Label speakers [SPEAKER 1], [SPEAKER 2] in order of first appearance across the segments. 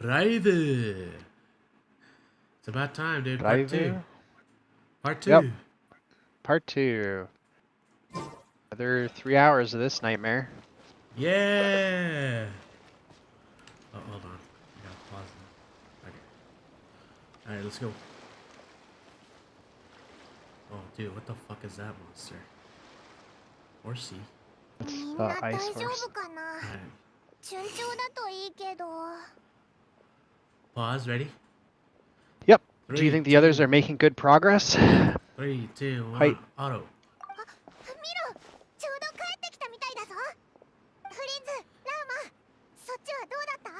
[SPEAKER 1] Driver. It's about time, dude. Part two.
[SPEAKER 2] Driver?
[SPEAKER 1] Part 2.
[SPEAKER 2] Yep. Part 2. Another 3 hours of this nightmare.
[SPEAKER 1] Yeah. Oh, hold on. I gotta pause now. Okay. Alright, let's go. Oh, dude, what the fuck is that monster? Horsey.
[SPEAKER 2] It's
[SPEAKER 3] みん
[SPEAKER 2] the
[SPEAKER 3] な
[SPEAKER 2] ice
[SPEAKER 3] 大丈
[SPEAKER 2] horse.
[SPEAKER 3] 夫かな
[SPEAKER 1] Alright.
[SPEAKER 3] 順調だといいけど
[SPEAKER 1] Pause, ready?
[SPEAKER 2] Yep. Do
[SPEAKER 1] 3,
[SPEAKER 2] you think the others are making good progress?
[SPEAKER 1] 3, 2, 1,
[SPEAKER 2] Hi.
[SPEAKER 1] auto.
[SPEAKER 3] あ、見ろちょうど帰ってきたみたいだぞフリンズ、ラーマそっちはどうだった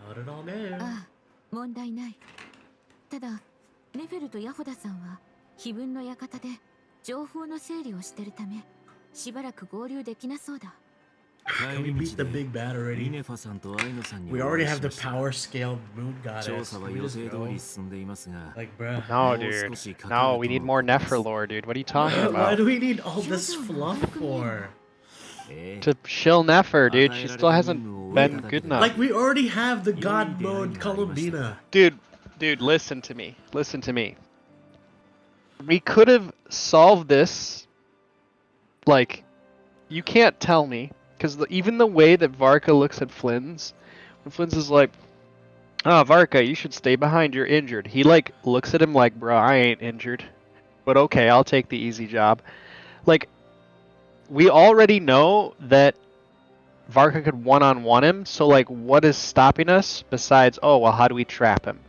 [SPEAKER 1] Not at all now.
[SPEAKER 4] ああ、問題ない。ただ、ネフェルとヤホダさんは碑文の館で情報の整理をしてるため、しばらく合流できなそうだ。
[SPEAKER 1] Can we beat the big bad already? We already have the power scale moon goddess. Can we just go? Like, bruh.
[SPEAKER 2] No, dude. No, we need more Nefer lore, dude. What are you talking
[SPEAKER 1] Why
[SPEAKER 2] about?
[SPEAKER 1] do we need all this fluff for?
[SPEAKER 2] To shill Nefer, dude. She still hasn't been good enough.
[SPEAKER 1] Like, we already have the god mode Columbina.
[SPEAKER 2] Dude, listen to me. Listen to me. We could have solved this. Like, you can't tell me. Because even the way that Varka looks at Flynn's, when Flynn's is like, "Oh, Varka, you should stay behind. You're injured." He like looks at him like, "Bro, I ain't injured, but okay, I'll take the easy job." Like, we already know that Varka could one-on-one him. So like, what is stopping us besides? Oh, well, how do we trap him?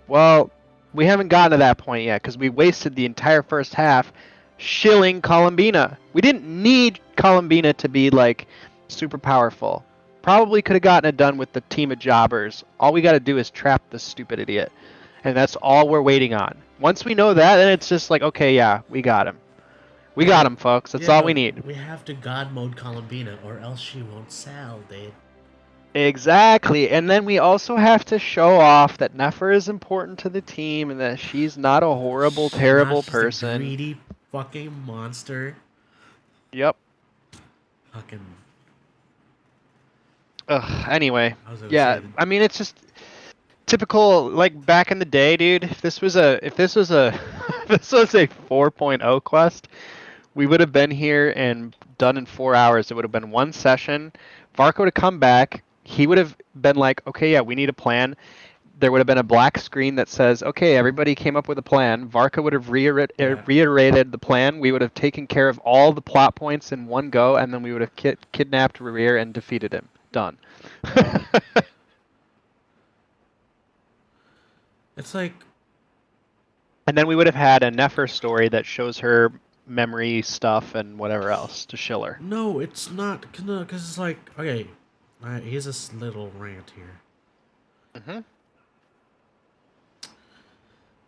[SPEAKER 2] Well, we haven't gotten to that point yet because we wasted the entire first half shilling Columbina. We didn't need Columbina to be like super powerful. Probably could have gotten it done with the team of jobbers. All we got to do is trap this stupid idiot. And that's all we're waiting on. Once we know that, then it's just like, okay, yeah, we got him. We got him, folks. That's all we need.
[SPEAKER 1] We have to god mode Columbina or else she won't sell, dude.
[SPEAKER 2] Exactly. And then we also have to show off that Nefer is important to the team and that she's not a horrible, terrible person.
[SPEAKER 1] A greedy fucking monster.
[SPEAKER 2] Yep.
[SPEAKER 1] Fucking...
[SPEAKER 2] Anyway, yeah, I mean, it's just typical, like back in the day, dude. If this was a if this was a 4.0 quest, we would have been here and done in 4 hours. It would have been one session. Varka would have come back. He would have been like, okay, yeah, we need a plan. There would have been a black screen that says, okay, everybody came up with a plan. Varka would have reiterated the plan. We would have taken care of all the plot points in one go, and then we would have kidnapped Rear and defeated him. Done.
[SPEAKER 1] It's like...
[SPEAKER 2] And then we would have had a Nefer story that shows her memory stuff and whatever else to shill her.
[SPEAKER 1] No, it's not. No, because it's like... Okay, here's this little rant here.
[SPEAKER 2] Mm-hmm.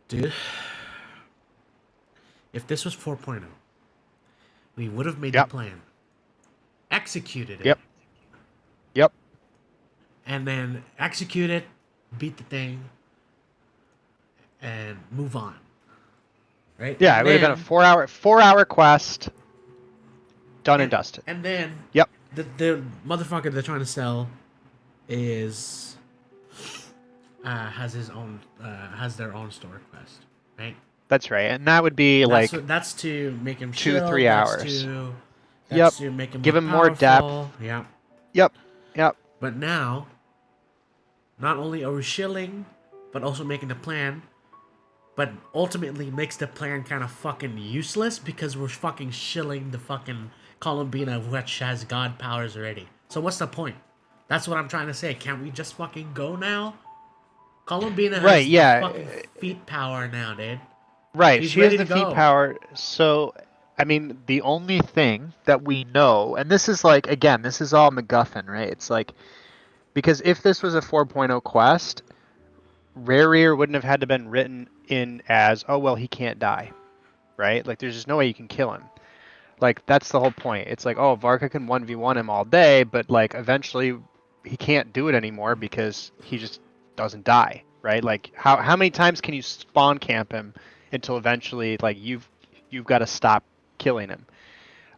[SPEAKER 1] Dude, if this was 4.0, we would have made
[SPEAKER 2] Yep.
[SPEAKER 1] the plan, executed it.
[SPEAKER 2] Yep. Yep.
[SPEAKER 1] And then execute it, beat the thing, and move on. Right?
[SPEAKER 2] Yeah,
[SPEAKER 1] and
[SPEAKER 2] it would have been a 4-hour quest, done and dusted.
[SPEAKER 1] And then
[SPEAKER 2] Yep.
[SPEAKER 1] The motherfucker they're trying to sell is has their own story quest, right?
[SPEAKER 2] That's right, and that would be
[SPEAKER 1] that's to make him
[SPEAKER 2] 2-3 hours.
[SPEAKER 1] That's to make him
[SPEAKER 2] give him more depth.
[SPEAKER 1] Yeah.
[SPEAKER 2] Yep.
[SPEAKER 1] But now, not only are we shilling, but also making the plan, but ultimately makes the plan kind of fucking useless because we're fucking shilling the fucking Columbina, which has god powers already. So what's the point? That's what I'm trying to say. Can't we just fucking go now? Columbina has the fucking feet power now, dude.
[SPEAKER 2] Right, she has the feet power. So, I mean, the only thing that we know, and this is like, again, this is all MacGuffin, right? It's like, because if this was a 4.0 quest, Rear wouldn't have had to been written in as, oh, well, he can't die, right? Like, there's just no way you can kill him. Like, that's the whole point. It's like, oh, Varka can 1v1 him all day, but, like, eventually he can't do it anymore because he just doesn't die, right? Like, how many times can you spawn camp him until eventually, like, you've got to stop killing him?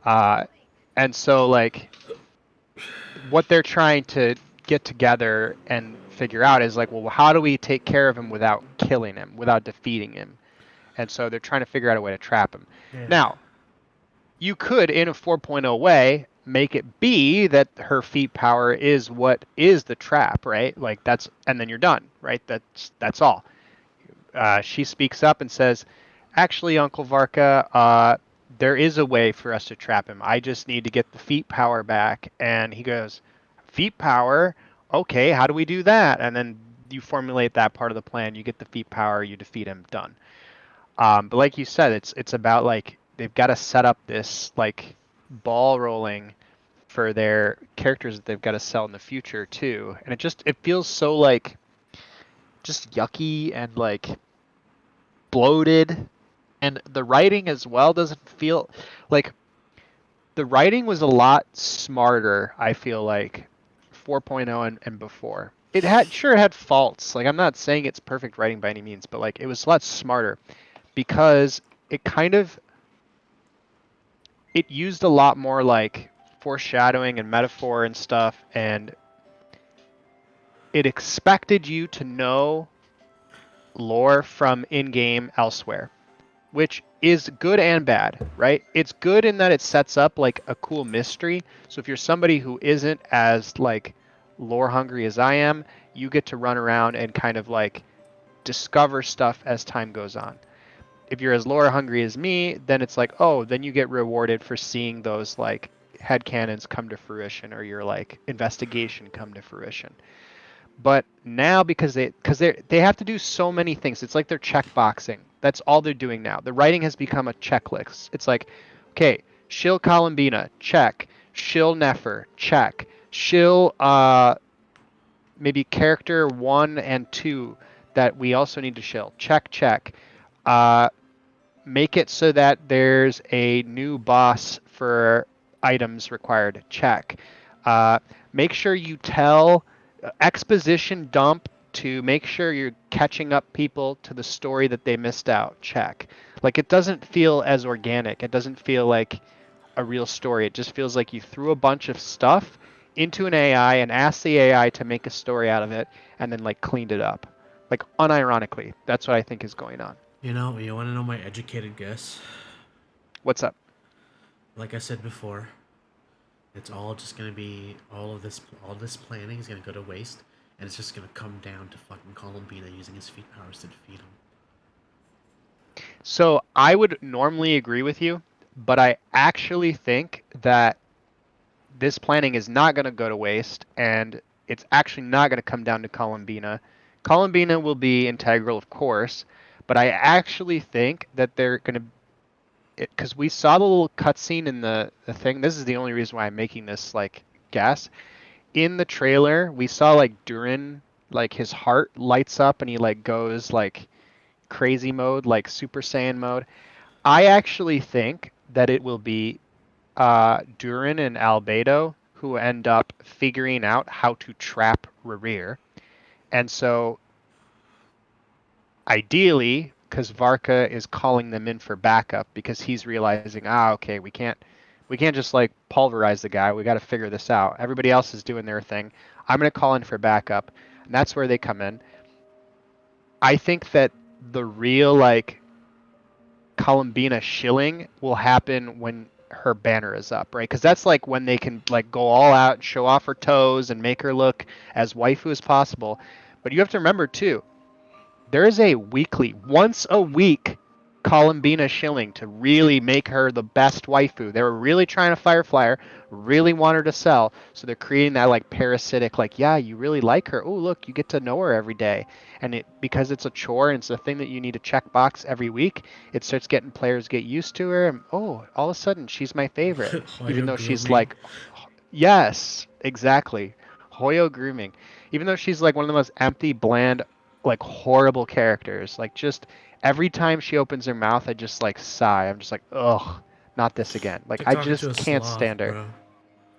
[SPEAKER 2] And so, like, what they're trying to get together and figure out is like, well, how do we take care of him without killing him, without defeating him? And so they're trying to figure out a way to trap him.
[SPEAKER 1] Yeah.
[SPEAKER 2] Now, you could, in a 4.0 way, make it be that her feet power is what is the trap, right? Like that's, and then you're done, right? That's all. She speaks up and says, actually, Uncle Varka, there is a way for us to trap him. I just need to get the feet power back. And he goes, feet power? Okay, how do we do that? And then you formulate that part of the plan. You get the feet power, you defeat him, done. But like you said, it's about like they've got to set up this like ball rolling for their characters that they've got to sell in the future too. And it feels so like just yucky and like bloated, and the writing as well doesn't feel like the writing was a lot smarter, I feel like 4.0 and before. It had faults. Like I'm not saying it's perfect writing by any means, but like it was a lot smarter because it used a lot more like foreshadowing and metaphor and stuff, and it expected you to know lore from in-game elsewhere, which is good and bad, right? It's good in that it sets up like a cool mystery. So if you're somebody who isn't as like lore hungry as I am, you get to run around and kind of like discover stuff as time goes on. If you're as lore hungry as me, then it's like, oh, then you get rewarded for seeing those like headcanons come to fruition or your like investigation come to fruition. But now because they have to do so many things, it's like they're checkboxing. That's all they're doing now. The writing has become a checklist. It's like, okay, shill Columbina, check. Shill Nefer, check. Shill maybe character 1 and 2 that we also need to shill. Check, check. Make it so that there's a new boss for items required. Check. Make sure you tell exposition dump to make sure you're catching up people to the story that they missed out. Check. Like it doesn't feel as organic. It doesn't feel like a real story. It just feels like you threw a bunch of stuff into an AI and asked the AI to make a story out of it and then like cleaned it up. Like unironically, that's what I think is going on.
[SPEAKER 1] You know, you want to know my educated guess?
[SPEAKER 2] What's up?
[SPEAKER 1] Like I said before, it's all just gonna be all this planning is gonna go to waste, and it's just gonna come down to fucking Columbina using his feet powers to defeat him.
[SPEAKER 2] So I would normally agree with you, but I actually think that this planning is not going to go to waste, and it's actually not going to come down to Columbina. Columbina will be integral, of course, but I actually think that they're going to, because we saw the little cutscene in the thing. This is the only reason why I'm making this like guess. In the trailer, we saw like Durin, like his heart lights up and he like goes like crazy mode, like Super Saiyan mode. I actually think that it will be Durin and Albedo who end up figuring out how to trap Rerir. And so ideally, because Varka is calling them in for backup because he's realizing, okay, we can't just like pulverize the guy. We got to figure this out. Everybody else is doing their thing. I'm going to call in for backup. And that's where they come in. I think that the real like Columbina shilling will happen when her banner is up, right? Because that's like when they can like go all out and show off her toes and make her look as waifu as possible. But you have to remember too, there is a weekly, once a week, Columbina shilling to really make her the best waifu. They were really trying to firefly her, really want her to sell, so they're creating that like parasitic, like, yeah, you really like her. Oh, look, you get to know her every day, and because it's a chore and it's a thing that you need to check box every week, it starts getting players get used to her, and all of a sudden she's my favorite, even though she's like, yes, exactly, Hoyo grooming, even though she's like one of the most empty, bland, like horrible characters, like just every time she opens her mouth I just like sigh. I'm just like, ugh, not this again. Like I just can't stand her.
[SPEAKER 1] Bro.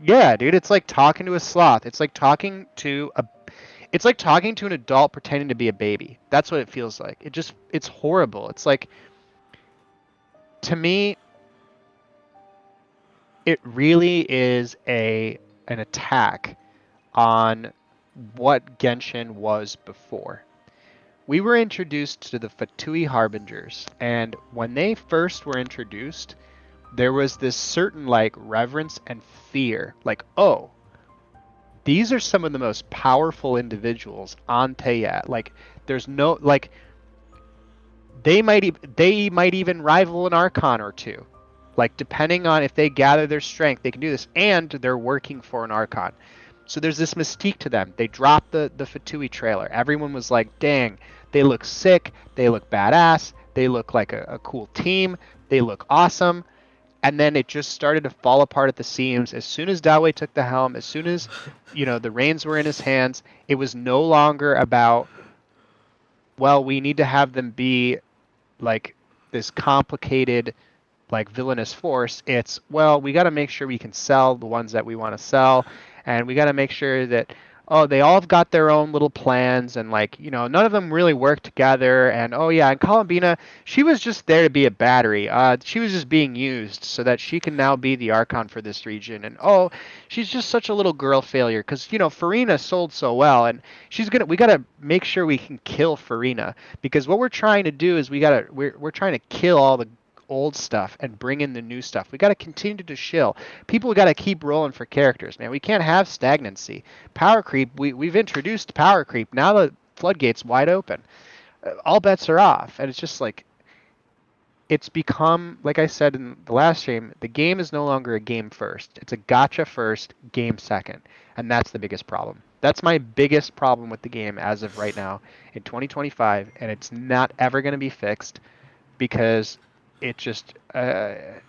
[SPEAKER 2] Yeah, dude, it's like talking to a sloth. It's like talking to an adult pretending to be a baby. That's what it feels like. It's horrible. It's like, to me, it really is an attack on what Genshin was before. We were introduced to the Fatui Harbingers, and when they first were introduced, there was this certain like reverence and fear. Like, oh, these are some of the most powerful individuals on Teyat. Like, there's no like they might even rival an Archon or two. Like, depending on if they gather their strength, they can do this, and they're working for an Archon. So there's this mystique to them. They dropped the Fatui trailer. Everyone was like, dang, they look sick, they look badass, they look like a cool team, they look awesome. And then it just started to fall apart at the seams. As soon as Dawei took the helm, as soon as, the reins were in his hands, it was no longer about, well, we need to have them be like this complicated, like villainous force. It's, well, we got to make sure we can sell the ones that we want to sell, and we got to make sure that, oh, they all have got their own little plans, and like, none of them really work together. And oh yeah, and Columbina, she was just there to be a battery. She was just being used so that she can now be the Archon for this region. And oh, she's just such a little girl failure because Farina sold so well, and we got to make sure we can kill Farina, because what we're trying to do is we're trying to kill all the old stuff and bring in the new stuff. We got to continue to shill. People got to keep rolling for characters, man. We can't have stagnancy. Power creep, we've introduced power creep. Now the floodgate's wide open. All bets are off. And it's just like, it's become, like I said in the last stream, the game is no longer a game first. It's a gacha first, game second. And that's the biggest problem. That's my biggest problem with the game as of right now in 2025. And it's not ever going to be fixed, because it just, it's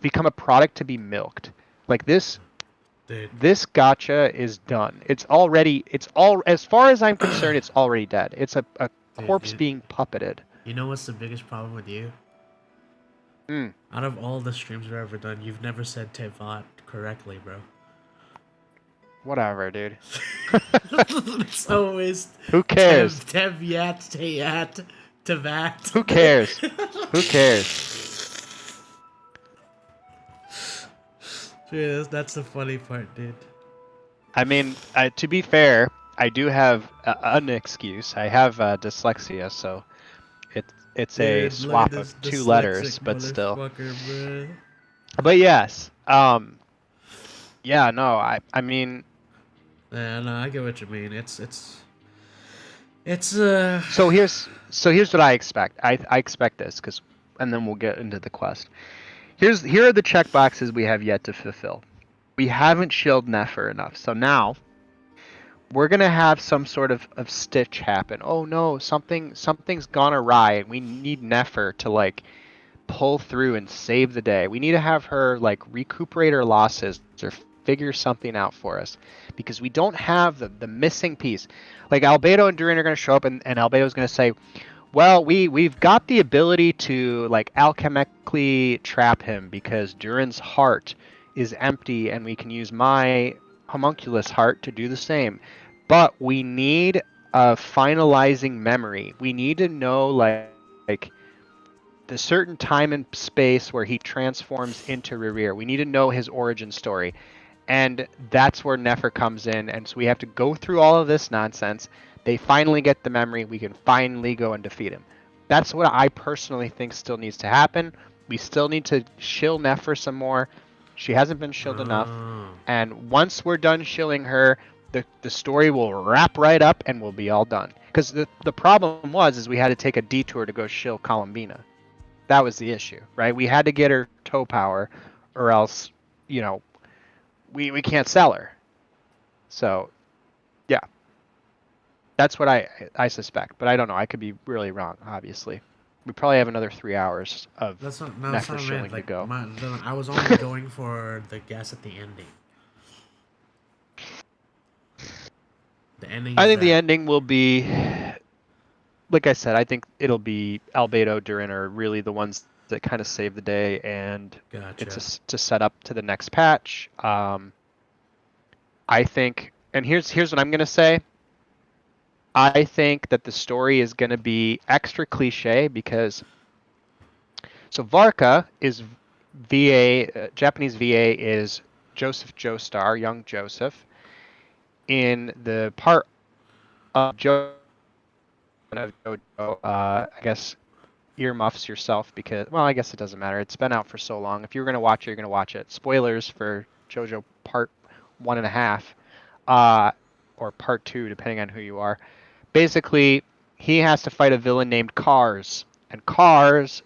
[SPEAKER 2] become a product to be milked. Like this gacha is done. It's all, as far as I'm concerned, it's already dead. It's a corpse being puppeted.
[SPEAKER 1] You know what's the biggest problem with you? Out of all the streams we've ever done, you've never said Tevat correctly, bro.
[SPEAKER 2] Whatever, dude.
[SPEAKER 1] It's always
[SPEAKER 2] Who cares?
[SPEAKER 1] Tevyat, Teyat, Tevat.
[SPEAKER 2] Who cares? Who cares?
[SPEAKER 1] Dude, that's the funny part, dude.
[SPEAKER 2] I mean, to be fair, I do have an excuse. I have dyslexia, so it's a swap of two letters, but still.
[SPEAKER 1] Bruh.
[SPEAKER 2] But yes, yeah, no, I mean.
[SPEAKER 1] Yeah, no, I get what you mean. It's
[SPEAKER 2] So here's what I expect. I expect this, and then we'll get into the quest. Here are the checkboxes we have yet to fulfill. We haven't shielded Nefer enough, so now we're gonna have some sort of stitch happen. Oh no, something's gone awry, and we need Nefer to like pull through and save the day. We need to have her like recuperate her losses or figure something out for us, because we don't have the missing piece. Like Albedo and Durin are going to show up, and Albedo's going to say, well, we've got the ability to like alchemically trap him because Durin's heart is empty, and we can use my homunculus heart to do the same. But we need a finalizing memory. We need to know like the certain time and space where he transforms into Rerir. We need to know his origin story. And that's where Nefer comes in, and so we have to go through all of this nonsense. They finally get the memory. We can finally go and defeat him. That's what I personally think still needs to happen. We still need to shill Nefer some more. She hasn't been shilled enough. And once we're done shilling her, the story will wrap right up and we'll be all done. Because the problem is we had to take a detour to go shill Columbina. That was the issue, right? We had to get her toe power, or else, we can't sell her. So, yeah. That's what I suspect, but I don't know. I could be really wrong, obviously. We probably have another 3 hours of Nefer shilling to go.
[SPEAKER 1] I was only going for the guess at the ending. The ending.
[SPEAKER 2] I think the ending will be, like I said, I think it'll be Albedo, Durin are really the ones that kind of save the day, and it's to set up to the next patch. I think, and here's what I'm gonna say. I think that the story is gonna be extra cliche because, so Varka is VA, Japanese VA is Joseph Joestar, young Joseph, in the part of JoJo, I guess earmuffs yourself because, well, I guess it doesn't matter. It's been out for so long. If you're gonna watch it, you're gonna watch it. Spoilers for JoJo Part 1.5, or Part 2, depending on who you are. Basically, he has to fight a villain named Cars, and Cars,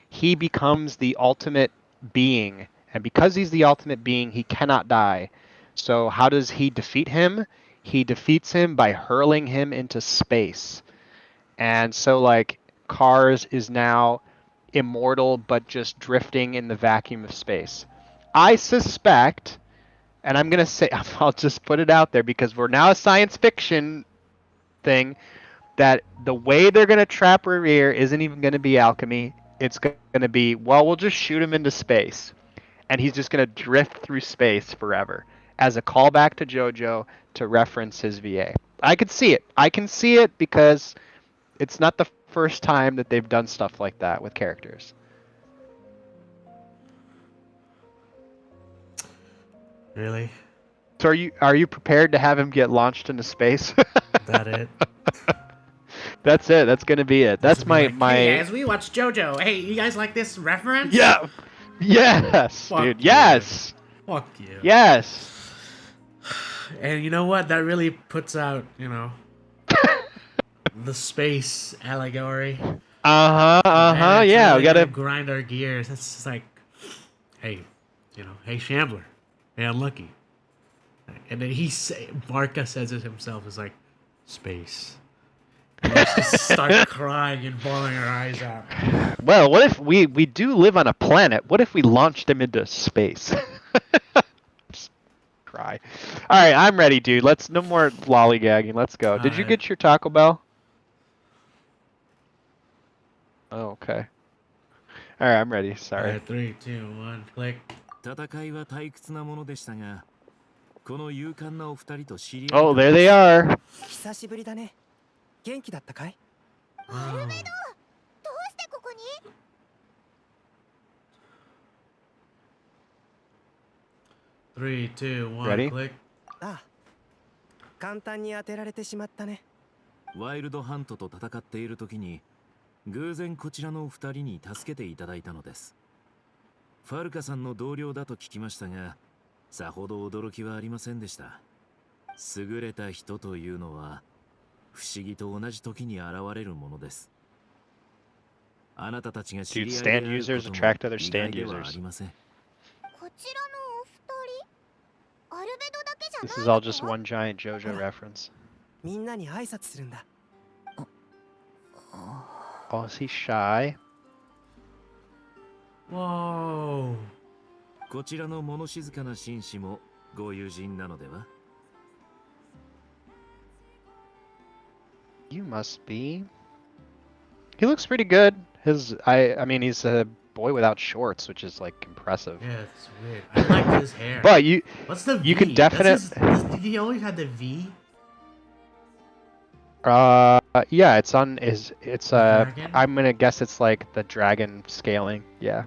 [SPEAKER 2] he becomes the ultimate being, and because he's the ultimate being, he cannot die. So how does he defeat him? He defeats him by hurling him into space. And so, like, Cars is now immortal, but just drifting in the vacuum of space. I suspect, and I'm going to say, I'll just put it out there because we're now a science fiction thing, that the way they're going to trap Rear isn't even going to be alchemy. It's going to be, well, we'll just shoot him into space. And he's just going to drift through space forever as a callback to JoJo to reference his VA. I could see it. I can see it because it's not the first time that they've done stuff like that with characters.
[SPEAKER 1] Really?
[SPEAKER 2] So are you prepared to have him get launched into space?
[SPEAKER 1] That it?
[SPEAKER 2] That's it. That's gonna be it. That's my
[SPEAKER 1] Hey guys, we watched JoJo. Hey, you guys like this reference?
[SPEAKER 2] Yeah. Yes,
[SPEAKER 1] Fuck
[SPEAKER 2] dude.
[SPEAKER 1] you.
[SPEAKER 2] Yes.
[SPEAKER 1] Fuck you.
[SPEAKER 2] Yes.
[SPEAKER 1] And you know what? That really puts out, the space allegory.
[SPEAKER 2] Yeah, we gotta
[SPEAKER 1] grind our gears. That's just like, hey, hey Shambler, hey Unlucky. And then Varka says it himself. Is like, space. And let's just start crying and bawling our eyes out.
[SPEAKER 2] Well, what if we do live on a planet? What if we launched him into space? Just cry. All right, I'm ready, dude. No more lollygagging. Let's go. Did you get your Taco Bell? Oh, okay. All right, I'm ready. Sorry.
[SPEAKER 1] All right, 3, 2, 1, click.
[SPEAKER 5] 戦いは退屈なものでしたが、この勇敢なお二人と知り合
[SPEAKER 2] Oh,
[SPEAKER 5] えた
[SPEAKER 2] there they are.
[SPEAKER 6] 久しぶりだね。元気だったかい？
[SPEAKER 3] アルベド、どうしてここに？
[SPEAKER 1] 3, 2, 1,
[SPEAKER 2] Ready?
[SPEAKER 1] click.
[SPEAKER 6] ああ、簡単に当てられてしまったね。
[SPEAKER 5] ワイルドハントと戦っている時に偶然こちらのお二人に助けていただいたのです。ファルカさんの同僚だと聞きましたが、さほど驚きはありませんでした。優れた人というのは不思議と同じ時に現れるものです。あなたたちが知り合いであることも意外ではありません。
[SPEAKER 3] こちらのお二人、アルベドだけじゃない
[SPEAKER 2] This is all just one giant JoJo reference.
[SPEAKER 6] みんなに挨拶するんだ。
[SPEAKER 2] Oh, is he shy?
[SPEAKER 1] Whoa.
[SPEAKER 5] こちらの物静かな紳士もご友人なのでは？
[SPEAKER 2] You must be. He looks pretty good. I mean, he's a boy without shorts, which is like impressive.
[SPEAKER 1] Yeah, it's weird. I like his hair.
[SPEAKER 2] But
[SPEAKER 1] What's the V?
[SPEAKER 2] you can
[SPEAKER 1] Did he always have the V?
[SPEAKER 2] Yeah, it's on his. It's
[SPEAKER 1] Dragon?
[SPEAKER 2] I'm gonna guess it's like the dragon scaling. Yeah.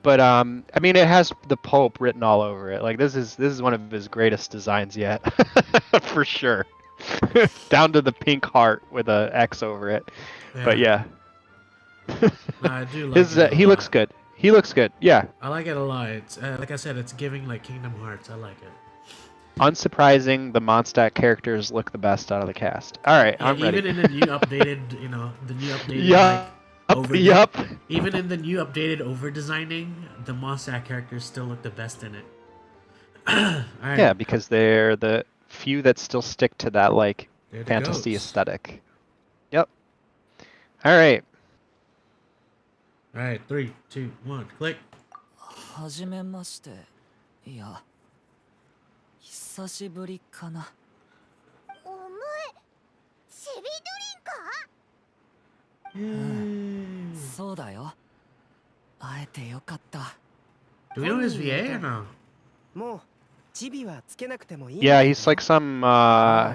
[SPEAKER 2] But I mean, it has the Pope written all over it. Like this is one of his greatest designs yet, for sure. Down to the pink heart with a X over it. But yeah.
[SPEAKER 1] No, I do like it.
[SPEAKER 2] He looks good. He looks good. Yeah.
[SPEAKER 1] I like it a lot. It's like I said, it's giving like Kingdom Hearts. I like it.
[SPEAKER 2] Unsurprising, the Mondstadt characters look the best out of the cast. All right,
[SPEAKER 1] Yeah,
[SPEAKER 2] I'm ready.
[SPEAKER 1] Even in the new updated, the new updated,
[SPEAKER 2] Yup. Yup.
[SPEAKER 1] Even in the new updated over designing, the Mondstadt characters still look the best in it. All right.
[SPEAKER 2] Yeah, because they're the few that still stick to that like
[SPEAKER 1] They're the
[SPEAKER 2] fantasy
[SPEAKER 1] goats.
[SPEAKER 2] aesthetic. Yep. All right.
[SPEAKER 1] All right, 3, 2, 1, click.
[SPEAKER 7] はじめまして。いや、久しぶりかな。
[SPEAKER 3] お前、チビドリンか？
[SPEAKER 7] そうだよ。会えてよかった。
[SPEAKER 1] Do we know his VA or no?
[SPEAKER 6] もうチビはつけなくてもいい。
[SPEAKER 2] Yeah, he's like some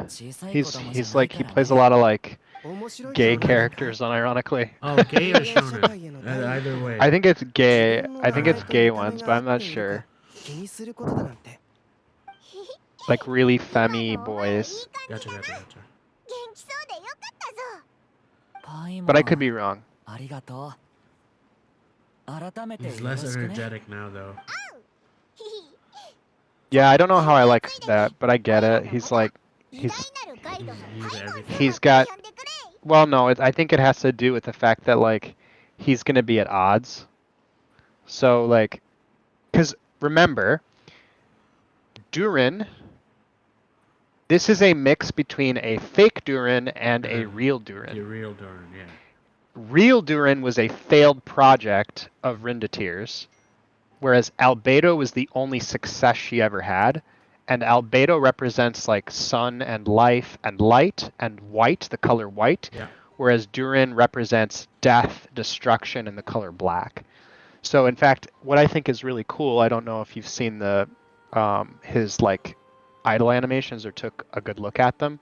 [SPEAKER 2] he's like he plays a lot of like
[SPEAKER 6] 面白い
[SPEAKER 2] gay characters unironically.
[SPEAKER 1] Oh, gay or shonen? Either way.
[SPEAKER 2] I think it's gay. I think it's gay ones, but I'm not sure.
[SPEAKER 6] 気にすることだなんて。
[SPEAKER 3] ひひ、
[SPEAKER 2] like really femmy boys.
[SPEAKER 1] Gotcha.
[SPEAKER 3] 元気そうでよかったぞ。
[SPEAKER 7] パイモン
[SPEAKER 2] But I could be wrong.
[SPEAKER 7] ありがとう。改めて
[SPEAKER 1] He's
[SPEAKER 7] よろ
[SPEAKER 1] less
[SPEAKER 7] しくね。
[SPEAKER 1] energetic now, though.
[SPEAKER 2] Yeah, I don't know how I like that, but I get it. He's like,
[SPEAKER 3] 偉
[SPEAKER 2] he's
[SPEAKER 3] 大なるガイドの
[SPEAKER 1] He's
[SPEAKER 3] パイモン
[SPEAKER 1] everything.
[SPEAKER 2] He's
[SPEAKER 3] 様
[SPEAKER 2] got-
[SPEAKER 3] と呼んでくれ。
[SPEAKER 2] well, no, I think it has to do with the fact that like he's gonna be at odds. So like, because remember, Durin. This is a mix between a fake Durin and a real Durin.
[SPEAKER 1] The real Durin, yeah.
[SPEAKER 2] Real Durin was a failed project of Rindateer's, whereas Albedo was the only success she ever had. And Albedo represents like sun and life and light and white, the color white,
[SPEAKER 1] Yeah.
[SPEAKER 2] whereas Durin represents death, destruction, and the color black. So in fact, what I think is really cool, I don't know if you've seen the his like idle animations or took a good look at them.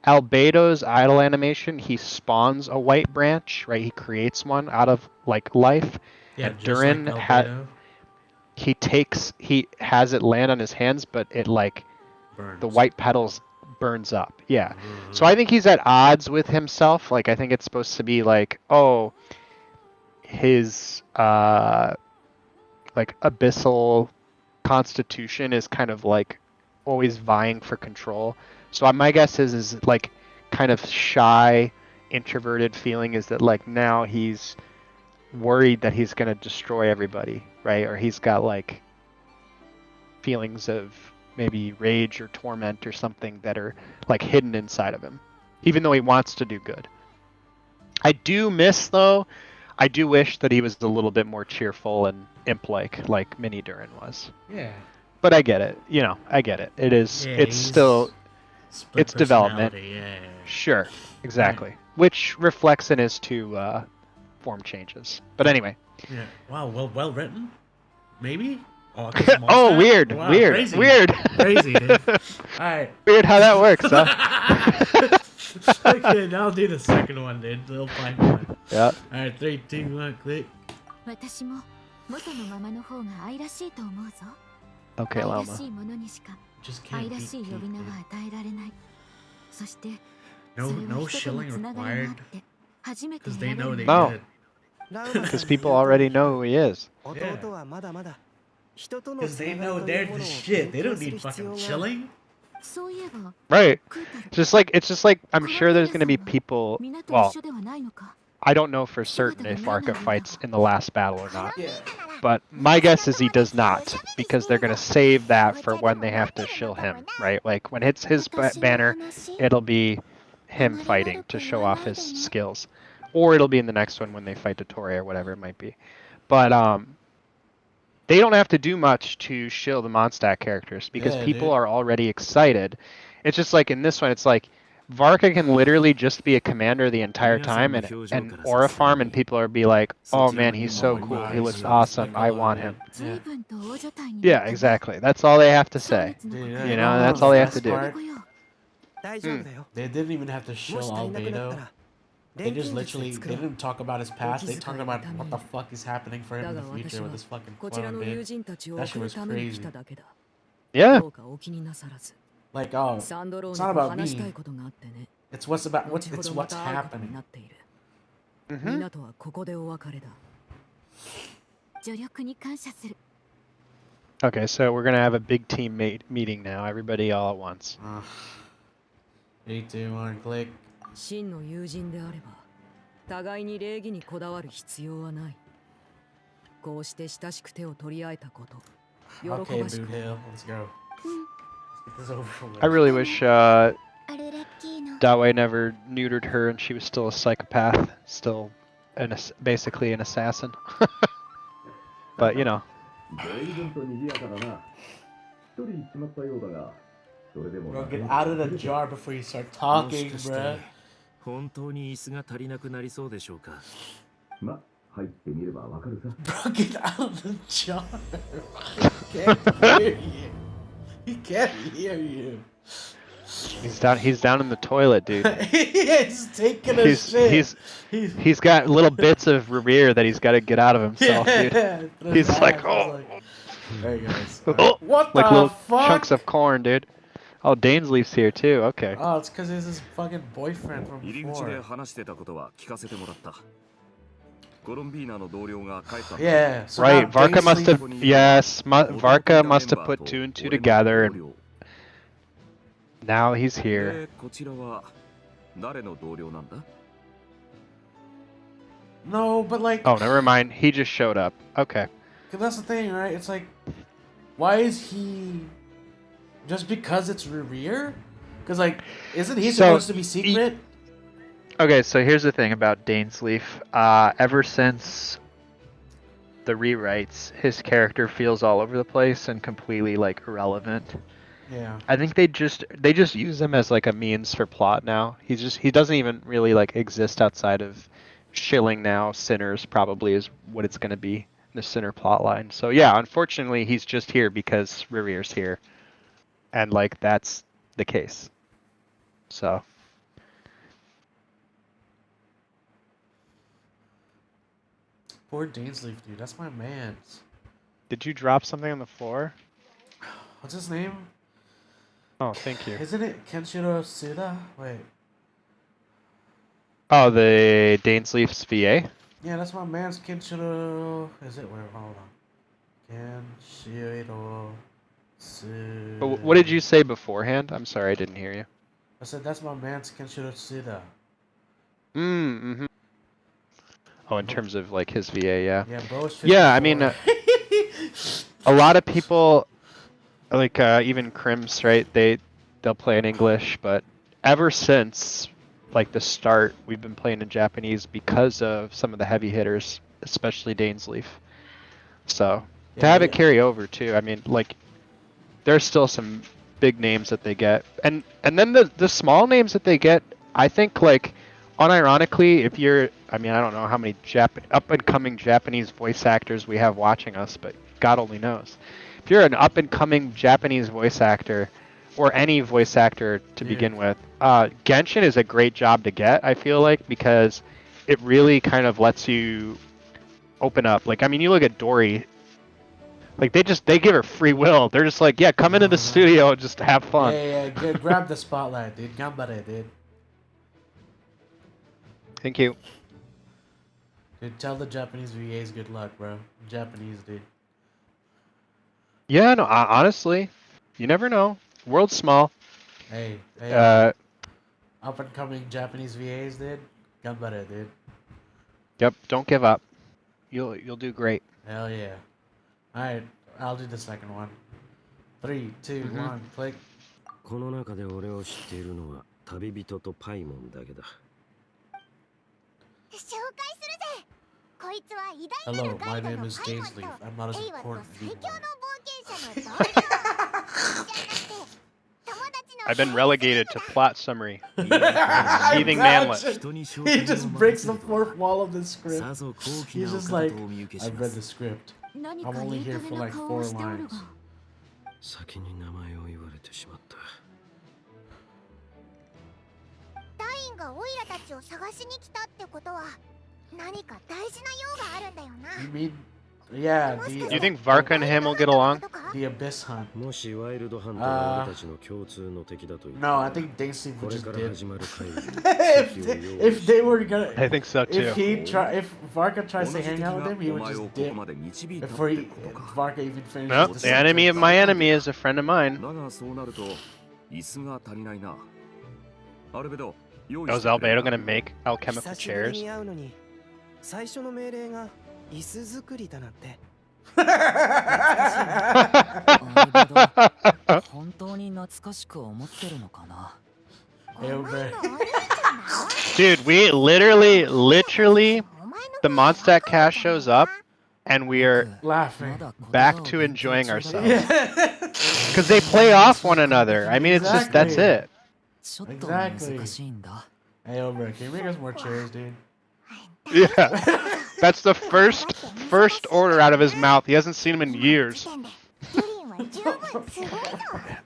[SPEAKER 2] Albedo's idle animation, he spawns a white branch, right? He creates one out of like life.
[SPEAKER 1] Yeah,
[SPEAKER 2] And
[SPEAKER 1] just
[SPEAKER 2] Durin
[SPEAKER 1] like
[SPEAKER 2] had
[SPEAKER 1] Albedo
[SPEAKER 2] he has it land on his hands, but it like
[SPEAKER 1] burns.
[SPEAKER 2] the white petals burns up. Yeah.
[SPEAKER 1] Mhm.
[SPEAKER 2] So I think he's at odds with himself. Like I think it's supposed to be like, oh, his like abyssal constitution is kind of like always vying for control. So my guess is like kind of shy, introverted feeling is that like now he's worried that he's gonna destroy everybody, right? Or he's got like feelings of maybe rage or torment or something that are like hidden inside of him, even though he wants to do good. I do miss though. I do wish that he was a little bit more cheerful and imp-like Mini Durin was.
[SPEAKER 1] Yeah.
[SPEAKER 2] But I get it. You know, I get it. It is.
[SPEAKER 1] Yeah,
[SPEAKER 2] it's
[SPEAKER 1] he's
[SPEAKER 2] still.
[SPEAKER 1] split
[SPEAKER 2] it's development.
[SPEAKER 1] personality, Yeah.
[SPEAKER 2] Sure. Exactly. Which reflects in his two form changes. But anyway.
[SPEAKER 1] Yeah. Wow. Well written. Maybe. Oh,
[SPEAKER 2] Oh, weird.
[SPEAKER 1] Wow,
[SPEAKER 2] Weird.
[SPEAKER 1] Crazy.
[SPEAKER 2] Weird.
[SPEAKER 1] Crazy, dude. All right.
[SPEAKER 2] Weird how that works, huh?
[SPEAKER 1] Okay, now I'll do the second one, dude. Little 5-1.
[SPEAKER 2] Yeah.
[SPEAKER 1] All right, 3, 2, 1, click.
[SPEAKER 4] 私も元のままの方が愛らしいと思うぞ。
[SPEAKER 2] Okay,
[SPEAKER 4] 愛ら
[SPEAKER 2] Lama.
[SPEAKER 4] しいものにしか
[SPEAKER 1] Just can't
[SPEAKER 4] 愛ら
[SPEAKER 1] beat
[SPEAKER 4] しい呼び名は与えられない。そして、
[SPEAKER 1] No,
[SPEAKER 4] それ
[SPEAKER 1] no
[SPEAKER 4] は人との
[SPEAKER 1] shilling
[SPEAKER 4] つながりがあ
[SPEAKER 1] required
[SPEAKER 4] って初めて
[SPEAKER 1] because
[SPEAKER 4] 得
[SPEAKER 1] they
[SPEAKER 4] ら
[SPEAKER 1] know
[SPEAKER 4] れ
[SPEAKER 1] they
[SPEAKER 4] る。
[SPEAKER 2] Oh.
[SPEAKER 1] did it.
[SPEAKER 6] ラウマさん
[SPEAKER 2] Because
[SPEAKER 6] の
[SPEAKER 2] people
[SPEAKER 6] 言う通
[SPEAKER 2] already
[SPEAKER 6] り
[SPEAKER 2] know who he is.
[SPEAKER 6] 弟はまだまだ人との
[SPEAKER 1] Because
[SPEAKER 6] つ
[SPEAKER 1] they
[SPEAKER 6] なが
[SPEAKER 1] know
[SPEAKER 6] りという
[SPEAKER 1] they're
[SPEAKER 6] も
[SPEAKER 1] the
[SPEAKER 6] のを
[SPEAKER 1] shit. They
[SPEAKER 6] 勉
[SPEAKER 1] don't
[SPEAKER 6] 強する
[SPEAKER 1] need
[SPEAKER 6] 必要
[SPEAKER 1] fucking
[SPEAKER 6] がある
[SPEAKER 1] shilling.
[SPEAKER 4] そういえば、
[SPEAKER 2] Right.
[SPEAKER 4] クータル
[SPEAKER 2] It's just like I'm sure there's gonna be people.
[SPEAKER 4] 皆と
[SPEAKER 2] Well,
[SPEAKER 4] 一緒ではないのか。
[SPEAKER 2] I don't know for certain if Varka fights in the last battle or not.
[SPEAKER 1] Yeah.
[SPEAKER 2] But my guess is he does not, because they're gonna save that for when they have to shill him, right? Like when it's his banner, it'll be him fighting to show off his skills, or it'll be in the next one when they fight Dottore or whatever it might be. But they don't have to do much to shill the Mondstadt characters because
[SPEAKER 1] Yeah,
[SPEAKER 2] people
[SPEAKER 1] dude.
[SPEAKER 2] are already excited. It's just like in this one, it's like Varka can literally just be a commander the entire time and aura farm, and people are be like, oh man, he's so cool, he looks awesome, I want him.
[SPEAKER 4] 随分と大所帯に
[SPEAKER 2] Yeah, exactly. That's all they have to say. You know, that's all they have to do.
[SPEAKER 1] Part,
[SPEAKER 6] 大丈夫だよ
[SPEAKER 1] they didn't even have to
[SPEAKER 6] も
[SPEAKER 1] shill
[SPEAKER 6] し足りなくなった
[SPEAKER 1] Albedo.
[SPEAKER 6] ら
[SPEAKER 1] They
[SPEAKER 6] 錬
[SPEAKER 1] just
[SPEAKER 6] 金術で
[SPEAKER 1] literally,
[SPEAKER 6] 作
[SPEAKER 1] they
[SPEAKER 6] ろう
[SPEAKER 1] didn't talk about his past. They talked about what the fuck is happening for him
[SPEAKER 7] だ
[SPEAKER 1] in
[SPEAKER 7] が
[SPEAKER 1] the
[SPEAKER 7] 私
[SPEAKER 1] future
[SPEAKER 7] は
[SPEAKER 1] with this fucking
[SPEAKER 7] こちら
[SPEAKER 1] clone,
[SPEAKER 7] の友
[SPEAKER 1] dude.
[SPEAKER 7] 人たちを
[SPEAKER 1] That
[SPEAKER 7] 送
[SPEAKER 1] shit
[SPEAKER 7] る
[SPEAKER 1] was
[SPEAKER 7] ために来
[SPEAKER 1] crazy.
[SPEAKER 7] ただけだ。
[SPEAKER 2] Yeah.
[SPEAKER 7] どうかお気になさらず。
[SPEAKER 1] Like, oh,
[SPEAKER 7] サンドロー
[SPEAKER 1] it's
[SPEAKER 7] に
[SPEAKER 1] not
[SPEAKER 7] と
[SPEAKER 1] about
[SPEAKER 7] 話したい
[SPEAKER 1] me.
[SPEAKER 7] ことがあってね。
[SPEAKER 1] It's what's about,
[SPEAKER 7] 後ほ
[SPEAKER 1] it's
[SPEAKER 7] どま
[SPEAKER 1] what's
[SPEAKER 7] た会うことに
[SPEAKER 1] happening.
[SPEAKER 7] なっている。
[SPEAKER 2] Mhm.
[SPEAKER 7] みんなとはここでお別れだ。
[SPEAKER 4] 助力に感謝する。
[SPEAKER 2] Okay, so we're gonna have a big team meeting now. Everybody all at once.
[SPEAKER 1] 3, 2, 1, click.
[SPEAKER 7] 真の友人であれば、互いに礼儀にこだわる必要はない。こうして親しく手を取り合えたこと、喜
[SPEAKER 1] Okay,
[SPEAKER 7] ばし
[SPEAKER 1] Boot
[SPEAKER 7] く。
[SPEAKER 1] Hill, let's go. Let's get this over with.
[SPEAKER 2] I really wish
[SPEAKER 3] アルレッキーノ
[SPEAKER 2] Dawei never neutered her and she was still a psychopath, still basically an assassin. But you know.
[SPEAKER 8] 随分と賑やかだな。一人行っちまったようだが、それでも
[SPEAKER 1] Bro, get out of the jar before you start talking,
[SPEAKER 5] もしかして
[SPEAKER 1] bruh.
[SPEAKER 5] 本当に椅子が足りなくなりそうでしょうか。
[SPEAKER 8] ま、入ってみればわかるさ。
[SPEAKER 1] Bro, get out of the jar. He can't hear you. He can't hear you.
[SPEAKER 2] He's down in the toilet, dude.
[SPEAKER 1] He's taking a shit.
[SPEAKER 2] He's got little bits of Revere that he's got to get out of himself, dude.
[SPEAKER 1] Through
[SPEAKER 2] He's
[SPEAKER 1] his
[SPEAKER 2] like,
[SPEAKER 1] ass,
[SPEAKER 2] oh.
[SPEAKER 1] there he goes.
[SPEAKER 2] Oh,
[SPEAKER 1] What
[SPEAKER 2] like
[SPEAKER 1] the
[SPEAKER 2] little
[SPEAKER 1] fuck?
[SPEAKER 2] chunks of corn, dude. Oh, Dainsleif's here too. Okay.
[SPEAKER 1] Oh, it's because he's his fucking boyfriend from
[SPEAKER 8] 入り口で
[SPEAKER 1] before.
[SPEAKER 8] 話してたことは聞かせてもらった。コロンビーナの同僚が帰ったんだ。
[SPEAKER 1] Yeah, so
[SPEAKER 2] Right,
[SPEAKER 1] now
[SPEAKER 2] Varka must have.
[SPEAKER 1] Dainsleif-
[SPEAKER 2] Yes, Varka must have put 2 and 2 together, and now he's here.
[SPEAKER 8] で、こちらは誰の同僚なんだ？
[SPEAKER 1] No, but like,
[SPEAKER 2] Oh, never mind. He just showed up. Okay.
[SPEAKER 1] 'cause that's the thing, right? It's like, why is he just because it's Rear? Because like, isn't he
[SPEAKER 2] So,
[SPEAKER 1] supposed to be secret?
[SPEAKER 2] Okay, so here's the thing about Dainsleif. Ever since the rewrites, his character feels all over the place and completely like irrelevant.
[SPEAKER 1] Yeah.
[SPEAKER 2] I think they just use him as like a means for plot now. He doesn't even really like exist outside of shilling now. Sinners probably is what it's gonna be, the Sinner plot line. So yeah, unfortunately he's just here because Revere's here. And like that's the case. So
[SPEAKER 1] Poor Dainsleif, dude. That's my man.
[SPEAKER 2] did you drop something on the floor?
[SPEAKER 1] What's his name?
[SPEAKER 2] Oh, thank you.
[SPEAKER 1] Isn't it Kenshiro Suda? Wait.
[SPEAKER 2] Oh, the Dainsleif's VA?
[SPEAKER 1] Yeah, that's my man's Kenshiro. Is it? Wait, hold on. Kenshiro Suda.
[SPEAKER 2] But what did you say beforehand? I'm sorry, I didn't hear you.
[SPEAKER 1] I said that's my man's Kenshiro Suda.
[SPEAKER 2] Mm-hmm. Oh, in terms of like his VA, yeah.
[SPEAKER 1] Yeah, bro. Is
[SPEAKER 2] Yeah, I mean,
[SPEAKER 1] 54.
[SPEAKER 2] a lot of people, like even Crims, right? They'll play in English, but ever since like the start, we've been playing in Japanese because of some of the heavy hitters, especially Dainsleif. So to have it carry over too, I mean, like there's still some big names that they get, and then the small names that they get, I think like unironically, if you're, I mean, I don't know how many up and coming Japanese voice actors we have watching us, but God only knows. If you're an up and coming Japanese voice actor, or any voice actor to begin with, Genshin is a great job to get, I feel like, because it really kind of lets you open up. Like, I mean, you look at Dory, like they give her free will. They're just like, yeah, come into the studio and just have fun.
[SPEAKER 1] Yeah, grab the spotlight, dude. Gambare, dude.
[SPEAKER 2] Thank you.
[SPEAKER 1] Dude, tell the Japanese VAs good luck, bro. Japanese, dude.
[SPEAKER 2] Yeah, no, honestly, you never know. World's small.
[SPEAKER 1] Hey, up and coming Japanese VAs, dude. Gambare, dude.
[SPEAKER 2] Yep, don't give up. You'll do great.
[SPEAKER 1] Hell yeah. Alright, I'll do the second one. 3, 2, 1, click.
[SPEAKER 9] この中で俺を知っているのは旅人とパイモンだけだ。
[SPEAKER 3] 紹介するぜ。こいつは偉大な
[SPEAKER 1] Hello,
[SPEAKER 3] るガ
[SPEAKER 1] my
[SPEAKER 3] イド
[SPEAKER 1] name
[SPEAKER 3] の
[SPEAKER 1] is
[SPEAKER 3] パイモン
[SPEAKER 1] Dainsleif.
[SPEAKER 3] と
[SPEAKER 1] I'm not as
[SPEAKER 3] エイワと
[SPEAKER 1] important
[SPEAKER 3] 最
[SPEAKER 1] anymore.
[SPEAKER 3] 強の冒険者の同僚。じゃなくて、友達の
[SPEAKER 2] I've been relegated to plot summary.
[SPEAKER 1] I
[SPEAKER 2] Seething
[SPEAKER 1] imagine.
[SPEAKER 2] manlet.
[SPEAKER 1] He just breaks the fourth wall of the script.
[SPEAKER 9] さぞ高貴
[SPEAKER 1] He's
[SPEAKER 9] なお
[SPEAKER 1] just
[SPEAKER 9] 方
[SPEAKER 1] like,
[SPEAKER 9] とお見受けし
[SPEAKER 1] I've
[SPEAKER 9] ま
[SPEAKER 1] read
[SPEAKER 9] す
[SPEAKER 1] the script.
[SPEAKER 4] 何
[SPEAKER 1] I'm
[SPEAKER 4] か
[SPEAKER 1] only
[SPEAKER 4] いい
[SPEAKER 1] here
[SPEAKER 4] 加
[SPEAKER 1] for
[SPEAKER 4] 減な
[SPEAKER 1] like
[SPEAKER 4] 顔
[SPEAKER 1] 4
[SPEAKER 4] をしておる
[SPEAKER 1] lines.
[SPEAKER 4] が。
[SPEAKER 9] 先に名前を言われてしまった。
[SPEAKER 3] ダインがオイラたちを探しに来たってことは何か大事な用があるんだよな。
[SPEAKER 1] You mean, yeah,
[SPEAKER 2] You think Varka and him will get along?
[SPEAKER 1] the Abyss Hunt.
[SPEAKER 9] もしワイルドハントが俺たちの共通の敵だと言った
[SPEAKER 1] No,
[SPEAKER 9] ら
[SPEAKER 1] I think Dainsleif
[SPEAKER 9] こ
[SPEAKER 1] would
[SPEAKER 9] れ
[SPEAKER 1] just
[SPEAKER 9] から
[SPEAKER 1] dip.
[SPEAKER 9] 始まる会議
[SPEAKER 1] if they were gonna,
[SPEAKER 2] I think so too.
[SPEAKER 1] if Varka tries to hang out with him, he would just dip
[SPEAKER 8] 導いたっ
[SPEAKER 1] before
[SPEAKER 8] て
[SPEAKER 1] he,
[SPEAKER 8] ことか。
[SPEAKER 1] Varka even finishes
[SPEAKER 2] No,
[SPEAKER 1] the
[SPEAKER 2] the enemy of
[SPEAKER 1] sentence.
[SPEAKER 2] my enemy is a friend of mine.
[SPEAKER 8] だがそうなると椅子が足りないな。アルベド、用意
[SPEAKER 2] Oh,
[SPEAKER 8] し
[SPEAKER 2] is
[SPEAKER 8] てくれ
[SPEAKER 2] Albedo
[SPEAKER 8] る
[SPEAKER 2] gonna
[SPEAKER 8] か
[SPEAKER 2] make alchemical
[SPEAKER 6] 久しぶり
[SPEAKER 2] chairs?
[SPEAKER 6] に会うのに最初の命令が椅子作りだなんて。
[SPEAKER 10] 本当に懐かしく思ってるのかな。
[SPEAKER 1] Hey,
[SPEAKER 3] お前
[SPEAKER 1] over.
[SPEAKER 3] のお兄ちゃんだろ。
[SPEAKER 2] Dude, we literally, the Mondstadt cast shows up, and we are
[SPEAKER 1] Laughing.
[SPEAKER 2] back to enjoying ourselves.
[SPEAKER 1] Yeah.
[SPEAKER 2] Because they play off one another. I mean, it's just, that's it.
[SPEAKER 10] ちょっと難しいんだ。
[SPEAKER 1] Hey, over. Can you make us more chairs, dude?
[SPEAKER 2] Yeah. That's the first order out of his mouth. He hasn't seen him in years.
[SPEAKER 3] ジュリンは十分すごいぞ。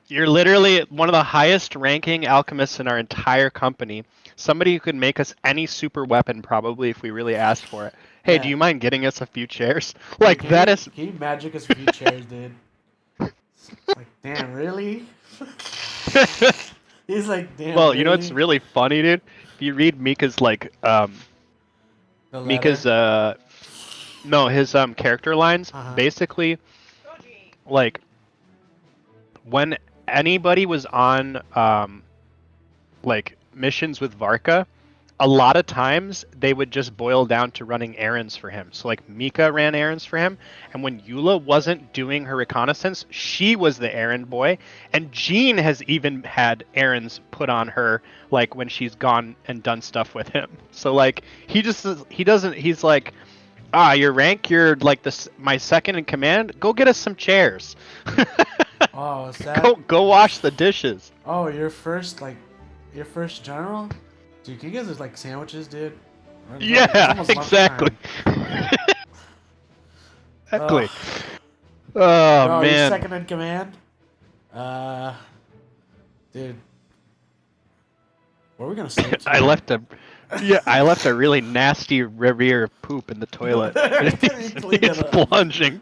[SPEAKER 2] You're literally one of the highest ranking alchemists in our entire company. Somebody who could make us any super weapon probably if we really asked for it. Hey, do
[SPEAKER 1] Yeah.
[SPEAKER 2] you mind getting us a few chairs? Like
[SPEAKER 1] Can
[SPEAKER 2] that
[SPEAKER 1] you,
[SPEAKER 2] is
[SPEAKER 1] Can you magic us a few chairs, dude? Like, damn, really? He's like, damn.
[SPEAKER 2] Well, you know what's
[SPEAKER 1] really?
[SPEAKER 2] really funny, dude? If you read Mika's like
[SPEAKER 1] The
[SPEAKER 2] Mika's
[SPEAKER 1] letter?
[SPEAKER 2] no, his character lines, basically like when anybody was on like missions with Varka, a lot of times they would just boil down to running errands for him. So like Mika ran errands for him, and when Eula wasn't doing her reconnaissance, she was the errand boy. And Jean has even had errands put on her, like when she's gone and done stuff with him. So like he's like, your rank, you're like my second in command. Go get us some chairs.
[SPEAKER 1] Oh, is that?
[SPEAKER 2] Go wash the dishes.
[SPEAKER 1] Oh, your first general? Dude, can you guys just like sandwiches, dude?
[SPEAKER 2] Yeah, exactly. Exactly. Oh,
[SPEAKER 1] no,
[SPEAKER 2] man.
[SPEAKER 1] You're second in command? Dude. Where are we gonna sleep
[SPEAKER 2] I left a really nasty rear poop in the toilet. It's plunging.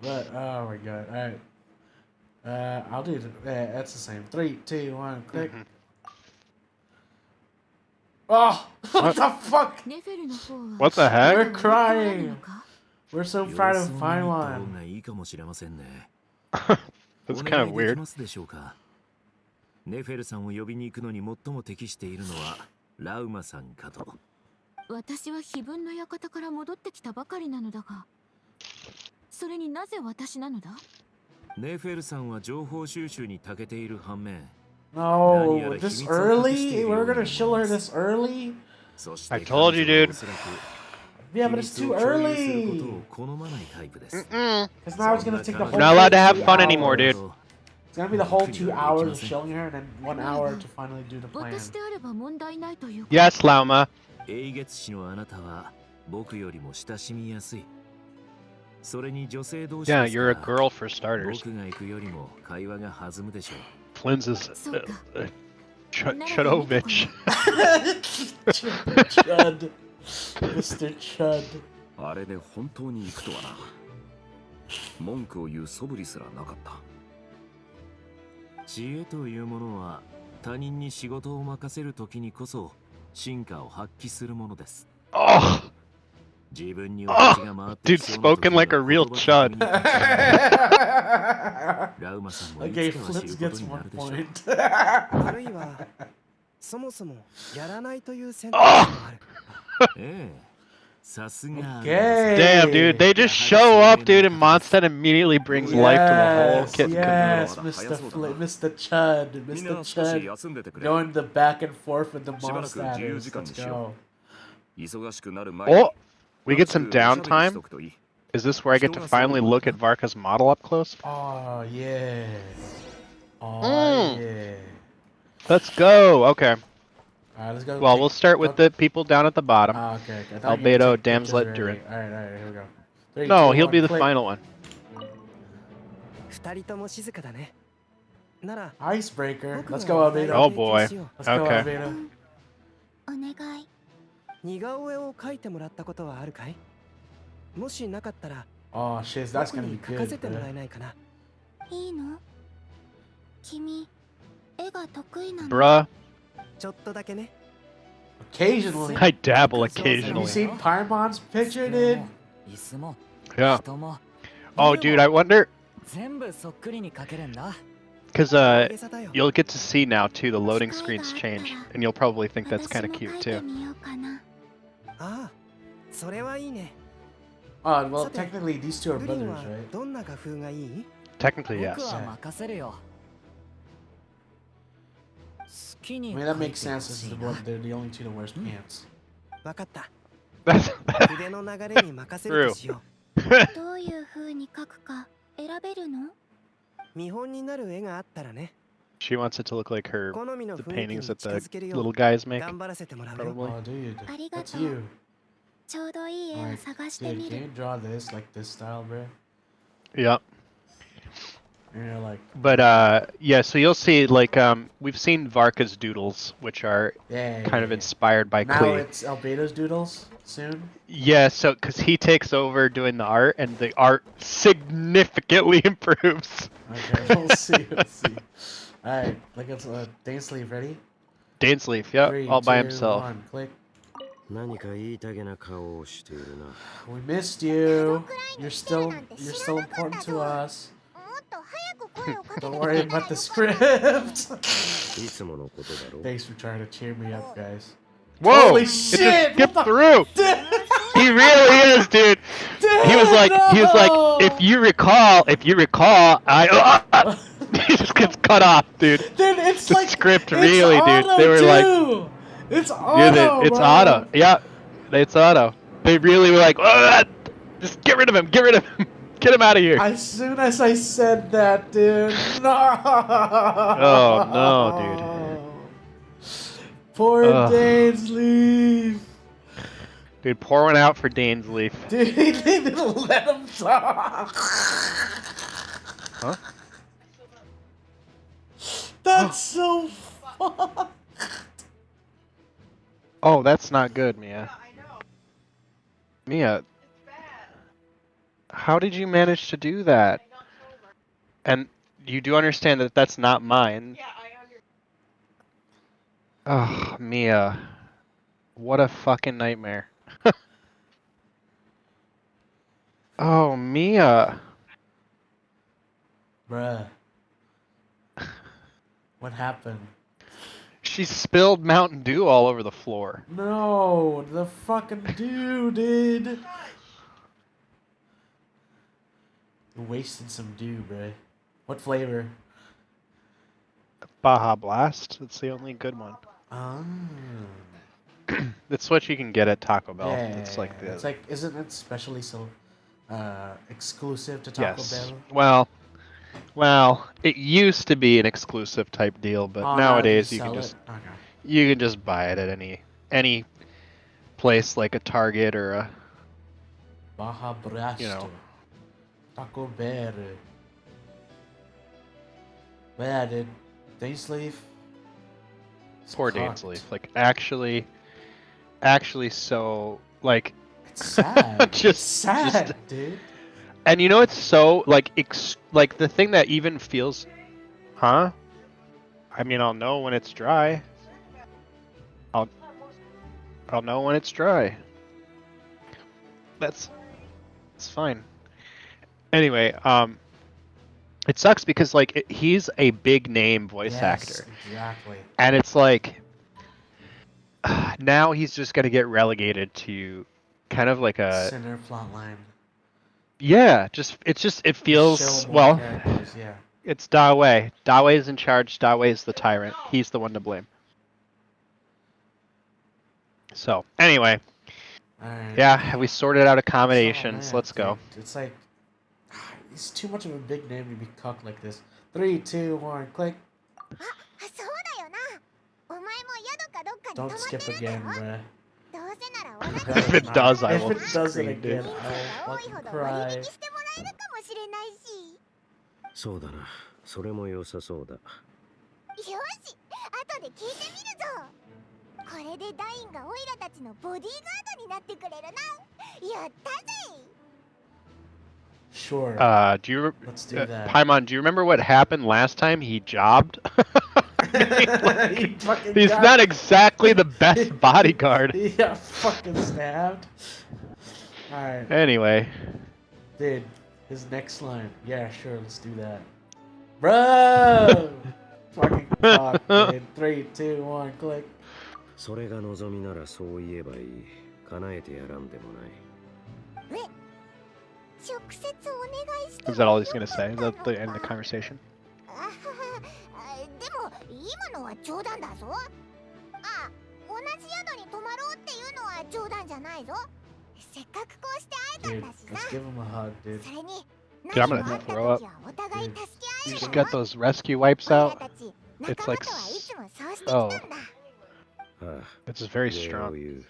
[SPEAKER 1] But oh my god! All right, I'll do it. Yeah, that's the same. 3, 2, 1, click. Oh, what the fuck?
[SPEAKER 2] What the heck?
[SPEAKER 1] We're crying. We're so proud to find one.
[SPEAKER 2] That's kind of weird.
[SPEAKER 5] ネフェルさんを呼びに行くのに最も適しているのはラウマさんかと。
[SPEAKER 4] 私は非分の館から戻ってきたばかりなのだが、それになぜ私なのだ？
[SPEAKER 5] ネフェルさんは情報収集に長けている反面。
[SPEAKER 1] No, this early? We're gonna show her this early?
[SPEAKER 2] I told you, dude.
[SPEAKER 1] Yeah, but it's too early. Because now it's gonna take the whole.
[SPEAKER 2] We're not allowed to have fun anymore, dude.
[SPEAKER 1] It's gonna be the whole 2 hours of showing her, and then 1 hour to finally do the plan.
[SPEAKER 2] Yes, Lauma. Yeah, you're a girl for starters. Flynn's is Chudovich.
[SPEAKER 1] Chud. Mr. Chud.
[SPEAKER 9] あれで本当に行くとはな。文句を言う素振りすらなかった。
[SPEAKER 5] 知恵というものは他人に仕事を任せるときにこそ進化を発揮するものです。自分には口が回ってきそうな時
[SPEAKER 2] Dude, spoken like a real chud.
[SPEAKER 5] ラウマさんも
[SPEAKER 1] Okay,
[SPEAKER 5] いつかは知
[SPEAKER 1] Flitz
[SPEAKER 5] ること
[SPEAKER 1] gets
[SPEAKER 5] にな
[SPEAKER 1] 1
[SPEAKER 5] るでしょう。
[SPEAKER 1] point.
[SPEAKER 6] あるいはそもそもやらないという選択肢もある。
[SPEAKER 5] ええ。さすが。
[SPEAKER 2] Damn, dude, they just show up, dude, and Mondstadt immediately brings life to the whole kit.
[SPEAKER 1] Yes, Mr. Mr. Chud, Mr. Chud, going the back and forth with the Mondstadt. Let's go.
[SPEAKER 2] Oh, we get some downtime. Is this where I get to finally look at Varka's model up close?
[SPEAKER 1] Oh yeah. Oh yeah.
[SPEAKER 2] Let's go. Okay.
[SPEAKER 1] Alright, let's go.
[SPEAKER 2] Well, we'll start with the people down at the bottom.
[SPEAKER 1] Okay.
[SPEAKER 2] Albedo, Damslet, Durin.
[SPEAKER 1] Alright, here we go. 3,
[SPEAKER 2] No,
[SPEAKER 1] 2,
[SPEAKER 2] he'll
[SPEAKER 1] 1,
[SPEAKER 2] be the
[SPEAKER 1] click.
[SPEAKER 2] final one.
[SPEAKER 6] 2人とも静かだね。なら
[SPEAKER 1] Icebreaker. Let's go, Albedo.
[SPEAKER 2] Oh boy.
[SPEAKER 1] Let's go,
[SPEAKER 2] Okay.
[SPEAKER 1] Albedo.
[SPEAKER 3] お願い。
[SPEAKER 6] 似顔絵を描いてもらったことはあるかい？もしなかったら
[SPEAKER 1] Oh shit, that's
[SPEAKER 6] 僕
[SPEAKER 1] gonna
[SPEAKER 6] に
[SPEAKER 1] be
[SPEAKER 6] 描かせ
[SPEAKER 1] good.
[SPEAKER 6] てもらえないかな。
[SPEAKER 3] いいの？君、絵が得意なの？
[SPEAKER 2] Bruh.
[SPEAKER 6] ちょっとだけね。
[SPEAKER 1] Occasionally.
[SPEAKER 2] I dabble
[SPEAKER 1] Have you
[SPEAKER 2] occasionally.
[SPEAKER 1] seen Paimon's picture, dude?
[SPEAKER 2] Yeah. Oh, dude, I wonder.
[SPEAKER 10] 全部そっくりに描けるんだ。
[SPEAKER 2] Because you'll get to see now too, the loading screens change, and you'll probably think that's kind of cute too.
[SPEAKER 6] ああ、それはいいね。
[SPEAKER 1] Oh, well, technically these two are
[SPEAKER 6] グリーン
[SPEAKER 1] brothers,
[SPEAKER 6] は
[SPEAKER 1] right?
[SPEAKER 6] どんな画風がいい？
[SPEAKER 2] Technically,
[SPEAKER 10] 僕
[SPEAKER 2] yes.
[SPEAKER 10] は任せるよ。好き
[SPEAKER 1] I
[SPEAKER 10] に
[SPEAKER 1] mean, that
[SPEAKER 10] 描い
[SPEAKER 1] makes
[SPEAKER 10] てほ
[SPEAKER 1] sense
[SPEAKER 10] し
[SPEAKER 1] since
[SPEAKER 10] い
[SPEAKER 1] they're
[SPEAKER 10] な。
[SPEAKER 1] they're the only two that wears pants.
[SPEAKER 6] わかった。
[SPEAKER 2] That's
[SPEAKER 6] 筆の流れに任せるとしよ
[SPEAKER 3] どういう風に描くか選べるの？
[SPEAKER 6] う。見本になる絵があったらね。
[SPEAKER 2] She wants it to look like her
[SPEAKER 6] 好みの
[SPEAKER 2] the
[SPEAKER 6] 雰囲気に
[SPEAKER 2] paintings that
[SPEAKER 6] 近
[SPEAKER 2] the
[SPEAKER 6] づけるよ
[SPEAKER 2] little
[SPEAKER 6] う
[SPEAKER 2] guys make.
[SPEAKER 6] 頑張らせてもらうよ。
[SPEAKER 2] Probably.
[SPEAKER 1] Oh, dude,
[SPEAKER 3] ありが
[SPEAKER 1] that's
[SPEAKER 3] とう。
[SPEAKER 1] you.
[SPEAKER 3] ちょうどいい絵を
[SPEAKER 1] Alright,
[SPEAKER 3] 探して
[SPEAKER 1] dude,
[SPEAKER 3] み
[SPEAKER 1] can
[SPEAKER 3] る
[SPEAKER 1] you。draw this like this style, bro?
[SPEAKER 2] Yep.
[SPEAKER 1] And you're like,
[SPEAKER 2] But yeah, so you'll see like we've seen Varka's doodles, which are
[SPEAKER 1] yeah,
[SPEAKER 2] kind of
[SPEAKER 1] yeah.
[SPEAKER 2] inspired by
[SPEAKER 1] Now
[SPEAKER 2] Klee.
[SPEAKER 1] it's Albedo's doodles soon.
[SPEAKER 2] Yeah, so because he takes over doing the art, and the art significantly improves.
[SPEAKER 1] Okay, we'll see. We'll see. All right, look at Dane Sleeve. Ready?
[SPEAKER 2] Dane's-Leaf, yep,
[SPEAKER 1] 3,
[SPEAKER 2] all by
[SPEAKER 1] 2,
[SPEAKER 2] himself.
[SPEAKER 1] 1, click.
[SPEAKER 5] 何か言いたげな顔をしているな。
[SPEAKER 1] We missed you. You're still important to us.
[SPEAKER 3] もっと早く声をかけて
[SPEAKER 1] Don't
[SPEAKER 3] く
[SPEAKER 1] worry
[SPEAKER 3] れた
[SPEAKER 1] about
[SPEAKER 3] らよ
[SPEAKER 1] the
[SPEAKER 3] かった。
[SPEAKER 1] script.
[SPEAKER 5] いつものことだろ。
[SPEAKER 1] Thanks for trying to cheer me up, guys.
[SPEAKER 2] Whoa!
[SPEAKER 1] Holy
[SPEAKER 2] It
[SPEAKER 1] shit!
[SPEAKER 2] just skipped
[SPEAKER 1] What the-
[SPEAKER 2] through. He really is, dude. He was like,
[SPEAKER 1] no!
[SPEAKER 2] if you recall, I. He just gets cut off, dude.
[SPEAKER 1] Dude, it's
[SPEAKER 2] The
[SPEAKER 1] like
[SPEAKER 2] script
[SPEAKER 1] it's
[SPEAKER 2] really, dude.
[SPEAKER 1] auto
[SPEAKER 2] They were like,
[SPEAKER 1] too. It's
[SPEAKER 2] yeah,
[SPEAKER 1] auto.
[SPEAKER 2] it's
[SPEAKER 1] bro.
[SPEAKER 2] auto. Yeah, it's auto. They really were like, just get rid of him. Get rid of him. Get him out of here.
[SPEAKER 1] As soon as I said that, dude. No.
[SPEAKER 2] Oh no,
[SPEAKER 1] Poor
[SPEAKER 2] Ugh.
[SPEAKER 1] Dane's leave.
[SPEAKER 2] dude. Pour one out for Dane's-Leaf.
[SPEAKER 1] Dude, they didn't let him talk.
[SPEAKER 2] Huh?
[SPEAKER 1] That's so fucked.
[SPEAKER 2] Oh, that's not good, Mia. Mia, how did you manage to do that? And you do understand that that's not mine. Oh, Mia. What a fucking nightmare. Oh, Mia.
[SPEAKER 1] Bruh. What happened?
[SPEAKER 2] She spilled Mountain Dew all over the floor.
[SPEAKER 1] No, the fucking dude. You wasted some dew, bruh. What flavor?
[SPEAKER 2] Baja Blast. It's the only good one.
[SPEAKER 1] Ah.
[SPEAKER 2] That's what you can get at Taco Bell.
[SPEAKER 1] Yeah,
[SPEAKER 2] It's like the.
[SPEAKER 1] it's like, isn't it specially so exclusive to Taco
[SPEAKER 2] Yes.
[SPEAKER 1] Bell?
[SPEAKER 2] Well, it used to be an exclusive type deal, but
[SPEAKER 1] Oh, now
[SPEAKER 2] nowadays
[SPEAKER 1] they
[SPEAKER 2] you can
[SPEAKER 1] sell
[SPEAKER 2] just
[SPEAKER 1] it? Okay.
[SPEAKER 2] you can just buy it at any place like a Target or a
[SPEAKER 1] Baja Blast.
[SPEAKER 2] You know.
[SPEAKER 1] Taco Bell. But yeah, dude. Daysleaf.
[SPEAKER 2] poor Dane's-Leaf. Like actually so like
[SPEAKER 1] It's sad.
[SPEAKER 2] Just-
[SPEAKER 1] it's sad,
[SPEAKER 2] just-
[SPEAKER 1] dude.
[SPEAKER 2] and you know it's so like like the thing that even feels huh? I mean I'll know when it's dry. I'll know when it's dry. It's fine. Anyway, it sucks because like he's a big name voice
[SPEAKER 1] Yes,
[SPEAKER 2] actor.
[SPEAKER 1] Exactly.
[SPEAKER 2] And it's like now he's just gonna get relegated to kind of like a
[SPEAKER 1] Center plotline.
[SPEAKER 2] yeah, it
[SPEAKER 1] Show
[SPEAKER 2] feels
[SPEAKER 1] more
[SPEAKER 2] well.
[SPEAKER 1] characters, yeah.
[SPEAKER 2] It's Dawei. Dawei is in charge. Dawei is the tyrant. He's the one to blame. So anyway,
[SPEAKER 1] Alright.
[SPEAKER 2] yeah, have we sorted out accommodations?
[SPEAKER 1] Oh, man,
[SPEAKER 2] Let's go.
[SPEAKER 1] dude, it's like it's too much of a big name to be cucked like this. 3, 2, 1, click.
[SPEAKER 3] あ、そうだよな。お前も宿かどっかに泊ま
[SPEAKER 1] Don't
[SPEAKER 3] って
[SPEAKER 1] skip
[SPEAKER 3] るんだ
[SPEAKER 1] again,
[SPEAKER 3] よ。
[SPEAKER 1] bruh.
[SPEAKER 3] どうせなら同じ
[SPEAKER 2] If it does, I
[SPEAKER 1] If
[SPEAKER 2] will
[SPEAKER 1] it does it
[SPEAKER 2] scream, dude.
[SPEAKER 1] again,
[SPEAKER 3] 人数
[SPEAKER 1] I
[SPEAKER 3] が
[SPEAKER 1] will
[SPEAKER 3] 多いほ
[SPEAKER 1] fucking
[SPEAKER 3] ど割
[SPEAKER 1] cry.
[SPEAKER 3] 引してもらえるかもしれないし。
[SPEAKER 5] そうだな。それも良さそうだ。
[SPEAKER 3] よし、後で聞いてみるぞ。これでダインがオイラたちのボディーガードになってくれるな。やったぜ。
[SPEAKER 1] Sure.
[SPEAKER 2] Do you
[SPEAKER 1] Let's do that.
[SPEAKER 2] Paimon, do you remember what happened last time he jobbed?
[SPEAKER 1] He fucking
[SPEAKER 2] He's
[SPEAKER 1] got-
[SPEAKER 2] not exactly the best bodyguard.
[SPEAKER 1] He got fucking stabbed. Alright,
[SPEAKER 2] Anyway,
[SPEAKER 1] dude. His next line. Yeah, sure, let's do that. Bro! Fucking fuck, dude. 3, 2, 1, click.
[SPEAKER 5] それが望みならそう言えばいい。叶えてやらんでもない。
[SPEAKER 3] 直接お願いしても
[SPEAKER 2] is that all he's gonna say? Is
[SPEAKER 3] よか
[SPEAKER 2] that
[SPEAKER 3] った
[SPEAKER 2] the
[SPEAKER 3] の
[SPEAKER 2] end of the
[SPEAKER 3] か
[SPEAKER 2] conversation?
[SPEAKER 3] あははでも今のは冗談だぞ。あ、同じ宿に泊まろうっていうのは冗談じゃないぞ。せっかくこうして会え
[SPEAKER 1] Dude,
[SPEAKER 3] たんだし
[SPEAKER 1] let's
[SPEAKER 3] さ。
[SPEAKER 1] give him a hug, dude.
[SPEAKER 3] それに
[SPEAKER 2] Dude, I'm
[SPEAKER 3] 何
[SPEAKER 2] gonna
[SPEAKER 3] かあった
[SPEAKER 2] throw up.
[SPEAKER 3] 時はお互い助け
[SPEAKER 2] You
[SPEAKER 3] 合え
[SPEAKER 2] just
[SPEAKER 3] る
[SPEAKER 2] got
[SPEAKER 3] だろ。
[SPEAKER 2] those rescue wipes
[SPEAKER 3] オイラ
[SPEAKER 2] out.
[SPEAKER 3] たち
[SPEAKER 2] It's
[SPEAKER 3] 仲間
[SPEAKER 2] like
[SPEAKER 3] とはいつもそうしてき
[SPEAKER 2] oh,
[SPEAKER 3] たんだ。
[SPEAKER 5] ああ、
[SPEAKER 2] it's very
[SPEAKER 5] 礼を
[SPEAKER 2] strong.
[SPEAKER 5] 言う。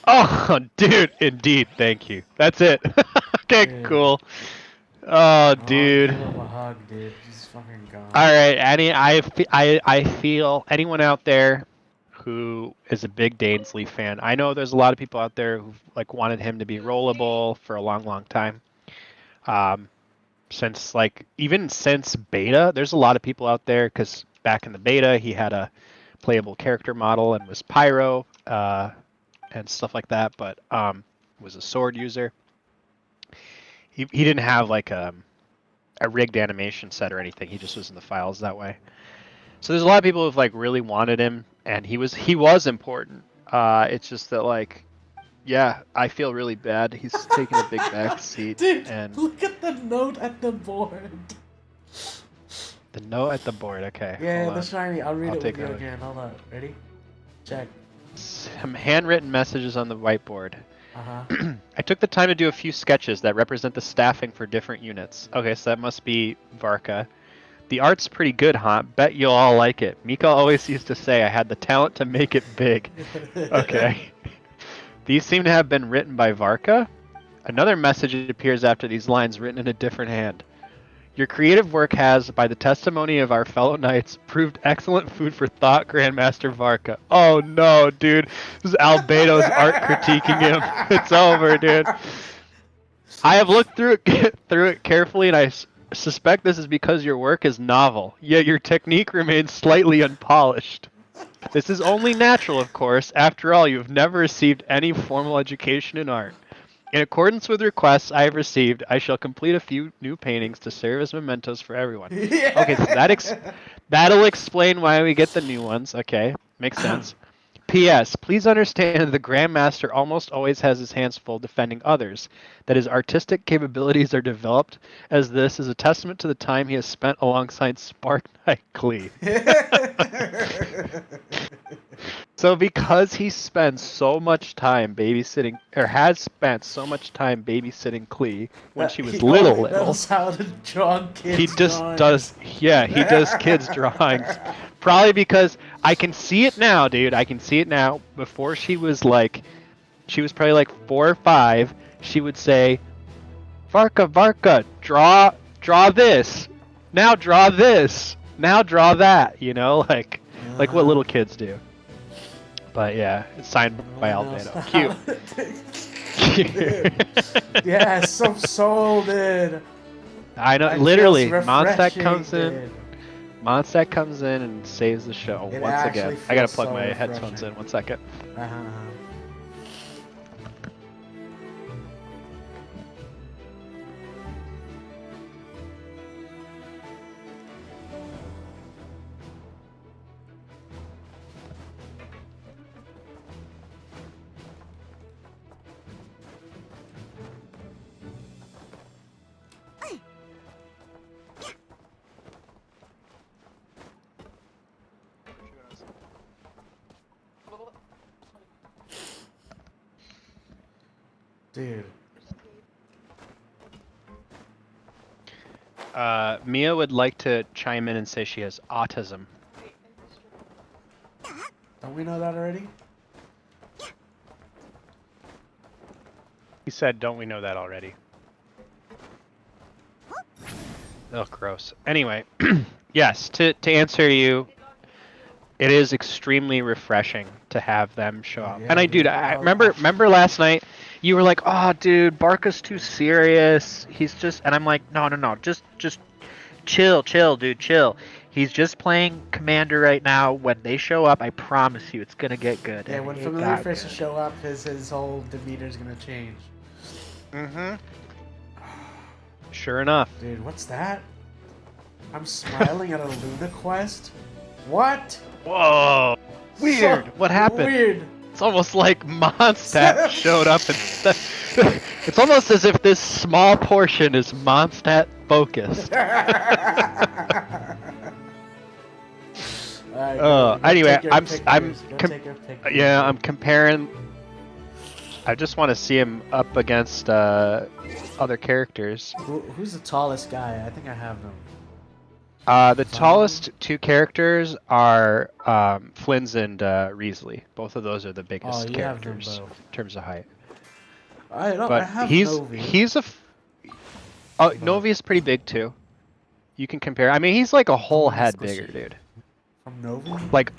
[SPEAKER 2] Oh, dude, indeed, thank you. That's it. Okay,
[SPEAKER 1] Yeah.
[SPEAKER 2] cool. Oh, dude.
[SPEAKER 1] Give him a hug, dude. He's fucking gone.
[SPEAKER 2] All right, I feel anyone out there who is a big Dainsley fan. I know there's a lot of people out there who like wanted him to be rollable for a long time. Since even since beta, there's a lot of people out there because back in the beta he had a playable character model and was pyro and stuff like that, but was a sword user. He didn't have like a rigged animation set or anything. He just was in the files that way. So there's a lot of people who've like really wanted him, and he was important. It's just that yeah, I feel really bad. He's taking a big back seat.
[SPEAKER 1] Dude,
[SPEAKER 2] and
[SPEAKER 1] look at the note at the board.
[SPEAKER 2] The note at the board. Okay.
[SPEAKER 1] Yeah, the shiny. I'll read it with you
[SPEAKER 2] note.
[SPEAKER 1] again. Hold on. Ready? Check.
[SPEAKER 2] Some handwritten messages on the whiteboard.
[SPEAKER 1] Uh-huh.
[SPEAKER 2] I took the time to do a few sketches that represent the staffing for different units. Okay, so that must be Varka. The art's pretty good, huh? Bet you'll all like it. Mika always used to say I had the talent to make it big. Okay. These seem to have been written by Varka. Another message appears after these lines written in a different hand. Your creative work has, by the testimony of our fellow knights, proved excellent food for thought, Grandmaster Varka. Oh no, dude. This is Albedo's art critiquing him. It's over, dude. I have looked through it carefully, and I suspect this is because your work is novel, yet your technique remains slightly unpolished. This is only natural, of course. After all, you have never received any formal education in art. In accordance with requests I have received, I shall complete a few new paintings to serve as mementos for everyone.
[SPEAKER 1] Yeah.
[SPEAKER 2] Okay, so that'll explain why we get the new ones. Okay, makes sense. P.S. Please understand the Grandmaster almost always has his hands full defending others, that his artistic capabilities are developed, as this is a testament to the time he has spent alongside Spark Knight Klee. So because he spends so much time babysitting, or has spent so much time babysitting Klee when she was little,
[SPEAKER 1] knows how to draw kids
[SPEAKER 2] he just
[SPEAKER 1] drawings.
[SPEAKER 2] does, yeah, he does kids drawings. Probably because I can see it now, dude. I can see it now. Before she was probably like 4 or 5. She would say, Varka, draw this. Now draw this. Now draw that. You know, like what little kids do. But yeah, it's signed by Albedo. Cute.
[SPEAKER 1] Yes, I'm sold, dude.
[SPEAKER 2] I know,
[SPEAKER 1] That
[SPEAKER 2] literally.
[SPEAKER 1] feels
[SPEAKER 2] Mondstack
[SPEAKER 1] refreshing,
[SPEAKER 2] Mondstack comes in and saves the show
[SPEAKER 1] It
[SPEAKER 2] once again.
[SPEAKER 1] actually
[SPEAKER 2] I gotta
[SPEAKER 1] feels
[SPEAKER 2] plug
[SPEAKER 1] so
[SPEAKER 2] my
[SPEAKER 1] refreshing.
[SPEAKER 2] headphones in. 1 second.
[SPEAKER 1] Uh-huh. Dude.
[SPEAKER 2] Mia would like to chime in and say she has autism.
[SPEAKER 1] Don't we know that already?
[SPEAKER 2] He said, don't we know that already? Oh, gross. Anyway, yes, to answer you, it is extremely refreshing to have them show up.
[SPEAKER 1] Yeah,
[SPEAKER 2] And I remember last night, you were like, oh, dude, Barca's too serious. He's just, and I'm like, no, just chill, dude, chill. He's just playing Commander right now. When they show up, I promise you, it's gonna get good.
[SPEAKER 1] Yeah,
[SPEAKER 2] And
[SPEAKER 1] when
[SPEAKER 2] it
[SPEAKER 1] familiar
[SPEAKER 2] got
[SPEAKER 1] faces
[SPEAKER 2] good.
[SPEAKER 1] show up, his whole demeanor's gonna change.
[SPEAKER 2] Mm-hmm. Sure enough.
[SPEAKER 1] Dude, what's that? I'm smiling at a Luna quest? What?
[SPEAKER 2] Whoa! Weird.
[SPEAKER 1] So
[SPEAKER 2] What happened?
[SPEAKER 1] Weird.
[SPEAKER 2] It's almost like Mondstadt showed up and it's almost as if this small portion is Mondstadt focused. Anyway, I'm comparing. I just want to see him up against other characters.
[SPEAKER 1] Who's the tallest guy? I think I have them.
[SPEAKER 2] The tallest 2 characters are Flynn's and Riesly. Both of those are the biggest
[SPEAKER 1] you have them
[SPEAKER 2] characters
[SPEAKER 1] both.
[SPEAKER 2] in terms of height.
[SPEAKER 1] I
[SPEAKER 2] But
[SPEAKER 1] have
[SPEAKER 2] he's
[SPEAKER 1] Novi.
[SPEAKER 2] he's a Oh, Novi is pretty big too. You can compare. I mean, he's like a whole head bigger, dude.
[SPEAKER 1] From Novi?
[SPEAKER 2] Like,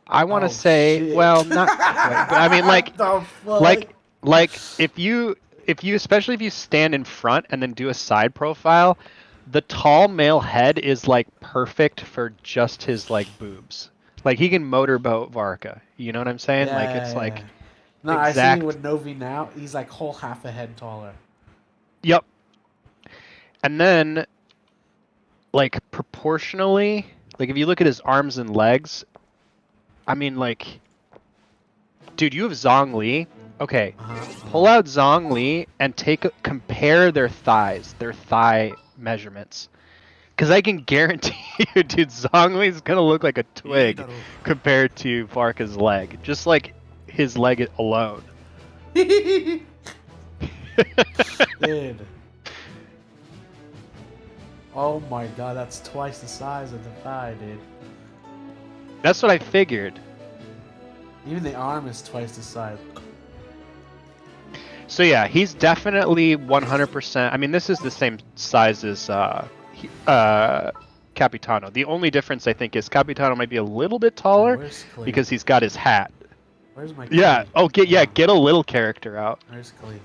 [SPEAKER 2] I want to
[SPEAKER 1] Oh,
[SPEAKER 2] say,
[SPEAKER 1] shit.
[SPEAKER 2] well, not quite, but I mean, like,
[SPEAKER 1] The fuck?
[SPEAKER 2] like if you especially if you stand in front and then do a side profile, the tall male head is like perfect for just his like boobs. Like he can motorboat Varka. You know what I'm saying?
[SPEAKER 1] Yeah,
[SPEAKER 2] Like
[SPEAKER 1] yeah,
[SPEAKER 2] it's
[SPEAKER 1] yeah.
[SPEAKER 2] like
[SPEAKER 1] No, I see
[SPEAKER 2] exact.
[SPEAKER 1] with Novi now. He's like whole half a head taller.
[SPEAKER 2] Yep. And then, like proportionally, like if you look at his arms and legs, I mean, like, dude, you have Zhongli. Okay, pull out Zhongli and compare their thighs, their thigh measurements. Because I can guarantee you, dude, Zhongli's gonna look like a twig compared to Varka's leg. Just like his leg alone.
[SPEAKER 1] Dude. Oh my god, that's twice the size of the thigh, dude.
[SPEAKER 2] That's what I figured.
[SPEAKER 1] Even the arm is twice the size.
[SPEAKER 2] So yeah, he's definitely 100%. I mean, this is the same size as Capitano. The only difference I think is Capitano might be a little bit taller because he's got his hat.
[SPEAKER 1] Where's my
[SPEAKER 2] Yeah.
[SPEAKER 1] Klee?
[SPEAKER 2] Oh, get a little character out.
[SPEAKER 1] Where's Klee?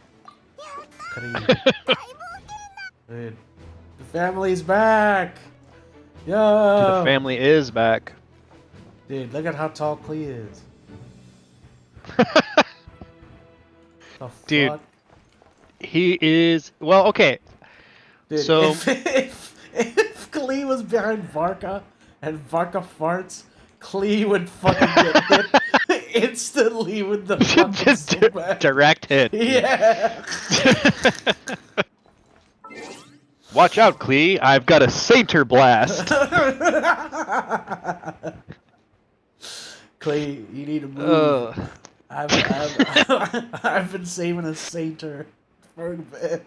[SPEAKER 1] Dude, the family's back. Yo.
[SPEAKER 2] Dude, the family is back.
[SPEAKER 1] Dude, look at how tall Klee is. The
[SPEAKER 2] Dude,
[SPEAKER 1] fuck?
[SPEAKER 2] he is well. Okay,
[SPEAKER 1] Dude,
[SPEAKER 2] so
[SPEAKER 1] if Klee was behind Varka and Varka farts, Klee would fucking get hit instantly with the fucking
[SPEAKER 2] just
[SPEAKER 1] smack.
[SPEAKER 2] direct hit.
[SPEAKER 1] Yeah.
[SPEAKER 2] Watch out, Klee! I've got a Sainter blast.
[SPEAKER 1] Klee, you need to move. I've been saving a Sainter for a bit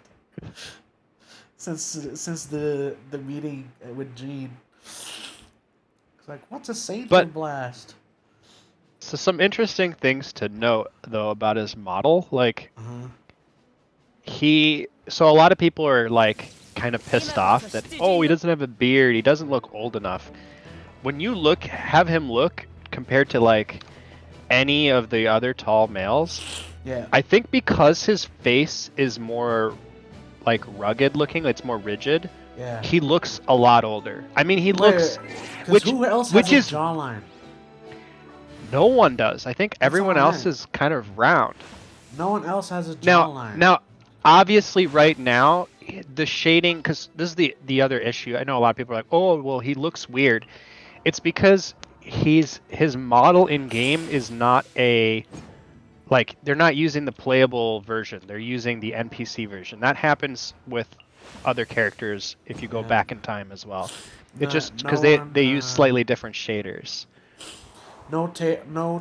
[SPEAKER 1] since the meeting with Gene. It's like, what's a Sainter blast?
[SPEAKER 2] So some interesting things to note though about his model, like so a lot of people are like kind of pissed off that he doesn't have a beard, he doesn't look old enough. When you have him look compared to like any of the other tall males, I think because his face is more like rugged looking, it's more rigid.
[SPEAKER 1] Yeah.
[SPEAKER 2] He looks a lot older. I mean, he looks.
[SPEAKER 1] Who else has a jawline?
[SPEAKER 2] No one does. I think everyone else is kind of round.
[SPEAKER 1] No one else has a jawline.
[SPEAKER 2] Now, obviously, right now, the shading, because this is the other issue. I know a lot of people are like, oh, well, he looks weird. It's because his model in game is not they're not using the playable version. They're using the NPC version. That happens with other characters if you go back in time as well. It just because they use slightly different shaders.
[SPEAKER 1] No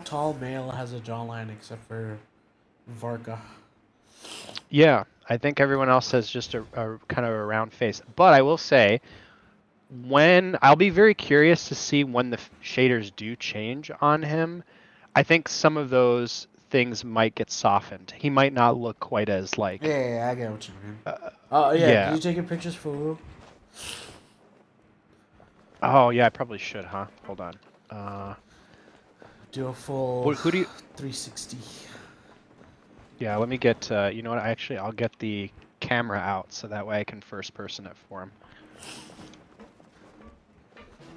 [SPEAKER 1] tall male has a jawline except for Varka.
[SPEAKER 2] Yeah, I think everyone else has just a kind of a round face. But I will say, I'll be very curious to see when the shaders do change on him. I think some of those things might get softened. He might not look quite as like.
[SPEAKER 1] Yeah, I get what you mean.
[SPEAKER 2] Yeah.
[SPEAKER 1] Can you take your pictures for real?
[SPEAKER 2] Oh yeah, I probably should, huh? Hold on.
[SPEAKER 1] Do a full.
[SPEAKER 2] Who do you?
[SPEAKER 1] 360.
[SPEAKER 2] Yeah, let me get. You know what? I'll get the camera out so that way I can first person it for him.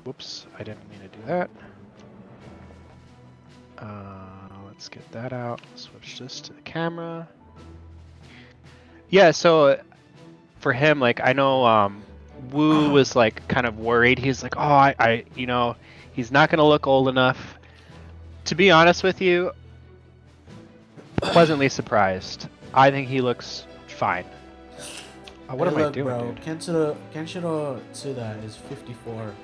[SPEAKER 2] Whoops, I didn't mean to do that. Let's get that out. Switch this to the camera. Yeah, so for him, like I know Wu was like kind of worried. He's like, oh, he's not gonna look old enough. To be honest with you, pleasantly surprised. I think he looks fine. What am I doing,
[SPEAKER 1] bro?
[SPEAKER 2] Dude?
[SPEAKER 1] Kenshiro Tsuda is 54.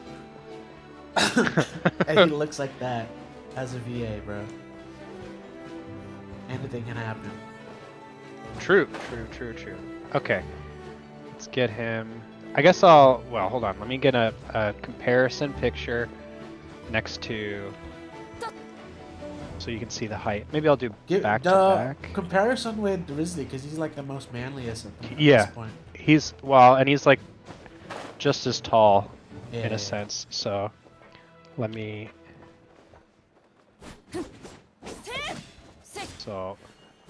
[SPEAKER 1] And he looks like that as a VA, bro. Anything can happen.
[SPEAKER 2] True. Okay. Let's get him. I guess well, hold on. Let me get a comparison picture next to... so you can see the height. Maybe I'll do back to back.
[SPEAKER 1] Comparison with Grizzly, because he's like the most manliest at this point.
[SPEAKER 2] He's well, and he's like just as tall in
[SPEAKER 1] Yeah.
[SPEAKER 2] a sense. So let me. So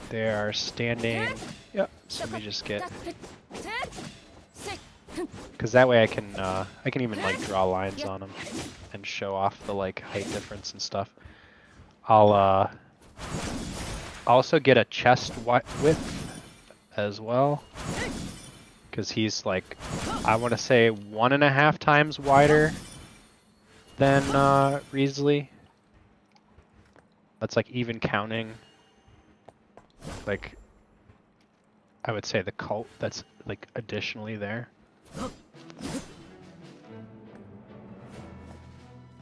[SPEAKER 2] they are standing. Yep. So let me just get. Because that way I can even like draw lines on them and show off the like height difference and stuff. I'll also get a chest width as well, because he's like, I want to say 1.5 times wider than Riesli. That's like even counting, like, I would say the cult that's like additionally there. I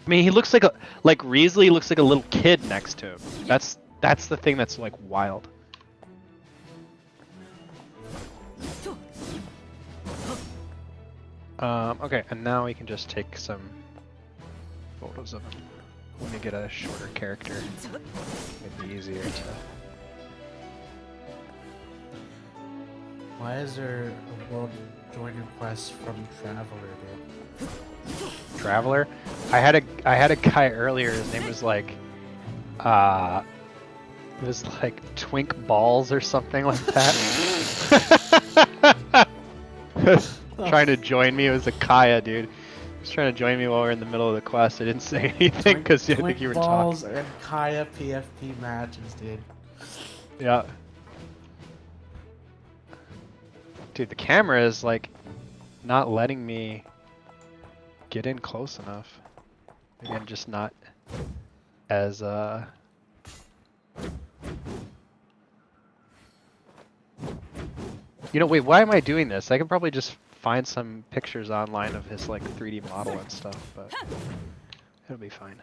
[SPEAKER 2] mean, he looks like Riesli looks like a little kid next to him. That's the thing that's like wild. Okay, and now we can just take some photos of him. Let me get a shorter character. It'd be easier to.
[SPEAKER 1] Why is there a world join request from Traveler, dude?
[SPEAKER 2] Traveler? I had a guy earlier, his name was like it was like Twink Balls or something like that. Trying to join me. It was a Kaya, dude. He was trying to join me while we were in the middle of the quest. I didn't say anything because I think you were
[SPEAKER 1] Balls
[SPEAKER 2] talking.
[SPEAKER 1] and Kaya PFP matches, dude.
[SPEAKER 2] Yeah. Dude, the camera is like not letting me get in close enough. Again, just not as You know, wait, why am I doing this? I could probably just find some pictures online of his like 3D model and stuff, but it'll be fine.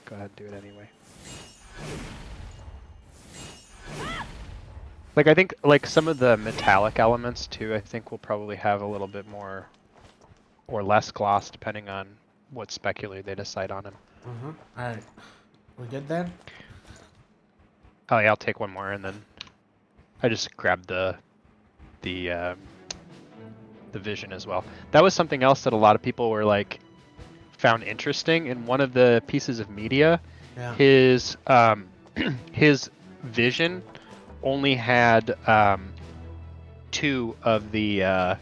[SPEAKER 2] Go ahead and do it anyway. Like, I think like some of the metallic elements too, I think will probably have a little bit more or less gloss depending on what specular they decide on him.
[SPEAKER 1] Alright. We good then?
[SPEAKER 2] Oh yeah, I'll take one more and then I just grabbed the vision as well. That was something else that a lot of people were like found interesting in one of the pieces of media.
[SPEAKER 1] Yeah.
[SPEAKER 2] His his vision only had 2 of the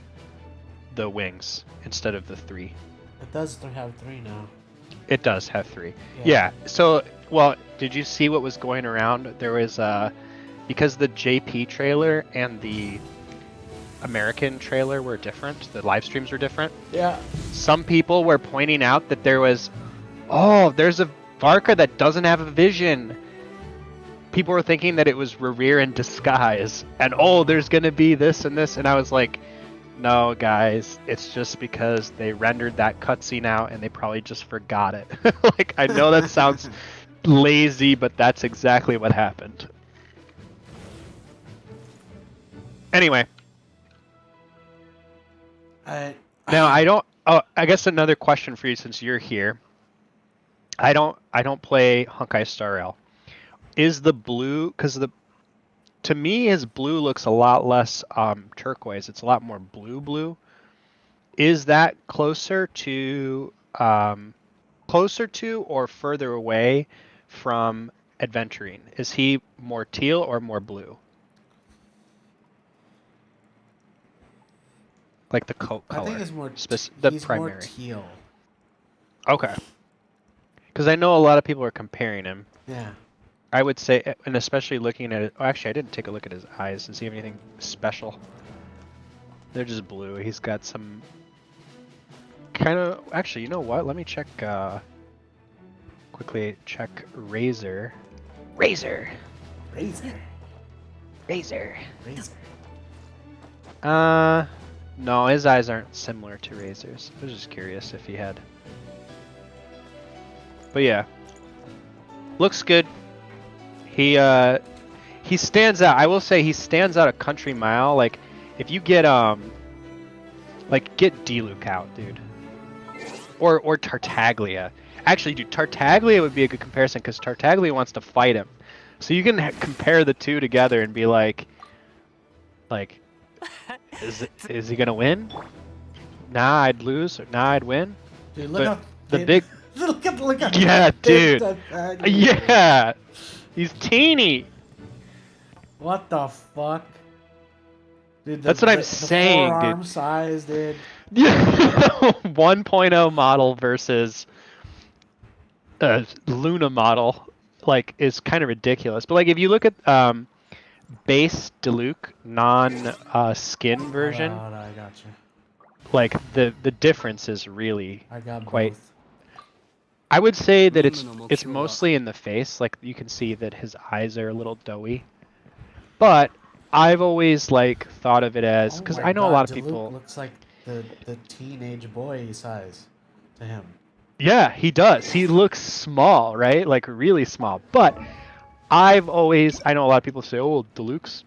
[SPEAKER 2] wings instead of the 3.
[SPEAKER 1] It does have 3 now.
[SPEAKER 2] It does have 3. Yeah. So, well, did you see what was going around? There was because the JP trailer and the American trailer were different. The live streams were different.
[SPEAKER 1] Yeah.
[SPEAKER 2] Some people were pointing out that there's a Varka that doesn't have a vision. People were thinking that it was Rerir in disguise, and there's gonna be this and this, and I was like, no, guys, it's just because they rendered that cutscene out and they probably just forgot it. Like, I know that sounds lazy, but that's exactly what happened. Anyway. Now I don't. Oh, I guess another question for you since you're here. I don't play Honkai Star Rail. Is the blue, because to me his blue looks a lot less turquoise. It's a lot more blue. Is that closer to or further away from adventuring? Is he more teal or more blue? Like the color.
[SPEAKER 1] I think it's more
[SPEAKER 2] the
[SPEAKER 1] he's
[SPEAKER 2] primary.
[SPEAKER 1] more teal.
[SPEAKER 2] Okay. Because I know a lot of people are comparing him.
[SPEAKER 1] Yeah.
[SPEAKER 2] I would say, and especially looking at it. Oh, actually, I didn't take a look at his eyes. Does he have anything special? They're just blue. He's got some kind of. Actually, you know what? Let me check. Quickly check Razor. No, his eyes aren't similar to Razor's. I was just curious if he had. But yeah, looks good. He stands out. I will say he stands out a country mile. Like, if you get get D-Luke out, dude, or Tartaglia. Actually, dude, Tartaglia would be a good comparison because Tartaglia wants to fight him. So you can compare the two together and be like, Is he gonna win? Nah, I'd lose. Or nah, I'd win.
[SPEAKER 1] Dude, look
[SPEAKER 2] But
[SPEAKER 1] how
[SPEAKER 2] the big,
[SPEAKER 1] look at
[SPEAKER 2] yeah, dude,
[SPEAKER 1] the-
[SPEAKER 2] yeah, he's teeny.
[SPEAKER 1] What the fuck? Dude,
[SPEAKER 2] That's what I'm
[SPEAKER 1] the
[SPEAKER 2] saying, dude.
[SPEAKER 1] forearm size, dude.
[SPEAKER 2] 1.0 model versus Luna model, like, is kind of ridiculous. But like, if you look at base Diluc non skin version,
[SPEAKER 1] Hold on, I got you.
[SPEAKER 2] like the difference is really
[SPEAKER 1] I got
[SPEAKER 2] quite.
[SPEAKER 1] both.
[SPEAKER 2] I would say that it's mostly in the face. Like you can see that his eyes are a little doughy, but I've always like thought of it as because
[SPEAKER 1] Oh my
[SPEAKER 2] I know a
[SPEAKER 1] God,
[SPEAKER 2] lot of
[SPEAKER 1] Diluc
[SPEAKER 2] people.
[SPEAKER 1] looks like the teenage boy size to him.
[SPEAKER 2] Yeah, he does. He looks small, right? Like really small. But I know a lot of people say, "Oh, Diluc's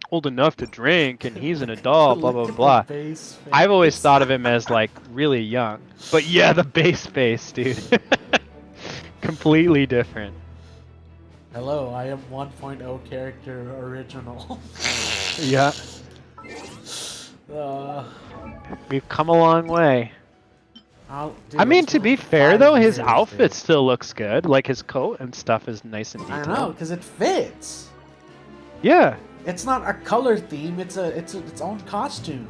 [SPEAKER 2] old enough to drink, and he's an adult." Blah blah
[SPEAKER 1] Look at
[SPEAKER 2] blah.
[SPEAKER 1] the base
[SPEAKER 2] I've always
[SPEAKER 1] face.
[SPEAKER 2] thought of him as like really young. But yeah, the base face, dude. Completely different.
[SPEAKER 1] Hello, I am 1.0 character original.
[SPEAKER 2] Yeah.
[SPEAKER 1] uh,
[SPEAKER 2] We've come a long way.
[SPEAKER 1] dude,
[SPEAKER 2] I mean,
[SPEAKER 1] it's
[SPEAKER 2] to
[SPEAKER 1] been
[SPEAKER 2] be fair
[SPEAKER 1] 5
[SPEAKER 2] though, his
[SPEAKER 1] years,
[SPEAKER 2] outfit
[SPEAKER 1] dude.
[SPEAKER 2] still looks good. Like his coat and stuff is nice and
[SPEAKER 1] I
[SPEAKER 2] detailed.
[SPEAKER 1] know, because it fits.
[SPEAKER 2] Yeah.
[SPEAKER 1] It's not a color theme. It's its own costume.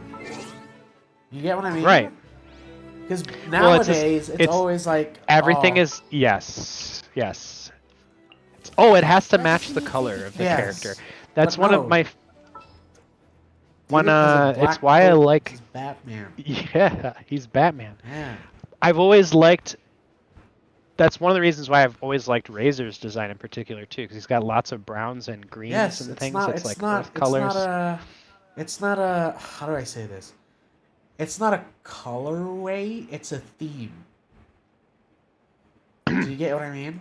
[SPEAKER 1] You get what I mean?
[SPEAKER 2] Right.
[SPEAKER 1] Because
[SPEAKER 2] Well,
[SPEAKER 1] nowadays it's always like
[SPEAKER 2] everything
[SPEAKER 1] oh,
[SPEAKER 2] is yes. It has to match the color of the
[SPEAKER 1] Yes.
[SPEAKER 2] character. That's
[SPEAKER 1] But
[SPEAKER 2] one
[SPEAKER 1] no.
[SPEAKER 2] of my
[SPEAKER 1] Diluc has a
[SPEAKER 2] it's
[SPEAKER 1] black
[SPEAKER 2] why I
[SPEAKER 1] coat,
[SPEAKER 2] like
[SPEAKER 1] he's Batman.
[SPEAKER 2] Yeah, he's Batman.
[SPEAKER 1] Yeah.
[SPEAKER 2] I've always liked. That's one of the reasons why I've always liked Razor's design in particular too, because he's got lots of browns and greens
[SPEAKER 1] Yes,
[SPEAKER 2] and
[SPEAKER 1] it's
[SPEAKER 2] things.
[SPEAKER 1] not.
[SPEAKER 2] It's
[SPEAKER 1] It's
[SPEAKER 2] like
[SPEAKER 1] not.
[SPEAKER 2] earth
[SPEAKER 1] It's
[SPEAKER 2] colors.
[SPEAKER 1] not a. How do I say this? It's not a colorway. It's a theme. Do you get what I mean?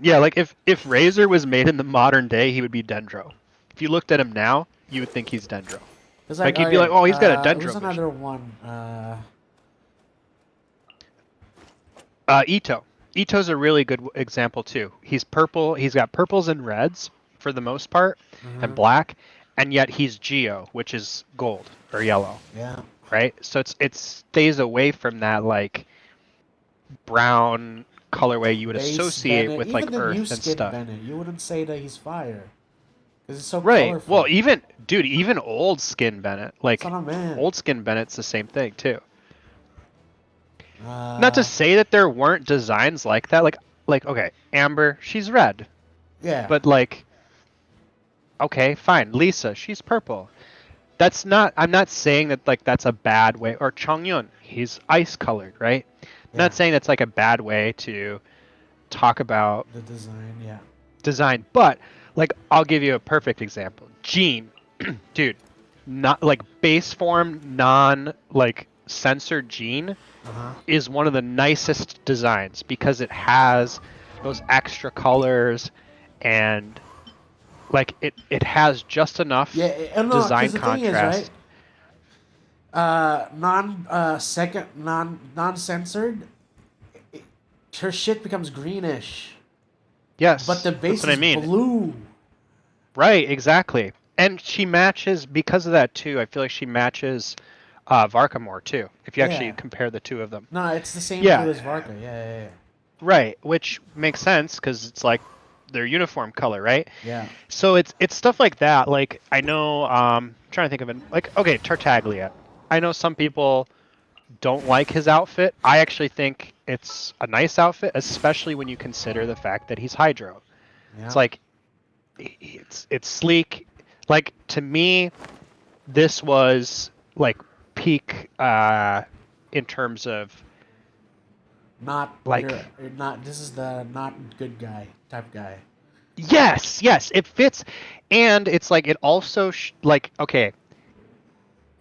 [SPEAKER 2] Yeah, like if Razor was made in the modern day, he would be Dendro. If you looked at him now, you would think he's Dendro.
[SPEAKER 1] It's
[SPEAKER 2] Like you'd be like, oh, he's got a Dendro
[SPEAKER 1] Who's
[SPEAKER 2] vision.
[SPEAKER 1] another one?
[SPEAKER 2] Ito. Ito's a really good example too. He's purple. He's got purples and reds for the most part, and black, and yet he's Geo, which is gold or yellow.
[SPEAKER 1] Yeah.
[SPEAKER 2] Right. So it stays away from that like brown colorway you would
[SPEAKER 1] Base
[SPEAKER 2] associate
[SPEAKER 1] Bennett.
[SPEAKER 2] with
[SPEAKER 1] Even
[SPEAKER 2] like
[SPEAKER 1] the
[SPEAKER 2] earth
[SPEAKER 1] new
[SPEAKER 2] and
[SPEAKER 1] skin
[SPEAKER 2] stuff.
[SPEAKER 1] Bennett, you wouldn't say that he's fire. Because it's so
[SPEAKER 2] Right.
[SPEAKER 1] colorful.
[SPEAKER 2] Well, even old skin Bennett, like
[SPEAKER 1] Son of man.
[SPEAKER 2] old skin Bennett's the same thing too.
[SPEAKER 1] Uh,
[SPEAKER 2] Not to say that there weren't designs like that. Like okay, Amber, she's red.
[SPEAKER 1] Yeah.
[SPEAKER 2] But like, okay, fine. Lisa, she's purple. That's not. I'm not saying that like that's a bad way. Or Chongyun, he's ice colored, right? I'm not saying that's like a bad way to talk about
[SPEAKER 1] the design, yeah.
[SPEAKER 2] design. But like, I'll give you a perfect example. Jean, dude, not like base form, non like censored Jean is one of the nicest designs because it has those extra colors and like it has just enough design
[SPEAKER 1] 'cause the
[SPEAKER 2] contrast.
[SPEAKER 1] thing is, right? Non-censored, her shit becomes greenish.
[SPEAKER 2] Yes,
[SPEAKER 1] But the base
[SPEAKER 2] that's what I mean.
[SPEAKER 1] blue.
[SPEAKER 2] Right, exactly. And she matches because of that too. I feel like she matches Varka more too. If you actually compare the two of them.
[SPEAKER 1] No, it's the same
[SPEAKER 2] Yeah.
[SPEAKER 1] hue as Varka. Yeah.
[SPEAKER 2] Right, which makes sense because it's like their uniform color, right?
[SPEAKER 1] Yeah.
[SPEAKER 2] So it's stuff like that. Like I know, I'm trying to think of it. Like okay, Tartaglia. I know some people don't like his outfit. I actually think it's a nice outfit, especially when you consider the fact that he's Hydro.
[SPEAKER 1] Yeah.
[SPEAKER 2] It's like it's sleek. Like to me, this was like peak in terms of
[SPEAKER 1] Not
[SPEAKER 2] like
[SPEAKER 1] you're not. This is the not good guy type guy.
[SPEAKER 2] yes, it fits, and it's like it also like okay,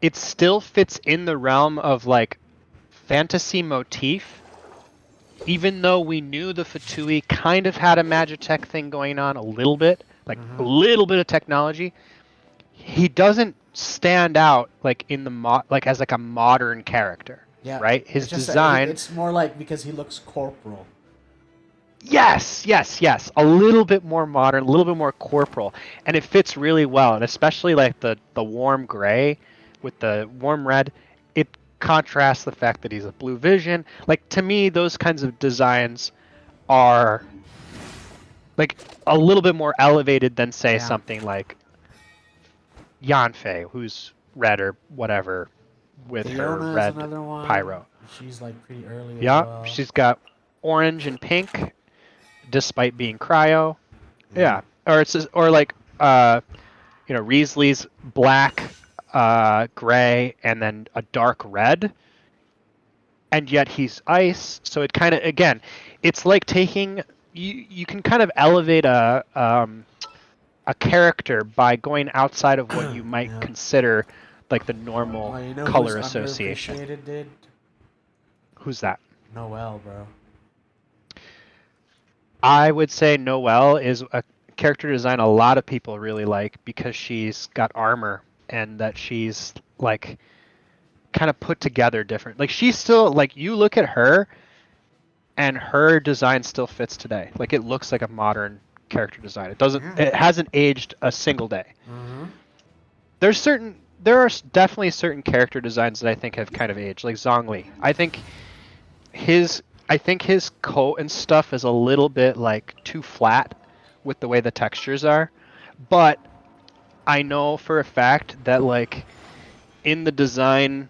[SPEAKER 2] it still fits in the realm of like fantasy motif, even though we knew the Fatui kind of had a Magitech thing going on a little bit, like a little bit of technology. He doesn't stand out like in the like as like a modern character.
[SPEAKER 1] Yeah.
[SPEAKER 2] Right. His
[SPEAKER 1] It's just
[SPEAKER 2] design.
[SPEAKER 1] it's more like because he looks corporal.
[SPEAKER 2] Yes, yes, yes. A little bit more modern, a little bit more corporal, and it fits really well. And especially like the warm gray with the warm red, it contrasts the fact that he's a blue vision. Like to me, those kinds of designs are like a little bit more elevated than say
[SPEAKER 1] Yeah.
[SPEAKER 2] something like Yanfei, who's red or whatever with her
[SPEAKER 1] Fiona is
[SPEAKER 2] red
[SPEAKER 1] another one.
[SPEAKER 2] pyro.
[SPEAKER 1] She's like pretty early as
[SPEAKER 2] Yeah,
[SPEAKER 1] well.
[SPEAKER 2] she's got orange and pink despite being cryo.
[SPEAKER 1] Yeah.
[SPEAKER 2] Yeah, or it's just, or like Riesli's black, gray, and then a dark red, and yet he's ice. So it kind of again, it's like taking you can kind of elevate a character by going outside of what you might
[SPEAKER 1] Yeah.
[SPEAKER 2] consider like the normal
[SPEAKER 1] Well, you know
[SPEAKER 2] color
[SPEAKER 1] who's
[SPEAKER 2] association.
[SPEAKER 1] underappreciated, dude?
[SPEAKER 2] Who's that?
[SPEAKER 1] Noelle, bro.
[SPEAKER 2] I would say Noelle is a character design a lot of people really like because she's got armor and that she's like kind of put together different. Like she's still like you look at her and her design still fits today. Like it looks like a modern character design. It hasn't aged a single day.
[SPEAKER 1] Mm-hmm.
[SPEAKER 2] There are definitely certain character designs that I think have kind of aged, like Zhongli. I think his coat and stuff is a little bit like too flat with the way the textures are, but I know for a fact that like in the design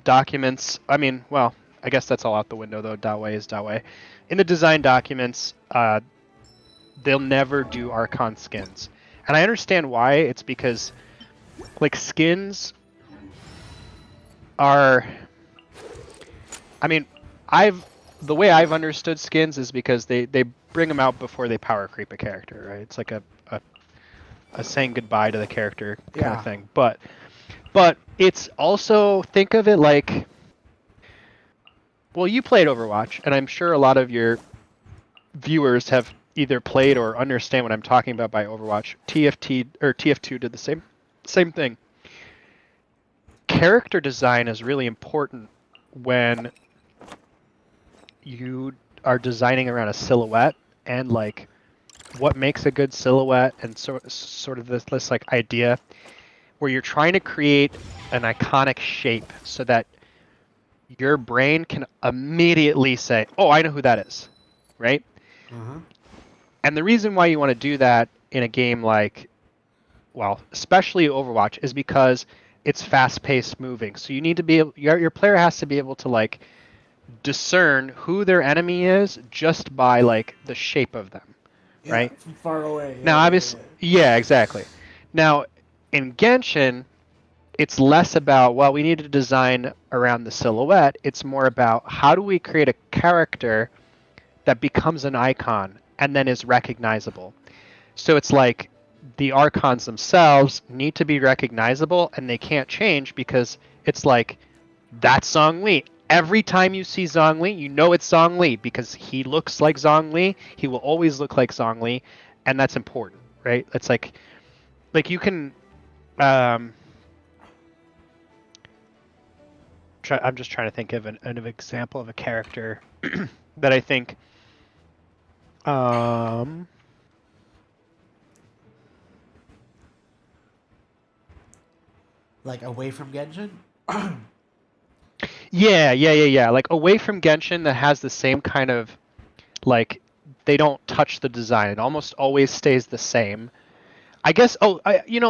[SPEAKER 2] documents, I mean, well, I guess that's all out the window though. Dawei is Dawei. In the design documents, they'll never do Archon skins, and I understand why. It's because like skins are, I mean, the way I've understood skins is because they bring them out before they power creep a character, right? It's like a saying goodbye to the character kind of thing. But it's also, think of it like, well, you played Overwatch, and I'm sure a lot of your viewers have either played or understand what I'm talking about by Overwatch. TF2 did the same thing. Character design is really important when you are designing around a silhouette and like what makes a good silhouette and sort of this like idea where you're trying to create an iconic shape so that your brain can immediately say, oh, I know who that is, right?
[SPEAKER 1] Mm-hmm.
[SPEAKER 2] And the reason why you want to do that in a game like, well, especially Overwatch, is because it's fast-paced moving. So you need to be able, your player has to be able to like discern who their enemy is just by like the shape of them, right?
[SPEAKER 1] From far away.
[SPEAKER 2] Now, obviously, yeah, exactly. Now, in Genshin, it's less about, well, we need to design around the silhouette. It's more about how do we create a character that becomes an icon and then is recognizable. So it's like the Archons themselves need to be recognizable and they can't change because it's like, that's Zhongli. Every time you see Zhongli, you know it's Zhongli because he looks like Zhongli. He will always look like Zhongli, and that's important, right? It's like you can. I'm just trying to think of an example of a character that I think.
[SPEAKER 1] Like away from Genshin.
[SPEAKER 2] Yeah. Like away from Genshin that has the same kind of like they don't touch the design. It almost always stays the same. I guess. Oh,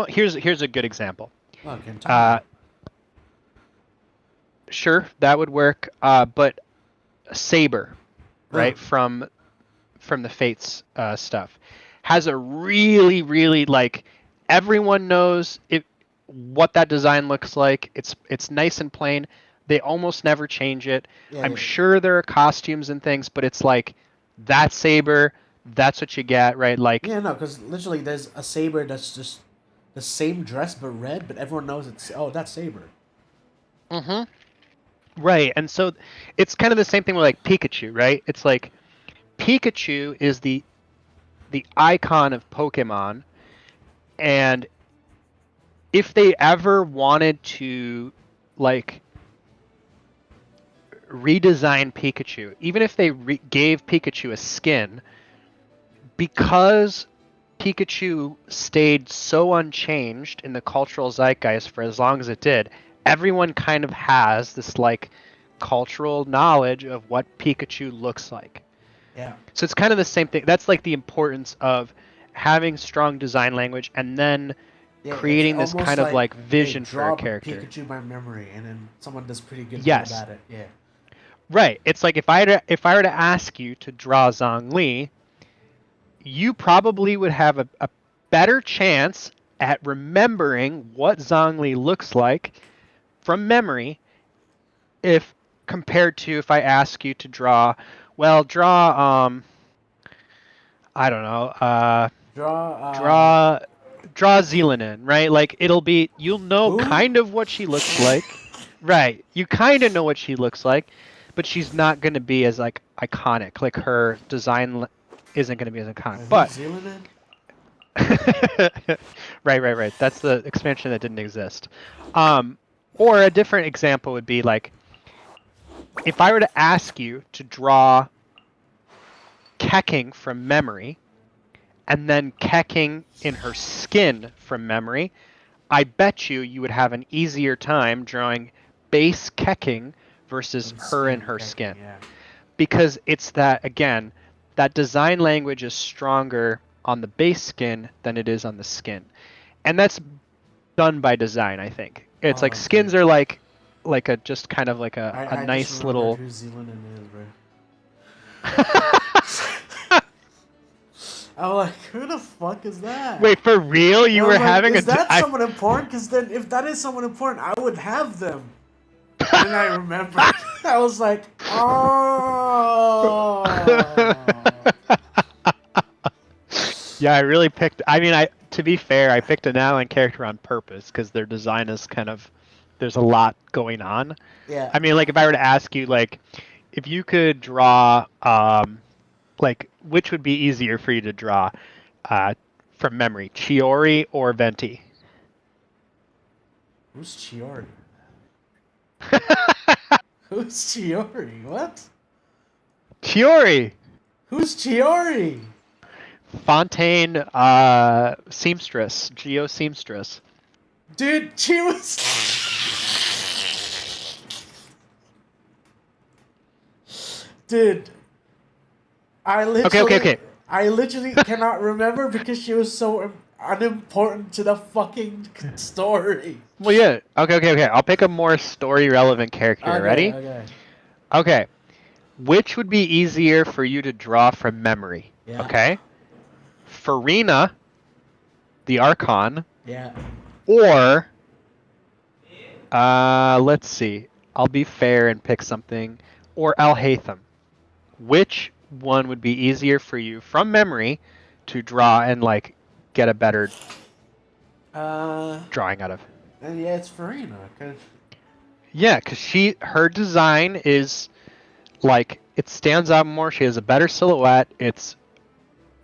[SPEAKER 2] here's a good example. Sure, that would work. But Saber, right from the Fates stuff, has a really like everyone knows what that design looks like. It's nice and plain. They almost never change it. I'm sure there are costumes and things, but it's like that Saber. That's what you get, right? Like
[SPEAKER 1] because literally there's a Saber that's just the same dress but red, but everyone knows that's Saber.
[SPEAKER 2] Mm-hmm. Right, and so it's kind of the same thing with like Pikachu, right? It's like Pikachu is the icon of Pokemon, and if they ever wanted to like redesign Pikachu, even if they gave Pikachu a skin, because Pikachu stayed so unchanged in the cultural zeitgeist for as long as it did, everyone kind of has this like cultural knowledge of what Pikachu looks like.
[SPEAKER 1] Yeah.
[SPEAKER 2] So it's kind of the same thing. That's like the importance of having strong design language and then creating this kind of like vision for a character.
[SPEAKER 1] Pikachu by memory, and then someone does pretty good
[SPEAKER 2] Yes.
[SPEAKER 1] about it. Yeah.
[SPEAKER 2] Right. It's like if I were to ask you to draw Zhongli, you probably would have a better chance at remembering what Zhongli looks like from memory if compared to if I ask you to draw I don't know, draw Zealanin, right? Like you'll know kind of what she looks like. Right. You kind of know what she looks like, but she's not going to be as like iconic. Like her design isn't going to be as iconic. But right. That's the expansion that didn't exist. Or a different example would be like if I were to ask you to draw Keking from memory and then Keking in her skin from memory, I bet you would have an easier time drawing base Keking versus her in her skin.
[SPEAKER 1] Yeah.
[SPEAKER 2] Because it's that, again, that design language is stronger on the base skin than it is on the skin. And that's done by design, I think. It's like skins are like a just kind of like a nice
[SPEAKER 1] just
[SPEAKER 2] little.
[SPEAKER 1] Who Zealanin is, bro. I'm like, who the fuck is that?
[SPEAKER 2] Wait, for real? You were like, having
[SPEAKER 1] is that someone important? Because then, if that is someone important, I would have them. And I remember, I was like, oh.
[SPEAKER 2] Yeah, I really picked. I mean, to be fair, I picked an Allen character on purpose because their design is kind of. There's a lot going on.
[SPEAKER 1] Yeah.
[SPEAKER 2] I mean, like if I were to ask you, like, if you could draw, like, which would be easier for you to draw, from memory, Chiori or Venti?
[SPEAKER 1] Who's Chiori? Who's Chiori? What?
[SPEAKER 2] Chiori.
[SPEAKER 1] Who's Chiori?
[SPEAKER 2] Fontaine, seamstress, Geo seamstress.
[SPEAKER 1] Dude, she was. Dude, I literally.
[SPEAKER 2] Okay.
[SPEAKER 1] I literally cannot remember because she was so unimportant to the fucking story.
[SPEAKER 2] Well, yeah. Okay. I'll pick a more story-relevant character.
[SPEAKER 1] Okay,
[SPEAKER 2] Ready? Okay. Which would be easier for you to draw from memory?
[SPEAKER 1] Yeah.
[SPEAKER 2] Okay. Farina, the Archon.
[SPEAKER 1] Yeah.
[SPEAKER 2] Or, let's see. I'll be fair and pick something. Or Alhaitham. Which one would be easier for you from memory to draw and like get a better drawing out of?
[SPEAKER 1] And yeah, it's Farina.
[SPEAKER 2] Yeah, because her design is like it stands out more. She has a better silhouette. It's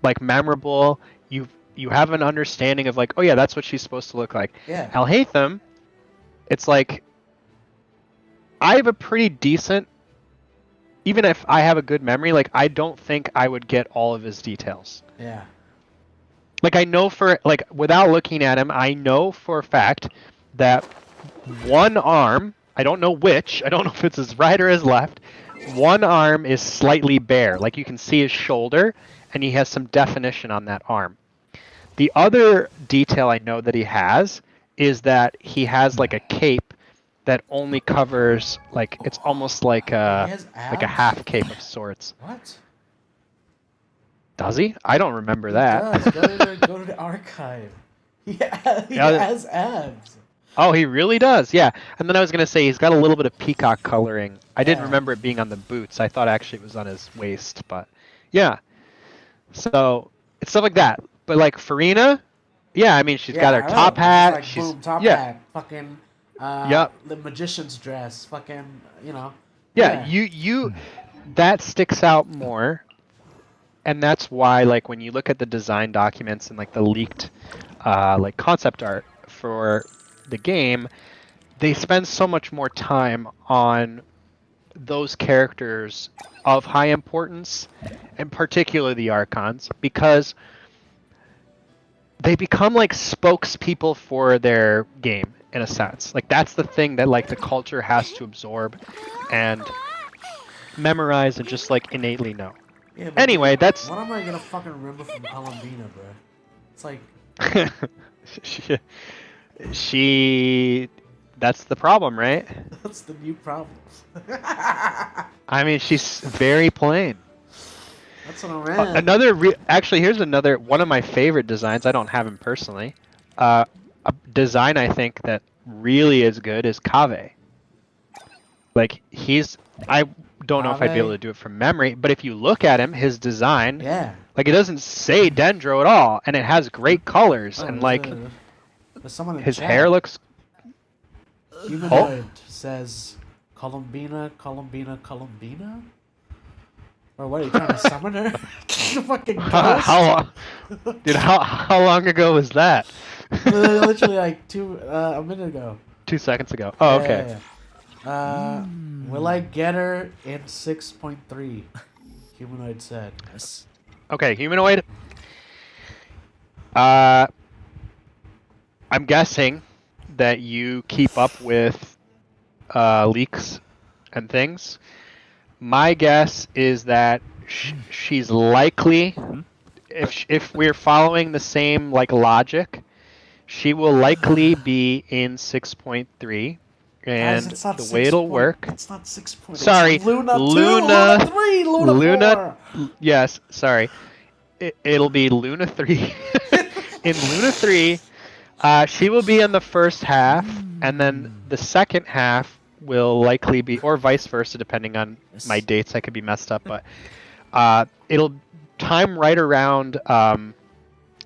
[SPEAKER 2] like memorable. You have an understanding of like, oh yeah, that's what she's supposed to look like.
[SPEAKER 1] Yeah.
[SPEAKER 2] Alhaitham, it's like I have a pretty decent. Even if I have a good memory, like I don't think I would get all of his details.
[SPEAKER 1] Yeah.
[SPEAKER 2] Like I know without looking at him, I know for a fact that one arm, I don't know which, I don't know if it's his right or his left, one arm is slightly bare. Like you can see his shoulder and he has some definition on that arm. The other detail I know that he has is that he has like a cape that only covers like it's almost like a half cape of sorts.
[SPEAKER 1] What?
[SPEAKER 2] Does he? I don't remember that.
[SPEAKER 1] Go to the archive. He has abs.
[SPEAKER 2] Oh, he really does. Yeah. And then I was gonna say he's got a little bit of peacock coloring. I didn't remember it being on the boots. I thought actually it was on his waist, but yeah. So it's stuff like that. But like Farina, yeah, I mean she's got her top hat.
[SPEAKER 1] Like,
[SPEAKER 2] she's
[SPEAKER 1] boom, top hat, fucking.
[SPEAKER 2] Yep.
[SPEAKER 1] The magician's dress, fucking, you know.
[SPEAKER 2] Yeah, you that sticks out more, and that's why like when you look at the design documents and like the leaked like concept art for the game, they spend so much more time on those characters of high importance, and particularly the Archons, because they become like spokespeople for their game in a sense. Like that's the thing that like the culture has to absorb and memorize and just like innately know.
[SPEAKER 1] Yeah, but
[SPEAKER 2] Anyway,
[SPEAKER 1] dude,
[SPEAKER 2] that's
[SPEAKER 1] what am I gonna fucking remember from Columbina, bro? It's like
[SPEAKER 2] she that's the problem, right?
[SPEAKER 1] that's the new problem.
[SPEAKER 2] I mean, she's very plain.
[SPEAKER 1] That's what I meant.
[SPEAKER 2] Actually, here's another one of my favorite designs. I don't have him personally. A design I think that really is good is Kave. Like I don't know if I'd be able to do it from memory, but if you look at him, his design,
[SPEAKER 1] Yeah.
[SPEAKER 2] like it doesn't say Dendro at all, and it has great colors,
[SPEAKER 1] Oh,
[SPEAKER 2] and like
[SPEAKER 1] there's someone in
[SPEAKER 2] his
[SPEAKER 1] chat.
[SPEAKER 2] hair looks.
[SPEAKER 1] Humanoid says Columbina. Or what are you trying to summon her? Fucking ghost?
[SPEAKER 2] How long ago was that?
[SPEAKER 1] Literally like a minute ago.
[SPEAKER 2] 2 seconds ago. Oh,
[SPEAKER 1] Yeah,
[SPEAKER 2] okay.
[SPEAKER 1] yeah. Will I get her in 6.3? Humanoid said.
[SPEAKER 2] Okay, humanoid. I'm guessing that you keep up with leaks and things. My guess is that she's likely, if we're following the same like logic, she will likely be in 6.3. And
[SPEAKER 1] Guys, it's not
[SPEAKER 2] the way it'll work.
[SPEAKER 1] It's not 6.
[SPEAKER 2] Sorry,
[SPEAKER 1] it's Luna 2,
[SPEAKER 2] Luna
[SPEAKER 1] 3, Luna 4.
[SPEAKER 2] Yes, sorry. It'll be Luna 3. In Luna 3, she will be in the first half, and then the second half will likely be, or vice versa, depending on my dates. I could be messed up, but it'll time right around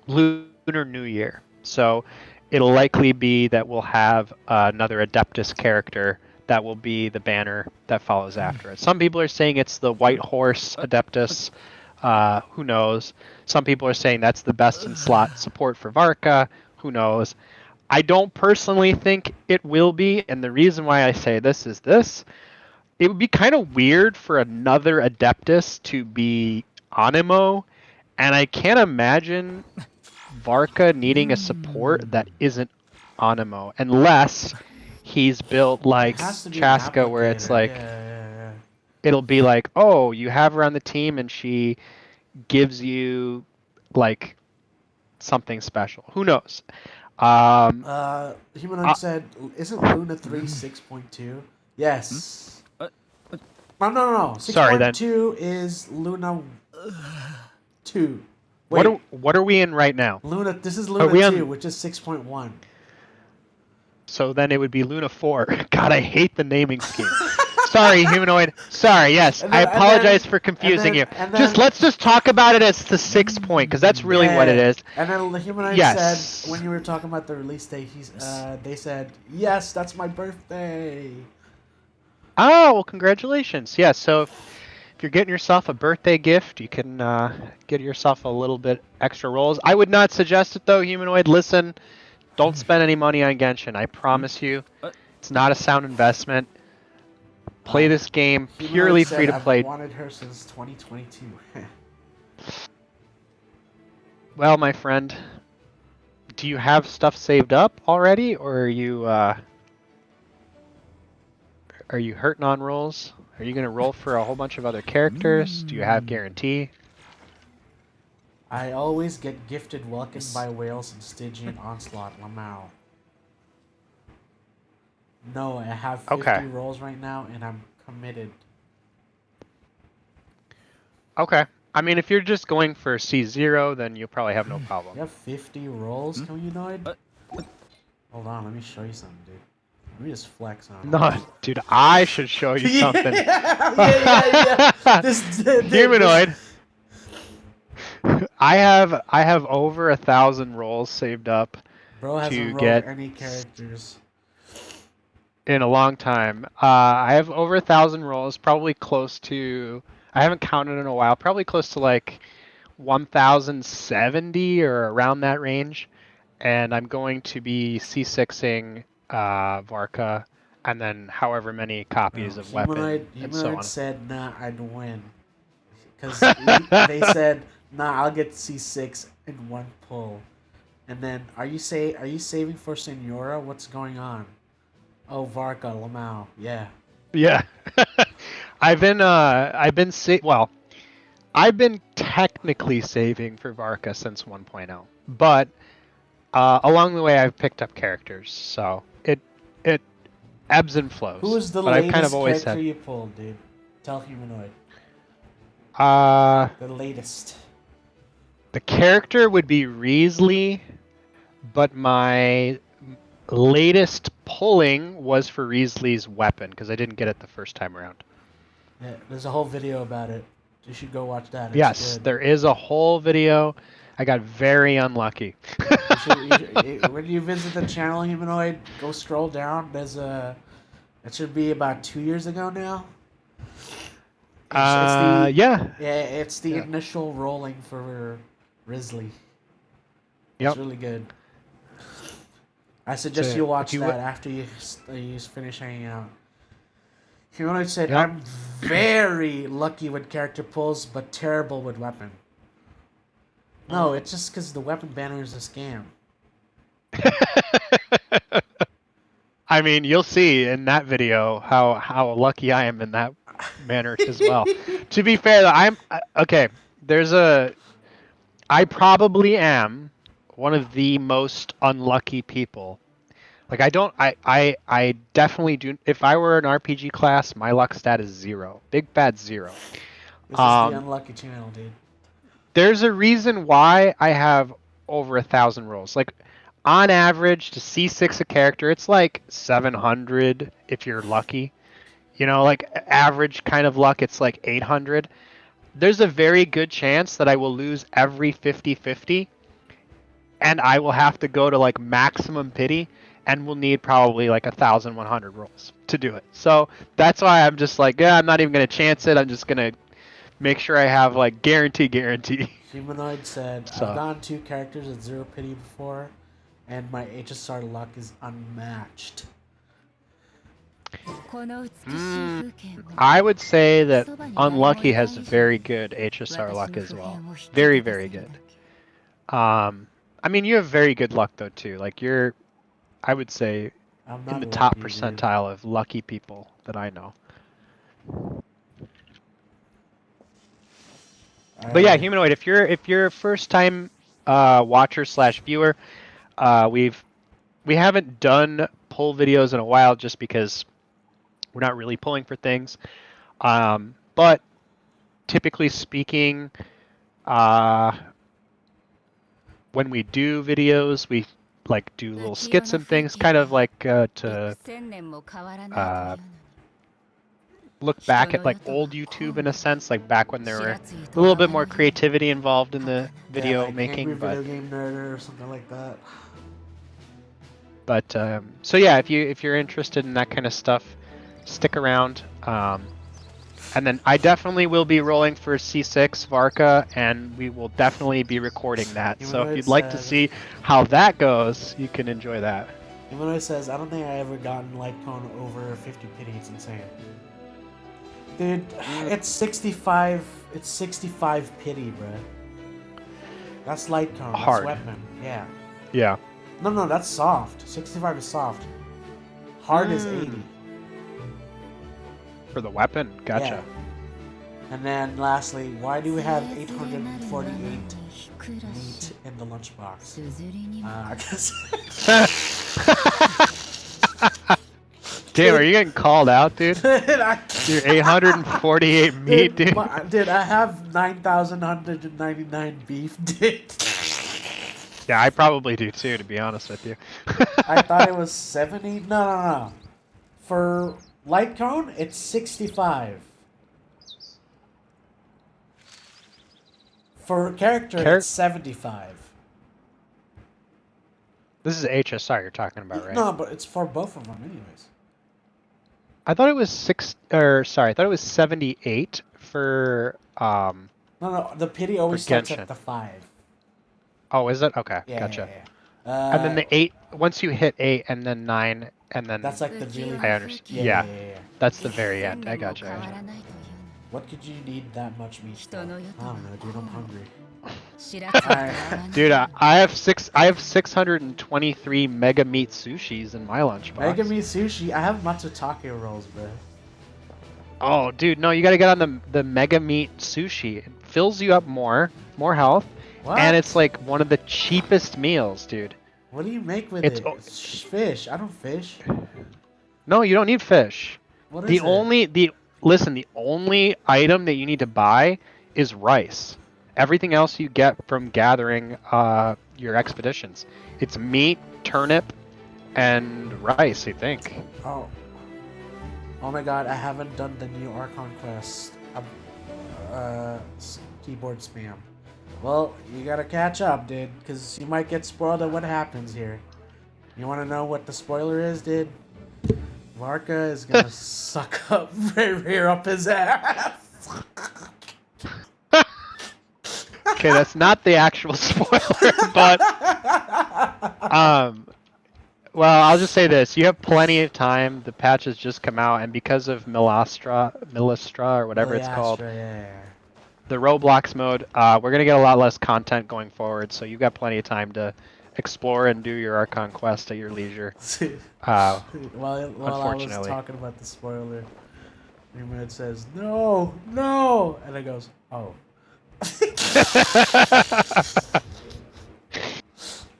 [SPEAKER 2] Lunar New Year. So it'll likely be that we'll have another Adeptus character that will be the banner that follows after it. Some people are saying it's the White Horse Adeptus. Who knows? Some people are saying that's the best in slot support for Varka. Who knows? I don't personally think it will be, and the reason why I say this is this. It would be kind of weird for another Adeptus to be Animo, and I can't imagine Varka needing a support that isn't Animo, unless he's built like Chaska, where it's like it'll be like, oh, you have her on the team and she gives you like something special. Who knows?
[SPEAKER 1] Humanoid said, isn't Luna 3 6.2? Yes. No. 6.2 is Luna 2. Wait.
[SPEAKER 2] What are we in right now?
[SPEAKER 1] This is Luna 2, which is 6.1.
[SPEAKER 2] So then it would be Luna 4. God, I hate the naming scheme. Sorry, Humanoid. Sorry, yes. I apologize for confusing you. Let's just talk about it as the 6 point, because that's really what it is.
[SPEAKER 1] And then the Humanoid said, when you were talking about the release date, they said, yes, that's my birthday.
[SPEAKER 2] Oh, well, congratulations. Yeah, so if you're getting yourself a birthday gift, you can get yourself a little bit extra rolls. I would not suggest it, though, Humanoid. Listen, don't spend any money on Genshin. I promise you. It's not a sound investment. Play this game purely free to play.
[SPEAKER 1] I've wanted her since 2022.
[SPEAKER 2] Well, my friend, do you have stuff saved up already, or are you hurting on rolls? Are you gonna roll for a whole bunch of other characters? Do you have guarantee?
[SPEAKER 1] I always get gifted Welcome by Whales and Stygian Onslaught Lamau. No, I have 50 rolls right now, and I'm committed.
[SPEAKER 2] Okay. I mean, if you're just going for C0, then you'll probably have no problem.
[SPEAKER 1] You have 50 rolls, Humanoid? Hold on, let me show you something, dude. Let me just flex on.
[SPEAKER 2] No, dude, I should show you something.
[SPEAKER 1] yeah.
[SPEAKER 2] Humanoid. I have over 1,000 rolls saved up.
[SPEAKER 1] Bro hasn't rolled
[SPEAKER 2] get
[SPEAKER 1] any characters
[SPEAKER 2] in a long time. I have over 1,000 rolls, probably close to. I haven't counted in a while. Probably close to like 1,070 or around that range. And I'm going to be C6ing Varka and then however many copies of weapon, and so
[SPEAKER 1] Humanoid
[SPEAKER 2] on.
[SPEAKER 1] said, "Nah, I'd win," because they said, "Nah, I'll get C6 in one pull." And then, are you saving for Senora? What's going on? Oh, Varka, Lamau, yeah.
[SPEAKER 2] Yeah. I've been technically saving for Varka since 1.0, but along the way I've picked up characters, so it ebbs and flows.
[SPEAKER 1] Who is the
[SPEAKER 2] but I've kind of
[SPEAKER 1] latest
[SPEAKER 2] always
[SPEAKER 1] character
[SPEAKER 2] had
[SPEAKER 1] you pulled, dude? Tell Humanoid.
[SPEAKER 2] the
[SPEAKER 1] The latest.
[SPEAKER 2] character would be Riesli, but my latest pulling was for Riesli's weapon because I didn't get it the first time around.
[SPEAKER 1] Yeah, there's a whole video about it. You should go watch that. It's
[SPEAKER 2] Yes,
[SPEAKER 1] good.
[SPEAKER 2] there is a whole video. I got very unlucky.
[SPEAKER 1] When you visit the channel, Humanoid, go scroll down. It should be about 2 years ago now.
[SPEAKER 2] Yeah.
[SPEAKER 1] Yeah, it's the initial rolling for Risley.
[SPEAKER 2] Yep.
[SPEAKER 1] It's really good. I suggest you watch that after you finish hanging out. Humanoid said,
[SPEAKER 2] Yep.
[SPEAKER 1] I'm very lucky with character pulls, but terrible with weapon. No, it's just because the weapon banner is a scam.
[SPEAKER 2] I mean, you'll see in that video how lucky I am in that manner as well. To be fair, though, okay. I probably am one of the most unlucky people. Like I definitely do. If I were an RPG class, my luck stat is 0. Big bad 0.
[SPEAKER 1] This is the unlucky channel, dude.
[SPEAKER 2] There's a reason why I have over 1,000 rolls. Like, on average, to C6 a character, it's like 700 if you're lucky. You know, like average kind of luck, it's like 800. There's a very good chance that I will lose every 50-50, and I will have to go to like maximum pity, and will need probably like 1,100 rolls to do it. So that's why I'm just like, yeah, I'm not even gonna chance it. I'm just gonna make sure I have like guarantee.
[SPEAKER 1] Humanoid said,
[SPEAKER 2] So.
[SPEAKER 1] I've gone 2 characters at 0 pity before, and my HSR luck is unmatched.
[SPEAKER 2] I would say that Unlucky has very good HSR luck as well. Very, very good. I mean, you have very good luck though too. Like I would say, in the top percentile of lucky people that I know. But yeah, Humanoid, if you're a first time watcher / viewer, we haven't done pull videos in a while just because we're not really pulling for things. But typically speaking, when we do videos, we like do little skits and things, kind of like to look back at like old YouTube in a sense, like back when there were a little bit more creativity involved in the video
[SPEAKER 1] like
[SPEAKER 2] making.
[SPEAKER 1] Angry Video Game Nerd or something like that.
[SPEAKER 2] But so yeah, if you're interested in that kind of stuff, stick around. And then I definitely will be rolling for C6 Varka, and we will definitely be recording that. So if you'd like to see how that goes, you can enjoy that.
[SPEAKER 1] Humanoid says, I don't think I ever gotten light cone over 50 pity. It's insane. Dude, it's 65. It's 65 pity, bro. That's light cone.
[SPEAKER 2] Hard.
[SPEAKER 1] That's weapon. Yeah.
[SPEAKER 2] Yeah.
[SPEAKER 1] No, that's soft. 65 is soft. Hard is 80.
[SPEAKER 2] For the weapon, gotcha.
[SPEAKER 1] Yeah. And then lastly, why do we have 848 meat in the lunchbox?
[SPEAKER 2] Damn, are you getting called out, dude? You're 848 meat, dude.
[SPEAKER 1] Dude, I have 9,199 beef, dude.
[SPEAKER 2] Yeah, I probably do too, to be honest with you.
[SPEAKER 1] I thought it was 70. No. For light cone, it's 65. For character, it's 75.
[SPEAKER 2] This is HSR you're talking about, right?
[SPEAKER 1] No, but it's for both of them, anyways.
[SPEAKER 2] I thought it was I thought it was 78 for
[SPEAKER 1] No, the pity always starts at the 5.
[SPEAKER 2] Oh, is it? Okay,
[SPEAKER 1] Yeah,
[SPEAKER 2] gotcha.
[SPEAKER 1] yeah.
[SPEAKER 2] And then the 8, once you hit 8 and then 9, and then
[SPEAKER 1] That's like the really.
[SPEAKER 2] I understand.
[SPEAKER 1] Yeah.
[SPEAKER 2] Yeah, that's the very end. I got you.
[SPEAKER 1] What could you need that much meat for? I don't know, dude. I'm hungry.
[SPEAKER 2] Dude, I have 623 mega meat sushis in my lunchbox.
[SPEAKER 1] Mega meat sushi. I have matsutake rolls, bro.
[SPEAKER 2] Oh, dude, no, you gotta get on the mega meat sushi. It fills you up more health,
[SPEAKER 1] What?
[SPEAKER 2] and it's like one of the cheapest meals, dude.
[SPEAKER 1] What do you make with
[SPEAKER 2] It's
[SPEAKER 1] it? It's fish. I don't fish.
[SPEAKER 2] No, you don't need fish.
[SPEAKER 1] What is
[SPEAKER 2] The
[SPEAKER 1] it?
[SPEAKER 2] the only item that you need to buy is rice. Everything else you get from gathering your expeditions. It's meat, turnip, and rice, I think.
[SPEAKER 1] Oh. Oh my god, I haven't done the new Archon quest. Keyboard spam. Well, you gotta catch up, dude, because you might get spoiled at what happens here. You wanna know what the spoiler is, dude? Varka is gonna suck up rear up his ass.
[SPEAKER 2] Okay, that's not the actual spoiler, but well, I'll just say this: you have plenty of time. The patch has just come out, and because of Milastra, or whatever it's called,
[SPEAKER 1] Yeah.
[SPEAKER 2] the Roblox mode, we're gonna get a lot less content going forward. So you've got plenty of time to explore and do your Archon quest at your leisure.
[SPEAKER 1] While I was
[SPEAKER 2] Unfortunately.
[SPEAKER 1] talking about the spoiler, it says no, no, and it goes, oh.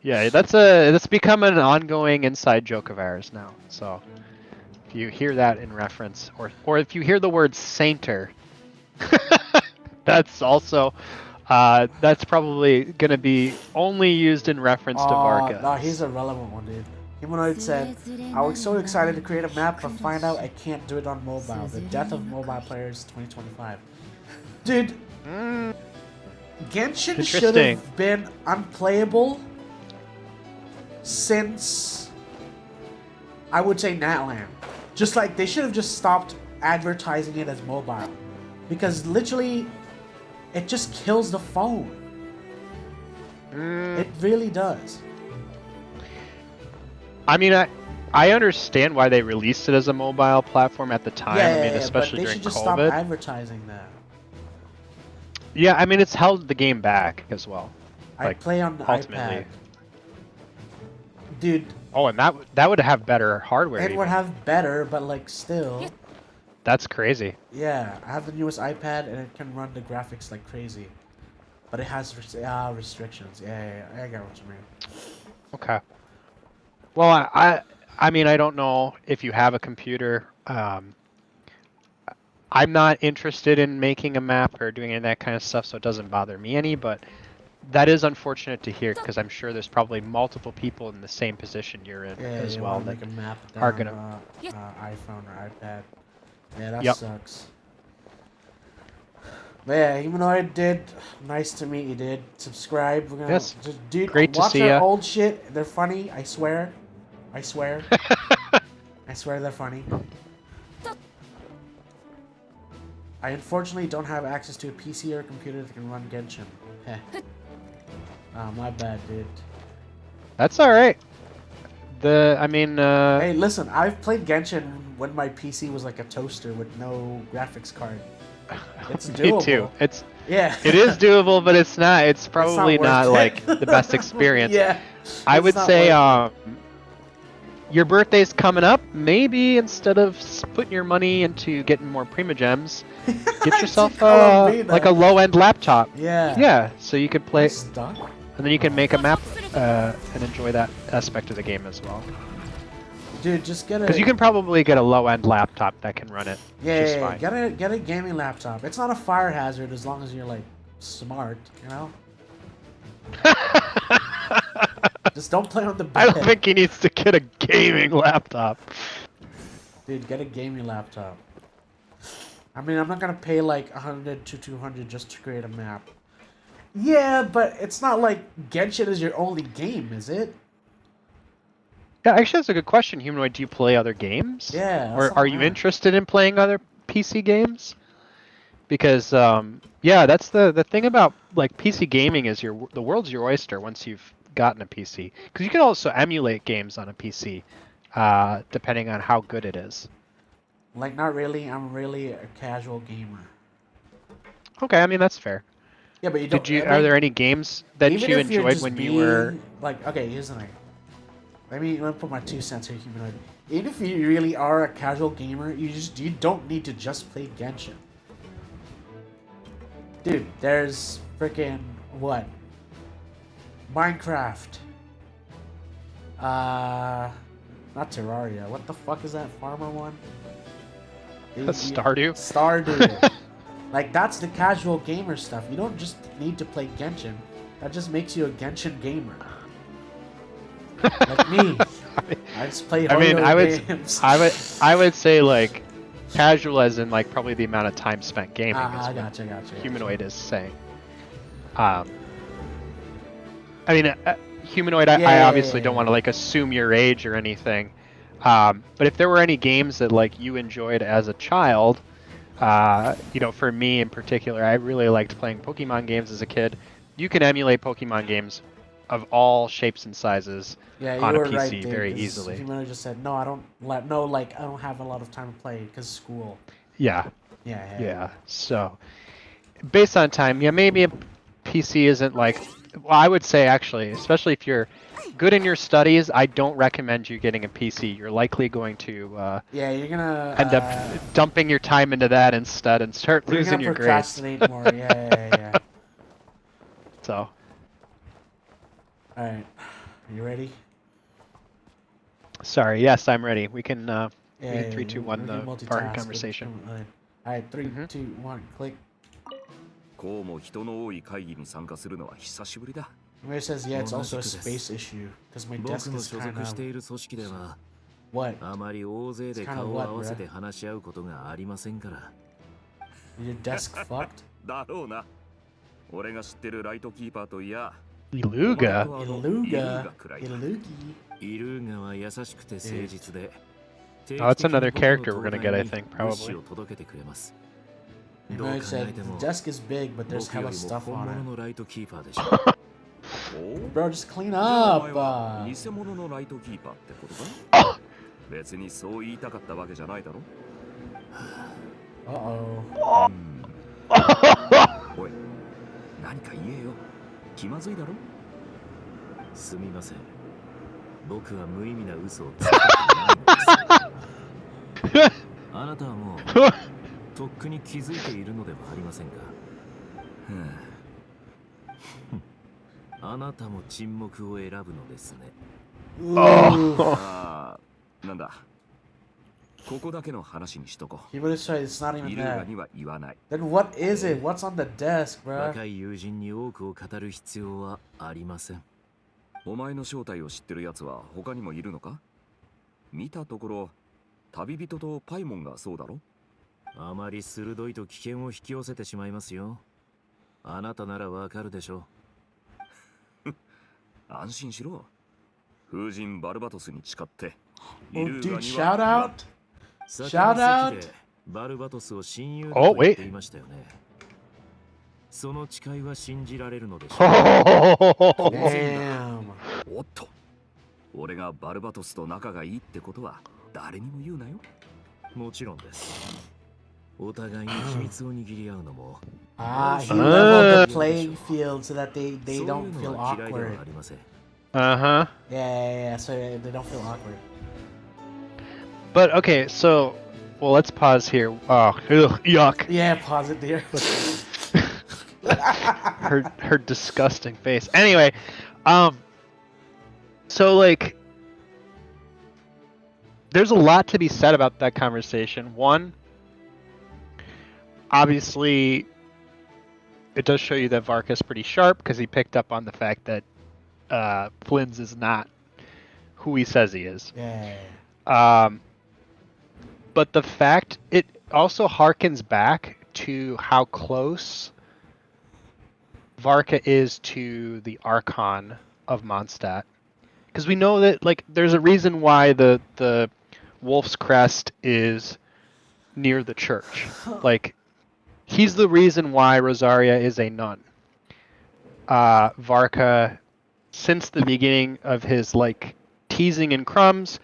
[SPEAKER 2] Yeah, that's become an ongoing inside joke of ours now. So if you hear that in reference, or if you hear the word sainter, that's also that's probably gonna be only used in reference to Varka.
[SPEAKER 1] No, he's a relevant one, dude. Humanoid said, I was so excited to create a map, but find out I can't do it on mobile. The death of mobile players 2025. Dude, Genshin should
[SPEAKER 2] Interesting.
[SPEAKER 1] have been unplayable since, I would say, Natland. Just like, they should have just stopped advertising it as mobile. Because literally, it just kills the phone. It really does.
[SPEAKER 2] I mean, I understand why they released it as a mobile platform at the time. I mean, especially
[SPEAKER 1] but they
[SPEAKER 2] during
[SPEAKER 1] should just
[SPEAKER 2] COVID.
[SPEAKER 1] stop advertising that.
[SPEAKER 2] Yeah, I mean, it's held the game back as well.
[SPEAKER 1] I play on the
[SPEAKER 2] ultimately.
[SPEAKER 1] iPad. Dude.
[SPEAKER 2] Oh, and that would have better hardware.
[SPEAKER 1] It
[SPEAKER 2] even.
[SPEAKER 1] would have better, but like still.
[SPEAKER 2] That's crazy.
[SPEAKER 1] Yeah, I have the newest iPad and it can run the graphics like crazy. But it has restrictions. Yeah, I get what you mean.
[SPEAKER 2] Okay. Well, I mean, I don't know if you have a computer. I'm not interested in making a map or doing any of that kind of stuff, so it doesn't bother me any, but that is unfortunate to hear because I'm sure there's probably multiple people in the same position you're in as well that
[SPEAKER 1] make a map
[SPEAKER 2] are
[SPEAKER 1] down,
[SPEAKER 2] gonna
[SPEAKER 1] iPhone or iPad. Yeah, that
[SPEAKER 2] Yep.
[SPEAKER 1] sucks. But yeah, Humanoid did. Nice to meet you, dude. Subscribe. We're gonna
[SPEAKER 2] Yes.
[SPEAKER 1] dude,
[SPEAKER 2] Great to
[SPEAKER 1] watch
[SPEAKER 2] see
[SPEAKER 1] our
[SPEAKER 2] ya.
[SPEAKER 1] old shit. They're funny. I swear. I swear. I swear they're funny. I unfortunately don't have access to a PC or a computer that can run Genshin. Heh. Oh, my bad, dude.
[SPEAKER 2] That's all right. I mean,
[SPEAKER 1] Hey, listen, I've played Genshin when my PC was like a toaster with no graphics card. It's doable.
[SPEAKER 2] me too.
[SPEAKER 1] Yeah.
[SPEAKER 2] It is doable, but it's not. It's probably
[SPEAKER 1] worth
[SPEAKER 2] not
[SPEAKER 1] it.
[SPEAKER 2] like the best experience.
[SPEAKER 1] Yeah.
[SPEAKER 2] I
[SPEAKER 1] it's
[SPEAKER 2] would
[SPEAKER 1] not
[SPEAKER 2] say,
[SPEAKER 1] worth
[SPEAKER 2] your birthday's coming up. Maybe instead of putting your money into getting more Prima Gems, get yourself like a low-end laptop.
[SPEAKER 1] Yeah.
[SPEAKER 2] Yeah, so you could play,
[SPEAKER 1] Stuck?
[SPEAKER 2] and then you can make a map and enjoy that aspect of the game as well.
[SPEAKER 1] Dude, just get a.
[SPEAKER 2] Because you can probably get a low-end laptop that can run it
[SPEAKER 1] Yeah,
[SPEAKER 2] just
[SPEAKER 1] yeah,
[SPEAKER 2] fine.
[SPEAKER 1] get a gaming laptop. It's not a fire hazard as long as you're like smart, you know. Just don't play on the bed.
[SPEAKER 2] I don't think he needs to get a gaming laptop.
[SPEAKER 1] Dude, get a gaming laptop. I mean, I'm not gonna pay like 100 to 200 just to create a map. Yeah, but it's not like Genshin is your only game, is it?
[SPEAKER 2] Yeah, actually, that's a good question, Humanoid. Do you play other games?
[SPEAKER 1] Yeah.
[SPEAKER 2] Or are you interested in playing other PC games? Because, yeah, that's the thing about like PC gaming is the world's your oyster once you've gotten a PC. Because you can also emulate games on a PC depending on how good it is.
[SPEAKER 1] Like, not really. I'm really a casual gamer.
[SPEAKER 2] Okay, I mean that's fair.
[SPEAKER 1] Yeah, but you don't.
[SPEAKER 2] Did you?
[SPEAKER 1] I
[SPEAKER 2] Are
[SPEAKER 1] mean,
[SPEAKER 2] there any games that
[SPEAKER 1] even
[SPEAKER 2] you
[SPEAKER 1] if you're
[SPEAKER 2] enjoyed
[SPEAKER 1] just
[SPEAKER 2] when
[SPEAKER 1] being
[SPEAKER 2] you were?
[SPEAKER 1] like, okay, here's the thing. Let me put my 2 cents here, humanoid. Even if you really are a casual gamer, you don't need to just play Genshin. Dude, there's freaking what? Minecraft. Not Terraria. What the fuck is that farmer one?
[SPEAKER 2] Stardew?
[SPEAKER 1] Stardew. Like, that's the casual gamer stuff. You don't just need to play Genshin. That just makes you a Genshin gamer. Like me. I just play games.
[SPEAKER 2] I would say like casual as in like probably the amount of time spent gaming.
[SPEAKER 1] I gotcha.
[SPEAKER 2] Humanoid is saying. I mean, humanoid. I obviously don't want to like assume your age or anything. But if there were any games that like you enjoyed as a child, for me in particular, I really liked playing Pokemon games as a kid. You can emulate Pokemon games of all shapes and sizes on a PC
[SPEAKER 1] right, Dave,
[SPEAKER 2] very easily.
[SPEAKER 1] Humanoid just said, no, I don't have a lot of time to play because school.
[SPEAKER 2] Yeah.
[SPEAKER 1] Yeah.
[SPEAKER 2] So, based on time, maybe a PC isn't like. Well, I would say actually, especially if you're good in your studies, I don't recommend you getting a PC. You're likely going to
[SPEAKER 1] you're gonna
[SPEAKER 2] end up dumping your time into that instead and start losing your grades.
[SPEAKER 1] You're gonna procrastinate more. Yeah.
[SPEAKER 2] So.
[SPEAKER 1] All right, you ready?
[SPEAKER 2] Sorry. Yes, I'm ready. We can. We
[SPEAKER 1] Yeah,
[SPEAKER 2] can 3, 2, 1 the Varka conversation.
[SPEAKER 1] All right, 3, 2, 1, click.
[SPEAKER 9] こうも人の多い会議に参加するのは久しぶりだ。
[SPEAKER 1] Where it says, yeah, it's also a space issue because my
[SPEAKER 5] 僕
[SPEAKER 1] desk
[SPEAKER 5] の
[SPEAKER 1] is
[SPEAKER 5] 所
[SPEAKER 1] kind
[SPEAKER 5] 属してい
[SPEAKER 1] of
[SPEAKER 5] る組織では
[SPEAKER 1] what?
[SPEAKER 5] あまり大勢で
[SPEAKER 1] It's kinda
[SPEAKER 5] 顔を
[SPEAKER 1] what,
[SPEAKER 5] 合わせ
[SPEAKER 1] bruh?
[SPEAKER 5] て話し合うことがありませんから。
[SPEAKER 1] Your desk fucked?
[SPEAKER 9] だろうな。俺が知ってるライトキーパーといや。
[SPEAKER 2] Iluga?
[SPEAKER 1] Iluga.
[SPEAKER 5] イルーガは優しくて誠実で。
[SPEAKER 2] Oh, that's another character we're gonna get, I think, probably.
[SPEAKER 1] Humanoid said, the desk is big, but there's hella stuff on it. Bro, just clean up!
[SPEAKER 9] 偽物のライトキーパーってことか？別にそう言いたかったわけじゃないだろ。
[SPEAKER 1] Uh-oh.
[SPEAKER 9] おい、何か言えよ。気まずいだろ。
[SPEAKER 5] すみません。僕は無意味な嘘をついてないのです。あなたはもうとっくに気づいているのではありませんか。あなたも沈黙を選ぶのですね。
[SPEAKER 9] ああ、なんだ。ここだけの話にしとこう。
[SPEAKER 1] He would have said it's not even
[SPEAKER 9] イルーガ
[SPEAKER 1] that.
[SPEAKER 9] には言わない。
[SPEAKER 1] Then what is it? What's on the desk, bro?
[SPEAKER 5] 若い友人に多くを語る必要はありません。
[SPEAKER 9] お前の正体を知ってる奴は他にもいるのか？見たところ、旅人とパイモンがそうだろ？
[SPEAKER 5] あまり鋭いと危険を引き寄せてしまいますよ。あなたならわかるでしょ
[SPEAKER 9] う。安心しろ。風神バルバトスに誓って。
[SPEAKER 1] Oh, dude, shout out!
[SPEAKER 5] 先
[SPEAKER 1] Shout
[SPEAKER 5] の
[SPEAKER 1] out!
[SPEAKER 5] 席でバルバトスを親友だと言っていましたよね。その誓いは信じられるのでしょう。
[SPEAKER 1] Damn.
[SPEAKER 9] おっと、俺がバルバトスと仲がいいってことは誰にも言うなよ。
[SPEAKER 5] もちろんです。お互いに秘密を握り合うのも。
[SPEAKER 1] He leveled the playing field so that they don't feel awkward. Yeah, so they don't feel awkward.
[SPEAKER 2] But okay, so let's pause here. Oh, yuck.
[SPEAKER 1] Yeah, pause it there.
[SPEAKER 2] her disgusting face. Anyway, so like there's a lot to be said about that conversation. One, obviously it does show you that Varka's pretty sharp because he picked up on the fact that Flynn's is not who he says he is.
[SPEAKER 1] Yeah.
[SPEAKER 2] But the fact, it also harkens back to how close Varka is to the Archon of Mondstadt. Because we know that like there's a reason why the Wolf's Crest is near the church. Like he's the reason why Rosaria is a nun. Varka, since the beginning of his like teasing and crumbs,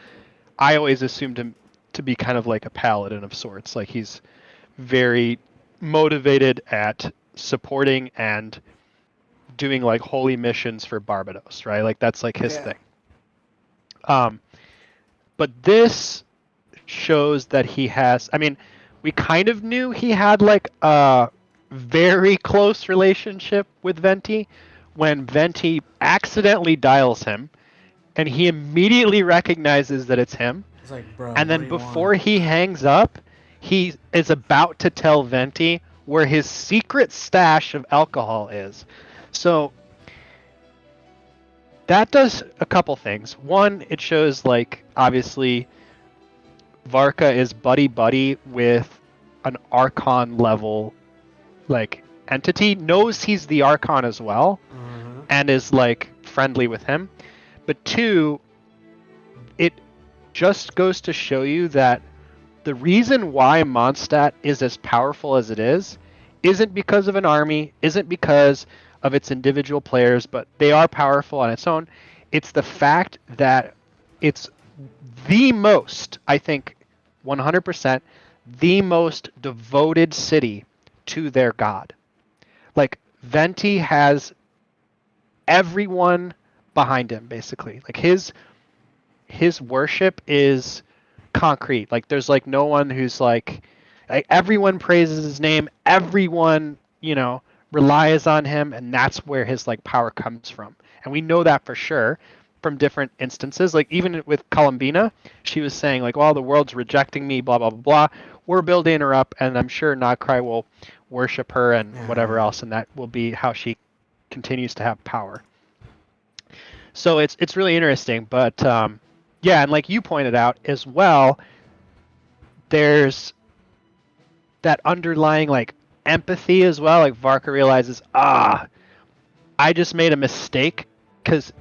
[SPEAKER 2] I always assumed him to be kind of like a paladin of sorts. Like he's very motivated at supporting and doing like holy missions for Barbados, right? Like that's like his thing. But this shows that he has. I mean, we kind of knew he had like a very close relationship with Venti when Venti accidentally dials him, and he immediately recognizes that it's him.
[SPEAKER 1] It's like, bro.
[SPEAKER 2] And then before he hangs up, he is about to tell Venti where his secret stash of alcohol is. So that does a couple things. One, it shows like obviously Varka is buddy with an Archon level like entity, knows he's the Archon as well, and is like friendly with him. But two, it just goes to show you that the reason why Mondstadt is as powerful as it is isn't because of an army, isn't because of its individual players, but they are powerful on its own. It's the fact that it's the most, I think, 100%, the most devoted city to their god. Like, Venti has everyone behind him, basically. Like, his worship is concrete. Like, there's, like, no one who's, like everyone praises his name. Everyone, relies on him, and that's where his, like, power comes from. And we know that for sure from different instances. Like, even with Columbina, she was saying, like, well, the world's rejecting me, blah, blah, blah, blah. We're building her up, and I'm sure Nagcry will worship her and whatever else, and that will be how she continues to have power. So it's really interesting. But, yeah, and like you pointed out as well, there's that underlying, like, empathy as well. Like, Varka realizes, I just made a mistake, because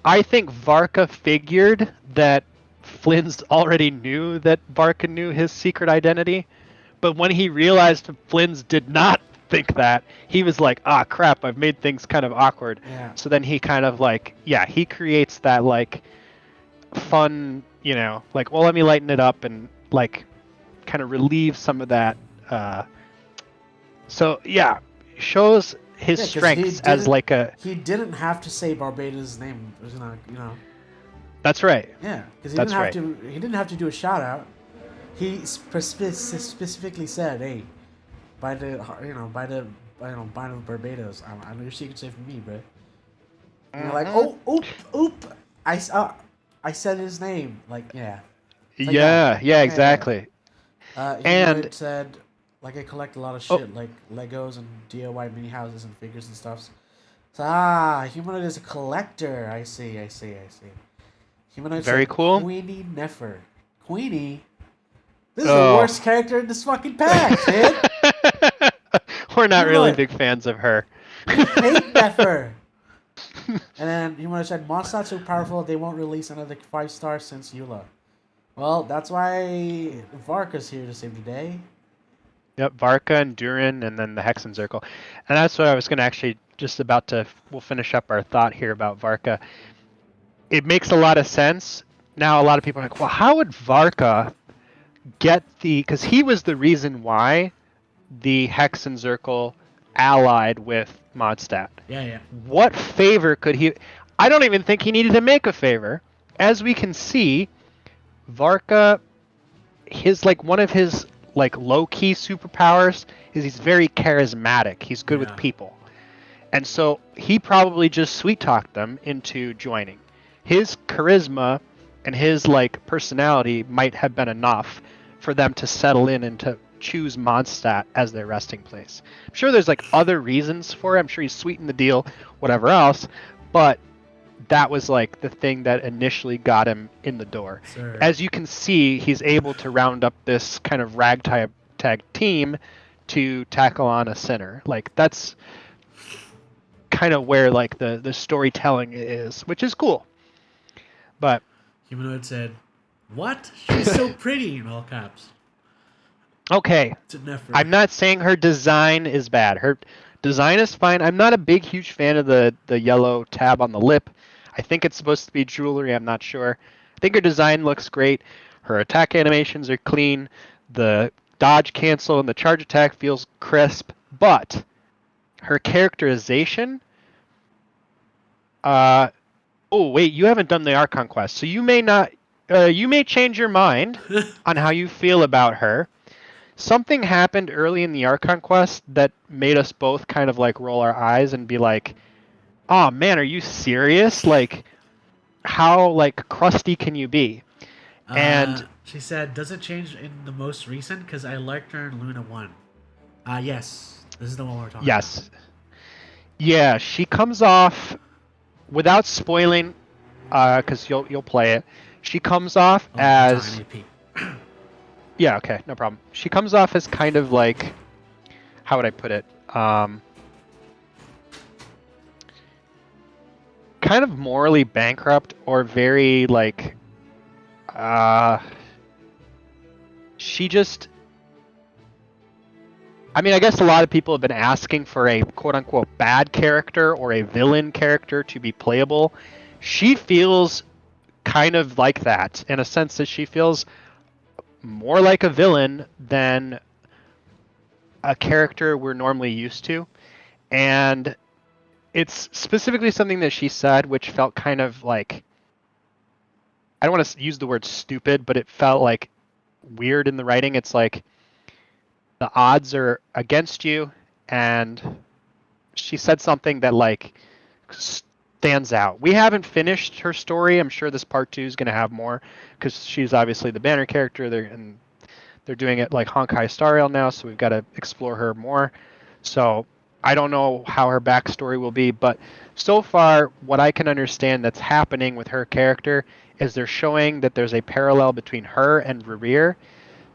[SPEAKER 2] I think Varka figured that Flynn's already knew that Varka knew his secret identity, but when he realized Flynn's did not think that, he was like, crap, I've made things kind of awkward.
[SPEAKER 1] Yeah.
[SPEAKER 2] So then he kind of like, he creates that like fun, like, well, let me lighten it up and like kind of relieve some of that. So yeah, shows his strengths as like a.
[SPEAKER 1] He didn't have to say Barbados' name,
[SPEAKER 2] That's right.
[SPEAKER 1] Yeah, because he didn't have to do a shout out. He specifically said, "Hey, by the Barbados, I know your secret's safe from me, bro." And you're like, oop, I said his name, like, yeah. Like
[SPEAKER 2] Exactly.
[SPEAKER 1] And it said, like, I collect a lot of shit, like Legos and DIY mini houses and figures and stuff. So, Humanoid is a collector. I see. Humanoid
[SPEAKER 2] very cool.
[SPEAKER 1] Queenie Nefer. Queenie? This is the worst character in this fucking pack, dude.
[SPEAKER 2] We're not really big fans of her.
[SPEAKER 1] We hate Nefer. And then Humanoid said, Mondstadt's so powerful they won't release another 5-star since Eula. Well, that's why Varka's here to save the day.
[SPEAKER 2] Yep, Varka and Durin, and then the Hexenzirkel. And that's what I was going to actually we'll finish up our thought here about Varka. It makes a lot of sense. Now a lot of people are like, well, how would Varka get because he was the reason why the Hexenzirkel allied with Mondstadt.
[SPEAKER 1] Yeah.
[SPEAKER 2] What favor could he... I don't even think he needed to make a favor. As we can see, Varka, one of his like low-key superpowers is he's very charismatic. He's good with people. And so he probably just sweet-talked them into joining. His charisma and his like personality might have been enough for them to settle in and to choose Mondstadt as their resting place. I'm sure there's like other reasons for it. I'm sure he's sweetened the deal, whatever else, but that was like the thing that initially got him in the door.
[SPEAKER 1] Sure.
[SPEAKER 2] As you can see, he's able to round up this kind of ragtag team to tackle on a sinner. Like, that's kind of where like the storytelling is, which is cool. But
[SPEAKER 1] Humanoid said, "What? She's so pretty," in all caps.
[SPEAKER 2] Okay, I'm not saying her design is bad. Her design is fine. I'm not a huge fan of the yellow tab on the lip. I think it's supposed to be jewelry. I'm not sure. I think her design looks great. Her attack animations are clean. The dodge cancel and the charge attack feels crisp, but her characterization. Oh wait, you haven't done the Archon quest, so you may not. You may change your mind on how you feel about her. Something happened early in the Archon quest that made us both kind of like roll our eyes and be like, "Oh man, are you serious? Like, how like crusty can you be?" And
[SPEAKER 1] She said, "Does it change in the most recent? Because I liked her in Luna 1." Yes. This is the one we're talking about.
[SPEAKER 2] yes, yeah, she comes off without spoiling, because you'll play it. She comes off as
[SPEAKER 1] Tiny peep.
[SPEAKER 2] yeah, okay, no problem. She comes off as kind of like, how would I put it? Kind of morally bankrupt or very like, she just. I mean, I guess a lot of people have been asking for a quote-unquote bad character or a villain character to be playable. She feels kind of like that in a sense that she feels more like a villain than a character we're normally used to. And it's specifically something that she said, which felt kind of like, I don't want to use the word stupid, but it felt like weird in the writing. It's like, the odds are against you, and she said something that like stands out. We haven't finished her story. I'm sure this part 2 is going to have more because she's obviously the banner character. They're doing it like Honkai Star Rail now, so we've got to explore her more. So I don't know how her backstory will be, but so far what I can understand that's happening with her character is they're showing that there's a parallel between her and Rerir.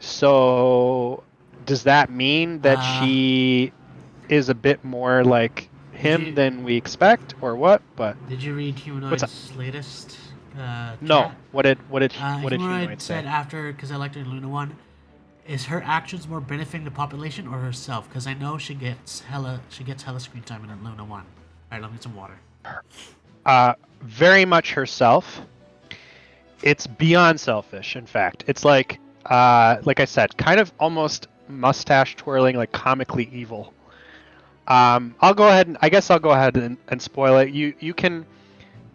[SPEAKER 2] So does that mean that she is a bit more like him than we expect, or what? But
[SPEAKER 1] did you read Humanoid's latest?
[SPEAKER 2] No.
[SPEAKER 1] Chat?
[SPEAKER 2] What did
[SPEAKER 1] Humanoid
[SPEAKER 2] Humanoid say?
[SPEAKER 1] said after, because I liked her in Luna 1, is her actions more benefiting the population or herself? Because I know she gets hella screen time in Luna 1. All right, let me get some water.
[SPEAKER 2] Very much herself. It's beyond selfish. In fact, it's like I said, kind of almost mustache twirling, like comically evil. I'll go ahead and spoil it. You can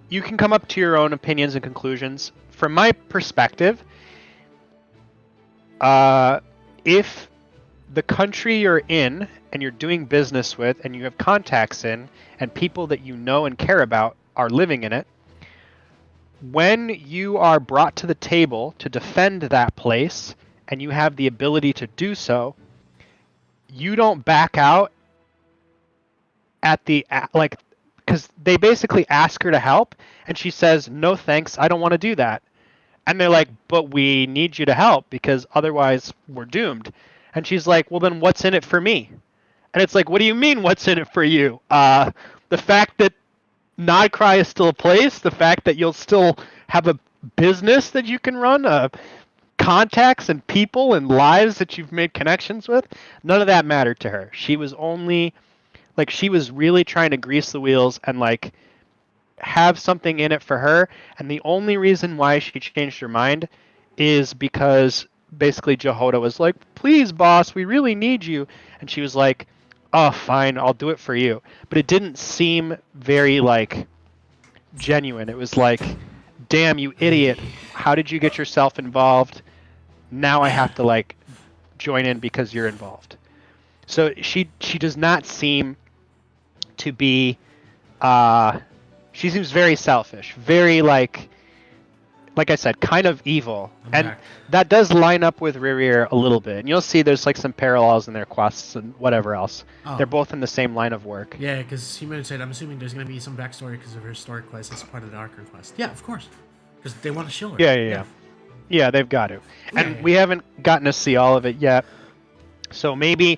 [SPEAKER 2] come up to your own opinions and conclusions. From my perspective, if the country you're in and you're doing business with and you have contacts in and people that you know and care about are living in it, when you are brought to the table to defend that place and you have the ability to do so, you don't back out at the because they basically ask her to help and she says, "No thanks, I don't want to do that." And they're like, "But we need you to help because otherwise we're doomed." And she's like, "Well, then what's in it for me?" And it's like, "What do you mean what's in it for you?" The fact that Nodcry is still a place, the fact that you'll still have a business that you can run, contacts and people and lives that you've made connections with, none of that mattered to her. She was only like, she was really trying to grease the wheels and like have something in it for her. And the only reason why she changed her mind is because basically Jehoda was like, "Please, boss, we really need you." And she was like, "Oh, fine, I'll do it for you." But it didn't seem very like genuine. It was like, "Damn, you idiot. How did you get yourself involved? Now I have to like join in because you're involved." So she does not seem to be she seems very selfish, very like I said, kind of evil. And that does line up with Rerir a little bit. And you'll see there's like some parallels in their quests and whatever else.
[SPEAKER 1] Oh.
[SPEAKER 2] They're both in the same line of work.
[SPEAKER 1] Yeah, because Humanoid said, "I'm assuming there's going to be some backstory because of her story quest as part of the Archon quest." Yeah, of course. Because they want to shield her.
[SPEAKER 2] Yeah. Yeah, they've got to. And we haven't gotten to see all of it yet. So maybe,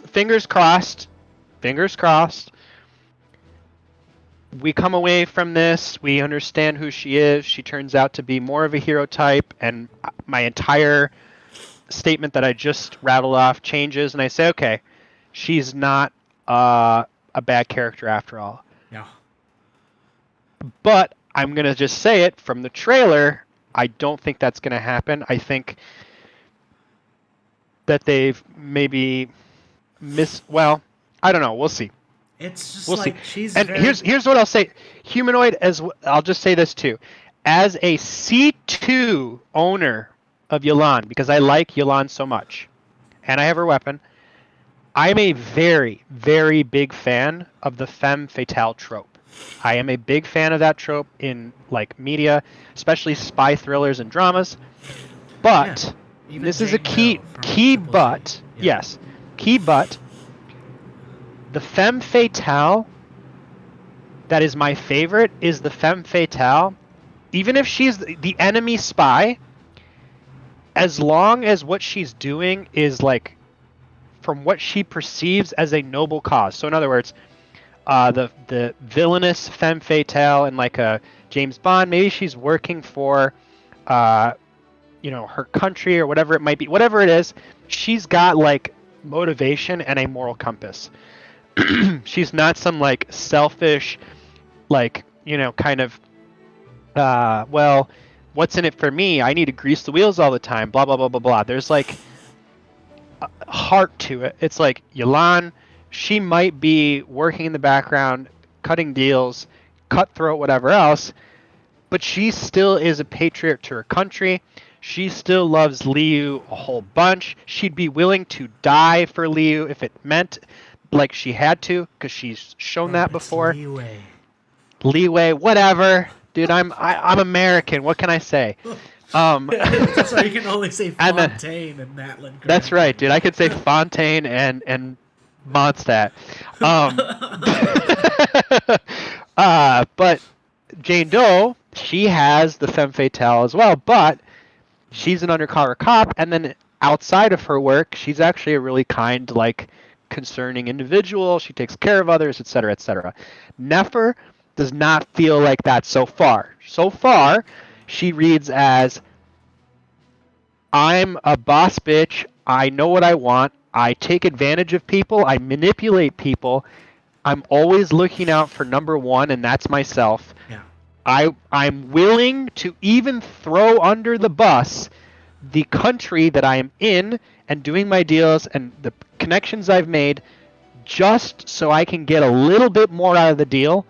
[SPEAKER 2] fingers crossed, we come away from this, we understand who she is, she turns out to be more of a hero type, and my entire statement that I just rattled off changes, and I say, okay, she's not a bad character after all.
[SPEAKER 1] Yeah.
[SPEAKER 2] But I'm going to just say it, from the trailer, I don't think that's going to happen. I think that they've maybe well, I don't know. We'll see.
[SPEAKER 1] It's just
[SPEAKER 2] We'll see.
[SPEAKER 1] like she's
[SPEAKER 2] And
[SPEAKER 1] very.
[SPEAKER 2] here's what I'll say. Humanoid I'll just say this too. As a C2 owner of Yelan, because I like Yelan so much, and I have her weapon, I'm a very, very big fan of the femme fatale trope. I am a big fan of that trope in like media, especially spy thrillers and dramas. But
[SPEAKER 1] Even
[SPEAKER 2] this is a
[SPEAKER 1] Jane Doe from
[SPEAKER 2] key
[SPEAKER 1] Triple J.
[SPEAKER 2] but.
[SPEAKER 1] Yeah.
[SPEAKER 2] Yes. Key but. The femme fatale that is my favorite is the femme fatale, even if she's the enemy spy, as long as what she's doing is like from what she perceives as a noble cause. So in other words, the villainous femme fatale in like a James Bond, maybe she's working for her country or whatever it might be. Whatever it is, she's got like motivation and a moral compass. She's not some like selfish, like, kind of well, what's in it for me? I need to grease the wheels all the time, blah blah blah blah blah. There's like a heart to it. It's like Yelan, she might be working in the background, cutting deals, cutthroat, whatever else, but she still is a patriot to her country. She still loves Liu a whole bunch. She'd be willing to die for Liu if it meant like she had to, because she's shown that before. Leeway, whatever. Dude, I'm American. What can I say?
[SPEAKER 1] That's why you can only say Fontaine and Matlin.
[SPEAKER 2] That's right, dude. I could say Fontaine and Mondstadt. But Jane Doe, she has the femme fatale as well, but she's an undercover cop, and then outside of her work, she's actually a really kind, like, concerning individual. She takes care of others, etc., etc. Nefer does not feel like that so far. So far, she reads as, I'm a boss bitch, I know what I want, I take advantage of people, I manipulate people, I'm always looking out for number one, and that's myself.
[SPEAKER 1] Yeah.
[SPEAKER 2] I'm willing to even throw under the bus the country that I am in and doing my deals and the connections I've made just so I can get a little bit more out of the deal.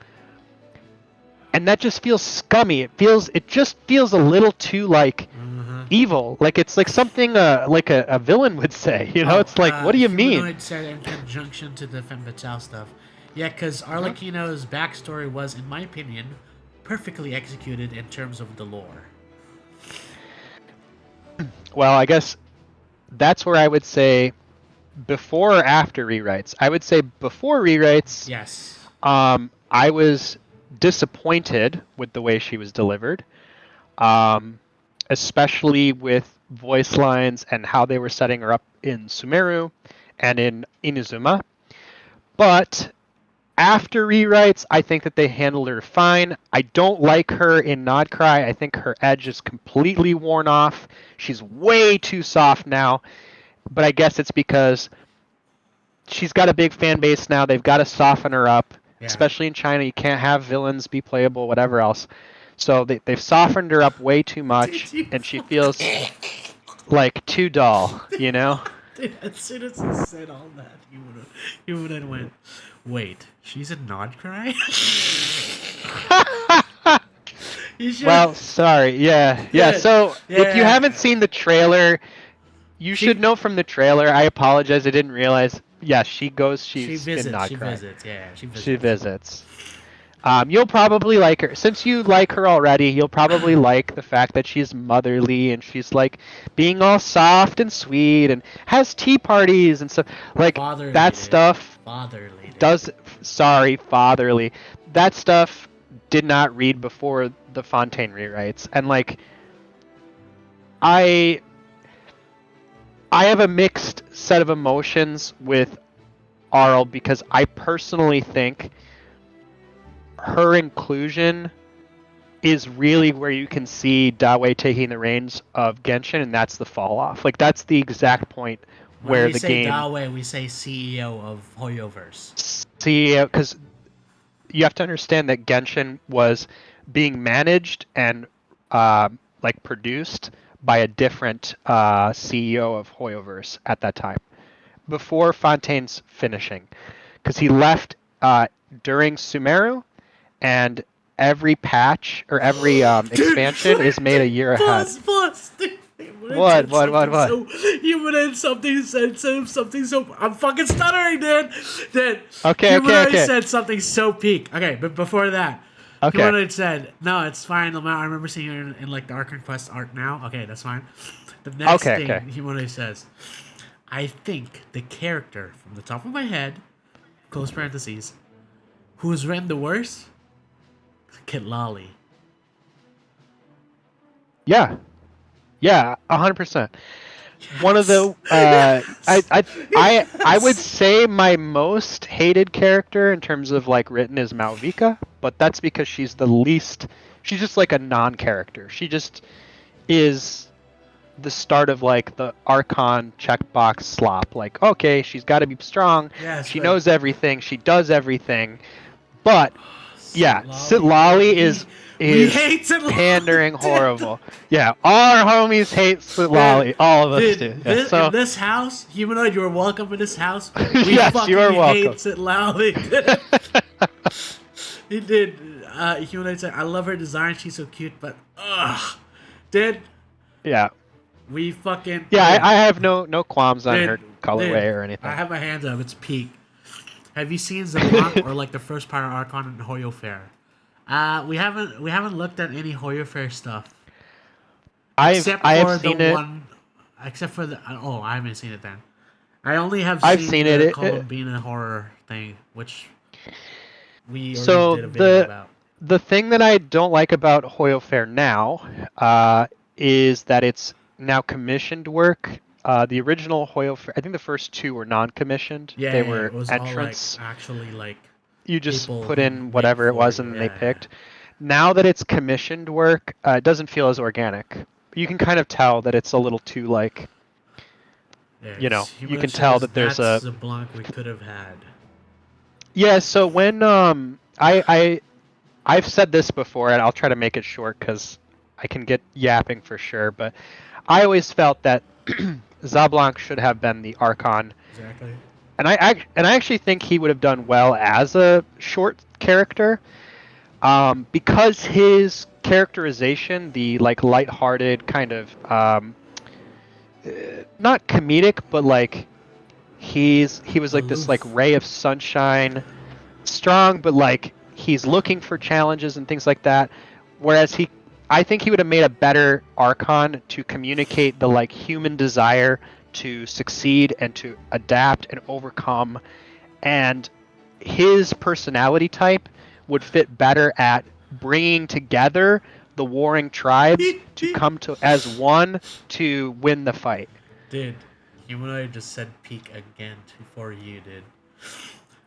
[SPEAKER 2] And that just feels scummy. It just feels a little too like evil. Like it's like something like a villain would say. It's like, what do you mean?
[SPEAKER 1] Humanoid said in conjunction to the femme fatale stuff. Yeah, because Arlecchino's backstory was, in my opinion, perfectly executed in terms of the lore.
[SPEAKER 2] Well, I guess that's where I would say before or after rewrites. I would say before rewrites.
[SPEAKER 1] Yes.
[SPEAKER 2] I was disappointed with the way she was delivered, especially with voice lines and how they were setting her up in Sumeru and in Inazuma. But after rewrites, I think that they handled her fine. I don't like her in Nodcry. I think her edge is completely worn off. She's way too soft now. But I guess it's because she's got a big fan base now. They've got to soften her up. Yeah. Especially in China, you can't have villains be playable, whatever else. So they've softened her up way too much, and she feels like too dull, Dude,
[SPEAKER 1] as soon as he said all that, he would have went, wait, she's a Nodcry?
[SPEAKER 2] Well, sorry, yeah. So if you haven't seen the trailer, you should know from the trailer. I apologize, I didn't realize. Yeah, she visits. She visits. You'll probably like her. Since you like her already, you'll probably like the fact that she's motherly and she's like being all soft and sweet and has tea parties and stuff. Like fatherly, that stuff
[SPEAKER 1] fatherly.
[SPEAKER 2] Fatherly. That stuff did not read before the Fontaine rewrites. And like I have a mixed set of emotions with Arl because I personally think her inclusion is really where you can see Dawei taking the reins of Genshin, and that's the fall off. Like that's the exact point where the game.
[SPEAKER 1] When we say Dawei, we say CEO of Hoyoverse.
[SPEAKER 2] CEO, because you have to understand that Genshin was being managed and like produced by a different CEO of Hoyoverse at that time, before Fontaine's finishing, because he left during Sumeru, and every patch or every expansion is made a year ahead.
[SPEAKER 1] Pause.
[SPEAKER 2] What?
[SPEAKER 1] So Humanoid something said something so I'm fucking stuttering, dude.
[SPEAKER 2] Okay.
[SPEAKER 1] Humanoid said something so peak. Okay, but before that,
[SPEAKER 2] Okay.
[SPEAKER 1] Humanoid said, "No, it's fine. I remember seeing it in like the Archon Quest art now. Okay, that's fine." The next thing Humanoid says, "I think the character from the top of my head, close parentheses, who's written the worst, Kid Lolly."
[SPEAKER 2] Yeah, 100%. One of the I would say my most hated character in terms of like written is Malvika, but that's because she's the least. She's just like a non-character. She just is the start of like the Archon checkbox slop. Like, okay, she's got to be strong.
[SPEAKER 1] Yes,
[SPEAKER 2] she
[SPEAKER 1] but-
[SPEAKER 2] knows everything. She does everything. But yeah,
[SPEAKER 1] Sitlali,
[SPEAKER 2] Sitlali is
[SPEAKER 1] we hate Sitlali.
[SPEAKER 2] pandering horrible. Yeah, all our homies hate Sitlali. All of us do. Yeah,
[SPEAKER 1] In this house, Humanoid, you are welcome in this house. We
[SPEAKER 2] Yes,
[SPEAKER 1] fucking
[SPEAKER 2] you are welcome.
[SPEAKER 1] hate Sitlali. He did. Humanoid said, "I love her design. She's so cute, but dude,
[SPEAKER 2] yeah.
[SPEAKER 1] we fucking
[SPEAKER 2] I have no qualms on
[SPEAKER 1] Dude,
[SPEAKER 2] her colorway
[SPEAKER 1] dude,
[SPEAKER 2] or anything.
[SPEAKER 1] I have my hands up. It's peak. Have you seen Zablanc or like the first part of Archon and Hoyo Fair? We haven't looked at any Hoyo Fair stuff.
[SPEAKER 2] I
[SPEAKER 1] Except
[SPEAKER 2] have
[SPEAKER 1] for
[SPEAKER 2] seen
[SPEAKER 1] the
[SPEAKER 2] it.
[SPEAKER 1] one. Except for the. Oh, I haven't seen it then. I only have
[SPEAKER 2] I've
[SPEAKER 1] seen
[SPEAKER 2] seen
[SPEAKER 1] the
[SPEAKER 2] it.
[SPEAKER 1] Columbina horror thing, which we already
[SPEAKER 2] So
[SPEAKER 1] did a video about.
[SPEAKER 2] the thing that I don't like about Hoyo Fair now is that it's now commissioned work. The original Hoyo Fair, I think the first two were non-commissioned.
[SPEAKER 1] Yeah,
[SPEAKER 2] they
[SPEAKER 1] yeah,
[SPEAKER 2] were
[SPEAKER 1] it was
[SPEAKER 2] entrance.
[SPEAKER 1] all like actually like
[SPEAKER 2] You just
[SPEAKER 1] people
[SPEAKER 2] put
[SPEAKER 1] who
[SPEAKER 2] in
[SPEAKER 1] made
[SPEAKER 2] whatever it
[SPEAKER 1] for
[SPEAKER 2] was
[SPEAKER 1] you,
[SPEAKER 2] and
[SPEAKER 1] yeah,
[SPEAKER 2] they
[SPEAKER 1] yeah.
[SPEAKER 2] picked. Now that it's commissioned work, it doesn't feel as organic. You can kind of tell that it's a little too like,
[SPEAKER 1] Yeah,
[SPEAKER 2] you know,
[SPEAKER 1] 'cause
[SPEAKER 2] you
[SPEAKER 1] Humanoid
[SPEAKER 2] can tell
[SPEAKER 1] says
[SPEAKER 2] that there's
[SPEAKER 1] that's
[SPEAKER 2] a
[SPEAKER 1] the Blanc we could have had.
[SPEAKER 2] yeah. So when I've said this before and I'll try to make it short because I can get yapping for sure, but I always felt that Zablanc should have been the Archon,
[SPEAKER 1] Exactly.
[SPEAKER 2] and I actually think he would have done well as a short character, because his characterization, the like lighthearted kind of not comedic, but like he was like this like
[SPEAKER 1] Aloof.
[SPEAKER 2] ray of sunshine, strong, but like he's looking for challenges and things like that. Whereas I think he would have made a better Archon to communicate the like human desire to succeed and to adapt and overcome, and his personality type would fit better at bringing together the warring tribes to come to as one to win the fight.
[SPEAKER 1] Dude, Humanoid just said peak again before you did.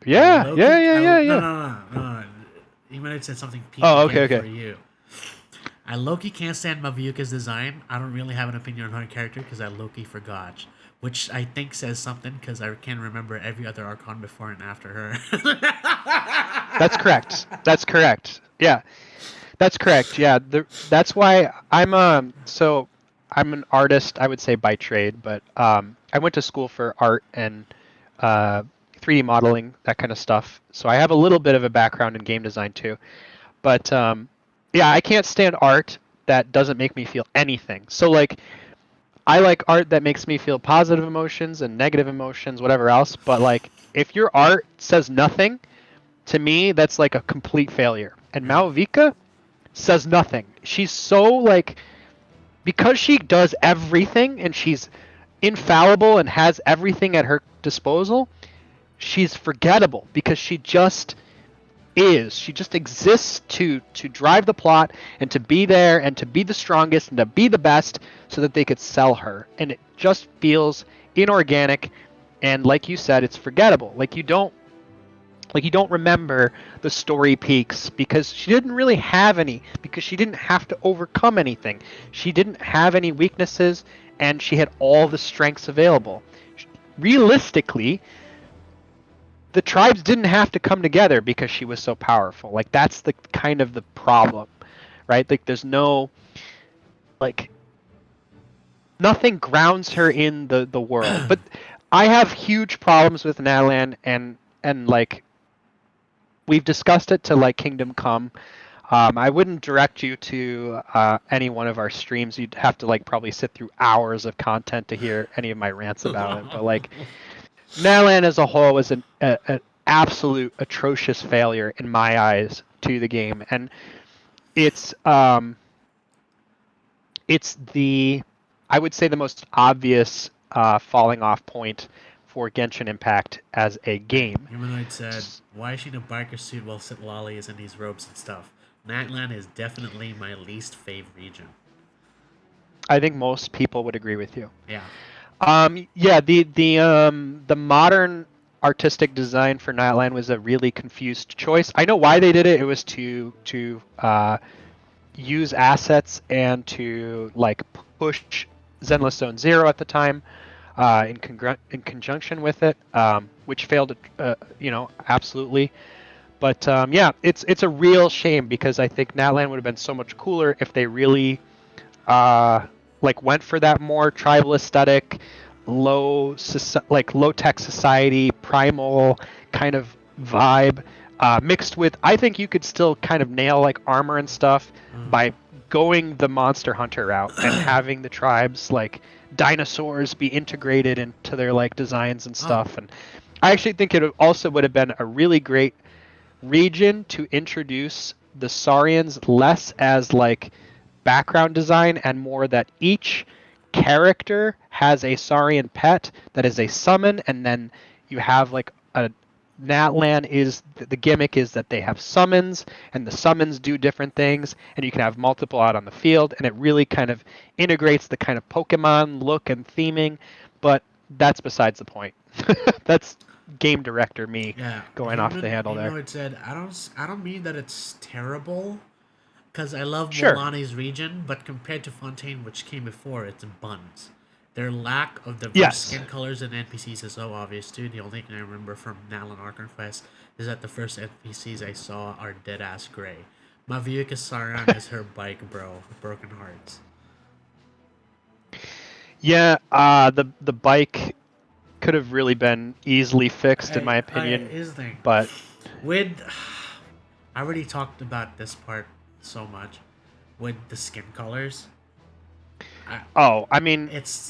[SPEAKER 2] Yeah,
[SPEAKER 1] Loki- No. Humanoid said something peak
[SPEAKER 2] Oh,
[SPEAKER 1] again
[SPEAKER 2] okay.
[SPEAKER 1] for you. I Loki can't stand Mavuka's design. I don't really have an opinion on her character because I Loki forgot. Which I think says something because I can't remember every other Archon before and after her.
[SPEAKER 2] That's correct. Yeah, that's correct. Yeah, that's why I'm an artist. I would say by trade, but I went to school for art and 3D modeling, that kind of stuff. So I have a little bit of a background in game design too. But yeah, I can't stand art that doesn't make me feel anything. So like, I like art that makes me feel positive emotions and negative emotions, whatever else. But like, if your art says nothing, to me, that's like a complete failure. And Malvika says nothing. She's so like, because she does everything and she's infallible and has everything at her disposal, she's forgettable because she just is. She just exists to drive the plot and to be there and to be the strongest and to be the best so that they could sell her. And it just feels inorganic, and like you said, it's forgettable. Like you don't remember the story peaks because she didn't really have any, because she didn't have to overcome anything. She didn't have any weaknesses and she had all the strengths available. Realistically, the tribes didn't have to come together because she was so powerful. Like that's the kind of the problem, right? Like there's no like nothing grounds her in the world. But I have huge problems with Natlan, and like we've discussed it to like Kingdom Come. I wouldn't direct you to any one of our streams. You'd have to like probably sit through hours of content to hear any of my rants about it. But like Natlan as a whole was an absolute atrocious failure in my eyes to the game, and it's the, I would say, the most obvious falling off point for Genshin Impact as a game.
[SPEAKER 1] Humanoid said, "Why is she in a biker suit while Lolly is in these robes and stuff?" Natlan is definitely my least favorite region.
[SPEAKER 2] I think most people would agree with you.
[SPEAKER 1] Yeah.
[SPEAKER 2] Yeah. The modern artistic design for Natlan was a really confused choice. I know why they did it. It was to use assets and to like push Zenless Zone Zero at the time, in conjunction with it, which failed, absolutely. But yeah, it's a real shame because I think Natlan would have been so much cooler if they really went for that more tribal aesthetic, low tech society, primal kind of vibe, mixed with, I think you could still kind of nail like armor and stuff by going the Monster Hunter route and having the tribes like dinosaurs be integrated into their like designs and stuff. And I actually think it also would have been a really great region to introduce the Saurians less as like background design and more that each character has a Saurian pet that is a summon, and then you have like a Natlan is the gimmick is that they have summons, and the summons do different things, and you can have multiple out on the field, and it really kind of integrates the kind of Pokemon look and theming. But that's besides the point. That's game director me going off the handle there.
[SPEAKER 1] It said, I don't mean that it's terrible, because I love Milani's region, but compared to Fontaine, which came before, it's buns. Their lack of diverse skin colors and NPCs is so obvious too. The only thing I remember from Natlan Arkenfest is that the first NPCs I saw are dead-ass gray. Maviuka Saran is her bike, bro. Broken hearts.
[SPEAKER 2] Yeah, the bike could have really been easily fixed, in my opinion. But
[SPEAKER 1] I already talked about this part so much with the skin colors.
[SPEAKER 2] I mean,
[SPEAKER 1] it's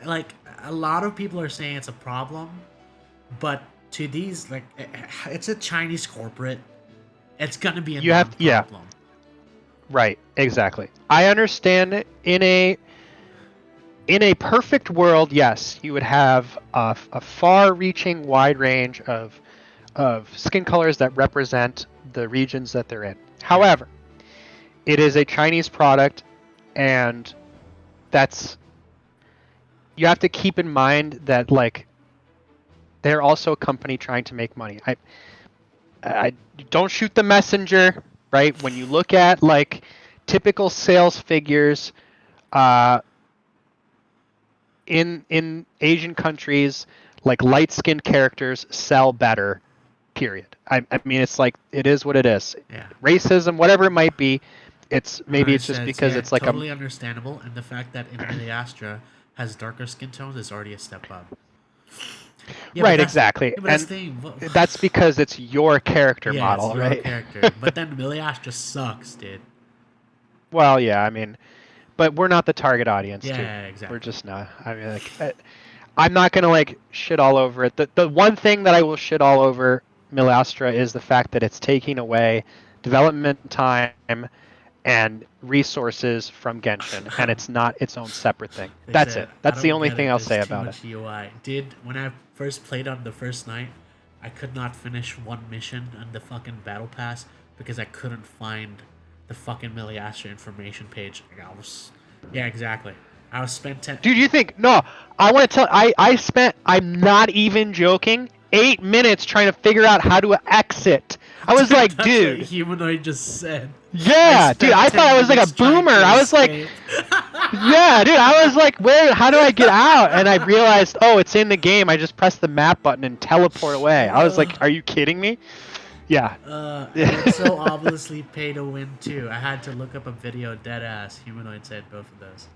[SPEAKER 1] like a lot of people are saying it's a problem, but to these, like, it's a Chinese corporate. It's gonna be a problem.
[SPEAKER 2] Right, exactly. I understand it. In a perfect world, yes, you would have a far-reaching, wide range of skin colors that represent the regions that they're in. However, it is a Chinese product, and you have to keep in mind that like they're also a company trying to make money. I don't shoot the messenger, right? When you look at like typical sales figures in Asian countries, like light-skinned characters sell better, period. I mean, it's like, it is what it is. Racism, whatever it might be, it's just because it's like
[SPEAKER 1] totally understandable, and the fact that Iliastra has darker skin tones is already a step up. Yeah,
[SPEAKER 2] right, exactly.
[SPEAKER 1] Yeah,
[SPEAKER 2] and that's because it's your character model,
[SPEAKER 1] it's your
[SPEAKER 2] right?
[SPEAKER 1] Character. But then Iliastra sucks, dude.
[SPEAKER 2] Well, yeah, I mean, but we're not the target audience, too.
[SPEAKER 1] Yeah, exactly.
[SPEAKER 2] We're just not. I mean, like, I'm not gonna like shit all over it. The one thing that I will shit all over Iliastra is the fact that it's taking away development time and resources from Genshin, and it's not its own separate thing. That's it. That's the only thing I'll say about it.
[SPEAKER 1] UI. When I first played on the first night, I could not finish one mission on the fucking battle pass because I couldn't find the fucking Iliastra information page. Yeah, exactly. I was spent 10.
[SPEAKER 2] Dude, you think? No, I want to tell. I spent. I'm not even joking. 8 minutes trying to figure out how to exit. I was like,
[SPEAKER 1] That's
[SPEAKER 2] dude.
[SPEAKER 1] What Humanoid just said.
[SPEAKER 2] Yeah, dude. I thought I was like a boomer. I was like, yeah, dude. I was like, how do I get out? And I realized, oh, it's in the game. I just press the map button and teleport away. I was like, are you kidding me? Yeah.
[SPEAKER 1] And it's so obviously pay to win too. I had to look up a video. Dead ass humanoid said both of those.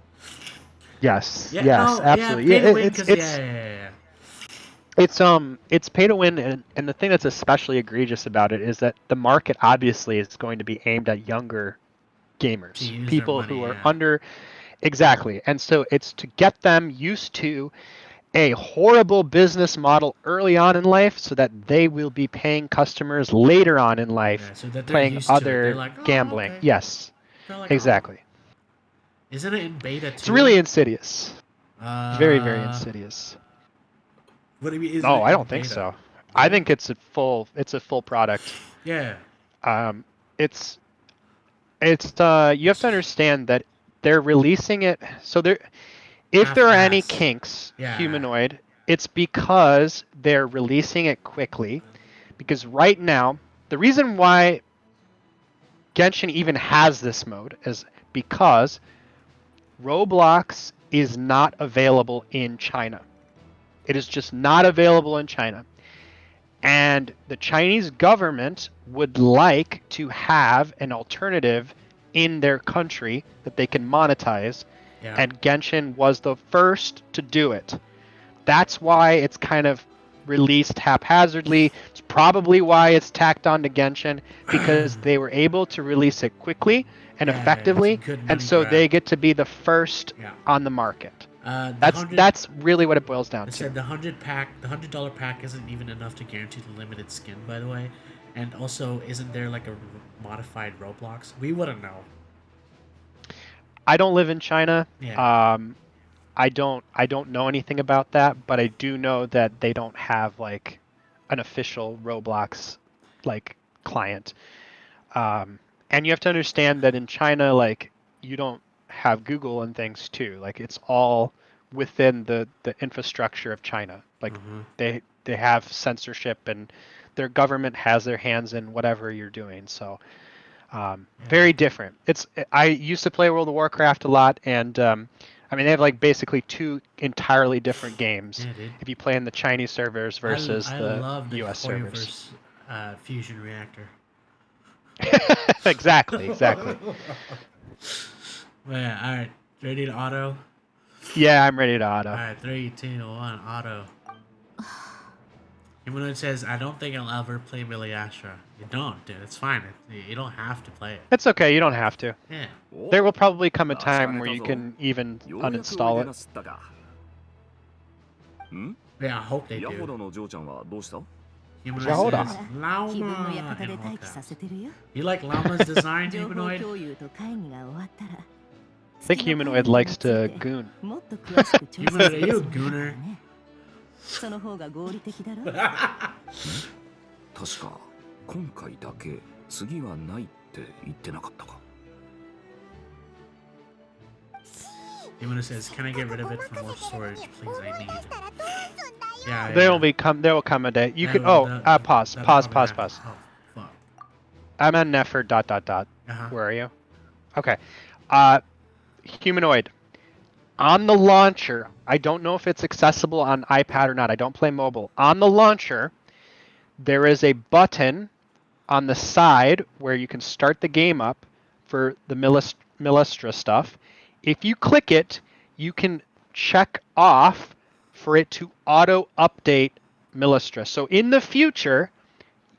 [SPEAKER 2] Yes.
[SPEAKER 1] Yeah,
[SPEAKER 2] Yes.
[SPEAKER 1] no,
[SPEAKER 2] Absolutely.
[SPEAKER 1] yeah, pay to
[SPEAKER 2] Yeah,
[SPEAKER 1] win because yeah.
[SPEAKER 2] it's pay to win, and the thing that's especially egregious about it is that the market obviously is going to be aimed at younger
[SPEAKER 1] To
[SPEAKER 2] gamers,
[SPEAKER 1] use their
[SPEAKER 2] people
[SPEAKER 1] money,
[SPEAKER 2] who are
[SPEAKER 1] yeah.
[SPEAKER 2] under exactly, and so it's to get them used to a horrible business model early on in life, so that they will be paying customers later on in life,
[SPEAKER 1] Yeah, so that they're
[SPEAKER 2] playing
[SPEAKER 1] used to it. They're
[SPEAKER 2] other
[SPEAKER 1] like, oh,
[SPEAKER 2] gambling.
[SPEAKER 1] okay.
[SPEAKER 2] Yes,
[SPEAKER 1] They're like,
[SPEAKER 2] exactly.
[SPEAKER 1] oh. Isn't it in beta too?
[SPEAKER 2] It's really insidious. Very, very
[SPEAKER 1] Uh,
[SPEAKER 2] insidious.
[SPEAKER 1] What do you mean? Is
[SPEAKER 2] No,
[SPEAKER 1] it
[SPEAKER 2] I
[SPEAKER 1] in
[SPEAKER 2] don't think
[SPEAKER 1] beta?
[SPEAKER 2] so. I think it's a full product.
[SPEAKER 1] Yeah.
[SPEAKER 2] It's you have to understand that they're releasing it. So if there are any
[SPEAKER 1] Half-assed.
[SPEAKER 2] kinks,
[SPEAKER 1] Yeah.
[SPEAKER 2] humanoid, it's because they're releasing it quickly. Because right now, the reason why Genshin even has this mode is because Roblox is not available in China. It is just not available in China. And the Chinese government would like to have an alternative in their country that they can monetize.
[SPEAKER 1] Yeah.
[SPEAKER 2] And Genshin was the first to do it. That's why it's kind of released haphazardly. It's probably why it's tacked on to Genshin, because they were able to release it quickly and
[SPEAKER 1] Yeah,
[SPEAKER 2] effectively,
[SPEAKER 1] it's a good
[SPEAKER 2] and
[SPEAKER 1] money
[SPEAKER 2] so
[SPEAKER 1] grab.
[SPEAKER 2] they get to be the first
[SPEAKER 1] Yeah.
[SPEAKER 2] on the market.
[SPEAKER 1] The
[SPEAKER 2] That's really what it boils down
[SPEAKER 1] They
[SPEAKER 2] to.
[SPEAKER 1] said the $100 pack isn't even enough to guarantee the limited skin, by the way. And also, isn't there like a modified Roblox? We wouldn't know.
[SPEAKER 2] I don't live in China.
[SPEAKER 1] Yeah.
[SPEAKER 2] I don't know anything about that, but I do know that they don't have like an official Roblox like client. And you have to understand that in China, like, you don't have Google and things too. Like, it's all within the infrastructure of China. Like, they have censorship, and their government has their hands in whatever you're doing. So very different. I used to play World of Warcraft a lot, and I mean, they have like basically two entirely different games.
[SPEAKER 1] Yeah, dude.
[SPEAKER 2] If you play in the Chinese servers versus
[SPEAKER 1] I
[SPEAKER 2] the
[SPEAKER 1] love the
[SPEAKER 2] US servers.
[SPEAKER 1] fusion reactor.
[SPEAKER 2] Exactly.
[SPEAKER 1] Yeah, alright. Ready to auto?
[SPEAKER 2] Yeah, I'm ready to auto.
[SPEAKER 1] Alright, 3, 2, 1, auto. Humanoid says, I don't think I'll ever play Miliastra. You don't, dude. It's fine. You don't have to play it.
[SPEAKER 2] It's okay, you don't have to.
[SPEAKER 1] Yeah.
[SPEAKER 2] There will probably come a time where you can even uninstall it.
[SPEAKER 1] Yeah, I hope they do.
[SPEAKER 9] ヤホダのジョーちゃんはどうした
[SPEAKER 1] Humanoid
[SPEAKER 2] Yahoda.
[SPEAKER 1] says,
[SPEAKER 11] 気分の
[SPEAKER 1] Lauma.
[SPEAKER 11] 館で待機させてるよ。
[SPEAKER 1] You like Lauma's design,
[SPEAKER 11] 情報
[SPEAKER 1] Humanoid?
[SPEAKER 11] 共有と会議が終わったら
[SPEAKER 2] I think Humanoid likes to goon.
[SPEAKER 11] もっと詳しく調査
[SPEAKER 1] Humanoid,
[SPEAKER 11] す
[SPEAKER 1] are
[SPEAKER 11] る
[SPEAKER 1] you a
[SPEAKER 11] つもりだから
[SPEAKER 1] gooner?
[SPEAKER 11] ね。その方が合理的だろ。
[SPEAKER 9] 確か今回だけ次はないって言ってなかったか
[SPEAKER 1] Humanoid says, can I get rid of it for more storage, please? I need. Yeah,
[SPEAKER 2] There will come a day. You can. Pause.
[SPEAKER 1] Fuck.
[SPEAKER 2] I'm at Nefer ...
[SPEAKER 1] Uh-huh.
[SPEAKER 2] Where are you? Okay. Humanoid. On the launcher, I don't know if it's accessible on iPad or not. I don't play mobile. On the launcher, there is a button on the side where you can start the game up for the Milestra stuff. If you click it, you can check off for it to auto-update Milestra. So in the future,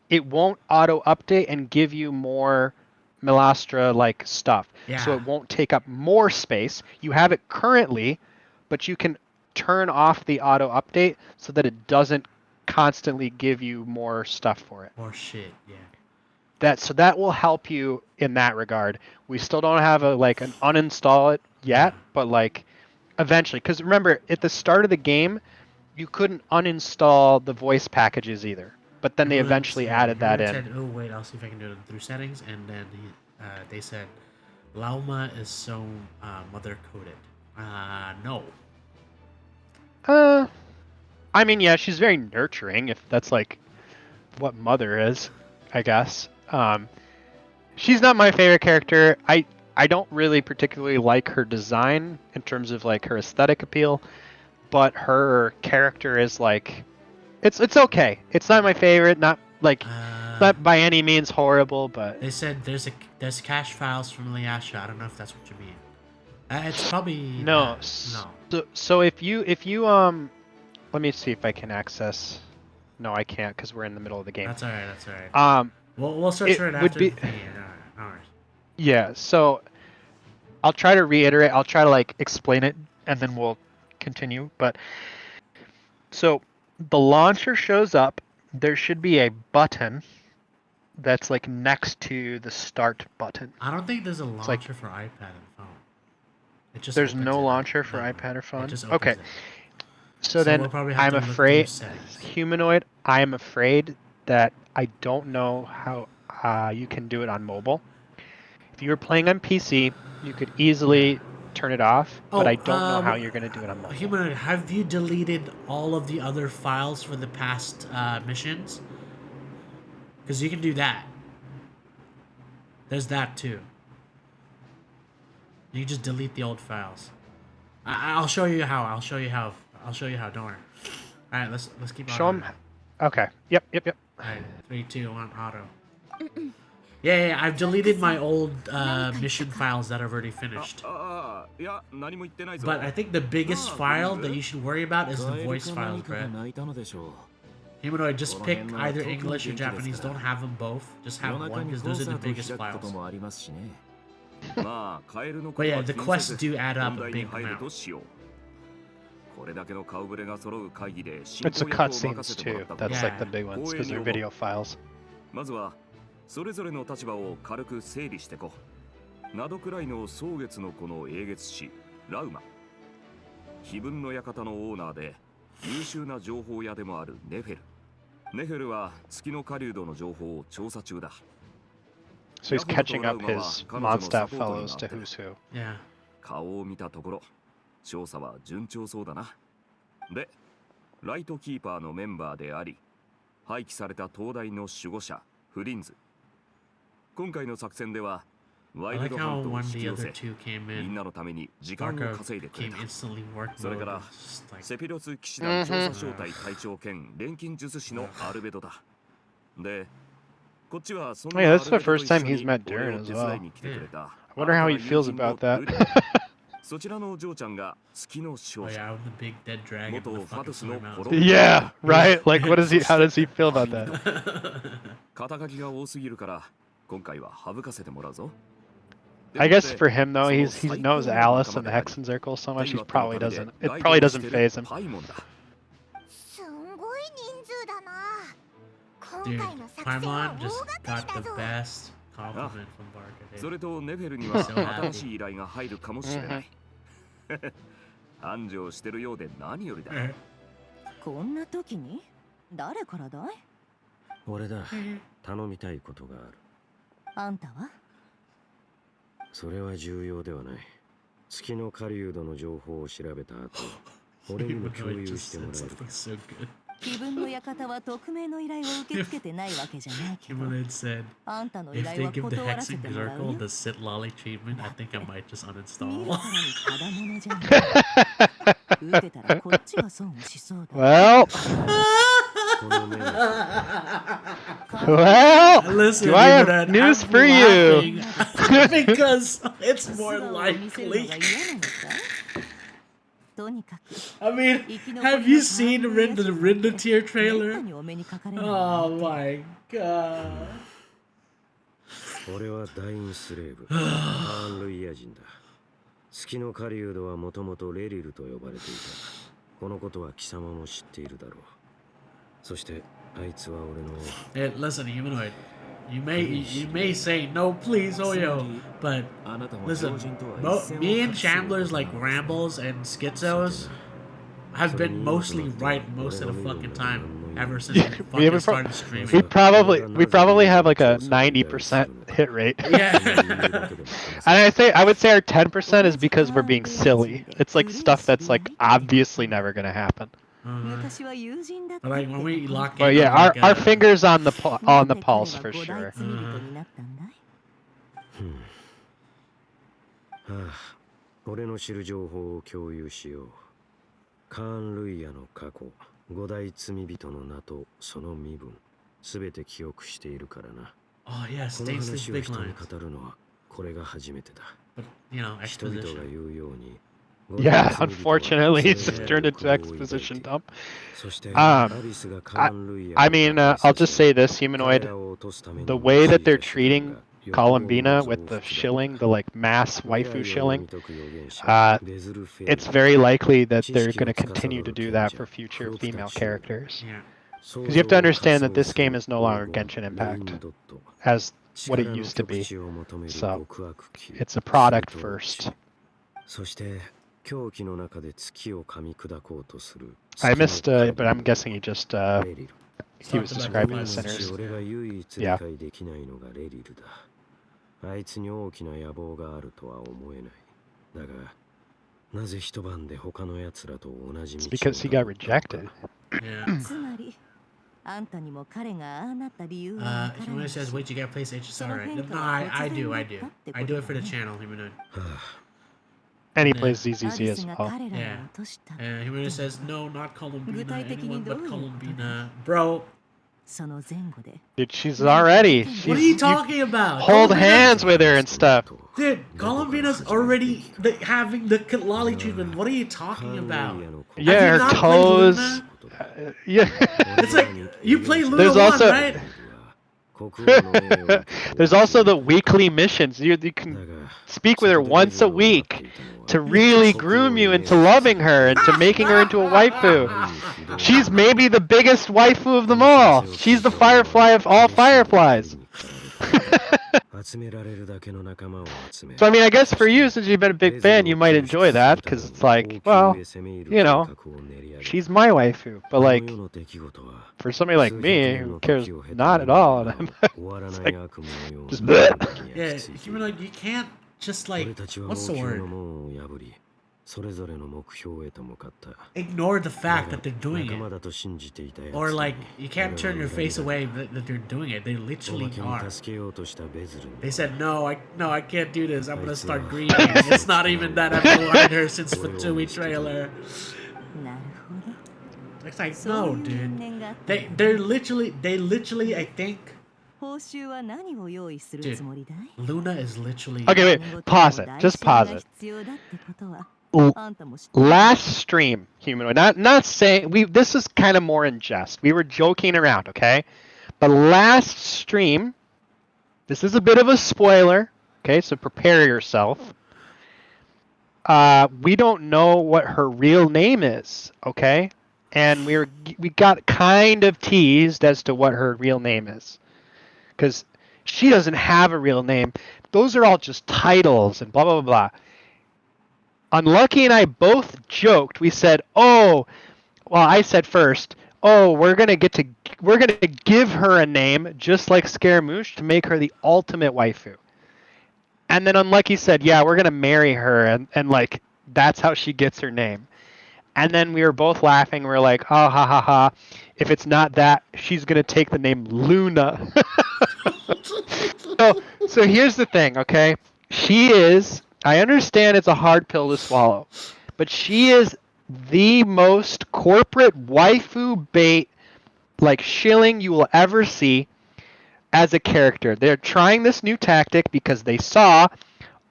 [SPEAKER 2] it won't auto-update and give you more Milestra-like stuff.
[SPEAKER 1] Yeah.
[SPEAKER 2] So it won't take up more space. You have it currently, but you can turn off the auto-update so that it doesn't constantly give you more stuff for it.
[SPEAKER 1] More shit, yeah.
[SPEAKER 2] That will help you in that regard. We still don't have an uninstall it yet, but like eventually, because remember at the start of the game, you couldn't uninstall the voice packages either. But then they eventually added that in.
[SPEAKER 1] Said, oh wait, I'll see if I can do it through settings, and then they said, Lauma is so mother coded. No.
[SPEAKER 2] I mean, yeah, she's very nurturing. If that's like what mother is, I guess. She's not my favorite character. I don't really particularly like her design in terms of like her aesthetic appeal, but her character is like, it's okay. It's not my favorite. Not like not by any means horrible, but
[SPEAKER 1] They said there's cache files from Liasha. I don't know if that's what you mean. It's probably
[SPEAKER 2] no.
[SPEAKER 1] no.
[SPEAKER 2] So if you let me see if I can access. No, I can't because we're in the middle of the game.
[SPEAKER 1] That's alright. That's alright. We'll search for it after the thing. Alright.
[SPEAKER 2] Yeah. So I'll try to reiterate. I'll try to like explain it, and then we'll continue. But so the launcher shows up. There should be a button that's like next to the start button.
[SPEAKER 1] I don't think there's a launcher
[SPEAKER 2] like,
[SPEAKER 1] for iPad and phone. It just
[SPEAKER 2] there's
[SPEAKER 1] opens
[SPEAKER 2] no
[SPEAKER 1] it.
[SPEAKER 2] launcher for
[SPEAKER 1] No,
[SPEAKER 2] iPad or phone.
[SPEAKER 1] It just opens
[SPEAKER 2] Okay.
[SPEAKER 1] it.
[SPEAKER 2] So then
[SPEAKER 1] we'll probably have
[SPEAKER 2] I'm
[SPEAKER 1] to look through
[SPEAKER 2] afraid,
[SPEAKER 1] settings.
[SPEAKER 2] humanoid. I am afraid that I don't know how you can do it on mobile. If you were playing on PC, you could easily turn it off, but I don't know how you're going to do it on mobile.
[SPEAKER 1] Humanoid, have you deleted all of the other files for the past missions? Because you can do that. There's that too. You can just delete the old files. I'll show you how. I'll show you how. Don't worry. All right, let's keep on.
[SPEAKER 2] Show them. Okay. Yep.
[SPEAKER 1] All right, 3, 2, 1, auto. Yeah, I've deleted my old mission files that I've already finished. But I think the biggest file that you should worry about is the voice files, Brett. Humanoid, just pick either English or Japanese. Don't have them both. Just have one, because those are the biggest files. But yeah, the quests do add up a big amount.
[SPEAKER 2] It's the cutscenes too. That's like the big ones, because they're video files.
[SPEAKER 9] それぞれの立場を軽く整理してこう。などくらいの蒼月の子の英月師ラウマ。非分の館のオーナーで優秀な情報屋でもあるネフェル。ネフェルは月の狩人の情報を調査中だ。
[SPEAKER 2] So he's catching up his Mondstadt fellows to who's who.
[SPEAKER 1] Yeah.
[SPEAKER 9] 顔を見たところ、調査は順調そうだな。で、ライトキーパーのメンバーであり、廃棄された東大の守護者フリンズ。今回の作戦ではワイルドハントを引き寄せ、みんなのために時間を稼いでくれた。それからセピロス騎士団調査小隊隊長兼錬金術師のアルベドだ。で、こっちはそんな
[SPEAKER 2] Yeah, that's the first time he's met Durin as well. I wonder how he feels about that.
[SPEAKER 9] そちらのお嬢ちゃんが月の勝者。元ファトスのコロン。
[SPEAKER 2] Yeah, right. Like, what does he? How does he feel about that?
[SPEAKER 9] 肩書きが多すぎるから今回は省かせてもらうぞ。
[SPEAKER 2] I guess for him though, he knows Alice and the Hexen Circle so much. It probably doesn't phase him.
[SPEAKER 3] すんごい人数だな。
[SPEAKER 1] Dude, Paimon just got the best compliment from Varka.
[SPEAKER 9] それとネフェルには新しい依頼が入るかもしれない。繁盛してるようで何よりだ。
[SPEAKER 11] こんな時に誰からだい？
[SPEAKER 12] 俺だ。頼みたいことがある。
[SPEAKER 11] あんたは？
[SPEAKER 12] それは重要ではない。月の狩人の情報を調べた後、俺にも共有してもらえる。
[SPEAKER 11] 気分の館は匿名の依頼を受け付けてないわけじゃないけど。あんたの依頼は断らせてもらうよ。
[SPEAKER 1] the sit lolly treatment, I think I might just uninstall.
[SPEAKER 11] 見るからにただものじゃない。受けたらこっちが損しそうだ。
[SPEAKER 2] Well,
[SPEAKER 1] listen,
[SPEAKER 2] do I have news for you?
[SPEAKER 1] Because it's more likely. I mean, have you seen the Rinda tier trailer? Oh my god.
[SPEAKER 12] 俺はダインスレーブ、カーン・ルイヤ人だ。月の狩人はもともとレリルと呼ばれていた。このことは貴様も知っているだろう。そしてあいつは俺の。
[SPEAKER 1] Hey, listen, humanoid. You may say no, please, Oyo, but listen, me and Chandler's like rambles and schizos have been mostly right most of the fucking time ever since we fucking started streaming.
[SPEAKER 2] We probably have like a 90% hit rate.
[SPEAKER 1] Yeah.
[SPEAKER 2] And I would say our 10% is because we're being silly. It's like stuff that's like obviously never gonna happen.
[SPEAKER 1] But like when we lock in,
[SPEAKER 2] but yeah, our fingers on the pulse for sure.
[SPEAKER 12] 俺の知る情報を共有しよう。カーン・ルイヤの過去、五大罪人の名とその身分、全て記憶しているからな。
[SPEAKER 1] Oh yeah,
[SPEAKER 12] この
[SPEAKER 1] states these
[SPEAKER 12] 話を
[SPEAKER 1] big
[SPEAKER 12] 人に
[SPEAKER 1] lines.
[SPEAKER 12] 語るのはこれが初めてだ。
[SPEAKER 1] But, you know,
[SPEAKER 12] 人々が
[SPEAKER 1] exposition.
[SPEAKER 12] 言うように
[SPEAKER 2] Yeah, unfortunately, it's just turned into exposition dump.
[SPEAKER 12] そしてアリスがカーン・ルイヤー
[SPEAKER 2] I mean, I'll just say this, Humanoid. The way that they're treating Columbina with the shilling, the like mass waifu shilling, it's very likely that they're going to continue to do that for future female characters.
[SPEAKER 1] Yeah.
[SPEAKER 2] Because you have to understand that this game is no longer Genshin Impact as what it used to be. So it's a product first.
[SPEAKER 12] そして狂気の中で月を噛み砕こうとする
[SPEAKER 2] I missed, but I'm guessing he just he was describing the sinners.
[SPEAKER 12] 俺が唯一理
[SPEAKER 2] Yeah.
[SPEAKER 12] 解できないのがレリルだ。あいつに大きな野望があるとは思えない。だがなぜ一晩で他の奴らと同じ道
[SPEAKER 2] It's
[SPEAKER 12] を
[SPEAKER 2] because he got rejected.
[SPEAKER 1] Yeah.
[SPEAKER 11] つまりあんたにも彼がああなった理由はわからない
[SPEAKER 1] Humanoid
[SPEAKER 11] し
[SPEAKER 1] says, wait, you gotta place HSR, right? No, I do. I do it for the channel, Humanoid.
[SPEAKER 2] And he plays ZZZ as
[SPEAKER 11] アリスが
[SPEAKER 2] well.
[SPEAKER 11] 彼らを落とした
[SPEAKER 1] Humanoid says, no, not Columbina,
[SPEAKER 11] 具体的に
[SPEAKER 1] anyone
[SPEAKER 11] どう
[SPEAKER 1] but
[SPEAKER 11] いうこと
[SPEAKER 1] Columbina. Bro,
[SPEAKER 11] その前後で
[SPEAKER 2] Dude, she's already.
[SPEAKER 1] what are you
[SPEAKER 2] She's,
[SPEAKER 1] talking about?
[SPEAKER 2] hold
[SPEAKER 1] Columbina-
[SPEAKER 2] hands with her and stuff.
[SPEAKER 1] Dude, Columbina's already having the lolly treatment. What are you talking about?
[SPEAKER 2] Yeah,
[SPEAKER 1] Have you
[SPEAKER 2] her
[SPEAKER 1] not played
[SPEAKER 2] toes.
[SPEAKER 1] Luna?
[SPEAKER 2] Yeah.
[SPEAKER 1] It's like, you play Luna
[SPEAKER 2] There's
[SPEAKER 1] 1,
[SPEAKER 2] also-
[SPEAKER 1] right?
[SPEAKER 2] There's also the weekly missions. You can speak with her once a week to really groom you into loving her and to making her into a waifu. She's maybe the biggest waifu of them all. She's the firefly of all fireflies. So I mean, I guess for you, since you've been a big fan, you might enjoy that because it's like, well, you know, she's my waifu. But like, for somebody like me who cares not at all, it's like, just bleh.
[SPEAKER 1] Yeah, Humanoid, you can't just like, what's the word?
[SPEAKER 12] それぞれの目標へと向かった。
[SPEAKER 1] Ignore the fact that they're doing
[SPEAKER 12] 仲間
[SPEAKER 1] it.
[SPEAKER 12] だと信じていたやつ
[SPEAKER 1] Or like, you can't turn your face away that they're doing it. They
[SPEAKER 12] お
[SPEAKER 1] literally
[SPEAKER 12] まけに
[SPEAKER 1] are.
[SPEAKER 12] 助けようとしたベズルに
[SPEAKER 1] They said, no, I can't do this. I'm gonna start grieving. It's not even that I've wanted her since the 2-week trailer.
[SPEAKER 11] なるほど
[SPEAKER 1] It's like,
[SPEAKER 11] そう
[SPEAKER 1] no,
[SPEAKER 11] いう
[SPEAKER 1] dude.
[SPEAKER 11] 因縁があったの
[SPEAKER 1] They literally, I think,
[SPEAKER 11] 報酬は何を用意する
[SPEAKER 1] Dude.
[SPEAKER 11] つもりだい
[SPEAKER 1] Luna is literally.
[SPEAKER 2] Okay, wait. Pause it. Just pause it.
[SPEAKER 11] 必要だってことは
[SPEAKER 2] L-
[SPEAKER 11] あんたも知ってる
[SPEAKER 2] Last stream, Humanoid. Not saying we. This is kind of more in jest. We were joking around, okay? But last stream, this is a bit of a spoiler. Okay, so prepare yourself. We don't know what her real name is, okay? And we got kind of teased as to what her real name is, because she doesn't have a real name. Those are all just titles and blah blah blah. Unlucky and I both joked. We said, "Oh, well, I said first, oh, we're gonna give her a name just like Scaramouche to make her the ultimate waifu." And then Unlucky said, "Yeah, we're gonna marry her, and like that's how she gets her name." And then we were both laughing. We were like, "Oh, ha ha ha! If it's not that, she's gonna take the name Luna." So here's the thing, okay? She is. I understand it's a hard pill to swallow, but she is the most corporate waifu bait, like shilling you will ever see as a character. They're trying this new tactic because they saw,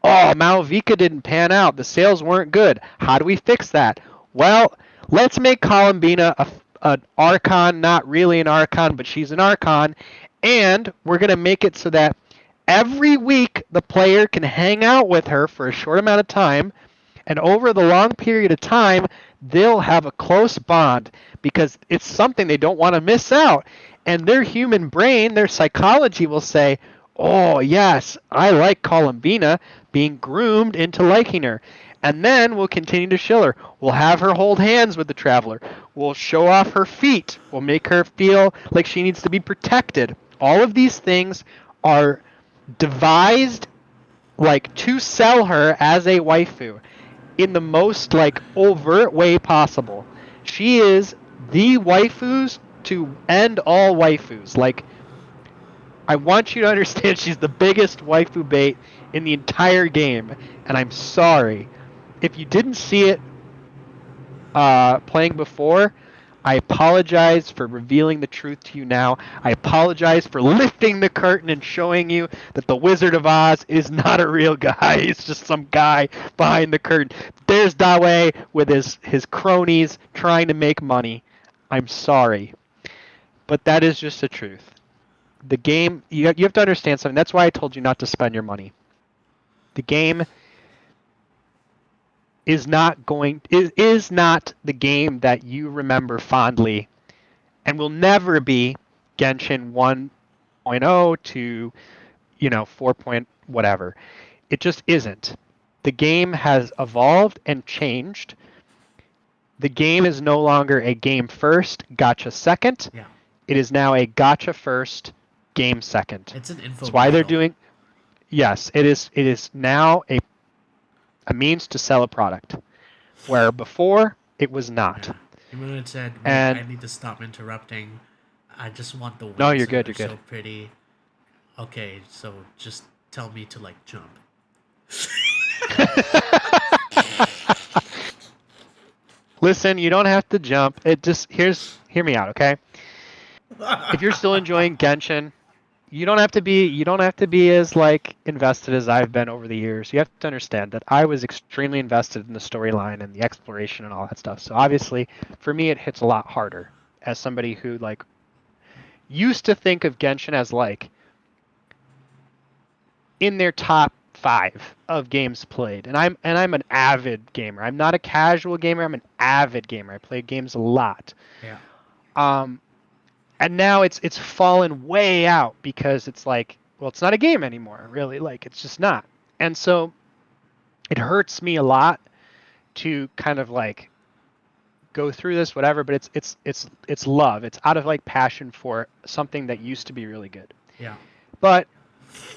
[SPEAKER 2] oh, Malvika didn't pan out. The sales weren't good. How do we fix that? Well, let's make Columbina an Archon, not really an Archon, but she's an Archon, and we're going to make it so that every week the player can hang out with her for a short amount of time, and over the long period of time, they'll have a close bond because it's something they don't want to miss out. And their human brain, their psychology will say, oh, yes, I like Columbina, being groomed into liking her. And then we'll continue to shill her. We'll have her hold hands with the Traveler. We'll show off her feet. We'll make her feel like she needs to be protected. All of these things are devised like to sell her as a waifu in the most like overt way possible. She is the waifus to end all waifus. Like, I want you to understand she's the biggest waifu bait in the entire game, and I'm sorry if you didn't see it playing before. I apologize for revealing the truth to you now. I apologize for lifting the curtain and showing you that the Wizard of Oz is not a real guy. He's just some guy behind the curtain. There's Dawe with his cronies trying to make money. I'm sorry. But that is just the truth. The game, you have to understand something. That's why I told you not to spend your money. The game is not the game that you remember fondly, and will never be Genshin 1.0 to 4. Whatever. It just isn't. The game has evolved and changed. The game is no longer a game first, gacha second.
[SPEAKER 1] Yeah.
[SPEAKER 2] It is now a gacha first, game second.
[SPEAKER 1] It's an info.
[SPEAKER 2] That's why they're doing. Yes, it is. It is now a means to sell a product, where before it was not.
[SPEAKER 1] Yeah. Even it said, I need to stop interrupting. I just want the wings.
[SPEAKER 2] No, you're good. You're
[SPEAKER 1] so
[SPEAKER 2] good.
[SPEAKER 1] Pretty. Okay, so just tell me to jump.
[SPEAKER 2] Listen, you don't have to jump. Hear me out, okay? If you're still enjoying Genshin, you don't have to be as invested as I've been over the years. You have to understand that I was extremely invested in the storyline and the exploration and all that stuff. So obviously, for me, it hits a lot harder as somebody who used to think of Genshin as in their top 5 of games played. And I'm an avid gamer. I'm not a casual gamer. I'm an avid gamer. I play games a lot.
[SPEAKER 1] Yeah.
[SPEAKER 2] And now it's fallen way out because it's it's not a game anymore, really. It's just not. And so it hurts me a lot to kind of go through this, whatever, but it's love. It's out of passion for something that used to be really good.
[SPEAKER 1] Yeah.
[SPEAKER 2] But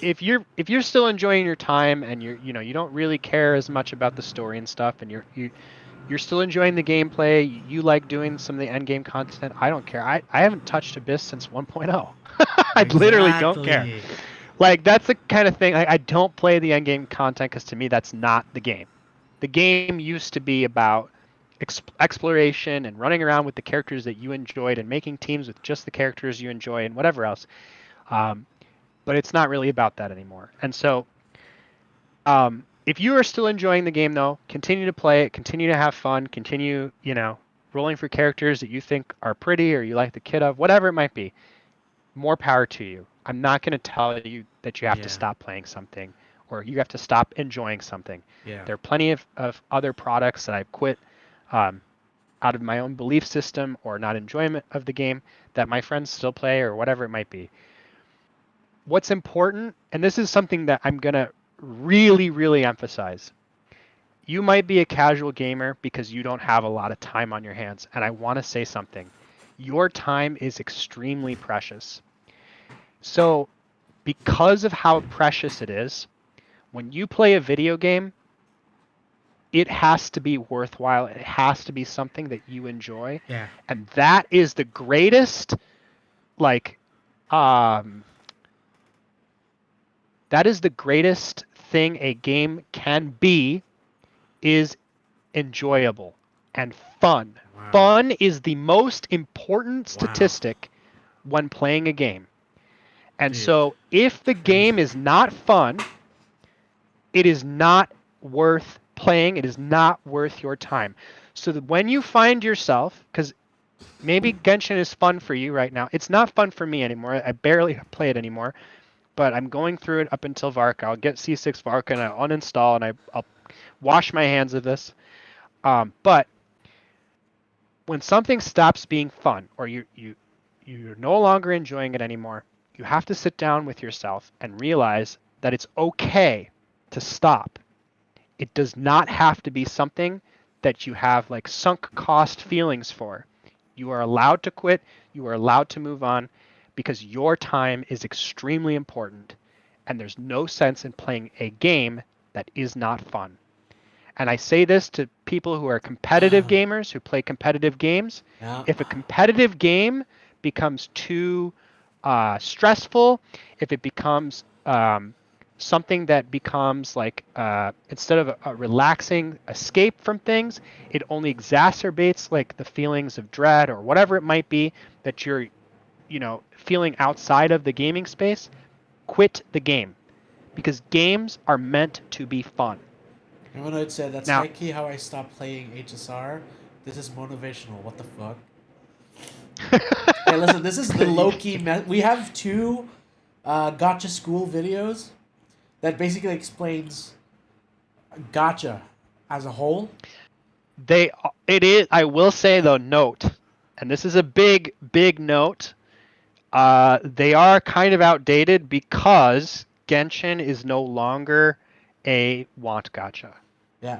[SPEAKER 2] if you're still enjoying your time and you don't really care as much about the story and stuff, and you're still enjoying the gameplay, you like doing some of the end game content, I don't care. I haven't touched Abyss since 1.0. I literally don't care. That's the kind of thing. I don't play the end game content because to me that's not the game. The game used to be about exploration and running around with the characters that you enjoyed and making teams with just the characters you enjoy and whatever else. But it's not really about that anymore. And so if you are still enjoying the game, though, continue to play it, continue to have fun, continue, rolling for characters that you think are pretty or you like the kid of, whatever it might be. More power to you. I'm not going to tell you that you have to stop playing something or you have to stop enjoying something.
[SPEAKER 1] Yeah.
[SPEAKER 2] There are plenty of other products that I've quit out of my own belief system or not enjoyment of the game that my friends still play or whatever it might be. What's important, and this is something that I'm going to really, really emphasize. You might be a casual gamer because you don't have a lot of time on your hands. And I want to say something. Your time is extremely precious. So because of how precious it is, when you play a video game, it has to be worthwhile. It has to be something that you enjoy.
[SPEAKER 1] Yeah.
[SPEAKER 2] And that is the greatest, that is the greatest thing a game can be, is enjoyable and fun. Wow. Fun is the most important statistic when playing a game. And so if the game is not fun, it is not worth playing. It is not worth your time. So that when you find yourself, because maybe Genshin is fun for you right now. It's not fun for me anymore. I barely play it anymore. But I'm going through it up until Varka. I'll get C6 Varka and I'll uninstall and I'll wash my hands of this. But when something stops being fun or you're no longer enjoying it anymore, you have to sit down with yourself and realize that it's okay to stop. It does not have to be something that you have sunk cost feelings for. You are allowed to quit. You are allowed to move on. Because your time is extremely important, and there's no sense in playing a game that is not fun. And I say this to people who are competitive gamers, who play competitive games.
[SPEAKER 1] Yeah.
[SPEAKER 2] If a competitive game becomes too stressful, if it becomes something that becomes like instead of a relaxing escape from things, it only exacerbates like the feelings of dread or whatever it might be that you're, feeling outside of the gaming space. Quit the game, because games are meant to be fun.
[SPEAKER 1] Everyone would say that's
[SPEAKER 2] Now,
[SPEAKER 1] high key how I stopped playing HSR. This is motivational. What the fuck? Hey, listen, this is the low key. We have two gotcha school videos that basically explains gotcha as a whole.
[SPEAKER 2] It is. I will say though, note, and this is a big note. They are kind of outdated because Genshin is no longer a want gacha.
[SPEAKER 1] Yeah.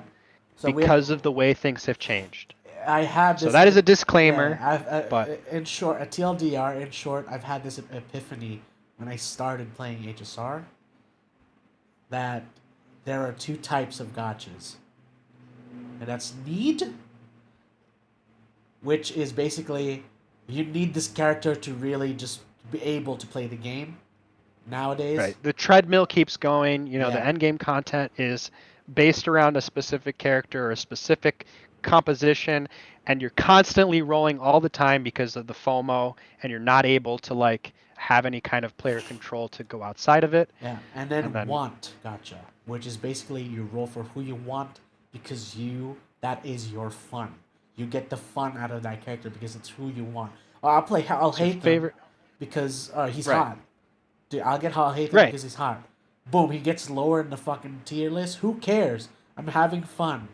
[SPEAKER 2] So because of the way things have changed.
[SPEAKER 1] I had this.
[SPEAKER 2] So that is a disclaimer.
[SPEAKER 1] Yeah,
[SPEAKER 2] but
[SPEAKER 1] in short, a TLDR. In short, I've had this epiphany when I started playing HSR. That there are two types of gotchas, and that's need, which is basically you need this character to really just be able to play the game. Nowadays,
[SPEAKER 2] right, the treadmill keeps going. The end game content is based around a specific character or a specific composition, and you're constantly rolling all the time because of the FOMO, and you're not able to like have any kind of player control to go outside of it.
[SPEAKER 1] Yeah, and then want gotcha, which is basically you roll for who you want because that is your fun. You get the fun out of that character because it's who you want. I'll hate him because he's hot. Dude, I'll hate him because he's hot. Boom, he gets lower in the fucking tier list. Who cares? I'm having fun.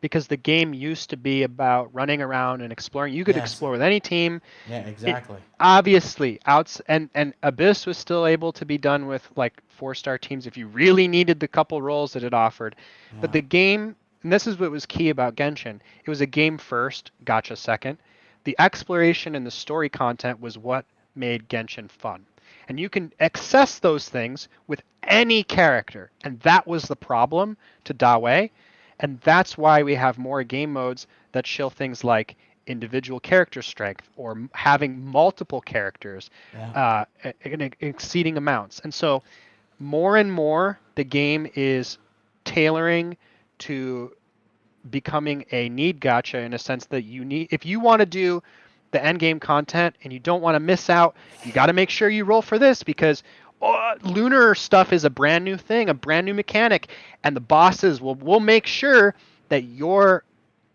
[SPEAKER 2] Because the game used to be about running around and exploring. You could explore with any team.
[SPEAKER 1] Yeah, exactly.
[SPEAKER 2] Obviously, and Abyss was still able to be done with like 4-star teams if you really needed the couple roles that it offered. Yeah. But the game, and this is what was key about Genshin, it was a game first, gotcha second. The exploration and the story content was what made Genshin fun. And you can access those things with any character. And that was the problem to Dawei. And that's why we have more game modes that show things like individual character strength or having multiple characters in exceeding amounts. And so more and more the game is tailoring to becoming a need gacha in a sense that if you want to do the end game content and you don't want to miss out, you got to make sure you roll for this because lunar stuff is a brand new thing, a brand new mechanic, and the bosses will make sure that you're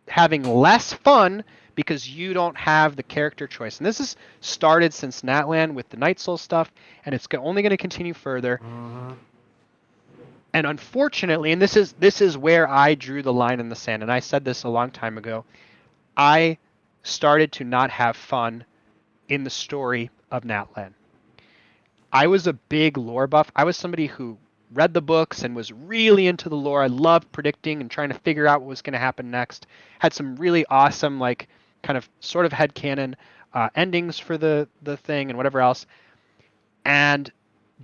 [SPEAKER 2] having less fun because you don't have the character choice. And this has started since Natlan with the Night Soul stuff, and it's only going to continue further. And unfortunately, and this is where I drew the line in the sand, and I said this a long time ago, I started to not have fun in the story of Natlan. I was a big lore buff. I was somebody who read the books and was really into the lore. I loved predicting and trying to figure out what was going to happen next. Had some really awesome, like, kind of sort of headcanon endings for the thing and whatever else. And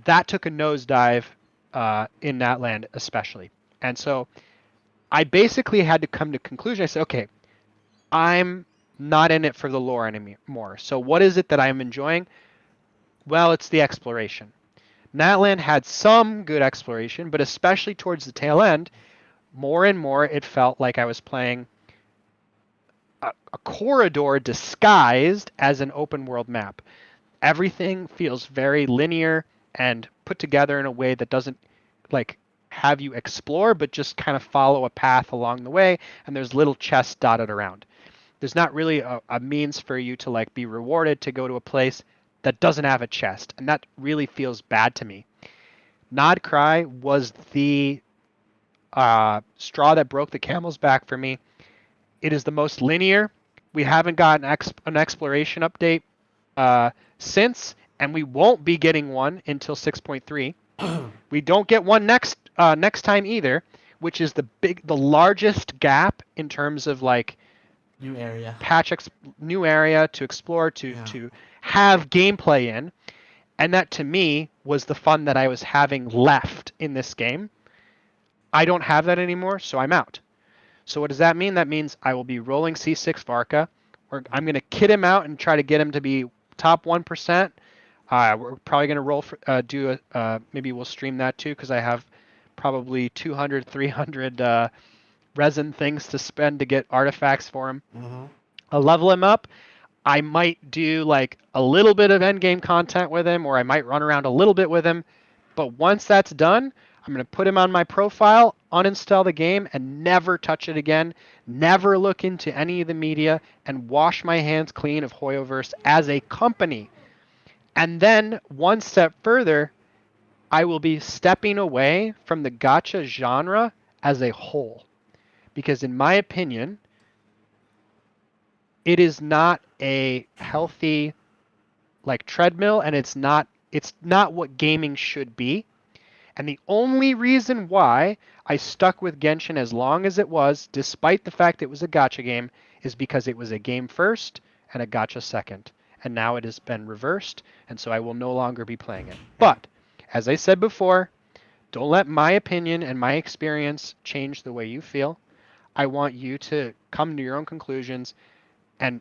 [SPEAKER 2] that took a nosedive in Natlan especially. And so I basically had to come to conclusion. I said, okay, I'm not in it for the lore anymore. So what is it that I'm enjoying? Well, it's the exploration. Natlan had some good exploration, but especially towards the tail end, more and more it felt like I was playing a corridor disguised as an open world map. Everything feels very linear and put together in a way that doesn't like have you explore, but just kind of follow a path along the way, and there's little chests dotted around. There's not really a means for you to like be rewarded to go to a place that doesn't have a chest, and that really feels bad to me. Nod Cry was the straw that broke the camel's back for me. It is the most linear. We haven't got an exploration update since, and we won't be getting one until 6.3. We don't get one next time either, which is the largest gap in terms of like
[SPEAKER 1] new area,
[SPEAKER 2] new area to explore, to have gameplay in, and that to me was the fun that I was having left in this game. I don't have that anymore, so I'm out. So what does that mean? That means I will be rolling C6 Varka, or I'm going to kit him out and try to get him to be top 1%, We're probably gonna roll for, maybe we'll stream that too because I have probably 200, 300 resin things to spend to get artifacts for him. I'll level him up. I might do like a little bit of endgame content with him, or I might run around a little bit with him. But once that's done, I'm going to put him on my profile, uninstall the game, and never touch it again. Never look into any of the media, and wash my hands clean of Hoyoverse as a company. And then, one step further, I will be stepping away from the gacha genre as a whole. Because in my opinion, it is not a healthy like treadmill, and it's not what gaming should be. And the only reason why I stuck with Genshin as long as it was, despite the fact it was a gacha game, is because it was a game first and a gacha second. And now it has been reversed, and so I will no longer be playing it. But, as I said before, don't let my opinion and my experience change the way you feel. I want you to come to your own conclusions and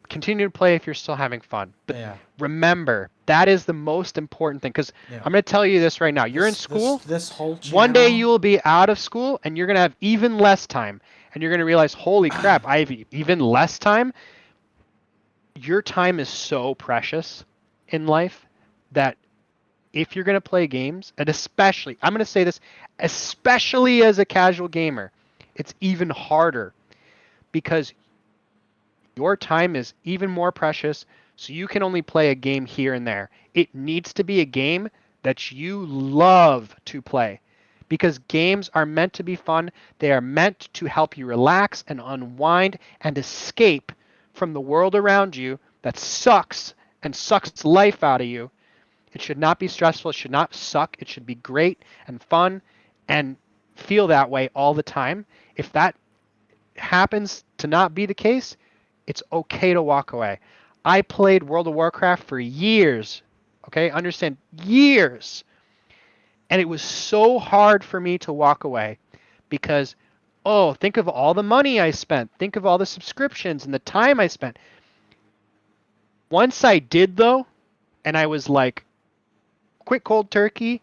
[SPEAKER 2] continue to play if you're still having fun. But remember, that is the most important thing. Because I'm going to tell you this right now. You're in school.
[SPEAKER 1] This whole channel,
[SPEAKER 2] one day you will be out of school, and you're going to have even less time. And you're going to realize, holy crap, I have even less time. Your time is so precious in life that if you're going to play games, and especially, I'm going to say this, especially as a casual gamer, it's even harder because your time is even more precious, so you can only play a game here and there. It needs to be a game that you love to play because games are meant to be fun. They are meant to help you relax and unwind and escape from the world around you that sucks and sucks life out of you. It should not be stressful. It should not suck. It should be great and fun and feel that way all the time. If that happens to not be the case, it's okay to walk away. I played World of Warcraft for years, okay? Understand, years. And it was so hard for me to walk away because, think of all the money I spent. Think of all the subscriptions and the time I spent. Once I did, though, and I was like, quit cold turkey,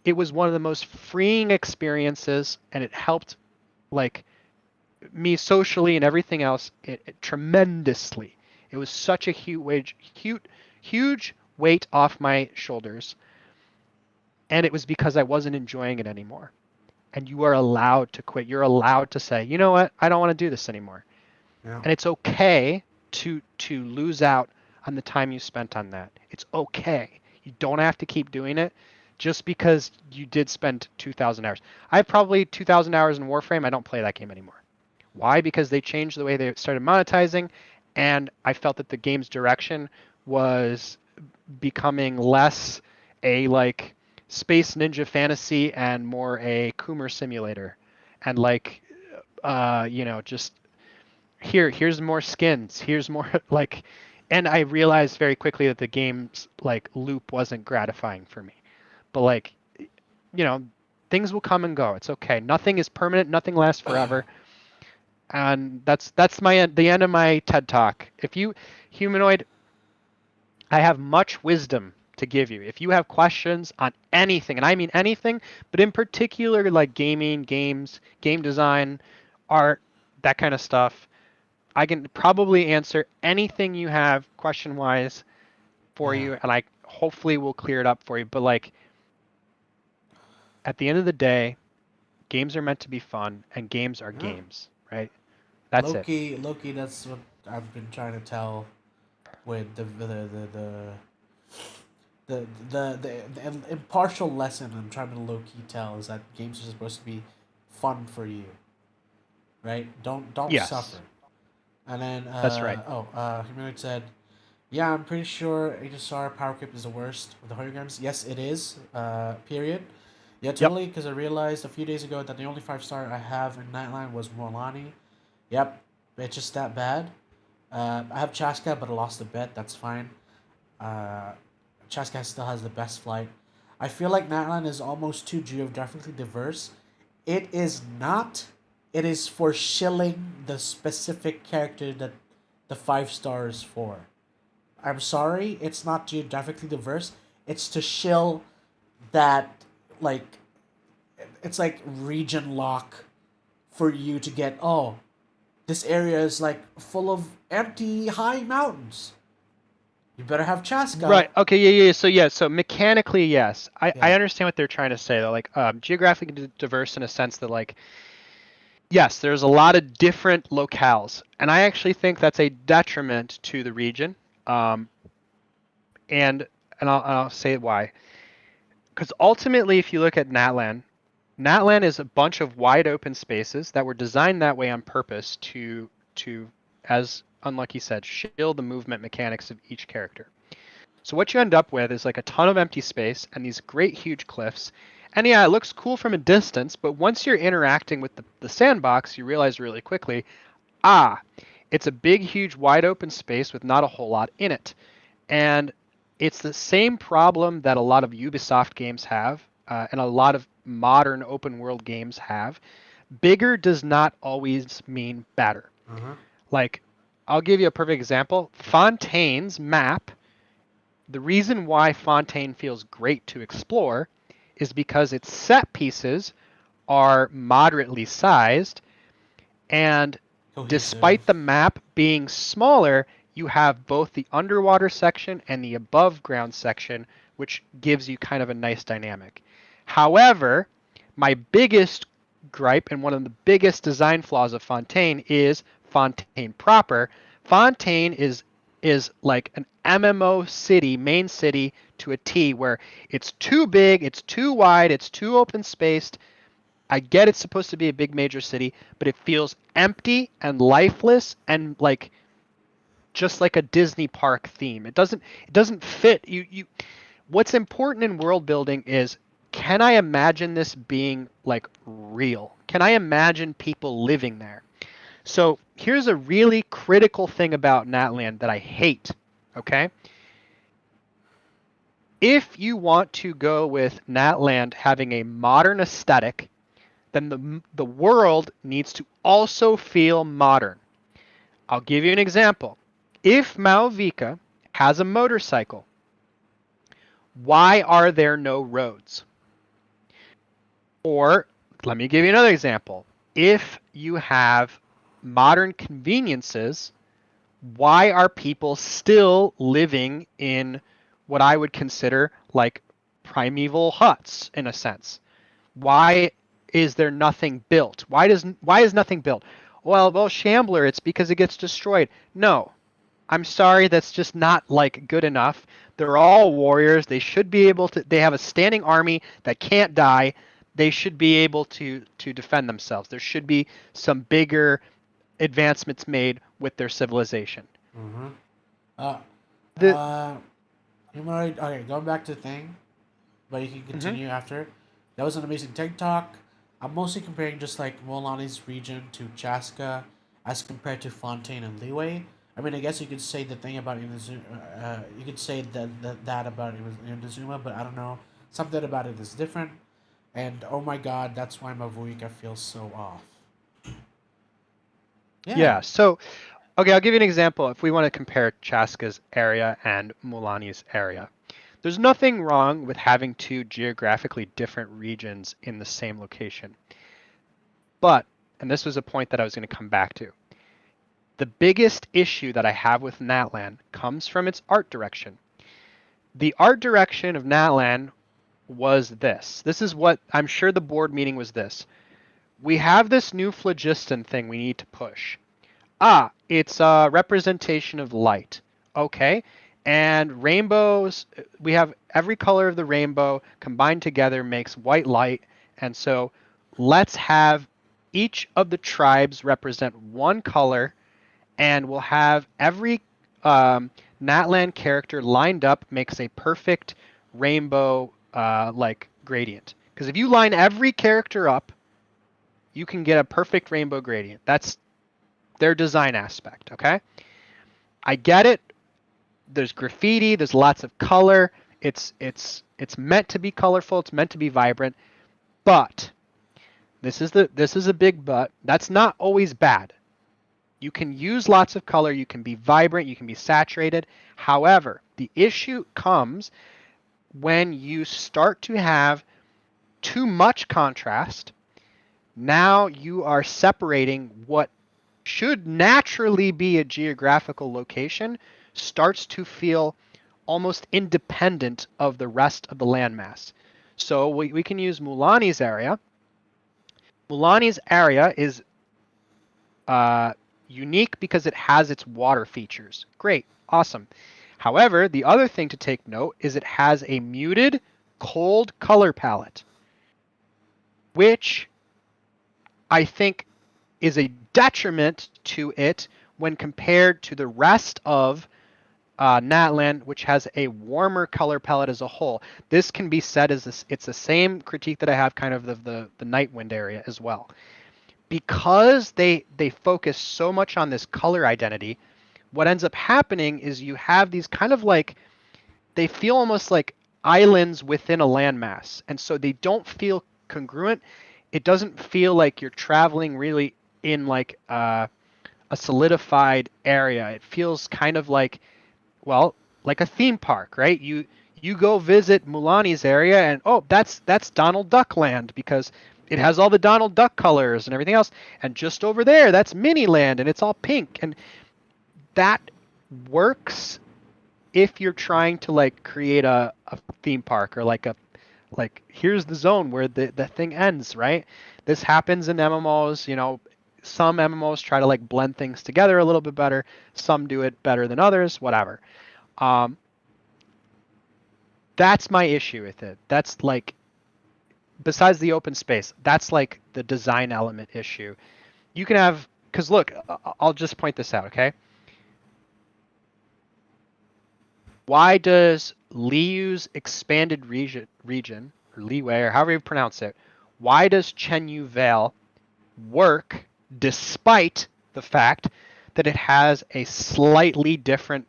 [SPEAKER 2] it was one of the most freeing experiences, and it helped, like, me socially and everything else it tremendously. It was such a huge weight off my shoulders, and it was because I wasn't enjoying it anymore. And you are allowed to quit. You're allowed to say, you know what, I don't want to do this anymore. And it's okay to lose out on the time you spent on that. It's okay. You don't have to keep doing it just because you did spend 2,000 hours. I have probably 2,000 hours in Warframe. I don't play that game anymore. Why? Because they changed the way they started monetizing, and I felt that the game's direction was becoming less a like space ninja fantasy and more a Coomer simulator, and like just here's more skins, here's more like, and I realized very quickly that the game's like loop wasn't gratifying for me. But like, things will come and go. It's okay. Nothing is permanent. Nothing lasts forever. And that's the end of my TED Talk. If you, Humanoid, I have much wisdom to give you. If you have questions on anything, and I mean anything, but in particular like gaming, games, game design, art, that kind of stuff, I can probably answer anything you have question-wise for you, and I hopefully will clear it up for you. But like, at the end of the day, games are meant to be fun, and games are games, right? That's it.
[SPEAKER 1] Loki, that's what I've been trying to tell with the impartial lesson I'm trying to low-key tell is that games are supposed to be fun for you, right? Don't suffer. And then
[SPEAKER 2] that's right.
[SPEAKER 1] Humanoid said, yeah, I'm pretty sure HSR power creep is the worst with the holograms. Yes, it is. Period. Yeah, totally. Because I realized a few days ago that the only 5-star I have in Nightline was Morlani. Yep, it's just that bad. I have Chaska, but I lost the bet. That's fine. Chaska still has the best flight. I feel like Nightline is almost too geographically diverse. It is not. It is for shilling the specific character that the 5-star is for. I'm sorry, it's not geographically diverse. It's to shill that, like, it's like region lock for you to get, oh, this area is like full of empty high mountains. You better have Chaska.
[SPEAKER 2] Right. Okay. Yeah. So yeah. So mechanically, yes. I
[SPEAKER 1] Yeah.
[SPEAKER 2] understand what they're trying to say though. Like geographically diverse in a sense that like yes, there's a lot of different locales, and I actually think that's a detriment to the region. Um, and I'll say why. Because ultimately, if you look at Natlan, Natlan is a bunch of wide open spaces that were designed that way on purpose to as Unlucky said, shield the movement mechanics of each character. So what you end up with is like a ton of empty space and these great huge cliffs. And yeah, it looks cool from a distance, but once you're interacting with the sandbox, you realize really quickly, it's a big, huge, wide open space with not a whole lot in it. And it's the same problem that a lot of Ubisoft games have, and a lot of modern open world games have. Bigger does not always mean better. Like, I'll give you a perfect example. Fontaine's map, the reason why Fontaine feels great to explore is because its set pieces are moderately sized, and despite the map being smaller, you have both the underwater section and the above ground section, which gives you kind of a nice dynamic. However, my biggest gripe and one of the biggest design flaws of Fontaine is Fontaine proper. Fontaine is like an MMO city, main city to a T, where it's too big, it's too wide, it's too open spaced. I get it's supposed to be a big major city, but it feels empty and lifeless and like just like a Disney park theme. It doesn't fit. You what's important in world building is, can I imagine this being like real? Can I imagine people living there? So here's a really critical thing about Natland that I hate, okay? If you want to go with Natland having a modern aesthetic, then the world needs to also feel modern. I'll give you an example. If Malvika has a motorcycle, why are there no roads? Or let me give you another example. If you have modern conveniences, why are people still living in what I would consider like primeval huts in a sense? Why is there nothing built? Why is nothing built? Well, Shambler, it's because it gets destroyed. No. I'm sorry, that's just not like good enough. They're all warriors. They should be able to, they have a standing army that can't die. They should be able to defend themselves. There should be some bigger advancements made with their civilization.
[SPEAKER 1] Okay, going back to the thing, but you can continue after. That was an amazing TikTok. I'm mostly comparing just like Molani's region to Chaska as compared to Fontaine and Leeway. I mean, I guess you could say the thing about Inazuma, you could say that about Inazuma, but I don't know. Something about it is different. And oh my god, that's why Mavuika feels so off.
[SPEAKER 2] Yeah, so, okay, I'll give you an example. If we want to compare Chaska's area and Mulani's area, there's nothing wrong with having two geographically different regions in the same location. But, and this was a point that I was going to come back to, the biggest issue that I have with Natlan comes from its art direction. The art direction of Natlan was this. This is what, I'm sure the board meeting was this. We have this new phlogiston thing we need to push. It's a representation of light. Okay. And rainbows, we have every color of the rainbow combined together makes white light. And so let's have each of the tribes represent one color, and we'll have every Natlan character lined up makes a perfect rainbow like gradient. Because if you line every character up, you can get a perfect rainbow gradient. That's their design aspect, okay? I get it. There's graffiti, there's lots of color. It's meant to be colorful, it's meant to be vibrant, but this is a big but. That's not always bad. You can use lots of color, you can be vibrant, you can be saturated. However, the issue comes when you start to have too much contrast. Now you are separating what should naturally be a geographical location, starts to feel almost independent of the rest of the landmass. So we can use Mulani's area. Mulani's area is unique because it has its water features. Great, awesome. However, the other thing to take note is it has a muted, cold color palette, which I think is a detriment to it when compared to the rest of Natland, which has a warmer color palette as a whole. This can be said as this, it's the same critique that I have kind of the Nightwind area as well. Because they focus so much on this color identity, what ends up happening is you have these kind of like, they feel almost like islands within a landmass, and so they don't feel congruent. It doesn't feel like you're traveling really in like a solidified area. It feels kind of like, well, like a theme park, right? You go visit Mulani's area and oh, that's Donald Duck Land because it has all the Donald Duck colors and everything else. And just over there, that's Miniland and it's all pink. And that works if you're trying to like create a theme park or like here's the zone where the thing ends, right? This happens in MMOs, you know. Some MMOs try to like blend things together a little bit better. Some do it better than others, whatever. That's my issue with it. That's like, besides the open space, that's like the design element issue. You can have, because look, I'll just point this out, okay? Why does Liyue's expanded region, or Liyue, or however you pronounce it, why does Chenyu Vale work despite the fact that it has a slightly different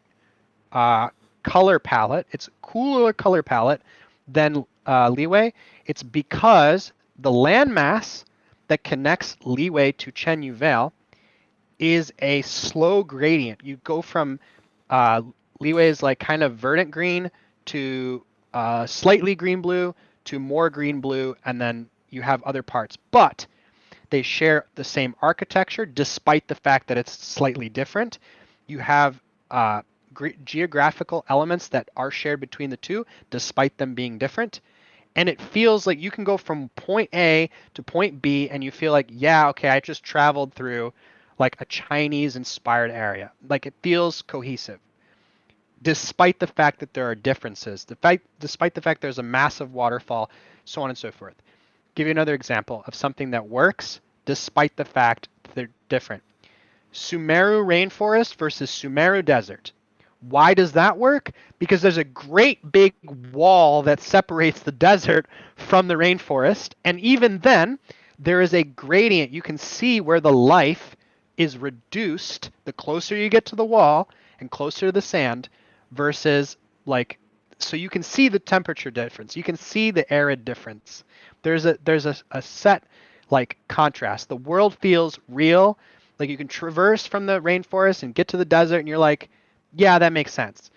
[SPEAKER 2] color palette? It's a cooler color palette than Liyue. It's because the landmass that connects Liyue to Chenyu Vale is a slow gradient. You go from Liyue is like kind of verdant green to slightly green blue to more green blue, and then you have other parts. But they share the same architecture despite the fact that it's slightly different. You have geographical elements that are shared between the two despite them being different. And it feels like you can go from point A to point B and you feel like, yeah, okay, I just traveled through like a Chinese inspired area. Like it feels cohesive. Despite the fact that there are differences, despite the fact there's a massive waterfall, so on and so forth. Give you another example of something that works despite the fact that they're different. Sumeru Rainforest versus Sumeru Desert. Why does that work? Because there's a great big wall that separates the desert from the rainforest, and even then, there is a gradient. You can see where the life is reduced the closer you get to the wall and closer to the sand versus like, so you can see the temperature difference. You can see the arid difference. There's a set like contrast. The world feels real. Like you can traverse from the rainforest and get to the desert and you're like, yeah, that makes sense.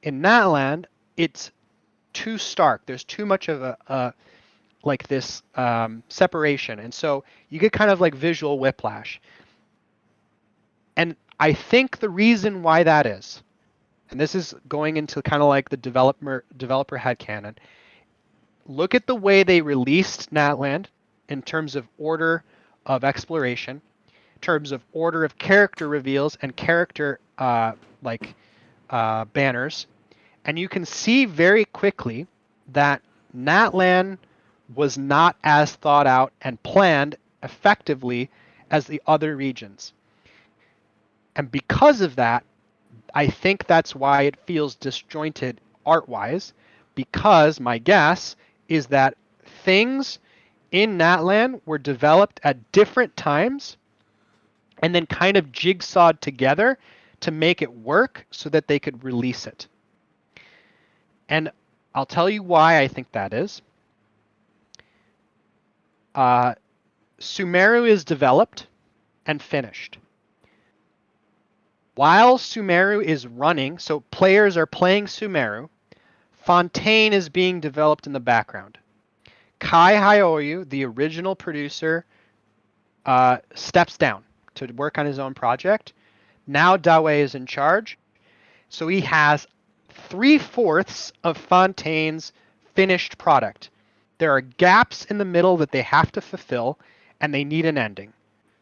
[SPEAKER 2] In Natland, it's too stark. There's too much of a like this separation. And so you get kind of like visual whiplash. And I think the reason why that is, and this is going into kind of like the developer headcanon, look at the way they released Natland in terms of order of exploration, in terms of order of character reveals and character banners, and you can see very quickly that Natland was not as thought out and planned effectively as the other regions. And because of that, I think that's why it feels disjointed art-wise, because my guess is that things in Natland were developed at different times and then kind of jigsawed together to make it work so that they could release it. And I'll tell you why I think that is. Sumeru is developed and finished. while Sumeru is running, so players are playing Sumeru, Fontaine is being developed in the background. Kai Hyoyu, the original producer, steps down to work on his own project. Now Dawei is in charge, so he has 3/4 of Fontaine's finished product. There are gaps in the middle that they have to fulfill, and they need an ending.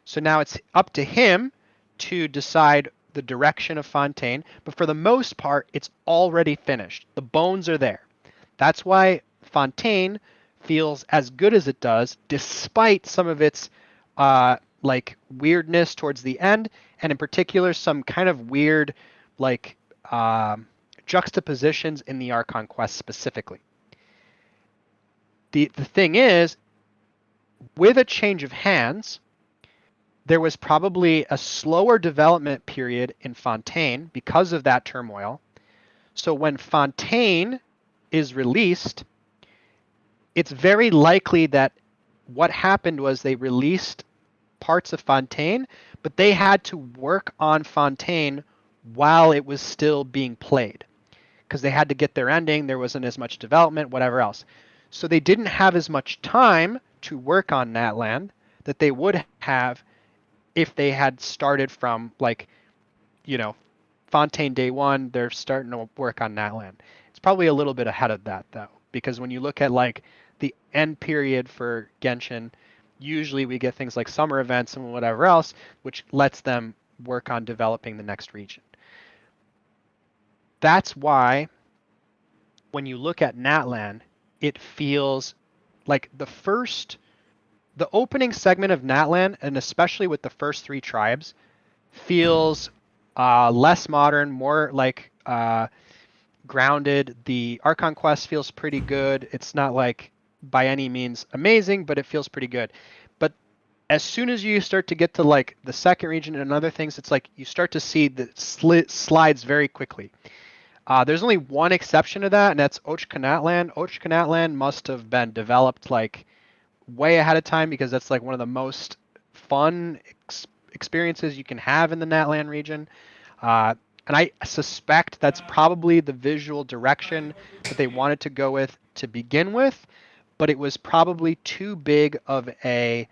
[SPEAKER 2] So now it's up to him to decide the direction of Fontaine, but for the most part, it's already finished. The bones are there. That's why Fontaine feels as good as it does, despite some of its like weirdness towards the end, and in particular some kind of weird like juxtapositions in the Archon quest specifically. The thing is, with a change of hands, there was probably a slower development period in Fontaine because of that turmoil. So when Fontaine is released, it's very likely that what happened was they released parts of Fontaine, but they had to work on Fontaine while it was still being played because they had to get their ending. There wasn't as much development, whatever else. So they didn't have as much time to work on Natlan that they would have if they had started from, like, you know, Fontaine day one, they're starting to work on Natlan. It's probably a little bit ahead of that, though, because when you look at, like, the end period for Genshin, usually we get things like summer events and whatever else, which lets them work on developing the next region. That's why when you look at Natlan, it feels like the opening segment of Natlan, and especially with the first 3 tribes, feels less modern, more like grounded. The Archon quest feels pretty good. It's not like by any means amazing, but it feels pretty good. But as soon as you start to get to like the second region and other things, it's like you start to see the slides very quickly. There's only one exception to that, and that's Ochkanatlan. Ochkanatlan must have been developed like way ahead of time because that's like one of the most fun experiences you can have in the Natlan region. And I suspect that's probably the visual direction that they wanted to go with to begin with, but it was probably too big of a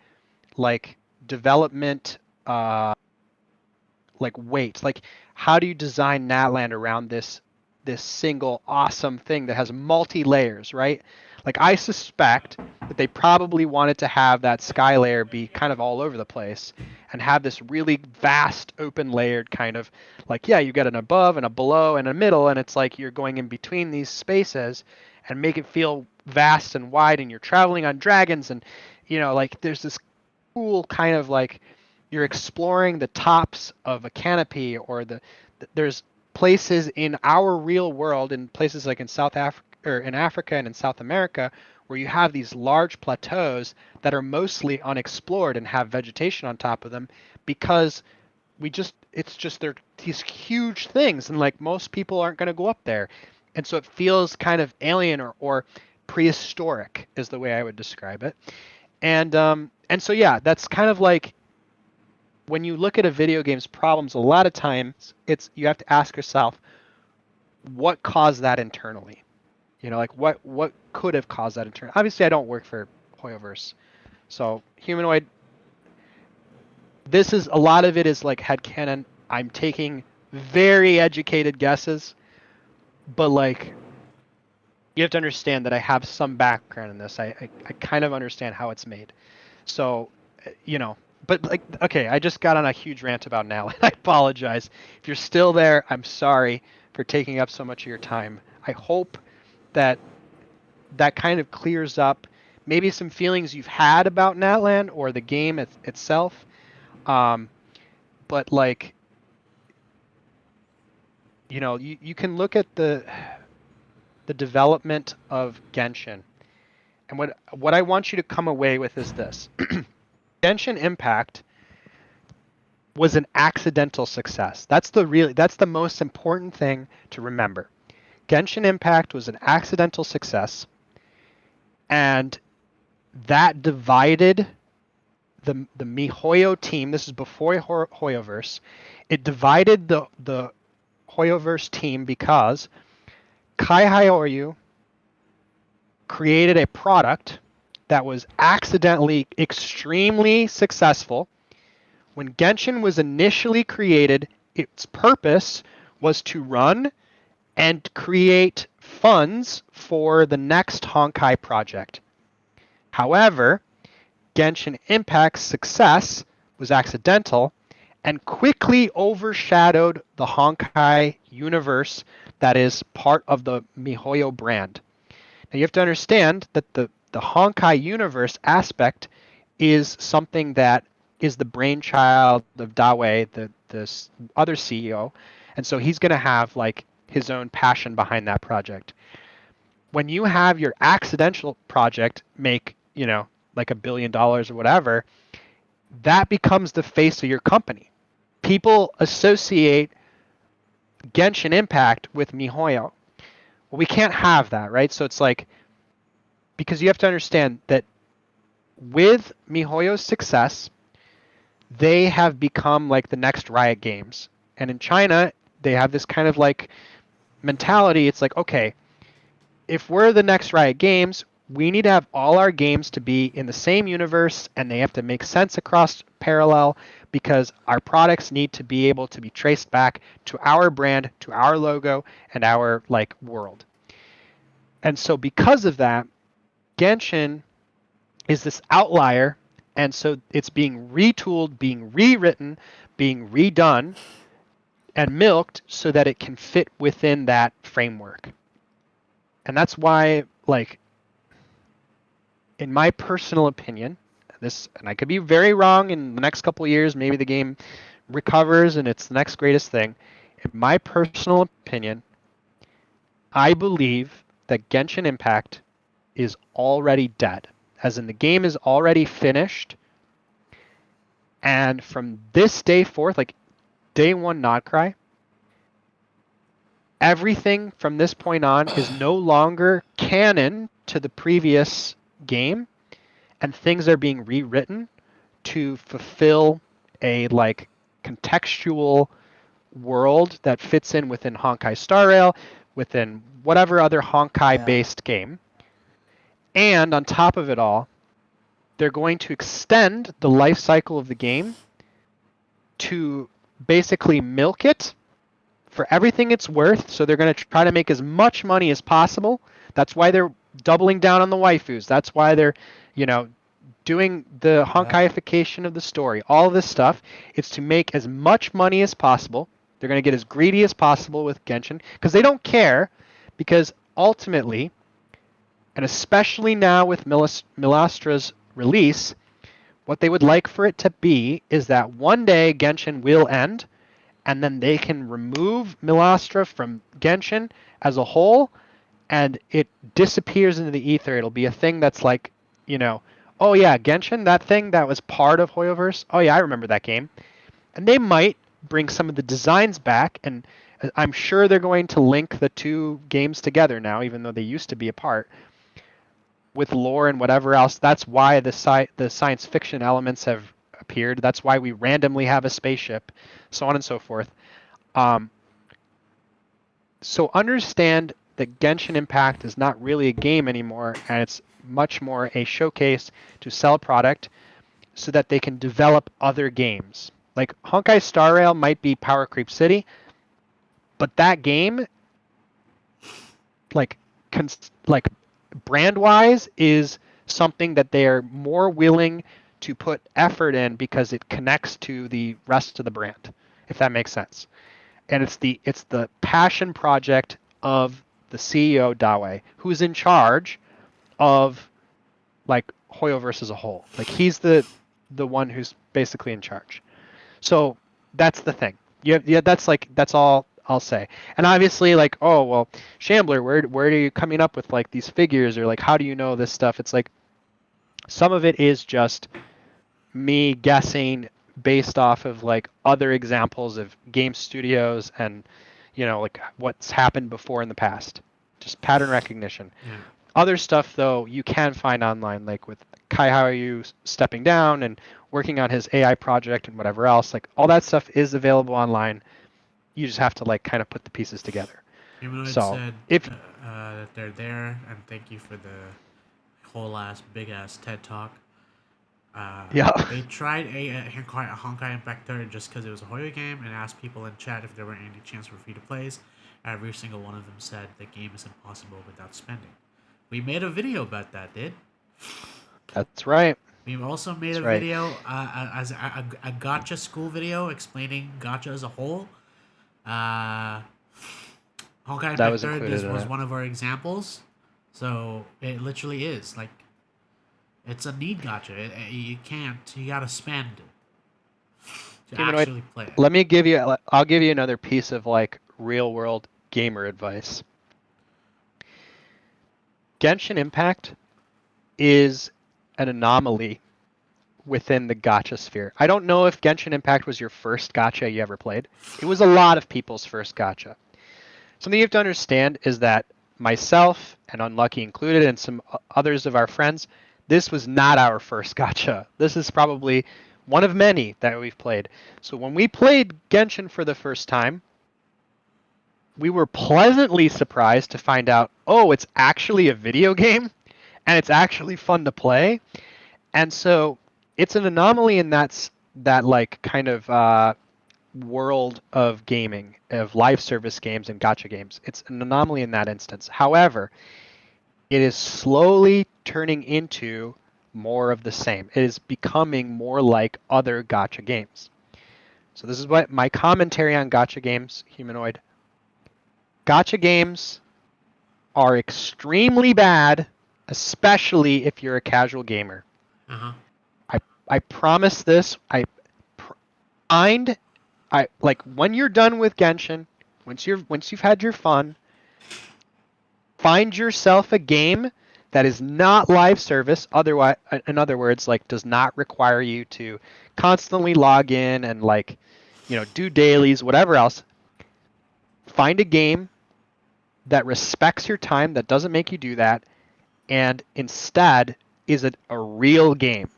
[SPEAKER 2] like development like weight. Like, how do you design Natlan around this single awesome thing that has multi-layers, right? Like, I suspect that they probably wanted to have that sky layer be kind of all over the place and have this really vast open layered kind of like, yeah, you get an above and a below and a middle, and it's like you're going in between these spaces and make it feel vast and wide, and you're traveling on dragons, and you know, like there's this cool kind of like you're exploring the tops of a canopy, or there's places in our real world, in places like in South Africa or in Africa and in South America, where you have these large plateaus that are mostly unexplored and have vegetation on top of them because they're these huge things, and like most people aren't going to go up there. And so it feels kind of alien or prehistoric is the way I would describe it. And so yeah, that's kind of like when you look at a video game's problems, a lot of times you have to ask yourself, what caused that internally? You know, like what could have caused that internally? Obviously, I don't work for Hoyoverse, so Humanoid. This is a lot of it is like headcanon. I'm taking very educated guesses, but like you have to understand that I have some background in this. I kind of understand how it's made. So, you know, but like, okay, I just got on a huge rant about now, and I apologize. If you're still there, I'm sorry for taking up so much of your time. I hope that kind of clears up maybe some feelings you've had about Natlan or the game itself. But like, you know, you can look at the development of Genshin, and what I want you to come away with is this. Genshin Impact was an accidental success. That's the most important thing to remember. Genshin Impact was an accidental success, and that divided the MiHoYo team, this is before Hoyoverse, it divided the Hoyoverse team because Kai Hyoryu created a product that was accidentally extremely successful. When Genshin was initially created, its purpose was to run and create funds for the next Honkai project. However, Genshin Impact's success was accidental and quickly overshadowed the Honkai universe that is part of the MiHoYo brand. Now you have to understand that the Honkai universe aspect is something that is the brainchild of Dawei, the other CEO, and so he's going to have like his own passion behind that project. When you have your accidental project make, like $1 billion or whatever, that becomes the face of your company. People associate Genshin Impact with MiHoYo. Well, we can't have that, right? So it's like, because you have to understand that with MiHoYo's success, they have become like the next Riot Games. And in China, they have this kind of like mentality. It's like, okay, if we're the next Riot Games, we need to have all our games to be in the same universe, and they have to make sense across parallel, because our products need to be able to be traced back to our brand, to our logo, and our like world. And so because of that, Genshin is this outlier, and so it's being retooled, being rewritten, being redone, and milked so that it can fit within that framework. And that's why, like, in my personal opinion, and I could be very wrong, in the next couple of years, maybe the game recovers and it's the next greatest thing. In my personal opinion, I believe that Genshin Impact is already dead. As in, the game is already finished. And from this day forth, like day one Nodcry, everything from this point on is no longer canon to the previous game, and things are being rewritten to fulfill a like contextual world that fits in within Honkai Star Rail, within whatever other Honkai-based game. And on top of it all, they're going to extend the life cycle of the game to basically milk it for everything it's worth. So they're going to try to make as much money as possible. That's why they're doubling down on the waifus. That's why they're, doing the Honkaiification of the story. All of this stuff, it's to make as much money as possible. They're going to get as greedy as possible with Genshin, because they don't care, because ultimately, and especially now with Milastra's release, what they would like for it to be is that one day Genshin will end, and then they can remove Milastra from Genshin as a whole, and it disappears into the ether. It'll be a thing that's like, oh yeah, Genshin, that thing that was part of Hoyoverse, oh yeah, I remember that game. And they might bring some of the designs back, and I'm sure they're going to link the two games together now, even though they used to be apart, with lore and whatever else. That's why the science fiction elements have appeared. That's why we randomly have a spaceship, so on and so forth. So understand that Genshin Impact is not really a game anymore, and it's much more a showcase to sell a product so that they can develop other games. Like Honkai Star Rail might be Power Creep City, but that game, like brand-wise, is something that they are more willing to put effort in because it connects to the rest of the brand, if that makes sense. And it's the passion project of the CEO Dawei, who's in charge of like Hoyoverse as a whole. Like he's the one who's basically in charge. So that's the thing. Yeah, that's all I'll say. And obviously, like, oh well, Shambler, where are you coming up with like these figures, or like how do you know this stuff? It's like some of it is just me guessing based off of like other examples of game studios and like what's happened before in the past. Just pattern recognition.
[SPEAKER 1] Yeah.
[SPEAKER 2] Other stuff though you can find online, like with Kai Hyoryu stepping down and working on his AI project and whatever else. Like all that stuff is available online. You just have to like kind of put the pieces together.
[SPEAKER 1] Humanoid
[SPEAKER 2] So
[SPEAKER 1] said
[SPEAKER 2] if
[SPEAKER 1] that they're there, and thank you for the whole ass big ass TED talk.
[SPEAKER 2] Yeah.
[SPEAKER 1] They tried Honkai Impact 3 just because it was a Hoyo game and asked people in chat if there were any chance for free to plays. Every single one of them said the game is impossible without spending. We made a video about that, dude.
[SPEAKER 2] That's right.
[SPEAKER 1] We also made
[SPEAKER 2] That's
[SPEAKER 1] a
[SPEAKER 2] right.
[SPEAKER 1] video as a gacha school video explaining gacha as a whole. Honkai Impact 3 was one of our examples. So it literally is like it's a need gacha. You can't. You gotta spend to actually play it.
[SPEAKER 2] I'll give you another piece of like real world gamer advice. Genshin Impact is an anomaly within the gacha sphere. I don't know if Genshin Impact was your first gacha you ever played. It was a lot of people's first gacha. Something you have to understand is that myself, and Unlucky included, and some others of our friends, this was not our first gacha. This is probably one of many that we've played. So when we played Genshin for the first time, we were pleasantly surprised to find out, oh, it's actually a video game, and it's actually fun to play. And so it's an anomaly in that like kind of world of gaming, of live service games and gacha games. It's an anomaly in that instance. However, it is slowly turning into more of the same. It is becoming more like other gacha games. So this is what my commentary on gacha games, Humanoid. Gacha games are extremely bad, especially if you're a casual gamer. I promise this. Like when you're done with Genshin, once you've had your fun, find yourself a game that is not live service. Otherwise, in other words, like does not require you to constantly log in and like, do dailies, whatever else. Find a game that respects your time, that doesn't make you do that, and instead is a real game.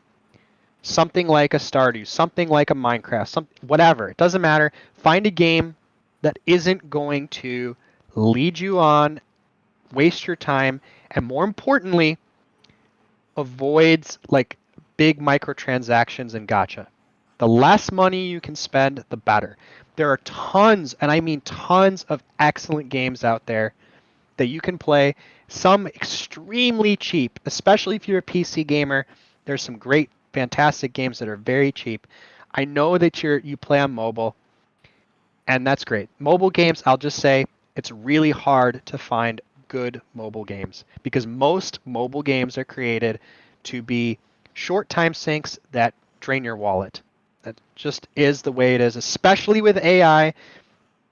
[SPEAKER 2] Something like a Stardew, something like a Minecraft, whatever. It doesn't matter. Find a game that isn't going to lead you on, waste your time, and more importantly, avoids like big microtransactions and gacha. The less money you can spend, the better. There are tons, and I mean tons, of excellent games out there that you can play. Some extremely cheap, especially if you're a PC gamer. There's some great, fantastic games that are very cheap. I know that you play on mobile, and that's great. Mobile games, I'll just say, it's really hard to find good mobile games because most mobile games are created to be short time sinks that drain your wallet. That just is the way it is, especially with AI.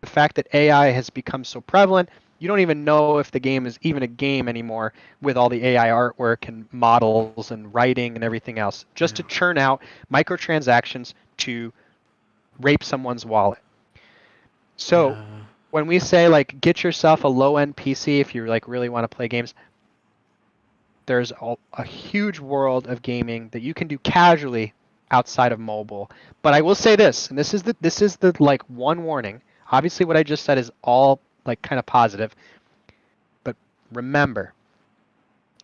[SPEAKER 2] The fact that AI has become so prevalent, you don't even know if the game is even a game anymore with all the AI artwork and models and writing and everything else, just to churn out microtransactions to rape someone's wallet. So when we say like get yourself a low-end PC if you like really want to play games, there's a huge world of gaming that you can do casually outside of mobile. But I will say this, and this is the like one warning. Obviously what I just said is all like kind of positive. But remember,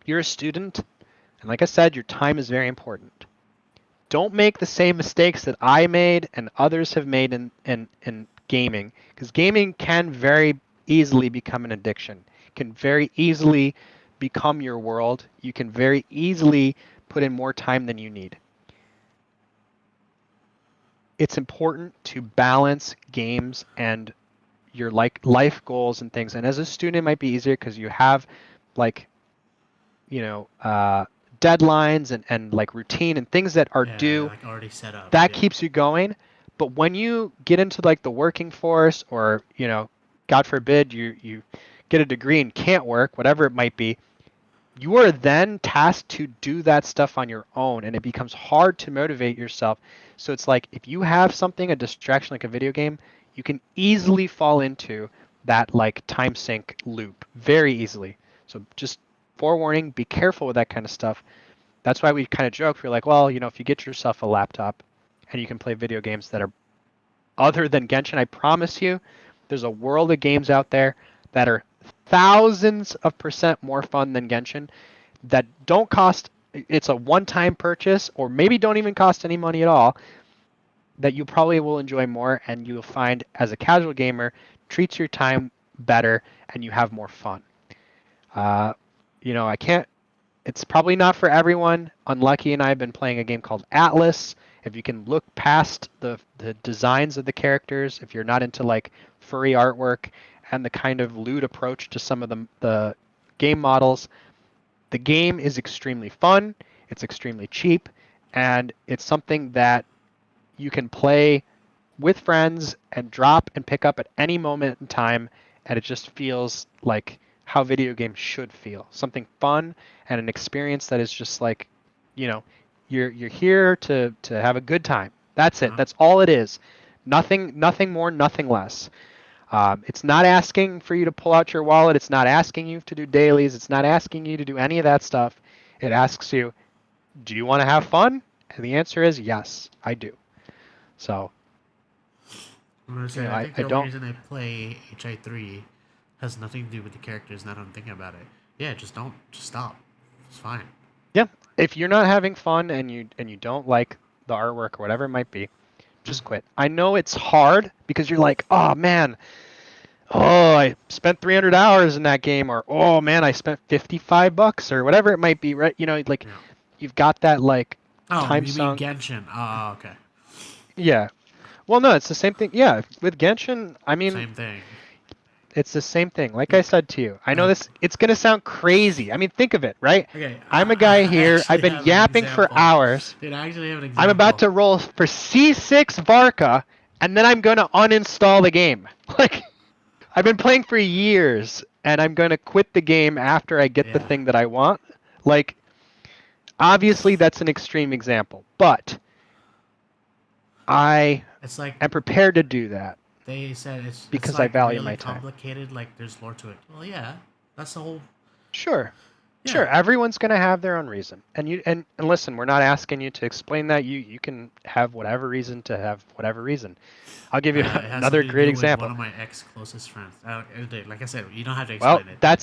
[SPEAKER 2] you're a student, and like I said, your time is very important. Don't make the same mistakes that I made and others have made in gaming, because gaming can very easily become an addiction. It can very easily become your world. You can very easily put in more time than you need. It's important to balance games and your like life goals and things. And as a student, it might be easier because you have like, deadlines and like routine and things that are due.
[SPEAKER 1] Like already set up.
[SPEAKER 2] That keeps you going. But when you get into like the working force, or God forbid you get a degree and can't work, whatever it might be, you are then tasked to do that stuff on your own, and it becomes hard to motivate yourself. So it's like if you have something, a distraction like a video game, you can easily fall into that like time sink loop very easily. So just forewarning, be careful with that kind of stuff. That's why we kind of joked. We're like, well, you know, if you get yourself a laptop and you can play video games that are other than Genshin, I promise you, there's a world of games out there that are thousands of % more fun than Genshin that don't cost. It's a one-time purchase, or maybe don't even cost any money at all, that you probably will enjoy more, and you'll find as a casual gamer treats your time better and you have more fun. You know, I can't. It's probably not for everyone. Unlucky and I have been playing a game called Atlas. If you can look past the designs of the characters, if you're not into like furry artwork and the kind of lewd approach to some of the game models, the game is extremely fun. It's extremely cheap, and it's something that you can play with friends and drop and pick up at any moment in time, and it just feels like how video games should feel. Something fun and an experience that is just like, you know, you're here to have a good time. That's it. That's all it is. Nothing more, nothing less. It's not asking for you to pull out your wallet. It's not asking you to do dailies. It's not asking you to do any of that stuff. It asks you, do you want to have fun? And the answer is yes, I do. So,
[SPEAKER 1] I'm gonna say, I think the only reason I play HI3 has nothing to do with the characters. Now that I'm thinking about it, yeah, just stop. It's fine.
[SPEAKER 2] Yeah, if you're not having fun and you don't like the artwork or whatever it might be, just quit. I know it's hard because you're like, oh man, I spent 300 hours in that game, or oh man, I spent $55 or whatever it might be, right? You know, like you've got that like time sunk.
[SPEAKER 1] You mean Genshin? Oh, okay.
[SPEAKER 2] Yeah. Well, no, it's the same thing. Yeah, with Genshin, I mean,
[SPEAKER 1] same thing.
[SPEAKER 2] It's the same thing. Like I said to you, I know it's going to sound crazy. I mean, think of it, right?
[SPEAKER 1] Okay.
[SPEAKER 2] I'm a guy here. I've been yapping for hours.
[SPEAKER 1] Dude, I actually have an example.
[SPEAKER 2] I'm about to roll for C6 Varka, and then I'm going to uninstall the game. Like, I've been playing for years, and I'm going to quit the game after I get the thing that I want. Like, obviously, that's an extreme example, but I am prepared to do that.
[SPEAKER 1] They said it's
[SPEAKER 2] because
[SPEAKER 1] like
[SPEAKER 2] I value
[SPEAKER 1] really
[SPEAKER 2] my time.
[SPEAKER 1] Complicated, like there's lore to it. Well, yeah, that's the whole.
[SPEAKER 2] Sure.
[SPEAKER 1] Yeah.
[SPEAKER 2] Sure. Everyone's gonna have their own reason, and listen, we're not asking you to explain that. You can have whatever reason to have whatever reason. I'll give you another great example.
[SPEAKER 1] One of my ex closest friends. Like I said, you don't have to explain it.
[SPEAKER 2] Well,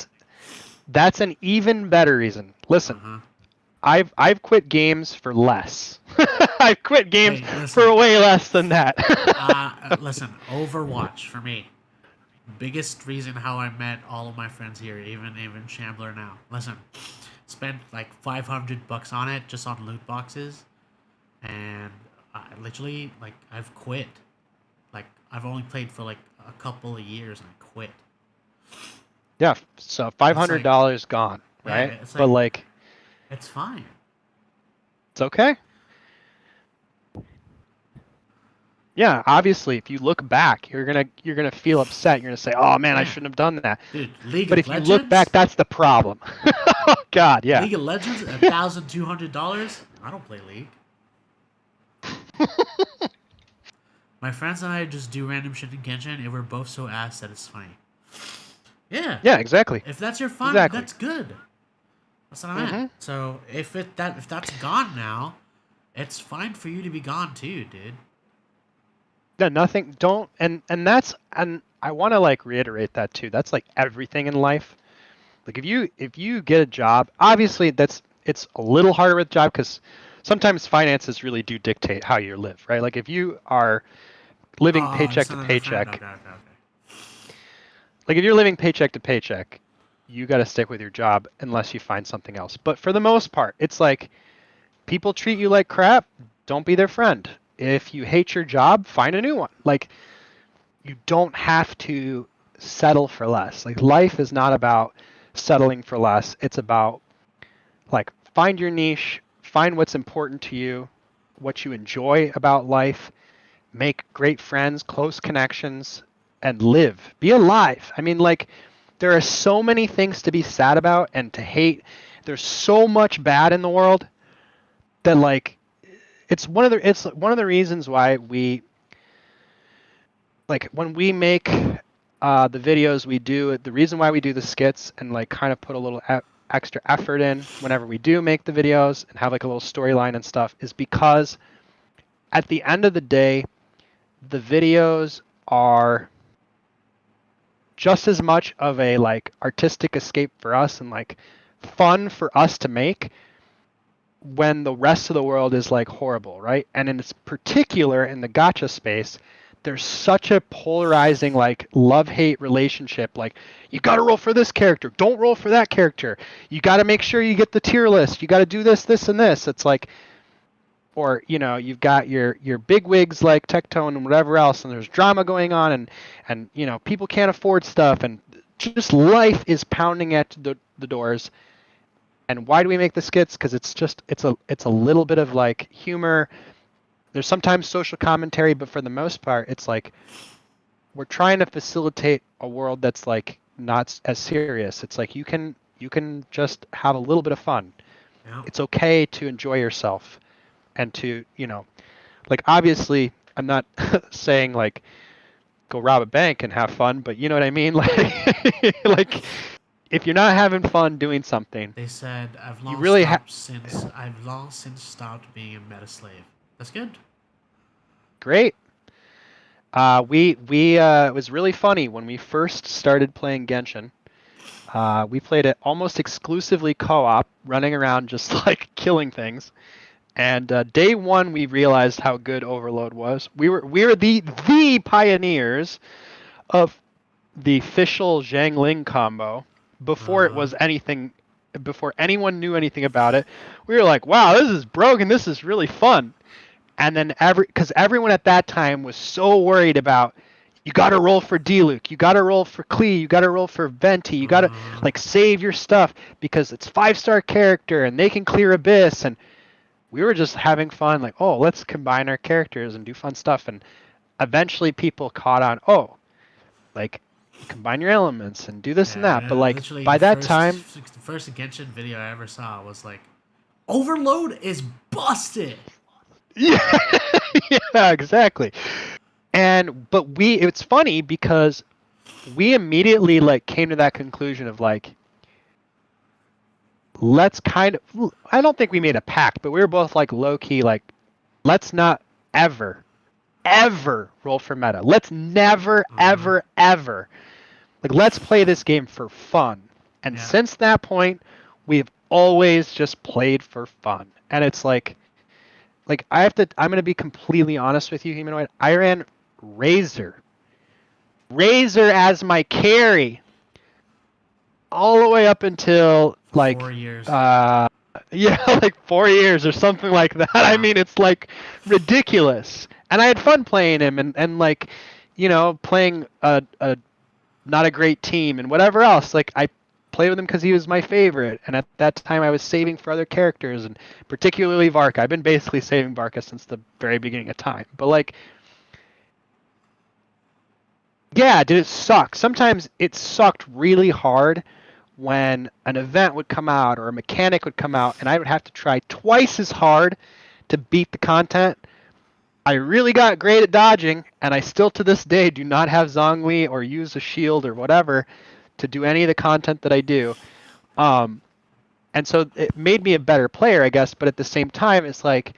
[SPEAKER 2] that's an even better reason. Listen, I've quit games for less. I've quit games for way less than that.
[SPEAKER 1] Listen, Overwatch for me. Biggest reason how I met all of my friends here, even Shambler now. Listen, spent like $500 on it just on loot boxes, and literally like I've quit. Like I've only played for like a couple of years and I quit.
[SPEAKER 2] Yeah, so $500 gone, right?
[SPEAKER 1] Yeah,
[SPEAKER 2] but like,
[SPEAKER 1] it's fine.
[SPEAKER 2] It's okay. Yeah, obviously, if you look back, you're gonna feel upset. You're gonna say, "Oh man, I shouldn't have done that."
[SPEAKER 1] Dude, League
[SPEAKER 2] but
[SPEAKER 1] of
[SPEAKER 2] if
[SPEAKER 1] Legends?
[SPEAKER 2] you look back, that's the problem. Oh God, yeah.
[SPEAKER 1] League of Legends, $1,200. I don't play League. My friends and I just do random shit in Genshin, and we're both so ass that it's funny. Yeah.
[SPEAKER 2] Yeah, exactly.
[SPEAKER 1] If that's your fun, that's good. That's what I meant. So if that's gone now, it's fine for you to be gone too, dude.
[SPEAKER 2] Yeah, nothing. Don't and I want to like reiterate that too. That's like everything in life. Like if you get a job, obviously it's a little harder with a job because sometimes finances really do dictate how you live, right? Like if you are living paycheck to paycheck, like if you're living paycheck to paycheck, you got to stick with your job unless you find something else. But for the most part, it's like people treat you like crap. Don't be their friend. If you hate your job, find a new one. Like, you don't have to settle for less. Like, life is not about settling for less. It's about, like, find your niche, find what's important to you, what you enjoy about life, make great friends, close connections, and live. Be alive. I mean, like, there are so many things to be sad about and to hate. There's so much bad in the world that, like, it's one of the reasons why we, like, when we make the videos we do, the reason why we do the skits and like kind of put a little extra effort in whenever we do make the videos and have like a little storyline and stuff is because at the end of the day, the videos are just as much of a like artistic escape for us and like fun for us to make when the rest of the world is like horrible, right? And in particular in the gacha space, there's such a polarizing like love-hate relationship. Like, you got to roll for this character, don't roll for that character. You got to make sure you get the tier list. You got to do this, this, and this. It's like, or you know, you've got your big wigs like Tectone and whatever else, and there's drama going on, and you know, people can't afford stuff, and just life is pounding at the doors. And why do we make the skits? Because it's a little bit of like humor. There's sometimes social commentary, but for the most part, it's like we're trying to facilitate a world that's like not as serious. It's like you can just have a little bit of fun.
[SPEAKER 1] Yeah.
[SPEAKER 2] It's okay to enjoy yourself and to, you know, like obviously I'm not saying like go rob a bank and have fun, but you know what I mean? Like like if you're not having fun doing something,
[SPEAKER 1] they said I've long since stopped being a meta slave. That's good.
[SPEAKER 2] Great. We it was really funny when we first started playing Genshin. We played it almost exclusively co-op, running around just like killing things. And day one, we realized how good Overload was. We were the pioneers of the official Zhang Ling combo before it was anything, before anyone knew anything about it. We were like, wow, this is broken. This is really fun. And then because everyone at that time was so worried about, you got to roll for Diluc, you got to roll for Klee, you got to roll for Venti, you got to like save your stuff because it's 5-star character and they can clear Abyss. And we were just having fun, like, oh, let's combine our characters and do fun stuff. And eventually people caught on, oh, like combine your elements and do this and that. But like by that time,
[SPEAKER 1] the first Genshin video I ever saw was like, Overload is busted.
[SPEAKER 2] Yeah, yeah, exactly. But it's funny because we immediately like came to that conclusion of like, let's kind of, I don't think we made a pact, but we were both like low key, like, let's not ever roll for meta. Let's never, ever, like, let's play this game for fun. And since that point, we've always just played for fun. And it's like I'm going to be completely honest with you, Humanoid. I ran Razor as my carry all the way up until like
[SPEAKER 1] 4 years.
[SPEAKER 2] Like 4 years or something like that. I mean, it's like ridiculous. And I had fun playing him and like, you know, playing a not a great team and whatever else. Like I played with him because he was my favorite, and at that time I was saving for other characters, and particularly Varka. I've been basically saving Varka since the very beginning of time. But like, yeah, did it suck? Sometimes it sucked really hard when an event would come out or a mechanic would come out, and I would have to try twice as hard to beat the content. I really got great at dodging, and I still to this day do not have Zhongli or use a shield or whatever to do any of the content that I do. And so it made me a better player, I guess, but at the same time, it's like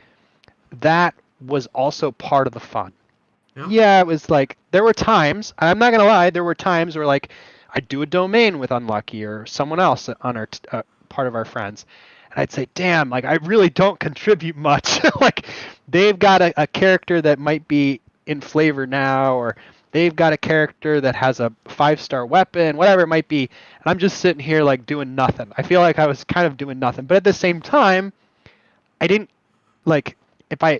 [SPEAKER 2] that was also part of the fun. Yeah, it was like, there were times, I'm not going to lie, there were times where like I'd do a domain with Unlucky or someone else on our part of our friends. And I'd say, damn, like I really don't contribute much. Like they've got a character that might be in flavor now, or they've got a character that has a 5-star weapon, whatever it might be. And I'm just sitting here like doing nothing. I feel like I was kind of doing nothing. But at the same time, I didn't like, if I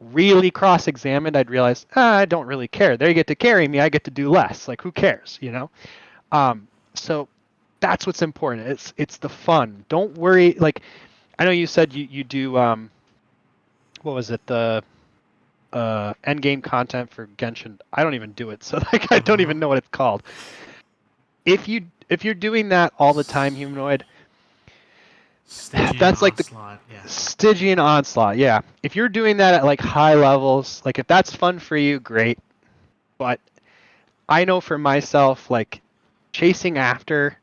[SPEAKER 2] really cross-examined, I'd realize, I don't really care. They get to carry me. I get to do less. Like, who cares, you know? So that's what's important. It's the fun. Don't worry. Like, I know you said you do, what was it? The end game content for Genshin. I don't even do it, so like I don't even know what it's called. If you're doing that all the time, Humanoid, that's like the Stygian Onslaught. Yeah, if you're doing that at like high levels, like if that's fun for you, great. But I know for myself, like chasing after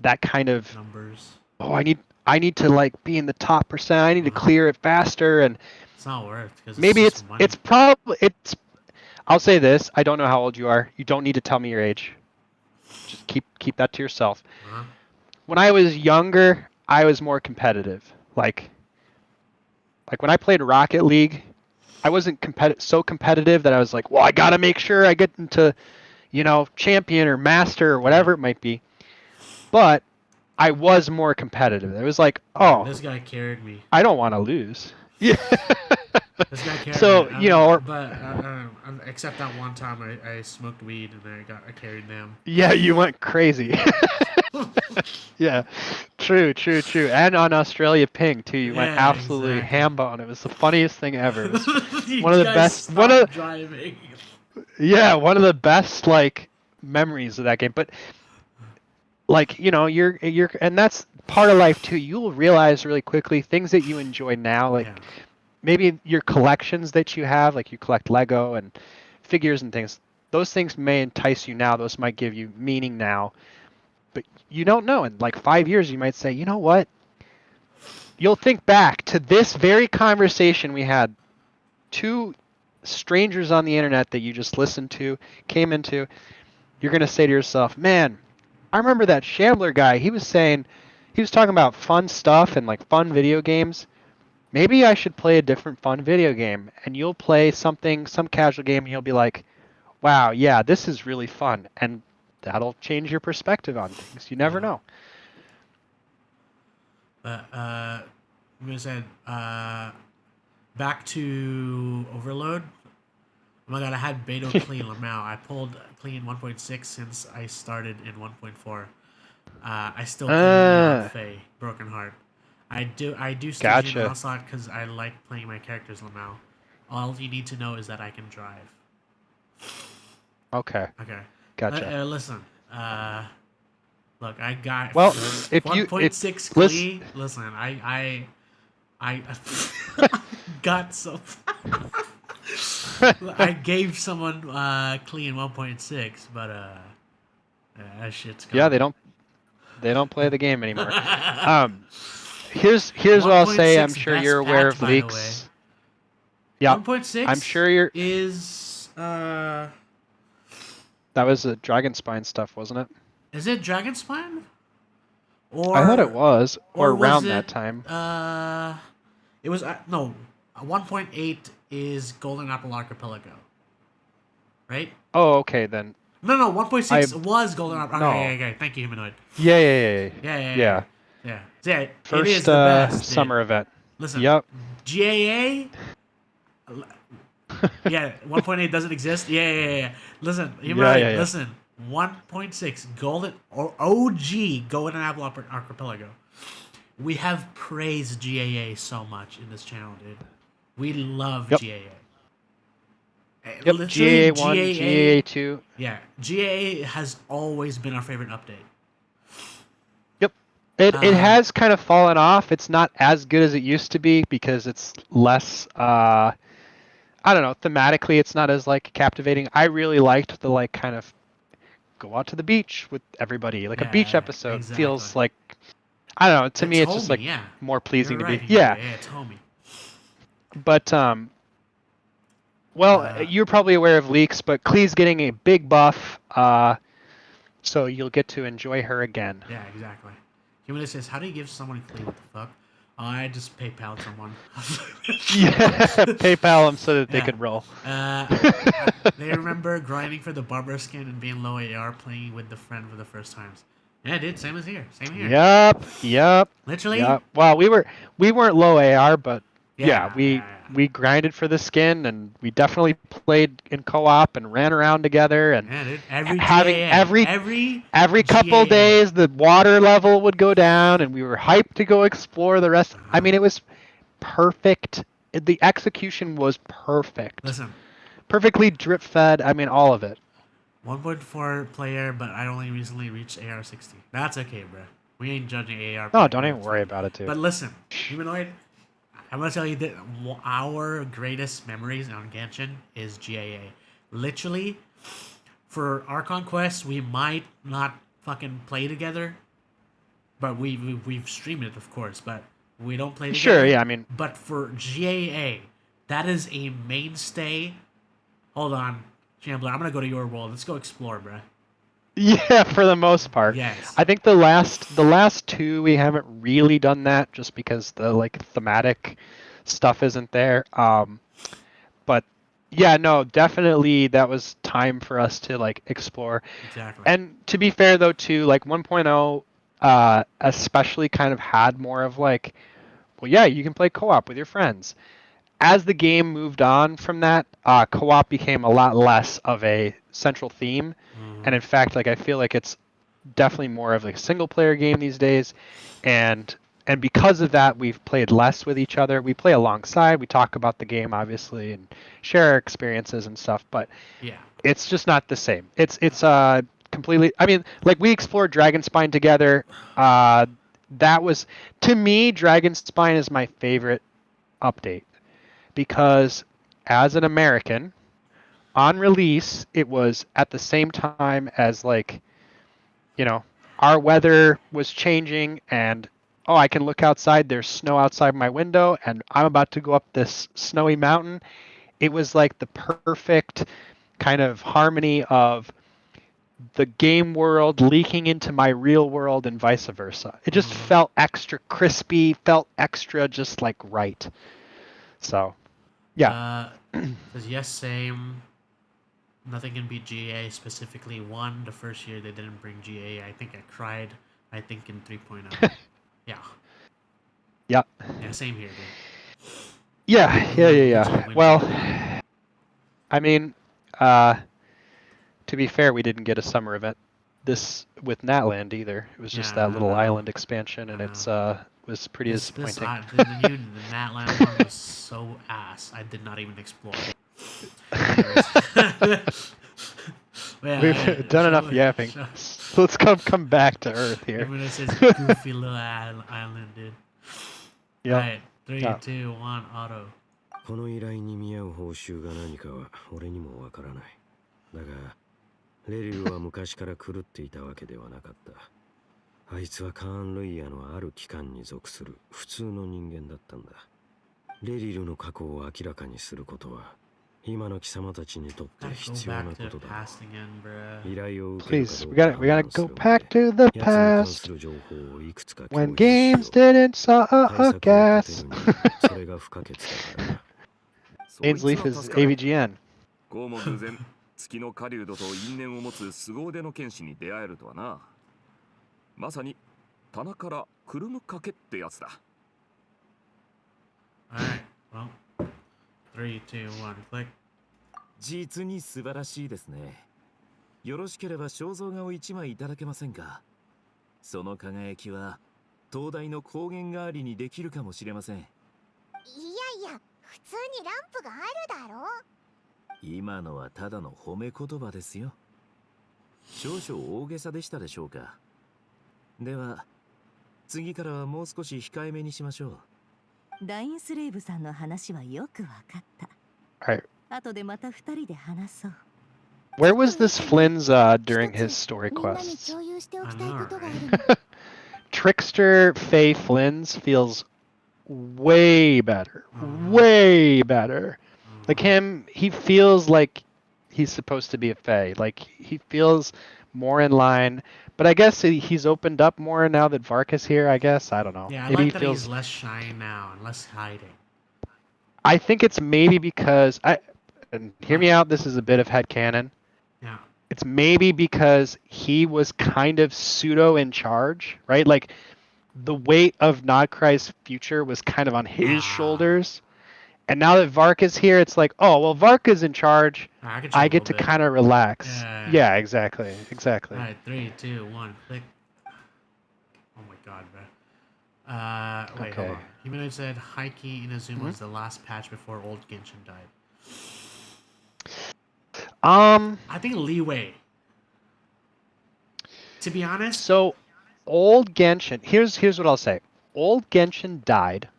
[SPEAKER 2] that kind of
[SPEAKER 1] numbers,
[SPEAKER 2] oh, I need to like be in the top percent. I need to clear it faster, and
[SPEAKER 1] It's not worth because
[SPEAKER 2] maybe
[SPEAKER 1] just money.
[SPEAKER 2] it's probably it's. I'll say this: I don't know how old you are. You don't need to tell me your age. Just keep that to yourself.
[SPEAKER 1] Uh-huh.
[SPEAKER 2] When I was younger, I was more competitive. Like when I played Rocket League, I wasn't so competitive that I was like, well, I gotta make sure I get into, champion or master or whatever it might be. But I was more competitive. It was like, oh,
[SPEAKER 1] this guy carried me.
[SPEAKER 2] I don't want to lose. Yeah.
[SPEAKER 1] This guy carried
[SPEAKER 2] so
[SPEAKER 1] me. Except that one time I smoked weed and I carried them.
[SPEAKER 2] Yeah, you went crazy. Yeah, true. And on Australia Ping too, you went absolutely ham bone. It was the funniest thing ever. It was one of the best.
[SPEAKER 1] Driving.
[SPEAKER 2] Yeah, one of the best like memories of that game. But like you're and that's part of life too. You'll realize really quickly things that you enjoy now, like maybe your collections that you have, like you collect Lego and figures and things. Those things may entice you now. Those might give you meaning now. But you don't know. In like 5 years, you might say, you know what? You'll think back to this very conversation we had. 2 strangers on the internet that you just listened to, came into. You're going to say to yourself, man, I remember that Shambler guy. He was talking about fun stuff and like fun video games. Maybe I should play a different fun video game. And you'll play some casual game, and you'll be like, wow, yeah, this is really fun. And that'll change your perspective on things. You never know.
[SPEAKER 1] I'm gonna say back to Overload. Oh my god, I had Beto clean Lamau. I pulled clean 1.6 since I started in 1.4. I still clean Faye, Broken Heart. I do Staging Onslaught because I like playing my characters Lamau. All you need to know is that I can drive.
[SPEAKER 2] Okay. Gotcha.
[SPEAKER 1] Listen. Look, I got.
[SPEAKER 2] Well, if
[SPEAKER 1] 1.6 Glee. Listen, I got some. I gave someone clean 1.6, but that shit's gone.
[SPEAKER 2] Yeah, they don't play the game anymore. Here's what I'll say. I'm sure you're aware of leaks. Yeah.
[SPEAKER 1] 1.6.
[SPEAKER 2] I'm sure you're.
[SPEAKER 1] Is
[SPEAKER 2] That was the Dragonspine stuff, wasn't it?
[SPEAKER 1] Is it Dragonspine? Or
[SPEAKER 2] I thought it was, or around that time.
[SPEAKER 1] It was no. 1.8 is Golden Apple Archipelago. Right?
[SPEAKER 2] Oh, okay then.
[SPEAKER 1] No. 1.6 was Golden Apple.
[SPEAKER 2] No.
[SPEAKER 1] Okay. Thank you, Humanoid.
[SPEAKER 2] Yeah.
[SPEAKER 1] First
[SPEAKER 2] it is the best, summer event.
[SPEAKER 1] Listen.
[SPEAKER 2] Yep.
[SPEAKER 1] GAA. Yeah, 1.8 doesn't exist. Yeah. Listen, listen. 1.6 Golden or OG Golden Apple Archipelago. We have praised GAA so much in this channel, dude. We love GAA.
[SPEAKER 2] Yep. GAA1, GAA2.
[SPEAKER 1] Yeah, GAA has always been our favorite update.
[SPEAKER 2] Yep. It has kind of fallen off. It's not as good as it used to be because it's less I don't know, thematically it's not as like captivating. I really liked the like kind of go out to the beach with everybody. Like a beach episode feels like, I don't know, to me it's just like more pleasing to be. Yeah,
[SPEAKER 1] it's homey.
[SPEAKER 2] But you're probably aware of leaks, but Klee's getting a big buff, so you'll get to enjoy her again.
[SPEAKER 1] Yeah, exactly. Humana says, how do you give someone Klee? What the fuck? Oh, I just PayPal someone.
[SPEAKER 2] PayPal them so that they could roll.
[SPEAKER 1] They remember grinding for the barber skin and being low AR playing with the friend for the first times. Yeah, dude, same as here. Same here.
[SPEAKER 2] Yep.
[SPEAKER 1] Literally?
[SPEAKER 2] Yep. Well, we weren't low AR, but we grinded for the skin, and we definitely played in co-op and ran around together, and
[SPEAKER 1] dude,
[SPEAKER 2] every couple days the water level would go down, and we were hyped to go explore the rest. I mean, it was perfect. The execution was perfect.
[SPEAKER 1] Listen,
[SPEAKER 2] perfectly drip fed. I mean, all of it.
[SPEAKER 1] 1.4 player, but I only recently reached AR 60. That's okay, bro. We ain't judging AR.
[SPEAKER 2] No, don't even worry about it, dude.
[SPEAKER 1] But listen, Humanoid, I'm gonna tell you that our greatest memories on Genshin is GAA. Literally, for our conquest, we might not fucking play together, but we've streamed it, of course, but we don't play together.
[SPEAKER 2] Sure, yeah, I mean...
[SPEAKER 1] But for GAA, that is a mainstay. Hold on, Chambler, I'm gonna go to your world. Let's go explore, bruh.
[SPEAKER 2] Yeah, for the most part.
[SPEAKER 1] Yes.
[SPEAKER 2] I think the last two we haven't really done that just because the like thematic stuff isn't there. But yeah, no, definitely that was time for us to like explore.
[SPEAKER 1] Exactly.
[SPEAKER 2] And to be fair though too, like 1.0 especially kind of had more of like, well yeah, you can play co-op with your friends. As the game moved on from that, co-op became a lot less of a central theme. And in fact, like I feel like it's definitely more of like a single player game these days. And because of that, we've played less with each other. We play alongside, we talk about the game obviously and share our experiences and stuff, but
[SPEAKER 1] yeah,
[SPEAKER 2] it's just not the same. It's completely, I mean, like we explored Dragonspine together. That was, to me, Dragonspine is my favorite update because as an American, on release, it was at the same time as like, you know, our weather was changing and oh, I can look outside, there's snow outside my window and I'm about to go up this snowy mountain. It was like the perfect kind of harmony of the game world leaking into my real world and vice versa. It just felt extra crispy, felt extra just like right. So, yeah.
[SPEAKER 1] Says yes, same. Nothing can beat GA, specifically 1. The first year they didn't bring GA. I think I cried. I think in 3.0. Yeah.
[SPEAKER 2] Yeah.
[SPEAKER 1] Yeah, same here, dude.
[SPEAKER 2] Yeah. Well, I mean, to be fair, we didn't get a summer event this with Natland either. It was just that little island expansion, and it's was pretty disappointing.
[SPEAKER 1] The Natland one was so ass. I did not even explore.
[SPEAKER 2] We've done enough yapping. Let's come back to Earth here.
[SPEAKER 1] Even it says goofy little island, dude.
[SPEAKER 2] Yeah.
[SPEAKER 1] Alright, 3, 2, 1, auto.
[SPEAKER 12] この依頼に見合う報酬が何かは俺にもわからない。だが、レリルは昔から狂っていたわけではなかった。あいつはカーン・ルイヤのある機関に属する普通の人間だったんだ。レリルの過去を明らかにすることは、今の貴様たちにとって必要なことだ。依頼を受けるかどうか
[SPEAKER 2] Please, we gotta go back to the past when games didn't suck ass. Ainsleaf is AVGN.
[SPEAKER 9] こうも偶然月の狩人と因縁を持つ凄腕の剣士に出会えるとはな。まさに棚からくるむかけってやつだ。
[SPEAKER 1] Alright, well, 3, 2, 1, click.
[SPEAKER 5] 実に素晴らしいですね。よろしければ肖像画を1枚いただけませんか。その輝きは灯台の光源代わりにできるかもしれません。いや
[SPEAKER 3] いや、普通にランプがあるだろ。
[SPEAKER 5] 今のはただの褒め言葉ですよ。少々大げさでしたでしょうか。では次からはもう少し控えめにしましょう。
[SPEAKER 11] ラインスレイブさんの話はよくわかった。
[SPEAKER 2] Alright.
[SPEAKER 11] 後でまた二人で話そう。
[SPEAKER 2] Where was this Flynn's during his story quests? Trickster Faye Flynn's feels way better. Way better. Like him, he feels like he's supposed to be a Fae. Like he feels more in line. But I guess he's opened up more now that Varka's here, I guess. I don't know.
[SPEAKER 1] Yeah, I
[SPEAKER 2] maybe
[SPEAKER 1] like that he's less shy now and less hiding.
[SPEAKER 2] I think it's maybe because and hear me out, this is a bit of headcanon.
[SPEAKER 1] Yeah.
[SPEAKER 2] It's maybe because he was kind of pseudo in charge, right? Like the weight of Nodcry's future was kind of on his shoulders. And now that Varka's here, it's like, oh, well, Varka's in charge. I get to kind of relax. Yeah, exactly.
[SPEAKER 1] Alright, 3, 2, 1, click. Oh my god, bro. Wait, hold on. Humanoid said Heike Inazuma was the last patch before old Genshin died. I think leeway. To be honest.
[SPEAKER 2] So, old Genshin. Here's what I'll say. Old Genshin died.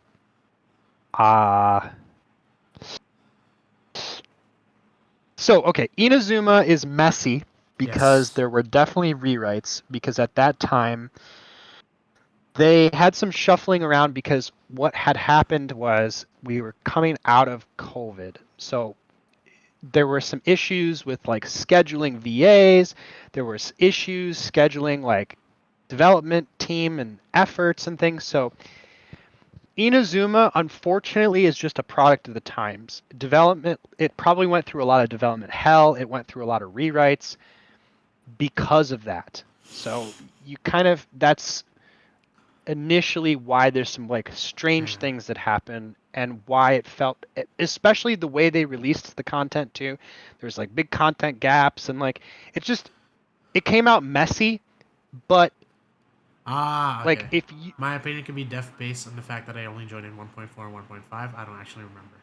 [SPEAKER 2] So, okay, Inazuma is messy because there were definitely rewrites, because at that time they had some shuffling around because what had happened was we were coming out of COVID. So there were some issues with like scheduling VAs. There was issues scheduling like development team and efforts and things. So Inazuma, unfortunately, is just a product of the times. Development, it probably went through a lot of development hell. It went through a lot of rewrites because of that. So you kind of, that's initially why there's some like strange things that happen and why it felt, especially the way they released the content too. There's like big content gaps and like, it came out messy, but
[SPEAKER 1] okay.
[SPEAKER 2] like if you,
[SPEAKER 1] my opinion can be based on the fact that I only joined in 1.4 and 1.5. I don't actually remember.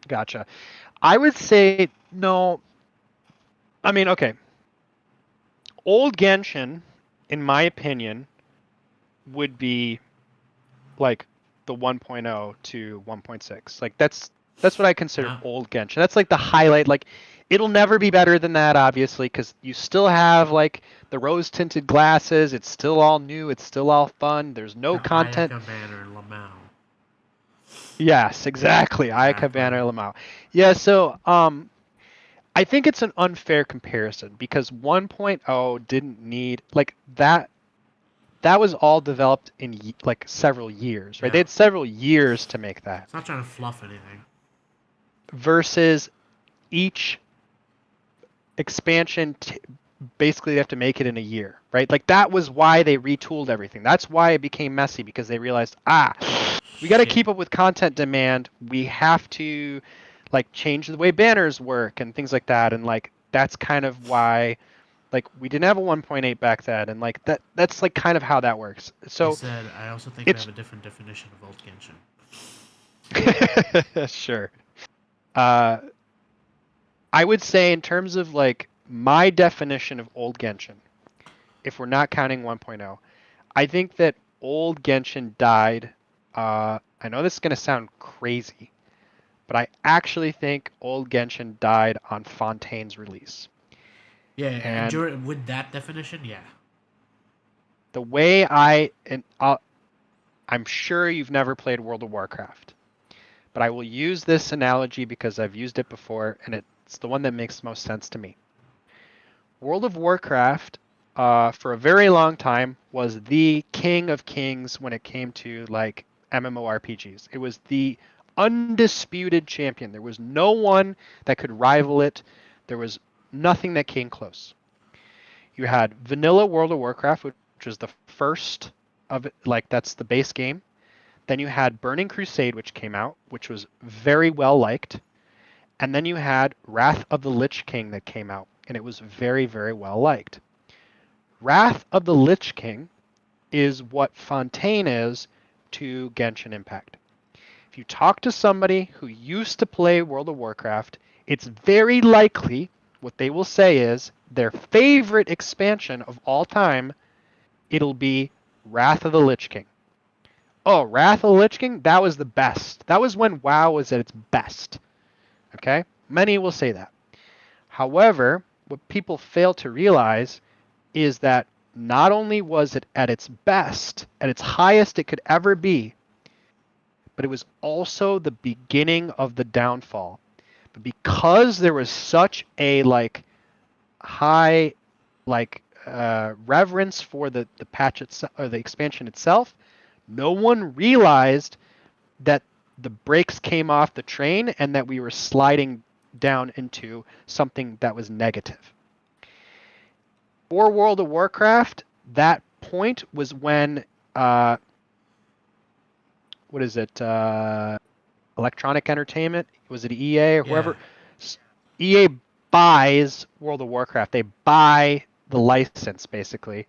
[SPEAKER 2] Gotcha. I would say no. I mean, okay. Old Genshin, in my opinion, would be like the 1.0 to 1.6. Like that's what I consider old Genshin. That's like the highlight. Like it'll never be better than that, obviously, because you still have like the rose-tinted glasses. It's still all new. It's still all fun. There's no content.
[SPEAKER 1] Ayaka banner Lamau.
[SPEAKER 2] Yes, exactly. Ayaka banner Lamau. Yeah. So I think it's an unfair comparison because 1.0 didn't need like that. That was all developed in like several years, right?
[SPEAKER 1] Yeah.
[SPEAKER 2] They had several years to make that.
[SPEAKER 1] It's not trying to fluff anything.
[SPEAKER 2] Versus each expansion, basically they have to make it in a year, right? Like that was why they retooled everything. That's why it became messy because they realized, we got to keep up with content demand. We have to like change the way banners work and things like that. And like that's kind of why. Like we didn't have a 1.8 back then, and like that's like kind of how that works. So
[SPEAKER 1] I also think we have a different definition of old Genshin.
[SPEAKER 2] Sure. I would say in terms of like my definition of old Genshin, if we're not counting 1.0, I think that old Genshin died. I know this is gonna sound crazy, but I actually think old Genshin died on Fontaine's release.
[SPEAKER 1] Yeah, and with that definition, yeah.
[SPEAKER 2] The way I'm sure you've never played World of Warcraft, but I will use this analogy because I've used it before, and it's the one that makes most sense to me. World of Warcraft, for a very long time, was the king of kings when it came to like MMORPGs. It was the undisputed champion. There was no one that could rival it. There was nothing that came close. You had vanilla World of Warcraft, which was the first of it, like that's the base game. Then you had Burning Crusade, which came out, which was very well liked. And then you had Wrath of the Lich King that came out, and it was very, very well liked. Wrath of the Lich King is what Fontaine is to Genshin Impact. If you talk to somebody who used to play World of Warcraft, it's very likely what they will say is their favorite expansion of all time, it'll be Wrath of the Lich King. Oh, Wrath of the Lich King? That was the best. That was when WoW was at its best. Okay? Many will say that. However, what people fail to realize is that not only was it at its best, at its highest it could ever be, but it was also the beginning of the downfall. But because there was such a like high like reverence for the patch itself or the expansion itself, no one realized that the brakes came off the train and that we were sliding down into something that was negative. For World of Warcraft, that point was when what is it? Electronic Entertainment? Was it EA or whoever? EA buys World of Warcraft. They buy the license, basically.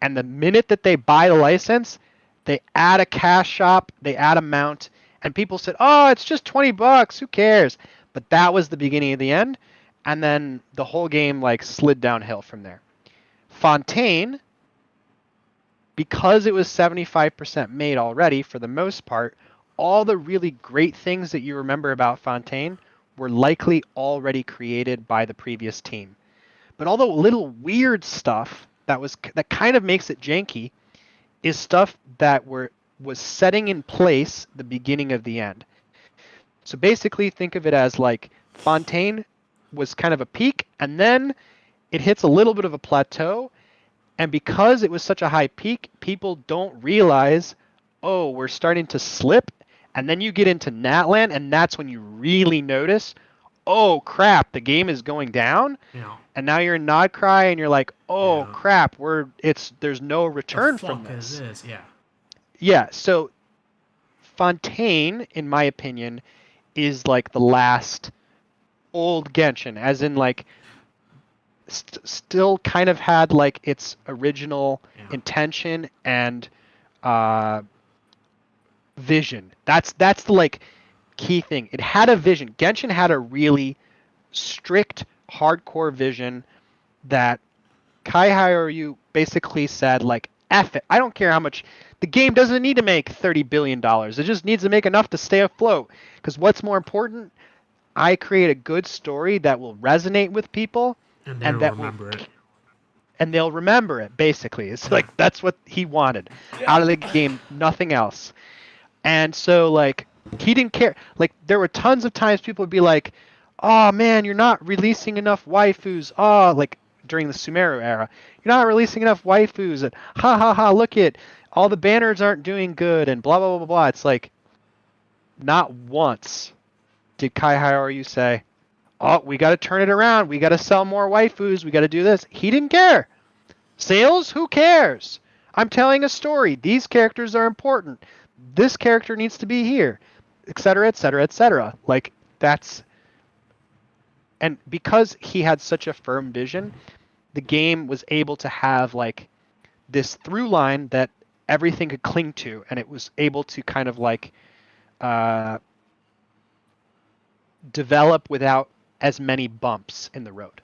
[SPEAKER 2] And the minute that they buy the license, they add a cash shop, they add a mount, and people said, oh, it's just $20, who cares? But that was the beginning of the end, and then the whole game like slid downhill from there. Fontaine, because it was 75% made already for the most part, all the really great things that you remember about Fontaine were likely already created by the previous team. But all the little weird stuff that kind of makes it janky is stuff that was setting in place the beginning of the end. So basically, think of it as like Fontaine was kind of a peak, and then it hits a little bit of a plateau. And because it was such a high peak, people don't realize, oh, we're starting to slip. And then you get into Natland, and that's when you really notice, oh crap, the game is going down.
[SPEAKER 1] Yeah.
[SPEAKER 2] And now you're in Nodcry, and you're like, oh
[SPEAKER 1] Yeah.
[SPEAKER 2] crap, there's no return
[SPEAKER 1] the fuck
[SPEAKER 2] from this.
[SPEAKER 1] Is this? Yeah.
[SPEAKER 2] Yeah. So Fontaine, in my opinion, is like the last old Genshin, as in like still kind of had like its original intention and vision. That's the like key thing. It had a vision. Genshin had a really strict, hardcore vision that Kai Hayaru basically said like, F it. I don't care how much. The game doesn't need to make $30 billion. It just needs to make enough to stay afloat. Because what's more important, I create a good story that will resonate with people.
[SPEAKER 1] And they'll remember it.
[SPEAKER 2] And they'll remember it, basically. It's like, that's what he wanted out of the game, nothing else. And so, like, he didn't care. Like, there were tons of times people would be like, oh, man, you're not releasing enough waifus. Oh, like, during the Sumeru era. You're not releasing enough waifus. And, ha, ha, ha, look at all the banners aren't doing good, and blah, blah, blah, blah. It's like, not once did Kai Hayaru say, oh, we got to turn it around. We got to sell more waifus. We got to do this. He didn't care. Sales? Who cares? I'm telling a story. These characters are important. This character needs to be here, etc., etc., etc. Like, that's... And because he had such a firm vision, the game was able to have, like, this through line that everything could cling to, and it was able to kind of, like, develop without as many bumps in the road,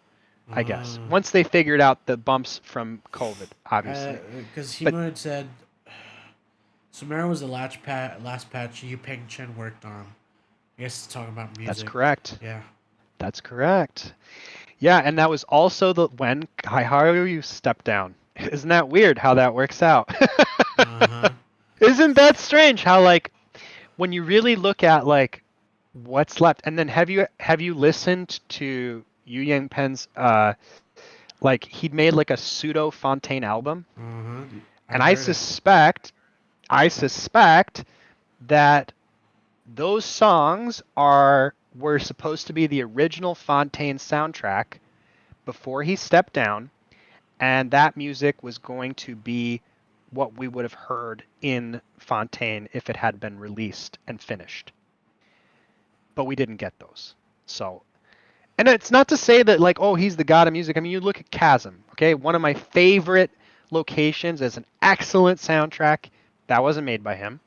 [SPEAKER 2] I guess. Once they figured out the bumps from COVID, obviously.
[SPEAKER 1] Because Himo had said Sumeru was the last patch Yu Peng Chen worked on. I guess talking about music.
[SPEAKER 2] That's correct.
[SPEAKER 1] Yeah.
[SPEAKER 2] That's correct. Yeah, and that was also when Kai Hayaru stepped down. Isn't that weird how that works out? Isn't that strange how, like, when you really look at, like, what's left, and then have you listened to Yu Yang Pen's like, he'd made like a pseudo Fontaine album, and I suspect that those songs were supposed to be the original Fontaine soundtrack before he stepped down, and that music was going to be what we would have heard in Fontaine if it had been released and finished. But we didn't get those. So, and it's not to say that, like, oh, he's the god of music. I mean, you look at Chasm, okay? One of my favorite locations as an excellent soundtrack. That wasn't made by him.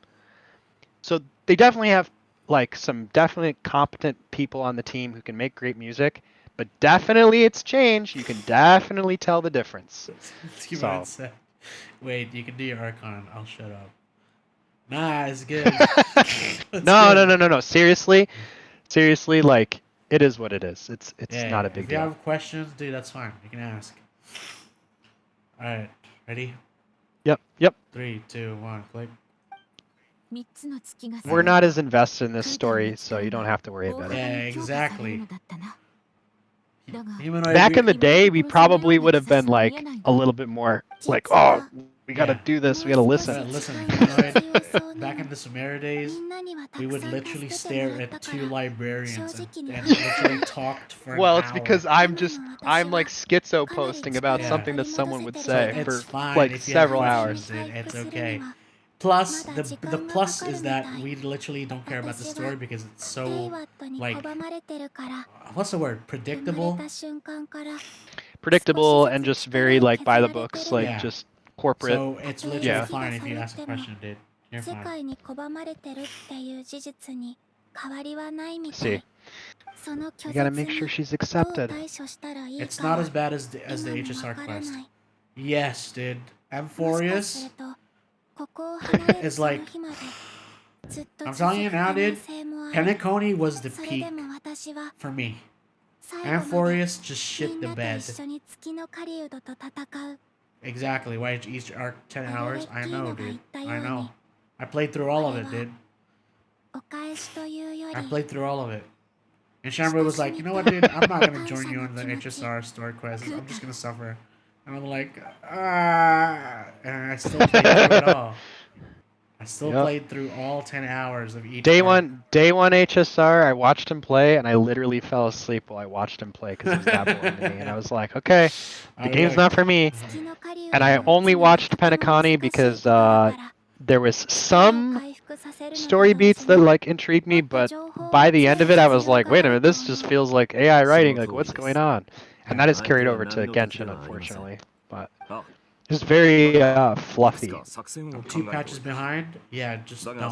[SPEAKER 2] So they definitely have, like, some definitely competent people on the team who can make great music. But definitely it's changed. You can definitely tell the difference. So.
[SPEAKER 1] Wait, you can do your Archon. I'll shut up. Nah, it's good.
[SPEAKER 2] No. Seriously, like, it is what it is. It's not a big deal.
[SPEAKER 1] If you have questions, dude, that's fine. You can ask. All right, ready?
[SPEAKER 2] Yep.
[SPEAKER 1] 3, 2, 1, click.
[SPEAKER 2] We're not as invested in this story, so you don't have to worry about it.
[SPEAKER 1] Yeah, exactly.
[SPEAKER 2] Back in the day, we probably would have been like a little bit more like, oh, we gotta do this, we gotta listen.
[SPEAKER 1] Listen, back in the Sumeru days, we would literally stare at 2 librarians and literally talked for an hour.
[SPEAKER 2] It's because I'm like schizo posting about something that someone would say for like several hours.
[SPEAKER 1] It's okay. Plus, the plus is that we literally don't care about the story because it's so, like, what's the word? Predictable?
[SPEAKER 2] Predictable and just very, like, by the books, like, just corporate.
[SPEAKER 1] So it's literally fine if you ask a question, dude. You're fine.
[SPEAKER 2] See. You gotta make sure she's accepted.
[SPEAKER 1] It's not as bad as the HSR quest. Yes, dude. Amphorius is like, I'm telling you now, dude, Penacony was the peak for me. Amphorius just shit the bed. Exactly. Why each arc 10 hours? I know, dude. I know. I played through all of it, dude.
[SPEAKER 3] お返しというよ
[SPEAKER 1] I
[SPEAKER 3] り
[SPEAKER 1] played through all of it. And Shamroy was like, you know what, dude? I'm not gonna join you on the HSR story quest. I'm just gonna suffer. And I'm like, ah. And I still played through it all. I still played through all 10 hours of each
[SPEAKER 2] Day
[SPEAKER 1] arc.
[SPEAKER 2] one HSR, I watched him play, and I literally fell asleep while I watched him play because it was that boring to me. And I was like, okay, the game's not for me. And I only watched Penacony because there was some story beats that like intrigued me, but by the end of it, I was like, wait a minute, this just feels like AI writing. Like, what's going on? And that is carried over to Genshin, unfortunately. But it's very fluffy.
[SPEAKER 1] I'm 2 patches behind. Yeah, just don't, bro.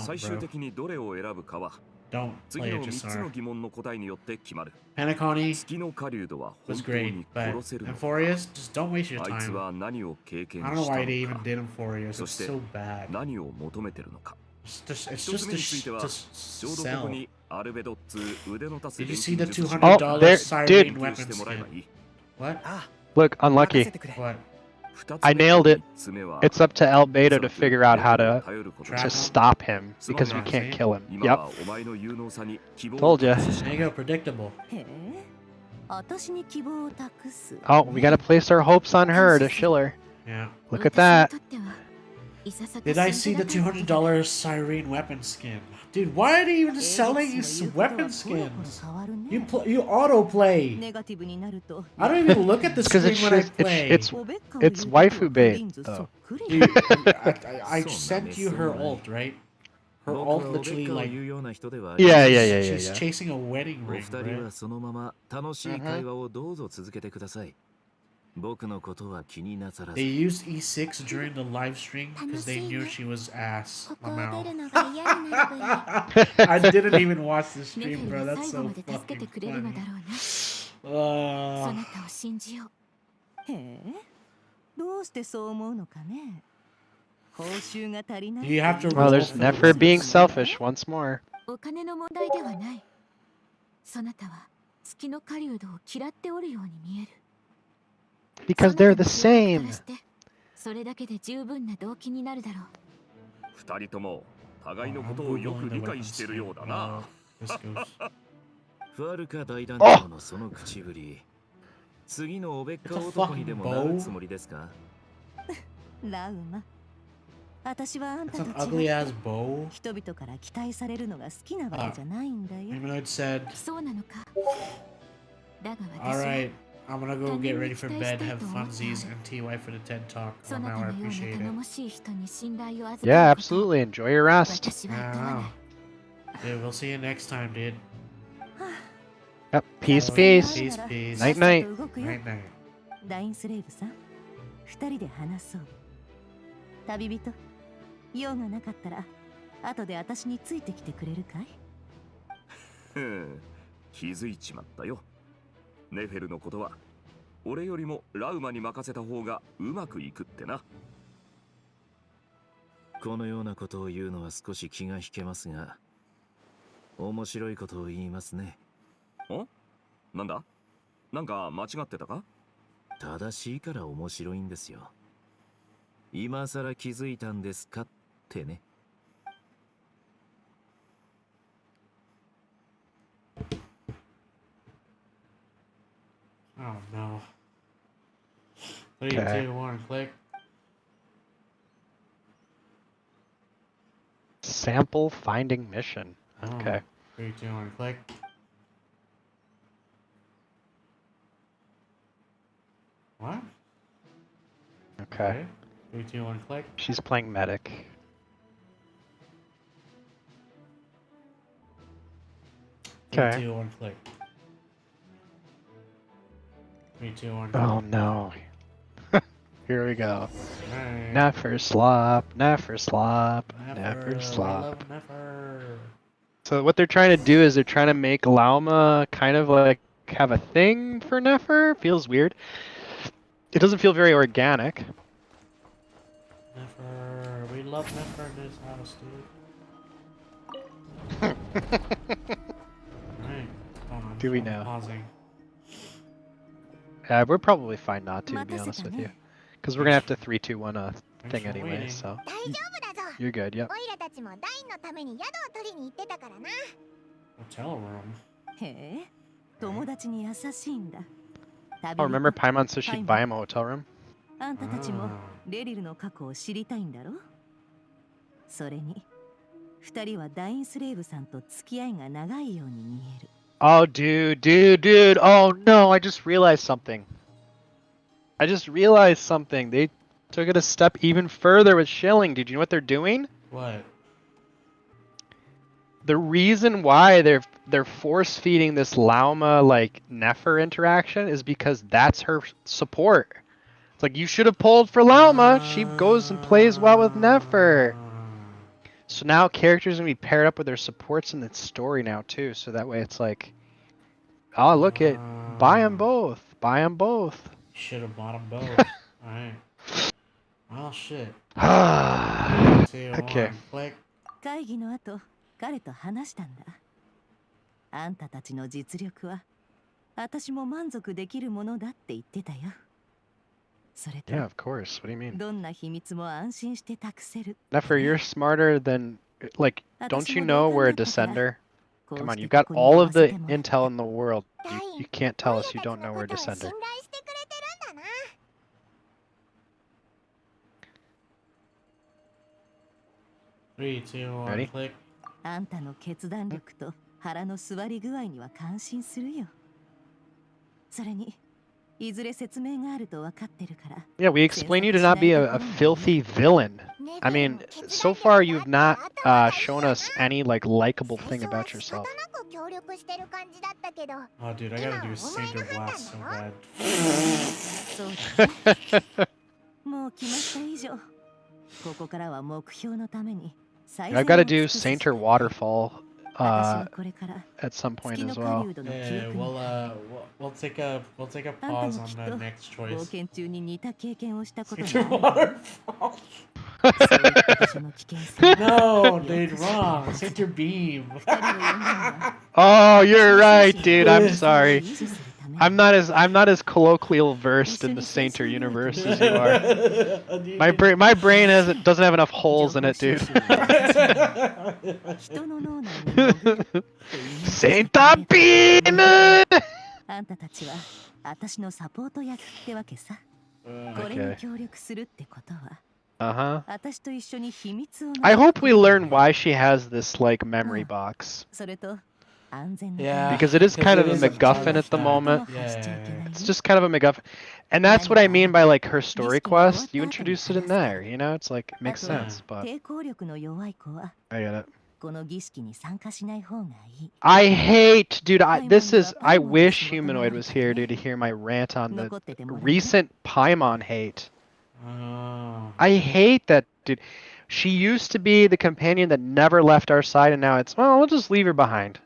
[SPEAKER 1] Don't play HSR. Penacony was great, but Euphorius, just don't waste your time. I don't know why they even did Euphorius. It's so bad. It's just to sell. Did you see the $200 Siren weapon skin? What?
[SPEAKER 2] Look, unlucky.
[SPEAKER 1] What?
[SPEAKER 2] I nailed it. It's up to El Beta to figure out how to stop him because we can't kill him. Yep. Told ya.
[SPEAKER 1] There you go, predictable.
[SPEAKER 2] Oh, we gotta place our hopes on her to shill her.
[SPEAKER 1] Yeah.
[SPEAKER 2] Look at that.
[SPEAKER 1] Did I see the $200 Siren weapon skin? Dude, why are they even selling these weapon skins? You auto-play. I don't even look at the screen when I play.
[SPEAKER 2] It's waifu bait, though.
[SPEAKER 1] Dude, I sent you her ult, right? Her ult literally like...
[SPEAKER 2] Yeah.
[SPEAKER 1] She's chasing a wedding ring, right? They used E6 during the live stream because they knew she was ass. I didn't even watch the stream, bro. That's so fucking funny. You have to
[SPEAKER 2] well, there's Nefer being selfish once more. Because they're the same.
[SPEAKER 5] Varka 大団長のその口ぶり。次のおべっか男にでもなるつもりですか？
[SPEAKER 11] ラウマ。私はあんたと違って人々から期待されるのが好きなわけじゃないんだよ。
[SPEAKER 4] そうなのか。だが私は
[SPEAKER 1] Alright, I'm gonna go get ready for bed, have funsies, and TY for the TED Talk. Oh, now I appreciate it.
[SPEAKER 2] Yeah, absolutely. Enjoy your rest.
[SPEAKER 1] Dude, we'll see you next time, dude.
[SPEAKER 2] Yep. Peace, peace.
[SPEAKER 1] Peace, peace.
[SPEAKER 2] Night, night.
[SPEAKER 1] Night, night.
[SPEAKER 11] ダインスレイブさん、二人で話そう。旅人、用がなかったら、後で私についてきてくれるかい？
[SPEAKER 9] 気づいちまったよ。ネフェルのことは俺よりもラウマに任せた方がうまくいくってな。
[SPEAKER 5] このようなことを言うのは少し気が引けますが、面白いことを言いますね。
[SPEAKER 9] なんだ？なんか間違ってたか？
[SPEAKER 5] 正しいから面白いんですよ。今さら気づいたんですかってね。
[SPEAKER 1] Oh no. 3, 2, 1, click.
[SPEAKER 2] Sample finding mission. Okay.
[SPEAKER 1] 3, 2, 1, click. What?
[SPEAKER 2] Okay.
[SPEAKER 1] 3, 2, 1, click.
[SPEAKER 2] She's playing medic.
[SPEAKER 1] 3, 2, 1, click. 3, 2, 1.
[SPEAKER 2] Oh no. Here we go.
[SPEAKER 1] Right.
[SPEAKER 2] Nefer slop, nefer slop, nefer slop. So what they're trying to do is they're trying to make Lauma kind of like have a thing for Nefer. Feels weird. It doesn't feel very organic.
[SPEAKER 1] Nefer, we love Nefer in this house, dude. Right. Hold on.
[SPEAKER 2] Do we know?
[SPEAKER 1] Pausing.
[SPEAKER 2] We're probably fine not to be honest with you. Because we're gonna have to 3, 2, 1 thing
[SPEAKER 1] for
[SPEAKER 2] anyway,
[SPEAKER 1] waiting.
[SPEAKER 2] so
[SPEAKER 3] 大丈夫だぞ。
[SPEAKER 2] you're good. Yep.
[SPEAKER 3] オイラたちもダインのために宿を取りに行ってたからな。
[SPEAKER 1] Hotel room.
[SPEAKER 11] へえ、友達に優しいんだ。
[SPEAKER 2] Oh, remember Paimon said she'd buy him a hotel room?
[SPEAKER 11] あんたたちもレリルの過去を知りたいんだろ。それに二人はダインスレーブさんと付き合いが長いように見える。
[SPEAKER 2] Oh, dude. Oh no, I just realized something. They took it a step even further with shilling. Did you know what they're doing?
[SPEAKER 1] What?
[SPEAKER 2] The reason why they're force feeding this Lauma like Nefer interaction is because that's her support. It's like, you should have pulled for Lauma. She goes and plays well with Nefer. So now characters are gonna be paired up with their supports in the story now too. So that way it's like, oh look it, buy them both.
[SPEAKER 1] Should have bought them both. Alright. Well, shit.
[SPEAKER 2] Okay.
[SPEAKER 1] Click.
[SPEAKER 11] 会議の後、彼と話したんだ。あんたたちの実力は私も満足できるものだって言ってたよ。それと、
[SPEAKER 2] Yeah, of course. What do you mean?
[SPEAKER 11] どんな秘密も安心して託せる。
[SPEAKER 2] Nefer, you're smarter than, like, don't you know we're a descender? Come on, you've got all of the intel in the world. You can't tell us you don't know we're a
[SPEAKER 3] 信
[SPEAKER 2] descender.
[SPEAKER 3] 頼してくれてるんだな。
[SPEAKER 1] 3, 2, 1,
[SPEAKER 2] Ready?
[SPEAKER 1] click.
[SPEAKER 11] あんたの決断力と腹の座り具合には感心するよ。それに、いずれ説明があると分かってるから。
[SPEAKER 2] Yeah, we explain you to not be a filthy villain. I mean, so far you've not shown us any like likable thing about yourself.
[SPEAKER 3] 協力してる感じだったけど。
[SPEAKER 1] Oh, dude, I gotta do Saint Blast so bad.
[SPEAKER 11] そうだね。もう決まった以上、ここからは目標のために。
[SPEAKER 2] I've got to do Sainter Waterfall at some point as well.
[SPEAKER 1] Yeah, we'll take a pause on the next choice. Sainter Waterfall. No, dude, wrong. Sainter Beam.
[SPEAKER 2] Oh, you're right, dude. I'm sorry. I'm not as colloquial versed in the Sainter universe as you are. My brain doesn't have enough holes in it, dude. Sainter Beam!
[SPEAKER 11] あんたたちは私のサポート役ってわけさ。これに協力するってことは。
[SPEAKER 2] Uh-huh.
[SPEAKER 11] 私と一緒に秘密を。
[SPEAKER 2] I hope we learn why she has this like memory box.
[SPEAKER 11] それと安全な。
[SPEAKER 2] Yeah, because it is kind of a MacGuffin at the moment. It's just kind of a MacGuffin. And that's what I mean by like her story quest. You introduced it in there, you know? It's like, it makes sense, but...
[SPEAKER 11] 抵抗力の弱い子は
[SPEAKER 2] I get it.
[SPEAKER 11] この儀式に参加しない方がいい。
[SPEAKER 2] I hate, dude, I wish Humanoid was here, dude, to hear my rant on the recent Paimon hate. I hate that, dude. She used to be the companion that never left our side, and now it's, well, we'll just leave her behind.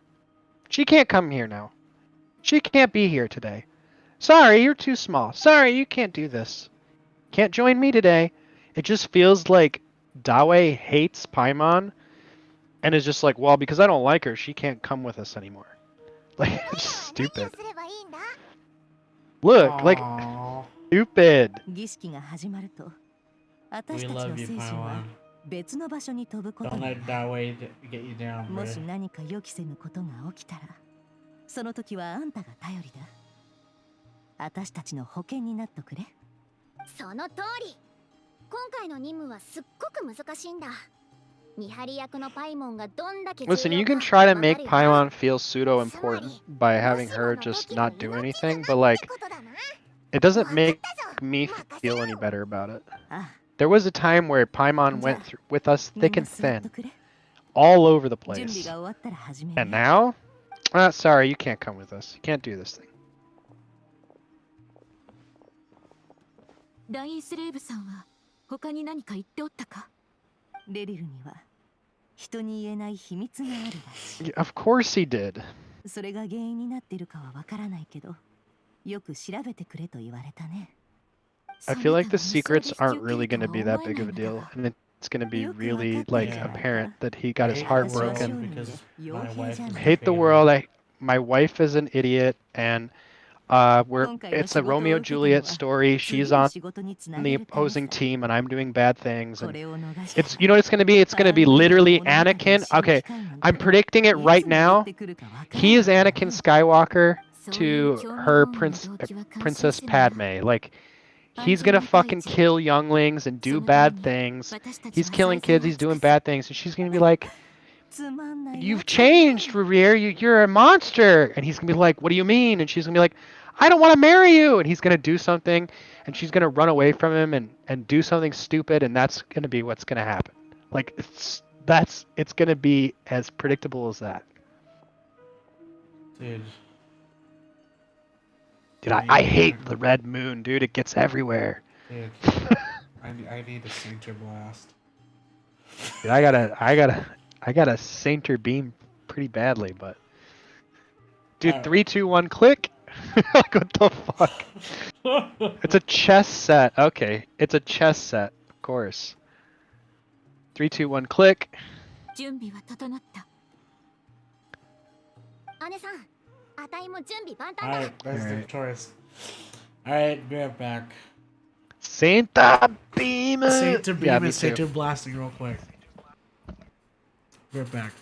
[SPEAKER 2] She can't come here now. She can't be here today. Sorry, you're too small. Sorry, you can't do this. Can't join me today. It just feels like Dawe hates Paimon and is just like, well, because I don't like her, she can't come with us anymore. Like, it's just stupid. Look, like, stupid.
[SPEAKER 11] 儀式が始まると、私
[SPEAKER 1] We
[SPEAKER 11] たち
[SPEAKER 1] love
[SPEAKER 11] の
[SPEAKER 1] you,
[SPEAKER 11] 聖書は
[SPEAKER 1] Paiwan.
[SPEAKER 11] 別の場所に飛ぶこと
[SPEAKER 1] Don't
[SPEAKER 11] にな
[SPEAKER 1] let
[SPEAKER 11] る。
[SPEAKER 1] that way get you down,
[SPEAKER 11] もし
[SPEAKER 1] bro.
[SPEAKER 11] 何か予期せぬことが起きたら、その時はあんたが頼りだ。私たちの保険になっとくれ。
[SPEAKER 3] その通り。今回の任務はすっごく難しいんだ。見張り役のパイモンがどんだけ
[SPEAKER 2] Listen, you can try to make Paimon feel pseudo important by having her just not do anything, but like, it doesn't make me feel any better about it. There was a time where Paimon went with us thick and thin, all over the place. And now? Sorry, you can't come with us. You can't do this thing.
[SPEAKER 4] ラインスレーブさんは他に何か言っておったか？
[SPEAKER 11] レリルには人に言えない秘密があるらしい。
[SPEAKER 2] Yeah, of course he did.
[SPEAKER 11] それが原因になっているかはわからないけど、よく調べてくれと言われたね。
[SPEAKER 2] I feel like the secrets aren't really going to be that big of a deal, and it's going to be really like apparent that he got his heart broken. I hate the world. My wife is an idiot, and It's a Romeo Juliet story. She's on the opposing team, and I'm doing bad things. And it's what it's gonna be. It's gonna be literally Anakin. Okay, I'm predicting it right now. He is Anakin Skywalker to her Princess Padme. Like, he's gonna fucking kill younglings and do bad things. He's killing kids. He's doing bad things, and she's gonna be like, "You've changed, Revere. You're a monster." And he's gonna be like, "What do you mean?" And she's gonna be like, "I don't want to marry you." And he's gonna do something, and she's gonna run away from him and do something stupid, and that's gonna be what's gonna happen. Like, it's gonna be as predictable as that.
[SPEAKER 1] Dude.
[SPEAKER 2] Dude, I hate the red moon, dude. It gets everywhere.
[SPEAKER 1] Dude. I need a Sainter Blast.
[SPEAKER 2] Dude, I got a Sainter beam pretty badly, but dude, 3, 2, 1, click. Like, what the fuck? It's a chess set. Okay, it's a chess set, of course. 3, 2, 1, click.
[SPEAKER 4] 準備は整った。
[SPEAKER 3] 姉さん、あたいも準備万端だ。
[SPEAKER 1] Alright, that's victorious. Alright, be right back.
[SPEAKER 2] Sainter beam.
[SPEAKER 1] Sainter beam
[SPEAKER 2] Yeah,
[SPEAKER 1] and
[SPEAKER 2] me too.
[SPEAKER 1] Sainter blasting real quick. Be right back.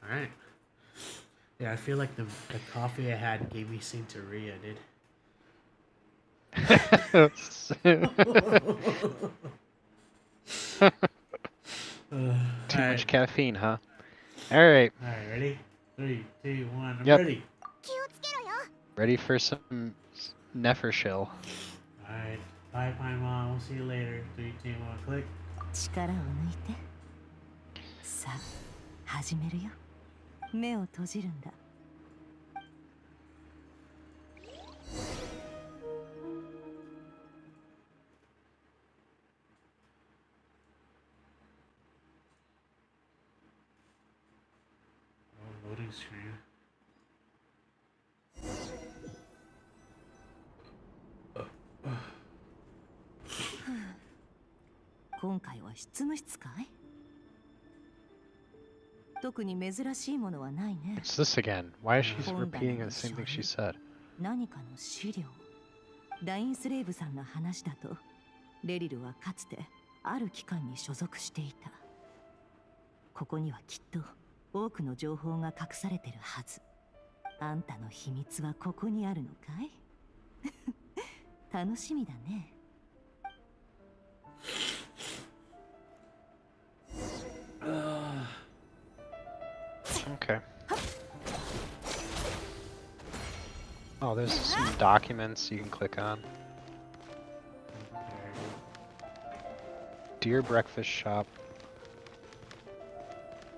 [SPEAKER 1] Alright. Yeah, I feel like the coffee I had gave me Santeria, dude.
[SPEAKER 2] Too much caffeine, huh? Alright.
[SPEAKER 1] Alright, ready? 3, 2, 1, I'm
[SPEAKER 2] Yep.
[SPEAKER 1] ready.
[SPEAKER 2] Ready for some Nefershill.
[SPEAKER 1] Alright. Bye, Paimon. We'll see you later. 3, 2, 1, click.
[SPEAKER 11] 力を抜いて。さあ、始めるよ。目を閉じるんだ。
[SPEAKER 1] Oh, loading screen.
[SPEAKER 11] 今回は執務室かい？特に珍しいものはないね。
[SPEAKER 2] It's this again. Why is she repeating the same thing she said?
[SPEAKER 11] 何かの資料。ダインスレイブさんの話だと、レリルはかつてある機関に所属していた。ここにはきっと多くの情報が隠されてるはず。あんたの秘密はここにあるのかい？楽しみだね。
[SPEAKER 2] Okay. Oh, there's some documents you can click on. Deer breakfast shop.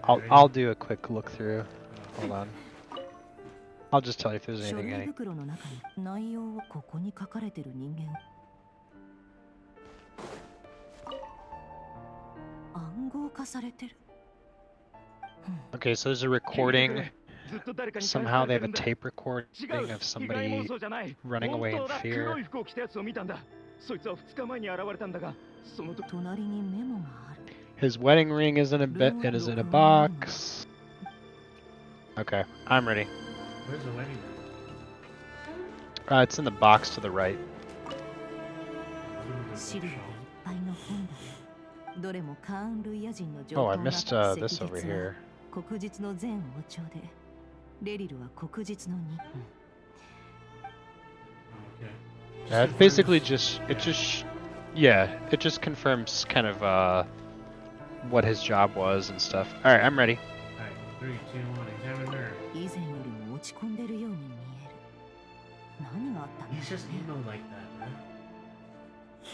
[SPEAKER 2] I'll do a quick look through. Hold on. I'll just tell you if there's
[SPEAKER 11] 書
[SPEAKER 2] anything.
[SPEAKER 11] 類袋の中に内容をここに書かれてる人間。暗号化されてる。
[SPEAKER 2] Okay, so there's a recording. Somehow they have a tape recording of somebody running away in fear.
[SPEAKER 11] 隣にメモがある。
[SPEAKER 2] His wedding ring is in a bit. It is in a box. Okay, I'm ready.
[SPEAKER 1] Where's the wedding ring?
[SPEAKER 2] It's in the box to the right.
[SPEAKER 11] 資料いっぱいの本だ。どれもカーンルイヤ人の情
[SPEAKER 2] Oh,
[SPEAKER 11] 報
[SPEAKER 2] I
[SPEAKER 11] が
[SPEAKER 2] missed this over here.
[SPEAKER 11] 黒日の前王朝で、レリルは黒日の日。
[SPEAKER 2] Yeah, it basically just yeah, it just confirms kind of what his job was and stuff. All right, I'm ready.
[SPEAKER 1] Alright, 3, 2, 1, examine her.
[SPEAKER 11] 以前よりも落ち込んでるように見える。何があったんだろうね。
[SPEAKER 1] He's just emo like that, man.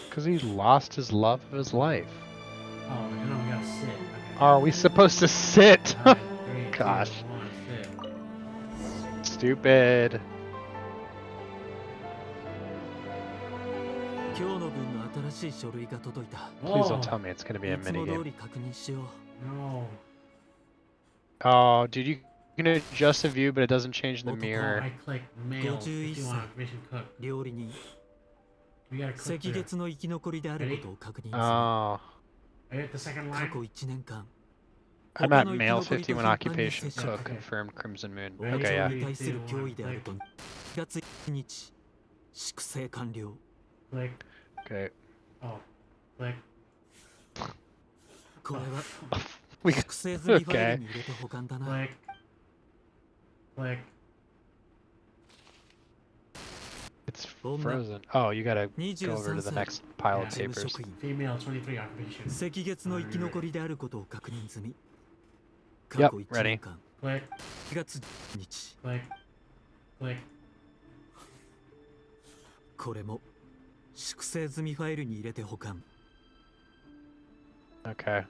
[SPEAKER 2] Because he lost his love of his life.
[SPEAKER 1] Oh, and then we gotta sit. Okay.
[SPEAKER 2] Are we supposed to sit?
[SPEAKER 1] Alright, 3, 2,
[SPEAKER 2] Gosh.
[SPEAKER 1] 1, sit.
[SPEAKER 2] Stupid.
[SPEAKER 5] 今日の分の新しい書類が届いた。
[SPEAKER 2] Please don't tell me it's gonna be a
[SPEAKER 5] いつも通
[SPEAKER 2] minigame.
[SPEAKER 5] り確認しよう。
[SPEAKER 1] No.
[SPEAKER 2] Oh, dude, you can adjust the view, but it doesn't change the
[SPEAKER 1] Oh,
[SPEAKER 2] mirror.
[SPEAKER 1] I click mail if
[SPEAKER 5] 51
[SPEAKER 1] you
[SPEAKER 5] 歳
[SPEAKER 1] want mission cook.
[SPEAKER 5] 料理人
[SPEAKER 1] We gotta click
[SPEAKER 5] 赤
[SPEAKER 1] there.
[SPEAKER 5] 月の生き残りであることを確認する。
[SPEAKER 2] Oh,
[SPEAKER 1] I hit the second
[SPEAKER 5] 過
[SPEAKER 1] line.
[SPEAKER 5] 去1年間
[SPEAKER 2] I'm at male 51 occupation cook,
[SPEAKER 1] Okay.
[SPEAKER 2] confirmed Crimson Moon.
[SPEAKER 5] 王
[SPEAKER 2] Okay,
[SPEAKER 5] 朝
[SPEAKER 2] yeah.
[SPEAKER 5] に対する脅威であると2月1日粛清完了。
[SPEAKER 1] Click.
[SPEAKER 2] Okay.
[SPEAKER 1] Oh. Click.
[SPEAKER 5] これは
[SPEAKER 2] We
[SPEAKER 5] 粛清済みファイ
[SPEAKER 2] okay.
[SPEAKER 5] ルに入れて保管だな。
[SPEAKER 1] Click. Click.
[SPEAKER 2] It's frozen. Oh, you gotta go
[SPEAKER 5] 23
[SPEAKER 2] over to the
[SPEAKER 5] 歳
[SPEAKER 2] next pile of
[SPEAKER 5] 事務
[SPEAKER 2] papers.
[SPEAKER 5] 職員
[SPEAKER 1] Female 23 occupation.
[SPEAKER 5] 赤月の生き残りであることを確認済み。
[SPEAKER 2] Yep,
[SPEAKER 5] 過去1
[SPEAKER 2] ready.
[SPEAKER 5] 年間
[SPEAKER 1] Click.
[SPEAKER 5] 4月1日
[SPEAKER 1] Click. Click.
[SPEAKER 5] これも粛清済みファイルに入れて保管。
[SPEAKER 2] Okay.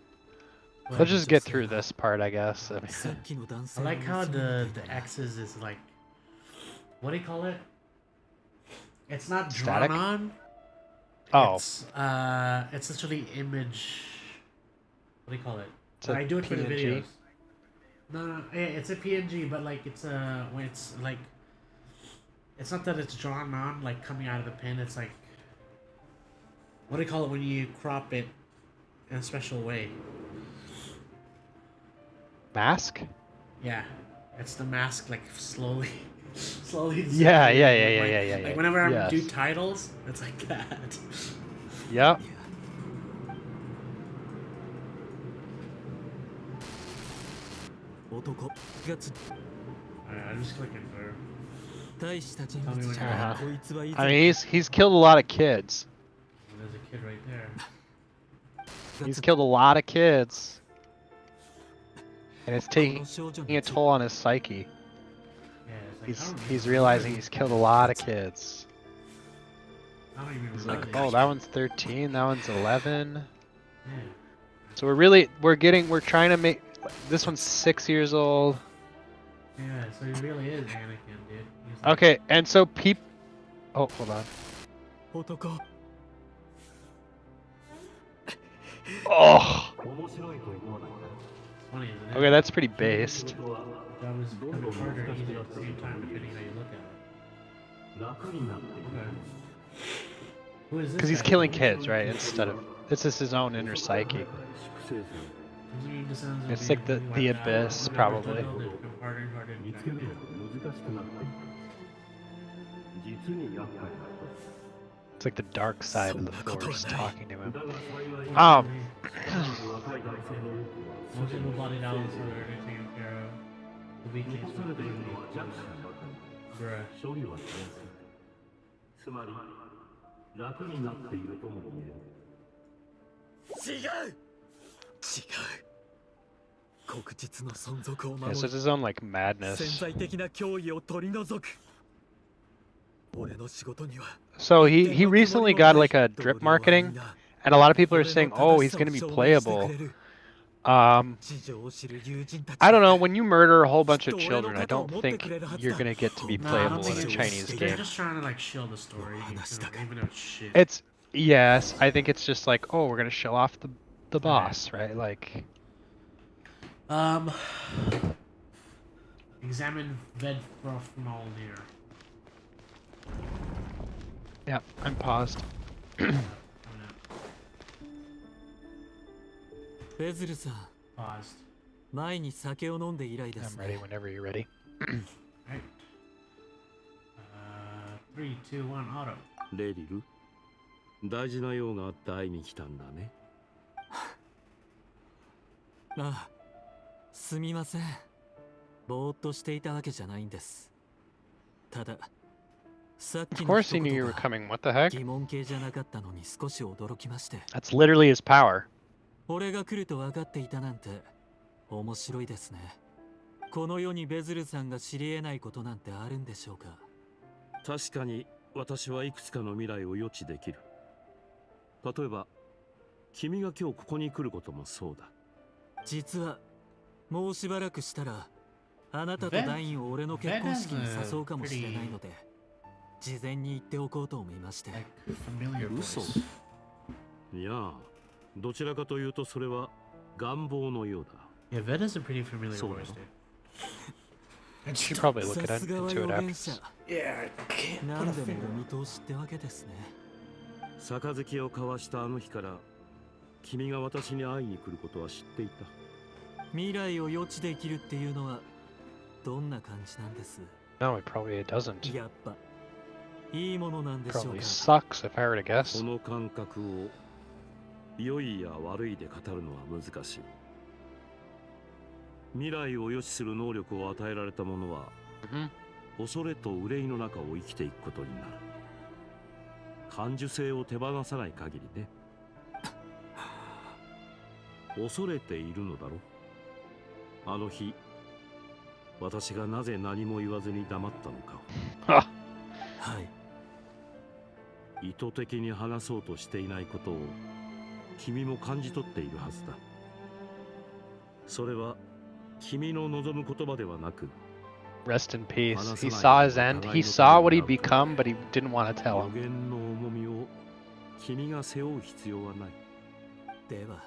[SPEAKER 1] Click.
[SPEAKER 2] Let's just get through this part, I guess. I mean,
[SPEAKER 5] さっきの男
[SPEAKER 1] I
[SPEAKER 5] 性の
[SPEAKER 1] like how
[SPEAKER 5] 娘
[SPEAKER 1] the X's is like, what do you call it? It's not drawn
[SPEAKER 2] Static?
[SPEAKER 1] on.
[SPEAKER 2] Oh.
[SPEAKER 1] It's literally image. What do you call it?
[SPEAKER 2] It's a
[SPEAKER 1] I do it for the
[SPEAKER 2] PNG?
[SPEAKER 1] videos. No, yeah, it's a PNG, but like it's when it's like, it's not that it's drawn on like coming out of the pen. It's like, what do you call it when you crop it in a special way?
[SPEAKER 2] mask?
[SPEAKER 1] Yeah, it's the mask like slowly, slowly.
[SPEAKER 2] Yeah,
[SPEAKER 1] disappearing,
[SPEAKER 2] yeah,
[SPEAKER 1] like,
[SPEAKER 2] yeah, yeah.
[SPEAKER 1] Like whenever I do
[SPEAKER 2] Yes.
[SPEAKER 1] titles, it's like that.
[SPEAKER 2] Yep.
[SPEAKER 10] 男がつ
[SPEAKER 1] Alright, I'm just clicking through.
[SPEAKER 10] 大した人物じゃないこいつは以
[SPEAKER 2] I
[SPEAKER 10] 前
[SPEAKER 2] mean, he's killed a lot of kids.
[SPEAKER 1] There's a kid right there.
[SPEAKER 2] He's killed a lot of kids. And it's taking a toll on his psyche.
[SPEAKER 1] Yeah, it's like,
[SPEAKER 2] He's realizing he's killed a lot of kids.
[SPEAKER 1] I don't even
[SPEAKER 2] He's
[SPEAKER 1] remember.
[SPEAKER 2] like, oh, that one's 13, that one's 11.
[SPEAKER 1] Yeah.
[SPEAKER 2] So we're trying to make, this one's 6 years old.
[SPEAKER 1] Yeah, so he really is Anakin, dude. He's like,
[SPEAKER 2] Okay, and so oh, hold on.
[SPEAKER 10] 男
[SPEAKER 2] Oh,
[SPEAKER 1] funny, isn't it?
[SPEAKER 2] okay, that's pretty based.
[SPEAKER 1] That was kind of harder and easier at the same time, depending how you look at it. Okay. Who is this?
[SPEAKER 2] Because he's
[SPEAKER 1] guy?
[SPEAKER 2] killing kids, right? Instead of, this is his own inner psyche.
[SPEAKER 1] Continuing descendants will
[SPEAKER 2] It's
[SPEAKER 1] be
[SPEAKER 2] like the
[SPEAKER 1] wiped out.
[SPEAKER 2] abyss,
[SPEAKER 1] Whatever
[SPEAKER 2] probably.
[SPEAKER 1] difficult, they become harder and harder to track down.
[SPEAKER 2] It's like the dark side of the force talking to him.
[SPEAKER 1] Most of the body down so they're taken care of. The weaklings will be bruh.
[SPEAKER 10] 違う違う黒日の存続を
[SPEAKER 2] Yeah,
[SPEAKER 10] 守
[SPEAKER 2] so
[SPEAKER 10] る
[SPEAKER 2] it's his own like
[SPEAKER 10] 潜
[SPEAKER 2] madness.
[SPEAKER 10] 在的な脅威を取り除く俺の仕事には
[SPEAKER 2] So he recently got like a drip marketing, and a lot of people are saying, oh, he's gonna be playable. I don't know, when you murder a whole bunch of children, I don't think you're gonna get to be
[SPEAKER 1] Nah, I don't
[SPEAKER 2] playable
[SPEAKER 1] think
[SPEAKER 2] in a
[SPEAKER 1] it
[SPEAKER 2] Chinese
[SPEAKER 1] was,
[SPEAKER 2] game.
[SPEAKER 1] they're just trying to like shill the story. You know, even though it's shit.
[SPEAKER 2] It's, yes, I think it's just like, oh, we're gonna show off the boss, right? Like,
[SPEAKER 1] examine Vedfrofnalnir.
[SPEAKER 2] yeah, I'm paused.
[SPEAKER 10] ベズルさん
[SPEAKER 1] Paused.
[SPEAKER 10] 前に酒を飲んで以来で
[SPEAKER 2] I'm
[SPEAKER 10] す
[SPEAKER 2] ready
[SPEAKER 10] ね
[SPEAKER 2] whenever you're ready.
[SPEAKER 1] Right. 3, 2, 1, auto.
[SPEAKER 12] レリル、大事な用があって会いに来たんだね。
[SPEAKER 10] ああすみませんぼーっとしていたわけじゃないんですたださっき
[SPEAKER 2] Of
[SPEAKER 10] の
[SPEAKER 2] course
[SPEAKER 10] 一
[SPEAKER 2] he knew
[SPEAKER 10] 言
[SPEAKER 2] you were
[SPEAKER 10] が
[SPEAKER 2] coming. What the heck?
[SPEAKER 10] 疑問形じゃなかったのに少し驚きまして
[SPEAKER 2] That's literally his power.
[SPEAKER 10] 俺が来ると分かっていたなんて面白いですねこの世にベズルさんが知り得ないことなんてあるんでしょうか
[SPEAKER 12] 確かに私はいくつかの未来を予知できる。例えば、君が今日ここに来ることもそうだ。
[SPEAKER 10] 実はもうしばらくしたらあなたとダインを俺の結婚式に誘うかもしれないので事前に言っておこうと思いまして
[SPEAKER 1] Like familiar
[SPEAKER 12] 嘘
[SPEAKER 1] voice.
[SPEAKER 12] いや、どちらかというとそれは願望のようだ。
[SPEAKER 1] Yeah, Ved has a pretty familiar
[SPEAKER 12] So-
[SPEAKER 1] voice, dude.
[SPEAKER 2] You should probably look it
[SPEAKER 10] さすがは
[SPEAKER 2] into
[SPEAKER 10] 予
[SPEAKER 2] it
[SPEAKER 10] 言
[SPEAKER 2] after.
[SPEAKER 10] 者
[SPEAKER 1] Yeah, I can't
[SPEAKER 10] 何でもお見通しってわけですね
[SPEAKER 12] 杯を交わしたあの日から君が私に会いに来ることは知っていた。
[SPEAKER 10] 未来を予知できるっていうのはどんな感じなんです
[SPEAKER 2] No, it probably doesn't.
[SPEAKER 10] やっぱいいものなんでしょう
[SPEAKER 2] Probably
[SPEAKER 10] か
[SPEAKER 2] sucks if I were to guess.
[SPEAKER 12] この感覚を良いや悪いで語るのは難しい。未来を予知する能力を与えられた者は、
[SPEAKER 2] Mhm.
[SPEAKER 12] 恐れと憂いの中を生きていくことになる。感受性を手放さない限りね。恐れているのだろ。あの日、私がなぜ何も言わずに黙ったのかを。
[SPEAKER 10] はい
[SPEAKER 12] 意図的に話そうとしていないことを君も感じ取っているはずだ。それは君の望む言葉ではなく、
[SPEAKER 2] Rest in peace. He saw his end. He saw what he'd become, but he didn't want to tell
[SPEAKER 12] 予
[SPEAKER 2] him.
[SPEAKER 12] 言の重みを君が背負う必要はない。
[SPEAKER 10] では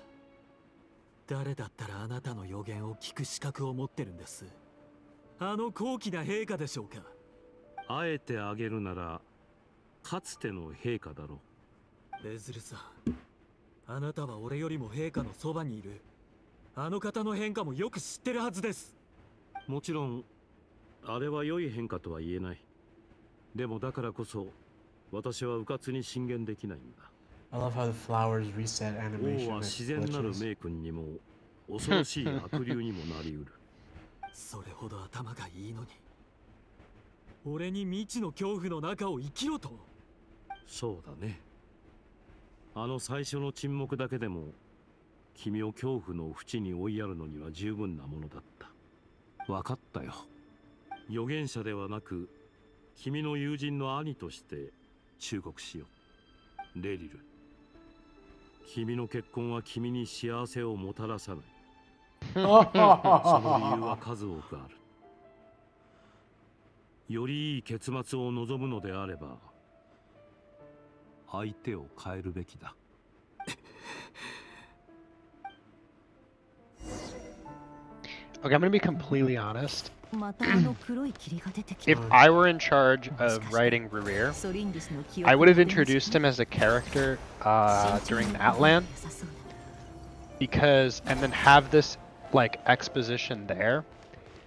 [SPEAKER 10] 誰だったらあなたの予言を聞く資格を持ってるんですあの高貴な陛下でしょうか
[SPEAKER 12] あえてあげるなら、かつての陛下だろ
[SPEAKER 10] ベズルさんあなたは俺よりも陛下のそばにいるあの方の変化もよく知ってるはずです
[SPEAKER 12] う。もちろん、あれは良い変化とは言えない。でもだからこそ、私は迂闊に進言できないんだ。
[SPEAKER 1] I love how the flowers reset
[SPEAKER 12] 王
[SPEAKER 1] animation
[SPEAKER 12] は
[SPEAKER 1] with
[SPEAKER 12] 自然なる
[SPEAKER 1] glitches.
[SPEAKER 12] 名君にも恐ろしい悪竜にもなりうる。
[SPEAKER 10] それほど頭がいいのに、俺に未知の恐怖の中を生きろと。
[SPEAKER 5] そうだね。あの最初の沈黙だけでも君を恐怖の淵に追いやるのには十分なものだった。分かったよ。預言者ではなく君の友人の兄として忠告しよう。レリル、君の結婚は君に幸せをもたらさない。その理由は数多くある。よりいい結末を望むのであれば相手を変えるべきだ。
[SPEAKER 2] Okay, I'm gonna be completely honest.
[SPEAKER 11] またあの黒い霧が出てきた。
[SPEAKER 2] If I were in charge of writing Revere,
[SPEAKER 11] ソリンディスの記憶
[SPEAKER 2] I would have introduced him as a character during Atlan, because and then have this like exposition there,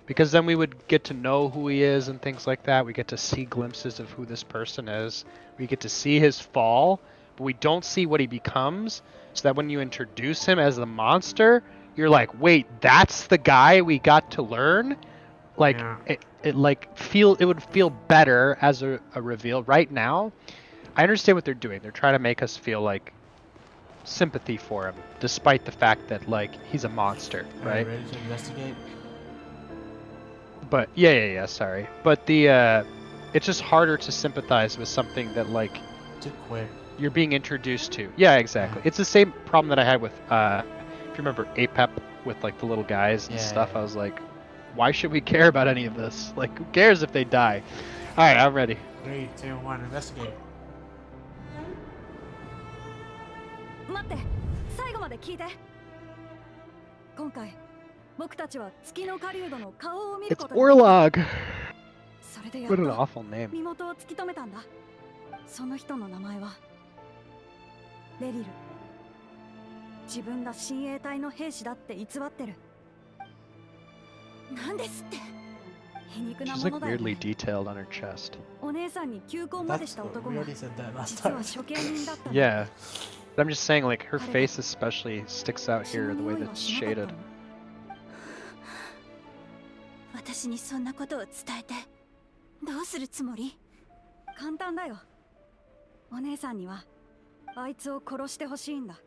[SPEAKER 2] because then we would get to know who he is and things like that. We get to see glimpses of who this person is. We get to see his fall, but we don't see what he becomes, so that when you introduce him as the monster, you're like, wait, that's the guy we got to learn? Like, it would feel better as a reveal. Right now, I understand what they're doing. They're trying to make us feel like sympathy for him, despite the fact that like he's a monster, right?
[SPEAKER 1] Ready to investigate?
[SPEAKER 2] But yeah, sorry. But the it's just harder to sympathize with something that like
[SPEAKER 1] Too quick.
[SPEAKER 2] you're being introduced to. Yeah, exactly. It's the same problem that I had with if you remember APEP with like the little guys and stuff. I was like, why should we care about any of this? Like, who cares if they die? All right, I'm ready.
[SPEAKER 1] 3, 2, 1, investigate.
[SPEAKER 13] 待って、最後まで聞いて。今回僕たちは月の狩人の顔を見る
[SPEAKER 2] It's
[SPEAKER 13] ことに。
[SPEAKER 2] Orlog.
[SPEAKER 13] それでやっ
[SPEAKER 2] What an
[SPEAKER 13] と
[SPEAKER 2] awful name.
[SPEAKER 13] 身元を突き止めたんだ。その人の名前はレリル。自分が親衛隊の兵士だって偽ってる。なんですって。皮肉な
[SPEAKER 2] She's
[SPEAKER 13] も
[SPEAKER 2] like
[SPEAKER 13] のだよ
[SPEAKER 2] weirdly
[SPEAKER 13] ね。
[SPEAKER 2] detailed on her chest.
[SPEAKER 13] お姉さんに求婚までした男が
[SPEAKER 1] We already said that last
[SPEAKER 13] 実
[SPEAKER 1] time.
[SPEAKER 13] は処刑人だったんだ。
[SPEAKER 2] Yeah. But I'm just saying, like, her face especially sticks out here, the way that it's shaded.
[SPEAKER 3] 私にそんなことを伝えてどうするつもり？
[SPEAKER 13] 簡単だよ。お姉さんにはあいつを殺してほしいんだ。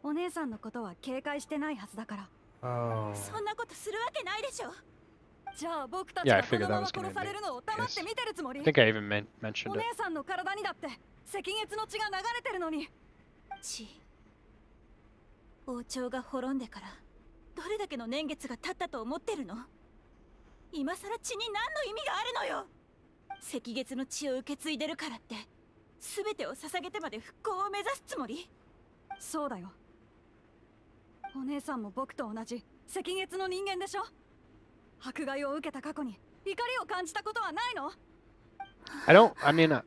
[SPEAKER 13] お姉さんのことは警戒してないはずだから。
[SPEAKER 1] Oh.
[SPEAKER 3] そんなことするわけないでしょ。
[SPEAKER 13] じゃあ僕たち
[SPEAKER 2] Yeah, I
[SPEAKER 13] がこ
[SPEAKER 2] figured
[SPEAKER 13] の
[SPEAKER 2] that
[SPEAKER 13] まま
[SPEAKER 2] was gonna
[SPEAKER 13] 殺されるのを黙って見てるつもり？
[SPEAKER 2] I think I even mentioned
[SPEAKER 13] お
[SPEAKER 2] it.
[SPEAKER 13] 姉さんの体にだって赤月の血が流れてるのに。
[SPEAKER 3] 血。王朝が滅んでからどれだけの年月が経ったと思ってるの？今さら血に何の意味があるのよ。赤月の血を受け継いでるからって全てを捧げてまで復興を目指すつもり？
[SPEAKER 13] そうだよ。お姉さんも僕と同じ赤月の人間でしょ。迫害を受けた過去に怒りを感じたことはないの？
[SPEAKER 2] I mean,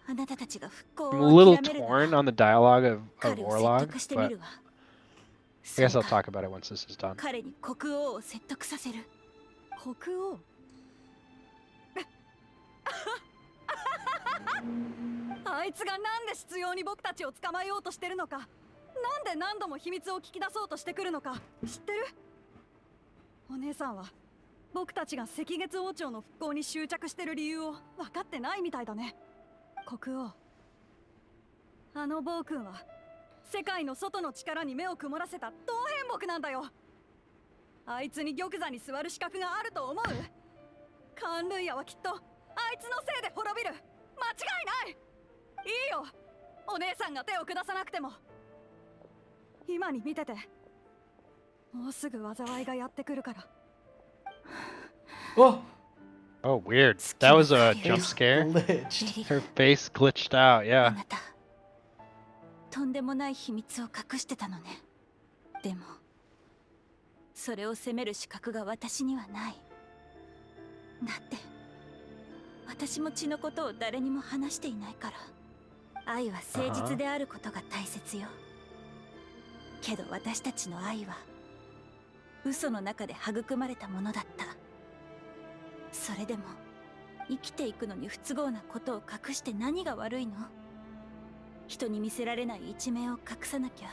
[SPEAKER 3] あなたたちが復興
[SPEAKER 2] I'm a
[SPEAKER 3] を
[SPEAKER 2] little
[SPEAKER 3] 諦めるな
[SPEAKER 2] torn on the dialogue of
[SPEAKER 3] 彼を
[SPEAKER 2] Orlog,
[SPEAKER 3] 説得してみ
[SPEAKER 2] but
[SPEAKER 3] るわ。
[SPEAKER 2] I guess I'll talk about it once this is done.
[SPEAKER 3] 彼に国王を説得させる。
[SPEAKER 13] 国王あいつがなんで執拗に僕たちを捕まえようとしてるのか、なんで何度も秘密を聞き出そうとしてくるのか知ってる？お姉さんは僕たちが赤月王朝の復興に執着してる理由を分かってないみたいだね。国王、あの暴君は世界の外の力に目を曇らせた当変木なんだよ。あいつに玉座に座る資格があると思う？カンルイヤはきっとあいつのせいで滅びる。間違いない。いいよ、お姉さんが手を下さなくても。今に見てて、もうすぐ災いがやってくるから。
[SPEAKER 1] Oh,
[SPEAKER 2] Oh, weird. That was a jump scare.
[SPEAKER 1] glitched.
[SPEAKER 2] Her face glitched out,
[SPEAKER 3] あ
[SPEAKER 2] yeah.
[SPEAKER 3] なた、とんでもない秘密を隠してたのね。でもそれを責める資格が私にはない。だって私も血のことを誰にも話していないから。愛は誠実であることが大切よ。けど私たちの愛は嘘の中で育まれたものだった。それでも生きていくのに不都合なことを隠して何が悪いの？人に見せられない一面を隠さなきゃ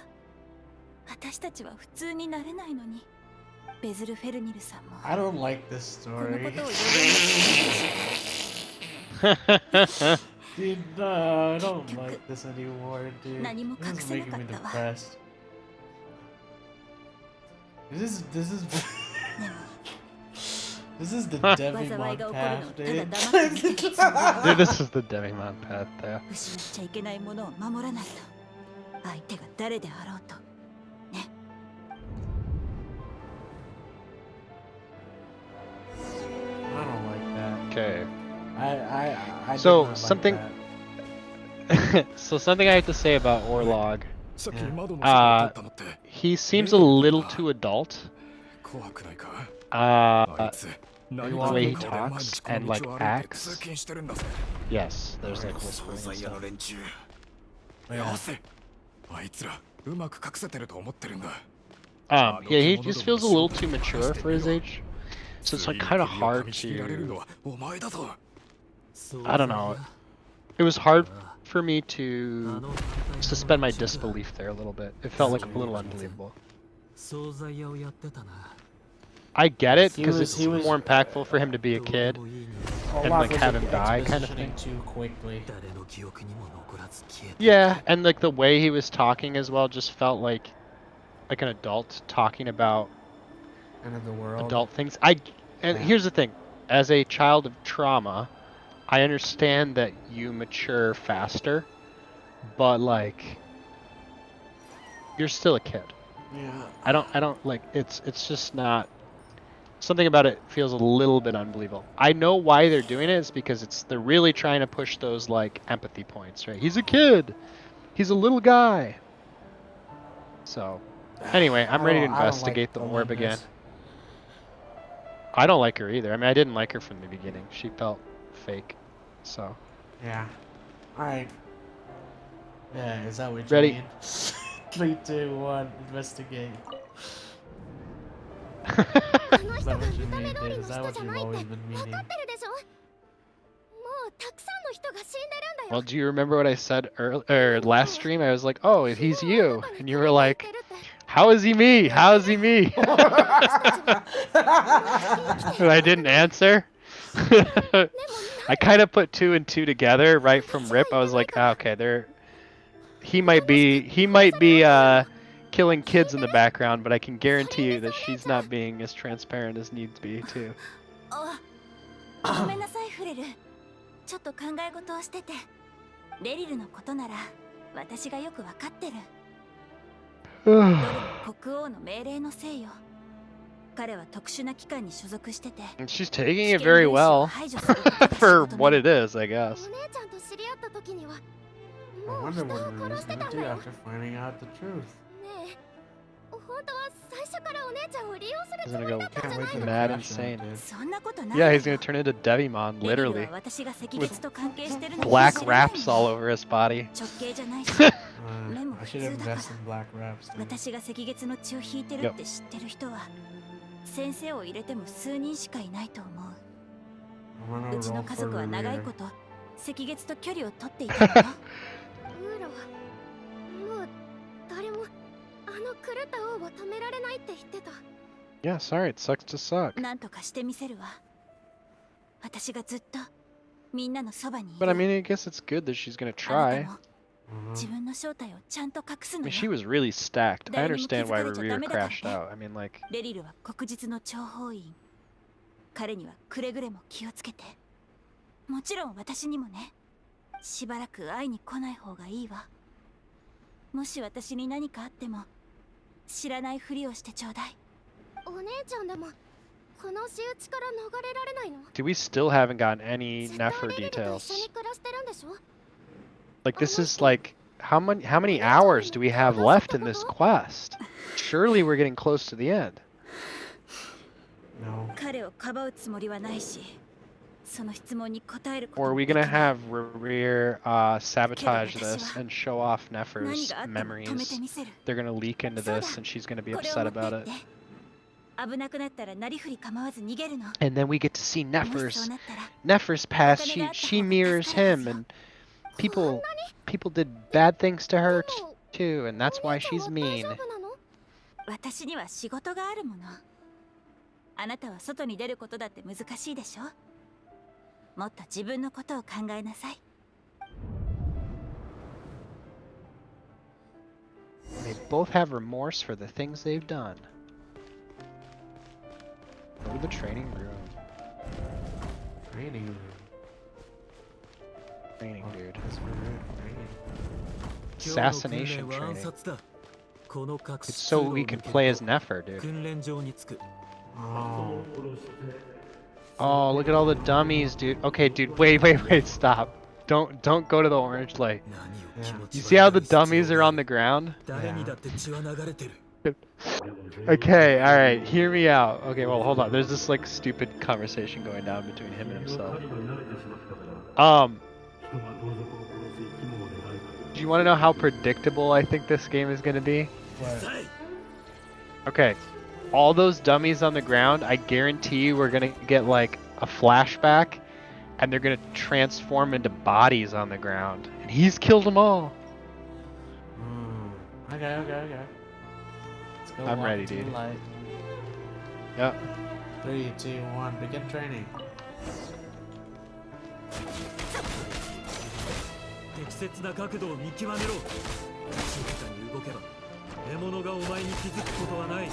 [SPEAKER 3] 私たちは普通になれないのに。ベズル・フェルニルさんも
[SPEAKER 1] I don't like this
[SPEAKER 3] この
[SPEAKER 1] story.
[SPEAKER 3] ことを予言してい
[SPEAKER 1] Dude, no, I don't like this anymore, dude.
[SPEAKER 3] 何も
[SPEAKER 1] This
[SPEAKER 3] 隠
[SPEAKER 1] is
[SPEAKER 3] せな
[SPEAKER 1] making
[SPEAKER 3] か
[SPEAKER 1] me
[SPEAKER 3] ったわ。
[SPEAKER 1] depressed. This is this is the
[SPEAKER 3] 災い
[SPEAKER 1] Devimon
[SPEAKER 3] が起こるの
[SPEAKER 1] path,
[SPEAKER 3] をただ
[SPEAKER 1] dude.
[SPEAKER 3] 黙って見てるつもりは
[SPEAKER 2] Dude, this is the Devimon path there.
[SPEAKER 3] 失っちゃいけないものを守らないと相手が誰であろうとね。
[SPEAKER 1] I don't like that.
[SPEAKER 2] Okay.
[SPEAKER 1] I did
[SPEAKER 2] So,
[SPEAKER 1] not like
[SPEAKER 2] something-
[SPEAKER 1] that.
[SPEAKER 2] So something I have to say about Orlog.
[SPEAKER 8] さっき窓の外だったのって
[SPEAKER 2] He seems a little too adult.
[SPEAKER 8] 怖くないか
[SPEAKER 2] The
[SPEAKER 8] 何
[SPEAKER 2] way he
[SPEAKER 8] かで毎
[SPEAKER 2] talks
[SPEAKER 8] 日こ
[SPEAKER 2] and
[SPEAKER 8] の
[SPEAKER 2] like
[SPEAKER 8] 道を歩いて
[SPEAKER 2] acts.
[SPEAKER 8] 通勤してるんだぜ
[SPEAKER 2] Yes, there's like
[SPEAKER 8] 惣
[SPEAKER 2] whispering
[SPEAKER 8] 菜
[SPEAKER 2] and
[SPEAKER 8] 屋の
[SPEAKER 2] stuff.
[SPEAKER 8] 連中やせあいつらうまく隠せてると思ってるんだ
[SPEAKER 2] Yeah, he just feels a little too mature for his age. So it's like kind of hard
[SPEAKER 8] 噛みちぎられるの
[SPEAKER 2] to.
[SPEAKER 8] はお前だぞ
[SPEAKER 2] I don't know. It was hard for me to suspend my disbelief there a little bit. It felt like a little unbelievable.
[SPEAKER 10] 惣菜屋をやってたな。
[SPEAKER 2] I get it
[SPEAKER 1] He
[SPEAKER 2] because
[SPEAKER 1] was-
[SPEAKER 2] it's
[SPEAKER 1] he was-
[SPEAKER 2] more impactful for him to be a kid and
[SPEAKER 1] Olaf
[SPEAKER 2] like
[SPEAKER 1] was
[SPEAKER 2] have him die kind of
[SPEAKER 1] expositioning
[SPEAKER 2] thing.
[SPEAKER 1] too quickly.
[SPEAKER 10] 誰の記憶にも残らず消えた。
[SPEAKER 2] Yeah, and like the way he was talking as well just felt like an adult talking about
[SPEAKER 1] End of the world.
[SPEAKER 2] adult things. And
[SPEAKER 1] Yeah.
[SPEAKER 2] here's the thing, as a child of trauma, I understand that you mature faster, but like you're still a kid.
[SPEAKER 1] Yeah.
[SPEAKER 2] I don't like it's just not something about it feels a little bit unbelievable. I know why they're doing it. It's because they're really trying to push those like empathy points, right? He's a kid. He's a little guy. So, anyway, I'm ready to
[SPEAKER 1] I don't like
[SPEAKER 2] investigate the orb
[SPEAKER 1] Olympus.
[SPEAKER 2] again. I don't like her either. I mean, I didn't like her from the beginning. She felt fake. So,
[SPEAKER 1] Yeah. Alright. Yeah, is that what you
[SPEAKER 2] Ready.
[SPEAKER 1] mean? 3, 2, 1, investigate.
[SPEAKER 4] あの
[SPEAKER 1] Is
[SPEAKER 4] 人
[SPEAKER 1] that
[SPEAKER 4] が
[SPEAKER 1] what you
[SPEAKER 4] 見た
[SPEAKER 1] mean,
[SPEAKER 4] 目通
[SPEAKER 1] dude?
[SPEAKER 4] り
[SPEAKER 1] Is
[SPEAKER 4] の
[SPEAKER 1] that
[SPEAKER 4] 人
[SPEAKER 1] what
[SPEAKER 4] じゃ
[SPEAKER 1] you've
[SPEAKER 4] ないって
[SPEAKER 1] always been
[SPEAKER 4] 分か
[SPEAKER 1] meaning?
[SPEAKER 4] ってるでしょ。もうたくさんの人が死んでるんだ
[SPEAKER 2] well,
[SPEAKER 4] よ。
[SPEAKER 2] do you remember what I said last stream? I was like, "Oh, he's you," and you were like, "How is he me? How is he me?" And I didn't answer. I kind of put 2 and 2 together right from rip. I was like, oh, okay, he might be killing kids in the background, but I can guarantee you that she's not being as transparent as needs be too.
[SPEAKER 3] ごめんなさいフレル。ちょっと考え事をしてて。レリルのことなら私がよくわかってる。どれも国王の命令のせいよ。彼は特殊な機関に所属してて。
[SPEAKER 2] And she's taking it very well for what it is, I guess.
[SPEAKER 4] お姉ちゃんと知り合った時には
[SPEAKER 1] I
[SPEAKER 4] もう
[SPEAKER 1] wonder
[SPEAKER 4] 人
[SPEAKER 1] what
[SPEAKER 4] を
[SPEAKER 1] Lulu's
[SPEAKER 4] 殺して
[SPEAKER 1] gonna
[SPEAKER 4] たん
[SPEAKER 1] do
[SPEAKER 4] だよ。
[SPEAKER 1] after finding out the truth.
[SPEAKER 4] ねえ、本当は最初からお姉ちゃんを利用する
[SPEAKER 2] He's
[SPEAKER 4] つも
[SPEAKER 2] gonna
[SPEAKER 4] り
[SPEAKER 2] go
[SPEAKER 4] だったんじゃ
[SPEAKER 1] Can't
[SPEAKER 4] な
[SPEAKER 1] wait
[SPEAKER 4] い
[SPEAKER 1] for
[SPEAKER 4] の
[SPEAKER 1] the
[SPEAKER 2] mad
[SPEAKER 1] crash
[SPEAKER 2] insane.
[SPEAKER 1] dude.
[SPEAKER 3] そんなことない。
[SPEAKER 2] Yeah, he's gonna turn into Devimon,
[SPEAKER 3] レリル
[SPEAKER 2] literally,
[SPEAKER 3] は私が赤月と関係してるの
[SPEAKER 2] black
[SPEAKER 3] 知らない
[SPEAKER 2] wraps all over his body.
[SPEAKER 3] 直系じゃないし。
[SPEAKER 1] I should invest in black wraps, dude.
[SPEAKER 3] 私が赤月の血を引いてるって知ってる人は先生を入れても数人しかいないと思
[SPEAKER 1] I'm
[SPEAKER 3] う。
[SPEAKER 1] gonna
[SPEAKER 3] うちの
[SPEAKER 1] roll
[SPEAKER 3] 家
[SPEAKER 1] for
[SPEAKER 3] 族は長い
[SPEAKER 1] Revere.
[SPEAKER 3] こと赤月と距離を取っていたのよ。
[SPEAKER 4] ウーロもう誰もあの狂った王を止められないって言ってた。
[SPEAKER 2] Yeah, sorry, it sucks to suck.
[SPEAKER 3] なんとかしてみせるわ。私がずっとみんなのそばにい
[SPEAKER 2] But I
[SPEAKER 3] る。
[SPEAKER 2] mean, I guess it's good that she's gonna
[SPEAKER 3] あな
[SPEAKER 2] try.
[SPEAKER 3] たも自分の正体をちゃんと隠す
[SPEAKER 2] I
[SPEAKER 3] の
[SPEAKER 2] mean,
[SPEAKER 3] よ。
[SPEAKER 2] she was really stacked. I
[SPEAKER 3] 誰にも気
[SPEAKER 2] understand
[SPEAKER 3] づ
[SPEAKER 2] why
[SPEAKER 3] かれちゃ
[SPEAKER 2] Revere
[SPEAKER 3] ダメだから
[SPEAKER 2] crashed
[SPEAKER 3] ね。
[SPEAKER 2] out. I mean, like,
[SPEAKER 3] レリルは黒日の諜報員。彼にはくれぐれも気をつけて。もちろん私にもね。しばらく会いに来ない方がいいわ。もし私に何かあっても知らないふりをしてちょうだい。
[SPEAKER 4] お姉ちゃんでもこの仕打ちから逃れられないの？
[SPEAKER 2] dude, we still haven't gotten any
[SPEAKER 4] ずっと
[SPEAKER 2] Nefer
[SPEAKER 4] レリルと一緒
[SPEAKER 2] details.
[SPEAKER 4] に暮らしてるんでしょ？
[SPEAKER 2] Like, this is like, how many hours do we have left in this quest? Surely we're getting close to the end.
[SPEAKER 1] No.
[SPEAKER 3] 彼をかばうつもりはないし、その質問に答えること
[SPEAKER 2] Or are
[SPEAKER 3] も
[SPEAKER 2] we
[SPEAKER 3] できない
[SPEAKER 2] gonna have Revere sabotage this and show off
[SPEAKER 3] 何
[SPEAKER 2] Nefer's
[SPEAKER 3] があっても止めて
[SPEAKER 2] memories?
[SPEAKER 3] みせる。
[SPEAKER 2] They're gonna leak into this and she's gonna be
[SPEAKER 3] これを
[SPEAKER 2] upset
[SPEAKER 3] 持って
[SPEAKER 2] about
[SPEAKER 3] っ
[SPEAKER 2] it.
[SPEAKER 3] て。危なくなったらなりふり構わず逃げるの。
[SPEAKER 2] And then we get to see
[SPEAKER 3] もしそう
[SPEAKER 2] Nefer's
[SPEAKER 3] なったら
[SPEAKER 2] Nefer's past. She mirrors him, and people did bad things to her too, and that's why she's mean.
[SPEAKER 3] 私には仕事があるもの。あなたは外に出ることだって難しいでしょ。もっと自分のことを考えなさい。
[SPEAKER 2] They both have remorse for the things they've done. Go to the training room.
[SPEAKER 1] Training room.
[SPEAKER 2] Training, dude.
[SPEAKER 1] That's where we're training.
[SPEAKER 2] Assassination training. It's so we can play as Nefer, dude.
[SPEAKER 1] Oh.
[SPEAKER 2] Oh, look at all the dummies, dude. Okay, dude, wait, stop. Don't go to the orange light.
[SPEAKER 1] Yeah.
[SPEAKER 2] You see how the dummies are on the ground? Okay, alright, hear me out. Okay, well, hold on. There's this, like, stupid conversation going down between him and himself. Do you want to know how predictable I think this game is going to be?
[SPEAKER 1] What?
[SPEAKER 2] Okay, all those dummies on the ground, I guarantee you we're going to get, like, a flashback, and they're going to transform into bodies on the ground. And he's killed them all.
[SPEAKER 1] Okay. Let's go.
[SPEAKER 2] I'm
[SPEAKER 1] walk
[SPEAKER 2] ready,
[SPEAKER 1] to
[SPEAKER 2] dude.
[SPEAKER 1] the light.
[SPEAKER 2] Yep.
[SPEAKER 1] 3, 2, 1, begin training.
[SPEAKER 10] 適切な角度を見極めろ。静かに動けば獲物がお前に気づくことはない。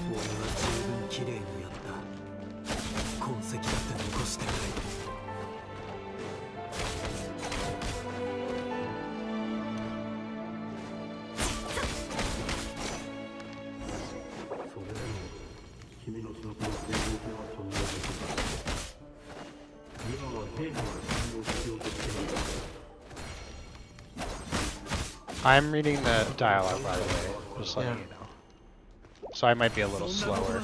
[SPEAKER 10] 俺は十分綺麗にやった。痕跡だって残してない。
[SPEAKER 2] I'm reading the dialogue, by the way, just letting you know. So I might be a little slower.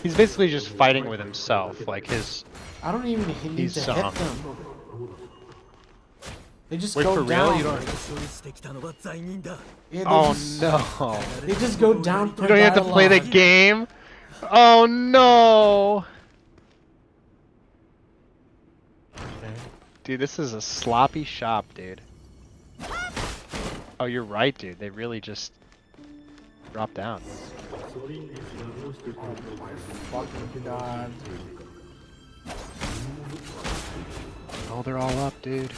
[SPEAKER 2] He's basically just fighting with himself, like his...
[SPEAKER 1] I don't even need to hit them. They just
[SPEAKER 2] Wait,
[SPEAKER 1] go
[SPEAKER 2] for
[SPEAKER 1] down.
[SPEAKER 2] real? You don't...
[SPEAKER 1] Yeah,
[SPEAKER 2] Oh
[SPEAKER 1] just,
[SPEAKER 2] no.
[SPEAKER 1] They just go down per
[SPEAKER 2] You don't have to play the
[SPEAKER 1] dialogue.
[SPEAKER 2] game? Oh no! Dude, this is a sloppy shop, dude. Oh, you're right, dude. They really just drop down.
[SPEAKER 1] Fucking god.
[SPEAKER 2] Oh, they're all up, dude.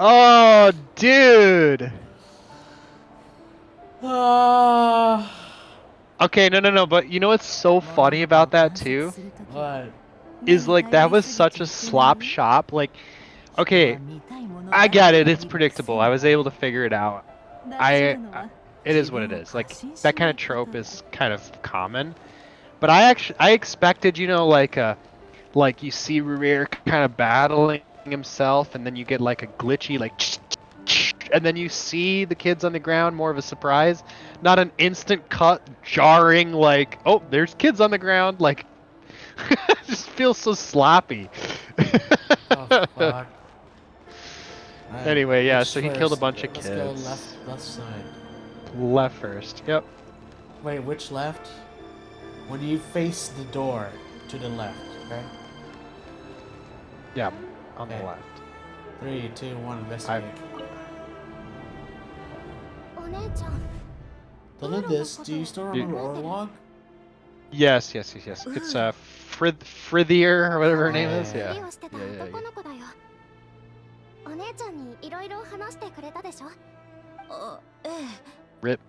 [SPEAKER 2] Oh, dude. Okay, no, but you know what's so funny about that too?
[SPEAKER 1] What?
[SPEAKER 2] Is like that was such a slop shop. Like, okay, I get it. It's predictable. I was able to figure it out. It is what it is. Like that kind of trope is kind of common. But I expected, you know, like you see Revere kind of battling himself, and then you get like a glitchy like, and then you see the kids on the ground, more of a surprise, not an instant cut, jarring like, oh, there's kids on the ground, like, it just feels so sloppy.
[SPEAKER 1] Oh, fuck.
[SPEAKER 2] Anyway, yeah,
[SPEAKER 1] Which
[SPEAKER 2] so he
[SPEAKER 1] first?
[SPEAKER 2] killed a bunch of
[SPEAKER 1] Let's
[SPEAKER 2] kids.
[SPEAKER 1] go left side.
[SPEAKER 2] Left first, yep.
[SPEAKER 1] Wait, which left? When you face the door to the left, okay?
[SPEAKER 2] Yeah, on
[SPEAKER 1] Okay.
[SPEAKER 2] the left.
[SPEAKER 1] 3, 2, 1, investigate. This, do you still remember Orlog?
[SPEAKER 2] Yes. It's Frithier or whatever her name is. Yeah. Yeah.
[SPEAKER 3] お姉ちゃんにいろいろ話してくれたでしょ。あ、ええ。
[SPEAKER 2] Rip.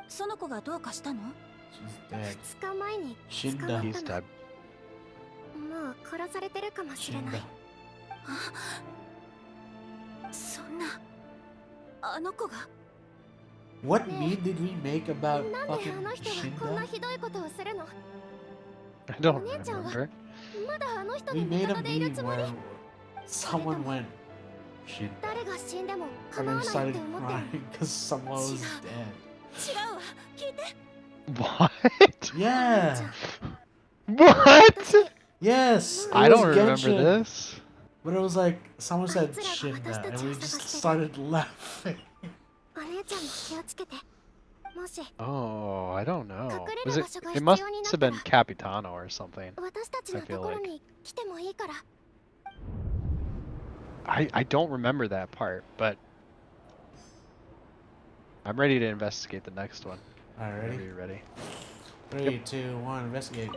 [SPEAKER 3] その子がどうかしたの？
[SPEAKER 1] She's dead.
[SPEAKER 3] 2日前に
[SPEAKER 1] Shinda.
[SPEAKER 2] He's dead.
[SPEAKER 3] もう殺されてるかもしれない。
[SPEAKER 1] Shinda.
[SPEAKER 3] そんなあの子が
[SPEAKER 1] What meme did we make about
[SPEAKER 3] なんで
[SPEAKER 1] fucking
[SPEAKER 3] あの人がこんな
[SPEAKER 1] Shinda?
[SPEAKER 3] ひどいことをするの？
[SPEAKER 2] I don't
[SPEAKER 3] お姉ちゃんは
[SPEAKER 2] remember.
[SPEAKER 3] まだあの人
[SPEAKER 1] We
[SPEAKER 3] の味
[SPEAKER 1] made a
[SPEAKER 3] 方でいる
[SPEAKER 1] meme
[SPEAKER 3] つもり？
[SPEAKER 1] where someone went Shinda.
[SPEAKER 3] 誰が死んでも
[SPEAKER 1] And
[SPEAKER 3] 構わ
[SPEAKER 1] then
[SPEAKER 3] ないっ
[SPEAKER 1] started
[SPEAKER 3] て思ってる。
[SPEAKER 1] crying because someone was dead.
[SPEAKER 3] 違うわ、聞いて。
[SPEAKER 2] What?
[SPEAKER 1] Yeah.
[SPEAKER 2] What?
[SPEAKER 1] Yes, it
[SPEAKER 2] I
[SPEAKER 1] was
[SPEAKER 2] don't remember
[SPEAKER 1] Genshin.
[SPEAKER 2] this.
[SPEAKER 1] But it was like someone said Shinda, and we just started laughing.
[SPEAKER 14] お姉ちゃんも気をつけて。もし
[SPEAKER 2] Oh, I don't know.
[SPEAKER 14] 隠れ
[SPEAKER 2] Was
[SPEAKER 14] る
[SPEAKER 2] it?
[SPEAKER 14] 場所が
[SPEAKER 2] It
[SPEAKER 14] 必
[SPEAKER 2] must
[SPEAKER 14] 要になっ
[SPEAKER 2] have
[SPEAKER 14] た
[SPEAKER 2] been
[SPEAKER 14] ら
[SPEAKER 2] Capitano or something.
[SPEAKER 14] 私たち
[SPEAKER 2] I
[SPEAKER 14] のと
[SPEAKER 2] feel
[SPEAKER 14] ころ
[SPEAKER 2] like.
[SPEAKER 14] に来てもいいから。
[SPEAKER 2] I don't remember that part, but I'm ready to investigate the next one.
[SPEAKER 1] Alright,
[SPEAKER 2] Whenever you're ready.
[SPEAKER 1] 3, 2, 1, investigate.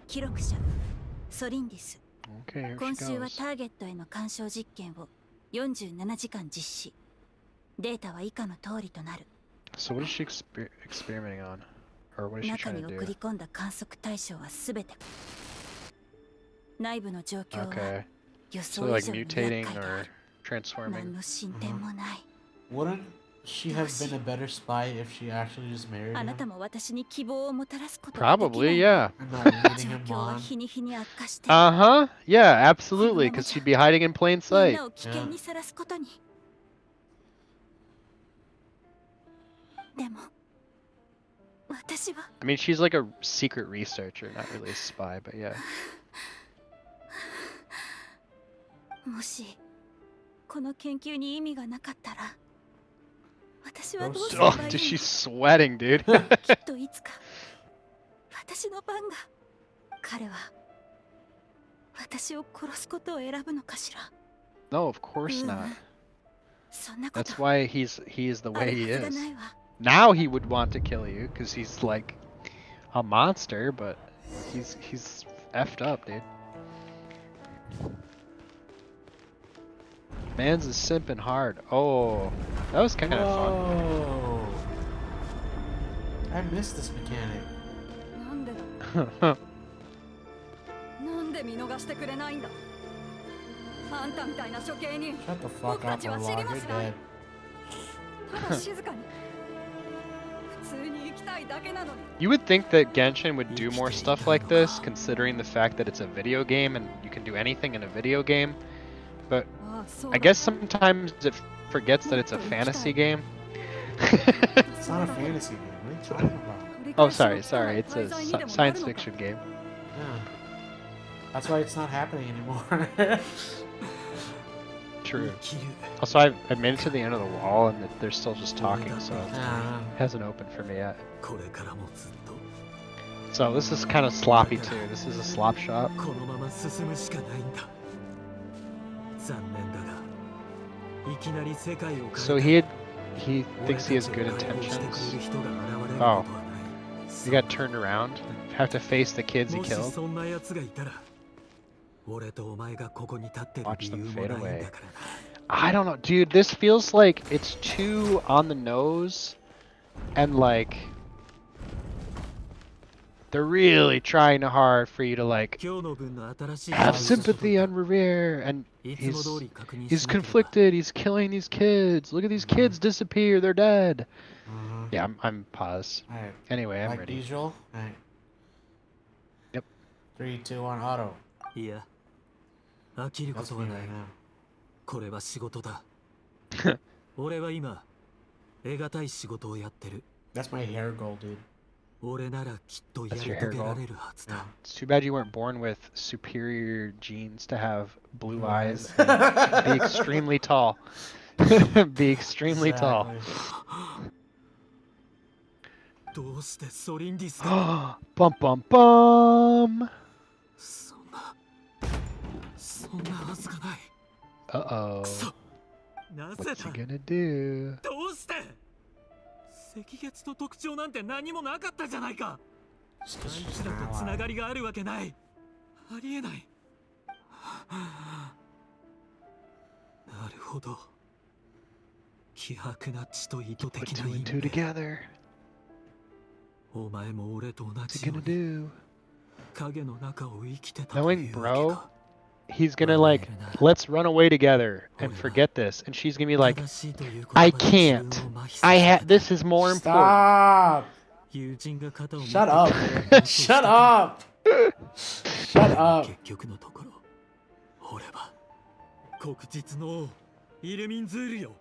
[SPEAKER 3] 記録者ソリンディス
[SPEAKER 2] Okay, here
[SPEAKER 3] 今
[SPEAKER 2] she
[SPEAKER 3] 週は
[SPEAKER 2] goes.
[SPEAKER 3] ターゲットへの干渉実験を47時間実施データは以下の通りとなる
[SPEAKER 2] So what is she experimenting on? Or what is she
[SPEAKER 3] 中
[SPEAKER 2] trying
[SPEAKER 3] に
[SPEAKER 2] to
[SPEAKER 3] 送
[SPEAKER 2] do?
[SPEAKER 3] り込んだ観測対象はすべて内部の状況は
[SPEAKER 2] Okay.
[SPEAKER 3] 予
[SPEAKER 2] So
[SPEAKER 3] 想以
[SPEAKER 2] like
[SPEAKER 3] 上に
[SPEAKER 2] mutating
[SPEAKER 3] 厄介であ
[SPEAKER 2] or
[SPEAKER 3] る
[SPEAKER 2] transforming.
[SPEAKER 3] 何の進展もない
[SPEAKER 1] Wouldn't she have been a better spy if she actually just married
[SPEAKER 3] あなた
[SPEAKER 1] him?
[SPEAKER 3] も私に希望をもたらすことができない
[SPEAKER 2] Probably, yeah.
[SPEAKER 1] And not leading
[SPEAKER 3] 状
[SPEAKER 1] him
[SPEAKER 3] 況は
[SPEAKER 1] on?
[SPEAKER 3] 日に日に悪化して
[SPEAKER 2] Uh-huh. Yeah, absolutely, because she'd be hiding in plain
[SPEAKER 3] みん
[SPEAKER 2] sight.
[SPEAKER 3] なを危険にさらすことにでも私は
[SPEAKER 2] I mean, she's like a secret researcher, not really a spy, but yeah.
[SPEAKER 3] もしこの研究に意味がなかったら私はどうすれば
[SPEAKER 2] Oh,
[SPEAKER 3] いい
[SPEAKER 2] dude,
[SPEAKER 3] の
[SPEAKER 2] she's sweating, dude.
[SPEAKER 3] きっといつか私の番が彼は私を殺すことを選ぶのかしら
[SPEAKER 2] No, of course not.
[SPEAKER 3] そんなこと
[SPEAKER 2] That's why he's the
[SPEAKER 3] あ
[SPEAKER 2] way
[SPEAKER 3] る
[SPEAKER 2] he
[SPEAKER 3] はずが
[SPEAKER 2] is.
[SPEAKER 3] ないわ
[SPEAKER 2] Now he would want to kill you because he's like a monster, but he's effed up, dude. Man's is simping hard. Oh, that was kind of
[SPEAKER 1] Whoa. I missed this mechanic.
[SPEAKER 13] なんで
[SPEAKER 2] fun.
[SPEAKER 13] なんで見逃してくれないんだあんたみたいな処刑人
[SPEAKER 1] Shut the
[SPEAKER 13] 僕
[SPEAKER 1] fuck
[SPEAKER 13] た
[SPEAKER 1] up,
[SPEAKER 13] ちは知り
[SPEAKER 1] Orlog.
[SPEAKER 13] も
[SPEAKER 1] You're
[SPEAKER 13] しない
[SPEAKER 1] dead.
[SPEAKER 13] ただ静かに普通に生きたいだけなのに
[SPEAKER 2] You would think that Genshin would do more stuff like this, considering the fact that it's a video game and you can do anything in a video game. But
[SPEAKER 13] ああそう
[SPEAKER 2] I
[SPEAKER 13] だ
[SPEAKER 2] guess sometimes it forgets that it's a fantasy game.
[SPEAKER 1] It's not a fantasy game. What are you talking about?
[SPEAKER 2] Oh, sorry. It's a science fiction game.
[SPEAKER 1] Yeah. That's why it's not happening anymore.
[SPEAKER 2] True. Also, I made it to the end of the wall and they're still just talking, so it
[SPEAKER 1] Yeah.
[SPEAKER 2] hasn't opened for me yet. So this is kind of sloppy too. This is a slop shop.
[SPEAKER 10] このまま進むしかないんだ残念だがいきなり世界を変え
[SPEAKER 2] So he thinks he has good intentions. Oh, he got turned around. Have to face the kids he
[SPEAKER 10] もし
[SPEAKER 2] killed.
[SPEAKER 10] そんな奴がいたら俺とお前がここに立ってる
[SPEAKER 2] Watch
[SPEAKER 10] 理
[SPEAKER 2] them
[SPEAKER 10] 由も
[SPEAKER 2] fade
[SPEAKER 10] ないん
[SPEAKER 2] away.
[SPEAKER 10] だからな
[SPEAKER 2] I don't know, dude. This feels like it's too on the nose, and like they're really trying hard for you to like
[SPEAKER 10] 今日の分の新しい
[SPEAKER 2] have sympathy on Revere, and
[SPEAKER 10] いつも通り確認
[SPEAKER 2] he's
[SPEAKER 10] しなければ
[SPEAKER 2] conflicted. He's killing these kids. Look at these kids disappear. They're dead. Yeah, I'm paused.
[SPEAKER 1] Alright.
[SPEAKER 2] Anyway, I'm
[SPEAKER 1] Like
[SPEAKER 2] ready.
[SPEAKER 1] usual. Alright.
[SPEAKER 2] Yep.
[SPEAKER 1] 3, 2, 1, auto.
[SPEAKER 10] いや飽きるこ
[SPEAKER 1] That's
[SPEAKER 10] と
[SPEAKER 1] me
[SPEAKER 10] はない
[SPEAKER 1] right now.
[SPEAKER 10] これは仕事だ俺は今得難い仕事をやってる
[SPEAKER 1] That's my hair goal, dude.
[SPEAKER 10] 俺ならきっとや
[SPEAKER 2] That's
[SPEAKER 10] り
[SPEAKER 2] your
[SPEAKER 10] 遂
[SPEAKER 2] hair
[SPEAKER 10] げら
[SPEAKER 2] goal.
[SPEAKER 10] れるはずだ
[SPEAKER 2] It's too bad you weren't born with superior genes to have blue
[SPEAKER 1] Blue
[SPEAKER 2] eyes
[SPEAKER 1] eyes.
[SPEAKER 2] and be extremely tall. Be extremely tall.
[SPEAKER 1] Exactly.
[SPEAKER 10] どうしてソリンディスが
[SPEAKER 2] Bum bum bum.
[SPEAKER 10] そんなはずがない
[SPEAKER 2] Uh-oh.
[SPEAKER 10] なぜ
[SPEAKER 2] What's he
[SPEAKER 10] だ
[SPEAKER 2] gonna do?
[SPEAKER 10] どうして赤月と特徴なんて何もなかったじゃないか
[SPEAKER 1] Just
[SPEAKER 10] あ
[SPEAKER 1] 'cause
[SPEAKER 10] い
[SPEAKER 1] she's
[SPEAKER 10] つら
[SPEAKER 1] an
[SPEAKER 10] とつな
[SPEAKER 1] ally.
[SPEAKER 10] がりがあるわけないありえないなるほど希薄な血と意図
[SPEAKER 2] Put
[SPEAKER 10] 的
[SPEAKER 2] two
[SPEAKER 10] な
[SPEAKER 2] and
[SPEAKER 10] 因
[SPEAKER 2] two
[SPEAKER 10] 縁
[SPEAKER 2] together.
[SPEAKER 10] お前も俺と同
[SPEAKER 2] What's
[SPEAKER 10] じ
[SPEAKER 2] he
[SPEAKER 10] よう
[SPEAKER 2] gonna
[SPEAKER 10] に
[SPEAKER 2] do?
[SPEAKER 10] 影の中を生きてたと
[SPEAKER 2] Knowing
[SPEAKER 10] いうわけ
[SPEAKER 2] bro,
[SPEAKER 10] か
[SPEAKER 2] he's gonna like, let's run away together and forget this. And she's gonna be like,
[SPEAKER 10] 正しいという言
[SPEAKER 2] I
[SPEAKER 10] 葉で自分
[SPEAKER 2] can't.
[SPEAKER 10] を麻痺
[SPEAKER 2] I
[SPEAKER 10] さ
[SPEAKER 2] have, this is more important.
[SPEAKER 1] Stop!
[SPEAKER 10] 友人が肩を持って
[SPEAKER 1] Shut up! Shut up! Shut up!
[SPEAKER 10] 結局のところ俺は黒日の王イルミンズールよ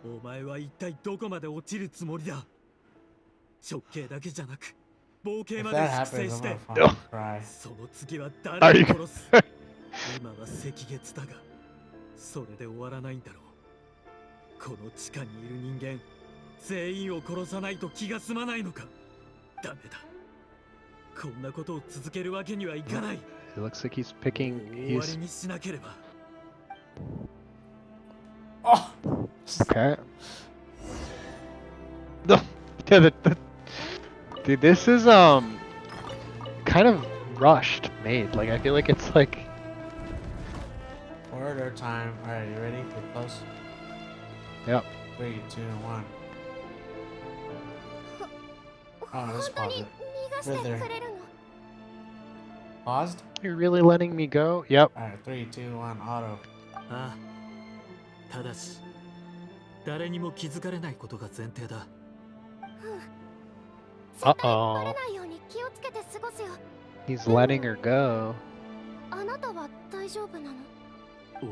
[SPEAKER 10] お前は一体どこまで落ちるつもりだ直径だけじゃなく冒険
[SPEAKER 1] If
[SPEAKER 10] まで
[SPEAKER 1] that
[SPEAKER 10] 粛清
[SPEAKER 1] happens,
[SPEAKER 10] し
[SPEAKER 1] I'm
[SPEAKER 10] て
[SPEAKER 1] gonna fucking cry.
[SPEAKER 10] その次は
[SPEAKER 2] Are
[SPEAKER 10] 誰
[SPEAKER 2] you-
[SPEAKER 10] を殺す今は赤月だがそれで終わらないんだろうこの地下にいる人間全員を殺さないと気が済まないのかダメだこんなことを続けるわけにはいかない
[SPEAKER 2] It looks like he's picking.
[SPEAKER 10] 終わり
[SPEAKER 2] He's
[SPEAKER 10] にしなければ
[SPEAKER 1] Oh!
[SPEAKER 2] okay. No, yeah, dude, this is kind of rushed made. Like I feel like it's like.
[SPEAKER 1] Order time. Alright, you ready? Get close.
[SPEAKER 2] Yep.
[SPEAKER 1] 3, 2, 1. Oh, let's pause it.
[SPEAKER 14] 逃がしてくれるの
[SPEAKER 1] Paused?
[SPEAKER 2] You're really letting me go? Yep.
[SPEAKER 1] Alright, 3, 2, 1, auto.
[SPEAKER 10] ああただし誰にも気づかれないことが前提だ
[SPEAKER 2] Uh-oh.
[SPEAKER 14] バレないように気をつけて過ごすよ
[SPEAKER 2] He's letting her go.
[SPEAKER 14] あなたは大丈夫なの
[SPEAKER 10] 俺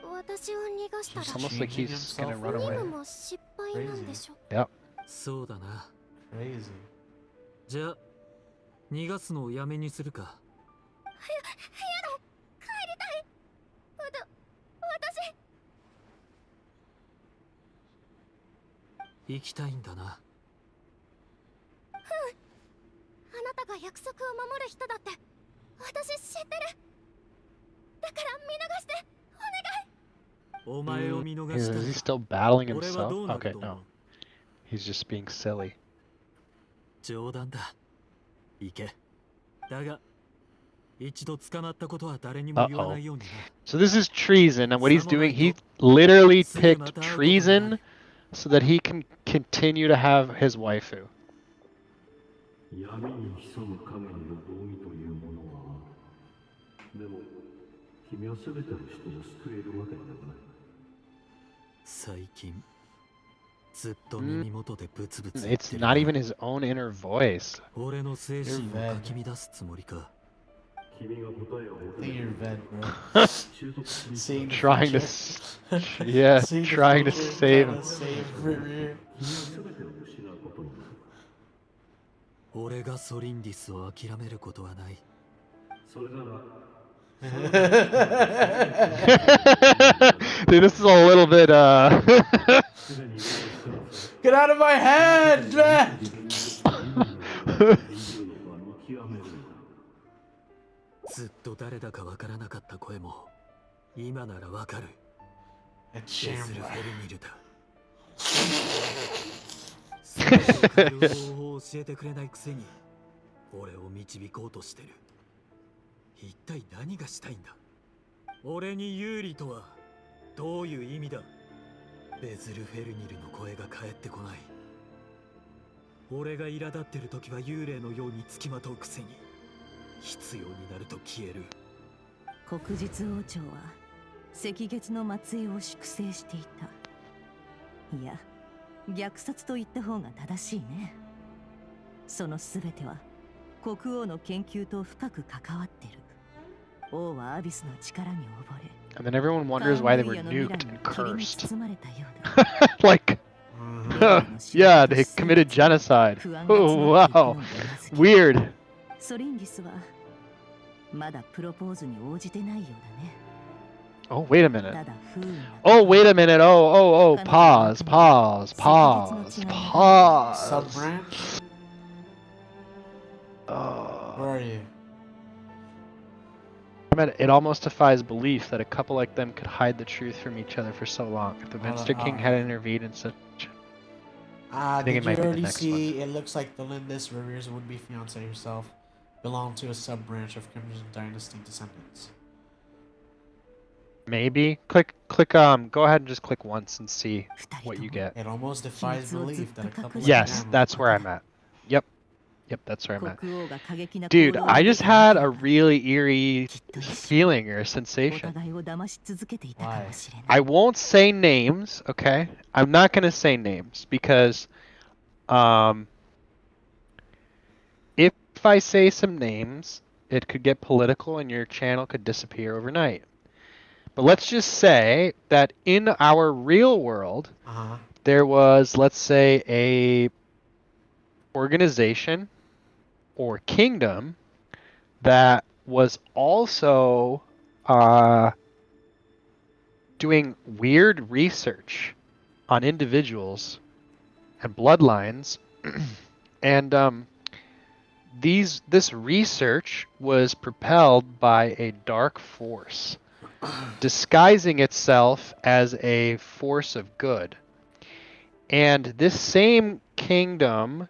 [SPEAKER 1] Wow.
[SPEAKER 14] 私を逃がした
[SPEAKER 2] It's
[SPEAKER 14] ら
[SPEAKER 2] almost like he's gonna run
[SPEAKER 14] 任
[SPEAKER 2] away.
[SPEAKER 14] 務も失敗なんでしょ
[SPEAKER 2] Yep.
[SPEAKER 10] そうだな
[SPEAKER 1] Crazy.
[SPEAKER 10] じゃあ逃がすのをやめにするか
[SPEAKER 14] やだ帰りたい私
[SPEAKER 10] 行きたいんだな
[SPEAKER 14] あなたが約束を守る人だって私知ってるだから見逃してお願い
[SPEAKER 10] お前を見逃
[SPEAKER 2] Is
[SPEAKER 10] した
[SPEAKER 2] he still battling
[SPEAKER 10] 俺は
[SPEAKER 2] himself?
[SPEAKER 10] どうなる
[SPEAKER 2] Okay,
[SPEAKER 10] と思う
[SPEAKER 2] no. He's just being silly.
[SPEAKER 10] 冗談だ行けだが一度捕まったことは誰にも言わないようにな
[SPEAKER 2] So this is treason, and what he's doing, he literally picked treason so that he can continue to have his waifu.
[SPEAKER 8] 闇に潜む影にも道義というものはある。でも君は全ての人を救えるわけではない。
[SPEAKER 10] 最近ずっと耳元でブツブツ
[SPEAKER 2] It's not even his own inner voice.
[SPEAKER 10] 俺の精神をかき乱すつもりか
[SPEAKER 1] I think you're vet, bro. Seeing the
[SPEAKER 2] Trying to,
[SPEAKER 1] future.
[SPEAKER 2] yeah,
[SPEAKER 1] Seeing the
[SPEAKER 2] trying to
[SPEAKER 1] future,
[SPEAKER 2] save
[SPEAKER 1] trying
[SPEAKER 2] him.
[SPEAKER 1] to save Riri.
[SPEAKER 10] 俺がソリンディスを諦めることはない
[SPEAKER 8] それなら
[SPEAKER 2] Dude, this is a little bit,
[SPEAKER 1] Get out of my head!
[SPEAKER 10] ずっと誰だかわからなかった声も今ならわかるベズル・フェルニルだその方法を教えてくれないくせに俺を導こうとしてる一体何がしたいんだ俺に有利とはどういう意味だベズル・フェルニルの声が返ってこない俺が苛立ってる時は幽霊のようにつきまとうくせに必要になると消える
[SPEAKER 11] 黒日王朝は赤月の末裔を粛清していたいや虐殺と言った方が正しいねその全ては国王の研究と深く関わってる王はアビスの力に溺れ
[SPEAKER 2] and then everyone wonders why they were nuked and cursed.
[SPEAKER 11] 包まれたようだ
[SPEAKER 2] Like, yeah, they committed genocide. Oh, wow. Weird.
[SPEAKER 11] ソリンディスはまだプロポーズに応じてないようだね
[SPEAKER 2] Oh, wait a minute.
[SPEAKER 11] ただ不運な
[SPEAKER 2] Oh, wait a minute. Oh, pause, pause, pause, pause.
[SPEAKER 1] Sub-branch? Where are you?
[SPEAKER 2] I mean, it almost defies belief that a couple like them could hide the truth from each other for so long. If the Minster King had intervened in such... I think
[SPEAKER 1] Did
[SPEAKER 2] it might
[SPEAKER 1] you
[SPEAKER 2] be the
[SPEAKER 1] already
[SPEAKER 2] next
[SPEAKER 1] see? It looks like the Lindis Rivers would-be fiance herself belonged to a sub-branch of Crimson Dynasty descendants.
[SPEAKER 2] Maybe. Click, go ahead and just click once and see what you get.
[SPEAKER 1] It almost defies belief that a couple
[SPEAKER 2] Yes,
[SPEAKER 1] like
[SPEAKER 2] that's where I'm at. Yep, that's where I'm at. Dude, I just had a really eerie feeling or sensation.
[SPEAKER 1] Why?
[SPEAKER 2] I won't say names, okay? I'm not gonna say names because if I say some names, it could get political and your channel could disappear overnight. But let's just say that in our real world, there was, let's say, a organization or kingdom that was also doing weird research on individuals and bloodlines, and this research was propelled by a dark force, disguising itself as a force of good. And this same kingdom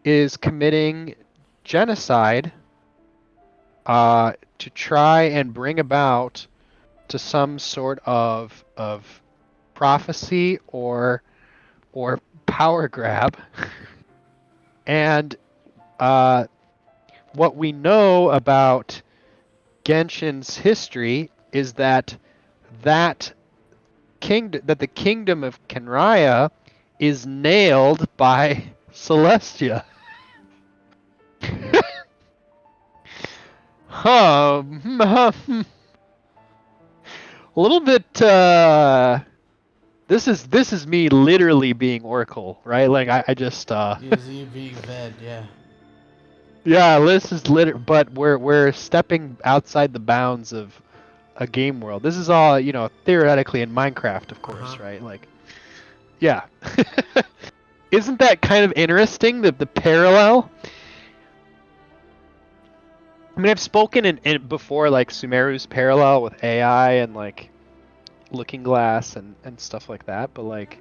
[SPEAKER 2] is committing genocide to try and bring about to some sort of prophecy or power grab. And what we know about Genshin's history is that the kingdom of Kenraya is nailed by Celestia. A little bit. This is me literally being Oracle, right? Like I just.
[SPEAKER 1] You being Ved, yeah.
[SPEAKER 2] Yeah, this is but we're stepping outside the bounds of a game world. This is all, theoretically in Minecraft, of course, right? Like, yeah. Isn't that kind of interesting, the parallel? I mean, I've spoken in before, like Sumeru's parallel with AI and like Looking Glass and stuff like that, but like,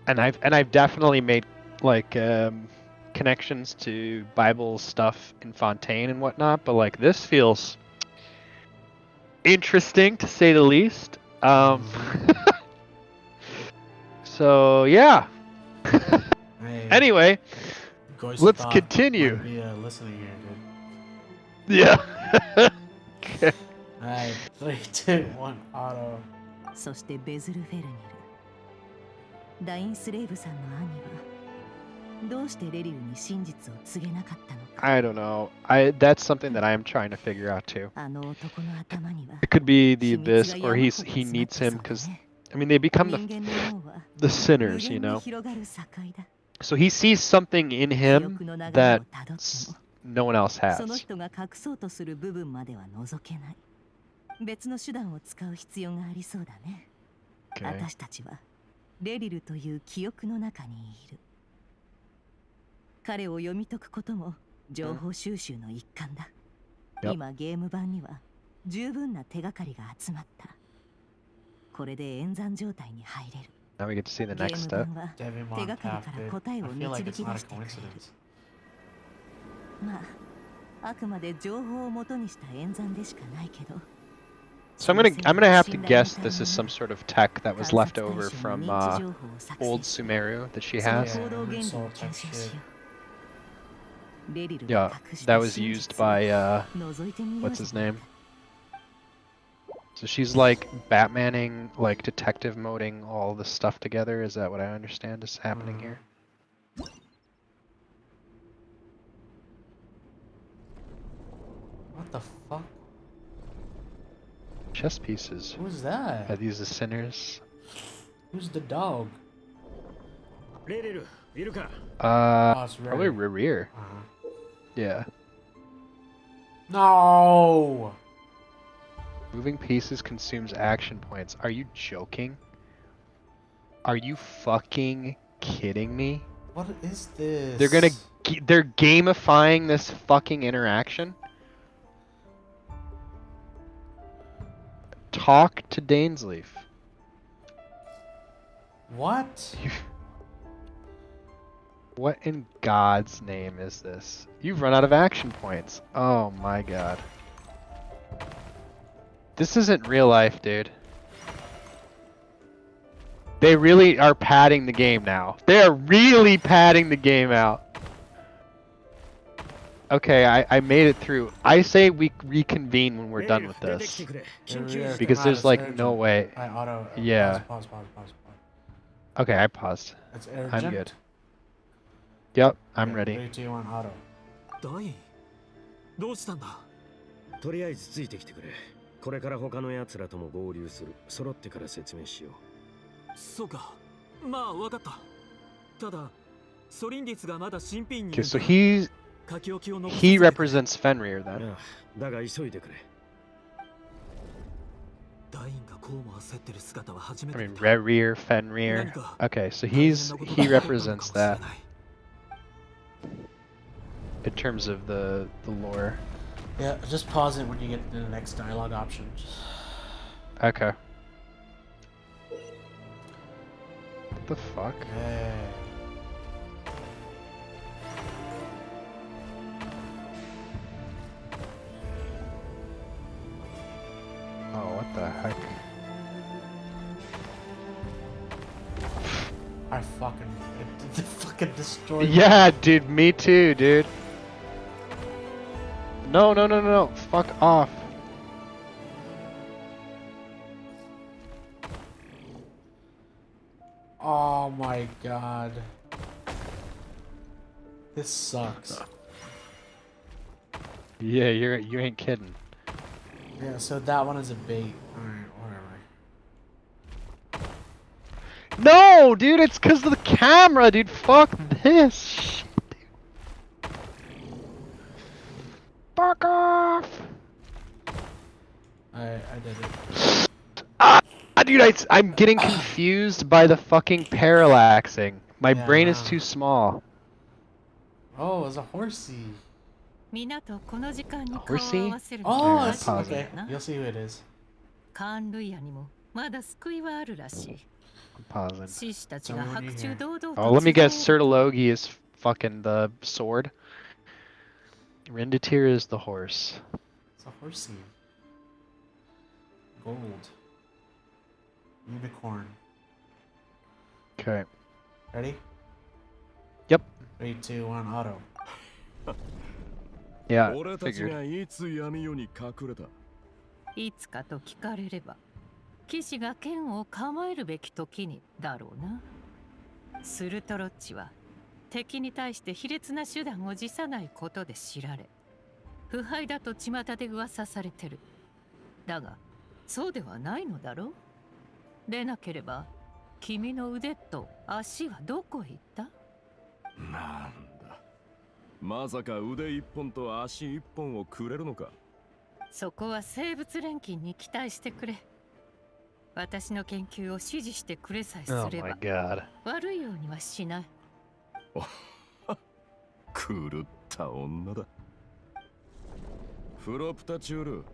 [SPEAKER 2] and I've definitely made like connections to Bible stuff in Fontaine and whatnot, but like this feels interesting to say the least. So yeah. Anyway, let's continue.
[SPEAKER 1] Might be listening here, dude.
[SPEAKER 2] Yeah. Okay.
[SPEAKER 1] Alright, 3, 2, 1, auto.
[SPEAKER 11] そしてベズルフェルニル。ダインスレイブさんの兄はどうしてレリルに真実を告げなかったのか。
[SPEAKER 2] I don't know. That's something that I'm trying to figure out too.
[SPEAKER 11] あの男の頭には
[SPEAKER 2] It could be the abyss, or he needs him because I mean they become the sinners, you know. So he sees something in him that no one else
[SPEAKER 11] その
[SPEAKER 2] has.
[SPEAKER 11] 人が隠そうとする部分までは覗けない。別の手段を使う必要がありそうだね。
[SPEAKER 2] Okay.
[SPEAKER 11] 私たちはレリルという記憶の中にいる。彼を読み解くことも情報収集の一環だ。
[SPEAKER 2] Yep.
[SPEAKER 11] 今ゲーム版には十分な手がかりが集まった。これで演算状態に入れる。
[SPEAKER 2] Now we get to see the
[SPEAKER 11] ゲ
[SPEAKER 2] next
[SPEAKER 11] ーム
[SPEAKER 2] step.
[SPEAKER 11] 版は手がかりから答えを
[SPEAKER 1] I feel
[SPEAKER 11] 導
[SPEAKER 1] like
[SPEAKER 11] き
[SPEAKER 1] it's
[SPEAKER 11] 出
[SPEAKER 1] not a
[SPEAKER 11] してくれる。
[SPEAKER 1] coincidence.
[SPEAKER 11] まあ、あくまで情報を元にした演算でしかないけど。
[SPEAKER 2] So I'm gonna have to guess this is some sort of tech that was left over from old Sumeru that she has. Yeah, that was used by what's his name? So she's like Batmaning, like detective moding all this stuff together. Is that what I understand is happening here?
[SPEAKER 1] What the fuck?
[SPEAKER 2] Chess pieces.
[SPEAKER 1] Who's that?
[SPEAKER 2] Are these the sinners?
[SPEAKER 1] Who's the dog?
[SPEAKER 2] Probably Rerir. Yeah.
[SPEAKER 1] No!
[SPEAKER 2] Moving pieces consumes action points. Are you joking? Are you fucking kidding me?
[SPEAKER 1] What is this?
[SPEAKER 2] They're gamifying this fucking interaction? Talk to Dainsleif.
[SPEAKER 1] What?
[SPEAKER 2] What in God's name is this? You've run out of action points. Oh my god. This isn't real life, dude. They really are padding the game now. They are really padding the game out. Okay, I made it through. I say we reconvene when we're done with this. Because there's like no way. Yeah.
[SPEAKER 1] Pause.
[SPEAKER 2] Okay, I paused.
[SPEAKER 1] It's urgent.
[SPEAKER 2] I'm good. Yep, I'm ready.
[SPEAKER 1] 3, 2, 1, auto.
[SPEAKER 10] ダインどうしたんだ。
[SPEAKER 12] とりあえずついてきてくれ。これから他の奴らとも合流する。揃ってから説明しよう。
[SPEAKER 10] そうか。まあわかった。ただソリンリスがまだ新品に
[SPEAKER 2] Okay, so he represents Fenrir then.
[SPEAKER 12] だが急いでくれ。
[SPEAKER 10] ダインがこうも焦ってる姿は初め
[SPEAKER 2] I
[SPEAKER 10] て
[SPEAKER 2] mean, Rerir, Fenrir. Okay, so he represents that in terms of the lore.
[SPEAKER 1] Yeah, just pause it when you get to the next dialogue option.
[SPEAKER 2] Okay. What the fuck? Oh, what the heck?
[SPEAKER 1] I fucking destroyed.
[SPEAKER 2] Yeah, dude, me too, dude. No, no, no, no, no. Fuck off.
[SPEAKER 1] Oh my god. This sucks.
[SPEAKER 2] Yeah, you ain't kidding.
[SPEAKER 1] Yeah, so that one is a bait. Alright, whatever.
[SPEAKER 2] No, dude, it's because of the camera, dude. Fuck this shit, dude. Fuck off.
[SPEAKER 1] I did it.
[SPEAKER 2] Dude, I'm getting confused by the fucking parallaxing. My brain is too small.
[SPEAKER 1] Oh, it's a horsey.
[SPEAKER 2] Horsey?
[SPEAKER 1] Oh,
[SPEAKER 2] it's
[SPEAKER 1] okay. You'll see who it is.
[SPEAKER 2] I'm pausing. Oh, let me guess. Sertologi is fucking the sword. Renditir is the horse.
[SPEAKER 1] It's a horsey. Gold. Unicorn.
[SPEAKER 2] Okay.
[SPEAKER 1] Ready?
[SPEAKER 2] Yep.
[SPEAKER 1] 3, 2, 1, auto.
[SPEAKER 2] Yeah,
[SPEAKER 9] 俺たち
[SPEAKER 2] figured.
[SPEAKER 9] がいつ闇夜に隠れた。
[SPEAKER 15] いつかと聞かれれば、騎士が剣を構えるべき時にだろうな。スルトロッチは敵に対して卑劣な手段を辞さないことで知られ、腐敗だと巷で噂されてる。だが、そうではないのだろう。でなければ、君の腕と足はどこへ行った？
[SPEAKER 9] なんだ。まさか腕一本と足一本をくれるのか。
[SPEAKER 15] そこは生物錬金に期待してくれ。私の研究を支持してくれさえすれば、
[SPEAKER 2] Oh my God.
[SPEAKER 15] 悪いようにはしない。
[SPEAKER 9] 狂った女だ。フロプタチュール、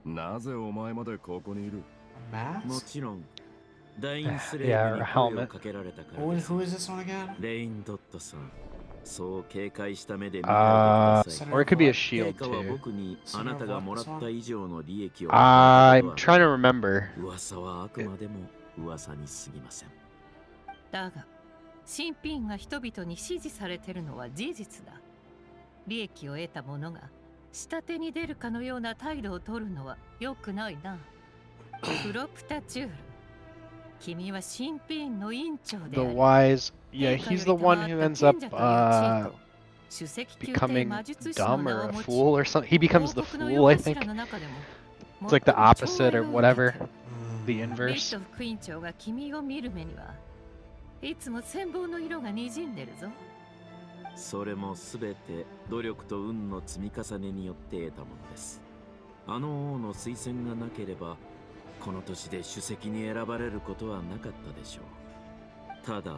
[SPEAKER 9] なぜお前までここにいる？
[SPEAKER 12] もちろん、ダインスレ
[SPEAKER 2] Yeah,
[SPEAKER 12] イブ
[SPEAKER 2] or
[SPEAKER 12] に
[SPEAKER 2] helmet.
[SPEAKER 12] 声をかけられたから
[SPEAKER 1] Who
[SPEAKER 12] で
[SPEAKER 1] is
[SPEAKER 12] す。
[SPEAKER 1] this one again?
[SPEAKER 12] レインドットさん、そう警戒した目で見ないでください。
[SPEAKER 2] Or it could be a shield
[SPEAKER 12] 陛下は
[SPEAKER 2] too.
[SPEAKER 12] 僕にあなたがもらった以上の利益を
[SPEAKER 2] I'm trying to remember.
[SPEAKER 12] 噂はあくまでも噂に過ぎません。
[SPEAKER 15] だが、新品が人々に支持されてるのは事実だ。利益を得た者が下手に出るかのような態度を取るのは良くないな。プロプタチュール、君は新品の院長で
[SPEAKER 2] The
[SPEAKER 15] あり、
[SPEAKER 2] wise, yeah, he's the one who ends up becoming dumb or a fool or something. He becomes the fool, I think. It's like the opposite or whatever. The
[SPEAKER 15] リッ
[SPEAKER 2] inverse.
[SPEAKER 15] ト副院長が君を見る目にはいつも羨望の色が滲んでるぞ。
[SPEAKER 12] それもすべて努力と運の積み重ねによって得たものです。あの王の推薦がなければ、この年で首席に選ばれることはなかったでしょう。ただ、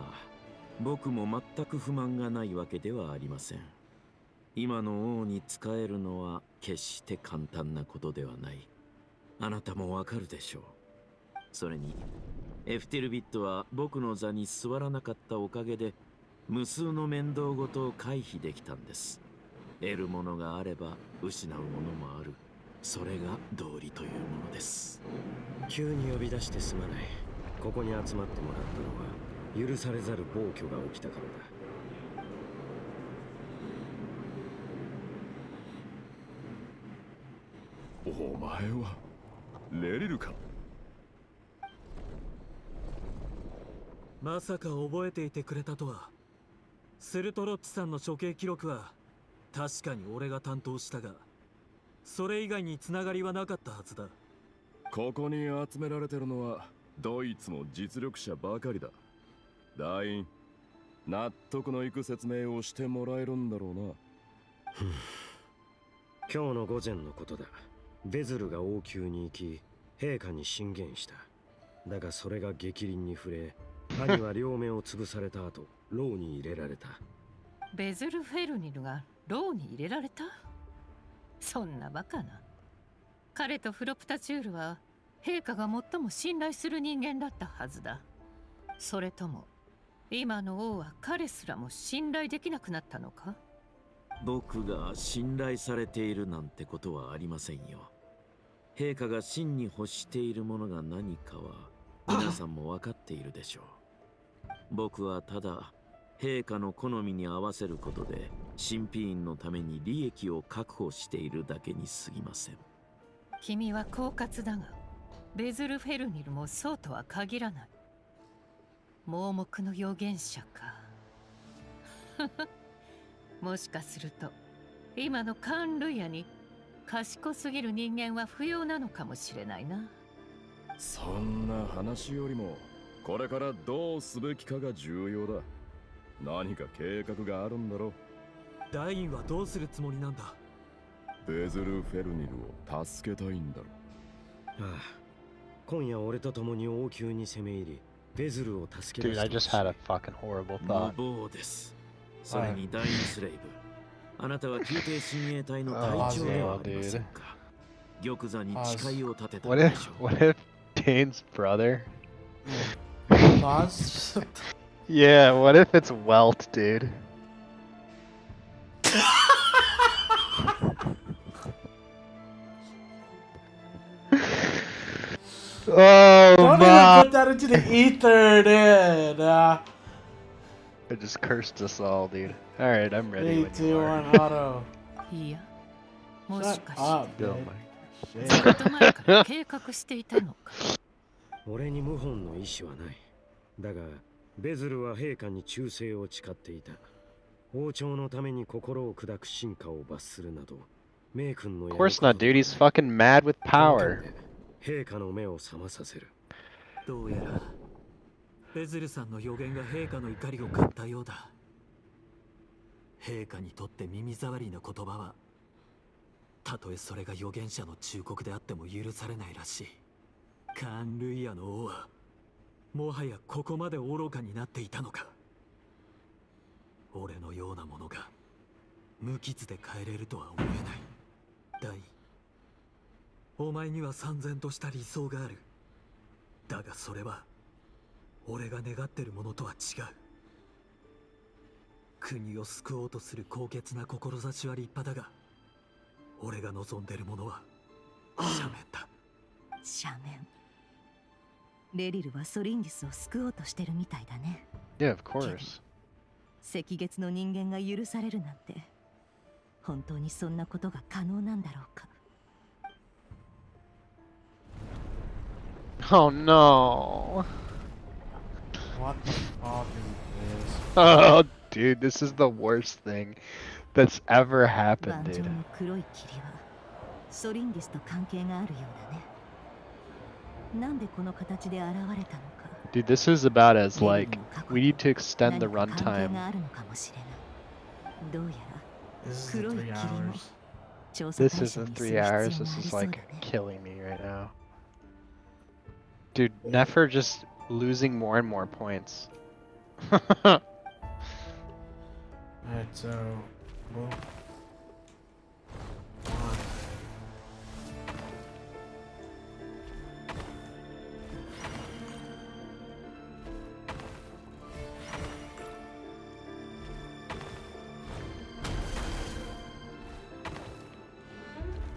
[SPEAKER 12] 僕も全く不満がないわけではありません。今の王に仕えるのは決して簡単なことではない。あなたもわかるでしょう。それに、エフテルビットは僕の座に座らなかったおかげで、無数の面倒ごとを回避できたんです。得るものがあれば失うものもある。それが道理というものです。急に呼び出してすまない。ここに集まってもらったのは許されざる暴挙が起きたからだ。
[SPEAKER 9] お前はレリルか。
[SPEAKER 10] まさか覚えていてくれたとは。セルトロッチさんの処刑記録は確かに俺が担当したが、それ以外に繋がりはなかったはずだ。
[SPEAKER 9] ここに集められてるのはどいつも実力者ばかりだ。団員、納得のいく説明をしてもらえるんだろうな。
[SPEAKER 12] 今日の午前のことだ。ベズルが王宮に行き、陛下に進言した。だがそれが逆鱗に触れ、兄は両目を潰された後、牢に入れられた。
[SPEAKER 15] ベズルフェルニルが牢に入れられた？そんなバカな。彼とフロプタチュールは陛下が最も信頼する人間だったはずだ。それとも今の王は彼すらも信頼できなくなったのか？
[SPEAKER 16] 僕が信頼されているなんてことはありませんよ。陛下が真に欲しているものが何かは皆さんも分かっているでしょう。僕はただ陛下の好みに合わせることで神秘院のために利益を確保しているだけに過ぎません。
[SPEAKER 15] 君は狡猾だが、ベズルフェルニルもそうとは限らない。盲目の預言者か。もしかすると今のカーン・ルイヤに賢すぎる人間は不要なのかもしれないな。
[SPEAKER 9] そんな話よりもこれからどうすべきかが重要だ。何か計画があるんだろう。
[SPEAKER 10] ダインはどうするつもりなんだ？
[SPEAKER 9] ベズルフェルニルを助けたいんだろ
[SPEAKER 12] う。ああ、今夜俺と共に王宮に攻め入り、ベズルを助け出
[SPEAKER 2] Dude, I just had a fucking horrible thought.
[SPEAKER 16] 無謀です。それにダインスレイブ。あなたは宮廷親衛隊の隊長ではありませんか。玉座に誓いを立てたでしょう。
[SPEAKER 2] What if Dane's brother?
[SPEAKER 1] Pause?
[SPEAKER 2] Yeah, what if it's Welt, dude? Oh,
[SPEAKER 1] don't even put that into the ether, dude.
[SPEAKER 2] I just cursed us all, dude. Alright, I'm ready.
[SPEAKER 1] 3, 2, 1, auto.
[SPEAKER 15] いや、もしかして
[SPEAKER 1] Shut up,
[SPEAKER 15] ずっと前から計画していたのか。
[SPEAKER 12] 俺に謀反の意思はない。だがベズルは陛下に忠誠を誓っていた。王朝のために心を砕く進化を罰するなど、名君のやること。
[SPEAKER 2] Of course not, dude. He's fucking mad with power.
[SPEAKER 12] 陛下の目を覚まさせる。
[SPEAKER 10] どうやらベズルさんの予言が陛下の怒りを買ったようだ。陛下にとって耳障りな言葉は、たとえそれが預言者の忠告であっても許されないらしい。カーン・ルイヤの王はもはやここまで愚かになっていたのか。俺のようなものが無傷で帰れるとは思えない。ダイン、お前には燦然とした理想がある。だがそれは俺が願ってるものとは違う。国を救おうとする高潔な志は立派だが、俺が望んでるものは斜面だ。
[SPEAKER 11] 斜面。レリルはソリンギスを救おうとしてるみたいだね。
[SPEAKER 2] Yeah, of course.
[SPEAKER 11] 赤月の人間が許されるなんて、本当にそんなことが可能なんだろうか。
[SPEAKER 2] Oh no.
[SPEAKER 1] What the fuck is this?
[SPEAKER 2] Oh, dude, this is the worst thing that's ever happened,
[SPEAKER 11] 盤上
[SPEAKER 2] dude.
[SPEAKER 11] の黒い霧はソリンギスと関係があるようだね。なんでこの形で現れたのか。
[SPEAKER 2] Dude, this is about as like we need to extend the
[SPEAKER 11] 関係
[SPEAKER 2] runtime.
[SPEAKER 11] があるのかもしれない。どうやら
[SPEAKER 1] This is
[SPEAKER 11] 黒い
[SPEAKER 1] the
[SPEAKER 11] 霧
[SPEAKER 1] 3 hours.
[SPEAKER 11] も調査
[SPEAKER 2] This
[SPEAKER 11] 対
[SPEAKER 2] isn't
[SPEAKER 11] 象にす
[SPEAKER 2] 3 hours.
[SPEAKER 11] る必要があ
[SPEAKER 2] This
[SPEAKER 11] り
[SPEAKER 2] is
[SPEAKER 11] そうだ
[SPEAKER 2] like
[SPEAKER 11] ね。
[SPEAKER 2] killing me right now. Dude, Nefer just losing more and more points.
[SPEAKER 1] Alright, so we'll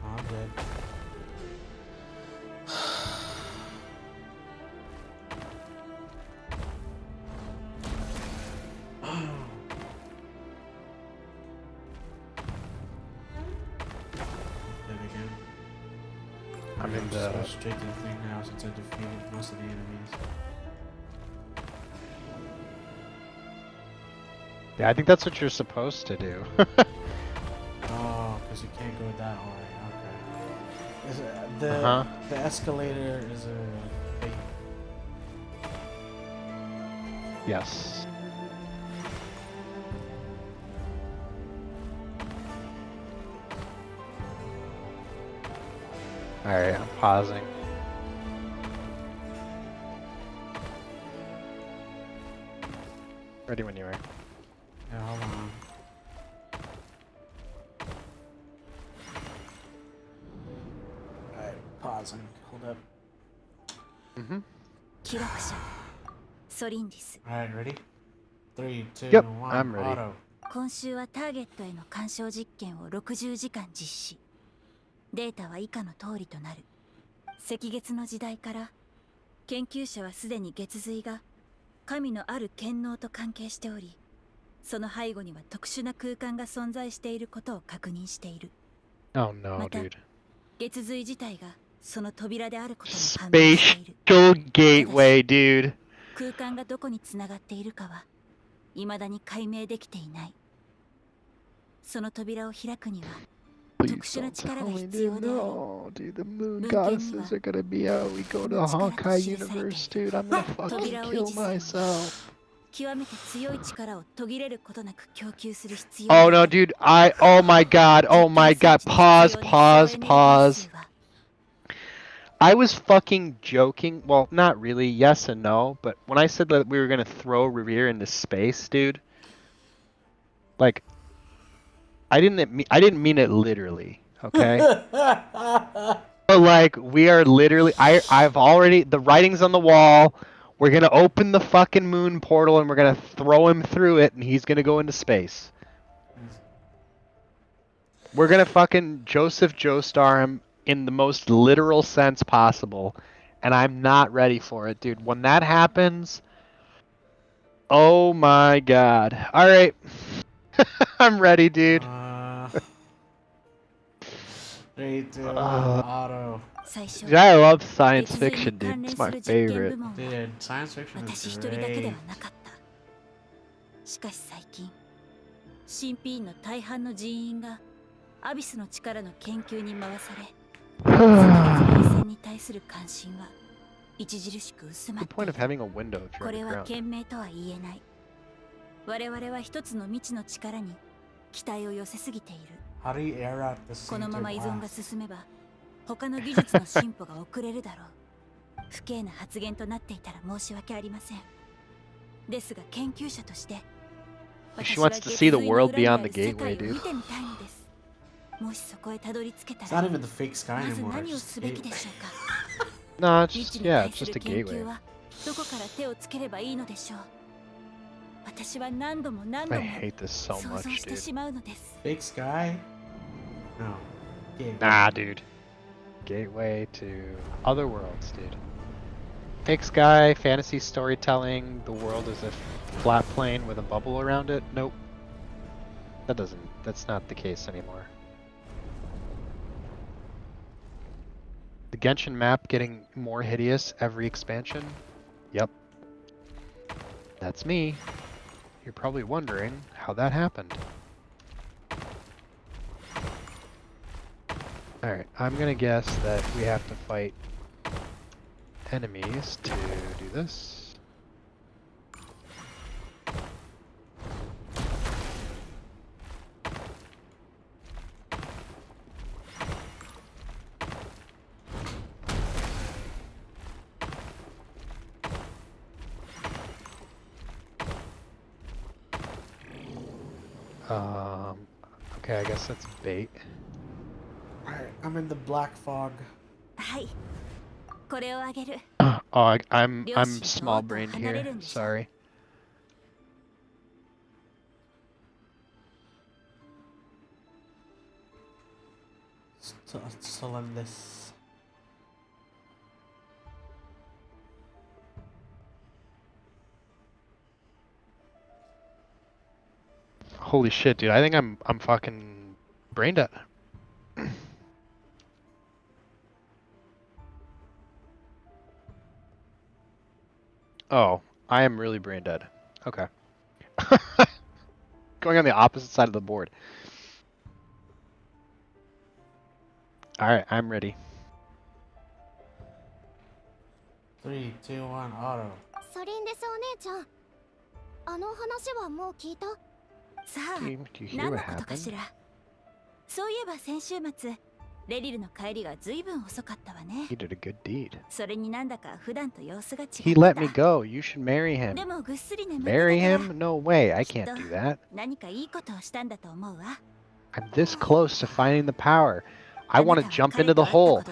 [SPEAKER 1] I'm dead. Dead again.
[SPEAKER 2] I'm in
[SPEAKER 1] just
[SPEAKER 2] the-
[SPEAKER 1] go straight to the thing now since I defeated most of the enemies.
[SPEAKER 2] Yeah, I think that's what you're supposed to do.
[SPEAKER 1] Oh, because you can't go that way. Okay. Is it, the
[SPEAKER 2] Uh-huh.
[SPEAKER 1] the escalator is a fake.
[SPEAKER 2] Yes. Alright, I'm pausing. Ready when you are.
[SPEAKER 1] Yeah, hold on. Alright, pausing. Hold up.
[SPEAKER 2] Mm-hmm.
[SPEAKER 3] 記録者ソリンディス
[SPEAKER 1] Alright, ready? 3, 2,
[SPEAKER 2] Yep,
[SPEAKER 1] 1,
[SPEAKER 2] I'm ready.
[SPEAKER 1] auto.
[SPEAKER 3] 今週はターゲットへの干渉実験を60時間実施。データは以下の通りとなる。赤月の時代から研究者はすでに月髄が神のある権能と関係しており、その背後には特殊な空間が存在していることを確認している。
[SPEAKER 2] Oh no,
[SPEAKER 3] また
[SPEAKER 2] dude.
[SPEAKER 3] 月髄自体がその扉であることも判明している。
[SPEAKER 2] Spatial gateway, dude.
[SPEAKER 3] 空間がどこにつながっているかは未だに解明できていない。その扉を開くには特殊な力が必要であり、
[SPEAKER 2] dude, the moon goddesses are gonna be out. We go to the Honkai universe, dude. I'm gonna fucking kill myself.
[SPEAKER 3] 極めて強い力を途切れることなく供給する必要
[SPEAKER 2] Oh no, dude. Oh my god. Oh my god. Pause. I was fucking joking. Well, not really. Yes and no. But when I said that we were gonna throw Revere into space, dude, like, I didn't mean it literally. Okay. But like, we are literally. I've already. The writing's on the wall. We're gonna open the fucking moon portal and we're gonna throw him through it and he's gonna go into space. We're gonna fucking Joseph Joestar him in the most literal sense possible. And I'm not ready for it, dude. When that happens, oh my god. Alright. I'm ready, dude.
[SPEAKER 1] 3, 2, 1, auto.
[SPEAKER 2] Dude, I love science fiction, dude. It's my favorite.
[SPEAKER 1] Dude, science fiction
[SPEAKER 3] 私
[SPEAKER 1] is
[SPEAKER 3] 一人だけで
[SPEAKER 1] great.
[SPEAKER 3] はなかった。しかし最近、新品員の大半の人員がアビスの力の研究に回され、赤月のに対する関心は著しく薄まっている。これは賢明とは言えない。我々は一つの未知の力に期待を寄せすぎている。
[SPEAKER 1] How do you air out the
[SPEAKER 3] このまま依存
[SPEAKER 1] secret
[SPEAKER 3] が
[SPEAKER 1] blast?
[SPEAKER 3] 進めば、他の技術の進歩が遅れるだろう。不敬な発言となっていたら申し訳ありません。ですが研究者として、
[SPEAKER 2] She wants to see the world beyond the gateway, dude.
[SPEAKER 3] 見てみたいのです。もしそこへたどり着けた
[SPEAKER 1] It's
[SPEAKER 3] ら、
[SPEAKER 1] not even the fake sky
[SPEAKER 3] まず
[SPEAKER 1] anymore.
[SPEAKER 3] 何を
[SPEAKER 1] It's
[SPEAKER 3] す
[SPEAKER 1] just
[SPEAKER 3] べきで
[SPEAKER 1] gateway.
[SPEAKER 3] しょうか。
[SPEAKER 2] No, it's
[SPEAKER 3] 未知
[SPEAKER 2] just,
[SPEAKER 3] に
[SPEAKER 2] yeah,
[SPEAKER 3] 対
[SPEAKER 2] it's
[SPEAKER 3] す
[SPEAKER 2] just
[SPEAKER 3] る
[SPEAKER 2] a
[SPEAKER 3] 研
[SPEAKER 2] gateway.
[SPEAKER 3] 究はどこから手をつければいいのでしょう。私は何度も何度
[SPEAKER 2] I
[SPEAKER 3] も
[SPEAKER 2] hate this so
[SPEAKER 3] 想
[SPEAKER 2] much,
[SPEAKER 3] 像して
[SPEAKER 2] dude.
[SPEAKER 3] しまうのです。
[SPEAKER 1] Fake sky? No. Gateway.
[SPEAKER 2] Nah, dude. Gateway to other worlds, dude. Fake sky, fantasy storytelling, the world is a flat plane with a bubble around it. Nope. That's not the case anymore. The Genshin map getting more hideous every expansion? Yep. That's me. You're probably wondering how that happened. Alright, I'm gonna guess that we have to fight enemies to do this. Okay, I guess that's bait.
[SPEAKER 1] Alright, I'm in the black fog.
[SPEAKER 3] はい。これをあげる。
[SPEAKER 2] Oh, I'm small-brained here. Sorry.
[SPEAKER 1] Solemnis.
[SPEAKER 2] Holy shit, dude! I think I'm fucking brain dead. Oh, I am really brain dead. Okay. Going on the opposite side of the board. Alright, I'm ready.
[SPEAKER 1] 3, 2, 1, auto.
[SPEAKER 14] ソリンデスお姉ちゃん、あの話はもう聞いた？
[SPEAKER 3] さあ、
[SPEAKER 2] Do you hear
[SPEAKER 3] 何の
[SPEAKER 2] what
[SPEAKER 3] ことかし
[SPEAKER 2] happened?
[SPEAKER 3] ら。そういえば先週末、レリルの帰りがずいぶん遅かったわね。
[SPEAKER 2] He did a good deed.
[SPEAKER 3] それになんだか普段と様子が違ってた。
[SPEAKER 2] He let me go. You should marry him.
[SPEAKER 3] でもぐっすり眠ってた
[SPEAKER 2] Marry
[SPEAKER 3] から
[SPEAKER 2] him? No way. I can't do that.
[SPEAKER 3] 何かいいことをしたんだと思うわ。
[SPEAKER 2] I'm this close to finding the power. I want to jump into the hole.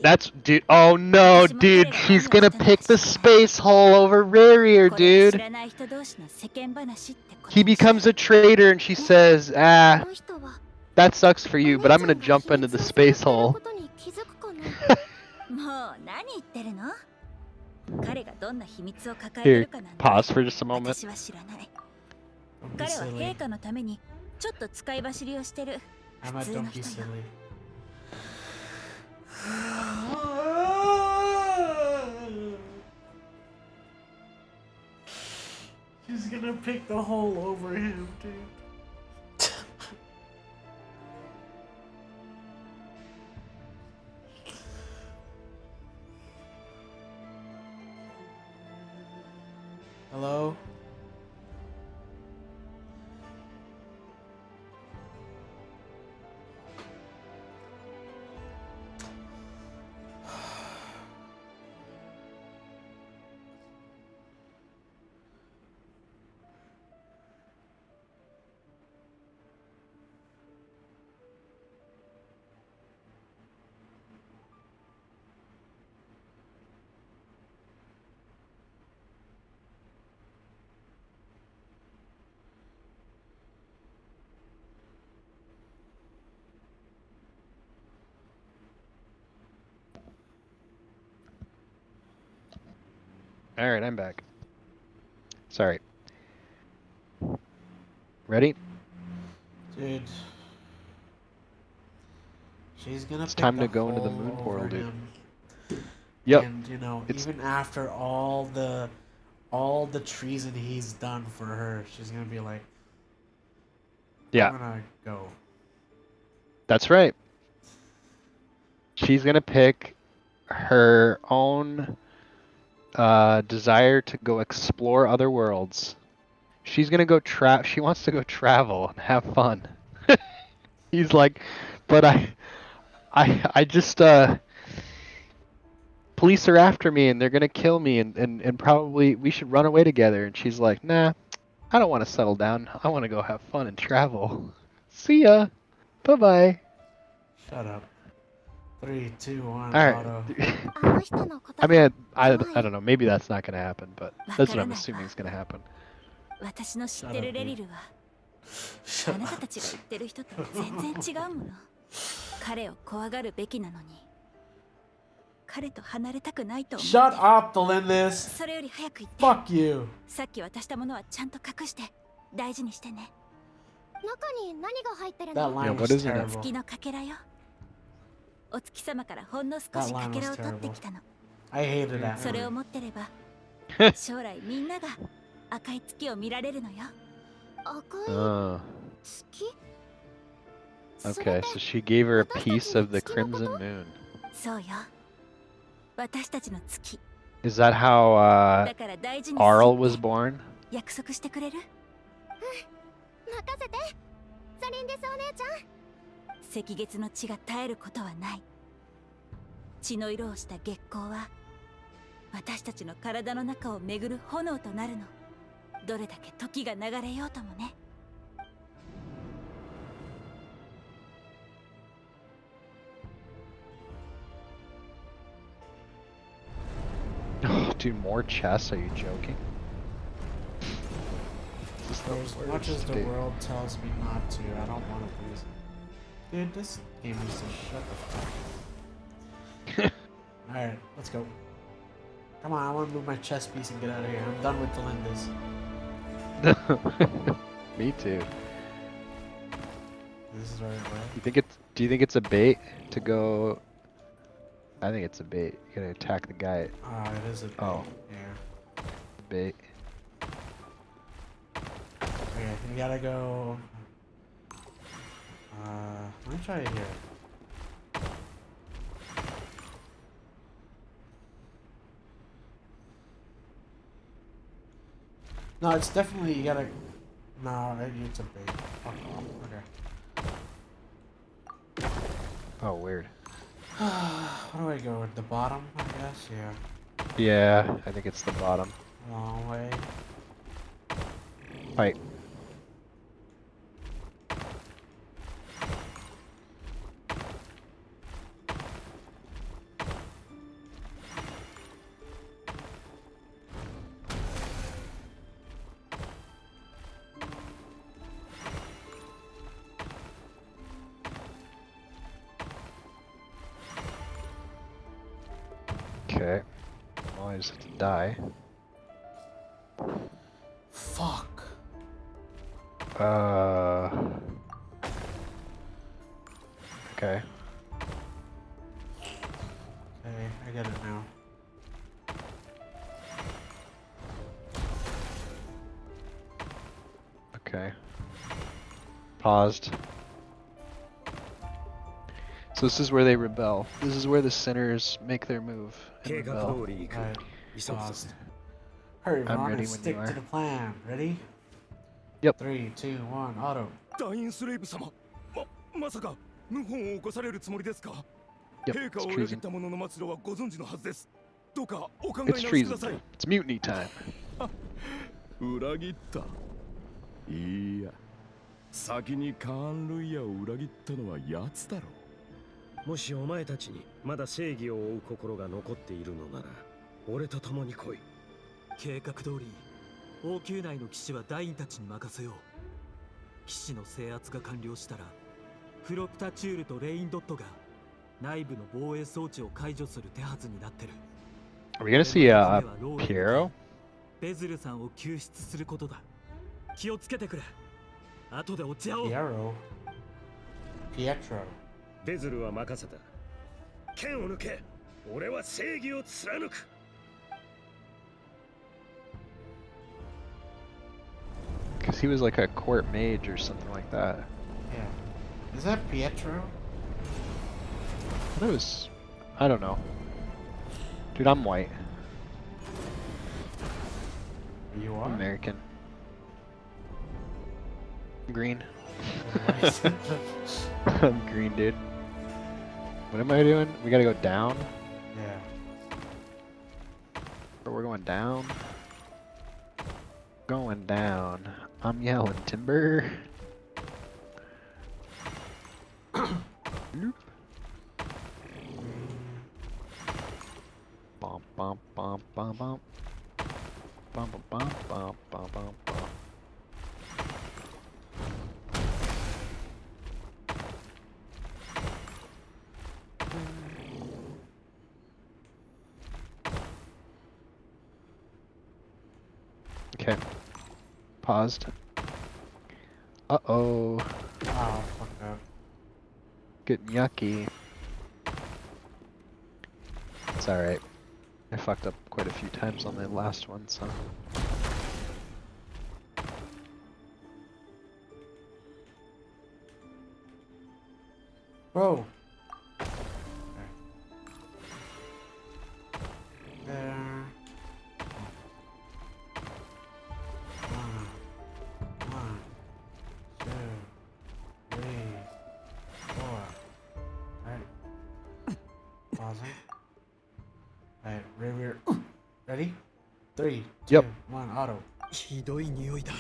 [SPEAKER 2] That's dude. Oh no, dude. She's gonna pick the space hole over Rarier, dude. He becomes a traitor and she says, ah, that sucks for you, but I'm gonna jump into the space hole.
[SPEAKER 3] もう何言ってるの？彼がどんな秘密を抱えて
[SPEAKER 2] Here,
[SPEAKER 3] るかなんて
[SPEAKER 2] pause for just a moment.
[SPEAKER 3] 私は知らない。彼は陛下のためにちょっと使い走りをしてる普通の人よ。
[SPEAKER 1] She's gonna pick the hole over him, dude. Hello?
[SPEAKER 2] Alright, I'm back. Sorry. Ready?
[SPEAKER 1] Dude. She's gonna
[SPEAKER 2] It's
[SPEAKER 1] pick
[SPEAKER 2] time
[SPEAKER 1] the
[SPEAKER 2] to go into the
[SPEAKER 1] hole
[SPEAKER 2] moon
[SPEAKER 1] over
[SPEAKER 2] portal, dude.
[SPEAKER 1] him.
[SPEAKER 2] Yep.
[SPEAKER 1] And you know,
[SPEAKER 2] It's-
[SPEAKER 1] even after all the treason he's done for her, she's gonna be like,
[SPEAKER 2] Yeah.
[SPEAKER 1] I'm gonna go.
[SPEAKER 2] That's right. She's gonna pick her own desire to go explore other worlds. She's gonna go she wants to go travel and have fun. He's like, but I just police are after me and they're gonna kill me and probably we should run away together. And she's like, nah, I don't want to settle down. I want to go have fun and travel. See ya. Bye bye.
[SPEAKER 1] Shut up. 3, 2, 1,
[SPEAKER 2] All
[SPEAKER 1] auto.
[SPEAKER 2] right. I mean, I don't know. Maybe that's not gonna happen, but that's what I'm assuming is gonna happen.
[SPEAKER 3] 私の知ってるレリルはあなたたちが言ってる人と全然違うもの。彼を怖がるべきなのに彼と離れたくないと思って。
[SPEAKER 1] Shut up, Delindis.
[SPEAKER 3] それより早く言って。
[SPEAKER 1] Fuck you.
[SPEAKER 3] さっき渡したものはちゃんと隠して大事にしてね。
[SPEAKER 14] 中に何が入ってる
[SPEAKER 1] That
[SPEAKER 14] の？
[SPEAKER 1] line was terrible.
[SPEAKER 3] 月のかけらよ。お月様からほんの少しかけらを取ってきたの。
[SPEAKER 1] I hated that.
[SPEAKER 3] それを持ってれば将来みんなが赤い月を見られるのよ。
[SPEAKER 14] 赤い
[SPEAKER 2] Oh.
[SPEAKER 14] 月？
[SPEAKER 2] Okay, so she gave her a piece of the crimson moon.
[SPEAKER 3] そうよ。私たちの月。
[SPEAKER 2] Is that how
[SPEAKER 3] だから大事に
[SPEAKER 2] Arl was born?
[SPEAKER 3] 約束してくれる？
[SPEAKER 14] 任せて。サリンデスお姉ちゃん。
[SPEAKER 3] 赤月の血が絶えることはない。血の色をした月光は私たちの体の中を巡る炎となるの。どれだけ時が流れようともね。
[SPEAKER 2] Dude, more chess? Are you joking?
[SPEAKER 1] For as much as the world tells me not to, I don't want to lose. Dude, this game needs to shut the fuck up. Alright, let's go. Come on, I want to move my chess piece and get out of here. I'm done with Delindis.
[SPEAKER 2] Me too.
[SPEAKER 1] This is the right way.
[SPEAKER 2] Do you think it's a bait to go? I think it's a bait. You gotta attack the guy.
[SPEAKER 1] Ah, it is a bait.
[SPEAKER 2] Oh.
[SPEAKER 1] Yeah.
[SPEAKER 2] Bait.
[SPEAKER 1] Okay, you gotta go. Let me try it here. No, it's definitely you gotta. No, it's a bait. Okay.
[SPEAKER 2] Oh, weird.
[SPEAKER 1] Where do I go? At the bottom, I guess? Yeah.
[SPEAKER 2] Yeah, I think it's the bottom.
[SPEAKER 1] Long way.
[SPEAKER 2] Fight. Okay. Well, I just have to die.
[SPEAKER 1] Fuck.
[SPEAKER 2] Okay.
[SPEAKER 1] Okay, I get it now.
[SPEAKER 2] Okay. Paused. So this is where they rebel. This is where the sinners make their move and rebel.
[SPEAKER 1] Right. Paused. Hurry,
[SPEAKER 2] I'm
[SPEAKER 1] Ron,
[SPEAKER 2] ready
[SPEAKER 1] and
[SPEAKER 2] when
[SPEAKER 1] stick
[SPEAKER 2] you are.
[SPEAKER 1] to the plan. Ready?
[SPEAKER 2] Yep.
[SPEAKER 1] 3, 2, 1, auto.
[SPEAKER 17] ダインスレイブ様、まさか謀反を起こされるつもりですか？
[SPEAKER 2] Yep,
[SPEAKER 17] 陛下
[SPEAKER 2] it's
[SPEAKER 17] を裏切
[SPEAKER 2] treason.
[SPEAKER 17] った者の末路はご存知のはずです。どうかお考え
[SPEAKER 2] It's
[SPEAKER 17] 直しく
[SPEAKER 2] treason.
[SPEAKER 17] ださい。
[SPEAKER 2] It's mutiny time.
[SPEAKER 9] 裏切った。いいや、先にカーン・ルイヤを裏切ったのは奴だろ
[SPEAKER 12] う。もしお前たちにまだ正義を追う心が残っているのなら、俺と共に来い。
[SPEAKER 10] 計画通り、王宮内の騎士はダインたちに任せよう。騎士の制圧が完了したら、フロプタチュールとレインドットが内部の防衛装置を解除する手はずになってる。
[SPEAKER 2] Are we gonna see Piero?
[SPEAKER 10] ベズルさんを救出することだ。気をつけてくれ。後で落ち合おう。
[SPEAKER 1] Pietro。
[SPEAKER 12] ベズルは任せた。剣を抜け。俺は正義を貫く。
[SPEAKER 2] Because he was like a court mage or something like that.
[SPEAKER 1] Yeah. Is that Pietro?
[SPEAKER 2] It was. I don't know. Dude, I'm white.
[SPEAKER 1] You are?
[SPEAKER 2] I'm American. Green. I'm green, dude. What am I doing? We gotta go down?
[SPEAKER 1] Yeah.
[SPEAKER 2] Or we're going down? Going down. I'm yelling timber. Nope. Bum bum bum bum bum. Bum bum bum bum bum bum bum. Okay. Paused. Uh-oh.
[SPEAKER 1] Oh, fuck up.
[SPEAKER 2] Getting yucky. It's alright. I fucked up quite a few times on the last one, so...
[SPEAKER 1] Bro! There. One, two, three, four. Alright. Pausing. Alright, rear. Ready? 3, 2, 1, auto.
[SPEAKER 10] ひどい匂いだ。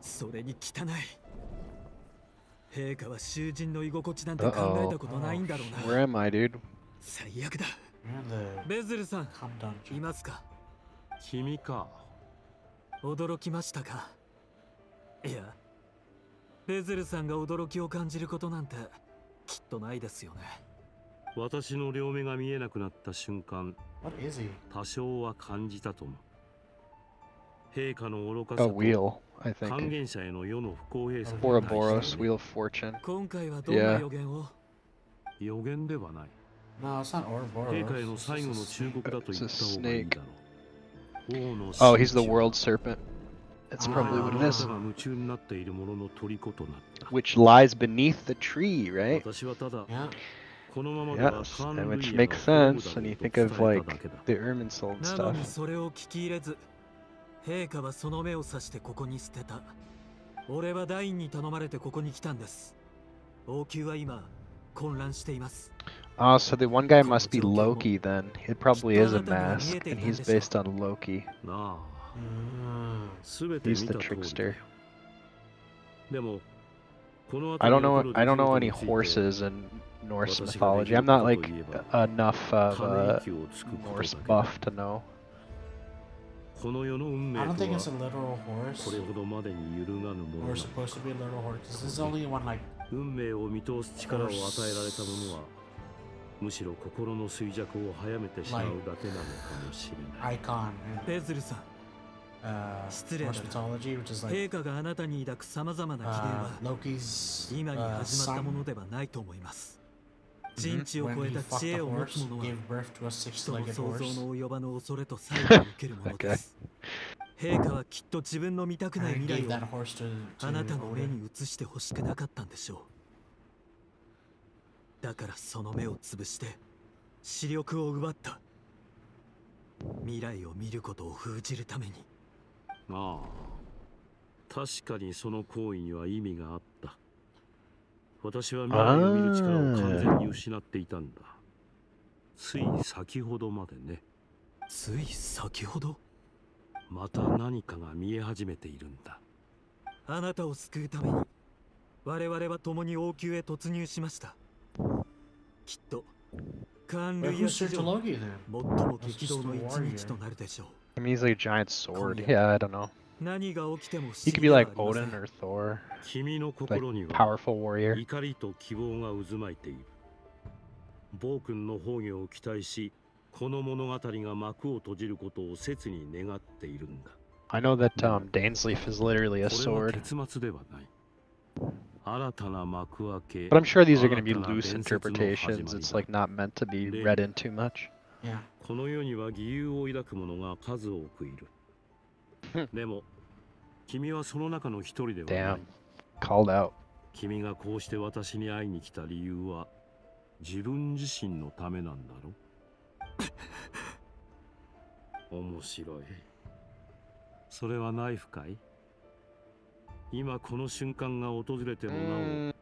[SPEAKER 10] それに汚い。陛下は囚人の居心地なんて考えたことないんだろうな。
[SPEAKER 2] Where am I, dude?
[SPEAKER 10] 最悪だ。ベズルさん、いますか？
[SPEAKER 8] 君か。
[SPEAKER 10] 驚きましたか？いや、ベズルさんが驚きを感じることなんてきっとないですよね。
[SPEAKER 8] 私の両目が見えなくなった瞬間、多少は感じたと思う。陛下の愚かさと
[SPEAKER 2] wheel, I think.
[SPEAKER 8] 還元者への世の不公平さに
[SPEAKER 2] Ouroboros, Wheel of Fortune.
[SPEAKER 10] 今回はどんな予言を？
[SPEAKER 8] 予言ではない。
[SPEAKER 1] No, it's not Ouroboros.
[SPEAKER 8] 陛下への最後の忠告だと言った方がいいだろう。
[SPEAKER 2] Oh, he's the world serpent. That's probably what it is.
[SPEAKER 8] が夢中になっているものの虜となった。
[SPEAKER 2] Which lies beneath the tree, right?
[SPEAKER 8] 私はただ
[SPEAKER 2] Yes, and which makes sense when you think of like the Irminsul and
[SPEAKER 10] なの
[SPEAKER 2] stuff.
[SPEAKER 10] にそれを聞き入れず、陛下はその目を指してここに捨てた。俺はダインに頼まれてここに来たんです。王宮は今、混乱しています。
[SPEAKER 2] Oh, so the one guy must be Loki then. It probably is a mask, and he's based on Loki. He's the trickster. I don't know any horses in Norse mythology. I'm not like enough of a Norse buff to know.
[SPEAKER 1] I don't think it's a literal horse. Or supposed to be a literal horse. This is only one like
[SPEAKER 8] 運命を見通す力を与えられた者はむしろ心の衰弱を早めてしまうだけなのかもしれない。
[SPEAKER 1] icon.
[SPEAKER 10] ベズルさん、失礼だ。陛下があなたに抱くさまざまな記念は今に始まったものではないと思います。人知を超えた知恵を持つ者は人の想像の及ばぬ恐れと最後を受けるものです。陛下はきっと自分の見たくない未来をあなたの目に映してほしくなかったんでしょう。だからその目を潰して視力を奪った。未来を見ることを封じるために。
[SPEAKER 8] ああ、確かにその行為には意味があった。私は未来を見る力を完全に失っていたんだ。つい先ほどまでね。
[SPEAKER 10] つい先ほど？
[SPEAKER 8] また何かが見え始めているんだ。
[SPEAKER 10] あなたを救うために我々は共に王宮へ突入しました。きっとカーン・ルイヤ史上最も激動の一日となるでしょう。
[SPEAKER 2] I mean, he's like a giant sword. Yeah, I don't know. He could be like Odin or Thor. Like powerful warrior.
[SPEAKER 8] 怒りと希望が渦巻いている。暴君の崩御を期待し、この物語が幕を閉じることを切に願っているんだ。
[SPEAKER 2] I know that Dainsleif is literally a
[SPEAKER 8] これは
[SPEAKER 2] sword.
[SPEAKER 8] 結末ではない。新たな幕開け。
[SPEAKER 2] But I'm sure these are going to be loose interpretations. It's like not meant to be read in too much.
[SPEAKER 8] この世には義勇を抱く者が数多くいる。でも、君はその中の一人ではない。
[SPEAKER 2] Called out.
[SPEAKER 8] 君がこうして私に会いに来た理由は自分自身のためなんだろう。面白い。それはナイフかい？今この瞬間が訪れてもなお、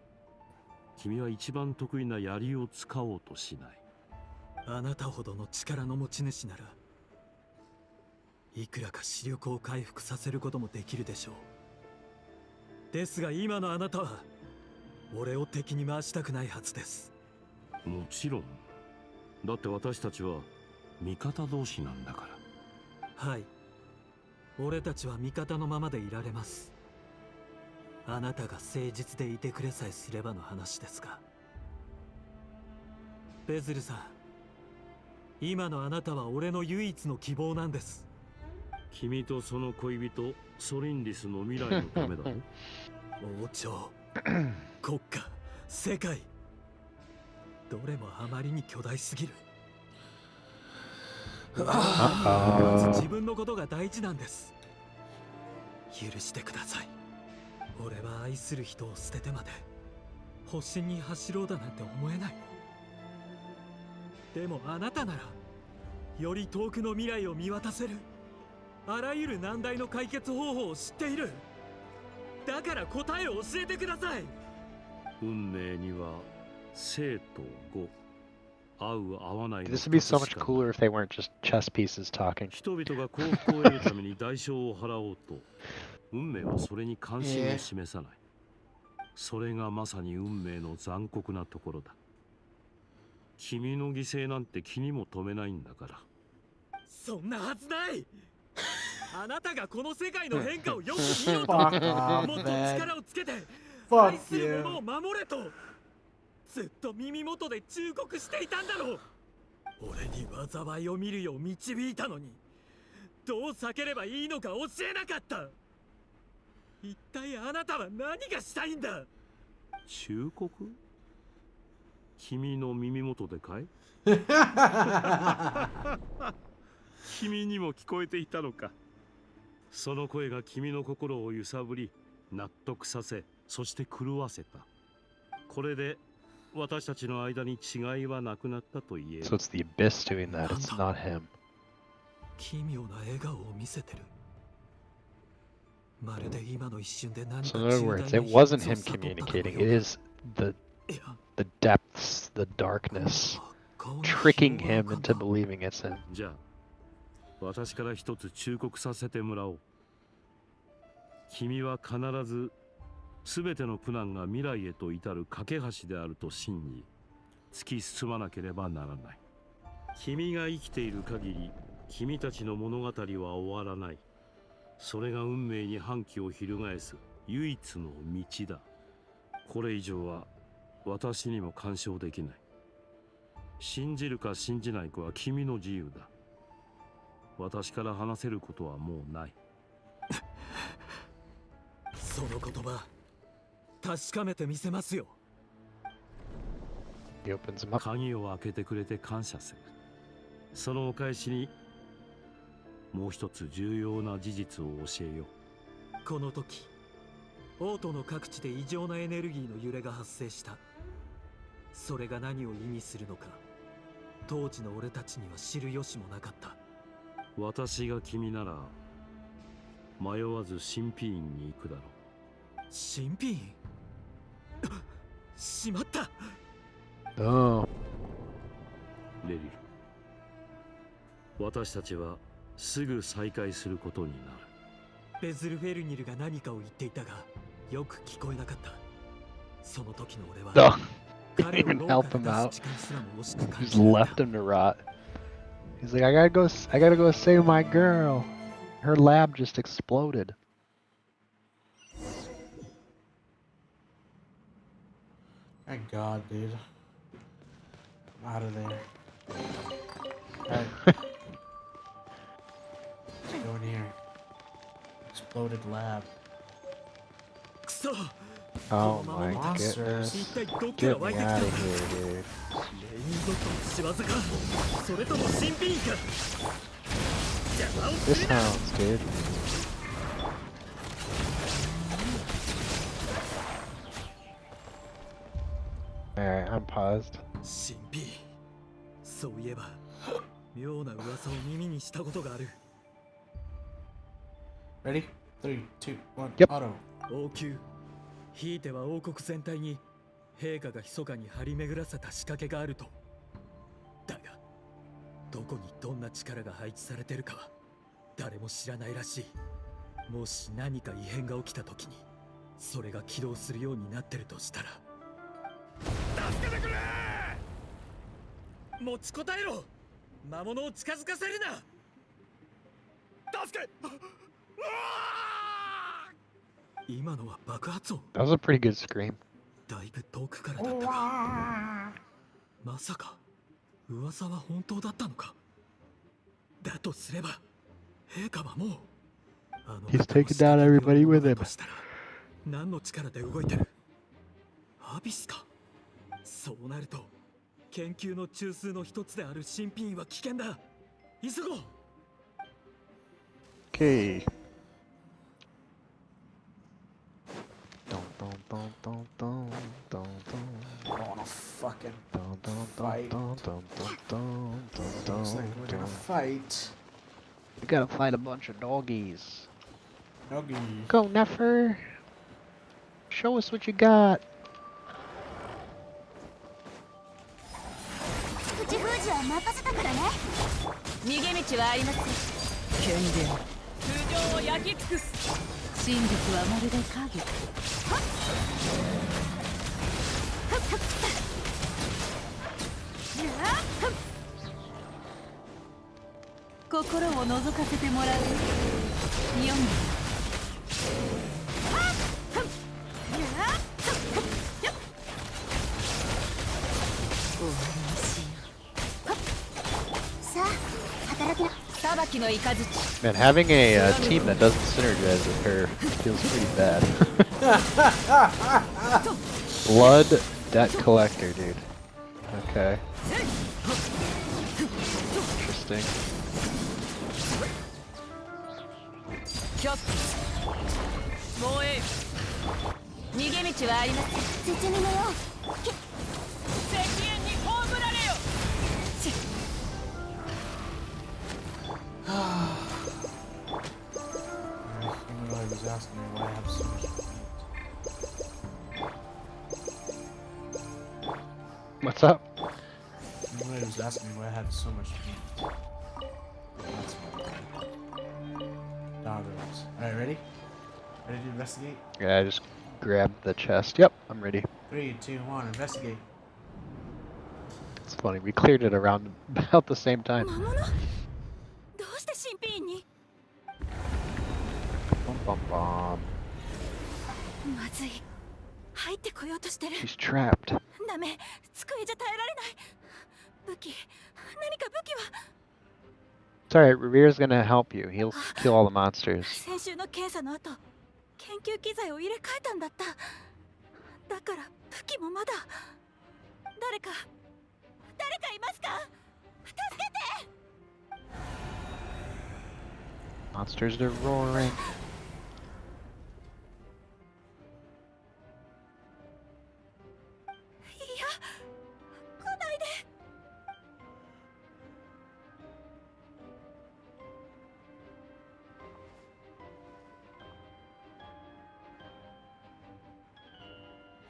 [SPEAKER 8] 君は一番得意な槍を使おうとしない。
[SPEAKER 10] あなたほどの力の持ち主ならいくらか視力を回復させることもできるでしょう。ですが今のあなたは俺を敵に回したくないはずです。
[SPEAKER 8] もちろん。だって私たちは味方同士なんだから。
[SPEAKER 10] はい、俺たちは味方のままでいられます。あなたが誠実でいてくれさえすればの話ですが。ベズルさん、今のあなたは俺の唯一の希望なんです。
[SPEAKER 8] 君とその恋人ソリンリスの未来のためだろ。
[SPEAKER 10] 王朝、国家、世界、どれもあまりに巨大すぎる。まず自分のことが大事なんです。許してください。俺は愛する人を捨ててまで保身に走ろうだなんて思えない。でもあなたならより遠くの未来を見渡せる。あらゆる難題の解決方法を知っている。だから答えを教えてください。
[SPEAKER 8] 運命には生と語、合う合わないの
[SPEAKER 2] This would be so much cooler if they weren't just chess pieces talking.
[SPEAKER 8] 人々が幸福を得るために代償を払おうと運命はそれに関心を示さない。それがまさに運命の残酷なところだ。君の犠牲なんて気にも留めないんだから。
[SPEAKER 10] そんなはずない。あなたがこの世界の変化をよく見ようともっと力をつけて愛する者を守れとずっと耳元で忠告していたんだろう。俺に災いを見るよう導いたのにどう避ければいいのか教えなかった。一体あなたは何がしたいんだ。
[SPEAKER 8] 忠告？君の耳元でかい？君にも聞こえていたのか。その声が君の心を揺さぶり、納得させ、そして狂わせた。これで私たちの間に違いはなくなったと言える。
[SPEAKER 2] So it's the abyss doing that, it's not him.
[SPEAKER 10] 奇妙な笑顔を見せてる。まるで今の一瞬で何か
[SPEAKER 2] So in other words, it wasn't him communicating, it is the The depths, the darkness, tricking him into believing it's him.
[SPEAKER 8] じゃあ私から一つ忠告させてもらおう。君は必ず全ての苦難が未来へと至る架け橋であると信じ突き進まなければならない。君が生きている限り君たちの物語は終わらない。それが運命に反旗を翻す唯一の道だ。これ以上は私にも干渉できない。信じるか信じないかは君の自由だ。私から話せることはもうない。
[SPEAKER 10] その言葉確かめてみせますよ。
[SPEAKER 8] 鍵を開けてくれて感謝する。そのお返しにもう一つ重要な事実を教えよう。
[SPEAKER 10] この時オートの各地で異常なエネルギーの揺れが発生した。それが何を意味するのか当時の俺たちには知る由もなかった。
[SPEAKER 8] 私が君なら迷わず神秘院に行くだろう。
[SPEAKER 10] 神秘院しまった。
[SPEAKER 8] レリル、私たちはすぐ再会することになる。
[SPEAKER 10] ベズルフェルニルが何かを言っていたがよく聞こえなかった。その時の俺は
[SPEAKER 2] Didn't even help him out. Just left him to rot. He's like, I gotta go save my girl. Her lab just exploded.
[SPEAKER 1] Thank God, dude. I'm out of there. Alright. Let's go in here. Exploded lab.
[SPEAKER 2] Oh my goodness. Get me out of here, dude. This sounds good. Alright, I'm paused.
[SPEAKER 10] 神秘。そういえば妙な噂を耳にしたことがある。
[SPEAKER 1] Ready? 3, 2, 1,
[SPEAKER 2] Yep.
[SPEAKER 1] auto.
[SPEAKER 10] 王宮、ひいては王国全体に陛下が密かに張り巡らせた仕掛けがあると。だがどこにどんな力が配置されてるかは誰も知らないらしい。もし何か異変が起きた時にそれが起動するようになってるとしたら。助けてくれ。持ちこたえろ。魔物を近づかせるな。助け。今のは爆発音。
[SPEAKER 2] That was a pretty good scream.
[SPEAKER 10] だいぶ遠くからだったが、まさか噂は本当だったのか。だとすれば陛下はもう
[SPEAKER 2] He's taking down everybody with him.
[SPEAKER 10] 何の力で動いてる。アビスか。そうなると研究の中枢の一つである神秘院は危険だ。急ごう。
[SPEAKER 2] Okay.
[SPEAKER 1] I wanna fucking fight. Looks like we're gonna fight.
[SPEAKER 2] We gotta fight a bunch of doggies.
[SPEAKER 1] Doggy.
[SPEAKER 2] Go, Nefer. Show us what you got.
[SPEAKER 3] 口封じは任せたからね。逃げ道はありません。
[SPEAKER 7] 権限
[SPEAKER 3] 通常を焼き尽くす。真実はまるで影。心を覗かせてもらうよ。4番。
[SPEAKER 2] Man, having a team that doesn't synergize with her feels pretty bad. Blood debt collector, dude. Okay. Interesting.
[SPEAKER 1] He was asking me why I have so much
[SPEAKER 2] What's up?
[SPEAKER 1] Somebody was asking me why I had so much meat. That's why. Doggos. Alright, ready? Ready to investigate?
[SPEAKER 2] Yeah, I just grabbed the chest. Yep, I'm ready.
[SPEAKER 1] 3, 2, 1, investigate.
[SPEAKER 2] It's funny, we cleared it around about the same time.
[SPEAKER 3] どうして新品に
[SPEAKER 2] Bum, bum, bum.
[SPEAKER 3] まずい入ってこようとしてる
[SPEAKER 2] She's trapped.
[SPEAKER 3] ダメ机じゃ耐えられない武器何か武器は
[SPEAKER 2] It's alright, Revere's gonna help you. He'll kill all the monsters.
[SPEAKER 3] 先週の検査の後研究機材を入れ替えたんだっただから武器もまだ誰かいますか助けて
[SPEAKER 2] Monsters are roaring.
[SPEAKER 3] いや来ないで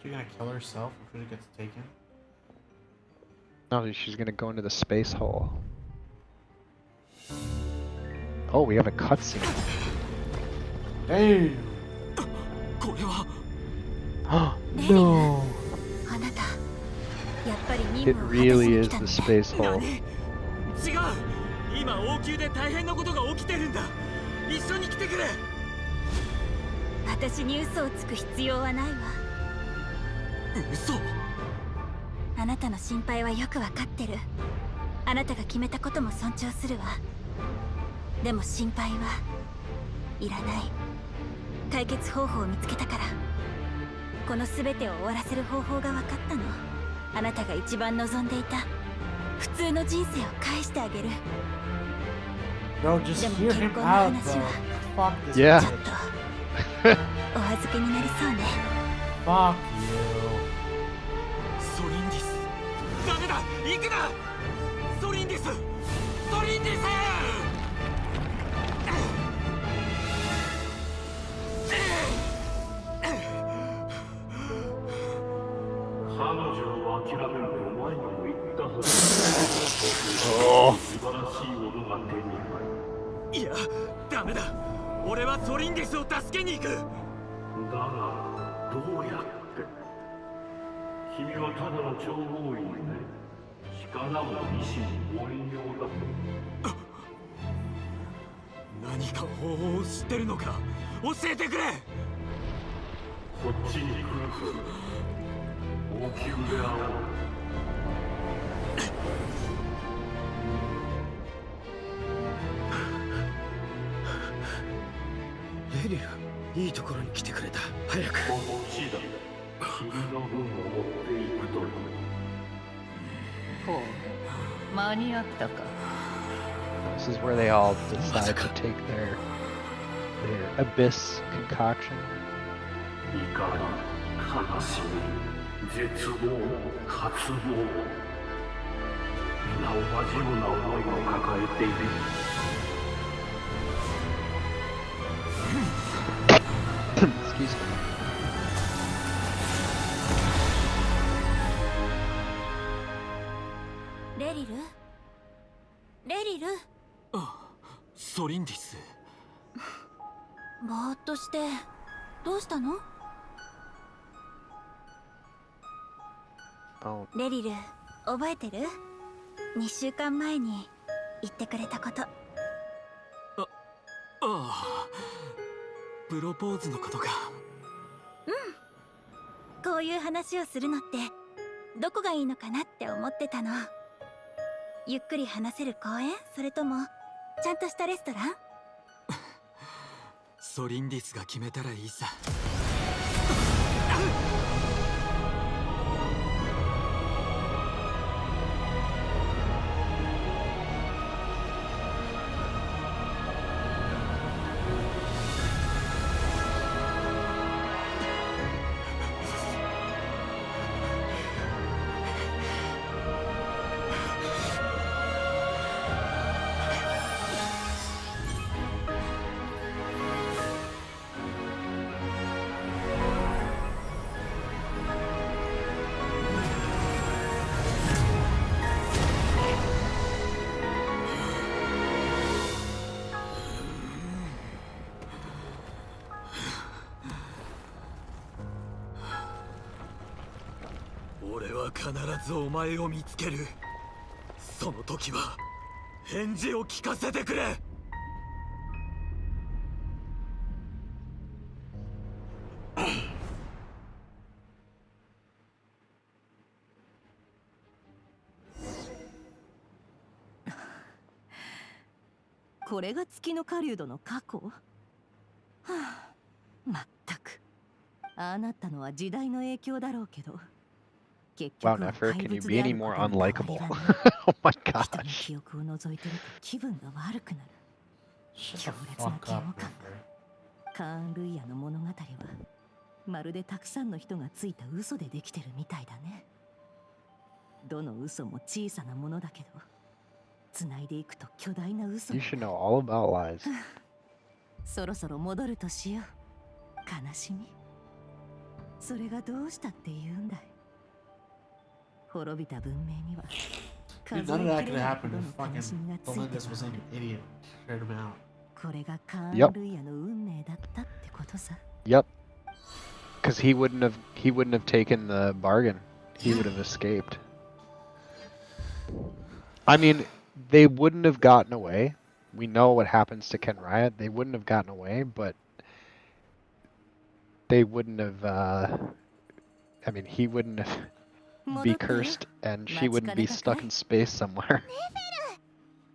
[SPEAKER 1] She's gonna kill herself if it gets taken.
[SPEAKER 2] No, she's gonna go into the space hole. Oh, we have a cutscene.
[SPEAKER 1] Damn!
[SPEAKER 10] これは
[SPEAKER 2] No!
[SPEAKER 3] あなたやっぱり任
[SPEAKER 2] It
[SPEAKER 3] 務を果たし
[SPEAKER 2] really
[SPEAKER 3] に
[SPEAKER 2] is
[SPEAKER 3] 来た
[SPEAKER 2] the
[SPEAKER 3] の
[SPEAKER 2] space hole.
[SPEAKER 10] 違う今王宮で大変なことが起きてるんだ一緒に来てくれ
[SPEAKER 3] 私に嘘をつく必要はないわ
[SPEAKER 10] 嘘
[SPEAKER 3] あなたの心配はよくわかってるあなたが決めたことも尊重するわでも心配はいらない解決方法を見つけたからこの全てを終わらせる方法が分かったのあなたが一番望んでいた普通の人生を返してあげる
[SPEAKER 1] Bro, just
[SPEAKER 3] でも
[SPEAKER 1] hear
[SPEAKER 3] 結
[SPEAKER 1] him
[SPEAKER 3] 婚の
[SPEAKER 1] out,
[SPEAKER 3] 話
[SPEAKER 1] bro.
[SPEAKER 3] は
[SPEAKER 1] Fuck this
[SPEAKER 2] Yeah.
[SPEAKER 3] ちょっ
[SPEAKER 1] bitch.
[SPEAKER 3] とお預けになりそうね
[SPEAKER 1] Fuck you.
[SPEAKER 10] ソリンディスダメだ行くなソリンディスソリンディス
[SPEAKER 8] 彼女を諦めると前にも言ったはず素晴らしいものが手に入る
[SPEAKER 10] いやダメだ俺はソリンディスを助けに行く
[SPEAKER 8] だがどうやって君はただの諜報員で力も意志も凡庸だ
[SPEAKER 10] 何か方法を知ってるのか教えてくれ
[SPEAKER 8] こっちに来ると王宮で会おう
[SPEAKER 6] レリルいいところに来てくれた早く
[SPEAKER 8] こっちだ君の分を持っていくという
[SPEAKER 15] ほう間に合ったか
[SPEAKER 2] This is where they all decide to take their abyss concoction.
[SPEAKER 8] 怒り悲しみ絶望渇望皆同じような思いを抱えている
[SPEAKER 2] Excuse me.
[SPEAKER 3] レリルレリル
[SPEAKER 10] ソリンディス
[SPEAKER 3] ぼーっとしてどうしたの
[SPEAKER 2] Oh.
[SPEAKER 3] レリル覚えてる ?2 週間前に言ってくれたこと
[SPEAKER 10] ああプロポーズのことか
[SPEAKER 3] こういう話をするのってどこがいいのかなって思ってたのゆっくり話せる公園それともちゃんとしたレストラン
[SPEAKER 10] ソリンディスが決めたらいいさ俺は必ずお前を見つける。その時は返事を聞かせてくれ。
[SPEAKER 11] これが月の狩人の過去？はあ、まったく。ああなったのは時代の影響だろうけど。
[SPEAKER 2] Wow, Nefer, can you be any more unlikable? Oh my gosh.
[SPEAKER 11] 人の記憶を除いてると気分が悪くなる。強烈な嫌悪感が。カーン・ルイヤの物語はまるでたくさんの人がついた嘘でできてるみたいだね。どの嘘も小さなものだけど、繋いでいくと巨大な嘘。
[SPEAKER 2] You should know all about lies.
[SPEAKER 11] そろそろ戻るとしよう。悲しみ、それがどうしたって言うんだい。滅びた文明には
[SPEAKER 1] Dude, none of that could have happened if fucking Belinda's was an idiot. Heard him out.
[SPEAKER 11] これがカーン・ルイヤの運命だったってことさ。
[SPEAKER 2] Yep. Because he wouldn't have taken the bargain. He would have escaped. I mean, they wouldn't have gotten away. We know what happens to Ken Riot. They wouldn't have gotten away, but they wouldn't have. I mean, he wouldn't have be cursed, and she wouldn't be stuck in space somewhere.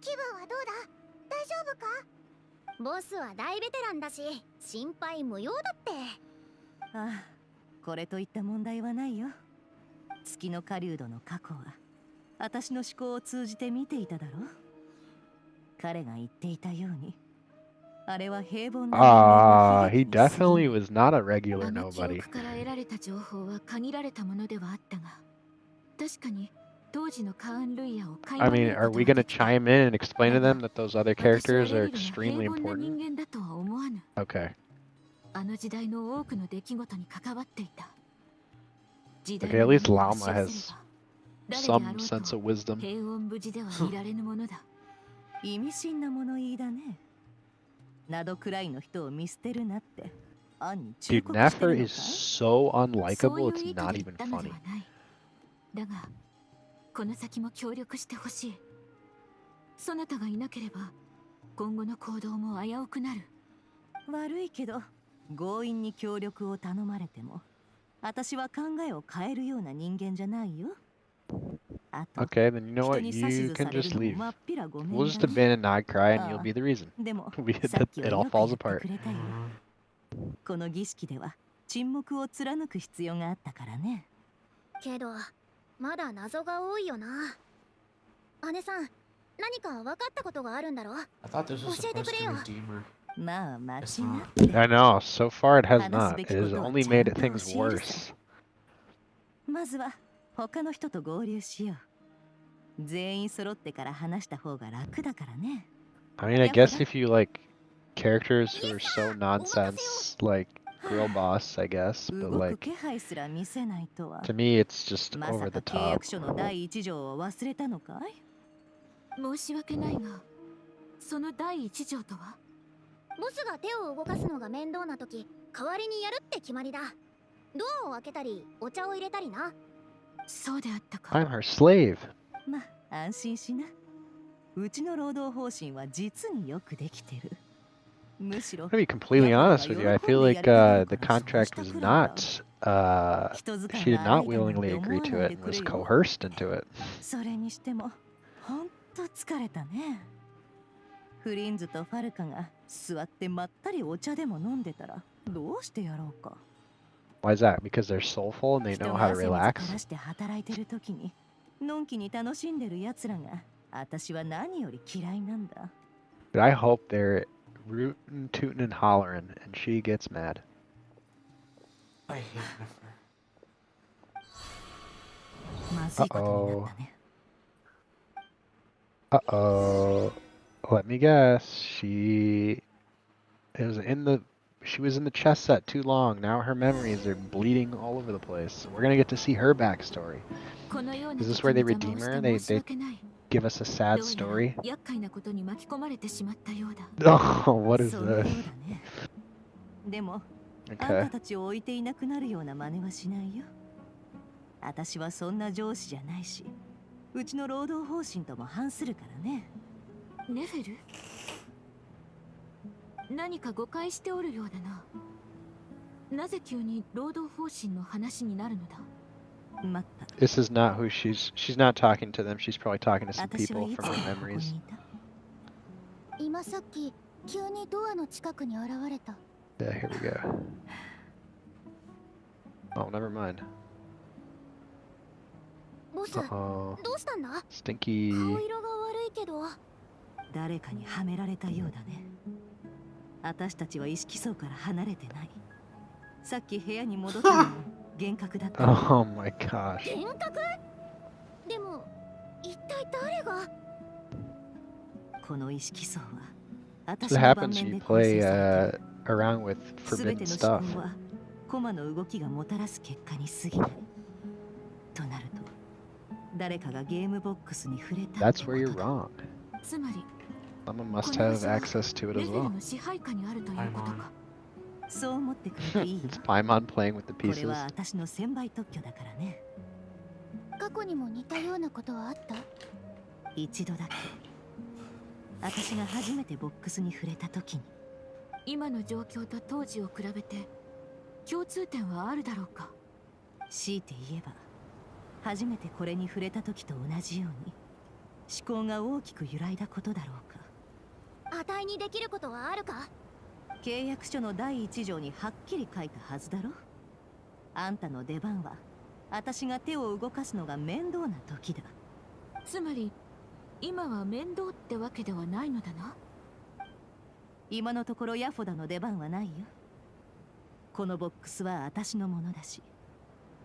[SPEAKER 14] 気分はどうだ？大丈夫か？ボスは大ベテランだし、心配無用だって。
[SPEAKER 11] ああ、これといった問題はないよ。月の狩人の過去は私の思考を通じて見ていただろう。彼が言っていたように、あれは平凡な人間の悲
[SPEAKER 2] He
[SPEAKER 11] 劇に過ぎない。
[SPEAKER 2] definitely was not a regular
[SPEAKER 4] あの記
[SPEAKER 2] nobody.
[SPEAKER 4] 憶から得られた情報は限られたものではあったが、確かに当時のカーン・ルイヤを垣
[SPEAKER 2] I
[SPEAKER 4] 間見
[SPEAKER 2] mean,
[SPEAKER 4] る
[SPEAKER 2] are
[SPEAKER 4] こと
[SPEAKER 2] we
[SPEAKER 4] が
[SPEAKER 2] gonna
[SPEAKER 4] できた。
[SPEAKER 2] chime in and explain to them that those other
[SPEAKER 4] 私は
[SPEAKER 2] characters
[SPEAKER 4] レ
[SPEAKER 2] are
[SPEAKER 4] リルが
[SPEAKER 2] extremely
[SPEAKER 4] 平凡な
[SPEAKER 2] important?
[SPEAKER 4] 人間だとは思わぬ。
[SPEAKER 2] Okay.
[SPEAKER 4] あの時代の多くの出来事に関わっていた。時代
[SPEAKER 2] Okay,
[SPEAKER 4] の
[SPEAKER 2] at least
[SPEAKER 4] 波が
[SPEAKER 2] Lama
[SPEAKER 4] 押し寄せれ
[SPEAKER 2] has
[SPEAKER 4] ば、誰であろ
[SPEAKER 2] some
[SPEAKER 4] う
[SPEAKER 2] sense
[SPEAKER 4] と
[SPEAKER 2] of wisdom.
[SPEAKER 4] 平穏無事では見られぬものだ。
[SPEAKER 11] 意味深な物言いだね。などくらいの人を見捨てるなって暗に忠
[SPEAKER 2] Dude,
[SPEAKER 11] 告してる
[SPEAKER 2] Nefer
[SPEAKER 11] の
[SPEAKER 2] is
[SPEAKER 11] かい？
[SPEAKER 2] so
[SPEAKER 4] そう
[SPEAKER 2] unlikable,
[SPEAKER 4] いう
[SPEAKER 2] it's
[SPEAKER 4] 意図
[SPEAKER 2] not
[SPEAKER 4] で言っ
[SPEAKER 2] even
[SPEAKER 4] たので
[SPEAKER 2] funny.
[SPEAKER 4] はない。だが、この先も協力してほしい。そなたがいなければ、今後の行動も危うくなる。
[SPEAKER 11] 悪いけど、強引に協力を頼まれても、私は考えを変えるような人間じゃないよ。あと、
[SPEAKER 2] Okay, then you know
[SPEAKER 11] 人
[SPEAKER 2] what?
[SPEAKER 11] に
[SPEAKER 2] You
[SPEAKER 11] 指図
[SPEAKER 2] can
[SPEAKER 11] される
[SPEAKER 2] just
[SPEAKER 11] のも
[SPEAKER 2] leave.
[SPEAKER 11] まっぴらごめん
[SPEAKER 2] We'll
[SPEAKER 11] だ
[SPEAKER 2] just
[SPEAKER 11] ね。
[SPEAKER 2] abandon nod cry and
[SPEAKER 11] あ
[SPEAKER 2] you'll
[SPEAKER 11] あ、
[SPEAKER 2] be the reason.
[SPEAKER 11] でも、
[SPEAKER 2] That
[SPEAKER 11] さっきは
[SPEAKER 2] it
[SPEAKER 11] よ
[SPEAKER 2] all
[SPEAKER 11] くや
[SPEAKER 2] falls
[SPEAKER 11] って
[SPEAKER 2] apart.
[SPEAKER 11] くれたよ。この儀式では沈黙を貫く必要があったからね。
[SPEAKER 14] けど、まだ謎が多いよな。姉さん、何か分かったことがあるんだろう？
[SPEAKER 1] I thought this was
[SPEAKER 14] 教えてく
[SPEAKER 1] supposed
[SPEAKER 14] れ
[SPEAKER 1] to
[SPEAKER 14] よ。
[SPEAKER 1] redeem her.
[SPEAKER 11] まあ、間違
[SPEAKER 1] It's not.
[SPEAKER 11] って。
[SPEAKER 2] I know, so far it has
[SPEAKER 11] 話す
[SPEAKER 2] not.
[SPEAKER 11] べ
[SPEAKER 2] It
[SPEAKER 11] きこ
[SPEAKER 2] has
[SPEAKER 11] とは
[SPEAKER 2] only
[SPEAKER 11] ちゃ
[SPEAKER 2] made
[SPEAKER 11] ん
[SPEAKER 2] it
[SPEAKER 11] と
[SPEAKER 2] things
[SPEAKER 11] 教えるさ。
[SPEAKER 2] worse.
[SPEAKER 11] まずは他の人と合流しよう。全員揃ってから話した方が楽だからね。
[SPEAKER 2] I mean, I guess if you like characters who are so nonsense, like Girl Boss, I guess, but
[SPEAKER 11] 動く
[SPEAKER 2] like
[SPEAKER 11] 気配すら見せないとは。
[SPEAKER 2] to me, it's just
[SPEAKER 11] まさ
[SPEAKER 2] over
[SPEAKER 11] か
[SPEAKER 2] the
[SPEAKER 11] 契
[SPEAKER 2] top.
[SPEAKER 11] 約書の第一条を忘れたのかい？
[SPEAKER 4] 申し訳ないが、その第一条とは？
[SPEAKER 14] ボスが手を動かすのが面倒な時、代わりにやるって決まりだ。ドアを開けたり、お茶を入れたりな。
[SPEAKER 4] そうであったか。
[SPEAKER 2] I'm her slave.
[SPEAKER 11] まあ、安心しな。うちの労働方針は実によくできてる。むしろ、
[SPEAKER 2] To be completely honest with you, I feel like the contract was not. She did not willingly agree to it and was coerced into it.
[SPEAKER 11] それにしても、ほんと疲れたね。フリンズとファルカが座ってまったりお茶でも飲んでたらどうしてやろうか。
[SPEAKER 2] Why is that? Because they're soulful and they
[SPEAKER 11] 人
[SPEAKER 2] know
[SPEAKER 11] が
[SPEAKER 2] how to
[SPEAKER 11] 汗水
[SPEAKER 2] relax?
[SPEAKER 11] からして働いてる時にのんきに楽しんでる奴らが私は何より嫌いなんだ。
[SPEAKER 2] But I hope they're rootin', tootin', and hollering, and she gets mad.
[SPEAKER 1] I hate Nefer.
[SPEAKER 11] まずいことになったね。
[SPEAKER 2] Uh-oh. Let me guess. She was in the chess set too long. Now her memories are bleeding all over the place. We're gonna get to see her backstory.
[SPEAKER 4] このような
[SPEAKER 2] Is this
[SPEAKER 4] 時
[SPEAKER 2] where
[SPEAKER 4] に
[SPEAKER 2] they
[SPEAKER 4] 邪魔を
[SPEAKER 2] redeem
[SPEAKER 4] し
[SPEAKER 2] her?
[SPEAKER 4] て
[SPEAKER 2] They
[SPEAKER 4] 申し訳ない。
[SPEAKER 2] give us a sad
[SPEAKER 4] どう
[SPEAKER 2] story?
[SPEAKER 4] やら厄介なことに巻き込まれてしまったようだ。
[SPEAKER 2] Oh, what is
[SPEAKER 11] そのよう
[SPEAKER 2] this?
[SPEAKER 11] だね。でも、あん
[SPEAKER 2] Okay.
[SPEAKER 11] たたちを置いていなくなるような真似はしないよ。私はそんな上司じゃないし、うちの労働方針とも反するからね。
[SPEAKER 4] ネフェル？何か誤解しておるようだな。なぜ急に労働方針の話になるのだ？
[SPEAKER 2] This is not who she's not talking to them. She's probably talking to some people from her memories.
[SPEAKER 14] 今さっき急にドアの近くに現れた。
[SPEAKER 2] Yeah, here we go. Oh, never mind.
[SPEAKER 14] ボス、どうしたんだ？
[SPEAKER 2] Stinky.
[SPEAKER 14] 顔色が悪いけど。
[SPEAKER 11] 誰かにはめられたようだね。私たちは意識層から離れてない。さっき部屋に戻ったのも幻覚だった。
[SPEAKER 2] Oh my gosh.
[SPEAKER 14] 幻覚？でも一体誰が？
[SPEAKER 11] この意識層は
[SPEAKER 2] That's what happens when you play around with forbidden stuff.
[SPEAKER 11] はコマの動きがもたらす結果に過ぎない。となると、誰かがゲームボックスに触れた。
[SPEAKER 2] That's where you're wrong.
[SPEAKER 4] つまり
[SPEAKER 2] Someone must have access to it as well.
[SPEAKER 4] の支配下にあるということか。
[SPEAKER 11] そう思ってくれていい。
[SPEAKER 2] It's Paimon playing with the
[SPEAKER 11] これ
[SPEAKER 2] pieces.
[SPEAKER 11] は私の専売特許だからね。
[SPEAKER 14] 過去にも似たようなことはあった？
[SPEAKER 11] 一度だけ。私が初めてボックスに触れた時に。
[SPEAKER 4] 今の状況と当時を比べて共通点はあるだろうか。
[SPEAKER 11] 強いて言えば、初めてこれに触れた時と同じように思考が大きく揺らいだことだろうか。
[SPEAKER 14] 値にできることはあるか？
[SPEAKER 11] 契約書の第一条にはっきり書いたはずだろ。あんたの出番は私が手を動かすのが面倒な時だ。
[SPEAKER 4] つまり今は面倒ってわけではないのだな。
[SPEAKER 11] 今のところヤフォダの出番はないよ。このボックスは私のものだし、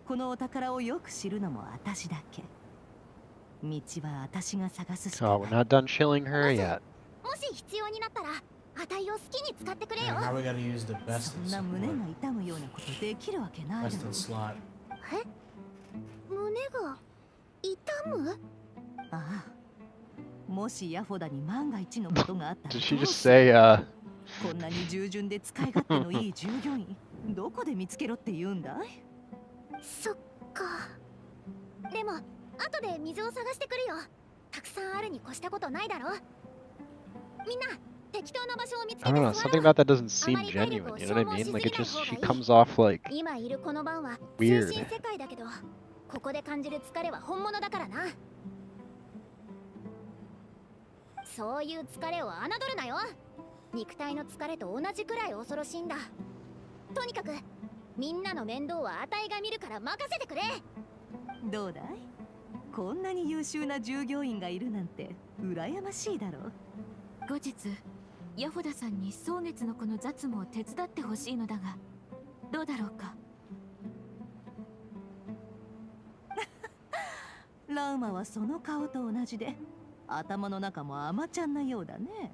[SPEAKER 11] このお宝をよく知るのも私だけ。道は私が探すしかない。
[SPEAKER 2] Oh, we're not done chilling her yet.
[SPEAKER 14] もし必要になったら値を好きに使ってくれよ。
[SPEAKER 1] How are we gonna use the best
[SPEAKER 11] そんな胸が痛むようなことできるわけないだろ。
[SPEAKER 1] best in slot?
[SPEAKER 14] え？胸が痛む？
[SPEAKER 11] ああ。もしヤフォダに万が一のことがあったら
[SPEAKER 2] Did she just say,
[SPEAKER 11] こんなに従順で使い勝手のいい従業員どこで見つけろって言うんだい？
[SPEAKER 14] そっか。でも後で水を探してくるよ。たくさんあるに越したことないだろ。みんな適当な場所を見つけ
[SPEAKER 2] I
[SPEAKER 14] て
[SPEAKER 2] don't know,
[SPEAKER 14] 座
[SPEAKER 2] something
[SPEAKER 14] ろう。
[SPEAKER 2] about that doesn't seem genuine, you know what I mean? Like it just, she comes off like
[SPEAKER 14] 今いるこの晩は精
[SPEAKER 2] weird.
[SPEAKER 14] 神世界だけど、ここで感じる疲れは本物だからな。そういう疲れを侮るなよ。肉体の疲れと同じくらい恐ろしいんだ。とにかくみんなの面倒はあたいが見るから任せてくれ。
[SPEAKER 11] どうだい？こんなに優秀な従業員がいるなんて羨ましいだろう。
[SPEAKER 4] 後日ヤフォダさんに蒼月の子の雑務を手伝ってほしいのだが、どうだろうか。
[SPEAKER 11] ラウマはその顔と同じで頭の中も甘ちゃんなようだね。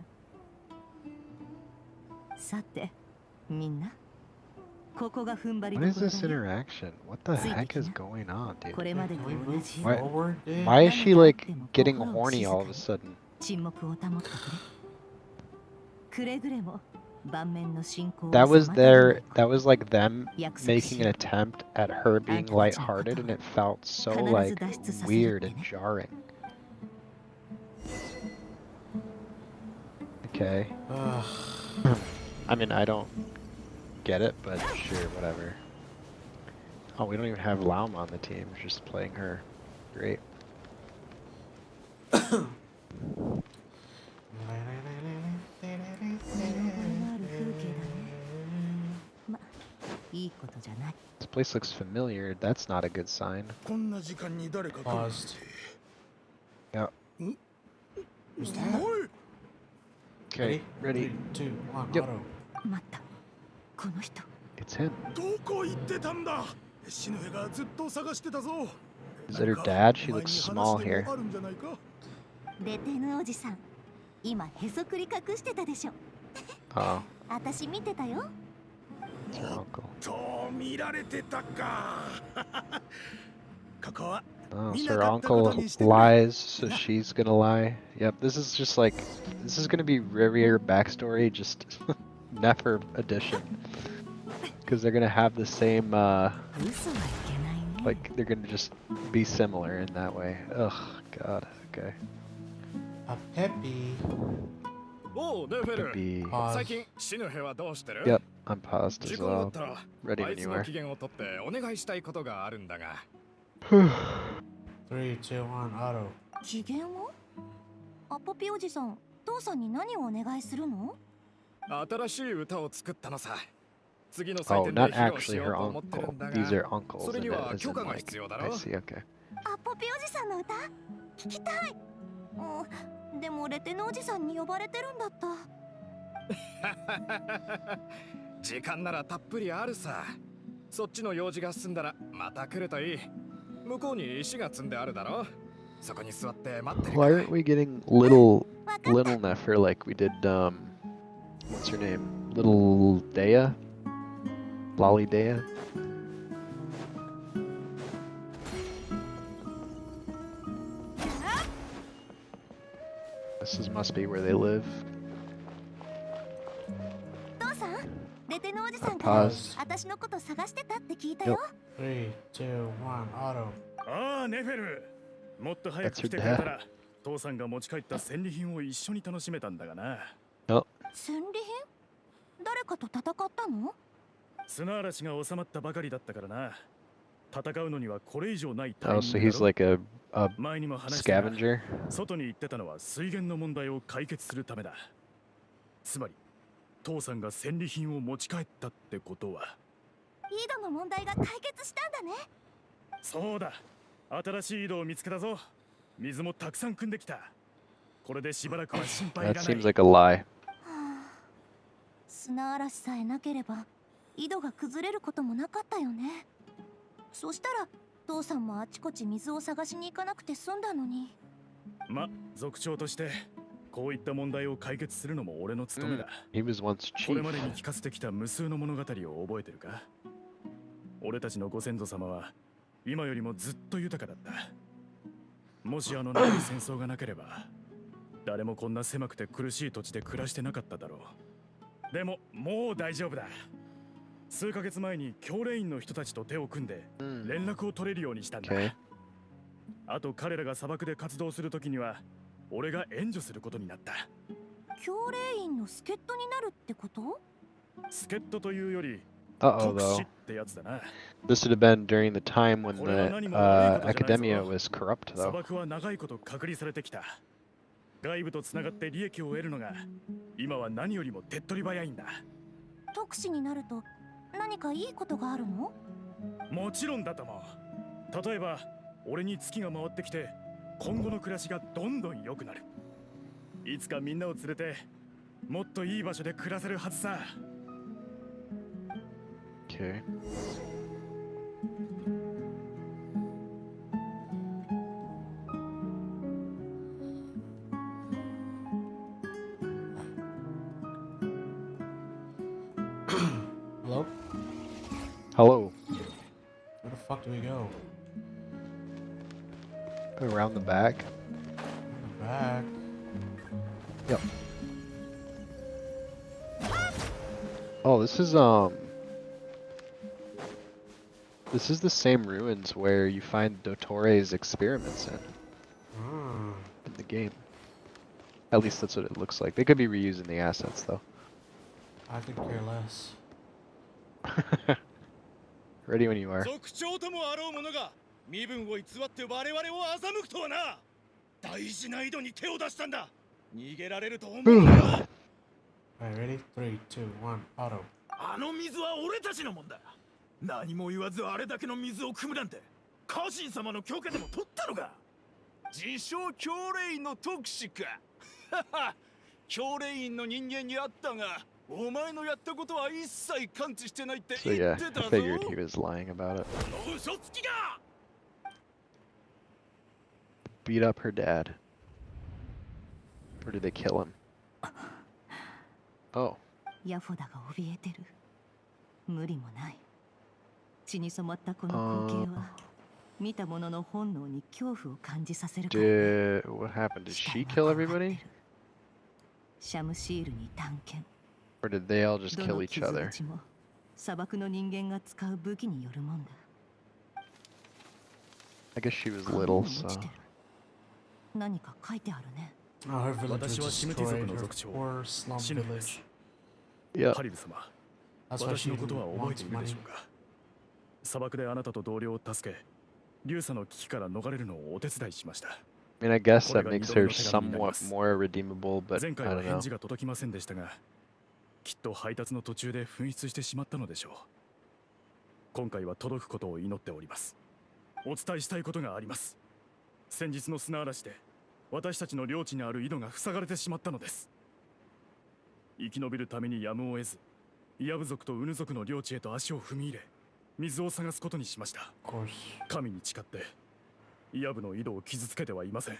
[SPEAKER 11] さてみんな、ここが踏ん張り
[SPEAKER 2] What
[SPEAKER 11] ど
[SPEAKER 2] is
[SPEAKER 11] ころ
[SPEAKER 2] this
[SPEAKER 11] だよ。
[SPEAKER 2] interaction? What the heck is going on, dude?
[SPEAKER 11] これまでと同じ。
[SPEAKER 2] Why is she like getting horny all of a sudden?
[SPEAKER 11] 沈黙を保ってくれ。くれぐれも盤面の進行を
[SPEAKER 2] That was
[SPEAKER 11] 妨げない
[SPEAKER 2] that was like them
[SPEAKER 11] 約束し
[SPEAKER 2] making an attempt at her being lighthearted, and it felt so like weird and jarring. Okay. I mean, I don't get it, but sure, whatever. Oh, we don't even have Laum on the team, we're just playing her. Great.
[SPEAKER 11] いいことじゃない。
[SPEAKER 2] This place looks familiar. That's not a good sign.
[SPEAKER 17] こんな時間に誰か来るなんて。
[SPEAKER 2] Yeah.
[SPEAKER 1] Who's that?
[SPEAKER 2] Okay, ready.
[SPEAKER 1] 3, 2, 1,
[SPEAKER 2] Yep.
[SPEAKER 1] auto.
[SPEAKER 11] 待った。この人。
[SPEAKER 2] It's him.
[SPEAKER 17] どこ行ってたんだ。シノヘがずっと探してたぞ。
[SPEAKER 2] Is it her dad? She looks small here.
[SPEAKER 17] あるんじゃないか。
[SPEAKER 14] ベテヌおじさん、今へそくり隠してたでしょ。
[SPEAKER 2] Oh,
[SPEAKER 14] 私見てたよ。
[SPEAKER 2] it's her uncle.
[SPEAKER 17] そう見られてたか。ここは
[SPEAKER 2] Oh, so her uncle lies, so she's gonna lie. Yep, this is just like, this is gonna be Riviera backstory, just Nefer edition. Because they're gonna have the same,
[SPEAKER 11] 嘘はいけないね。
[SPEAKER 2] Like they're gonna just be similar in that way. Ugh, God. Okay.
[SPEAKER 1] A Peppy.
[SPEAKER 17] おうネフェル
[SPEAKER 2] Peppy.
[SPEAKER 17] 最近死ぬ兵はどうしてる
[SPEAKER 2] Yep, I'm paused
[SPEAKER 17] 時
[SPEAKER 2] as
[SPEAKER 17] 間があ
[SPEAKER 2] well.
[SPEAKER 17] ったら
[SPEAKER 2] Ready
[SPEAKER 17] あ
[SPEAKER 2] when
[SPEAKER 17] いつ
[SPEAKER 2] you
[SPEAKER 17] の
[SPEAKER 2] are.
[SPEAKER 17] 機嫌を取ってお願いしたいことがあるんだが
[SPEAKER 1] 3, 2, 1, auto.
[SPEAKER 3] 機嫌を？アポピおじさん、父さんに何をお願いするの？
[SPEAKER 17] 新しい歌を作ったのさ次の
[SPEAKER 2] Oh,
[SPEAKER 17] 祭典で
[SPEAKER 2] not
[SPEAKER 17] 披露し
[SPEAKER 2] actually
[SPEAKER 17] よう
[SPEAKER 2] her
[SPEAKER 17] と思ってる
[SPEAKER 2] uncle.
[SPEAKER 17] んだ
[SPEAKER 2] These are
[SPEAKER 17] が
[SPEAKER 2] uncles
[SPEAKER 17] それ
[SPEAKER 2] in
[SPEAKER 17] に
[SPEAKER 2] it,
[SPEAKER 17] は
[SPEAKER 2] as
[SPEAKER 17] 許
[SPEAKER 2] in
[SPEAKER 17] 可が
[SPEAKER 2] like.
[SPEAKER 17] 必要だ
[SPEAKER 2] I
[SPEAKER 17] ろ
[SPEAKER 2] see. Okay.
[SPEAKER 3] アポピおじさんの歌？聞きたい。でもレテノおじさんに呼ばれてるんだった。
[SPEAKER 17] 時間ならたっぷりあるさそっちの用事が済んだらまた来るといい向こうに石が積んであるだろそこに座って待ってる
[SPEAKER 2] Why aren't we getting little Nefer like we did? What's her name? Little Dea? Lolly Dea? Must be where they live.
[SPEAKER 3] 父さん、レテノおじさん
[SPEAKER 2] I'm
[SPEAKER 3] から
[SPEAKER 2] paused.
[SPEAKER 3] 私のこと探してたって聞いたよ。
[SPEAKER 1] 3, 2, 1, auto.
[SPEAKER 18] ああネフェルもっと早く
[SPEAKER 2] That's
[SPEAKER 18] 来て
[SPEAKER 2] your
[SPEAKER 18] くれた
[SPEAKER 2] dad.
[SPEAKER 18] ら父さんが持ち帰った戦利品を一緒に楽しめたんだがな
[SPEAKER 2] Oh,
[SPEAKER 3] 戦利品？誰かと戦ったの？
[SPEAKER 18] 砂嵐が収まったばかりだったからな戦うのにはこれ以上ないタイ
[SPEAKER 2] oh,
[SPEAKER 18] ミ
[SPEAKER 2] so
[SPEAKER 18] ング
[SPEAKER 2] he's
[SPEAKER 18] だろ
[SPEAKER 2] like a
[SPEAKER 18] 前にも話したが
[SPEAKER 2] scavenger.
[SPEAKER 18] 外に行ってたのは水源の問題を解決するためだつまり父さんが戦利品を持ち帰ったってことは
[SPEAKER 3] 井戸の問題が解決したんだね。
[SPEAKER 18] そうだ新しい井戸を見つけたぞ水もたくさん汲んできたこれでしばらくは心配
[SPEAKER 2] That
[SPEAKER 18] がない
[SPEAKER 2] seems like a lie.
[SPEAKER 3] 砂嵐さえなければ井戸が崩れることもなかったよね。そしたら父さんもあちこち水を探しに行かなくて済んだのに。
[SPEAKER 18] ま、族長としてこういった問題を解決するのも俺の務めだ。
[SPEAKER 2] He was once
[SPEAKER 18] これ
[SPEAKER 2] chief.
[SPEAKER 18] までに聞かせてきた無数の物語を覚えてるか？俺たちのご先祖様は今よりもずっと豊かだった。もしあの長い戦争がなければ誰もこんな狭くて苦しい土地で暮らしてなかっただろう。でももう大丈夫だ。数ヶ月前に教令員の人たちと手を組んで連絡を取れるようにしたんだ。
[SPEAKER 2] Okay.
[SPEAKER 18] あと彼らが砂漠で活動するときには俺が援助することになった。
[SPEAKER 3] 教令員の助っ人になるってこと？
[SPEAKER 18] 助っ人というより
[SPEAKER 2] Uh-oh,
[SPEAKER 18] 特使
[SPEAKER 2] though.
[SPEAKER 18] ってやつだな。
[SPEAKER 2] This would have been during the time when the academia was corrupt,
[SPEAKER 18] 砂
[SPEAKER 2] though.
[SPEAKER 18] 漠は長いこと隔離されてきた。外部とつながって利益を得るのが今は何よりも手っ取り早いんだ。
[SPEAKER 3] 特使になると何かいいことがあるの？
[SPEAKER 18] もちろんだとも。例えば俺に月が回ってきて今後の暮らしがどんどん良くなる。いつかみんなを連れてもっといい場所で暮らせるはずさ。
[SPEAKER 2] Okay.
[SPEAKER 1] Hello?
[SPEAKER 2] Hello.
[SPEAKER 1] Where the fuck do we go?
[SPEAKER 2] Around the back.
[SPEAKER 1] Back.
[SPEAKER 2] Yep. Oh, this is the same ruins where you find Dotore's experiments in the game. At least that's what it looks like. They could be reusing the assets though.
[SPEAKER 1] I could care less.
[SPEAKER 2] Ready when you are.
[SPEAKER 17] 族長ともあろう者が身分を偽って我々を欺くとはな。大事な井戸に手を出したんだ。逃げられると思うなよ。
[SPEAKER 1] Alright, ready? 3, 2, 1, auto.
[SPEAKER 17] あの水は俺たちのもんだ。何も言わずあれだけの水を汲むなんて家臣様の許可でも取ったのか。自称教令員の特使か。教令員の人間に会ったがお前のやったことは一切感知してないって
[SPEAKER 2] So
[SPEAKER 17] 言
[SPEAKER 2] yeah,
[SPEAKER 17] ってた
[SPEAKER 2] I
[SPEAKER 17] ぞ。
[SPEAKER 2] figured he was lying about it.
[SPEAKER 17] 嘘つきが。
[SPEAKER 2] Beat up her dad. Or did they kill him? Oh.
[SPEAKER 11] ヤフォダが怯えてる。無理もない。血に染まったこの光景は見た者の本能に恐怖を感じさせるから。
[SPEAKER 2] What happened? Did she kill everybody?
[SPEAKER 11] シャムシールに探検。
[SPEAKER 2] Or did they all just
[SPEAKER 11] ど
[SPEAKER 2] kill
[SPEAKER 11] の
[SPEAKER 2] each
[SPEAKER 11] 傷
[SPEAKER 2] other?
[SPEAKER 11] 口も砂漠の人間が使う武器によるもんだ。
[SPEAKER 2] guess she was little,
[SPEAKER 11] 紙に落ち
[SPEAKER 2] so.
[SPEAKER 11] てる。何か書いてあるね。
[SPEAKER 1] Oh, her village was
[SPEAKER 18] 私はシムティ族
[SPEAKER 1] destroyed.
[SPEAKER 18] の
[SPEAKER 1] Her
[SPEAKER 18] 族長
[SPEAKER 1] poor slum
[SPEAKER 18] シヌです。
[SPEAKER 2] Yep.
[SPEAKER 18] ハリル様、
[SPEAKER 1] That's why
[SPEAKER 18] 私
[SPEAKER 1] she
[SPEAKER 18] のことは覚えて
[SPEAKER 1] wants
[SPEAKER 18] いるでしょ
[SPEAKER 1] money.
[SPEAKER 18] うか。砂漠であなたと同僚を助け、流砂の危機から逃れるのをお手伝いしました。
[SPEAKER 2] I mean, I guess
[SPEAKER 18] これ
[SPEAKER 2] that
[SPEAKER 18] が
[SPEAKER 2] makes
[SPEAKER 18] 二度目
[SPEAKER 2] her
[SPEAKER 18] の手紙になりま
[SPEAKER 2] somewhat
[SPEAKER 18] す。
[SPEAKER 2] more redeemable, but
[SPEAKER 18] 前回
[SPEAKER 2] I
[SPEAKER 18] は
[SPEAKER 2] don't
[SPEAKER 18] 返
[SPEAKER 2] know.
[SPEAKER 18] 事が届きませんでしたが、きっと配達の途中で紛失してしまったのでしょう。今回は届くことを祈っております。お伝えしたいことがあります。先日の砂嵐で私たちの領地にある井戸が塞がれてしまったのです。生き延びるためにやむを得ず、イヤブ族とウヌ族の領地へと足を踏み入れ、水を探すことにしました。神に誓ってイヤブの井戸を傷つけてはいません。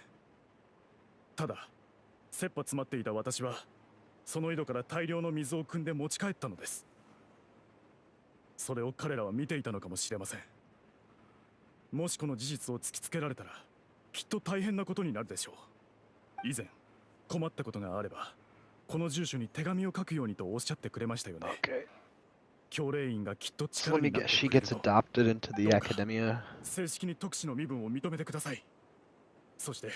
[SPEAKER 18] ただ切羽詰まっていた私はその井戸から大量の水を汲んで持ち帰ったのです。それを彼らは見ていたのかもしれません。もしこの事実を突きつけられたらきっと大変なことになるでしょう。以前困ったことがあればこの住所に手紙を書くようにとおっしゃってくれましたよね。教令員がきっと
[SPEAKER 2] So let
[SPEAKER 18] 力
[SPEAKER 2] me
[SPEAKER 18] になっ
[SPEAKER 2] guess,
[SPEAKER 18] て
[SPEAKER 2] she
[SPEAKER 18] くれる
[SPEAKER 2] gets
[SPEAKER 18] と。
[SPEAKER 2] adopted into the academia.
[SPEAKER 18] 正式に特使の身分を認めてください。そして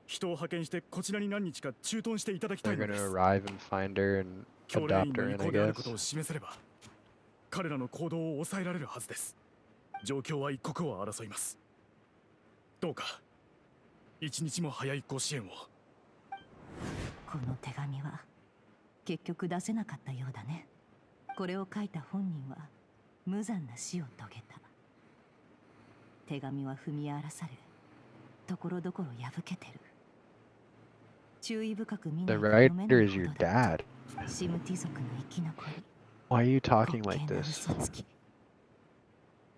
[SPEAKER 18] 人を派遣してこちらに何日か駐屯していただきた
[SPEAKER 2] They're
[SPEAKER 18] いの
[SPEAKER 2] gonna
[SPEAKER 18] です。
[SPEAKER 2] arrive and find her and
[SPEAKER 18] 教令員
[SPEAKER 2] adopt
[SPEAKER 18] の
[SPEAKER 2] her
[SPEAKER 18] 意
[SPEAKER 2] in, I
[SPEAKER 18] 向であること
[SPEAKER 2] guess.
[SPEAKER 18] を示せれば彼らの行動を抑えられるはずです。状況は一刻を争います。どうか一日も早いご支援を。
[SPEAKER 11] この手紙は結局出せなかったようだね。これを書いた本人は無残な死を遂げた。手紙は踏み荒らされ、ところどころ破けてる。注意深く見な
[SPEAKER 2] The
[SPEAKER 11] いと読めな
[SPEAKER 2] writer
[SPEAKER 11] い
[SPEAKER 2] is
[SPEAKER 11] ほ
[SPEAKER 2] your
[SPEAKER 11] どだ。
[SPEAKER 2] dad.
[SPEAKER 11] シムティ族の生き残り。
[SPEAKER 2] Why are you talking
[SPEAKER 11] 滑
[SPEAKER 2] like
[SPEAKER 11] 稽な
[SPEAKER 2] this?
[SPEAKER 11] 嘘つき。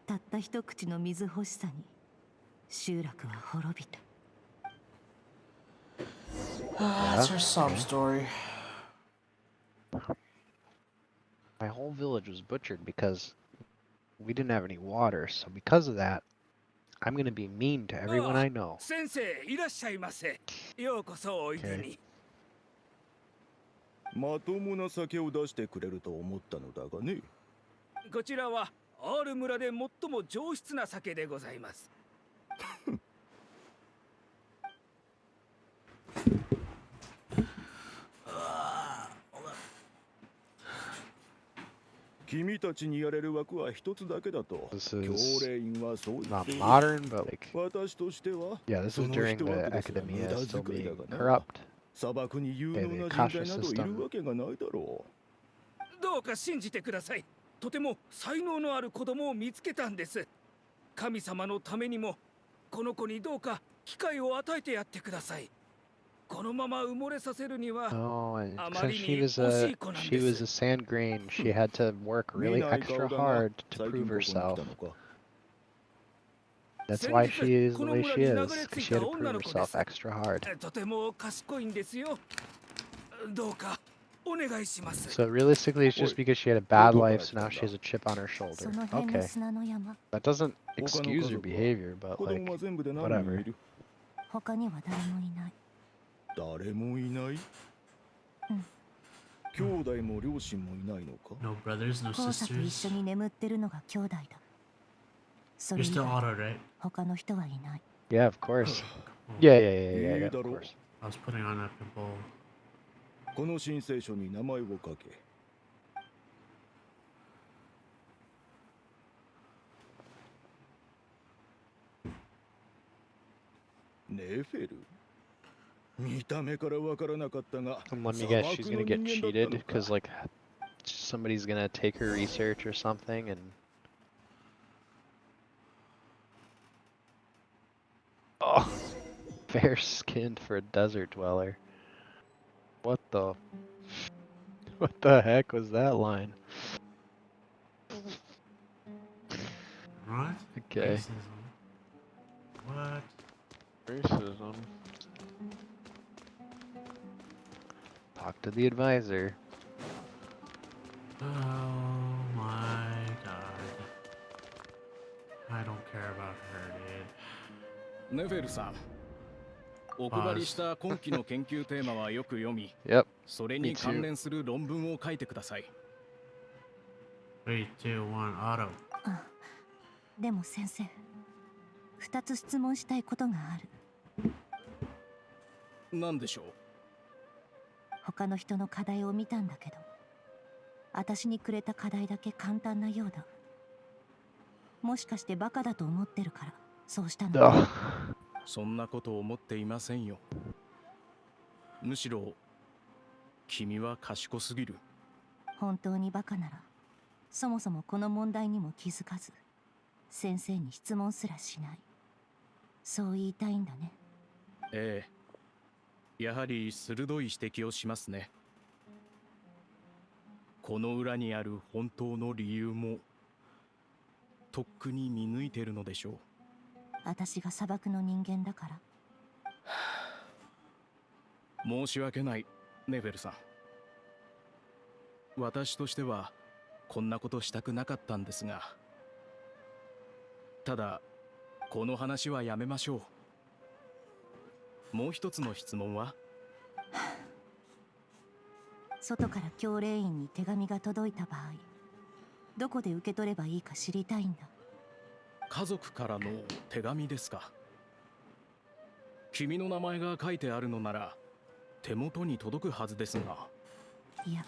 [SPEAKER 11] たった一口の水欲しさに集落は滅びた。
[SPEAKER 1] That's her sob story.
[SPEAKER 2] My whole village was butchered because we didn't have any water. So because of that, I'm gonna be mean to everyone I know.
[SPEAKER 17] 先生いらっしゃいませ。ようこそおいでに。
[SPEAKER 19] まともな酒を出してくれると思ったのだがね。
[SPEAKER 17] こちらはアール村で最も上質な酒でございます。
[SPEAKER 19] 君たちにやれる枠は一つだけだと。
[SPEAKER 2] This
[SPEAKER 19] 教
[SPEAKER 2] is
[SPEAKER 19] 令員はそう言
[SPEAKER 2] not
[SPEAKER 19] っている。
[SPEAKER 2] modern, but like
[SPEAKER 19] 私としては
[SPEAKER 2] yeah, this
[SPEAKER 19] そ
[SPEAKER 2] is
[SPEAKER 19] の
[SPEAKER 2] during
[SPEAKER 19] 一
[SPEAKER 2] the
[SPEAKER 19] 枠ですら無
[SPEAKER 2] academia
[SPEAKER 19] 駄
[SPEAKER 2] still
[SPEAKER 19] 遣いだ
[SPEAKER 2] being
[SPEAKER 19] がな。
[SPEAKER 2] corrupt.
[SPEAKER 19] 砂漠に有
[SPEAKER 2] Yeah,
[SPEAKER 19] 能
[SPEAKER 2] the
[SPEAKER 19] な人
[SPEAKER 2] Akasha
[SPEAKER 19] 材などい
[SPEAKER 2] system.
[SPEAKER 19] るわけがないだろ
[SPEAKER 17] どうか信じてください。とても才能のある子供を見つけたんです。神様のためにもこの子にどうか機会を与えてやってください。このまま埋もれさせるには
[SPEAKER 2] Oh, and
[SPEAKER 17] あま
[SPEAKER 2] since
[SPEAKER 17] り
[SPEAKER 2] she
[SPEAKER 17] に
[SPEAKER 2] was
[SPEAKER 17] 惜し
[SPEAKER 2] a
[SPEAKER 17] い子なん
[SPEAKER 2] she
[SPEAKER 17] で
[SPEAKER 2] was
[SPEAKER 17] す。
[SPEAKER 2] a sand grain, she had to work
[SPEAKER 19] う。見
[SPEAKER 2] really
[SPEAKER 19] ない顔
[SPEAKER 2] extra
[SPEAKER 19] だが
[SPEAKER 2] hard to
[SPEAKER 19] 最
[SPEAKER 2] prove
[SPEAKER 19] 近ここに来た
[SPEAKER 2] herself.
[SPEAKER 19] のか。
[SPEAKER 2] That's
[SPEAKER 17] 先
[SPEAKER 2] why
[SPEAKER 17] 日
[SPEAKER 2] she is
[SPEAKER 17] こ
[SPEAKER 2] the
[SPEAKER 17] の
[SPEAKER 2] way
[SPEAKER 17] 村
[SPEAKER 2] she
[SPEAKER 17] に流
[SPEAKER 2] is,
[SPEAKER 17] れ
[SPEAKER 2] because
[SPEAKER 17] 着い
[SPEAKER 2] she
[SPEAKER 17] た
[SPEAKER 2] had to
[SPEAKER 17] 女
[SPEAKER 2] prove
[SPEAKER 17] の子で
[SPEAKER 2] herself
[SPEAKER 17] す。
[SPEAKER 2] extra hard.
[SPEAKER 17] とても賢いんですよ。どうかお願いします。
[SPEAKER 2] So realistically, it's just because she had a bad life, so now she has a chip on her shoulder.
[SPEAKER 11] その辺の
[SPEAKER 2] Okay,
[SPEAKER 11] 砂の山、
[SPEAKER 2] that doesn't
[SPEAKER 19] 他の
[SPEAKER 2] excuse
[SPEAKER 19] 家
[SPEAKER 2] her
[SPEAKER 19] 族は
[SPEAKER 2] behavior, but
[SPEAKER 19] 子
[SPEAKER 2] like
[SPEAKER 19] 供は全部で何人
[SPEAKER 2] whatever.
[SPEAKER 19] いる？
[SPEAKER 11] 他には誰もいない。
[SPEAKER 19] 誰もいない？兄弟も両親もいないのか？
[SPEAKER 1] No brothers, no
[SPEAKER 11] コウサと一緒
[SPEAKER 1] sisters.
[SPEAKER 11] に眠ってるのが兄弟だ。そ
[SPEAKER 1] You're
[SPEAKER 11] れ以
[SPEAKER 1] still
[SPEAKER 11] 外
[SPEAKER 1] auto, right?
[SPEAKER 11] 他の人はいない。
[SPEAKER 2] Yeah, of course. Yeah, yeah, of course.
[SPEAKER 1] I was putting on a pimple.
[SPEAKER 19] この申請書に名前を書け。ネフェル？見た目からわからなかったが、
[SPEAKER 2] And let me
[SPEAKER 19] 砂
[SPEAKER 2] guess,
[SPEAKER 19] 漠
[SPEAKER 2] she's
[SPEAKER 19] の
[SPEAKER 2] gonna get
[SPEAKER 19] 人間だ
[SPEAKER 2] cheated
[SPEAKER 19] ったのか。
[SPEAKER 2] because like somebody's gonna take her research or something and oh, fair skinned for a desert dweller. What the heck was that line?
[SPEAKER 1] What?
[SPEAKER 2] Okay.
[SPEAKER 1] Racism. What?
[SPEAKER 2] Racism. Talk to the advisor.
[SPEAKER 1] Oh my god. I don't care about her, dude.
[SPEAKER 10] ネフェルさん、お配りした今期の研究テーマはよく読み、
[SPEAKER 2] Yep.
[SPEAKER 10] それに関連する論文を書いてください。
[SPEAKER 1] 3, 2, 1, auto.
[SPEAKER 11] あ、でも先生、不2つ質問したいことがある。
[SPEAKER 19] 何でしょう。
[SPEAKER 11] 他の人の課題を見たんだけど、私にくれた課題だけ簡単なようだ。もしかしてバカだと思ってるからそうしたの？
[SPEAKER 18] そんなこと思っていませんよ。むしろ君は賢すぎる。
[SPEAKER 11] 本当にバカならそもそもこの問題にも気づかず先生に質問すらしない。そう言いたいんだね。
[SPEAKER 18] ええ、やはり鋭い指摘をしますね。この裏にある本当の理由もとっくに見抜いてるのでしょう。
[SPEAKER 11] 私が砂漠の人間だから。
[SPEAKER 18] 申し訳ない、ネフェルさん。私としてはこんなことしたくなかったんですが、ただこの話はやめましょう。もう一つの質問は？
[SPEAKER 11] 外から教令員に手紙が届いた場合、どこで受け取ればいいか知りたいんだ。
[SPEAKER 18] 家族からの手紙ですか。君の名前が書いてあるのなら手元に届くはずですが。
[SPEAKER 11] いや、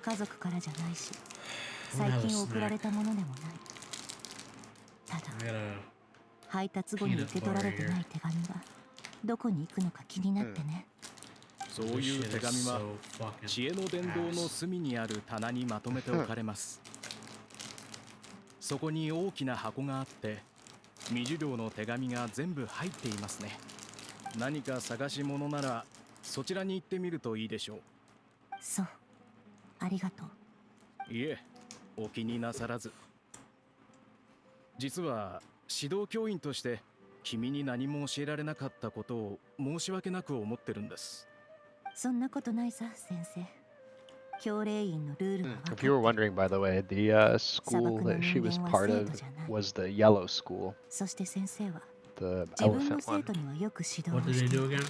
[SPEAKER 11] 家族からじゃないし、最近送られたものでもない。ただ配達後に受け取られてない手紙がどこに行くのか気になってね。
[SPEAKER 18] そういう手紙は知恵の殿堂の隅にある棚にまとめておかれます。そこに大きな箱があって未受領の手紙が全部入っていますね。何か探し物ならそちらに行ってみるといいでしょう。
[SPEAKER 11] そう、ありがとう。
[SPEAKER 18] いえ、お気になさらず。実は指導教員として君に何も教えられなかったことを申し訳なく思ってるんです。
[SPEAKER 11] そんなことないさ、先生。教令員のルールは分かっ
[SPEAKER 2] If
[SPEAKER 11] て
[SPEAKER 2] you were wondering, by the way, the school that she was part of was the yellow school,
[SPEAKER 11] そして先生は
[SPEAKER 2] the
[SPEAKER 11] 自分の
[SPEAKER 2] elephant
[SPEAKER 11] 生
[SPEAKER 2] one.
[SPEAKER 11] 徒にはよく指導
[SPEAKER 1] What
[SPEAKER 11] を
[SPEAKER 1] did
[SPEAKER 11] し
[SPEAKER 1] they
[SPEAKER 11] てい
[SPEAKER 1] do
[SPEAKER 11] る。
[SPEAKER 1] again?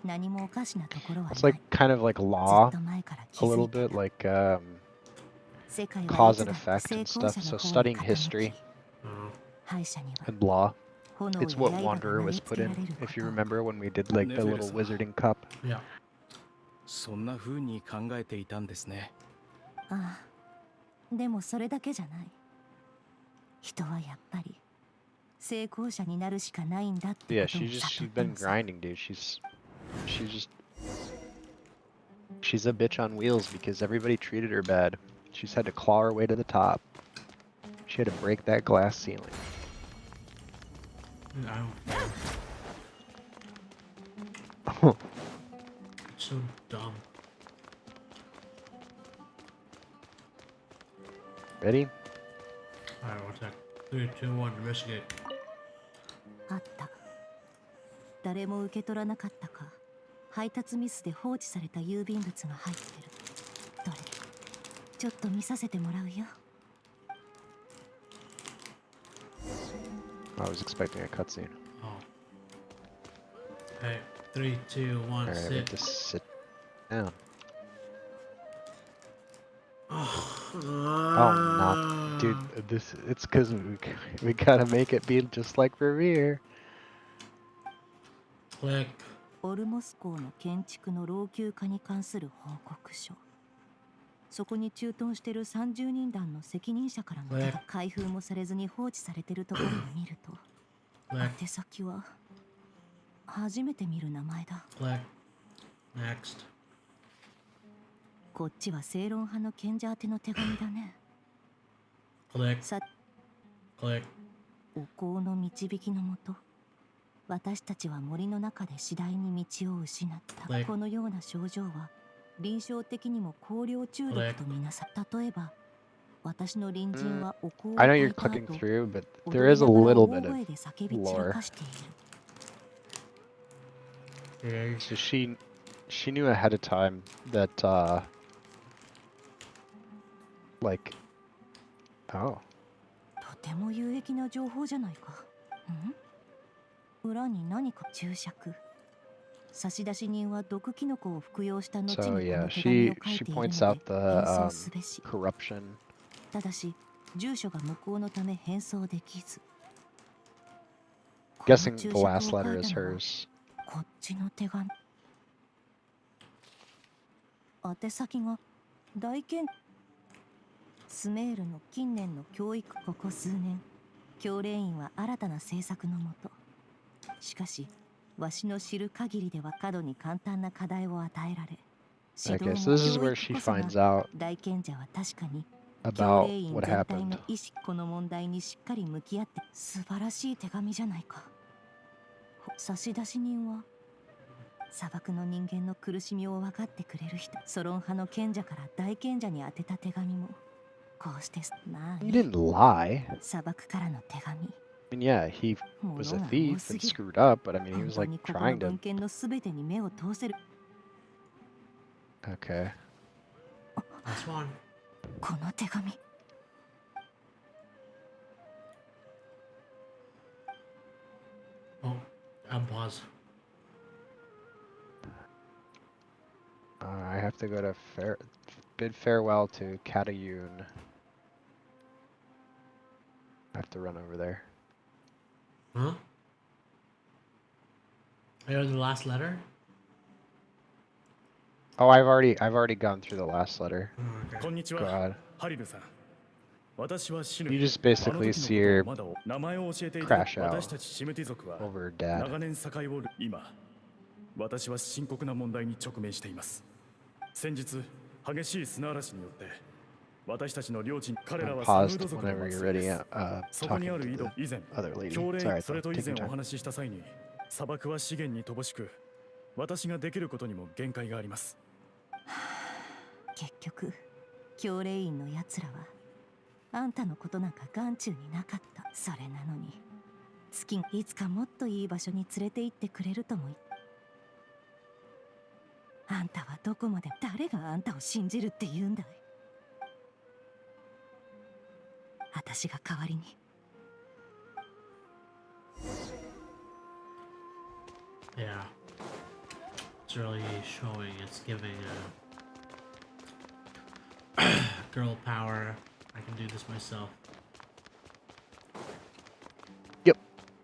[SPEAKER 11] 何もおかしなところは
[SPEAKER 2] It's
[SPEAKER 11] な
[SPEAKER 2] like
[SPEAKER 11] い。
[SPEAKER 2] kind of like law,
[SPEAKER 11] ずっと前から気
[SPEAKER 2] a
[SPEAKER 11] づ
[SPEAKER 2] little
[SPEAKER 11] いて
[SPEAKER 2] bit like
[SPEAKER 11] 世界は
[SPEAKER 2] cause
[SPEAKER 11] いつ
[SPEAKER 2] and
[SPEAKER 11] だって
[SPEAKER 2] effect
[SPEAKER 11] 成
[SPEAKER 2] and
[SPEAKER 11] 功
[SPEAKER 2] stuff.
[SPEAKER 11] 者
[SPEAKER 2] So
[SPEAKER 11] の方
[SPEAKER 2] studying
[SPEAKER 11] に傾き、
[SPEAKER 2] history
[SPEAKER 11] 敗者には
[SPEAKER 2] and law,
[SPEAKER 11] 炎
[SPEAKER 2] it's
[SPEAKER 11] や
[SPEAKER 2] what
[SPEAKER 11] 刃が
[SPEAKER 2] Wanderer
[SPEAKER 11] 投げ
[SPEAKER 2] was
[SPEAKER 11] つ
[SPEAKER 2] put
[SPEAKER 11] けら
[SPEAKER 2] in.
[SPEAKER 11] れるこ
[SPEAKER 2] If you
[SPEAKER 11] と。
[SPEAKER 2] remember when we did like the little wizarding cup.
[SPEAKER 1] Yeah.
[SPEAKER 18] そんな風に考えていたんですね。
[SPEAKER 11] ああ、でもそれだけじゃない。人はやっぱり成功者になるしかないんだって
[SPEAKER 2] Yeah,
[SPEAKER 11] ことを
[SPEAKER 2] she's
[SPEAKER 11] 悟っ
[SPEAKER 2] been
[SPEAKER 11] たのさ。
[SPEAKER 2] grinding, dude. She's a bitch on wheels because everybody treated her bad. She's had to claw her way to the top. She had to break that glass ceiling.
[SPEAKER 1] No. So dumb.
[SPEAKER 2] Ready?
[SPEAKER 1] Alright, one sec. 3, 2, 1, investigate.
[SPEAKER 11] あった。誰も受け取らなかったか、配達ミスで放置された郵便物が入ってる。どれ？ちょっと見させてもらうよ。
[SPEAKER 2] I was expecting a cutscene.
[SPEAKER 1] Oh. Hey, 3, 2, 1,
[SPEAKER 2] Alright, we have
[SPEAKER 1] sit.
[SPEAKER 2] to sit down. Oh, not, dude. It's because we gotta make it be just like Revere.
[SPEAKER 1] Click.
[SPEAKER 11] オルモス港の建築の老朽化に関する報告書。そこに駐屯してる30人団の責任者からの手が開封もされずに放置されてるところを見ると、宛先は初めて見る名前だ。
[SPEAKER 1] Click. Next.
[SPEAKER 11] こっちは正論派の賢者宛ての手紙だね。
[SPEAKER 1] Click.
[SPEAKER 11] さ
[SPEAKER 1] Click.
[SPEAKER 11] お香の導きのもと、私たちは森の中で次第に道を失った。
[SPEAKER 1] Click.
[SPEAKER 11] このような症状は臨床的にも香料中毒とみなさ。例えば私の隣人はお香を
[SPEAKER 2] I know
[SPEAKER 11] 焚
[SPEAKER 2] you're
[SPEAKER 11] いた
[SPEAKER 2] clicking
[SPEAKER 11] 後、
[SPEAKER 2] through, but
[SPEAKER 11] 踊
[SPEAKER 2] there
[SPEAKER 11] り
[SPEAKER 2] is a
[SPEAKER 11] ながら
[SPEAKER 2] little
[SPEAKER 11] 大
[SPEAKER 2] bit
[SPEAKER 11] 声
[SPEAKER 2] of
[SPEAKER 11] で叫び散ら
[SPEAKER 2] lore.
[SPEAKER 11] かしている。
[SPEAKER 2] So she knew ahead of time that like oh.
[SPEAKER 11] とても有益な情報じゃないか。裏に何か注釈。差出人は毒キノコを服用した後にこ
[SPEAKER 2] So
[SPEAKER 11] の
[SPEAKER 2] yeah,
[SPEAKER 11] 手紙を
[SPEAKER 2] she
[SPEAKER 11] 書い
[SPEAKER 2] she
[SPEAKER 11] ている
[SPEAKER 2] points
[SPEAKER 11] の
[SPEAKER 2] out
[SPEAKER 11] で
[SPEAKER 2] the
[SPEAKER 11] 返送すべし。
[SPEAKER 2] corruption.
[SPEAKER 11] ただし住所が無効のため返送できず。
[SPEAKER 2] Guessing the last letter is hers.
[SPEAKER 11] こっちの手紙。宛先が大剣。スメールの近年の教育。ここ数年、教令員は新たな政策のもと。しかし、わしの知る限りでは過度に簡単な課題を与えられ。
[SPEAKER 2] Okay, so this is where she finds out
[SPEAKER 11] 大賢者は確かに
[SPEAKER 2] about
[SPEAKER 11] 教令員
[SPEAKER 2] what
[SPEAKER 11] 全体
[SPEAKER 2] happened.
[SPEAKER 11] の意識。この問題にしっかり向き合って。素晴らしい手紙じゃないか。差出人は砂漠の人間の苦しみを分かってくれる人。ソロン派の賢者から大賢者に宛てた手紙もこうして。まあ、
[SPEAKER 2] He didn't lie.
[SPEAKER 11] 砂漠からの手紙。
[SPEAKER 2] I mean, yeah, he was a thief and screwed up, but I mean, he was like
[SPEAKER 11] 本当にここの
[SPEAKER 2] trying
[SPEAKER 11] 文
[SPEAKER 2] to.
[SPEAKER 11] 献のすべてに目を通せる。
[SPEAKER 2] Okay.
[SPEAKER 1] Last one.
[SPEAKER 11] この手紙。
[SPEAKER 1] Oh, pause.
[SPEAKER 2] I have to go to bid farewell to Katayun. I have to run over there.
[SPEAKER 1] Huh? Are you the last letter?
[SPEAKER 2] Oh, I've already gone through the last letter.
[SPEAKER 1] Oh, okay.
[SPEAKER 18] こんにち
[SPEAKER 2] Go
[SPEAKER 18] は、
[SPEAKER 2] ahead.
[SPEAKER 18] ハリルさん。私はシヌ。
[SPEAKER 2] You just basically see her
[SPEAKER 18] まだ名前を教えていただ
[SPEAKER 2] crash
[SPEAKER 18] 私
[SPEAKER 2] out
[SPEAKER 18] たちシムティ族は
[SPEAKER 2] over her dad.
[SPEAKER 18] 長年栄を今、私は深刻な問題に直面しています。先日、激しい砂嵐によって私たちの領地、彼らはサムード族の
[SPEAKER 2] Whenever
[SPEAKER 18] 末
[SPEAKER 2] you're
[SPEAKER 18] 裔で
[SPEAKER 2] ready,
[SPEAKER 18] す。そこにあ
[SPEAKER 2] talking
[SPEAKER 18] る
[SPEAKER 2] to
[SPEAKER 18] 井戸
[SPEAKER 2] the
[SPEAKER 18] 以前、
[SPEAKER 2] other lady.
[SPEAKER 18] 教令
[SPEAKER 2] Sorry,
[SPEAKER 18] それと以
[SPEAKER 2] take
[SPEAKER 18] 前
[SPEAKER 2] your
[SPEAKER 18] お
[SPEAKER 2] time.
[SPEAKER 18] 話しした際に、砂漠は資源に乏しく、私ができることにも限界があります。
[SPEAKER 11] 結局教令員のやつらはあんたのことなんか眼中になかった。それなのに月がいつかもっといい場所に連れて行ってくれるとも言った。あんたはどこまで。誰があんたを信じるって言うんだい。私が代わりに。
[SPEAKER 1] Yeah. It's really showing, it's giving girl power. I can do this myself.
[SPEAKER 2] Yep.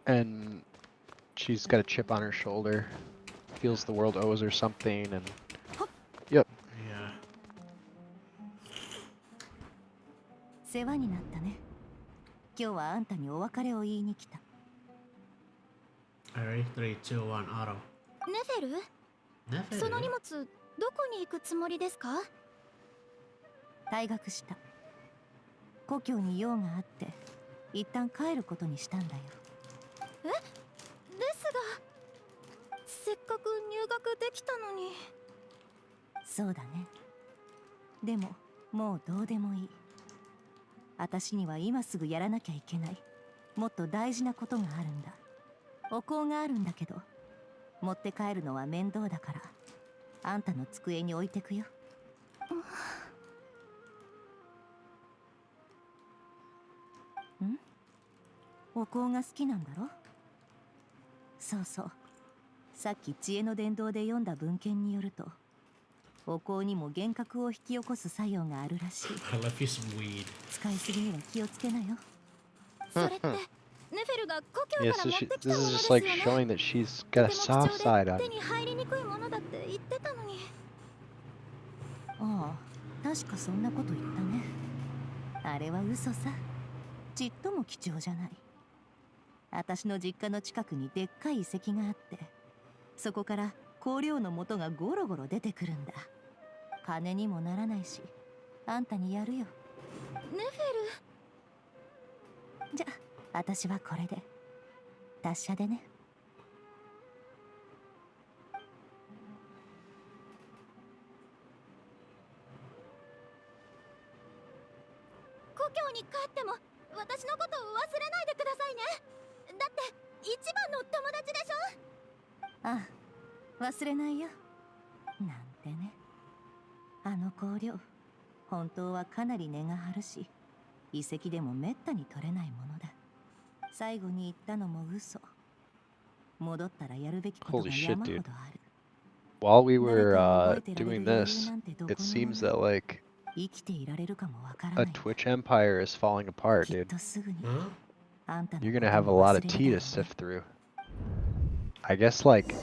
[SPEAKER 2] And she's got a chip on her shoulder. Feels the world owes her something, and yep.
[SPEAKER 1] Yeah.
[SPEAKER 11] 世話になったね。今日はあんたにお別れを言いに来た。
[SPEAKER 1] Alright, 3, 2, 1, auto.
[SPEAKER 14] ネフェル？
[SPEAKER 1] ネフェル？
[SPEAKER 14] その荷物どこに行くつもりですか？
[SPEAKER 11] 退学した。故郷に用があって一旦帰ることにしたんだよ。
[SPEAKER 14] え？ですが、せっかく入学できたのに。
[SPEAKER 11] そうだね。でももうどうでもいい。私には今すぐやらなきゃいけない、もっと大事なことがあるんだ。お香があるんだけど、持って帰るのは面倒だから、あんたの机に置いてくよ。ん？お香が好きなんだろ？そうそう。さっき知恵の伝道で読んだ文献によると、お香にも幻覚を引き起こす作用があるらしい。
[SPEAKER 1] I left you some weed.
[SPEAKER 11] 使いすぎには気をつけなよ。
[SPEAKER 14] それってネフェルが故郷
[SPEAKER 2] Yeah,
[SPEAKER 14] から
[SPEAKER 2] so
[SPEAKER 14] 持ってきた
[SPEAKER 2] this
[SPEAKER 14] もの
[SPEAKER 2] is
[SPEAKER 14] で
[SPEAKER 2] just
[SPEAKER 14] すよ
[SPEAKER 2] like
[SPEAKER 14] ね。
[SPEAKER 2] showing that she's
[SPEAKER 14] と
[SPEAKER 2] got
[SPEAKER 14] て
[SPEAKER 2] a
[SPEAKER 14] も
[SPEAKER 2] soft
[SPEAKER 14] 貴
[SPEAKER 2] side
[SPEAKER 14] 重
[SPEAKER 2] on.
[SPEAKER 14] で手に入りにくいものだって言ってたのに。
[SPEAKER 11] ああ、確かそんなこと言ったね。あれは嘘さ。ちっとも貴重じゃない。私の実家の近くにでっかい遺跡があって、そこから香料の素がゴロゴロ出てくるんだ。金にもならないし、あんたにやるよ。
[SPEAKER 14] ネフェル。
[SPEAKER 11] じゃあ、私はこれで。達者でね。
[SPEAKER 14] 故郷に帰っても私のことを忘れないでくださいね。だって一番の友達でしょ。
[SPEAKER 11] ああ、忘れないよ。なんてね。あの香料、本当はかなり値が張るし、遺跡でもめったに取れないものだ。最後に言ったのも嘘。戻ったらやるべきことが
[SPEAKER 2] Holy shit,
[SPEAKER 11] 山ほ
[SPEAKER 2] dude.
[SPEAKER 11] どある。
[SPEAKER 2] While we were doing this, it seems that like
[SPEAKER 11] 生きていられるかもわからな
[SPEAKER 2] a
[SPEAKER 11] い。
[SPEAKER 2] Twitch empire is falling apart,
[SPEAKER 11] きっ
[SPEAKER 2] dude.
[SPEAKER 11] とすぐに。あんたの
[SPEAKER 2] You're
[SPEAKER 11] こ
[SPEAKER 2] gonna
[SPEAKER 11] と
[SPEAKER 2] have a
[SPEAKER 11] も
[SPEAKER 2] lot
[SPEAKER 11] 忘
[SPEAKER 2] of
[SPEAKER 11] れるだ
[SPEAKER 2] tea
[SPEAKER 11] ろ
[SPEAKER 2] to
[SPEAKER 11] うね。
[SPEAKER 2] sift through. I guess like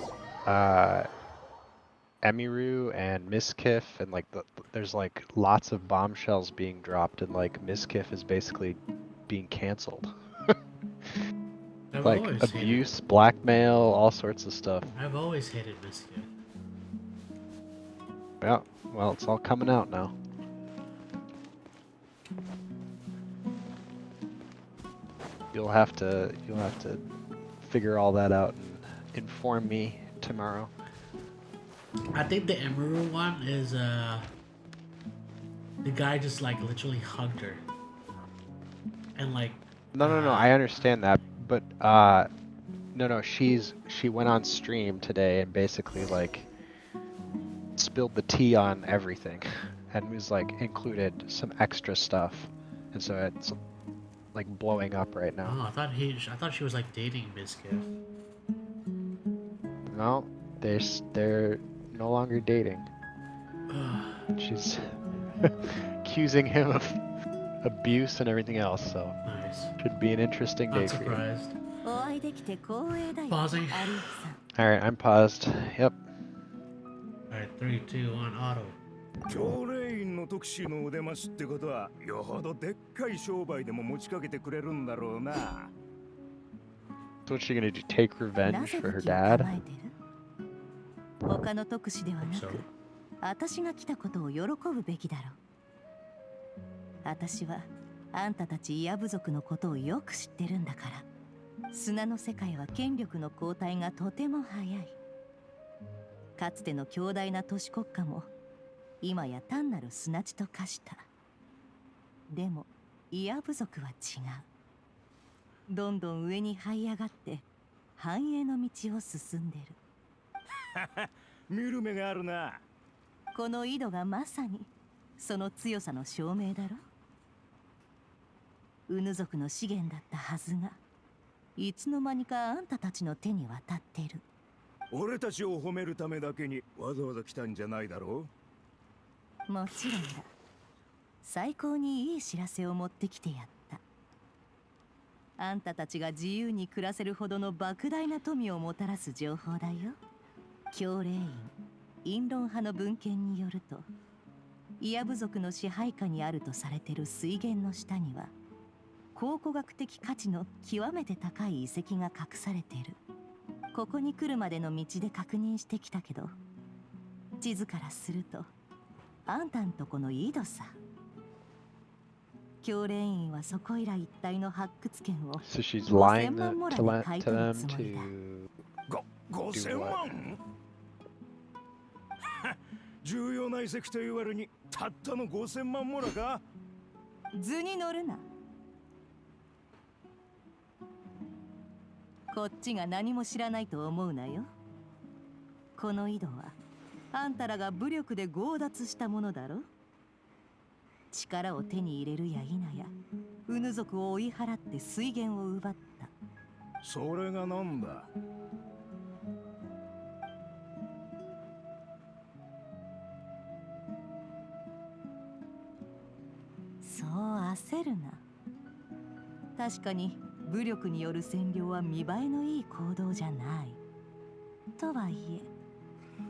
[SPEAKER 2] Emiru and Miskiff and like there's like lots of bombshells being dropped and like Miskiff is basically being canceled.
[SPEAKER 1] I've
[SPEAKER 2] Like
[SPEAKER 1] always
[SPEAKER 2] abuse, blackmail, all sorts of stuff.
[SPEAKER 1] I've always hated Biscuit.
[SPEAKER 2] Yeah, well, it's all coming out now. You'll have to figure all that out and inform me tomorrow.
[SPEAKER 1] I think the Emerald one is the guy just like literally hugged her. And like
[SPEAKER 2] No, I understand that, but no, she went on stream today and basically like spilled the tea on everything and was like included some extra stuff. And so it's like blowing up right now.
[SPEAKER 1] Oh, I thought she was like dating Biscuit.
[SPEAKER 2] No, they're no longer dating. She's accusing him of abuse and everything else, so
[SPEAKER 1] nice.
[SPEAKER 2] Should be an interesting day
[SPEAKER 1] Not
[SPEAKER 2] for you.
[SPEAKER 1] surprised. Pausing.
[SPEAKER 2] Alright, I'm paused. Yep.
[SPEAKER 1] Alright, 3, 2, 1, auto.
[SPEAKER 19] 教令員の特殊の腕増しってことはよほどでっかい商売でも持ちかけてくれるんだろうな。
[SPEAKER 2] So what's she gonna do? Take revenge for her dad?
[SPEAKER 11] 他の特使ではなく、私が来たことを喜ぶべきだろう。私はあんたたちイヤ部族のことをよく知ってるんだから。砂の世界は権力の交代がとても早い。かつての強大な都市国家も今や単なる砂地と化した。でもイヤ部族は違う。どんどん上に這い上がって繁栄の道を進んでる。
[SPEAKER 19] 見る目があるな。
[SPEAKER 11] この井戸がまさにその強さの証明だろ。ウヌ族の資源だったはずが、いつの間にかあんたたちの手に渡ってる。
[SPEAKER 19] 俺たちを褒めるためだけにわざわざ来たんじゃないだろ
[SPEAKER 11] う。もちろんだ。最高にいい知らせを持ってきてやった。あんたたちが自由に暮らせるほどの莫大な富をもたらす情報だよ。教令員、陰論派の文献によると、イヤ部族の支配下にあるとされている水源の下には、考古学的価値の極めて高い遺跡が隠されている。ここに来るまでの道で確認してきたけど、地図からするとあんたんとこの井戸さ。教令員はそこいら一帯の発掘権を5000万モラで買い取るつもりだ。
[SPEAKER 19] 5000万重要な遺跡という割にたったの5000万モラか。
[SPEAKER 11] 図に乗るな。こっちが何も知らないと思うなよ。この井戸はあんたらが武力で強奪したものだろ。力を手に入れるや否や、ウヌ族を追い払って水源を奪った。
[SPEAKER 19] それがなんだ。
[SPEAKER 11] そう焦るな。確かに武力による占領は見栄えのいい行動じゃない。とはいえ、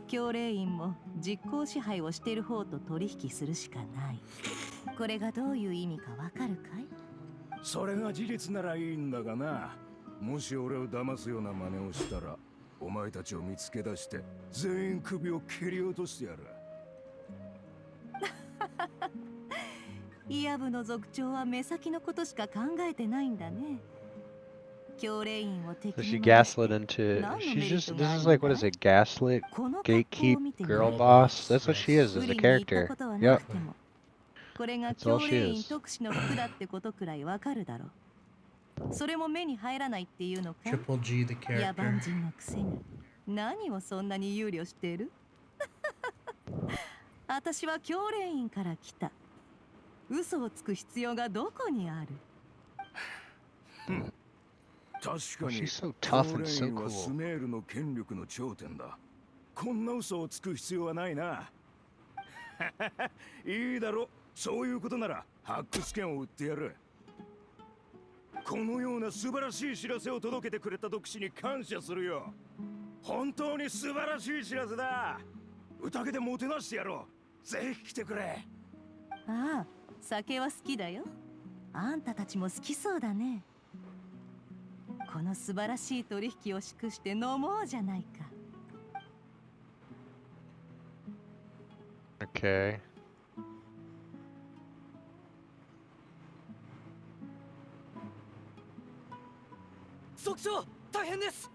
[SPEAKER 11] 教令員も実効支配をしている方と取引するしかない。これがどういう意味かわかるかい？
[SPEAKER 19] それが事実ならいいんだがな。もし俺を騙すような真似をしたら、お前たちを見つけ出して全員首を切り落としてやる。
[SPEAKER 11] イヤ部の族長は目先のことしか考えてないんだね。教令員を敵に
[SPEAKER 2] So she gaslit into. She's just. This is like, what is it? Gaslit, gatekeep, girl boss. That's what she is as a character. Yep.
[SPEAKER 11] これが教令員特使の服だってことくらいわかるだろう。それも目に入らないっていうのか。
[SPEAKER 1] Triple G the character.
[SPEAKER 11] 野蛮人のくせに何をそんなに憂慮している？私は教令員から来た。嘘をつく必要がどこにある？
[SPEAKER 19] 確かに、
[SPEAKER 2] so tough and
[SPEAKER 19] 教令員
[SPEAKER 2] so
[SPEAKER 19] はス
[SPEAKER 2] cool.
[SPEAKER 19] メールの権力の頂点だ。こんな嘘をつく必要はないな。いいだろ。そういうことなら発掘権を売ってやる。このような素晴らしい知らせを届けてくれた読師に感謝するよ。本当に素晴らしい知らせだ。宴でもてなしてやろう。ぜひ来てくれ。
[SPEAKER 11] ああ、酒は好きだよ。あんたたちも好きそうだね。この素晴らしい取引を祝して飲もうじゃないか。
[SPEAKER 2] Okay.
[SPEAKER 10] 族長、大変です。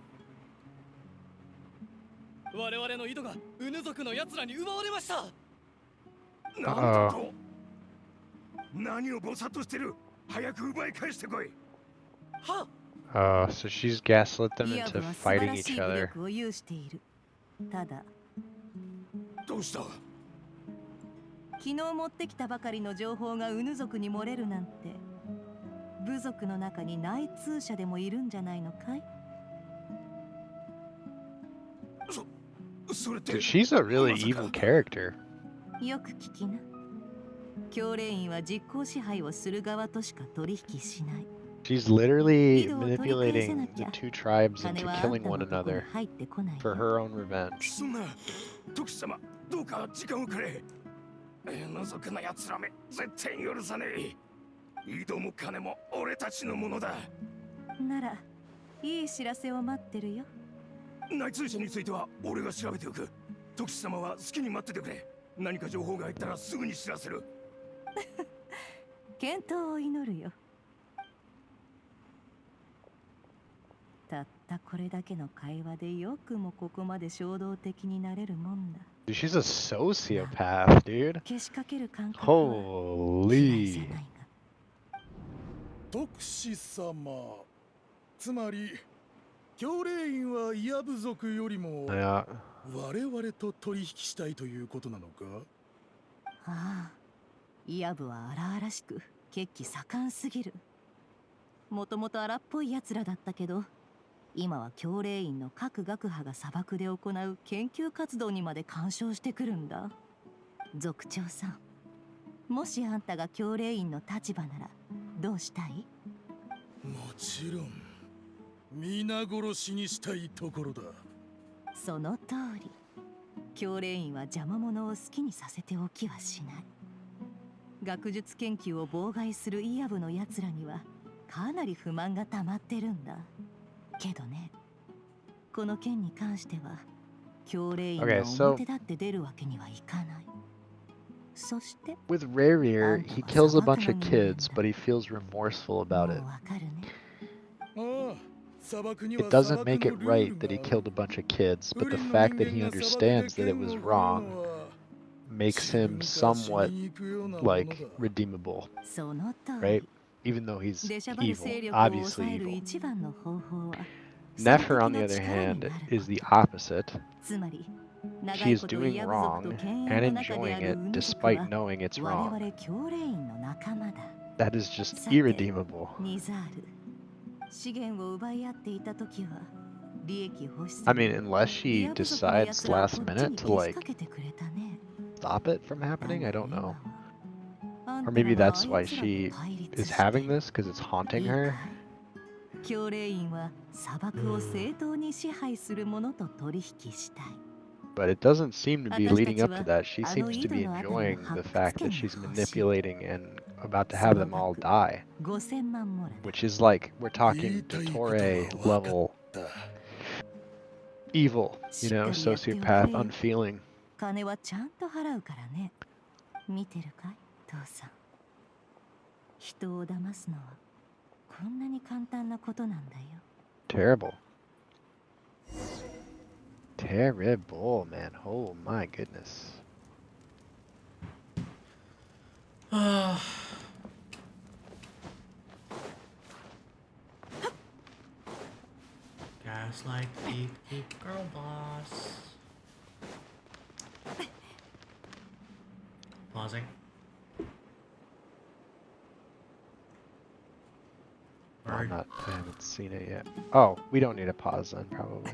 [SPEAKER 10] 我々の井戸がウヌ族の奴らに奪われました。
[SPEAKER 19] なんだと。何をぼさっとしてる。早く奪い返してこい。
[SPEAKER 10] は。
[SPEAKER 2] So she's gaslit them
[SPEAKER 11] イヤブ
[SPEAKER 2] into
[SPEAKER 11] は素晴
[SPEAKER 2] fighting
[SPEAKER 11] らし
[SPEAKER 2] each
[SPEAKER 11] い武
[SPEAKER 2] other.
[SPEAKER 11] 力を有している。ただ、
[SPEAKER 19] どうした。
[SPEAKER 11] 昨日持ってきたばかりの情報がウヌ族に漏れるなんて、部族の中に内通者でもいるんじゃないのかい？
[SPEAKER 2] Dude, she's a really evil character.
[SPEAKER 11] よく聞きな。教令員は実行支配をする側としか取引しない。
[SPEAKER 2] She's literally manipulating the two tribes into killing one another for her own revenge.
[SPEAKER 19] そんな、徳様、どうか時間をくれ。覗くな奴らめ、絶対に許さねえ。井戸も金も俺たちのものだ。
[SPEAKER 11] なら、いい知らせを待ってるよ。
[SPEAKER 19] 内通者については俺が調べておく。徳師様は好きに待っててくれ。何か情報が入ったらすぐに知らせる。
[SPEAKER 11] 健闘を祈るよ。たったこれだけの会話でよくもここまで衝動的になれるもんだ。
[SPEAKER 2] Dude, she's a sociopath, dude.
[SPEAKER 11] けしかける感覚は
[SPEAKER 2] Holy.
[SPEAKER 20] 徳師様、つまり教令員はイヤ部族よりも
[SPEAKER 2] 我
[SPEAKER 20] 々と取引したいということなのか？
[SPEAKER 11] ああ、イヤ部は荒々しく血気盛んすぎる。もともと荒っぽい奴らだったけど、今は教令員の各学派が砂漠で行う研究活動にまで干渉してくるんだ。族長さん、もしあんたが教令員の立場ならどうしたい？
[SPEAKER 20] もちろん皆殺しにしたいところだ。
[SPEAKER 11] その通り。教令員は邪魔者を好きにさせておきはしない。学術研究を妨害するイヤ部の奴らにはかなり不満が溜まってるんだ。けどね、この件に関しては教令員が表立って出るわけにはいかない。そして
[SPEAKER 2] With Rarier, he kills a bunch of kids, but he feels remorseful about it. It doesn't make it right that he killed a bunch of kids, but the fact that he understands that it was wrong makes him somewhat, like, redeemable, right? Even though he's evil, obviously evil. Nefer, on the other hand, is the opposite. She is doing wrong and enjoying it despite knowing it's wrong. That is just irredeemable. I mean, unless she decides last minute to, like, stop it from happening, I don't know. Or maybe that's why she is having this, because it's haunting her. But it doesn't seem to be leading up to that. She seems to be enjoying the fact that she's manipulating and about to have them all die. Which is like, we're talking Dottore level evil, you know, sociopath, unfeeling.
[SPEAKER 11] 金はちゃんと払うからね。見てるかい、父さん。人を騙すのはこんなに簡単なことなんだよ。
[SPEAKER 2] Terrible. Terrible, man. Oh my goodness.
[SPEAKER 1] Gaslight, keep girl boss. Pausing.
[SPEAKER 2] I haven't seen it yet. Oh, we don't need a pause then, probably.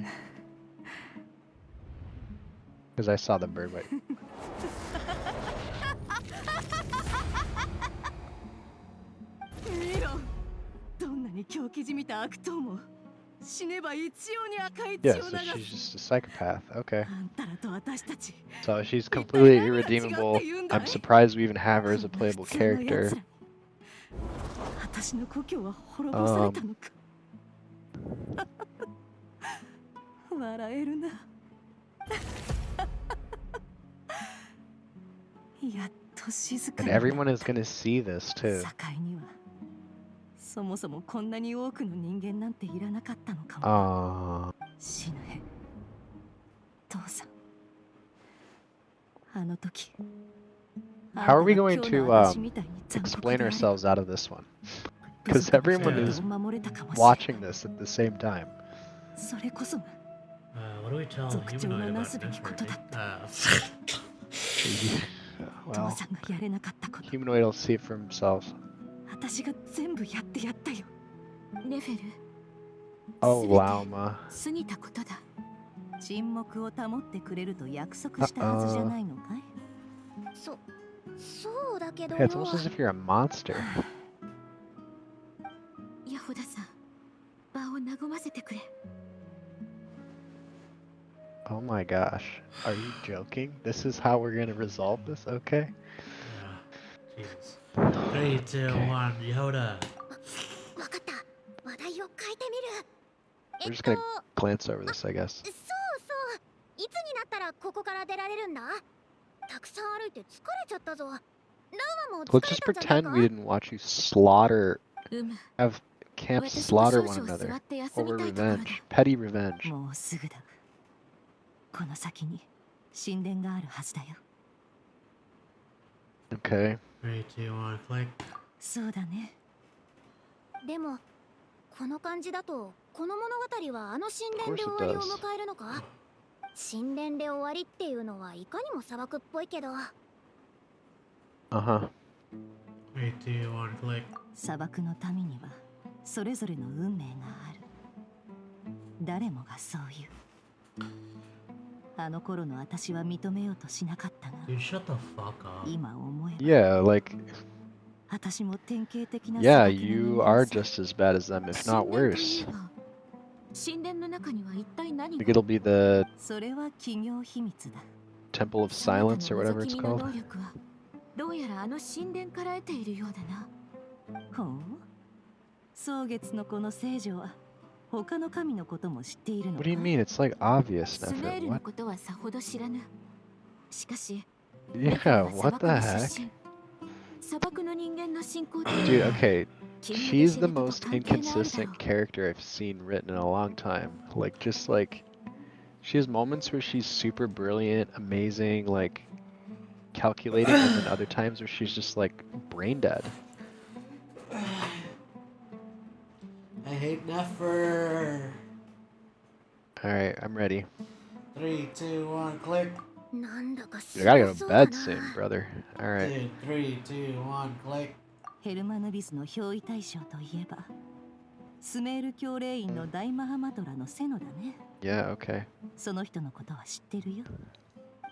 [SPEAKER 2] Because I saw the bird. Wait.
[SPEAKER 11] 見ろ、どんなに
[SPEAKER 7] 狂気じみた悪党も死ねば一様に赤い血
[SPEAKER 2] Yeah,
[SPEAKER 7] を
[SPEAKER 2] so
[SPEAKER 7] 流
[SPEAKER 2] she's
[SPEAKER 7] す。
[SPEAKER 2] just a psychopath. Okay.
[SPEAKER 7] あんたらと私たち
[SPEAKER 2] So she's completely irredeemable. I'm surprised we even have her as a playable
[SPEAKER 7] 普通の奴ら
[SPEAKER 2] character.
[SPEAKER 7] に私の故郷は滅ぼされたのか。笑えるな。やっと静か
[SPEAKER 2] And
[SPEAKER 7] になった。
[SPEAKER 2] everyone is gonna see this too.
[SPEAKER 7] 境にはそもそもこんなに多くの人間なんていらなかったのかも。 死ぬへ。父さん。あの時。
[SPEAKER 2] How are we going to explain ourselves out of this one? Because everyone is watching this at the same time.
[SPEAKER 7] それこそが
[SPEAKER 1] What do we tell
[SPEAKER 7] 族長の
[SPEAKER 1] Humanoid
[SPEAKER 7] な
[SPEAKER 1] about
[SPEAKER 7] すべきことだった。
[SPEAKER 2] Well,
[SPEAKER 7] 父さんがやれなかったこと。
[SPEAKER 2] Humanoid will see it for themselves.
[SPEAKER 7] 私が全部やってやったよ。
[SPEAKER 4] ネフェル、
[SPEAKER 2] Oh, Lauma.
[SPEAKER 4] 過ぎたことだ。
[SPEAKER 11] 沈黙を保ってくれると約束したはずじゃないのかい？
[SPEAKER 14] そうだけど
[SPEAKER 2] Yeah, it's almost as if you're a monster.
[SPEAKER 4] ヤホダさん、場を和ませてくれ。
[SPEAKER 2] Oh my gosh. Are you joking? This is how we're gonna resolve this? Okay.
[SPEAKER 1] Jesus. 3, 2, 1, Yoda.
[SPEAKER 14] わかった。話題を変えてみる。
[SPEAKER 2] We're just gonna glance over this, I guess.
[SPEAKER 14] そうそう。いつになったらここから出られるんだ？たくさん歩いて疲れちゃったぞ。ラウアも疲
[SPEAKER 2] Let's
[SPEAKER 14] れ
[SPEAKER 2] just
[SPEAKER 14] たんじゃない
[SPEAKER 2] pretend
[SPEAKER 14] か？
[SPEAKER 2] we didn't watch you slaughter,
[SPEAKER 4] うむ。
[SPEAKER 2] have camp
[SPEAKER 4] 私も
[SPEAKER 2] slaughter
[SPEAKER 4] 少
[SPEAKER 2] one
[SPEAKER 4] 々座
[SPEAKER 2] another
[SPEAKER 4] って休み
[SPEAKER 2] over
[SPEAKER 4] たいところだ。
[SPEAKER 2] revenge, petty revenge.
[SPEAKER 11] もうすぐだ。この先に神殿があるはずだよ。
[SPEAKER 2] Okay.
[SPEAKER 1] 3, 2, 1, click.
[SPEAKER 11] そうだね。
[SPEAKER 14] でもこの感じだとこの物語はあの神殿で終わりを迎えるのか？神殿で終わりっていうのはいかにも砂漠っぽいけど。
[SPEAKER 2] Uh-huh.
[SPEAKER 1] 3, 2, 1, click.
[SPEAKER 11] 砂漠の民にはそれぞれの運命がある。誰もがそう言う。あの頃の私は認めようとしなかったが、
[SPEAKER 1] Dude, shut the fuck up.
[SPEAKER 11] 今思えば
[SPEAKER 2] Yeah, like,
[SPEAKER 11] 私も典型的な
[SPEAKER 2] yeah, you are just as bad as them, if not
[SPEAKER 4] 神殿とい
[SPEAKER 2] worse.
[SPEAKER 4] えば、神殿の中には一体何
[SPEAKER 2] Like
[SPEAKER 4] が？
[SPEAKER 2] it'll be the
[SPEAKER 11] それは企業秘密だ。
[SPEAKER 2] Temple of Silence or whatever it's
[SPEAKER 4] 君の
[SPEAKER 2] called.
[SPEAKER 4] 能力はどうやらあの神殿から得ているようだな。
[SPEAKER 11] ほう。蒼月のこの聖女は他の神のことも知っているの
[SPEAKER 2] What
[SPEAKER 11] か？
[SPEAKER 2] do you mean? It's like obvious,
[SPEAKER 4] スメー
[SPEAKER 2] Nefer.
[SPEAKER 4] ルの
[SPEAKER 2] What?
[SPEAKER 4] ことはさほど知らぬ。しかし、
[SPEAKER 2] Yeah, what the heck?
[SPEAKER 4] 砂漠の人間の信仰と
[SPEAKER 2] Dude,
[SPEAKER 4] いうのは
[SPEAKER 2] okay.
[SPEAKER 4] 君の
[SPEAKER 2] She's
[SPEAKER 4] 弟子
[SPEAKER 2] the
[SPEAKER 4] だと
[SPEAKER 2] most
[SPEAKER 4] 関係があるだろう。
[SPEAKER 2] inconsistent character I've seen written in a long time. Like, just like, she has moments where she's super brilliant, amazing, like, calculating, and then other times where she's just like brain dead.
[SPEAKER 1] I hate Nefer.
[SPEAKER 2] Alright, I'm ready.
[SPEAKER 1] 3, 2, 1, click.
[SPEAKER 14] なんだか
[SPEAKER 2] Dude, I
[SPEAKER 14] 強
[SPEAKER 2] gotta go
[SPEAKER 14] そ
[SPEAKER 2] to
[SPEAKER 14] うだ
[SPEAKER 2] bed
[SPEAKER 14] な。
[SPEAKER 2] soon, brother. Alright.
[SPEAKER 1] Dude, 3, 2, 1, click.
[SPEAKER 11] ヘルマヌビスの憑依大将といえば、スメール教令員の大マハマトラのセノだね。
[SPEAKER 2] Yeah, okay.
[SPEAKER 11] その人のことは知ってるよ。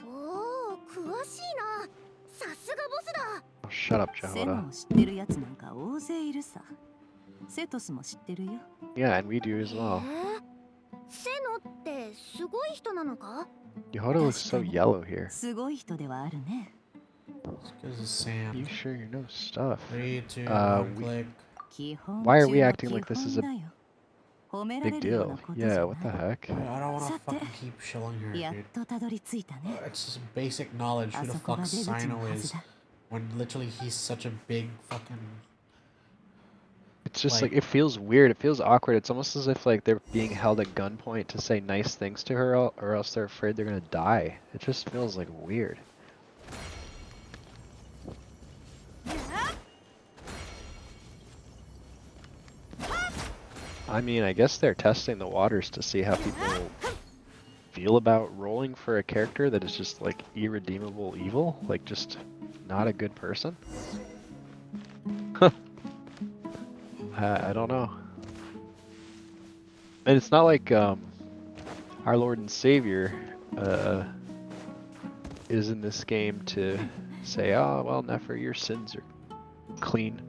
[SPEAKER 14] おお、詳しいな。さすがボスだ。
[SPEAKER 2] Oh, shut up,
[SPEAKER 11] セノ
[SPEAKER 2] Jehoda.
[SPEAKER 11] を知ってるやつなんか大勢いるさ。セトスも知ってるよ。
[SPEAKER 2] Yeah, and we do as well.
[SPEAKER 14] セノってすごい人なのか？
[SPEAKER 2] Yehoda looks so yellow here.
[SPEAKER 11] すごい人ではあるね。
[SPEAKER 1] Because of Sam.
[SPEAKER 2] You sure you know stuff?
[SPEAKER 1] 3, 2, 1,
[SPEAKER 2] we-
[SPEAKER 1] click.
[SPEAKER 11] 基本
[SPEAKER 2] Why are
[SPEAKER 11] 中
[SPEAKER 2] we
[SPEAKER 11] の
[SPEAKER 2] acting like
[SPEAKER 11] 基
[SPEAKER 2] this is
[SPEAKER 11] 本
[SPEAKER 2] a
[SPEAKER 11] だよ。褒められ
[SPEAKER 2] big
[SPEAKER 11] るような
[SPEAKER 2] deal?
[SPEAKER 11] ことじゃない。
[SPEAKER 2] Yeah, what the heck?
[SPEAKER 1] I don't wanna
[SPEAKER 11] さて、
[SPEAKER 1] fucking keep shilling her,
[SPEAKER 11] やっ
[SPEAKER 1] dude.
[SPEAKER 11] とたどり着いたね。
[SPEAKER 1] It's just basic knowledge who
[SPEAKER 11] あ
[SPEAKER 1] the
[SPEAKER 11] そこ
[SPEAKER 1] fuck
[SPEAKER 11] が出口の
[SPEAKER 1] Sino
[SPEAKER 11] はず
[SPEAKER 1] is
[SPEAKER 11] だ。
[SPEAKER 1] when literally he's such a big fucking.
[SPEAKER 2] It's just like,
[SPEAKER 1] Like-
[SPEAKER 2] it feels weird. It feels awkward. It's almost as if like they're being held at gunpoint to say nice things to her, or else they're afraid they're gonna die. It just feels like weird. I mean, I guess they're testing the waters to see how people feel about rolling for a character that is just like irredeemable evil, like just not a good person. I don't know. And it's not like our Lord and Savior is in this game to say, oh, well, Nefer, your sins are clean.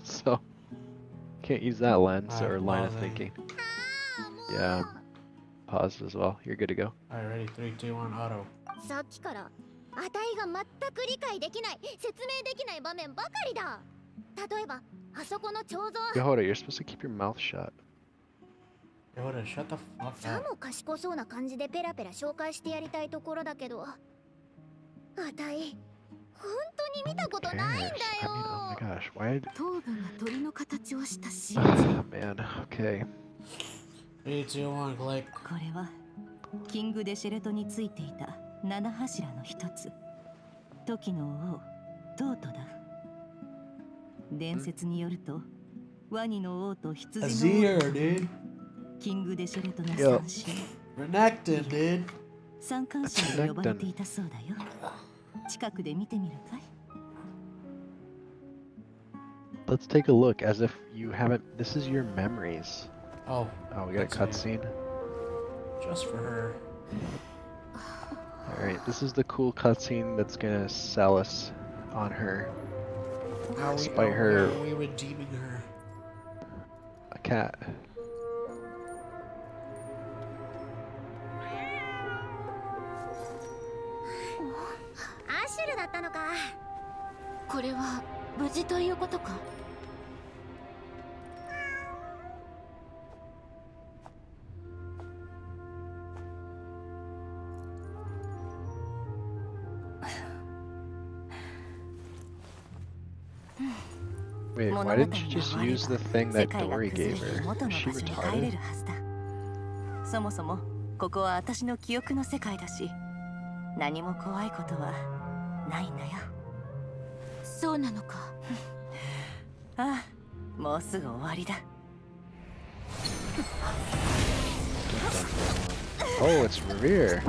[SPEAKER 2] So, can't use that lens
[SPEAKER 1] Alright,
[SPEAKER 2] or line of
[SPEAKER 1] pausing.
[SPEAKER 2] thinking. Yeah, paused as well. You're good to go.
[SPEAKER 1] Alright, ready? 3, 2, 1, auto.
[SPEAKER 14] さっきからあたいが全く理解できない説明できない場面ばかりだ。例えばあそこの彫像
[SPEAKER 2] Yehoda, you're supposed to keep your mouth shut.
[SPEAKER 1] Yehoda, shut the fuck
[SPEAKER 14] さ
[SPEAKER 1] up.
[SPEAKER 14] も賢そうな感じでペラペラ紹介してやりたいところだけど、あたい本当に見たことないんだよ。
[SPEAKER 2] Oh my gosh, why?
[SPEAKER 4] 頭部が鳥の形をしたシ
[SPEAKER 2] Oh
[SPEAKER 4] ーン。
[SPEAKER 2] man, okay.
[SPEAKER 1] 3, 2, 1, click.
[SPEAKER 11] これはキング・デシェレトについていた七柱の一つ、時の王トートだ。伝説によるとワニの王と羊の
[SPEAKER 1] Azir,
[SPEAKER 11] 王
[SPEAKER 1] dude.
[SPEAKER 11] キング・デシェレトの
[SPEAKER 2] Yo.
[SPEAKER 11] 三神
[SPEAKER 1] Renekton, dude.
[SPEAKER 11] 三冠神と呼ばれていたそうだよ。近くで見てみるかい？
[SPEAKER 2] Let's take a look as if you haven't. This is your memories.
[SPEAKER 1] Oh.
[SPEAKER 2] Oh, we got a cutscene.
[SPEAKER 1] Just for her.
[SPEAKER 2] Alright, this is the cool cutscene that's gonna sell us on her. Despite her
[SPEAKER 1] Are we redeeming her?
[SPEAKER 2] a cat.
[SPEAKER 14] アシュルだったのか。
[SPEAKER 4] これは無事ということか？Wait,
[SPEAKER 2] why didn't you just use the thing that Dory gave her? Is she retarded?
[SPEAKER 11] そもそもここは私の記憶の世界だし、何も怖いことはないんだよ。
[SPEAKER 4] そうなのか。
[SPEAKER 11] ああ、もうすぐ終わりだ。
[SPEAKER 2] Oh, it's Revere.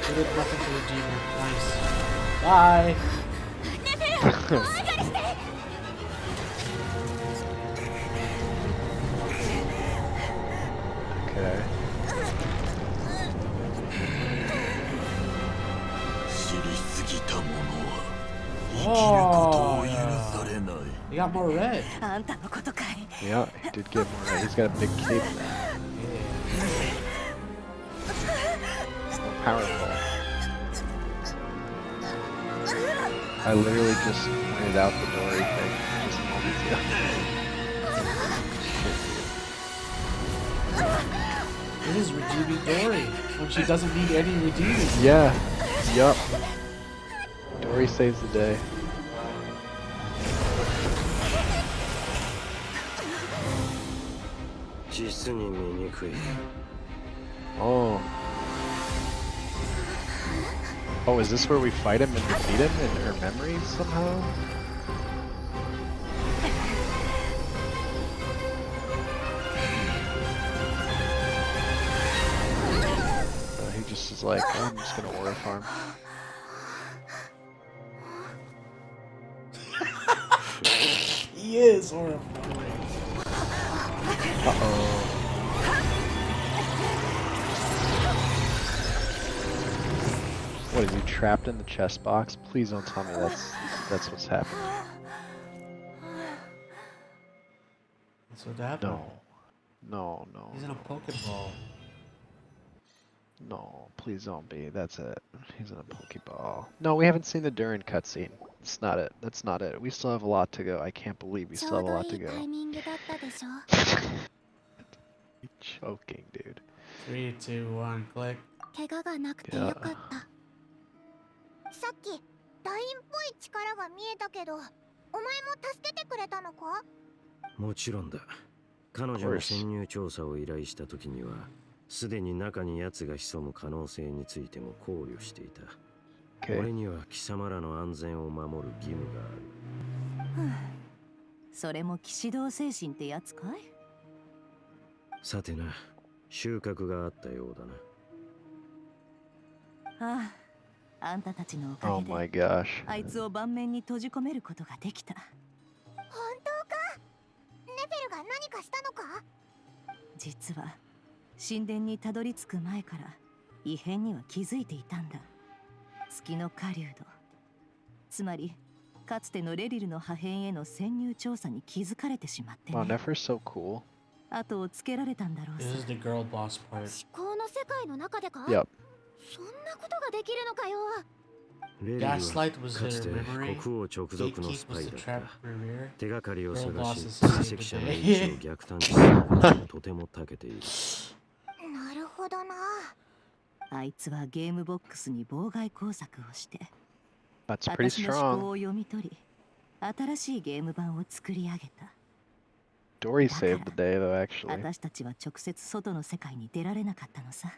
[SPEAKER 1] We did nothing to redeem her. Nice. Bye.
[SPEAKER 2] Okay.
[SPEAKER 19] 知りすぎた者は生きる
[SPEAKER 1] Oh,
[SPEAKER 19] ことを許されない。
[SPEAKER 1] you got more red.
[SPEAKER 11] あんたのことかい。
[SPEAKER 2] Yeah, he did get more right. He's got a big cape now. So powerful. I literally just pointed out the Dory thing just moments ago.
[SPEAKER 1] This is redeeming Dory when she doesn't need any redeeming.
[SPEAKER 2] Yeah. Yup. Dory saves the day. Oh. Oh, is this where we fight him and defeat him in her memories somehow? He just is like, oh, I'm just gonna aura farm.
[SPEAKER 1] He is horrifying.
[SPEAKER 2] Uh-oh. What, is he trapped in the chest box? Please don't tell me that's what's happening.
[SPEAKER 1] That's what happened.
[SPEAKER 2] No.
[SPEAKER 1] He's in a Pokeball.
[SPEAKER 2] No, please don't be. That's it. He's in a Pokeball. No, we haven't seen the Durin cutscene. That's not it. That's not it. We still have a lot to go. I can't believe we still have a lot to go. You're choking, dude.
[SPEAKER 1] 3, 2, 1, click.
[SPEAKER 14] 怪我がなくてよかった。さっきダインっぽい力が見えたけど、お前も助けてくれたのか？
[SPEAKER 12] もちろんだ。彼女の潜入調査を依頼した時には、すでに中に奴が潜む可能性についても考慮していた。俺には貴様らの安全を守る義務がある。
[SPEAKER 11] それも騎士道精神ってやつかい？
[SPEAKER 12] さてな、収穫があったようだな。
[SPEAKER 11] ああ、あんたたちのおか
[SPEAKER 2] Oh
[SPEAKER 11] げ
[SPEAKER 2] my
[SPEAKER 11] で、
[SPEAKER 2] gosh.
[SPEAKER 11] あいつを盤面に閉じ込めることができた。
[SPEAKER 14] 本当か？ネフェルが何かしたのか？
[SPEAKER 11] 実は神殿にたどり着く前から異変には気づいていたんだ。月の狩人。つまりかつてのレリルの破片への潜入調査に気づかれてしまってね。
[SPEAKER 2] Wow, Nefer's so cool.
[SPEAKER 11] 後をつけられたんだろう
[SPEAKER 1] This is the girl boss part.
[SPEAKER 14] 思考の世界の中でか
[SPEAKER 2] Yep.
[SPEAKER 14] そんなことができるのかよ。
[SPEAKER 12] レリルは
[SPEAKER 1] Gaslight was
[SPEAKER 12] かつ
[SPEAKER 1] their
[SPEAKER 12] て
[SPEAKER 1] memory.
[SPEAKER 12] 国王直属のス
[SPEAKER 1] Gatekeep
[SPEAKER 12] パ
[SPEAKER 1] was
[SPEAKER 12] イ
[SPEAKER 1] the
[SPEAKER 12] だっ
[SPEAKER 1] trap
[SPEAKER 12] た。
[SPEAKER 1] rear.
[SPEAKER 12] 手がかりを
[SPEAKER 1] Girl
[SPEAKER 12] 探
[SPEAKER 1] boss
[SPEAKER 12] し
[SPEAKER 1] is
[SPEAKER 12] 出
[SPEAKER 1] saved
[SPEAKER 12] 席
[SPEAKER 1] the
[SPEAKER 12] 者の位
[SPEAKER 1] day.
[SPEAKER 12] 置を逆探知することにとても長けている。
[SPEAKER 14] なるほどな。
[SPEAKER 11] あいつはゲームボックスに妨害工作をして、
[SPEAKER 2] That's pretty
[SPEAKER 11] 私の思考
[SPEAKER 2] strong.
[SPEAKER 11] を読み取り、新しいゲーム版を作り上げた。
[SPEAKER 2] Dory saved the day, though, actually.
[SPEAKER 11] 私たちは直接外の世界に出られなかったのさ。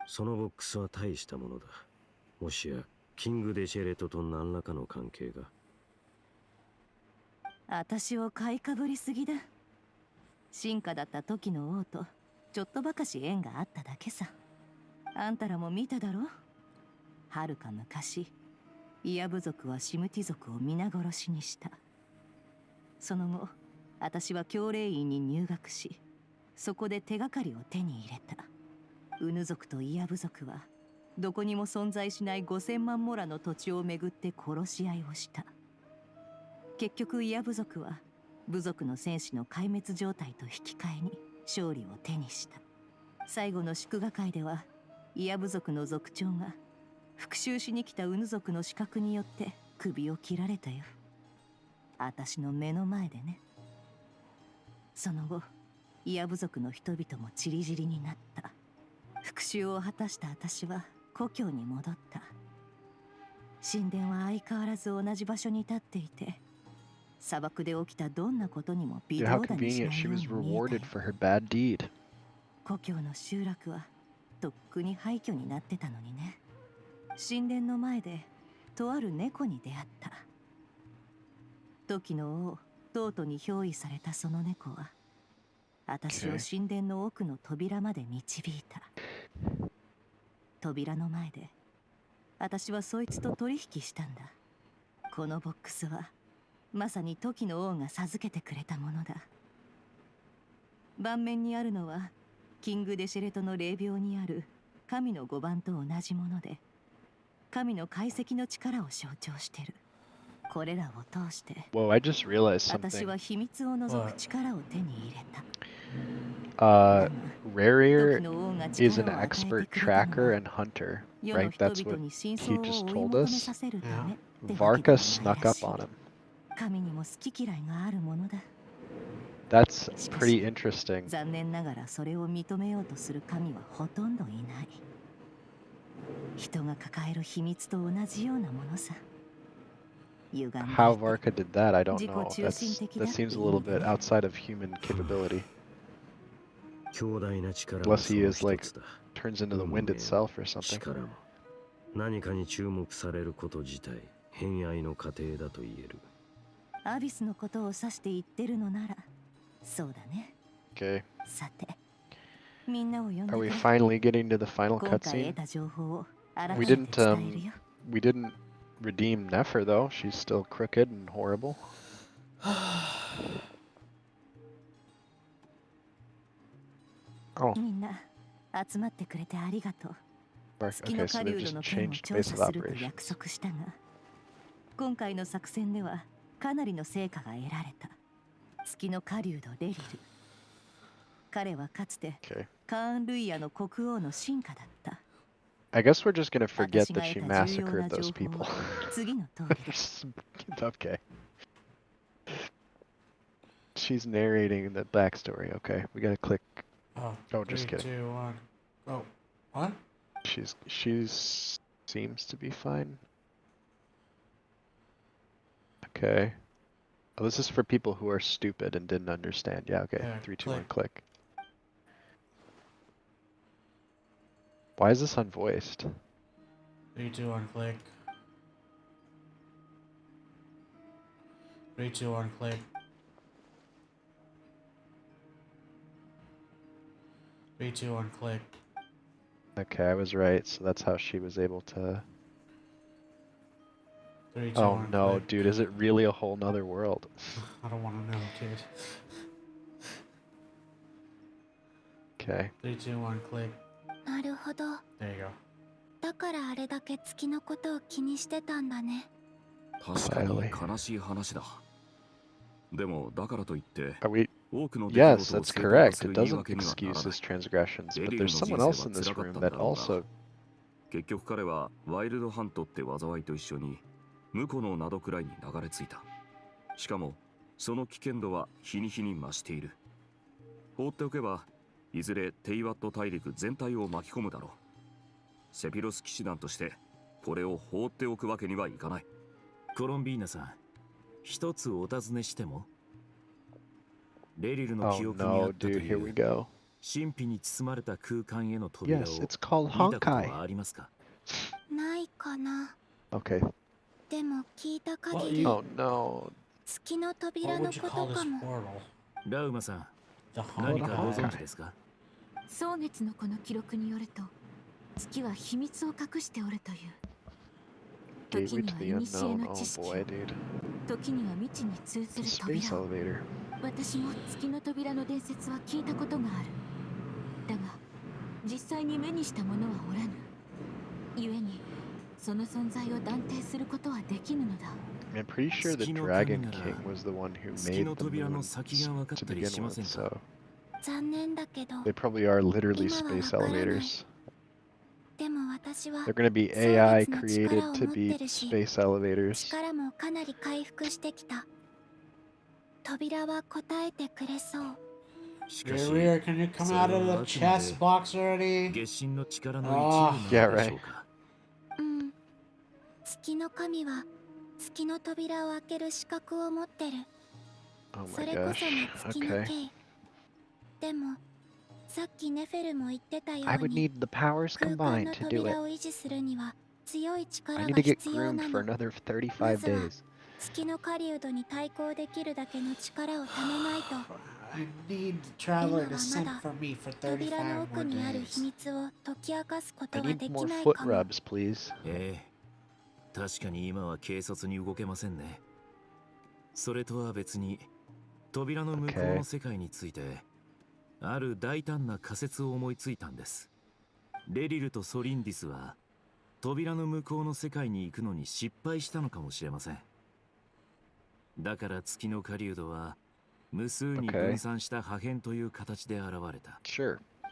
[SPEAKER 12] そのボックスは大したものだ。もしやキング・デシェレトと何らかの関係が。
[SPEAKER 11] 私を買いかぶりすぎだ。進化だった時の王とちょっとばかし縁があっただけさ。あんたらも見ただろ。はるか昔、イヤ部族はシムティ族を皆殺しにした。その後、私は教令院に入学し、そこで手がかりを手に入れた。ウヌ族とイヤ部族はどこにも存在しない5000万モラの土地をめぐって殺し合いをした。結局イヤ部族は部族の戦士の壊滅状態と引き換えに勝利を手にした。最後の祝賀会ではイヤ部族の族長が復讐しに来たウヌ族の刺客によって首を切られたよ。私の目の前でね。その後イヤ部族の人々も散り散りになった。復讐を果たした私は故郷に戻った。神殿は相変わらず同じ場所に立っていて、砂漠で起きたどんなことにも微
[SPEAKER 2] Dude,
[SPEAKER 11] 動
[SPEAKER 2] how
[SPEAKER 11] だにしな
[SPEAKER 2] convenient.
[SPEAKER 11] い
[SPEAKER 2] She
[SPEAKER 11] よう
[SPEAKER 2] was
[SPEAKER 11] に見え
[SPEAKER 2] rewarded
[SPEAKER 11] たよ。
[SPEAKER 2] for her bad deed.
[SPEAKER 11] 故郷の集落はとっくに廃墟になってたのにね。神殿の前でとある猫に出会った。時の王トートに憑依されたその猫は私を神殿の奥の扉まで導いた。扉の前で私はそいつと取引したんだ。このボックスはまさに時の王が授けてくれたものだ。盤面にあるのはキング・デシェレトの霊廟にある神の5番と同じもので、神の解析の力を象徴してる。これらを通して
[SPEAKER 2] Whoa, I just realized
[SPEAKER 11] 私
[SPEAKER 2] something.
[SPEAKER 11] は秘密を覗く力を手に入れた。
[SPEAKER 2] Rarir is an expert tracker and hunter, right? That's what he just told us. Varka snuck up on him.
[SPEAKER 11] 神にも好き嫌いがあるものだ。
[SPEAKER 2] That's pretty interesting.
[SPEAKER 11] 残念ながらそれを認めようとする神はほとんどいない。人が抱える秘密と同じようなものさ。
[SPEAKER 2] How Varka did that, I don't know. That seems a little bit outside of human capability. Unless he is like turns into the wind itself or something.
[SPEAKER 12] 何かに注目されること自体、偏愛の過程だと言える。
[SPEAKER 11] アビスのことを指して言ってるのなら、そうだね。
[SPEAKER 2] Okay.
[SPEAKER 11] さて、みんなを呼んで
[SPEAKER 2] Are
[SPEAKER 11] く
[SPEAKER 2] we
[SPEAKER 11] れ。
[SPEAKER 2] finally getting to the final
[SPEAKER 11] 今回
[SPEAKER 2] cutscene?
[SPEAKER 11] 得た情報を改め
[SPEAKER 2] We
[SPEAKER 11] て
[SPEAKER 2] didn't
[SPEAKER 11] 伝えるよ。
[SPEAKER 2] we didn't redeem Nefer though. She's still crooked and horrible.
[SPEAKER 11] みんな集まってくれてありがとう。 月
[SPEAKER 2] Okay,
[SPEAKER 11] の
[SPEAKER 2] so
[SPEAKER 11] 狩
[SPEAKER 2] they've
[SPEAKER 11] 人
[SPEAKER 2] just
[SPEAKER 11] の件を
[SPEAKER 2] changed
[SPEAKER 11] 調
[SPEAKER 2] base
[SPEAKER 11] 査
[SPEAKER 2] of
[SPEAKER 11] すると
[SPEAKER 2] operations.
[SPEAKER 11] 約束したが、今回の作戦ではかなりの成果が得られた。月の狩人レリル。彼はかつてカーン・ルイヤの国王の臣下だった。
[SPEAKER 2] I guess we're just gonna forget
[SPEAKER 11] 私が
[SPEAKER 2] that she
[SPEAKER 11] 得た重要
[SPEAKER 2] massacred
[SPEAKER 11] な
[SPEAKER 2] those
[SPEAKER 11] 情報
[SPEAKER 2] people.
[SPEAKER 11] は次の通りだ。
[SPEAKER 2] Okay. She's narrating the backstory. Okay, we gotta click. Oh, just
[SPEAKER 1] Three,
[SPEAKER 2] kidding.
[SPEAKER 1] 2, 1, go. What?
[SPEAKER 2] She's seems to be fine. Okay. Oh, this is for people who are stupid and didn't understand. Yeah, okay.
[SPEAKER 1] Yeah,
[SPEAKER 2] 3, 2, 1, click. Why is this unvoiced?
[SPEAKER 1] 3, 2, 1, click. 3, 2, 1, click. 3, 2, 1, click.
[SPEAKER 2] Okay, I was right. So that's how she was able to.
[SPEAKER 1] 3, 2,
[SPEAKER 2] Oh
[SPEAKER 1] 1,
[SPEAKER 2] no,
[SPEAKER 1] click.
[SPEAKER 2] dude, is it really a whole nother world?
[SPEAKER 1] I don't want to know, kid.
[SPEAKER 2] Okay.
[SPEAKER 1] 3, 2, 1, click.
[SPEAKER 14] なるほど。
[SPEAKER 1] There you go.
[SPEAKER 14] だからあれだけ月のことを気にしてたんだね。
[SPEAKER 9] 確かに悲しい話だ。でもだからといって
[SPEAKER 2] Yes, that's correct. It doesn't excuse his transgressions, but there's someone else in this room that also.
[SPEAKER 9] 結局彼はワイルドハントって災いと一緒に婿の名くらいに流れ着いた。しかもその危険度は日に日に増している。放っておけばいずれテイワット大陸全体を巻き込むだろう。セピロス騎士団としてこれを放っておくわけにはいかない。
[SPEAKER 5] コロンビーナさん、一つお尋ねしても？レリルの記憶にあったという神秘に包まれた空間への扉を見たことはありますか？
[SPEAKER 14] ないかな。
[SPEAKER 2] Okay.
[SPEAKER 14] でも聞いた限り、月の扉のことかも。
[SPEAKER 5] ラウマさん、何かご存知ですか？
[SPEAKER 4] 蒼月のこの記録によると、月は秘密を隠しておるという。時には古の知識を、時には未知に通ずる扉を。私も月の扉の伝説は聞いたことがある。だが実際に目にした者はおらぬ。故にその存在を断定することはできぬのだ。
[SPEAKER 2] I'm pretty sure the Dragon King was the one who made the moon to begin with, so
[SPEAKER 14] 残念だけど
[SPEAKER 2] they probably are literally space elevators.
[SPEAKER 14] でも私は
[SPEAKER 2] They're going to be AI created to be space elevators.
[SPEAKER 14] 力もかなり回復してきた。扉は答えてくれそう。
[SPEAKER 1] Rear, can you come out of the chest box already?
[SPEAKER 2] Yeah, right.
[SPEAKER 14] うん。月の神は月の扉を開ける資格を持ってる。それこそが月の刑。でもさっきネフェルも言ってたよ
[SPEAKER 2] I
[SPEAKER 14] う
[SPEAKER 2] would
[SPEAKER 14] に
[SPEAKER 2] need the powers
[SPEAKER 14] 空間
[SPEAKER 2] combined
[SPEAKER 14] の
[SPEAKER 2] to do
[SPEAKER 14] 扉
[SPEAKER 2] it.
[SPEAKER 14] を維持するには強い力
[SPEAKER 2] I
[SPEAKER 14] が
[SPEAKER 2] need to get
[SPEAKER 14] 必要
[SPEAKER 2] groomed
[SPEAKER 14] な
[SPEAKER 2] for
[SPEAKER 14] の。
[SPEAKER 2] another 35
[SPEAKER 14] まずは
[SPEAKER 2] days.
[SPEAKER 14] 月の狩人に対抗できるだけの力を貯めないと。
[SPEAKER 1] I need the traveler to send for me for
[SPEAKER 14] 扉の
[SPEAKER 1] 35
[SPEAKER 14] 奥
[SPEAKER 1] more
[SPEAKER 14] にある秘
[SPEAKER 1] days.
[SPEAKER 14] 密を解き明かすこ
[SPEAKER 2] I
[SPEAKER 14] とが
[SPEAKER 2] need
[SPEAKER 14] でき
[SPEAKER 2] more
[SPEAKER 14] ない
[SPEAKER 2] foot
[SPEAKER 14] かも。
[SPEAKER 2] rubs, please.
[SPEAKER 5] 確かに今は軽率に動けませんね。それとは別に扉の向こうの世界についてある大胆な仮説を思いついたんです。レリルとソリンディスは扉の向こうの世界に行くのに失敗したのかもしれません。だから月の狩人は無数に分散した破片という形で現れた。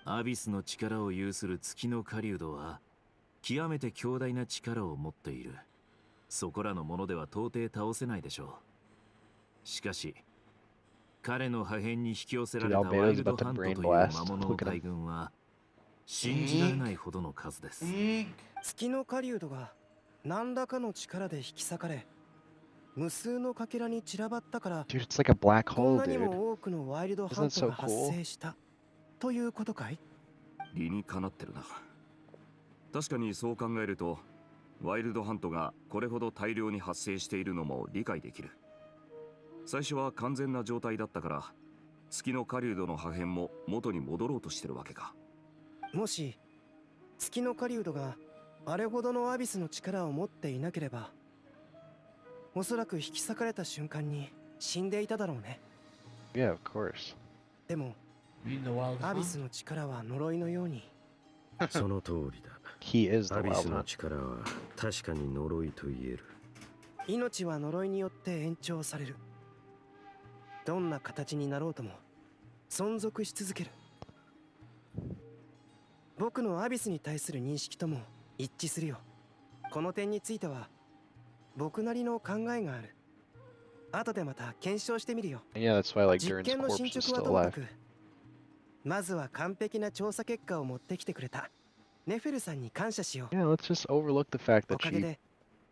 [SPEAKER 5] アビスの力を有する月の狩人は極めて強大な力を持っている。そこらのものでは到底倒せないでしょう。しかし彼の破片に引き寄せられたワイルドハントという魔物の大軍は信じられないほどの数です。
[SPEAKER 6] 月の狩人が何らかの力で引き裂かれ、無数のかけらに散らばったから、
[SPEAKER 2] Dude, it's like a black
[SPEAKER 6] こん
[SPEAKER 2] hole,
[SPEAKER 6] なに
[SPEAKER 2] dude.
[SPEAKER 6] も多くのワイルドハン
[SPEAKER 2] Isn't
[SPEAKER 6] ト
[SPEAKER 2] that
[SPEAKER 6] が
[SPEAKER 2] so
[SPEAKER 6] 発
[SPEAKER 2] cool?
[SPEAKER 6] 生したということかい？
[SPEAKER 9] 理にかなってるな。確かにそう考えるとワイルドハントがこれほど大量に発生しているのも理解できる。最初は完全な状態だったから月の狩人の破片も元に戻ろうとしてるわけか。
[SPEAKER 6] もし月の狩人があれほどのアビスの力を持っていなければ、おそらく引き裂かれた瞬間に死んでいただろうね。
[SPEAKER 2] Yeah, of course.
[SPEAKER 6] でもアビスの力は呪いのように。
[SPEAKER 12] その通りだ。
[SPEAKER 2] He is the
[SPEAKER 12] アビス
[SPEAKER 2] wild
[SPEAKER 12] の
[SPEAKER 2] one.
[SPEAKER 12] 力は確かに呪いと言える。
[SPEAKER 6] 命は呪いによって延長される。どんな形になろうとも存続し続ける。僕のアビスに対する認識とも一致するよ。この点については僕なりの考えがある。後でまた検証してみるよ。
[SPEAKER 2] Yeah, that's why like
[SPEAKER 6] 実
[SPEAKER 2] Durin's
[SPEAKER 6] 験の
[SPEAKER 2] corpse
[SPEAKER 6] 進
[SPEAKER 2] is
[SPEAKER 6] 捗は
[SPEAKER 2] still
[SPEAKER 6] ともか
[SPEAKER 2] alive.
[SPEAKER 6] く、まずは完璧な調査結果を持ってきてくれたネフェルさんに感謝しよう。
[SPEAKER 2] Yeah, let's just overlook the fact
[SPEAKER 6] お
[SPEAKER 2] that
[SPEAKER 6] かげ
[SPEAKER 2] she
[SPEAKER 6] で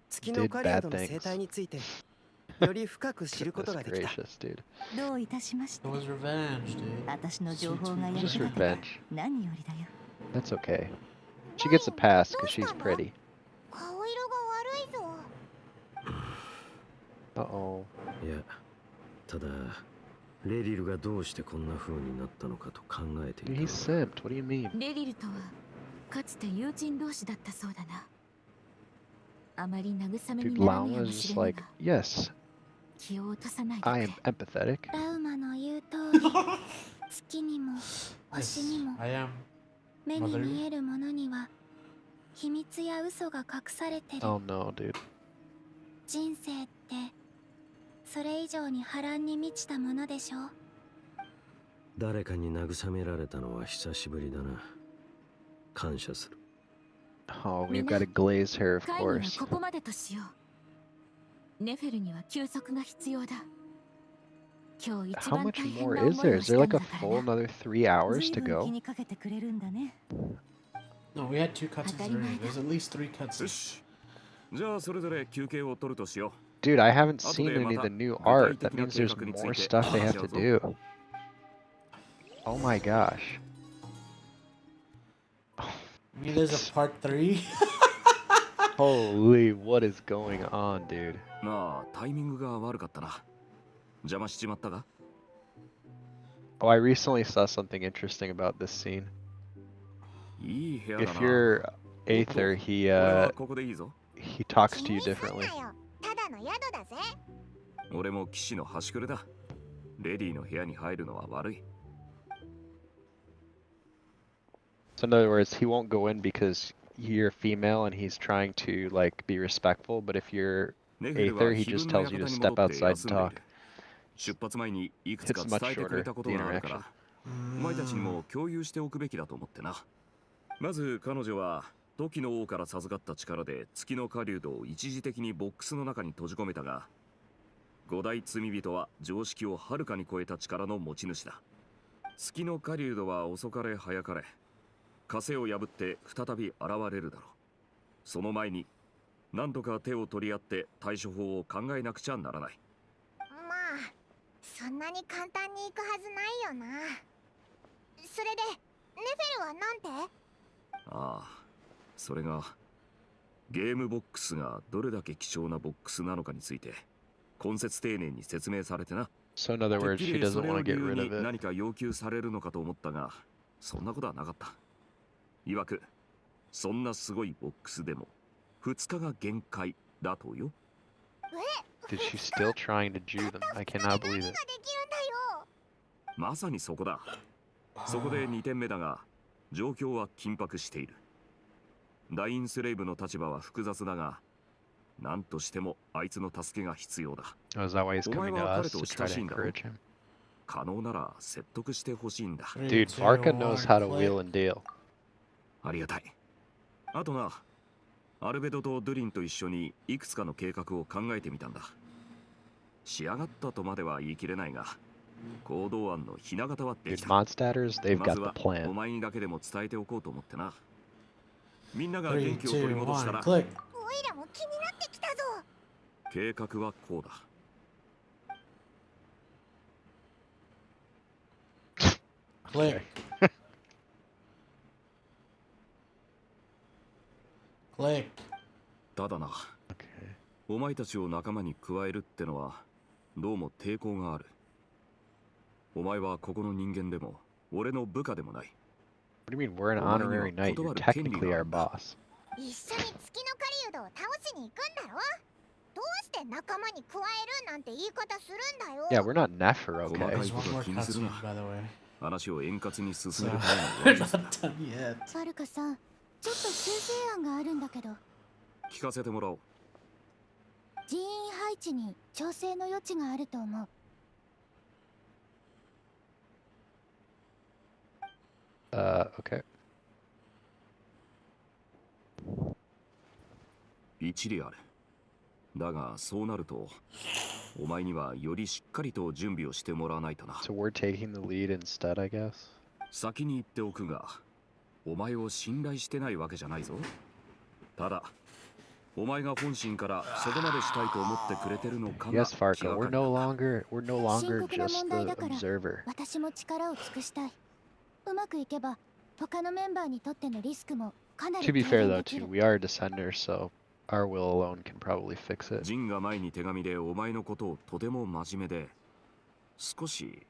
[SPEAKER 6] 月の
[SPEAKER 2] did
[SPEAKER 6] 狩
[SPEAKER 2] bad
[SPEAKER 6] 人の生
[SPEAKER 2] things.
[SPEAKER 6] 態についてより深く知ることが
[SPEAKER 2] Goodness
[SPEAKER 6] できた。
[SPEAKER 2] gracious, dude.
[SPEAKER 11] どういたしまして。
[SPEAKER 1] It was revenge, dude.
[SPEAKER 11] 私の情報が
[SPEAKER 2] It's
[SPEAKER 11] 役
[SPEAKER 2] just
[SPEAKER 11] 立てば
[SPEAKER 2] revenge.
[SPEAKER 11] 何よりだよ。
[SPEAKER 2] That's okay. She gets a pass because she's pretty.
[SPEAKER 14] 顔色が悪いぞ。
[SPEAKER 2] Uh-oh.
[SPEAKER 12] いや、ただレリルがどうしてこんな風になったのかと考えてい
[SPEAKER 2] Dude,
[SPEAKER 12] た。
[SPEAKER 2] he's simped. What do you mean?
[SPEAKER 4] レリルとはかつて友人同士だったそうだな。あまり慰め
[SPEAKER 2] Dude,
[SPEAKER 4] にならぬ
[SPEAKER 2] Lao
[SPEAKER 4] やも
[SPEAKER 2] was
[SPEAKER 4] し
[SPEAKER 2] just
[SPEAKER 4] れない
[SPEAKER 2] like,
[SPEAKER 4] が、
[SPEAKER 2] yes,
[SPEAKER 4] 気を落とさないで
[SPEAKER 2] I
[SPEAKER 4] く
[SPEAKER 2] am
[SPEAKER 4] れ。
[SPEAKER 2] empathetic.
[SPEAKER 14] ラウマの言う通り、月にも星にも
[SPEAKER 1] I am
[SPEAKER 14] 目に見えるものには秘密や嘘が隠されてる。
[SPEAKER 2] Oh no, dude.
[SPEAKER 14] 人生ってそれ以上に波乱に満ちたものでしょ。
[SPEAKER 12] 誰かに慰められたのは久しぶりだな。感謝する。
[SPEAKER 2] Oh, we've got a glazed hair, of
[SPEAKER 4] 会議は
[SPEAKER 2] course.
[SPEAKER 4] ここまでとしよう。ネフェルには休息が必要だ。今日一
[SPEAKER 2] How
[SPEAKER 4] 番
[SPEAKER 2] much
[SPEAKER 4] 大変
[SPEAKER 2] more
[SPEAKER 4] な
[SPEAKER 2] is
[SPEAKER 4] 思い
[SPEAKER 2] there?
[SPEAKER 4] を
[SPEAKER 2] Is
[SPEAKER 4] し
[SPEAKER 2] there
[SPEAKER 4] た
[SPEAKER 2] like
[SPEAKER 4] の
[SPEAKER 2] a
[SPEAKER 4] だから
[SPEAKER 2] full
[SPEAKER 4] な。
[SPEAKER 2] another 3 hours
[SPEAKER 11] 随
[SPEAKER 2] to
[SPEAKER 11] 分気
[SPEAKER 2] go?
[SPEAKER 11] にかけてくれるんだね。
[SPEAKER 1] No, we had 2 cutscenes already. There's at least 3 cutscenes.
[SPEAKER 9] じゃあそれぞれ休憩を取るとしよ
[SPEAKER 2] Dude, I haven't
[SPEAKER 9] う。後
[SPEAKER 2] seen
[SPEAKER 9] で
[SPEAKER 2] any
[SPEAKER 9] ま
[SPEAKER 2] of
[SPEAKER 9] た
[SPEAKER 2] the new
[SPEAKER 9] 具体
[SPEAKER 2] art.
[SPEAKER 9] 的
[SPEAKER 2] That
[SPEAKER 9] な
[SPEAKER 2] means
[SPEAKER 9] 計
[SPEAKER 2] there's
[SPEAKER 9] 画につ
[SPEAKER 2] more
[SPEAKER 9] いて
[SPEAKER 2] stuff they
[SPEAKER 9] 話
[SPEAKER 2] have
[SPEAKER 9] し合
[SPEAKER 2] to
[SPEAKER 9] うぞ。
[SPEAKER 2] do. Oh my gosh.
[SPEAKER 1] I mean, there's a part 3.
[SPEAKER 2] Holy, what is going on, dude?
[SPEAKER 9] まあタイミングが悪かったな。邪魔しちまったが。
[SPEAKER 2] Oh, I recently saw something interesting about this scene.
[SPEAKER 9] いい部屋だ
[SPEAKER 2] If
[SPEAKER 9] な。
[SPEAKER 2] you're Aether,
[SPEAKER 9] 俺はここでいいぞ。
[SPEAKER 2] he talks to you differently.
[SPEAKER 14] ただの宿だぜ。
[SPEAKER 9] 俺も騎士の端くれだ。レディの部屋に入るのは悪い。
[SPEAKER 2] So in other words, he won't go in because you're female and he's trying to like be respectful, but if you're
[SPEAKER 9] ネフェル
[SPEAKER 2] Aether,
[SPEAKER 9] は
[SPEAKER 2] he
[SPEAKER 9] 非
[SPEAKER 2] just
[SPEAKER 9] 分の
[SPEAKER 2] tells you to
[SPEAKER 9] 館に
[SPEAKER 2] step
[SPEAKER 9] 戻って
[SPEAKER 2] outside
[SPEAKER 9] 休
[SPEAKER 2] and
[SPEAKER 9] んでい
[SPEAKER 2] talk.
[SPEAKER 9] る。出発前にいくつ
[SPEAKER 2] It's
[SPEAKER 9] か
[SPEAKER 2] much
[SPEAKER 9] 伝えてくれ
[SPEAKER 2] shorter,
[SPEAKER 9] たこと
[SPEAKER 2] the
[SPEAKER 9] があるか
[SPEAKER 2] interaction.
[SPEAKER 9] ら、お前たちにも共有しておくべきだと思ってな。まず彼女は時の王から授かった力で月の狩人を一時的にボックスの中に閉じ込めたが、五大罪人は常識をはるかに超えた力の持ち主だ。月の狩人は遅かれ早かれ枷を破って再び現れるだろう。その前に何とか手を取り合って対処法を考えなくちゃならない。
[SPEAKER 14] まあそんなに簡単にいくはずないよな。それでネフェルはなんて？
[SPEAKER 9] ああ、それがゲームボックスがどれだけ貴重なボックスなのかについて根節丁寧に説明されてな。
[SPEAKER 2] So in other
[SPEAKER 9] てっ
[SPEAKER 2] words,
[SPEAKER 9] き
[SPEAKER 2] she
[SPEAKER 9] り
[SPEAKER 2] doesn't
[SPEAKER 9] それを
[SPEAKER 2] want to
[SPEAKER 9] 理
[SPEAKER 2] get
[SPEAKER 9] 由
[SPEAKER 2] rid
[SPEAKER 9] に
[SPEAKER 2] of it.
[SPEAKER 9] 何か要求されるのかと思ったが、そんなことはなかった。いわくそんなすごいボックスでも2日が限界だとよ。
[SPEAKER 2] Dude, she's still trying to Jew them. I cannot believe it.
[SPEAKER 9] まさにそこだ。そこで2点目だが、状況は緊迫している。ダインスレイブの立場は複雑だが、何としてもあいつの助けが必要だ。
[SPEAKER 2] Oh, is that why he's
[SPEAKER 9] お前
[SPEAKER 2] coming to
[SPEAKER 9] は彼
[SPEAKER 2] us
[SPEAKER 9] と
[SPEAKER 2] to
[SPEAKER 9] 親
[SPEAKER 2] try
[SPEAKER 9] し
[SPEAKER 2] to
[SPEAKER 9] いんだろう。
[SPEAKER 2] encourage him?
[SPEAKER 9] 可能なら説得してほしいんだ。
[SPEAKER 2] Dude, Varka knows how to wheel and deal.
[SPEAKER 9] ありがたい。あとな、アルベドとドゥリンと一緒にいくつかの計画を考えてみたんだ。仕上がったとまでは言い切れないが、行動案のひな形はで
[SPEAKER 2] Dude,
[SPEAKER 9] きた。
[SPEAKER 2] Monsters, they've
[SPEAKER 9] ま
[SPEAKER 2] got
[SPEAKER 9] ずは
[SPEAKER 2] the
[SPEAKER 9] お
[SPEAKER 2] plan.
[SPEAKER 9] 前にだけでも伝えておこうと思ってな。みんなが元
[SPEAKER 1] 3,
[SPEAKER 9] 気を取り
[SPEAKER 1] 2,
[SPEAKER 9] 戻した
[SPEAKER 1] 1,
[SPEAKER 9] ら、
[SPEAKER 1] click.
[SPEAKER 14] おいらも気になってきたぞ。
[SPEAKER 9] 計画はこうだ。
[SPEAKER 1] Click. Click.
[SPEAKER 9] ただな、お前たちを仲間に加えるってのはどうも抵抗がある。お前はここの人間でも俺の部下でもない。
[SPEAKER 2] What do you mean we're an honorary knight? You're technically our boss.
[SPEAKER 14] 一緒に月の狩人を倒しに行くんだろ。どうして仲間に加えるなんて言い方するんだよ。
[SPEAKER 2] Yeah, we're not Nefer,
[SPEAKER 9] 細か
[SPEAKER 2] okay?
[SPEAKER 9] いことは気にするな。
[SPEAKER 1] By the way.
[SPEAKER 9] 話を円滑に進めるため
[SPEAKER 1] We're
[SPEAKER 9] の
[SPEAKER 1] not done yet.
[SPEAKER 14] バルカさん、ちょっと修正案があるんだけど、
[SPEAKER 9] 聞かせてもらおう。
[SPEAKER 14] 人員配置に調整の余地があると思う。
[SPEAKER 2] Okay.
[SPEAKER 9] 一理ある。だがそうなると、お前にはよりしっかりと準備をしてもらわないとな。
[SPEAKER 2] So we're taking the lead instead, I guess?
[SPEAKER 9] 先に言っておくが、お前を信頼してないわけじゃないぞ。ただ、お前が本心からそこまでしたいと思ってくれてるのかが
[SPEAKER 2] Yes, Varka,
[SPEAKER 9] 気がか
[SPEAKER 2] we're
[SPEAKER 9] り
[SPEAKER 2] no
[SPEAKER 9] だ。
[SPEAKER 2] longer
[SPEAKER 14] 深刻な
[SPEAKER 2] just
[SPEAKER 14] 問題
[SPEAKER 2] the
[SPEAKER 14] だから
[SPEAKER 2] observer.
[SPEAKER 14] 私も力を尽くしたい。うまくいけば他のメンバーにとってのリスクもかなり
[SPEAKER 2] To be
[SPEAKER 14] 軽
[SPEAKER 2] fair
[SPEAKER 14] 減
[SPEAKER 2] though,
[SPEAKER 14] でき
[SPEAKER 2] too,
[SPEAKER 14] る。
[SPEAKER 2] we are descenders, so our will alone can probably fix it.
[SPEAKER 9] ジンが前に手紙でお前のことをとても真面目で、少し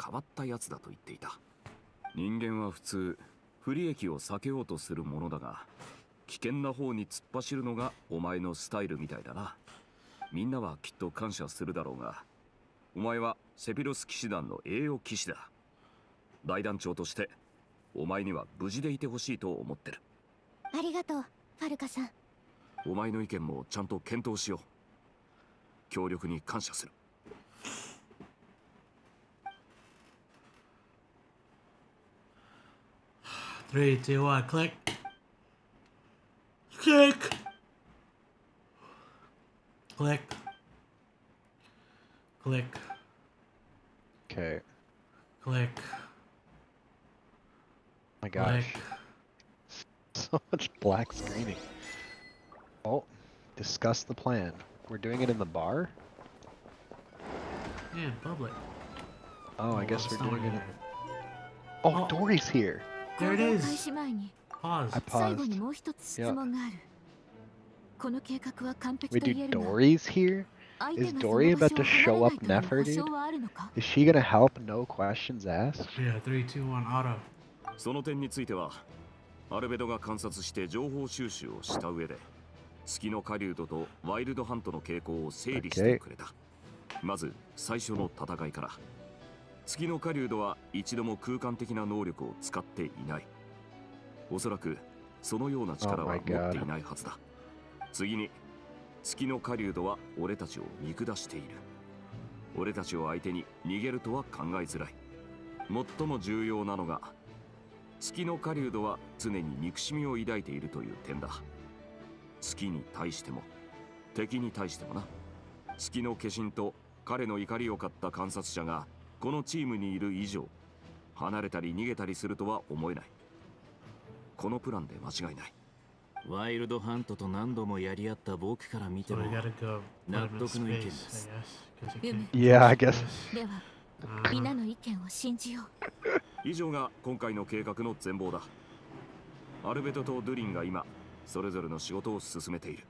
[SPEAKER 9] 変わったやつだと言っていた。人間は普通、不利益を避けようとするものだが、危険な方に突っ走るのがお前のスタイルみたいだな。みんなはきっと感謝するだろうが、お前はセピロス騎士団の栄誉騎士だ。大団長として、お前には無事でいてほしいと思ってる。
[SPEAKER 14] ありがとう。ファルカさん。
[SPEAKER 9] お前の意見もちゃんと検討しよう。協力に感謝する。
[SPEAKER 1] 3, 2, 1, click. Click. Click. Click.
[SPEAKER 2] Okay.
[SPEAKER 1] Click.
[SPEAKER 2] My gosh. So much black screening. Oh, discuss the plan. We're doing it in the bar?
[SPEAKER 1] Yeah, in public.
[SPEAKER 2] Oh, I guess
[SPEAKER 1] it's
[SPEAKER 2] we're
[SPEAKER 1] not
[SPEAKER 2] doing it in...
[SPEAKER 1] here.
[SPEAKER 2] Oh, Dory's here.
[SPEAKER 1] There it
[SPEAKER 4] 開
[SPEAKER 1] is.
[SPEAKER 4] 始前に
[SPEAKER 1] Pause.
[SPEAKER 2] I
[SPEAKER 4] 最後
[SPEAKER 2] paused.
[SPEAKER 4] にもう一つ質問がある。この計画は完璧
[SPEAKER 2] Wait,
[SPEAKER 4] と
[SPEAKER 2] dude,
[SPEAKER 4] 言えるが、
[SPEAKER 2] Dory's here?
[SPEAKER 4] 相
[SPEAKER 2] Is
[SPEAKER 4] 手がそ
[SPEAKER 2] Dory
[SPEAKER 4] の場
[SPEAKER 2] about
[SPEAKER 4] 所
[SPEAKER 2] to
[SPEAKER 4] を離
[SPEAKER 2] show
[SPEAKER 4] れな
[SPEAKER 2] up
[SPEAKER 4] いという
[SPEAKER 2] Nefer,
[SPEAKER 4] 保
[SPEAKER 2] dude?
[SPEAKER 4] 証はあるのか？
[SPEAKER 2] Is she gonna help? No questions asked?
[SPEAKER 1] Yeah, 3, 2, 1, auto.
[SPEAKER 9] その点についてはアルベドが観察して情報収集をした上で月の狩人とワイルドハントの傾向を整理してくれた。まず最初の戦いから。月の狩人は一度も空間的な能力を使っていない。おそらくそのような力は持っていないはずだ。次に月の狩人は俺たちを見下している。俺たちを相手に逃げるとは考えづらい。最も重要なのが月の狩人は常に憎しみを抱いているという点だ。月に対しても敵に対してもな。月の化身と彼の怒りを買った観察者がこのチームにいる以上離れたり逃げたりするとは思えない。このプランで間違いない。
[SPEAKER 12] ワイルドハントと何度もやり合った僕から見て
[SPEAKER 1] So
[SPEAKER 12] も
[SPEAKER 1] we gotta go
[SPEAKER 12] 納
[SPEAKER 1] put him in
[SPEAKER 12] 得の意見
[SPEAKER 1] space,
[SPEAKER 12] で
[SPEAKER 1] I
[SPEAKER 12] す。
[SPEAKER 1] guess. 'Cause you can't-
[SPEAKER 2] Yeah, I guess.
[SPEAKER 4] では、みんなの意見を信じよう。
[SPEAKER 9] 以上が今回の計画の全貌だ。アルベトとドゥリンが今それぞれの仕事を進めている。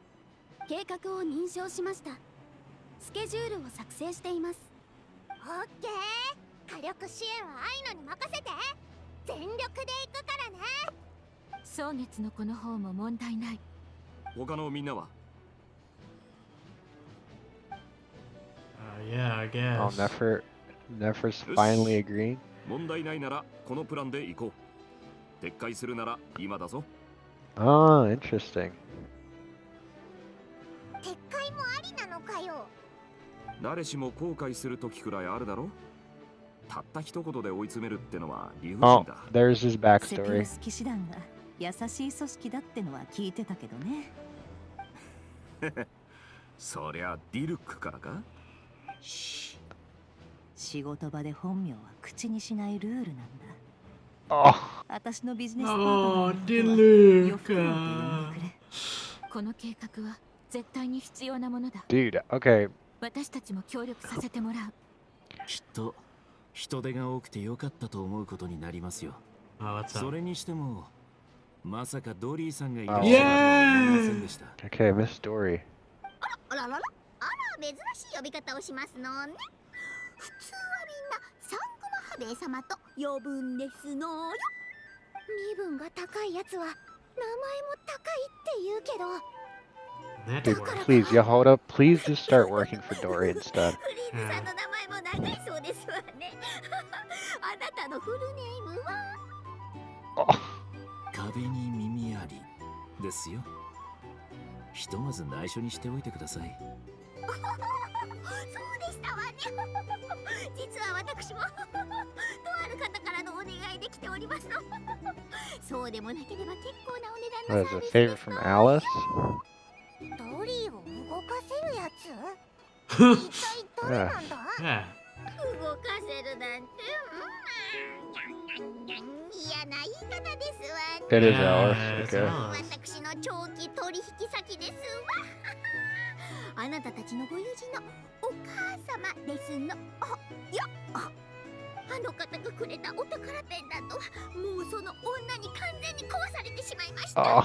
[SPEAKER 14] 計画を認証しました。スケジュールを作成しています。オッケー。火力支援はアイノに任せて。全力で行くからね。
[SPEAKER 4] 蒼月の子の方も問題ない。
[SPEAKER 9] 他のみんなは
[SPEAKER 1] Yeah, I guess.
[SPEAKER 2] Oh, Nefer's finally agreeing.
[SPEAKER 9] 問題ないならこのプランで行こう。撤回するなら今だぞ。
[SPEAKER 2] Oh, interesting.
[SPEAKER 14] 撤回もありなのかよ。
[SPEAKER 9] 誰しも後悔する時くらいあるだろ。たった一言で追い詰めるってのは理不尽
[SPEAKER 2] Oh,
[SPEAKER 9] だ。
[SPEAKER 2] there's his
[SPEAKER 11] セピ
[SPEAKER 2] backstory.
[SPEAKER 11] オス騎士団が優しい組織だってのは聞いてたけどね。
[SPEAKER 9] そりゃディルックからか。
[SPEAKER 11] 仕事場で本名は口にしないルールなんだ。私のビジネスパートナーのことはよくって呼んでくれ。
[SPEAKER 4] この計画は絶対に必要なものだ。
[SPEAKER 2] Dude, okay.
[SPEAKER 4] 私たちも協力させてもらう。
[SPEAKER 12] きっと人手が多くてよかったと思うことになりますよ。
[SPEAKER 1] Oh, what's
[SPEAKER 12] そ
[SPEAKER 1] up?
[SPEAKER 12] れにしてもまさかドリーさんがいらっしゃるとは思いませんでした。
[SPEAKER 2] Okay, Miss Dory.
[SPEAKER 14] あららら、あら珍しい呼び方をしますのね。普通はみんなサングマハベイ様と呼ぶんですのよ。身分が高いやつは名前も高いって言うけど。
[SPEAKER 2] Dude, please, yeah, hold up. Please just start working for Dory instead.
[SPEAKER 14] フリンズさんの名前も長いそうですわね。あなたのフルネームは
[SPEAKER 12] 壁に耳ありですよ。ひとまず内緒にしておいてください。
[SPEAKER 14] そうでしたわね。実は私もとある方からのお願いで来ておりますの。そうでもなければ結構なお値段
[SPEAKER 2] What
[SPEAKER 14] の
[SPEAKER 2] is
[SPEAKER 14] サ
[SPEAKER 2] a
[SPEAKER 14] ービ
[SPEAKER 2] favor
[SPEAKER 14] スです
[SPEAKER 2] from
[SPEAKER 14] の。
[SPEAKER 2] Alice?
[SPEAKER 14] ドリーを動かせるやつ？一体誰なんだ？
[SPEAKER 1] Yeah.
[SPEAKER 14] 動かせるなんて、嫌な言い方ですわね。
[SPEAKER 2] It is
[SPEAKER 1] Yeah,
[SPEAKER 2] Alice.
[SPEAKER 1] it's
[SPEAKER 2] Okay.
[SPEAKER 1] Alice.
[SPEAKER 14] 私の長期取引先ですわ。あなたたちのご友人のお母様ですの。あの方がくれたお宝ペンダントはもうその女に完全に壊されてしまいました。
[SPEAKER 2] Oh.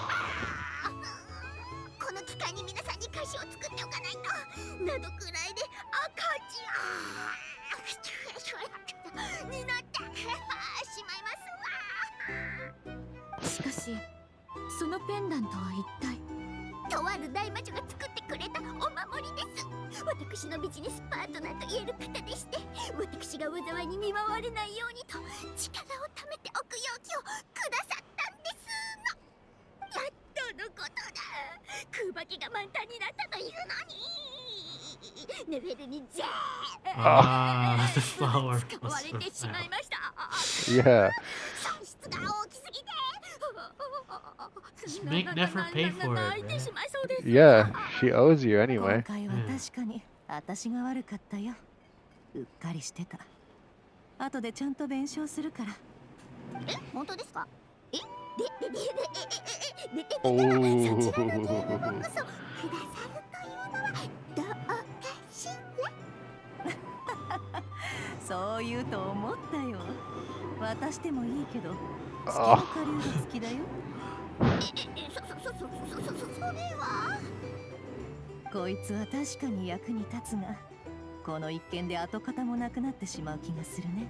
[SPEAKER 14] この機会に皆さんに歌詞を作っておかないとなどくらいで赤字になってしまいますわ。
[SPEAKER 4] しかし、そのペンダントは一体？
[SPEAKER 14] とある大魔女が作ってくれたお守りです。私のビジネスパートナーと言える方でして、私が災いに見舞われないようにと力を貯めておく容器をくださったんですの。やっとのことだ。
[SPEAKER 1] Ah, the flower.
[SPEAKER 2] Yeah.
[SPEAKER 1] Just make Nefer pay for it, man.
[SPEAKER 2] Yeah, she owes you
[SPEAKER 11] 今
[SPEAKER 2] anyway.
[SPEAKER 11] 回は確かに私が悪かったよ。うっかりしてた。後でちゃんと弁償するから。
[SPEAKER 14] 本当ですか？え、
[SPEAKER 2] おー。
[SPEAKER 14] そちらの情報こそくださるというのはどうかしら？
[SPEAKER 11] そう言うと思ったよ。渡してもいいけど、月
[SPEAKER 2] あ
[SPEAKER 11] の下流が好きだよ。
[SPEAKER 14] それは？
[SPEAKER 11] こいつは確かに役に立つが、この一件で跡形もなくなってしまう気がするね。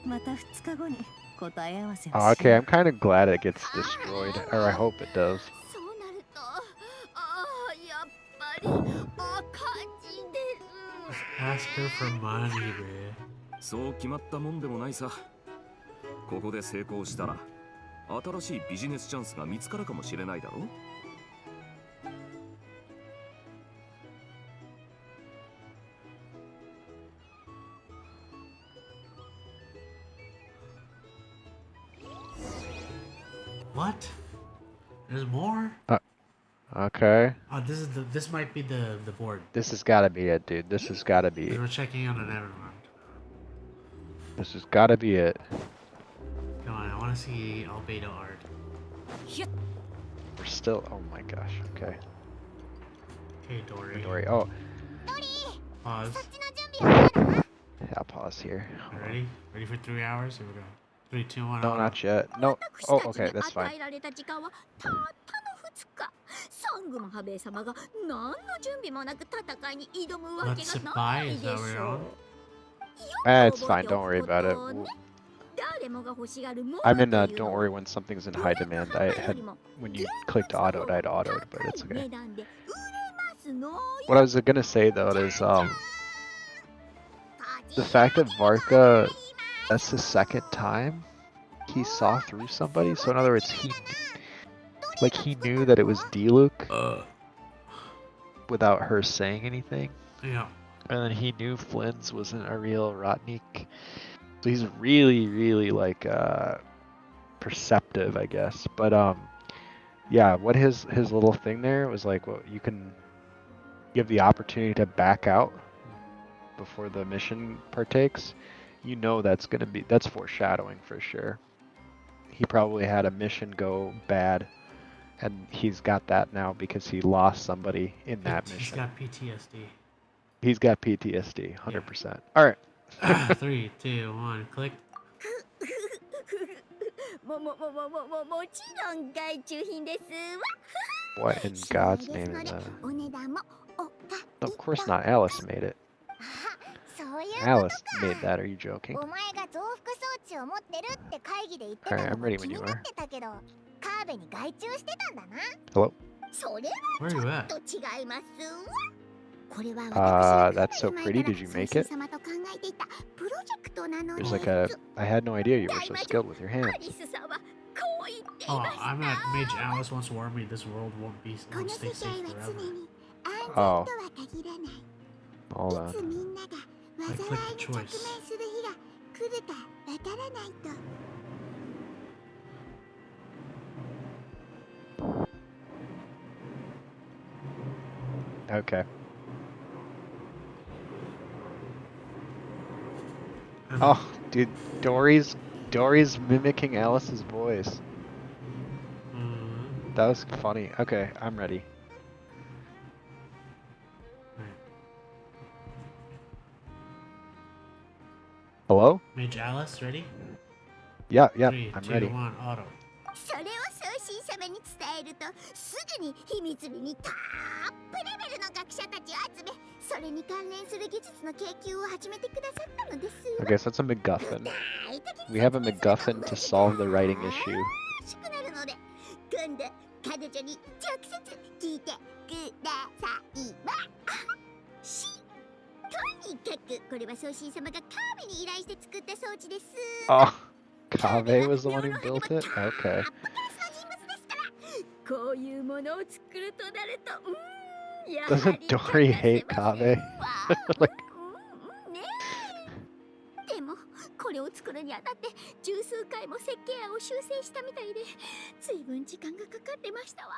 [SPEAKER 11] また2日後に答え合わせをしよう。
[SPEAKER 2] Okay, I'm kind of glad it gets destroyed, or I hope it does.
[SPEAKER 14] そうなると、やっぱり赤字です。
[SPEAKER 1] Ask her for money, man.
[SPEAKER 9] そう決まったもんでもないさ。ここで成功したら新しいビジネスチャンスが見つかるかもしれないだろう。
[SPEAKER 1] What? There's more?
[SPEAKER 2] Okay.
[SPEAKER 1] Oh, this might be the board.
[SPEAKER 2] This has gotta be it, dude. This has gotta be.
[SPEAKER 1] We're checking on it, everyone.
[SPEAKER 2] This has gotta be it.
[SPEAKER 1] Come on, I want to see albedo art.
[SPEAKER 2] We're still. Oh my gosh. Okay.
[SPEAKER 1] Okay, Dory.
[SPEAKER 2] Dory. Oh.
[SPEAKER 1] Pause.
[SPEAKER 2] Yeah, pause here.
[SPEAKER 1] Ready? Ready for 3 hours? Here we go. 3, 2, 1.
[SPEAKER 2] No, not yet. No. Oh, okay. That's fine.
[SPEAKER 14] 与えられた時間はたったの2日。サングマハベイ様が何の準備もなく戦いに挑むわけ
[SPEAKER 1] Let's
[SPEAKER 14] が
[SPEAKER 1] buy.
[SPEAKER 14] ない
[SPEAKER 1] Is
[SPEAKER 14] で
[SPEAKER 1] that
[SPEAKER 14] し
[SPEAKER 1] what you're
[SPEAKER 14] ょ
[SPEAKER 1] on?
[SPEAKER 14] う。
[SPEAKER 2] It's fine. Don't worry about it.
[SPEAKER 14] 誰もが欲しがるもの
[SPEAKER 2] I'm in
[SPEAKER 14] と
[SPEAKER 2] a
[SPEAKER 14] いう
[SPEAKER 2] don't
[SPEAKER 14] のは
[SPEAKER 2] worry when something's in high demand. I had when you clicked autoed, I'd autoed, but it's okay.
[SPEAKER 14] 値段で売れますのよ。
[SPEAKER 2] What I was gonna say though is the fact that Varka, that's the second time he saw through somebody. So in other words, he knew that it was Diluc without her saying anything.
[SPEAKER 1] Yeah.
[SPEAKER 2] And then he knew Flynn's wasn't a real Rotnik. So he's really, really like perceptive, I guess. But yeah, what his little thing there was like, well, you have the opportunity to back out before the mission partakes. You know that's foreshadowing for sure. He probably had a mission go bad, and he's got that now because he lost somebody in that mission.
[SPEAKER 1] He's got PTSD.
[SPEAKER 2] He's got PTSD, 100%. All right.
[SPEAKER 1] 3, 2, 1, click.
[SPEAKER 14] もちろん外注品ですわ。
[SPEAKER 2] What in God's name is that?
[SPEAKER 14] お値段もおか
[SPEAKER 2] Of course not. Alice made it.
[SPEAKER 14] そういう
[SPEAKER 2] Alice made that. Are you joking?
[SPEAKER 14] お前が増幅装置を持ってるって会議で言ってた
[SPEAKER 2] Alright,
[SPEAKER 14] の
[SPEAKER 2] I'm
[SPEAKER 14] が
[SPEAKER 2] ready
[SPEAKER 14] 気
[SPEAKER 2] when
[SPEAKER 14] に
[SPEAKER 2] you
[SPEAKER 14] な
[SPEAKER 2] are.
[SPEAKER 14] ってたけど、カーベに外注してたんだな。
[SPEAKER 2] Hello?
[SPEAKER 14] それ
[SPEAKER 1] Where are you
[SPEAKER 14] は
[SPEAKER 1] at?
[SPEAKER 14] ちょっと違いますわ。これは
[SPEAKER 2] That's so pretty. Did you make it?
[SPEAKER 14] 様と考えていたプロジェクトなの
[SPEAKER 2] There's
[SPEAKER 14] で
[SPEAKER 2] like a. I had no idea you were so skilled with your
[SPEAKER 14] ア
[SPEAKER 2] hands.
[SPEAKER 14] リスさんはこう言ってい
[SPEAKER 1] Oh,
[SPEAKER 14] ました。
[SPEAKER 1] I'm at Mage Alice once warned me this world won't
[SPEAKER 14] この
[SPEAKER 1] stay
[SPEAKER 14] 世
[SPEAKER 1] safe
[SPEAKER 14] 界は常
[SPEAKER 1] forever.
[SPEAKER 14] に安全
[SPEAKER 2] Oh.
[SPEAKER 14] とは限らない。
[SPEAKER 2] Hold
[SPEAKER 14] いつ
[SPEAKER 2] on.
[SPEAKER 14] みんなが
[SPEAKER 1] I
[SPEAKER 14] 災い
[SPEAKER 1] clicked
[SPEAKER 14] に
[SPEAKER 1] the
[SPEAKER 14] 直面
[SPEAKER 1] choice.
[SPEAKER 14] する日が来るかわからないと。
[SPEAKER 2] Okay. Oh, dude, Dory's mimicking Alice's voice. That was funny. Okay, I'm ready. Hello?
[SPEAKER 1] Mage Alice, ready?
[SPEAKER 2] Yeah,
[SPEAKER 1] 3,
[SPEAKER 2] I'm
[SPEAKER 1] 2,
[SPEAKER 2] ready.
[SPEAKER 1] 1, auto.
[SPEAKER 14] それを送信様に伝えるとすぐに秘密裏にトップレベルの学者たちを集めそれに関連する技術の研究を始めてくださったのです。
[SPEAKER 2] Okay, so that's a MacGuffin. We have a MacGuffin to solve the writing issue.
[SPEAKER 14] 欲しくなるので今度彼女に直接聞いてくださいわ。とにかくこれは送信様がカーベに依頼して作った装置です。
[SPEAKER 2] Oh, Kave was the one who built it? Okay.
[SPEAKER 4] こういうものを作るとなると、やは
[SPEAKER 2] Doesn't
[SPEAKER 4] り
[SPEAKER 2] Dory hate Kaveh? Like,
[SPEAKER 4] ねえ。でもこれを作るにあたって十数回も設計案を修正したみたいで、随分時間がかかってましたわ。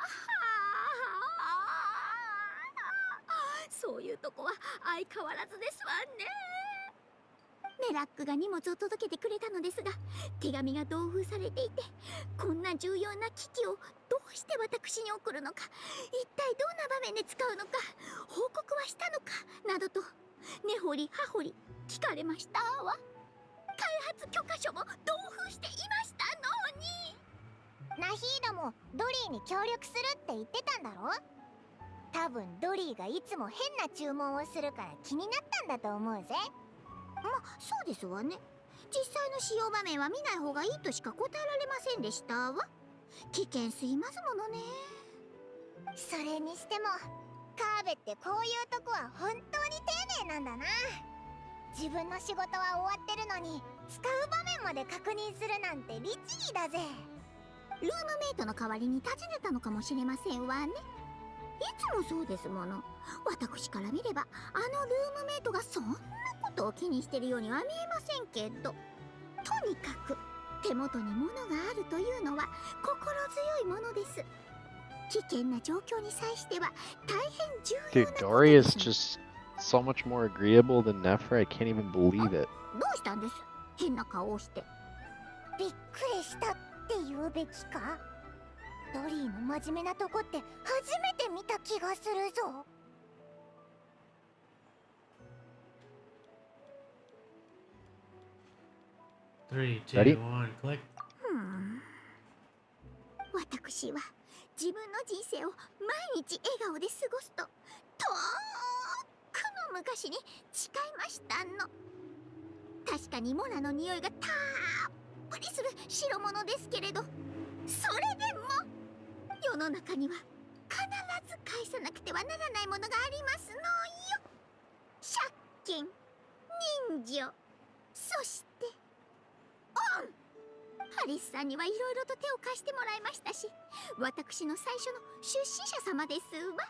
[SPEAKER 4] そういうとこは相変わらずですわね。メラックが荷物を届けてくれたのですが、手紙が同封されていて、こんな重要な機器をどうして私に送るのか、一体どんな場面で使うのか、報告はしたのかなどと根掘り葉掘り聞かれましたわ。開発許可書も同封していましたのに。
[SPEAKER 21] ナヒードもドリーに協力するって言ってたんだろ。多分ドリーがいつも変な注文をするから気になったんだと思うぜ。
[SPEAKER 4] まあそうですわね。実際の使用場面は見ない方がいいとしか答えられませんでしたわ。危険すぎますものね。
[SPEAKER 21] それにしてもカーベってこういうとこは本当に丁寧なんだな。自分の仕事は終わってるのに使う場面まで確認するなんて律儀だぜ。
[SPEAKER 4] ルームメイトの代わりに尋ねたのかもしれませんわね。いつもそうですもの。私から見ればあのルームメイトがそんなことを気にしてるようには見えませんけど、とにかく手元に物があるというのは心強いものです。危険な状況に際しては大変重要
[SPEAKER 2] dude,
[SPEAKER 4] な
[SPEAKER 2] Dory is just so much more agreeable than Nephra. I can't even believe it.
[SPEAKER 4] どうしたんです？変な顔をして。
[SPEAKER 21] びっくりしたって言うべきか。ドリーの真面目なとこって初めて見た気がするぞ。
[SPEAKER 1] 3, 2,
[SPEAKER 2] Ready?
[SPEAKER 1] 1, click.
[SPEAKER 4] 私は自分の人生を毎日笑顔で過ごすと遠くの昔に誓いましたの。確かにモナの匂いがたっぷりする代物ですけれど、それでも世の中には必ず返さなくてはならないものがありますのよ。借金、人情、そしてハリスさんにはいろいろと手を貸してもらいましたし、私の最初の出資者様ですわ。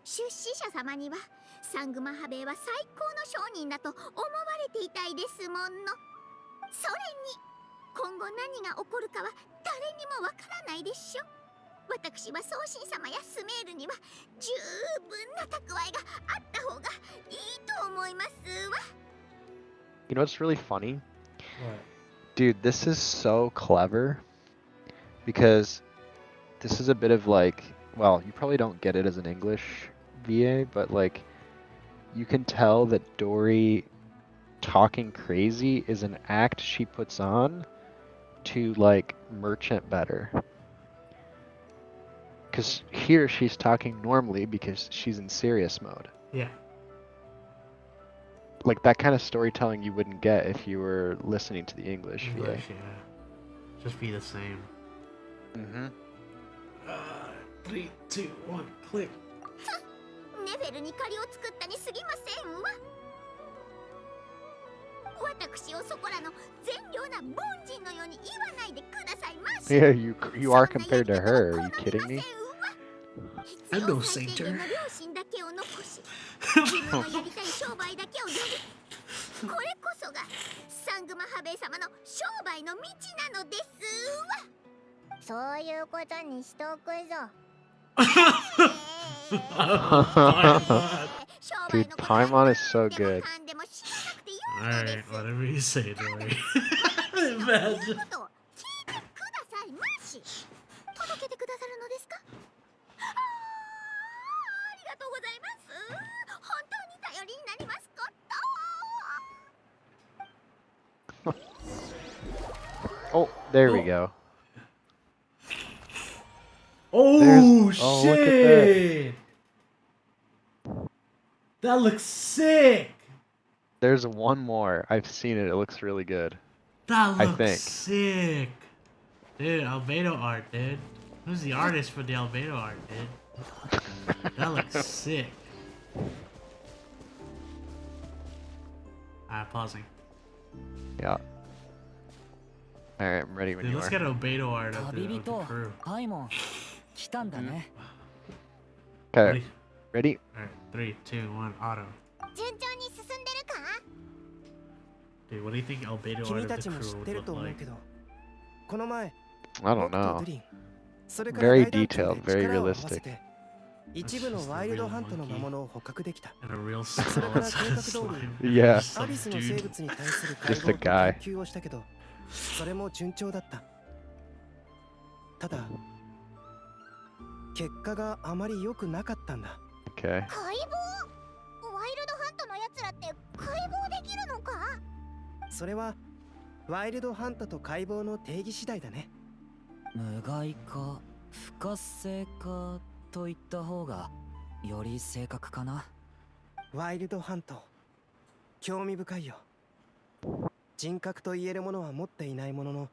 [SPEAKER 4] 出資者様にはサングマハベイは最高の商人だと思われていたいですもの。それに今後何が起こるかは誰にもわからないでしょ。私は送信様やスメールには十分な蓄えがあった方がいいと思いますわ。
[SPEAKER 2] You know what's really funny?
[SPEAKER 1] What?
[SPEAKER 2] Dude, this is so clever because this is a bit of like, well, you probably don't get it as an English VA, but like you can tell that Dory talking crazy is an act she puts on to like merchant better. Because here she's talking normally because she's in serious mode.
[SPEAKER 1] Yeah.
[SPEAKER 2] Like that kind of storytelling you wouldn't get if you were listening to the English VA.
[SPEAKER 1] English, yeah. Just be the same.
[SPEAKER 2] Mm-hmm.
[SPEAKER 1] 3, 2, 1, click.
[SPEAKER 4] ネフェルに借りを作ったに過ぎませんわ。私をそこらの善良な凡人のように言わないでくださいまし。
[SPEAKER 2] Yeah, you are compared to her. Are you kidding me?
[SPEAKER 1] I'm no saint.
[SPEAKER 4] の良心だけを残し、自分のやりたい商売だけをやる。これこそがサングマハベイ様の商売の道なのですわ。
[SPEAKER 21] そういうことにしておくぞ。
[SPEAKER 2] Dude, Paimon is so good.
[SPEAKER 1] Alright, whatever you say, Dory. Imagine.
[SPEAKER 4] 届けてくださるのですか？ありがとうございます。本当に頼りになりますこと。
[SPEAKER 2] Oh, there we go.
[SPEAKER 1] Oh,
[SPEAKER 2] oh, look at
[SPEAKER 1] shit! That looks sick!
[SPEAKER 2] There's one more. I've seen it. It looks really good.
[SPEAKER 1] That
[SPEAKER 2] I
[SPEAKER 1] looks
[SPEAKER 2] think.
[SPEAKER 1] sick! Dude, Albedo art, dude. Who's the artist for the Albedo art, dude? That looks sick. Alright, pausing.
[SPEAKER 2] Yeah. Alright, I'm ready when
[SPEAKER 1] Dude,
[SPEAKER 2] you
[SPEAKER 1] let's
[SPEAKER 2] are.
[SPEAKER 1] get Albedo art of the crew.
[SPEAKER 22] パイモン、来
[SPEAKER 13] たんだね。
[SPEAKER 2] Okay. Ready?
[SPEAKER 1] Alright, 3, 2, 1, auto.
[SPEAKER 21] 順調に進んでるか？
[SPEAKER 1] Dude, what do you think Albedo out
[SPEAKER 6] 君
[SPEAKER 1] of
[SPEAKER 6] た
[SPEAKER 1] the
[SPEAKER 6] ちも知
[SPEAKER 1] crew
[SPEAKER 6] って
[SPEAKER 1] would
[SPEAKER 6] る
[SPEAKER 1] look
[SPEAKER 6] と思う
[SPEAKER 1] like?
[SPEAKER 6] けど、この前
[SPEAKER 2] I don't
[SPEAKER 6] 僕と
[SPEAKER 2] know.
[SPEAKER 6] ドリン、それから
[SPEAKER 2] Very
[SPEAKER 6] 大団長
[SPEAKER 2] detailed,
[SPEAKER 6] で
[SPEAKER 2] very
[SPEAKER 6] 力を合わせ
[SPEAKER 2] realistic.
[SPEAKER 6] て一部のワイルドハントの魔物を捕獲できた。
[SPEAKER 1] And a real
[SPEAKER 6] それから
[SPEAKER 1] solid
[SPEAKER 6] 計画
[SPEAKER 1] size
[SPEAKER 6] 通
[SPEAKER 1] slime.
[SPEAKER 6] り
[SPEAKER 2] Yeah.
[SPEAKER 6] アビスの生物に対する解
[SPEAKER 2] Just
[SPEAKER 6] 剖
[SPEAKER 2] a
[SPEAKER 6] と
[SPEAKER 2] guy.
[SPEAKER 6] 研究をしたけど、それも順調だった。ただ結果があまり良くなかったんだ。
[SPEAKER 2] Okay.
[SPEAKER 21] 解剖？ワイルドハントのやつらって解剖できるのか？
[SPEAKER 6] それはワイルドハントと解剖の定義次第だね。
[SPEAKER 13] 無害か不活性かと言った方がより正確かな。
[SPEAKER 6] ワイルドハント、興味深いよ。人格と言えるものは持っていないものの、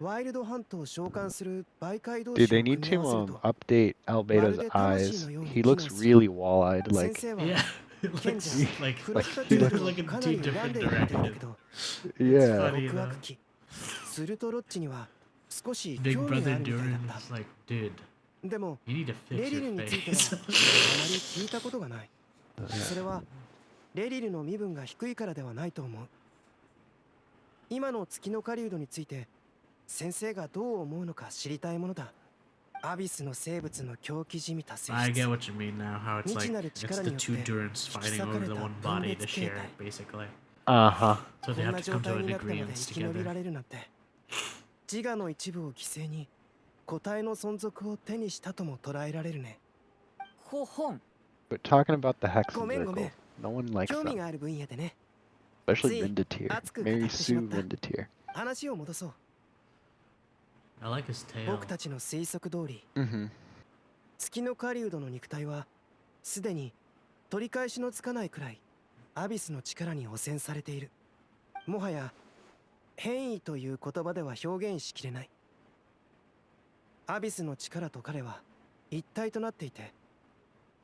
[SPEAKER 6] ワイルドハントを召喚する媒介同士
[SPEAKER 2] Dude,
[SPEAKER 6] を
[SPEAKER 2] they
[SPEAKER 6] 組
[SPEAKER 2] need
[SPEAKER 6] み
[SPEAKER 2] to
[SPEAKER 6] 合わせると、
[SPEAKER 2] update Albedo's eyes. He looks really wall-eyed.
[SPEAKER 6] 先
[SPEAKER 2] Like,
[SPEAKER 6] 生は
[SPEAKER 1] Yeah,
[SPEAKER 6] 賢者
[SPEAKER 1] like
[SPEAKER 6] フロスト
[SPEAKER 2] he
[SPEAKER 6] チュー
[SPEAKER 2] looks
[SPEAKER 6] ブ
[SPEAKER 1] like
[SPEAKER 6] を
[SPEAKER 1] a
[SPEAKER 6] かなり
[SPEAKER 1] two
[SPEAKER 6] 恨んで
[SPEAKER 1] different
[SPEAKER 6] いるみたいだけ
[SPEAKER 1] direction.
[SPEAKER 6] ど、
[SPEAKER 2] yeah.
[SPEAKER 1] Funny
[SPEAKER 6] 極
[SPEAKER 1] though.
[SPEAKER 6] 悪鬼スルトロッチには少し
[SPEAKER 1] Big
[SPEAKER 6] 興味があ
[SPEAKER 1] brother
[SPEAKER 6] るみたいだっ
[SPEAKER 1] Durin
[SPEAKER 6] た。
[SPEAKER 1] is like, dude,
[SPEAKER 6] でも
[SPEAKER 1] you need to
[SPEAKER 6] レ
[SPEAKER 1] fix
[SPEAKER 6] リル
[SPEAKER 1] your
[SPEAKER 6] について
[SPEAKER 1] face.
[SPEAKER 6] はあまり聞いたことがない。それはレリルの身分が低いからではないと思う。今の月の狩人について先生がどう思うのか知りたいものだ。アビスの生物の狂気じみた性
[SPEAKER 1] I
[SPEAKER 6] 質。
[SPEAKER 1] get what you mean now, how it's
[SPEAKER 6] 未知
[SPEAKER 1] like,
[SPEAKER 6] なる
[SPEAKER 1] it's
[SPEAKER 6] 力
[SPEAKER 1] the
[SPEAKER 6] によっ
[SPEAKER 1] two
[SPEAKER 6] て
[SPEAKER 1] Durants
[SPEAKER 6] 引き
[SPEAKER 1] fighting
[SPEAKER 6] 裂か
[SPEAKER 1] over
[SPEAKER 6] れ
[SPEAKER 1] the
[SPEAKER 6] た
[SPEAKER 1] one
[SPEAKER 6] 分
[SPEAKER 1] body to
[SPEAKER 6] 裂形
[SPEAKER 1] share,
[SPEAKER 6] 態。
[SPEAKER 1] basically.
[SPEAKER 2] Uh-huh.
[SPEAKER 1] So
[SPEAKER 6] こ
[SPEAKER 1] they
[SPEAKER 6] ん
[SPEAKER 1] have
[SPEAKER 6] な
[SPEAKER 1] to
[SPEAKER 6] 状
[SPEAKER 1] come to
[SPEAKER 6] 態
[SPEAKER 1] an
[SPEAKER 6] になってまで
[SPEAKER 1] agreement
[SPEAKER 6] 生き延び
[SPEAKER 1] together.
[SPEAKER 6] られるなんて、自我の一部を犠牲に個体の存続を手にしたとも捉えられるね。
[SPEAKER 13] ほほん。
[SPEAKER 2] But talking about the Hexen
[SPEAKER 6] ごめんごめ
[SPEAKER 2] Circle,
[SPEAKER 6] ん。
[SPEAKER 2] no one likes
[SPEAKER 6] 興味
[SPEAKER 2] them.
[SPEAKER 6] がある分野でね。
[SPEAKER 2] Especially
[SPEAKER 6] つい
[SPEAKER 2] Vinditeer.
[SPEAKER 6] 熱く語っ
[SPEAKER 2] Mary
[SPEAKER 6] てしまっ
[SPEAKER 2] Sue
[SPEAKER 6] た。
[SPEAKER 2] Vinditeer.
[SPEAKER 6] 話を戻そう。
[SPEAKER 1] I like his tail.
[SPEAKER 6] 僕たちの推測通り、
[SPEAKER 2] Mm-hmm.
[SPEAKER 6] 月の狩人の肉体はすでに取り返しのつかないくらいアビスの力に汚染されている。もはや変異という言葉では表現しきれない。アビスの力と彼は一体となっていて、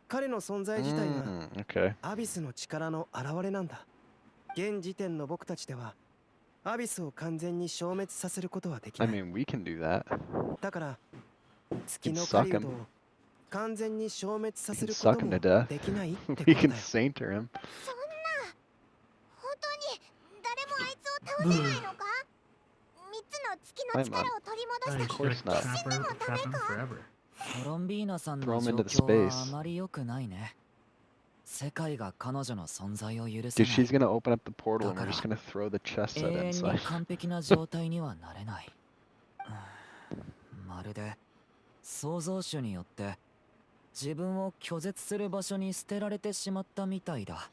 [SPEAKER 6] 彼の存在自体が
[SPEAKER 2] Okay.
[SPEAKER 6] アビスの力の表れなんだ。現時点の僕たちではアビスを完全に消滅させることはでき
[SPEAKER 2] I
[SPEAKER 6] ない。
[SPEAKER 2] mean, we can do that.
[SPEAKER 6] だから月
[SPEAKER 2] We can
[SPEAKER 6] の
[SPEAKER 2] suck
[SPEAKER 6] 狩人
[SPEAKER 2] him.
[SPEAKER 6] を完全に消滅さ
[SPEAKER 2] We
[SPEAKER 6] せ
[SPEAKER 2] can
[SPEAKER 6] るこ
[SPEAKER 2] suck
[SPEAKER 6] と
[SPEAKER 2] him
[SPEAKER 6] も
[SPEAKER 2] to death.
[SPEAKER 6] できないって
[SPEAKER 2] We
[SPEAKER 6] ことだ
[SPEAKER 2] can
[SPEAKER 6] よ。
[SPEAKER 2] saint her him.
[SPEAKER 21] そんな、本当に誰もあいつを倒せないのか？三つの月の力を取り戻
[SPEAKER 1] I
[SPEAKER 21] した
[SPEAKER 1] should
[SPEAKER 21] 決
[SPEAKER 1] trap
[SPEAKER 21] 死で
[SPEAKER 1] her,
[SPEAKER 21] もダ
[SPEAKER 1] trap
[SPEAKER 21] メ
[SPEAKER 1] him
[SPEAKER 21] か？
[SPEAKER 1] forever.
[SPEAKER 13] コロンビーナさん
[SPEAKER 2] Throw
[SPEAKER 13] の
[SPEAKER 2] him
[SPEAKER 13] 状
[SPEAKER 2] into the
[SPEAKER 13] 況は
[SPEAKER 2] space.
[SPEAKER 13] あまり良くないね。世界が彼女の存在を許せ
[SPEAKER 2] Dude,
[SPEAKER 13] ない。
[SPEAKER 2] she's gonna open up the portal and we're
[SPEAKER 13] だから
[SPEAKER 2] just gonna throw the chest set
[SPEAKER 13] 永遠に
[SPEAKER 2] inside.
[SPEAKER 13] 完璧な状態にはなれない。まるで創造主によって自分を拒絶する場所に捨てられてしまったみたいだ。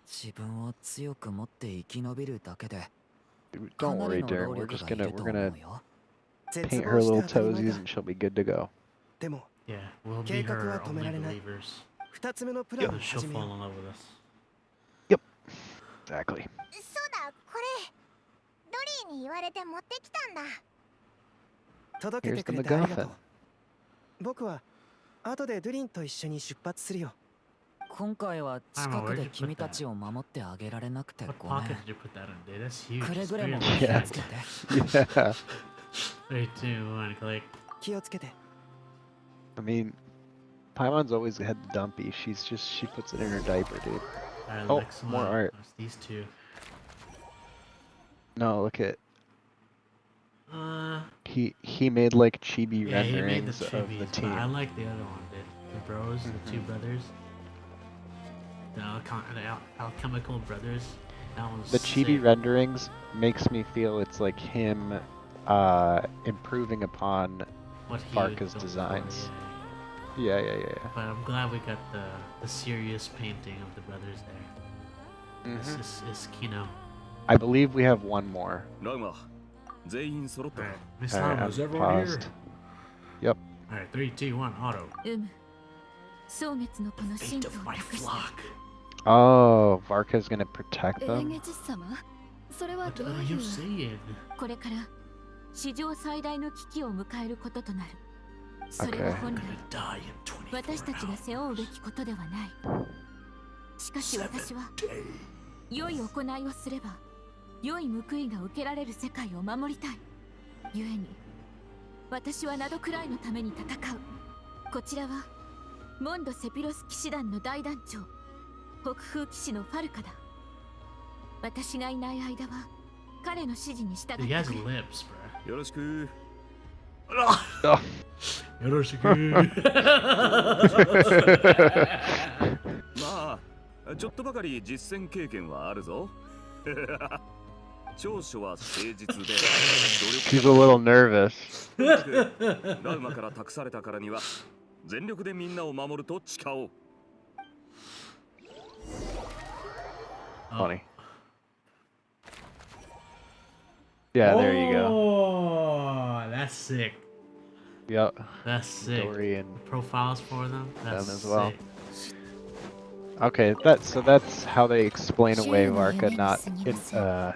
[SPEAKER 13] 自分を強く持って生き延びるだけで
[SPEAKER 2] Dude,
[SPEAKER 13] か
[SPEAKER 2] don't
[SPEAKER 13] な
[SPEAKER 2] worry,
[SPEAKER 13] りの
[SPEAKER 2] Darren.
[SPEAKER 13] 労
[SPEAKER 2] We're
[SPEAKER 13] 力
[SPEAKER 2] just
[SPEAKER 13] がい
[SPEAKER 2] gonna
[SPEAKER 13] ると
[SPEAKER 2] we're
[SPEAKER 13] 思
[SPEAKER 2] gonna
[SPEAKER 13] うよ。
[SPEAKER 6] 絶
[SPEAKER 2] paint
[SPEAKER 6] 望
[SPEAKER 2] her
[SPEAKER 6] して
[SPEAKER 2] little
[SPEAKER 6] 当たり前
[SPEAKER 2] toesies
[SPEAKER 6] だ。
[SPEAKER 2] and she'll be good to go.
[SPEAKER 6] でも
[SPEAKER 1] Yeah, we'll be
[SPEAKER 6] 計画
[SPEAKER 1] her
[SPEAKER 6] は止め
[SPEAKER 1] only
[SPEAKER 6] られない。
[SPEAKER 1] believers.
[SPEAKER 6] 二つ目のプラン
[SPEAKER 1] Yeah,
[SPEAKER 6] を
[SPEAKER 1] she'll
[SPEAKER 6] 始めよ
[SPEAKER 1] fall
[SPEAKER 6] う。
[SPEAKER 1] in love with us.
[SPEAKER 2] Exactly.
[SPEAKER 21] そうだ、これドリーに言われて持ってきたんだ。
[SPEAKER 6] 届け
[SPEAKER 2] Here's
[SPEAKER 6] てく
[SPEAKER 2] the
[SPEAKER 6] れてありがと
[SPEAKER 2] MacGuffin.
[SPEAKER 6] う。僕は後でドゥリンと一緒に出発するよ。
[SPEAKER 13] 今回は近くで君たちを守ってあげられなくて
[SPEAKER 1] What
[SPEAKER 13] ごめ
[SPEAKER 1] pocket
[SPEAKER 13] ん。
[SPEAKER 1] did you put that in, dude? That's huge.
[SPEAKER 13] くれ
[SPEAKER 1] It's
[SPEAKER 13] ぐれも
[SPEAKER 1] very
[SPEAKER 13] 気
[SPEAKER 2] Yeah.
[SPEAKER 13] をつけて。
[SPEAKER 2] Yeah.
[SPEAKER 1] 3, 2, 1, click.
[SPEAKER 6] 気をつけて。
[SPEAKER 2] I mean, Paimon's always had the dumpy. She puts it in her diaper, dude.
[SPEAKER 1] Alright,
[SPEAKER 2] Oh,
[SPEAKER 1] next
[SPEAKER 2] more
[SPEAKER 1] one.
[SPEAKER 2] art.
[SPEAKER 1] That's these two.
[SPEAKER 2] No, look at
[SPEAKER 1] Uh,
[SPEAKER 2] he made like chibi
[SPEAKER 1] yeah, he made the
[SPEAKER 2] renderings of the
[SPEAKER 1] chibis, but
[SPEAKER 2] team.
[SPEAKER 1] I like the other one, dude. The bros, the two brothers. The alchemical brothers. That one's
[SPEAKER 2] The chibi
[SPEAKER 1] sick.
[SPEAKER 2] renderings makes me feel it's like him improving upon
[SPEAKER 1] What he
[SPEAKER 2] Varka's
[SPEAKER 1] built
[SPEAKER 2] designs.
[SPEAKER 1] for,
[SPEAKER 2] Yeah, yeah, yeah.
[SPEAKER 1] But I'm glad we got the serious painting of the brothers there. This
[SPEAKER 2] Mhm.
[SPEAKER 1] is Kino.
[SPEAKER 2] I believe we have one more.
[SPEAKER 9] ラグマ全員揃ったか？
[SPEAKER 1] Miss
[SPEAKER 2] Alright,
[SPEAKER 1] Lama,
[SPEAKER 2] I'm
[SPEAKER 1] is everyone here?
[SPEAKER 2] paused. Yep.
[SPEAKER 1] Alright, 3, 2, 1, auto.
[SPEAKER 4] 蒼月のこの神
[SPEAKER 1] Fate
[SPEAKER 4] 道
[SPEAKER 1] of
[SPEAKER 4] を
[SPEAKER 1] my
[SPEAKER 4] 託して
[SPEAKER 1] flock.
[SPEAKER 2] Oh, Varka's gonna protect
[SPEAKER 4] エ
[SPEAKER 2] them?
[SPEAKER 4] ゲジス様それは
[SPEAKER 1] What
[SPEAKER 4] どう
[SPEAKER 1] are
[SPEAKER 4] い
[SPEAKER 1] you
[SPEAKER 4] う
[SPEAKER 1] saying?
[SPEAKER 4] これから史上最大の危機を迎えることとなるそれは
[SPEAKER 2] Okay.
[SPEAKER 4] 本来
[SPEAKER 1] Die in 24
[SPEAKER 4] 私たちが背負うべきことではないしかし私は良い行いをすれば良い報いが受けられる世界を守りたい故に私はナドクライのために戦う。こちらはモンド・セピロス騎士団の大団長、北風騎士のファルカだ。私がいない間は彼の指示に従ってくれ。
[SPEAKER 1] He has lips, bro.
[SPEAKER 19] よろしく。
[SPEAKER 1] よろしく。
[SPEAKER 9] まあ、ちょっとばかり実戦経験はあるぞ。長所は誠実で。
[SPEAKER 2] She's a little nervous.
[SPEAKER 9] ラウマから託されたからには全力でみんなを守ると誓おう。
[SPEAKER 2] Funny. Yeah, there you go.
[SPEAKER 1] Oh, that's sick.
[SPEAKER 2] Yep.
[SPEAKER 1] That's sick.
[SPEAKER 2] Story and
[SPEAKER 1] profiles for them. That's
[SPEAKER 2] as well.
[SPEAKER 1] sick.
[SPEAKER 2] Okay, that's how they explain away Varka not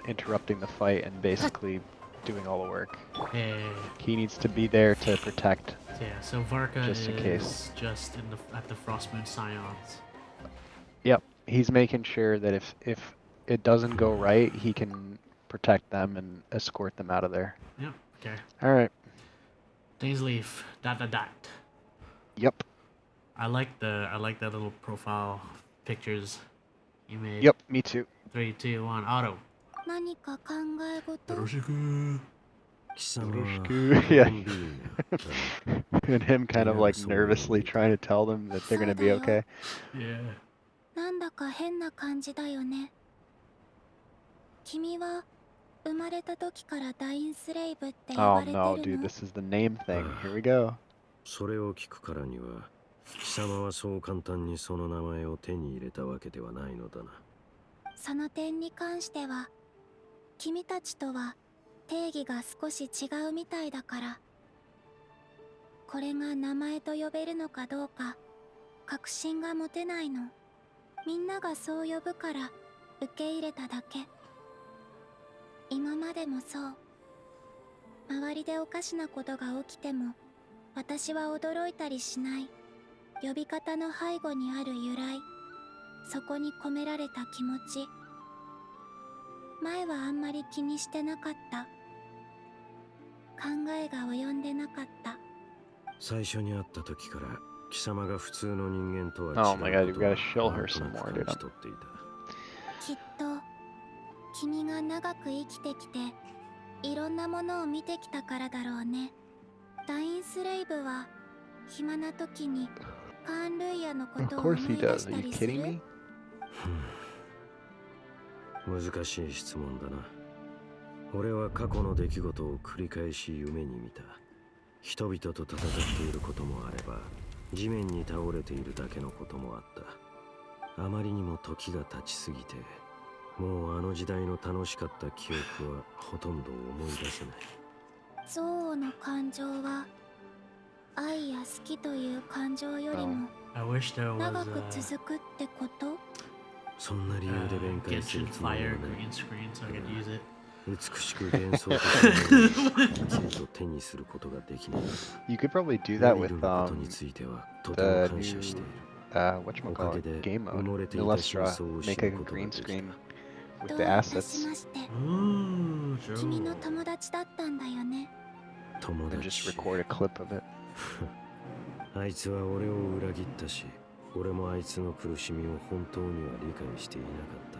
[SPEAKER 2] interrupting the fight and basically doing all the work.
[SPEAKER 1] Yeah.
[SPEAKER 2] He needs to be there to protect.
[SPEAKER 1] Yeah. So Varka
[SPEAKER 2] just in case.
[SPEAKER 1] Just at the Frostmoon Scions.
[SPEAKER 2] Yep. He's making sure that if it doesn't go right, he can protect them and escort them out of there.
[SPEAKER 1] Yep. Okay.
[SPEAKER 2] All right.
[SPEAKER 1] Days leaf. ...
[SPEAKER 2] Yep.
[SPEAKER 1] I like that little profile pictures you made.
[SPEAKER 2] Yep. Me too.
[SPEAKER 1] 3, 2, 1, auto.
[SPEAKER 14] 何か考え事。
[SPEAKER 1] よろしく。
[SPEAKER 2] Yeah. And him kind of like nervously trying to tell them that they're gonna be okay.
[SPEAKER 1] Yeah.
[SPEAKER 14] なんだか変な感じだよね。君は生まれた時からダインスレイブって呼
[SPEAKER 2] Oh
[SPEAKER 14] ばれてるの？
[SPEAKER 2] no, dude, this is the name thing. Here we go.
[SPEAKER 12] それを聞くからには貴様はそう簡単にその名前を手に入れたわけではないのだな。
[SPEAKER 14] その点に関しては君たちとは定義が少し違うみたいだから、これが名前と呼べるのかどうか確信が持てないの。みんながそう呼ぶから受け入れただけ。今までもそう。周りでおかしなことが起きても私は驚いたりしない。呼び方の背後にある由来、そこに込められた気持ち、前はあんまり気にしてなかった。考えが及んでなかった。
[SPEAKER 12] 最初に会った時から貴様が普通の人間とは違う。
[SPEAKER 2] Oh my god, you've got to show her some more, dude.
[SPEAKER 14] きっと君が長く生きてきていろんなものを見てきたからだろうね。ダインスレイブは暇な時にカーン・ルイヤのことを思い出したりする？
[SPEAKER 12] 難しい質問だな。俺は過去の出来事を繰り返し夢に見た。人々と戦っていることもあれば地面に倒れているだけのこともあった。あまりにも時が経ちすぎてもうあの時代の楽しかった記憶はほとんど思い出せない。
[SPEAKER 14] 憎悪の感情は愛や好きという感情よりも長く続くってこと？
[SPEAKER 12] そんな理由で弁解するつもりはない。美しく幻想的なきちんと手にすることができない。
[SPEAKER 2] You could probably do that with the new whatchamacallit game mode. Illustra, make a green screen with the assets.
[SPEAKER 14] 君の友達だったんだよね。
[SPEAKER 2] And just record a clip of it.
[SPEAKER 12] あいつは俺を裏切ったし、俺もあいつの苦しみを本当には理解していなかった。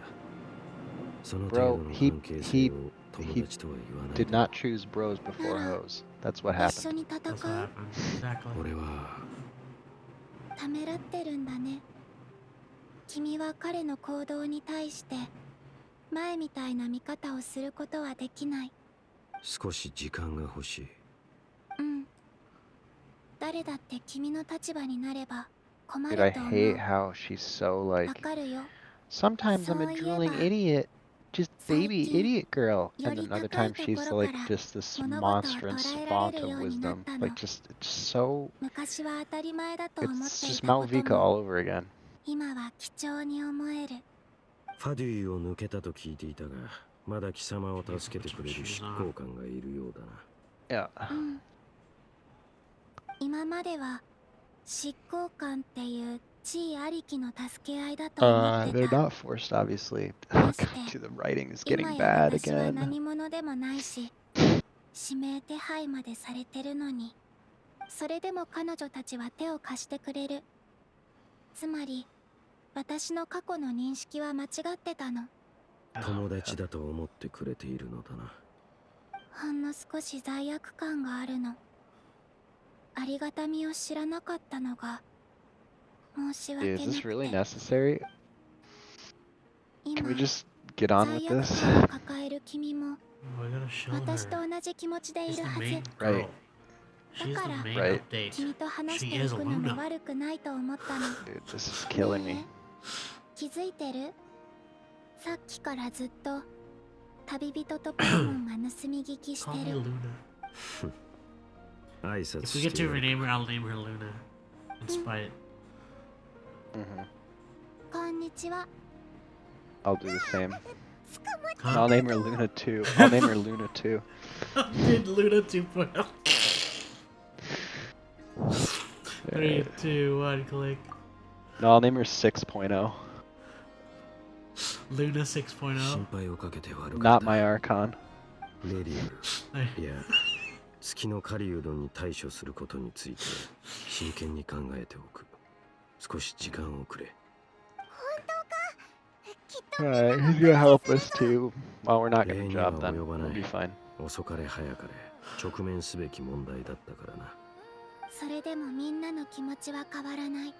[SPEAKER 12] その程度の関係性を友達とは言わない。
[SPEAKER 2] Did not choose bros before hoes. That's what
[SPEAKER 14] 一緒
[SPEAKER 2] happened.
[SPEAKER 14] に戦う？
[SPEAKER 12] 俺は
[SPEAKER 14] ためらってるんだね。君は彼の行動に対して前みたいな見方をすることはできない。
[SPEAKER 12] 少し時間が欲しい。
[SPEAKER 14] うん。誰だって君の立場になれば困
[SPEAKER 2] Dude, I
[SPEAKER 14] ると思う。
[SPEAKER 2] hate how she's so
[SPEAKER 14] わ
[SPEAKER 2] like,
[SPEAKER 14] かるよ。
[SPEAKER 2] sometimes I'm a drooling idiot, just baby idiot girl. And then other times she's like just this monstrous font of wisdom. Like just, it's so,
[SPEAKER 14] 昔は当たり前だと思って
[SPEAKER 2] it's
[SPEAKER 14] い
[SPEAKER 2] just
[SPEAKER 14] たこと
[SPEAKER 2] Malvika
[SPEAKER 14] も
[SPEAKER 2] all over again.
[SPEAKER 14] 今は貴重に思える。
[SPEAKER 12] ファデュイを抜けたと聞いていたが、まだ貴様を助けてくれる執行官がいるようだな。
[SPEAKER 2] Yeah.
[SPEAKER 14] うん。今までは執行官っていう地位ありきの助け合いだと思って
[SPEAKER 2] They're
[SPEAKER 14] た。
[SPEAKER 2] not forced, obviously. God, the writing is
[SPEAKER 14] 今
[SPEAKER 2] getting
[SPEAKER 14] や
[SPEAKER 2] bad
[SPEAKER 14] 私は
[SPEAKER 2] again.
[SPEAKER 14] 何者でもないし、指名手配までされてるのに、それでも彼女たちは手を貸してくれる。つまり私の過去の認識は間違ってたの。
[SPEAKER 12] 友達だと思ってくれているのだな。
[SPEAKER 14] ほんの少し罪悪感があるの。ありがたみを知らなかったのが申し訳
[SPEAKER 2] Dude,
[SPEAKER 14] な
[SPEAKER 2] is
[SPEAKER 14] く
[SPEAKER 2] this really
[SPEAKER 14] て。
[SPEAKER 2] necessary? Can we just get on with
[SPEAKER 14] 罪悪
[SPEAKER 2] this?
[SPEAKER 14] 感を抱える君も
[SPEAKER 1] We're gonna show
[SPEAKER 14] 私と
[SPEAKER 1] her.
[SPEAKER 14] 同じ気持ちでい
[SPEAKER 1] She's
[SPEAKER 14] る
[SPEAKER 1] the
[SPEAKER 14] はず。
[SPEAKER 1] main
[SPEAKER 2] Right.
[SPEAKER 1] girl. She's
[SPEAKER 14] だ
[SPEAKER 1] the
[SPEAKER 14] から
[SPEAKER 1] main
[SPEAKER 2] Right.
[SPEAKER 1] update.
[SPEAKER 14] 君と話して
[SPEAKER 1] She
[SPEAKER 14] い
[SPEAKER 1] is
[SPEAKER 14] くのも
[SPEAKER 1] Luna.
[SPEAKER 14] 悪くないと思ったの。
[SPEAKER 2] Dude, this is killing
[SPEAKER 14] ね
[SPEAKER 2] me.
[SPEAKER 14] え、気づいてる？さっきからずっと旅人とポケモンが盗み聞きし
[SPEAKER 1] Call
[SPEAKER 14] て
[SPEAKER 1] me
[SPEAKER 14] る。
[SPEAKER 1] Luna.
[SPEAKER 12] 挨拶
[SPEAKER 1] If we
[SPEAKER 12] し
[SPEAKER 1] get
[SPEAKER 12] て
[SPEAKER 1] to
[SPEAKER 12] やる。
[SPEAKER 1] rename her, I'll name her Luna. In spite.
[SPEAKER 2] Mm-hmm.
[SPEAKER 14] こんにちは。
[SPEAKER 2] I'll do the same.
[SPEAKER 1] Huh?
[SPEAKER 2] I'll name her Luna too. I'll name her Luna too.
[SPEAKER 1] Did Luna 2.0. 3, 2, 1, click.
[SPEAKER 2] No, I'll name her 6.0.
[SPEAKER 1] Luna 6.0.
[SPEAKER 12] 心配をかけて悪かった。
[SPEAKER 2] Not my Archon.
[SPEAKER 12] レリル。いや、月の狩人に対処することについて真剣に考えておく。少し時間をくれ。
[SPEAKER 2] Alright, he's gonna help us too. Well, we're not
[SPEAKER 12] 礼
[SPEAKER 2] gonna
[SPEAKER 12] に
[SPEAKER 2] job
[SPEAKER 12] は
[SPEAKER 2] then.
[SPEAKER 12] 及ばな
[SPEAKER 2] We'll
[SPEAKER 12] い
[SPEAKER 2] be fine.
[SPEAKER 12] 遅かれ早かれ直面すべき問題だったからな。
[SPEAKER 14] それでもみんなの気持ちは変わらない。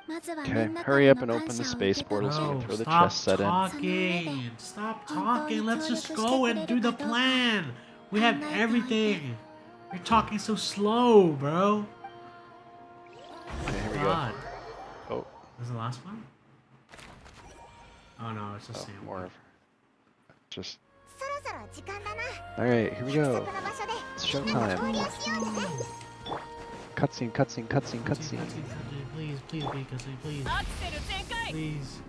[SPEAKER 14] まずはみ
[SPEAKER 2] Okay,
[SPEAKER 14] んなか
[SPEAKER 2] hurry
[SPEAKER 14] ら
[SPEAKER 2] up
[SPEAKER 14] の
[SPEAKER 2] and
[SPEAKER 14] 感
[SPEAKER 2] open the
[SPEAKER 14] 謝を受
[SPEAKER 2] space
[SPEAKER 14] け止め
[SPEAKER 2] portal so we
[SPEAKER 14] て
[SPEAKER 2] can throw the
[SPEAKER 1] Stop
[SPEAKER 2] chest set in.
[SPEAKER 1] talking. Stop talking. Let's just go and do the plan. We have everything. You're talking so slow, bro.
[SPEAKER 2] Okay, here we go.
[SPEAKER 1] God.
[SPEAKER 2] Oh,
[SPEAKER 1] Is the last one? Oh no, it's the
[SPEAKER 2] oh,
[SPEAKER 1] same
[SPEAKER 2] more
[SPEAKER 1] one.
[SPEAKER 2] of just.
[SPEAKER 21] そろそろ時間だな。
[SPEAKER 2] Alright, here we
[SPEAKER 21] 約
[SPEAKER 2] go.
[SPEAKER 21] 束の場所で
[SPEAKER 2] It's
[SPEAKER 21] みんなで
[SPEAKER 2] showtime.
[SPEAKER 21] 合流しようぜ。
[SPEAKER 2] Cutscene, cutscene, cutscene, cutscene.
[SPEAKER 1] Please, please be cutscene, please. Please.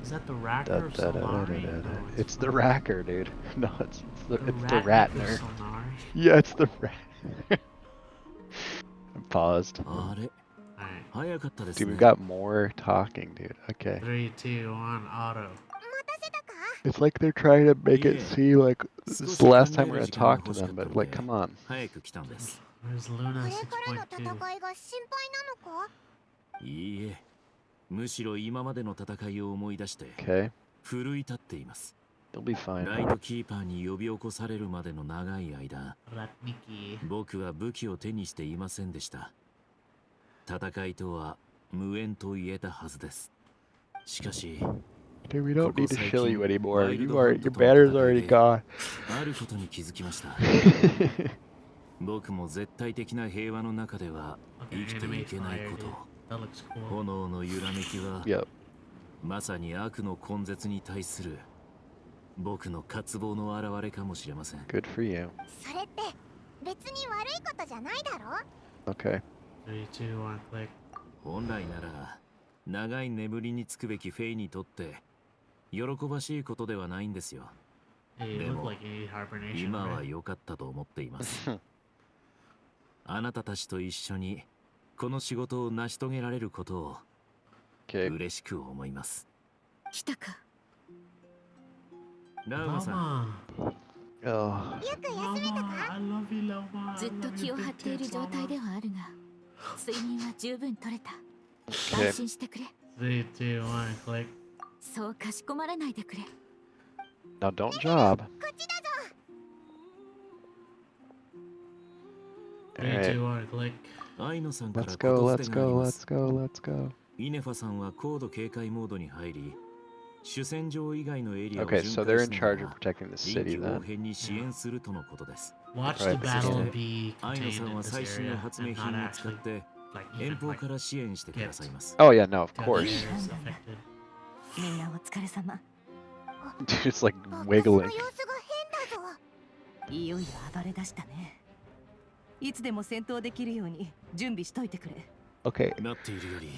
[SPEAKER 1] Is that the Racker or Solari? No,
[SPEAKER 2] It's the Racker, dude. No, it's the
[SPEAKER 1] Ratner.
[SPEAKER 2] Ratner.
[SPEAKER 1] Solari.
[SPEAKER 2] Yeah, it's the Ratner. I'm paused.
[SPEAKER 12] あれ
[SPEAKER 1] Alright.
[SPEAKER 12] 早かったです
[SPEAKER 2] Dude,
[SPEAKER 12] ね。
[SPEAKER 2] we've got more talking, dude. Okay.
[SPEAKER 1] 3, 2, 1, auto.
[SPEAKER 2] It's like they're trying to make it seem like this is the last time we're gonna talk to them, but like, come on.
[SPEAKER 12] 早く来たんです。
[SPEAKER 1] Where's
[SPEAKER 21] こ
[SPEAKER 1] Luna
[SPEAKER 21] れからの戦
[SPEAKER 1] 6.2?
[SPEAKER 21] いが心配なのか？
[SPEAKER 12] いいえ、むしろ今までの戦いを思い出して
[SPEAKER 2] Okay.
[SPEAKER 12] 奮い立っています。
[SPEAKER 2] They'll be
[SPEAKER 12] ラ
[SPEAKER 2] fine.
[SPEAKER 12] イトキーパーに呼び起こされるまでの長い間、
[SPEAKER 1] Ratniki.
[SPEAKER 12] 僕は武器を手にしていませんでした。戦いとは無縁と言えたはずです。しかし、
[SPEAKER 2] Dude, we don't need to shill you anymore.
[SPEAKER 12] ワイル
[SPEAKER 2] You
[SPEAKER 12] ド
[SPEAKER 2] are
[SPEAKER 12] ハン
[SPEAKER 2] your
[SPEAKER 12] トとの
[SPEAKER 2] banner's
[SPEAKER 12] 戦い
[SPEAKER 2] already
[SPEAKER 12] で
[SPEAKER 2] gone.
[SPEAKER 12] あることに気づきました。僕も絶対的な平和の中では生きていけないこと。
[SPEAKER 1] That looks cool.
[SPEAKER 12] 炎の揺らめきは、
[SPEAKER 2] Yep.
[SPEAKER 12] まさに悪の根絶に対する僕の渇望の表れかもしれません。
[SPEAKER 2] Good for you.
[SPEAKER 21] それって別に悪いことじゃないだろ？
[SPEAKER 2] Okay.
[SPEAKER 1] 3, 2, 1, click.
[SPEAKER 12] 本来なら長い眠りにつくべきフェイにとって喜ばしいことではないんですよ。
[SPEAKER 1] Hey, you
[SPEAKER 12] で
[SPEAKER 1] look
[SPEAKER 12] も
[SPEAKER 1] like you need hibernation.
[SPEAKER 12] 今は
[SPEAKER 1] Right?
[SPEAKER 12] 良かったと思っています。あなたたちと一緒にこの仕事を成し遂げられることを
[SPEAKER 2] Okay.
[SPEAKER 12] 嬉しく思います。
[SPEAKER 4] 来たか。
[SPEAKER 12] ラウマさん、
[SPEAKER 2] Oh.
[SPEAKER 21] よく休めたか？
[SPEAKER 1] I love you, Loma.
[SPEAKER 4] ずっと気を張っている状態ではあるが、睡眠は十分取れた。
[SPEAKER 2] Okay.
[SPEAKER 4] 安心してくれ。
[SPEAKER 1] 3, 2, 1, click.
[SPEAKER 4] そうかしこまらないでくれ。
[SPEAKER 2] Now don't job.
[SPEAKER 21] こっちだぞ。
[SPEAKER 1] 3,
[SPEAKER 2] Alright.
[SPEAKER 1] 2, 1, click.
[SPEAKER 12] アイノさんから
[SPEAKER 2] Let's
[SPEAKER 12] 言
[SPEAKER 2] go,
[SPEAKER 12] づ
[SPEAKER 2] let's
[SPEAKER 12] てがあり
[SPEAKER 2] go,
[SPEAKER 12] ま
[SPEAKER 2] let's
[SPEAKER 12] す。
[SPEAKER 2] go, let's go.
[SPEAKER 12] イネファさんは高度警戒モードに入り、主戦場以外のエリアを
[SPEAKER 2] Okay,
[SPEAKER 12] 巡
[SPEAKER 2] so
[SPEAKER 12] 回
[SPEAKER 2] they're
[SPEAKER 12] し
[SPEAKER 2] in
[SPEAKER 12] なが
[SPEAKER 2] charge of
[SPEAKER 12] ら
[SPEAKER 2] protecting the
[SPEAKER 12] 臨機
[SPEAKER 2] city
[SPEAKER 12] 応
[SPEAKER 2] then.
[SPEAKER 12] 変に支援するとのことです。
[SPEAKER 1] Watch the
[SPEAKER 2] Right,
[SPEAKER 1] battle
[SPEAKER 12] so-
[SPEAKER 1] be
[SPEAKER 12] アイノ
[SPEAKER 1] contained
[SPEAKER 12] さん
[SPEAKER 1] in
[SPEAKER 12] は
[SPEAKER 1] this
[SPEAKER 12] 最新の
[SPEAKER 1] area
[SPEAKER 12] 発明
[SPEAKER 1] and
[SPEAKER 12] 品
[SPEAKER 1] not
[SPEAKER 12] を使っ
[SPEAKER 1] actually
[SPEAKER 12] て
[SPEAKER 1] like
[SPEAKER 12] 遠
[SPEAKER 1] even
[SPEAKER 12] 方
[SPEAKER 1] like
[SPEAKER 12] から支援してくださいます。
[SPEAKER 2] Oh yeah, no, of
[SPEAKER 1] the
[SPEAKER 2] course.
[SPEAKER 1] areas affected.
[SPEAKER 7] みんなお疲れ様。
[SPEAKER 2] Dude, it's like
[SPEAKER 21] バックスの
[SPEAKER 2] wiggling.
[SPEAKER 21] 様子が変だぞ。
[SPEAKER 7] いよいよ暴れ出したね。いつでも戦闘できるように準備しといてくれ。
[SPEAKER 2] Okay.
[SPEAKER 12] なっているより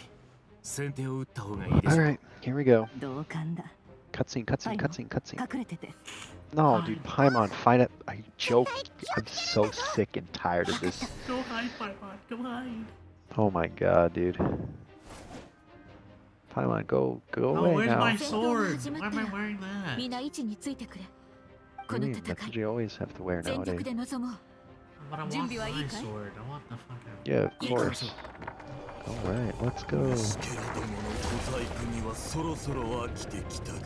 [SPEAKER 12] 先手を打った方がいいでしょう。
[SPEAKER 2] Alright, here we go.
[SPEAKER 7] 同感だ。
[SPEAKER 2] Cutscene, cutscene,
[SPEAKER 7] はい
[SPEAKER 2] cutscene, cutscene.
[SPEAKER 7] 隠れてて。
[SPEAKER 2] No, dude, Paimon, find it. I joke. I'm so sick and tired of this.
[SPEAKER 1] Go hide, Paimon. Go hide.
[SPEAKER 2] Oh my god, dude. Paimon, go
[SPEAKER 1] Oh,
[SPEAKER 2] away
[SPEAKER 1] where's
[SPEAKER 2] now.
[SPEAKER 1] my
[SPEAKER 4] 戦闘が
[SPEAKER 1] sword?
[SPEAKER 4] 始ま
[SPEAKER 1] Why
[SPEAKER 4] った
[SPEAKER 1] am I
[SPEAKER 4] ら
[SPEAKER 1] wearing that?
[SPEAKER 4] みんな位置についてくれ。
[SPEAKER 7] この
[SPEAKER 2] mean?
[SPEAKER 7] 戦
[SPEAKER 2] That's
[SPEAKER 7] い
[SPEAKER 2] what you always have to wear
[SPEAKER 7] 全力
[SPEAKER 2] nowadays.
[SPEAKER 7] で臨もう
[SPEAKER 1] But I
[SPEAKER 7] 準
[SPEAKER 1] want
[SPEAKER 7] 備はいい
[SPEAKER 1] my
[SPEAKER 7] かい
[SPEAKER 1] sword. I want the fucking.
[SPEAKER 2] Yeah, of course. Alright, let's go.
[SPEAKER 10] 虫けらどもの小細工にはそろそろ飽きてきたが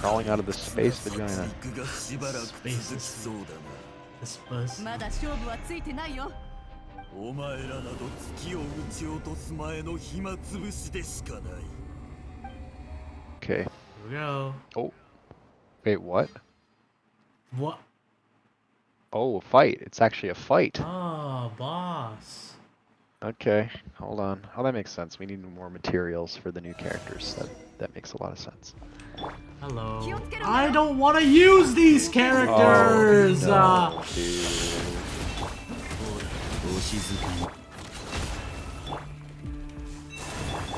[SPEAKER 2] Crawling out of the space vagina.
[SPEAKER 10] 陸がしばらく続きそうだな
[SPEAKER 1] This bus.
[SPEAKER 7] まだ勝負はついてないよ
[SPEAKER 10] お前らなど月を撃ち落とす前の暇つぶしでしかない
[SPEAKER 2] Okay.
[SPEAKER 1] Here we go.
[SPEAKER 2] Oh. Wait, what?
[SPEAKER 1] What?
[SPEAKER 2] Oh, a fight. It's actually a fight.
[SPEAKER 1] Oh, boss.
[SPEAKER 2] Okay, hold on. Oh, that makes sense. We need more materials for the new characters. That makes a lot of sense.
[SPEAKER 1] Hello. I don't want to use these characters.
[SPEAKER 2] Oh, no, dude.
[SPEAKER 10] お静かに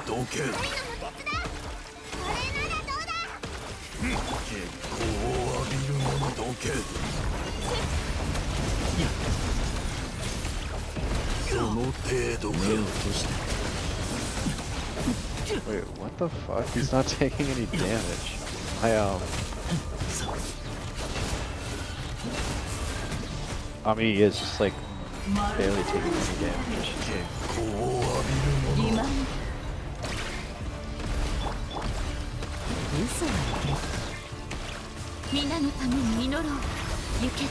[SPEAKER 10] どけ結構浴びるものどけその程度か
[SPEAKER 2] Wait, what the fuck? He's not taking any damage. I mean, he is just like barely taking any damage.
[SPEAKER 7] 嘘はいけ皆のために祈ろう行け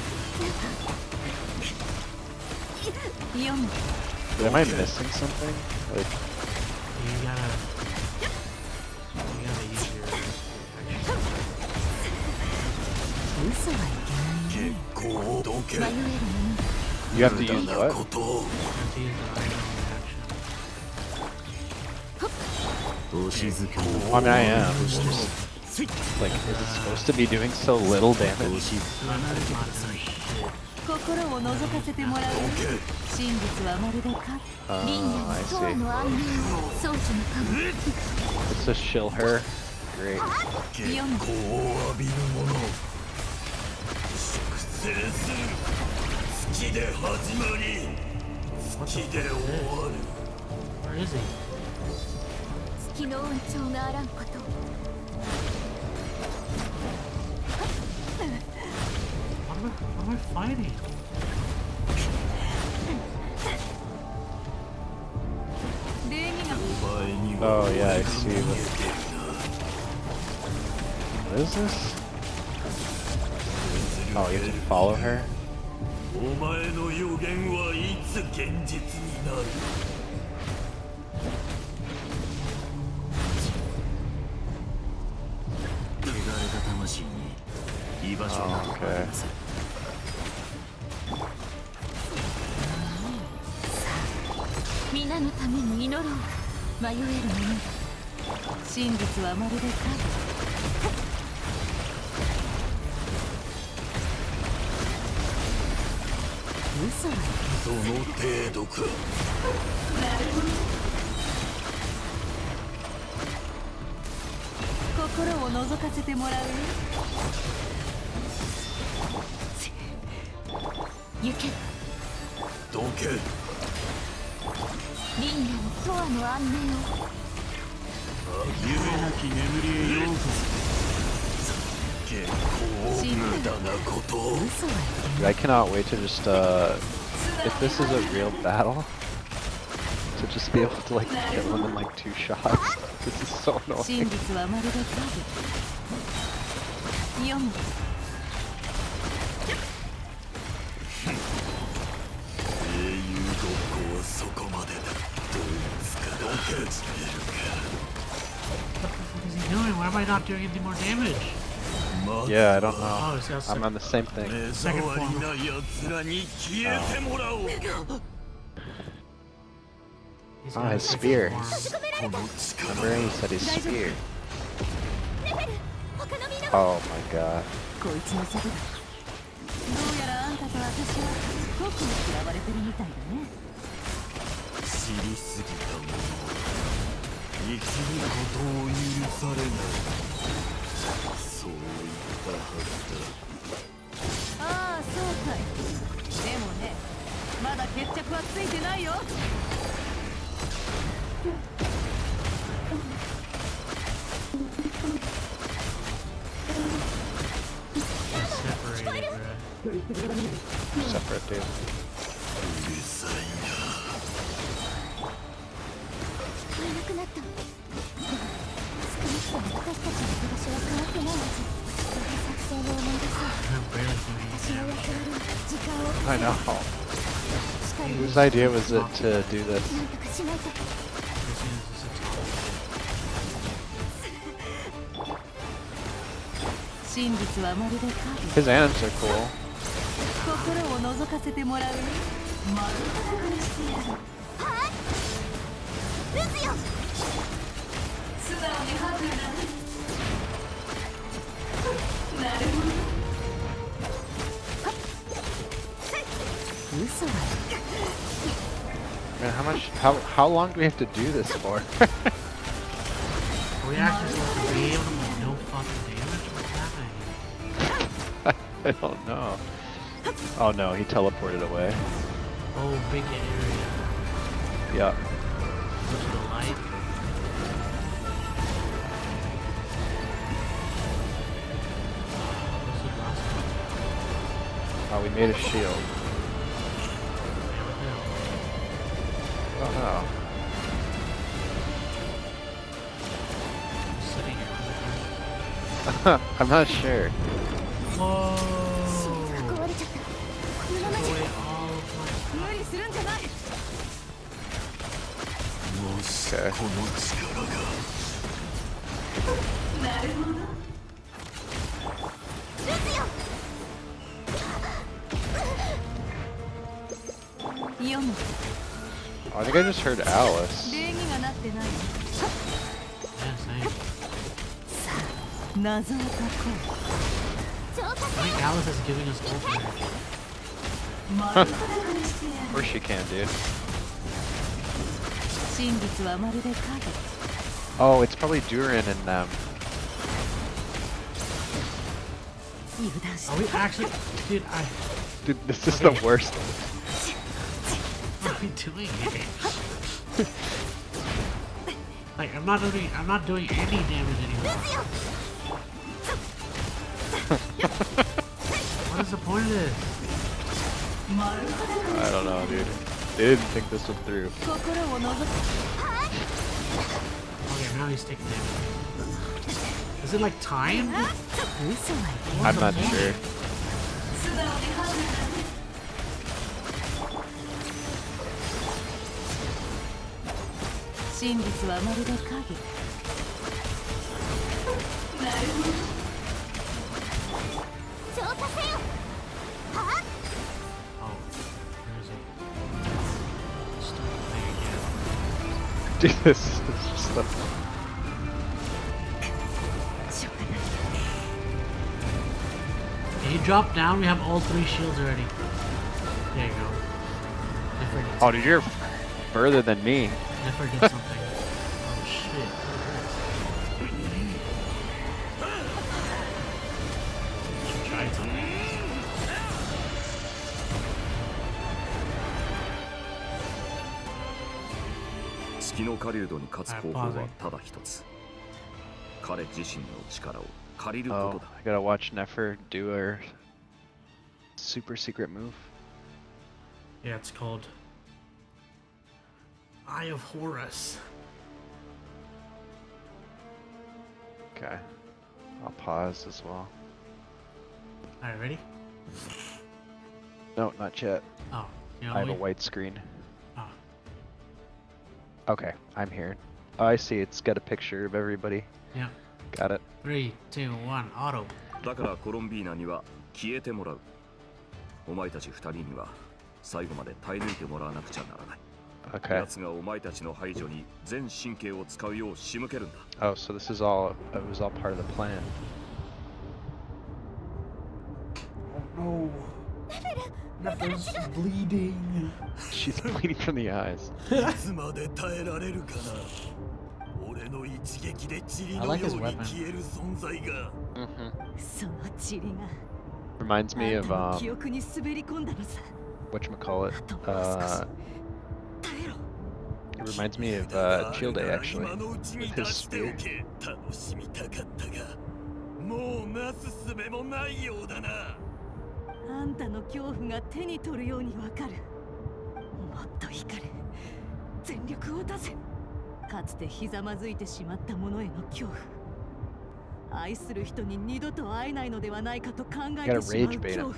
[SPEAKER 7] 読む
[SPEAKER 2] Am I missing something? Like,
[SPEAKER 1] You gotta use your action.
[SPEAKER 7] 嘘はいけないね迷えるもの
[SPEAKER 2] you have to use what?
[SPEAKER 1] You have to use an item
[SPEAKER 2] I mean, I am. It's just, like, is it supposed to be doing so little damage?
[SPEAKER 7] 心を覗かせてもらう真実はまるでか輪廻
[SPEAKER 2] I
[SPEAKER 7] とわの
[SPEAKER 2] see.
[SPEAKER 7] 安寧を装置のか
[SPEAKER 2] Let's just shill her. Great.
[SPEAKER 7] 読む
[SPEAKER 10] 浴びるもの粛清する月で始まり月で終わる
[SPEAKER 1] Where is he?
[SPEAKER 7] 月の恩寵があらんこと
[SPEAKER 1] What am I fighting?
[SPEAKER 2] Oh yeah, I see. What is this? Oh, you have to follow her?
[SPEAKER 10] お前の予言はいつ現実になる
[SPEAKER 2] Oh, okay.
[SPEAKER 7] 皆のために祈ろう迷えるもの真実はまるで影嘘は
[SPEAKER 10] その程度か
[SPEAKER 7] 心を覗かせてもらう行け
[SPEAKER 10] どけ
[SPEAKER 7] 輪廻とわの安寧を
[SPEAKER 10] 夢なき眠りへようこそ結構無駄なことを
[SPEAKER 2] Dude, I cannot wait to just, if this is a real battle, to just be able to, like, kill him in, like, 2 shots. This is so
[SPEAKER 7] 真
[SPEAKER 2] annoying.
[SPEAKER 7] 実はまるで影読む
[SPEAKER 10] 英雄ごっこはそこまでだどうつかどけるか
[SPEAKER 1] What is he doing? Why am I not doing any more damage?
[SPEAKER 2] Yeah, I don't know.
[SPEAKER 1] Oh, he's got
[SPEAKER 2] I'm on the same thing.
[SPEAKER 1] second form.
[SPEAKER 10] な奴らに消えてもらおう
[SPEAKER 1] He's
[SPEAKER 2] Ah,
[SPEAKER 1] got
[SPEAKER 2] his
[SPEAKER 1] second
[SPEAKER 2] spear.
[SPEAKER 1] form.
[SPEAKER 2] Remember he said his spear. Oh my god.
[SPEAKER 7] こいつのせいだどうやらあんたと私は特に嫌われてるみたいだね
[SPEAKER 10] 知りすぎた者生きることを許されないそう言ったはずだ
[SPEAKER 7] ああそうかいでもねまだ決着はついてないよ
[SPEAKER 2] dude. I know. Whose idea was it to do this? His anims are cool. Man, how long do we have to do this for?
[SPEAKER 1] Are we actually supposed to be able to make no fucking damage? What's happening?
[SPEAKER 2] I don't know. Oh no, he teleported away.
[SPEAKER 1] Oh, big area.
[SPEAKER 2] Yeah.
[SPEAKER 1] Go to the light.
[SPEAKER 2] Oh, we made a shield. Oh no. I'm not sure.
[SPEAKER 1] Whoa!
[SPEAKER 2] Okay. Oh, I think I just heard Alice.
[SPEAKER 1] Yeah, same. I think Alice is giving us ultimate.
[SPEAKER 2] Of course she can, dude. Oh, it's probably Durin and
[SPEAKER 1] Are we actually, dude?
[SPEAKER 2] Dude, this is the worst.
[SPEAKER 1] What are we doing here? Like, I'm not doing any damage anymore. What is the point of this?
[SPEAKER 2] I don't know, dude. They didn't think this one through.
[SPEAKER 1] Okay, now he's taking damage. Is it like time?
[SPEAKER 2] I'm not sure. Dude, this is just the...
[SPEAKER 1] Can you drop down? We have all 3 shields already. There you go.
[SPEAKER 2] Oh, dude, you're further than me.
[SPEAKER 1] I forget something. Oh shit. Should try something.
[SPEAKER 9] 月の狩人に勝つ方法はただ一つ。彼自身の力を借りることだ。
[SPEAKER 2] I gotta watch Nefer do her super secret move.
[SPEAKER 1] Yeah, it's called Eye of Horus.
[SPEAKER 2] Okay. I'll pause as well.
[SPEAKER 1] Alright, ready?
[SPEAKER 2] No, not yet.
[SPEAKER 1] Oh, you know,
[SPEAKER 2] I have a white screen.
[SPEAKER 1] Oh.
[SPEAKER 2] Okay, I'm here. Oh, I see. It's got a picture of everybody.
[SPEAKER 1] Yeah.
[SPEAKER 2] Got it.
[SPEAKER 1] 3, 2, 1, auto.
[SPEAKER 9] だからコロンビーナには消えてもらう。お前たち2人には最後まで耐え抜いてもらわなくちゃならない。
[SPEAKER 2] Okay.
[SPEAKER 9] 奴がお前たちの排除に全神経を使うよう仕向けるんだ。
[SPEAKER 2] Oh, so this is all, it was all part of the plan.
[SPEAKER 1] Oh no. Nefer's bleeding.
[SPEAKER 2] She's bleeding from the eyes.
[SPEAKER 1] I like his weapon.
[SPEAKER 2] Reminds me of whatchamacallit. It reminds me of Childe actually, with his spear.
[SPEAKER 7] あんたの恐怖が手に取るようにわかる。もっと光れ、全力を出せ。かつてひざまずいてしまった者への恐怖、愛する人に二度と会えないのではないかと考えてしまう恐怖。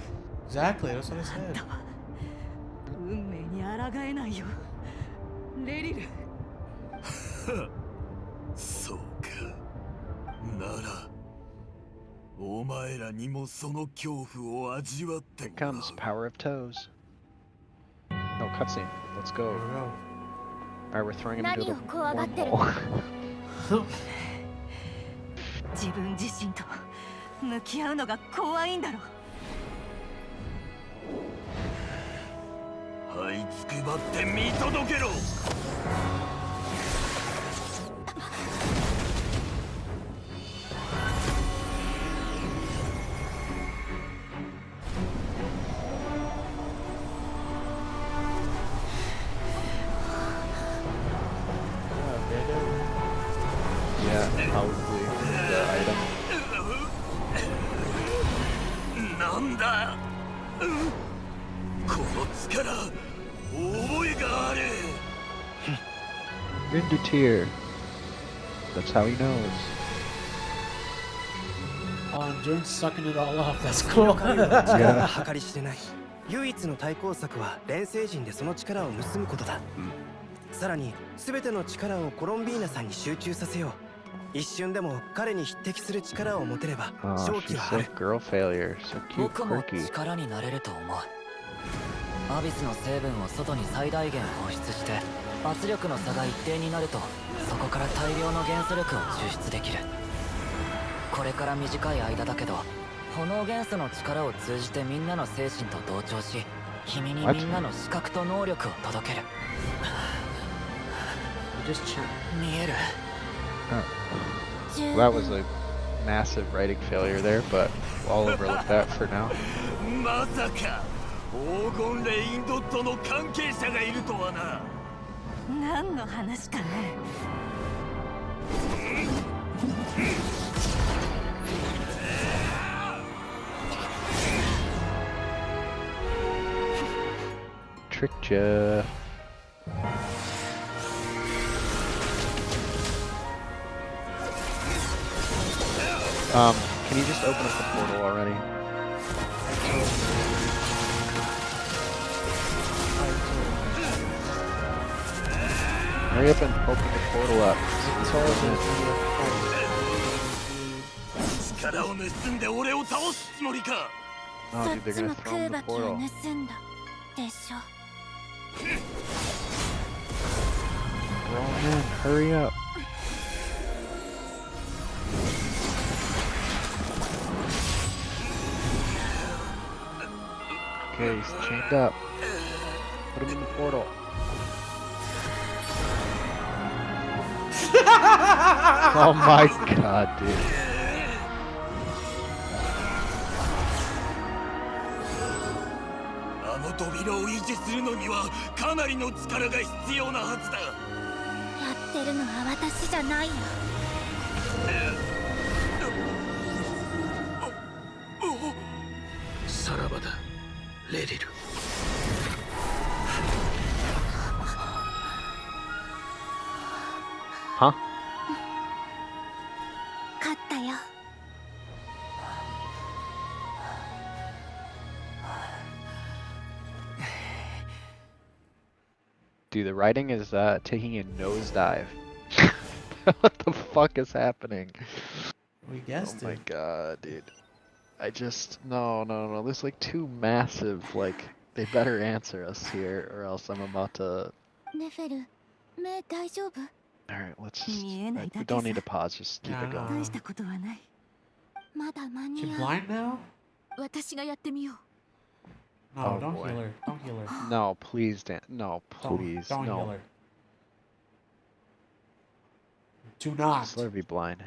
[SPEAKER 1] Exactly, that's what I said.
[SPEAKER 7] あんたは運命に抗えないよ、レリル。
[SPEAKER 10] そうか。ならお前らにもその恐怖を味わってもらう。
[SPEAKER 2] Here comes power of toes. No cutscene. Let's go. Alright, we're throwing him into the wormhole.
[SPEAKER 7] 自分自身と向き合うのが怖いんだろ。
[SPEAKER 10] 這いつくばって見届けろ。
[SPEAKER 2] Yeah, probably the item.
[SPEAKER 10] なんだ。この力、覚えがある。
[SPEAKER 2] Rinduteer. That's how he knows.
[SPEAKER 1] Oh, and Jordan's sucking it all off. That's cool.
[SPEAKER 6] 計り知れない。唯一の対抗策は錬成陣でその力を盗むことだ。さらに全ての力をコロンビーナさんに集中させよう。一瞬でも彼に匹敵する力を持てれば
[SPEAKER 2] Oh,
[SPEAKER 6] 勝
[SPEAKER 2] she's
[SPEAKER 6] 機はあ
[SPEAKER 2] so
[SPEAKER 6] る。
[SPEAKER 2] girl failure. So cute,
[SPEAKER 13] 僕も
[SPEAKER 2] quirky.
[SPEAKER 13] 力になれると思う。アビスの成分を外に最大限放出して圧力の差が一定になるとそこから大量の元素力を抽出できる。これから短い間だけど炎元素の力を通じてみんなの精神と同調し君にみんなの視覚と能力を届ける。見える。
[SPEAKER 2] That was a massive writing failure there, but I'll overlook that for now.
[SPEAKER 10] まさか黄金レインドットの関係者がいるとはな。
[SPEAKER 7] 何の話かね。
[SPEAKER 2] Tricked ya. Can you just open up the portal already? Hurry up and open the portal up.
[SPEAKER 10] 力を盗んで俺を倒すつもりか。
[SPEAKER 2] Oh, dude, they're
[SPEAKER 14] そっち
[SPEAKER 2] gonna
[SPEAKER 14] も
[SPEAKER 2] throw him
[SPEAKER 14] 空
[SPEAKER 2] the
[SPEAKER 14] 爆を
[SPEAKER 2] portal.
[SPEAKER 14] 盗んだでしょ。
[SPEAKER 2] Throw him in. Hurry up. Okay, he's chained up. Put him in the portal. Oh my god, dude.
[SPEAKER 10] あの扉を維持するのにはかなりの力が必要なはずだ。
[SPEAKER 14] やってるのは私じゃないよ。
[SPEAKER 10] さらばだ、レリル。
[SPEAKER 2] Huh?
[SPEAKER 14] 勝ったよ。
[SPEAKER 2] Dude, the writing is taking a nosedive. What the fuck is happening?
[SPEAKER 1] We guessed
[SPEAKER 2] Oh my
[SPEAKER 1] it.
[SPEAKER 2] god, dude. I just no. There's like two massive like they better answer us here or else I'm about to.
[SPEAKER 14] ネフェル、目大丈夫？
[SPEAKER 2] Alright, let's just.
[SPEAKER 7] 見えないだ
[SPEAKER 2] We
[SPEAKER 7] け
[SPEAKER 2] don't
[SPEAKER 7] さ。
[SPEAKER 2] need to pause, just keep it going.
[SPEAKER 7] 大したことはない。
[SPEAKER 14] まだ間
[SPEAKER 1] She
[SPEAKER 14] に合う。
[SPEAKER 1] blind now?
[SPEAKER 7] 私がやってみよう。
[SPEAKER 1] No,
[SPEAKER 2] Oh,
[SPEAKER 1] don't
[SPEAKER 2] boy.
[SPEAKER 1] heal her. Don't heal her.
[SPEAKER 2] No, please, Dan. No,
[SPEAKER 1] Don't-
[SPEAKER 2] please,
[SPEAKER 1] don't heal
[SPEAKER 2] no.
[SPEAKER 1] her. Do not.
[SPEAKER 2] Just let her be blind.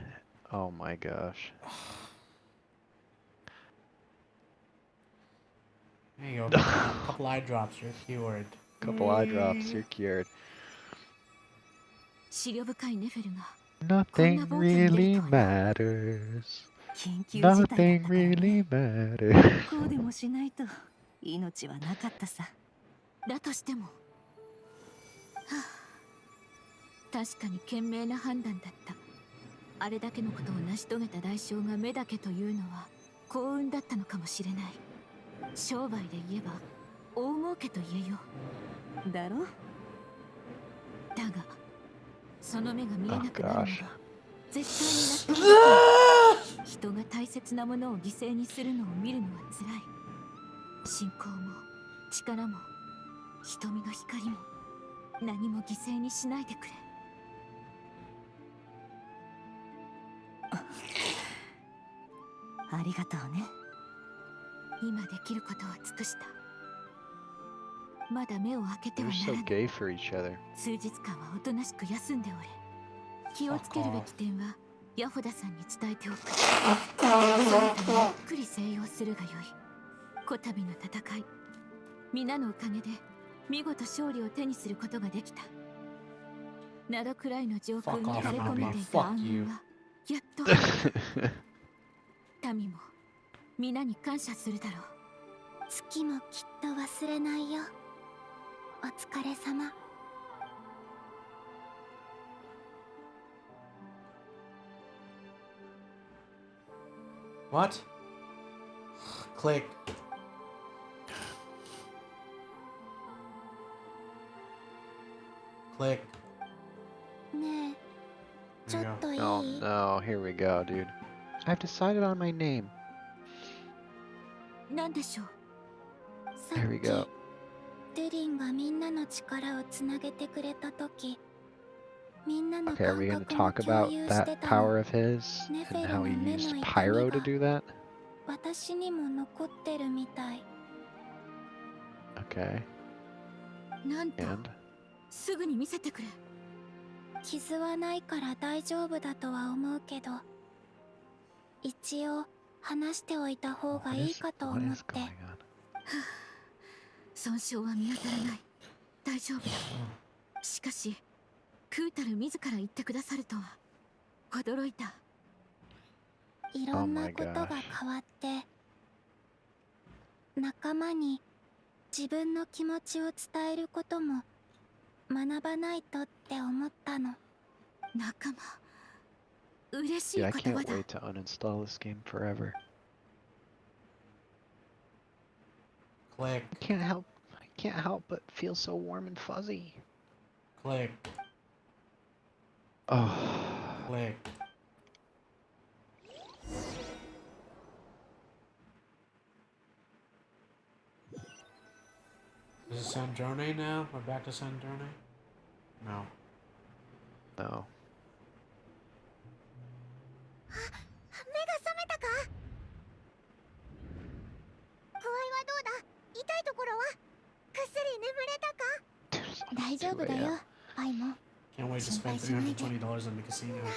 [SPEAKER 2] Oh my gosh.
[SPEAKER 1] There you go. A couple eye drops. You're cured.
[SPEAKER 2] Couple eye drops, you're cured.
[SPEAKER 4] 思慮深いネフェルが
[SPEAKER 2] Nothing really matters.
[SPEAKER 11] 緊急事態だったから
[SPEAKER 2] Nothing
[SPEAKER 11] ね。
[SPEAKER 2] really matters.
[SPEAKER 11] こうでもしないと命はなかったさ。
[SPEAKER 4] だとしても、はあ、確かに賢明な判断だった。あれだけのことを成し遂げた代償が目だけというのは幸運だったのかもしれない。商売で言えば大儲けと言えよ。
[SPEAKER 11] だろ。
[SPEAKER 4] だがその目が見えなくなる
[SPEAKER 2] Oh
[SPEAKER 4] の
[SPEAKER 2] gosh.
[SPEAKER 4] が絶対になっている。人が大切なものを犠牲にするのを見るのはつらい。信仰も力も瞳の光も何も犠牲にしないでくれ。
[SPEAKER 11] ありがとうね。
[SPEAKER 4] 今できることは尽くした。まだ目を開けては
[SPEAKER 2] They're
[SPEAKER 4] な
[SPEAKER 2] so
[SPEAKER 4] らない。
[SPEAKER 2] gay for each other.
[SPEAKER 4] 数日間はおとなしく休んでおれ。気をつけるべき点はヤホダさんに伝えておく。そのためゆっくり静養するがよい。こたびの戦い、皆のおかげで見事勝利を手にすることができた。灘くらいの上空に垂れ込めていた暗雲はやっと民も皆に感謝するだろう。
[SPEAKER 14] 月もきっと忘れないよ。お疲れ様。
[SPEAKER 1] What? Click. Click.
[SPEAKER 14] ねえ、ちょっといい？
[SPEAKER 2] Oh no, here we go, dude. I've decided on my name.
[SPEAKER 4] なんでしょう。
[SPEAKER 14] さ
[SPEAKER 2] Here we
[SPEAKER 14] っき
[SPEAKER 2] go.
[SPEAKER 14] デリンがみんなの力をつなげてくれたとき、みんなの
[SPEAKER 2] Okay, are we
[SPEAKER 14] 感
[SPEAKER 2] gonna
[SPEAKER 14] 覚
[SPEAKER 2] talk
[SPEAKER 14] も
[SPEAKER 2] about
[SPEAKER 14] 共有して
[SPEAKER 2] that
[SPEAKER 14] た
[SPEAKER 2] power
[SPEAKER 14] の。
[SPEAKER 2] of his
[SPEAKER 14] ネフ
[SPEAKER 2] and
[SPEAKER 14] ェル
[SPEAKER 2] how
[SPEAKER 14] の
[SPEAKER 2] he
[SPEAKER 14] 目
[SPEAKER 2] used
[SPEAKER 14] の痛
[SPEAKER 2] pyro
[SPEAKER 14] み
[SPEAKER 2] to
[SPEAKER 14] が
[SPEAKER 2] do that?
[SPEAKER 14] 私にも残ってるみたい。
[SPEAKER 2] Okay.
[SPEAKER 4] なんと
[SPEAKER 2] And
[SPEAKER 4] すぐに見せてくれ。
[SPEAKER 14] 傷はないから大丈夫だとは思うけど、一応話しておいた方がいいかと思って。
[SPEAKER 4] 損傷は見当たらない。大丈夫だ。しかしクータル自ら言ってくださるとは驚いた。
[SPEAKER 14] いろんなことが変わって、仲間に自分の気持ちを伝えることも学ばないとって思ったの。
[SPEAKER 4] 仲間、嬉しい
[SPEAKER 2] dude, I
[SPEAKER 4] 言葉
[SPEAKER 2] can't
[SPEAKER 4] だ。
[SPEAKER 2] wait to uninstall this game forever.
[SPEAKER 1] Click.
[SPEAKER 2] I can't help but feel so warm and fuzzy.
[SPEAKER 1] Click.
[SPEAKER 2] Oh.
[SPEAKER 1] Click. Is it Sandrone now? We're back to Sandrone? No.
[SPEAKER 2] No.
[SPEAKER 21] 目が覚めたか？具合はどうだ？痛いところは？ぐっすり眠れたか？大丈夫だよ、アイも。
[SPEAKER 1] Can't wait to spend $320 in the casino.
[SPEAKER 21] ならよ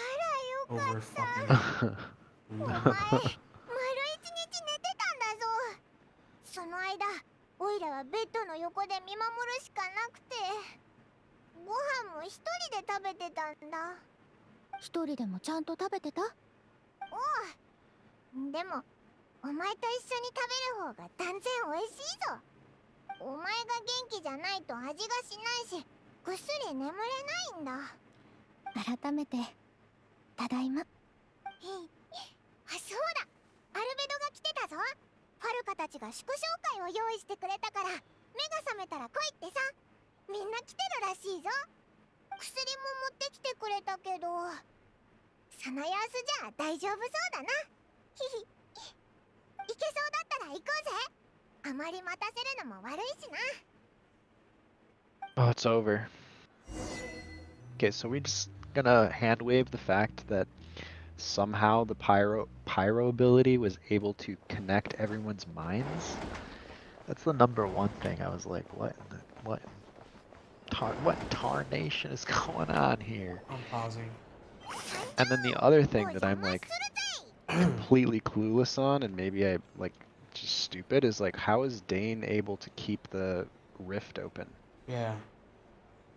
[SPEAKER 1] Over
[SPEAKER 21] かっ
[SPEAKER 1] fucking.
[SPEAKER 21] た。お前、丸一日寝てたんだぞ。その間、オイラはベッドの横で見守るしかなくて、ご飯も一人で食べてたんだ。一人でもちゃんと食べてた？おう。でも、お前と一緒に食べる方が断然美味しいぞ。お前が元気じゃないと味がしないし、ぐっすり眠れないんだ。改めて、ただいま。あ、そうだ。アルベドが来てたぞ。ファルカたちが祝勝会を用意してくれたから、目が覚めたら来いってさ。みんな来てるらしいぞ。薬も持ってきてくれたけど、その様子じゃ大丈夫そうだな。ひひ。行けそうだったら行こうぜ。あまり待たせるのも悪いしな。
[SPEAKER 2] Oh, it's over. Okay, so we're just gonna hand wave the fact that somehow the pyro ability was able to connect everyone's minds. That's the number one thing. I was like, what tarnation is going on here?
[SPEAKER 1] I'm pausing.
[SPEAKER 2] And then the other thing that I'm like completely clueless on, and maybe I like just stupid, is like, how is Dane able to keep the rift open?
[SPEAKER 1] Yeah.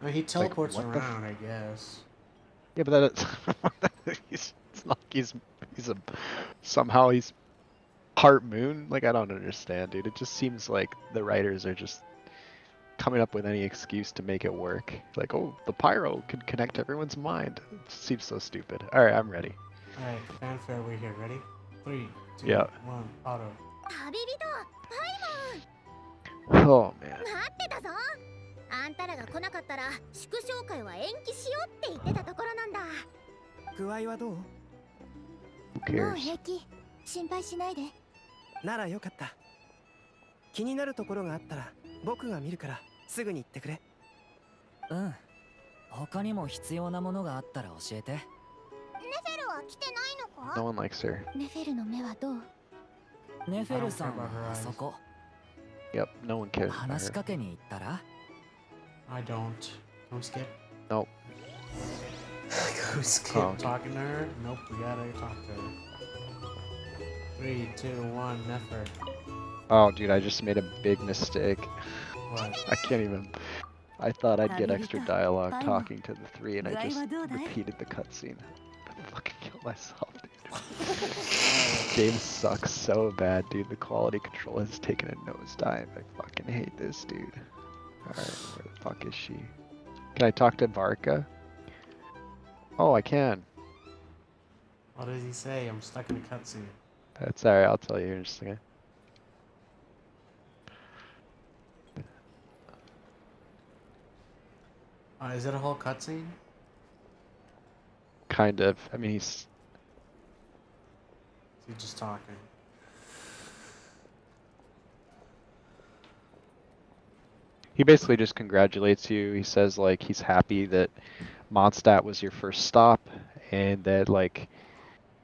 [SPEAKER 1] I mean, he teleports
[SPEAKER 2] what the
[SPEAKER 1] around, I guess.
[SPEAKER 2] Yeah, but that it's not like he's somehow he's part moon. Like I don't understand, dude. It just seems like the writers are just coming up with any excuse to make it work. Like, oh, the pyro could connect everyone's mind. It just seems so stupid. All right, I'm ready.
[SPEAKER 1] All right, fanfare. We're here. Ready? 3, 2,
[SPEAKER 2] Yeah.
[SPEAKER 1] 1, auto.
[SPEAKER 21] 旅人パイ
[SPEAKER 2] Oh man.
[SPEAKER 21] 待ってたぞ。あんたらが来なかったら祝勝会は延期しようって言ってたところなんだ。
[SPEAKER 6] 具合はどう？
[SPEAKER 2] Who
[SPEAKER 21] もう
[SPEAKER 2] cares?
[SPEAKER 21] 平気。心配しないで。
[SPEAKER 6] ならよかった。気になるところがあったら僕が見るからすぐに言ってくれ。
[SPEAKER 13] うん。他にも必要なものがあったら教えて。
[SPEAKER 21] ネフェルは来てないのか？
[SPEAKER 2] No one likes her.
[SPEAKER 21] ネフェルの目はどう？
[SPEAKER 13] ネフェルさんはあそこ。
[SPEAKER 2] Yep, no one cares
[SPEAKER 13] 話し
[SPEAKER 2] about
[SPEAKER 13] か
[SPEAKER 2] her.
[SPEAKER 13] けに行ったら
[SPEAKER 1] I don't. Don't skip.
[SPEAKER 2] Nope.
[SPEAKER 1] Go skip
[SPEAKER 2] Oh.
[SPEAKER 1] talking to her. Nope, we gotta talk to her. 3, 2, 1, Nefer.
[SPEAKER 2] Oh, dude, I just made a big mistake.
[SPEAKER 1] What?
[SPEAKER 2] I can't even. I thought I'd get extra dialogue
[SPEAKER 11] Fine.
[SPEAKER 2] talking to the three, and I just
[SPEAKER 11] Guy wa dou dai?
[SPEAKER 2] repeated the cutscene. I fucking killed myself, dude. Game sucks so bad, dude. The quality control has taken a nosedive. I fucking hate this, dude. Alright, where the fuck is she? Can I talk to Varka? Oh, I can.
[SPEAKER 1] What does he say? I'm stuck in a cutscene.
[SPEAKER 2] That's alright, I'll tell you in just a second.
[SPEAKER 1] Is it a whole cutscene?
[SPEAKER 2] Kind of. I mean, he's.
[SPEAKER 1] He's just talking.
[SPEAKER 2] He basically just congratulates you. He says, like, he's happy that Mondstadt was your first stop, and that, like,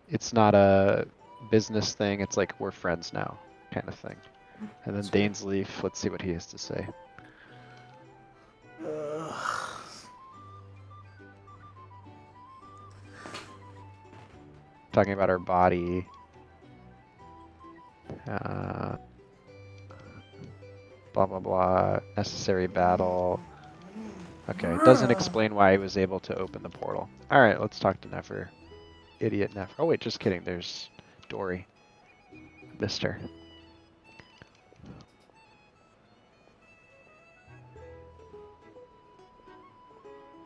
[SPEAKER 2] it's not a business thing, it's like, we're friends now, kind of thing. And then Dainsleif, let's see what he has to say. Talking about her body. Blah blah blah. Necessary battle. Okay, it doesn't explain why he was able to open the portal. Alright, let's talk to Nefer. Idiot Nefer. Oh wait, just kidding, there's Dory. Missed her.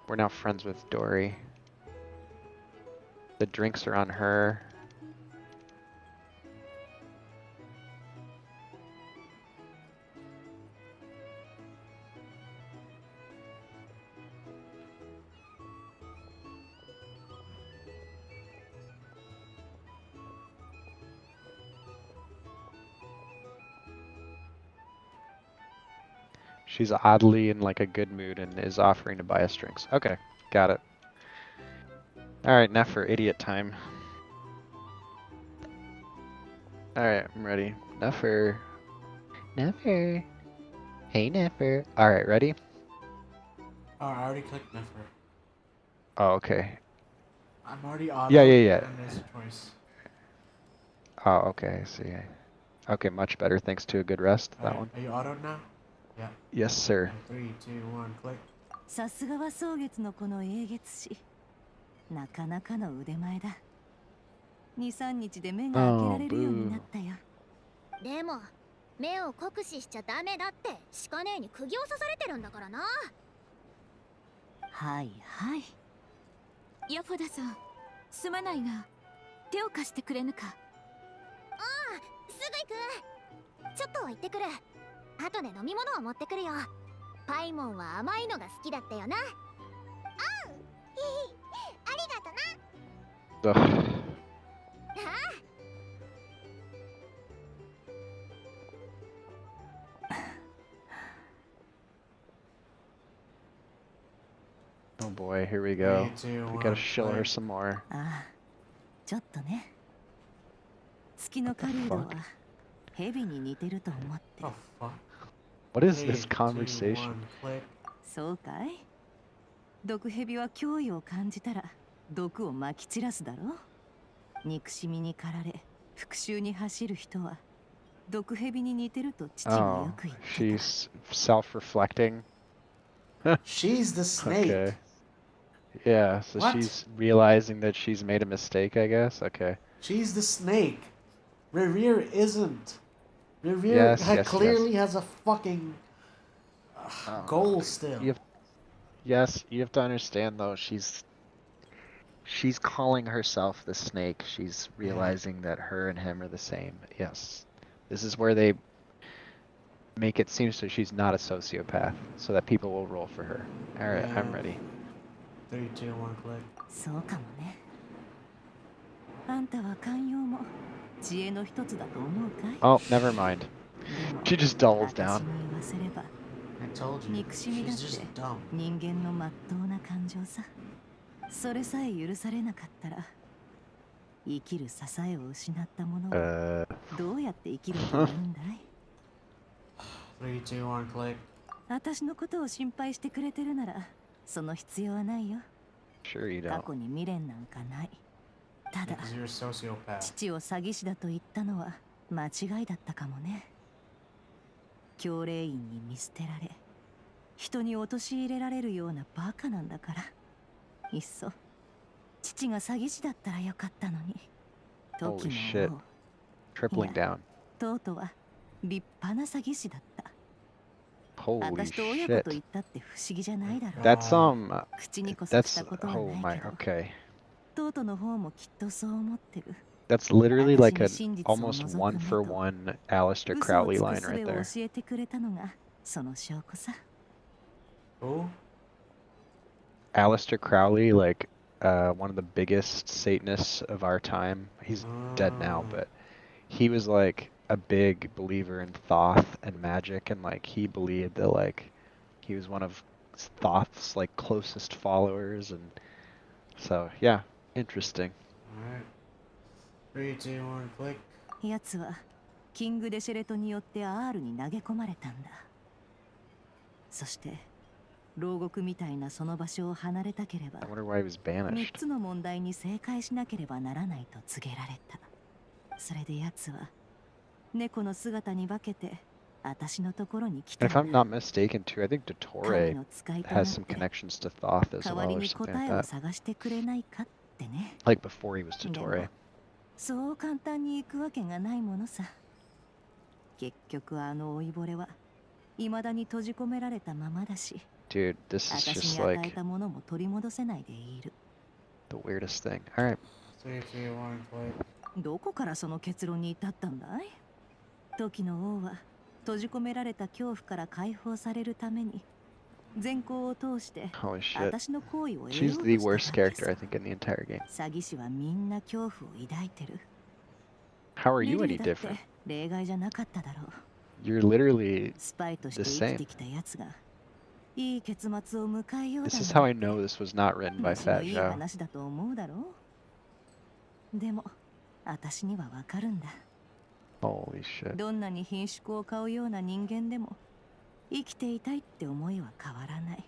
[SPEAKER 2] We're now friends with Dory. The drinks are on her. She's oddly in like a good mood and is offering to buy us drinks. Okay, got it. Alright, Nefer, idiot time. Alright, I'm ready. Nefer. Nefer. Hey, Nefer. Alright, ready?
[SPEAKER 1] Oh, I already clicked Nefer.
[SPEAKER 2] Oh, okay.
[SPEAKER 1] I'm already on.
[SPEAKER 2] Yeah.
[SPEAKER 1] And there's a choice.
[SPEAKER 2] Oh, okay, I see. Okay, much better thanks to a good rest, that one.
[SPEAKER 1] Are you autoed now? Yeah.
[SPEAKER 2] Yes, sir.
[SPEAKER 1] 3, 2, 1, click.
[SPEAKER 11] さすがは蒼月のこの英月師。なかなかの腕前だ。2、3日で目が開けられるようになったよ。
[SPEAKER 21] でも目を酷使しちゃダメだって鹿姉に釘を刺されてるんだからな。
[SPEAKER 11] はいはい。
[SPEAKER 4] ヤフォダさん、すまないが手を貸してくれぬか。
[SPEAKER 21] ああ、すぐ行く。ちょっと行ってくる。後で飲み物を持ってくるよ。パイモンは甘いのが好きだったよな。あう、ありがとな。
[SPEAKER 2] Ugh.
[SPEAKER 21] ああ。
[SPEAKER 2] Oh boy, here we go.
[SPEAKER 1] 3, 2,
[SPEAKER 2] We gotta
[SPEAKER 1] 1,
[SPEAKER 2] show her
[SPEAKER 1] click.
[SPEAKER 2] some more.
[SPEAKER 11] ああ、ちょっとね。月の狩人は蛇に似てると思って。
[SPEAKER 1] Oh, fuck.
[SPEAKER 2] What is
[SPEAKER 1] 3,
[SPEAKER 2] this
[SPEAKER 1] 2,
[SPEAKER 2] conversation?
[SPEAKER 1] 1, click.
[SPEAKER 11] そうかい？毒蛇は脅威を感じたら毒を撒き散らすだろ。憎しみに駆られ復讐に走る人は毒蛇に似てると父が
[SPEAKER 2] Oh,
[SPEAKER 11] よく言ってた。
[SPEAKER 2] she's self-reflecting.
[SPEAKER 1] She's the snake.
[SPEAKER 2] Okay. Yeah, so
[SPEAKER 1] What?
[SPEAKER 2] she's realizing that she's made a mistake, I guess. Okay.
[SPEAKER 1] She's the snake. Revere isn't. Revere clearly has a fucking goal still.
[SPEAKER 2] Yes, you have to understand though. She's calling herself the snake. She's realizing that her and him are the same. Yes, this is where they make it seem so she's not a sociopath, so that people will roll for her. All right, I'm ready.
[SPEAKER 1] 3, 2, 1, click.
[SPEAKER 11] そうかもね。あんたは寛容も知恵の一つだと思うかい？
[SPEAKER 2] Oh, never mind. She just doubles down.
[SPEAKER 11] 私に言わせれば、憎しみだって人間の真っ当な感情さ。それさえ許されなかったら、生きる支えを失った者はどうやって生きるというんだい？
[SPEAKER 1] 3, 2, 1, click.
[SPEAKER 11] 私のことを心配してくれてるなら、その必要はないよ。
[SPEAKER 2] Sure you
[SPEAKER 11] 過
[SPEAKER 2] don't.
[SPEAKER 11] 去に未練なんかない。ただ、
[SPEAKER 1] Because you're a sociopath.
[SPEAKER 11] 父を詐欺師だと言ったのは間違いだったかもね。教令員に見捨てられ、人に陥れられるようなバカなんだから。いっそ、父が詐欺師だったらよかったのに。
[SPEAKER 2] Holy
[SPEAKER 11] 時
[SPEAKER 2] shit.
[SPEAKER 11] の王、
[SPEAKER 2] Tripling down.
[SPEAKER 11] とうとうは立派な詐欺師だった。
[SPEAKER 2] Holy
[SPEAKER 11] 私と親子と
[SPEAKER 2] shit.
[SPEAKER 11] 言ったって不思議じゃないだろう。
[SPEAKER 2] That's
[SPEAKER 11] 口にこそし
[SPEAKER 2] that's
[SPEAKER 11] たことは
[SPEAKER 2] oh
[SPEAKER 11] ない
[SPEAKER 2] my
[SPEAKER 11] けど、
[SPEAKER 2] okay.
[SPEAKER 11] トートの方もきっとそう思ってる。
[SPEAKER 2] That's literally like an
[SPEAKER 11] 私に真実を
[SPEAKER 2] almost
[SPEAKER 11] 覗く
[SPEAKER 2] one
[SPEAKER 11] 目
[SPEAKER 2] for
[SPEAKER 11] と
[SPEAKER 2] one Aleister
[SPEAKER 11] 嘘を
[SPEAKER 2] Crowley
[SPEAKER 11] つく
[SPEAKER 2] line
[SPEAKER 11] 術
[SPEAKER 2] right
[SPEAKER 11] を
[SPEAKER 2] there.
[SPEAKER 11] 教えてくれたのがその証拠さ。
[SPEAKER 1] Who?
[SPEAKER 2] Aleister Crowley, like one of the biggest Satanists of our time. He's dead now, but he was like a big believer in Thoth and magic, and like he believed that like he was one of Thoth's like closest followers, and so yeah, interesting.
[SPEAKER 1] Alright. 3, 2, 1, click.
[SPEAKER 11] 奴はキング・デシェレトによって R に投げ込まれたんだ。そして牢獄みたいなその場所を離れたければ、
[SPEAKER 2] I wonder why he was banished.
[SPEAKER 11] 3つの問題に正解しなければならないと告げられた。それで奴は猫の姿に化けて私のところに来た
[SPEAKER 2] And
[SPEAKER 11] ん
[SPEAKER 2] if
[SPEAKER 11] だ。
[SPEAKER 2] I'm not mistaken too, I think Dottore has some connections to Thoth as
[SPEAKER 11] 代わ
[SPEAKER 2] well
[SPEAKER 11] り
[SPEAKER 2] or
[SPEAKER 11] に
[SPEAKER 2] something
[SPEAKER 11] 答え
[SPEAKER 2] like
[SPEAKER 11] を
[SPEAKER 2] that.
[SPEAKER 11] 探してくれないかってね。
[SPEAKER 2] Like before he was Dottore.
[SPEAKER 11] そう簡単に行くわけがないものさ。結局あの老いぼれは未だに閉じ込められたままだし、
[SPEAKER 2] Dude, this is
[SPEAKER 11] 私
[SPEAKER 2] just
[SPEAKER 11] に与え
[SPEAKER 2] like
[SPEAKER 11] たものも取り戻せないでいる。
[SPEAKER 2] the weirdest thing. Alright.
[SPEAKER 1] 3, 2, 1, click.
[SPEAKER 11] どこからその結論に至ったんだい？時の王は閉じ込められた恐怖から解放されるために全校を通して
[SPEAKER 2] Holy shit.
[SPEAKER 11] 私の行為を得よう
[SPEAKER 2] She's
[SPEAKER 11] と
[SPEAKER 2] the
[SPEAKER 11] したわ
[SPEAKER 2] worst
[SPEAKER 11] け
[SPEAKER 2] character, I think, in the entire game.
[SPEAKER 11] 詐欺師はみんな恐怖を抱いてる。
[SPEAKER 2] How are
[SPEAKER 11] リ
[SPEAKER 2] you
[SPEAKER 11] リ
[SPEAKER 2] any
[SPEAKER 11] ルだって
[SPEAKER 2] different?
[SPEAKER 11] 例外じゃなかっただろう。
[SPEAKER 2] You're literally
[SPEAKER 11] スパイとして
[SPEAKER 2] the
[SPEAKER 11] 生き
[SPEAKER 2] same.
[SPEAKER 11] てきたやつがいい結末を迎えようだ
[SPEAKER 2] This is
[SPEAKER 11] な
[SPEAKER 2] how I know this was not written by
[SPEAKER 11] 虫の
[SPEAKER 2] Fat
[SPEAKER 11] いい
[SPEAKER 2] Joe.
[SPEAKER 11] 話だと思うだろう。でも私にはわかるんだ。
[SPEAKER 2] Holy shit.
[SPEAKER 11] どんなに品種を買うような人間でも生きていたいって思いは変わらない。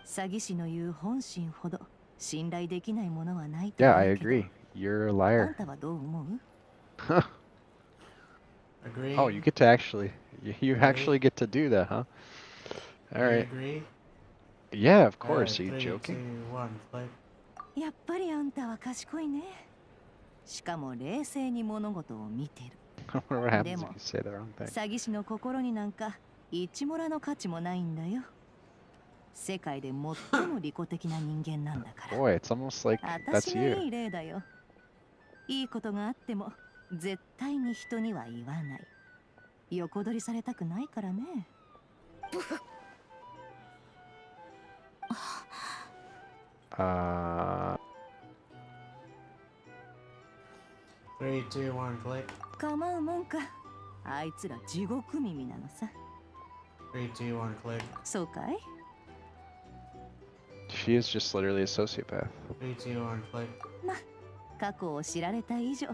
[SPEAKER 11] 詐欺師の言う本心ほど信頼できないものはないと
[SPEAKER 2] Yeah,
[SPEAKER 11] 思
[SPEAKER 2] I
[SPEAKER 11] うけど。
[SPEAKER 2] agree. You're a
[SPEAKER 11] あん
[SPEAKER 2] liar.
[SPEAKER 11] たはどう思う？
[SPEAKER 1] Agree.
[SPEAKER 2] Oh, you get to actually, you actually get to do that, huh? Alright.
[SPEAKER 1] Agree.
[SPEAKER 2] Yeah, of course. Are you
[SPEAKER 1] Alright, 3, 2,
[SPEAKER 2] joking?
[SPEAKER 1] 1, click.
[SPEAKER 11] やっぱりあんたは賢いね。しかも冷静に物事を見てる。
[SPEAKER 2] I wonder what happens
[SPEAKER 11] で
[SPEAKER 2] if
[SPEAKER 11] も
[SPEAKER 2] you say the wrong thing.
[SPEAKER 11] 詐欺師の心になんか一モラの価値もないんだよ。世界で最も利己的な人間なんだから。
[SPEAKER 2] Boy, it's almost like
[SPEAKER 11] 私
[SPEAKER 2] that's
[SPEAKER 11] のい
[SPEAKER 2] you.
[SPEAKER 11] い例だよ。いいことがあっても絶対に人には言わない。横取りされたくないからね。
[SPEAKER 1] 3, 2, 1, click.
[SPEAKER 11] 構うもんか。あいつら地獄耳なのさ。
[SPEAKER 1] 3, 2, 1, click.
[SPEAKER 11] そうかい？
[SPEAKER 2] She is just literally a sociopath.
[SPEAKER 1] 3, 2, 1, click.
[SPEAKER 11] ま、過去を知られた以上、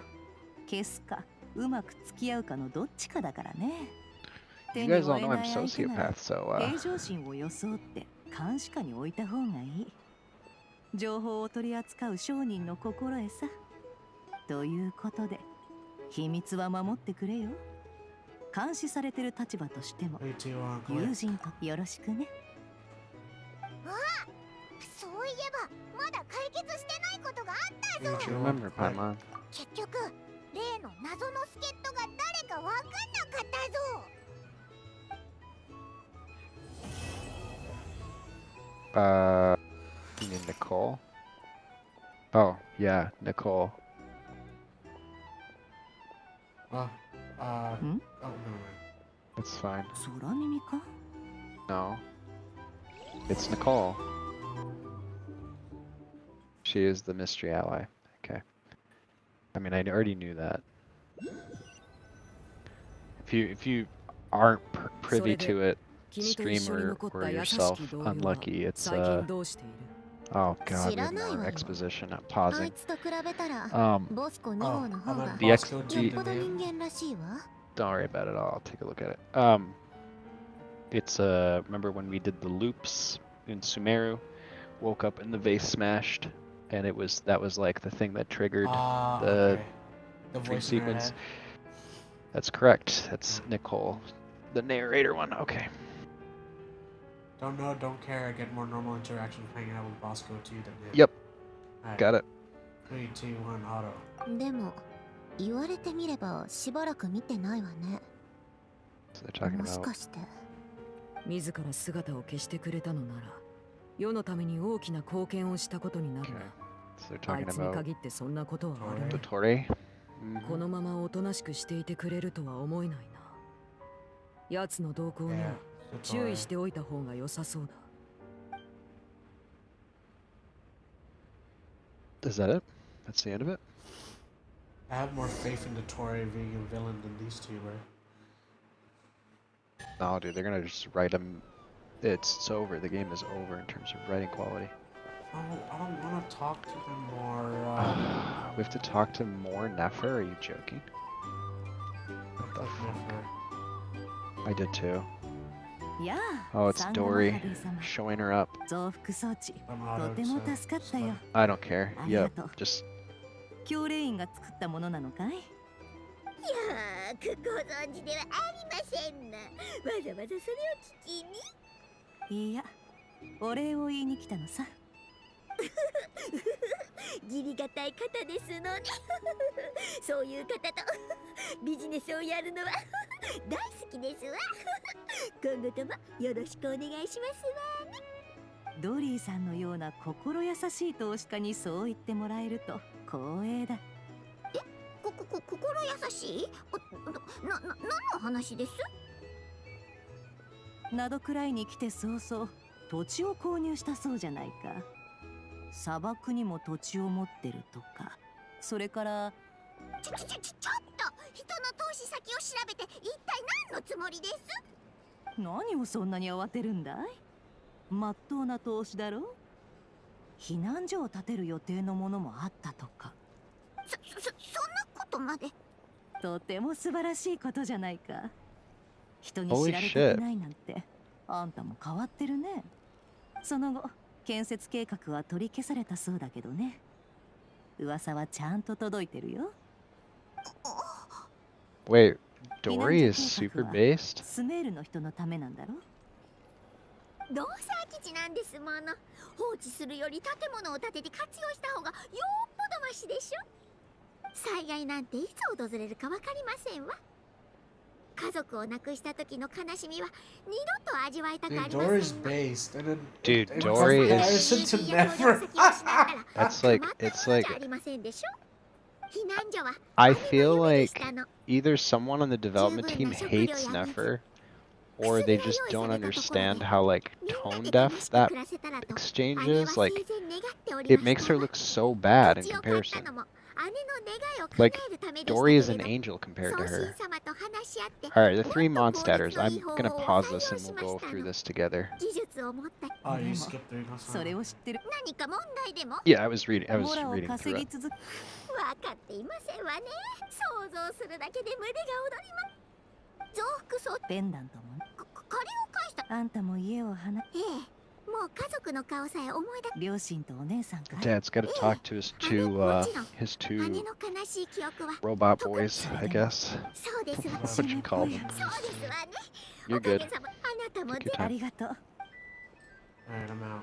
[SPEAKER 11] 消すかうまく付き合うかのどっちかだからね。
[SPEAKER 2] You
[SPEAKER 11] 手に
[SPEAKER 2] guys
[SPEAKER 11] 負
[SPEAKER 2] all
[SPEAKER 11] え
[SPEAKER 2] know
[SPEAKER 11] な
[SPEAKER 2] I'm
[SPEAKER 11] い相手なら
[SPEAKER 2] sociopath, so
[SPEAKER 11] 平常心を装って監視下に置いた方がいい。情報を取り扱う商人の心得さ。ということで、秘密は守ってくれよ。監視されてる立場としても、
[SPEAKER 1] 3, 2, 1,
[SPEAKER 11] 友
[SPEAKER 1] click.
[SPEAKER 11] 人とよろしくね。
[SPEAKER 21] あ、そういえばまだ解決してないことがあったぞ。
[SPEAKER 2] Don't you remember, Paimon?
[SPEAKER 21] 結局謎の助っ人が誰かわかんなかったぞ。
[SPEAKER 2] You mean Nicole? Oh, yeah, Nicole.
[SPEAKER 1] Oh, no.
[SPEAKER 2] It's fine.
[SPEAKER 11] 空耳か
[SPEAKER 2] No. It's Nicole. She is the mystery ally. Okay. I mean, I already knew that. If you aren't privy to it, streamer or yourself unlucky, it's oh god, we have more exposition. I'm pausing. Don't worry about it. I'll take a look at it. It's remember when we did the loops in Sumeru? Woke up and the vase smashed, and that was like the thing that triggered the dream sequence. That's correct. That's Nicole, the narrator one. Okay.
[SPEAKER 1] Don't know, don't care. I get more normal interaction hanging out with Bosco too than him.
[SPEAKER 2] Yep.
[SPEAKER 1] Right.
[SPEAKER 2] Got it.
[SPEAKER 1] 3, 2, 1, auto.
[SPEAKER 14] でも言われてみればしばらく見てないわね。
[SPEAKER 2] So they're talking
[SPEAKER 14] もし
[SPEAKER 2] about
[SPEAKER 14] かして
[SPEAKER 16] 自ら姿を消してくれたのなら世のために大きな貢献をしたことになるな。
[SPEAKER 2] So they're
[SPEAKER 16] あい
[SPEAKER 2] talking
[SPEAKER 16] つに
[SPEAKER 2] about
[SPEAKER 16] 限ってそんなことはあるまい。
[SPEAKER 2] Dottore.
[SPEAKER 16] このままおとなしくしていてくれるとは思えないな。奴の動向には注意しておいた方が良さそうだ。
[SPEAKER 2] Is that it? That's the end of it?
[SPEAKER 1] I have more faith in the Tory being a villain than these two were.
[SPEAKER 2] No, dude, they're gonna just write them. It's over. The game is over in terms of writing quality.
[SPEAKER 1] I don't want to talk to them more.
[SPEAKER 2] We have to talk to more Nefer? Are you joking? What the fuck? I did too. Oh, it's Dory showing her up.
[SPEAKER 11] 増幅装置とても助かったよ。
[SPEAKER 2] I don't care.
[SPEAKER 11] ありが
[SPEAKER 2] Yep.
[SPEAKER 11] とう。
[SPEAKER 2] Just
[SPEAKER 11] 教令員が作ったものなのかい？
[SPEAKER 21] いやー、ご存知ではありませんな。わざわざそれを聞きに。
[SPEAKER 11] いや、お礼を言いに来たのさ。
[SPEAKER 21] 義理がたい方ですのね。そういう方とビジネスをやるのは大好きですわ。今後ともよろしくお願いしますわね。
[SPEAKER 11] ドリーさんのような心優しい投資家にそう言ってもらえると光栄だ。
[SPEAKER 21] 心優しい？何の話です？
[SPEAKER 11] などくらいに来て早々土地を購入したそうじゃないか。砂漠にも土地を持ってるとか、それから
[SPEAKER 21] ちょっと人の投資先を調べて一体何のつもりです？
[SPEAKER 11] 何をそんなに慌てるんだい？まっとうな投資だろ。避難所を建てる予定のものもあったとか。
[SPEAKER 21] そんなことまで。
[SPEAKER 11] とても素晴らしいことじゃないか。人に知られたくないなんてあんたも変わってるね。その後建設計画は取り消されたそうだけどね。噂はちゃんと届いてるよ。
[SPEAKER 2] wait, Dory is super based?
[SPEAKER 11] スメールの人のためなんだろ。
[SPEAKER 21] 動作基地なんですもの。放置するより建物を建てて活用した方がよっぽどマシでしょ。災害なんていつ訪れるかわかりませんわ。家族を亡くした時の悲しみは二度と味わいたくありません。
[SPEAKER 1] Dory's based, and then
[SPEAKER 2] Dude,
[SPEAKER 1] in
[SPEAKER 2] Dory
[SPEAKER 1] comparison
[SPEAKER 2] is.
[SPEAKER 1] to Nefer.
[SPEAKER 2] That's like it's like.
[SPEAKER 21] ありませんでしょ。避難所は
[SPEAKER 2] I feel like either someone on the development team hates Nefer, or they just don't understand how like tone deaf that exchange is. Like, it makes her look so bad in comparison. Like, Dory is an angel compared to her. Alright, the 3 Mondstatters. I'm gonna pause this and we'll go through this together.
[SPEAKER 1] Oh, you skipped through this
[SPEAKER 11] それを知ってる。
[SPEAKER 21] 何か問題でも？
[SPEAKER 2] Yeah, I was reading through it.
[SPEAKER 21] わかっていませんわね。想像するだけで胸が躍ります。増幅装置。
[SPEAKER 11] ペンダントも。
[SPEAKER 21] 借りを返した。
[SPEAKER 11] あんたも家を離。
[SPEAKER 21] ええ。もう家族の顔さえ思い出。
[SPEAKER 11] 両親とお姉さんかい。
[SPEAKER 2] Dad's gotta talk to his two robot boys, I guess. That's what you call them. You're good. Take your time.
[SPEAKER 11] ありがとう。
[SPEAKER 1] Alright, I'm out.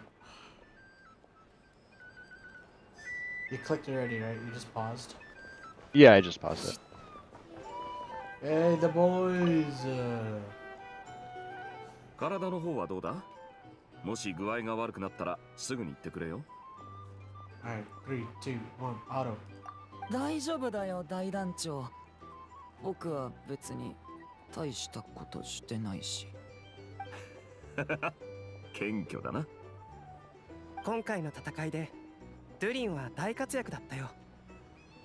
[SPEAKER 1] You clicked already, right? You just paused?
[SPEAKER 2] Yeah, I just paused it.
[SPEAKER 1] Hey, the boys.
[SPEAKER 9] 体の方はどうだ？もし具合が悪くなったらすぐに言ってくれよ。
[SPEAKER 1] Alright, 3, 2, 1, auto.
[SPEAKER 13] 大丈夫だよ、大団長。僕は別に大したことしてないし。
[SPEAKER 9] 謙虚だな。
[SPEAKER 6] 今回の戦いでドゥリンは大活躍だったよ。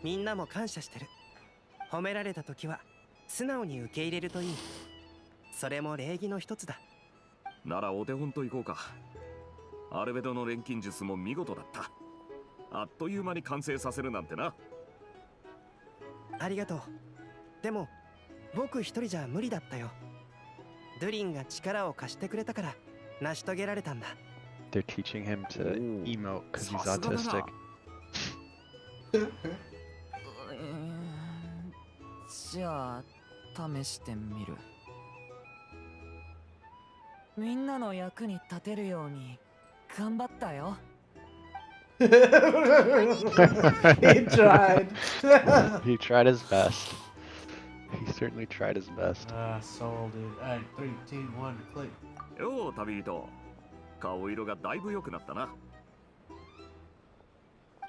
[SPEAKER 6] みんなも感謝してる。褒められた時は素直に受け入れるといい。それも礼儀の一つだ。
[SPEAKER 9] ならお手本と行こうか。アルベドの錬金術も見事だった。あっという間に完成させるなんてな。
[SPEAKER 6] ありがとう。でも僕一人じゃ無理だったよ。ドゥリンが力を貸してくれたから成し遂げられたんだ。
[SPEAKER 2] They're teaching him to emote because he's autistic.
[SPEAKER 13] じゃあ試してみる。みんなの役に立てるように頑張ったよ。
[SPEAKER 1] He tried.
[SPEAKER 2] He tried his best. He certainly tried his best.
[SPEAKER 1] Sold it. Alright, 3, 2, 1, click.
[SPEAKER 9] よう旅人。顔色がだいぶ良くなったな。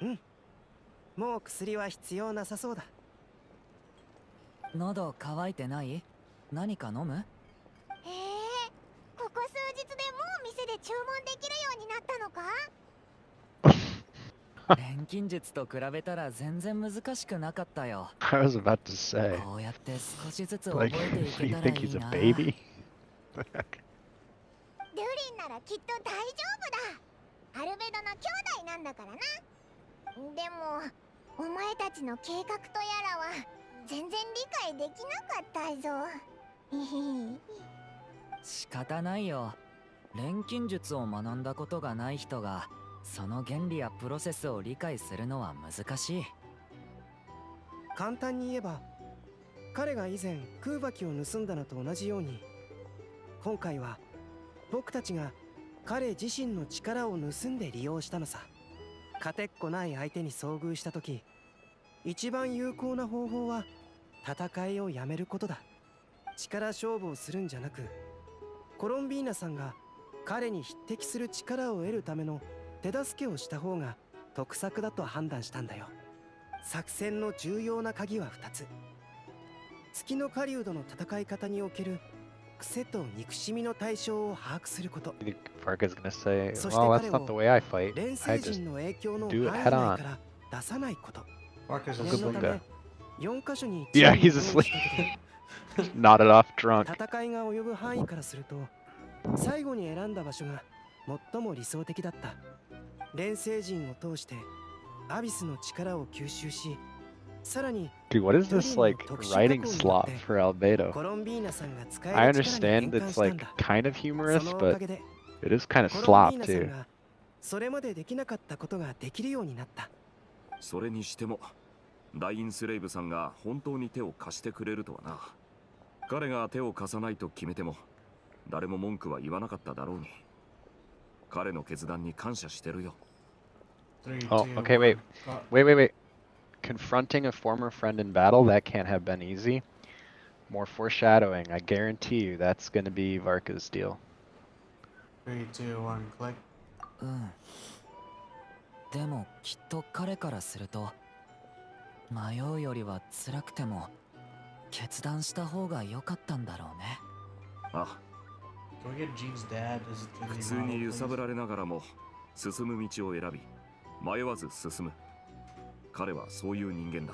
[SPEAKER 6] うん。もう薬は必要なさそうだ。
[SPEAKER 13] 喉乾いてない？何か飲む？
[SPEAKER 21] ここ数日でもう店で注文できるようになったのか？
[SPEAKER 13] 錬金術と比べたら全然難しくなかったよ。
[SPEAKER 2] I was about to say.
[SPEAKER 13] こうやって少しずつ覚え
[SPEAKER 2] Like,
[SPEAKER 13] てい
[SPEAKER 2] you
[SPEAKER 13] けたらい
[SPEAKER 2] think
[SPEAKER 13] い
[SPEAKER 2] he's a
[SPEAKER 13] な。
[SPEAKER 2] baby?
[SPEAKER 21] ドゥリンならきっと大丈夫だ。アルベドの兄弟なんだからな。でもお前たちの計画とやらは全然理解できなかったぞ。
[SPEAKER 13] 仕方ないよ。錬金術を学んだことがない人がその原理やプロセスを理解するのは難しい。
[SPEAKER 6] 簡単に言えば彼が以前空爆を盗んだのと同じように、今回は僕たちが彼自身の力を盗んで利用したのさ。勝てっこない相手に遭遇した時、一番有効な方法は戦いをやめることだ。力勝負をするんじゃなく、コロンビーナさんが彼に匹敵する力を得るための手助けをした方が得策だと判断したんだよ。作戦の重要な鍵は2つ。月の狩人の戦い方における癖と憎しみの対象を把握すること。
[SPEAKER 2] Varka's gonna say,
[SPEAKER 6] そして
[SPEAKER 2] well,
[SPEAKER 6] 彼
[SPEAKER 2] that's
[SPEAKER 6] を
[SPEAKER 2] not the way I fight.
[SPEAKER 6] 錬
[SPEAKER 2] I
[SPEAKER 6] 星
[SPEAKER 2] just
[SPEAKER 6] 人の影響の
[SPEAKER 2] do
[SPEAKER 6] 範
[SPEAKER 2] it
[SPEAKER 6] 囲
[SPEAKER 2] head
[SPEAKER 6] 内
[SPEAKER 2] on.
[SPEAKER 6] から出さないこと。
[SPEAKER 1] Varka's
[SPEAKER 6] 念のため
[SPEAKER 2] Gabunga.
[SPEAKER 6] 4カ所に
[SPEAKER 2] Yeah, he's asleep. Nodded off drunk.
[SPEAKER 6] 戦いが及ぶ範囲からすると、最後に選んだ場所が最も理想的だった。錬星人を通してアビスの力を吸収し、さらに
[SPEAKER 2] Dude, what is this like writing slot for Albedo?
[SPEAKER 6] コロンビーナさんが使え
[SPEAKER 2] I
[SPEAKER 6] る力に
[SPEAKER 2] understand
[SPEAKER 6] 変換
[SPEAKER 2] it's
[SPEAKER 6] したん
[SPEAKER 2] like
[SPEAKER 6] だ。
[SPEAKER 2] kind of humorous,
[SPEAKER 6] そのお
[SPEAKER 2] but
[SPEAKER 6] かげで
[SPEAKER 2] it is kind of
[SPEAKER 6] コロン
[SPEAKER 2] slop
[SPEAKER 6] ビーナさん
[SPEAKER 2] too.
[SPEAKER 6] がそれまでできなかったことができるようになった。
[SPEAKER 9] それにしてもダインスレイブさんが本当に手を貸してくれるとはな。彼が手を貸さないと決めても誰も文句は言わなかっただろうに。彼の決断に感謝してるよ。
[SPEAKER 2] Oh, okay, wait. Confronting a former friend in battle, that can't have been easy. More foreshadowing. I guarantee you that's gonna be Varka's deal.
[SPEAKER 1] 3, 2, 1, click.
[SPEAKER 13] うん。でもきっと彼からすると、迷うよりは辛くても決断した方が良かったんだろうね。
[SPEAKER 9] あ、
[SPEAKER 1] Can we get Jean's dad? Is it
[SPEAKER 9] 普通に揺さぶられながらも進む道を選び、迷わず進む。彼はそういう人間だ。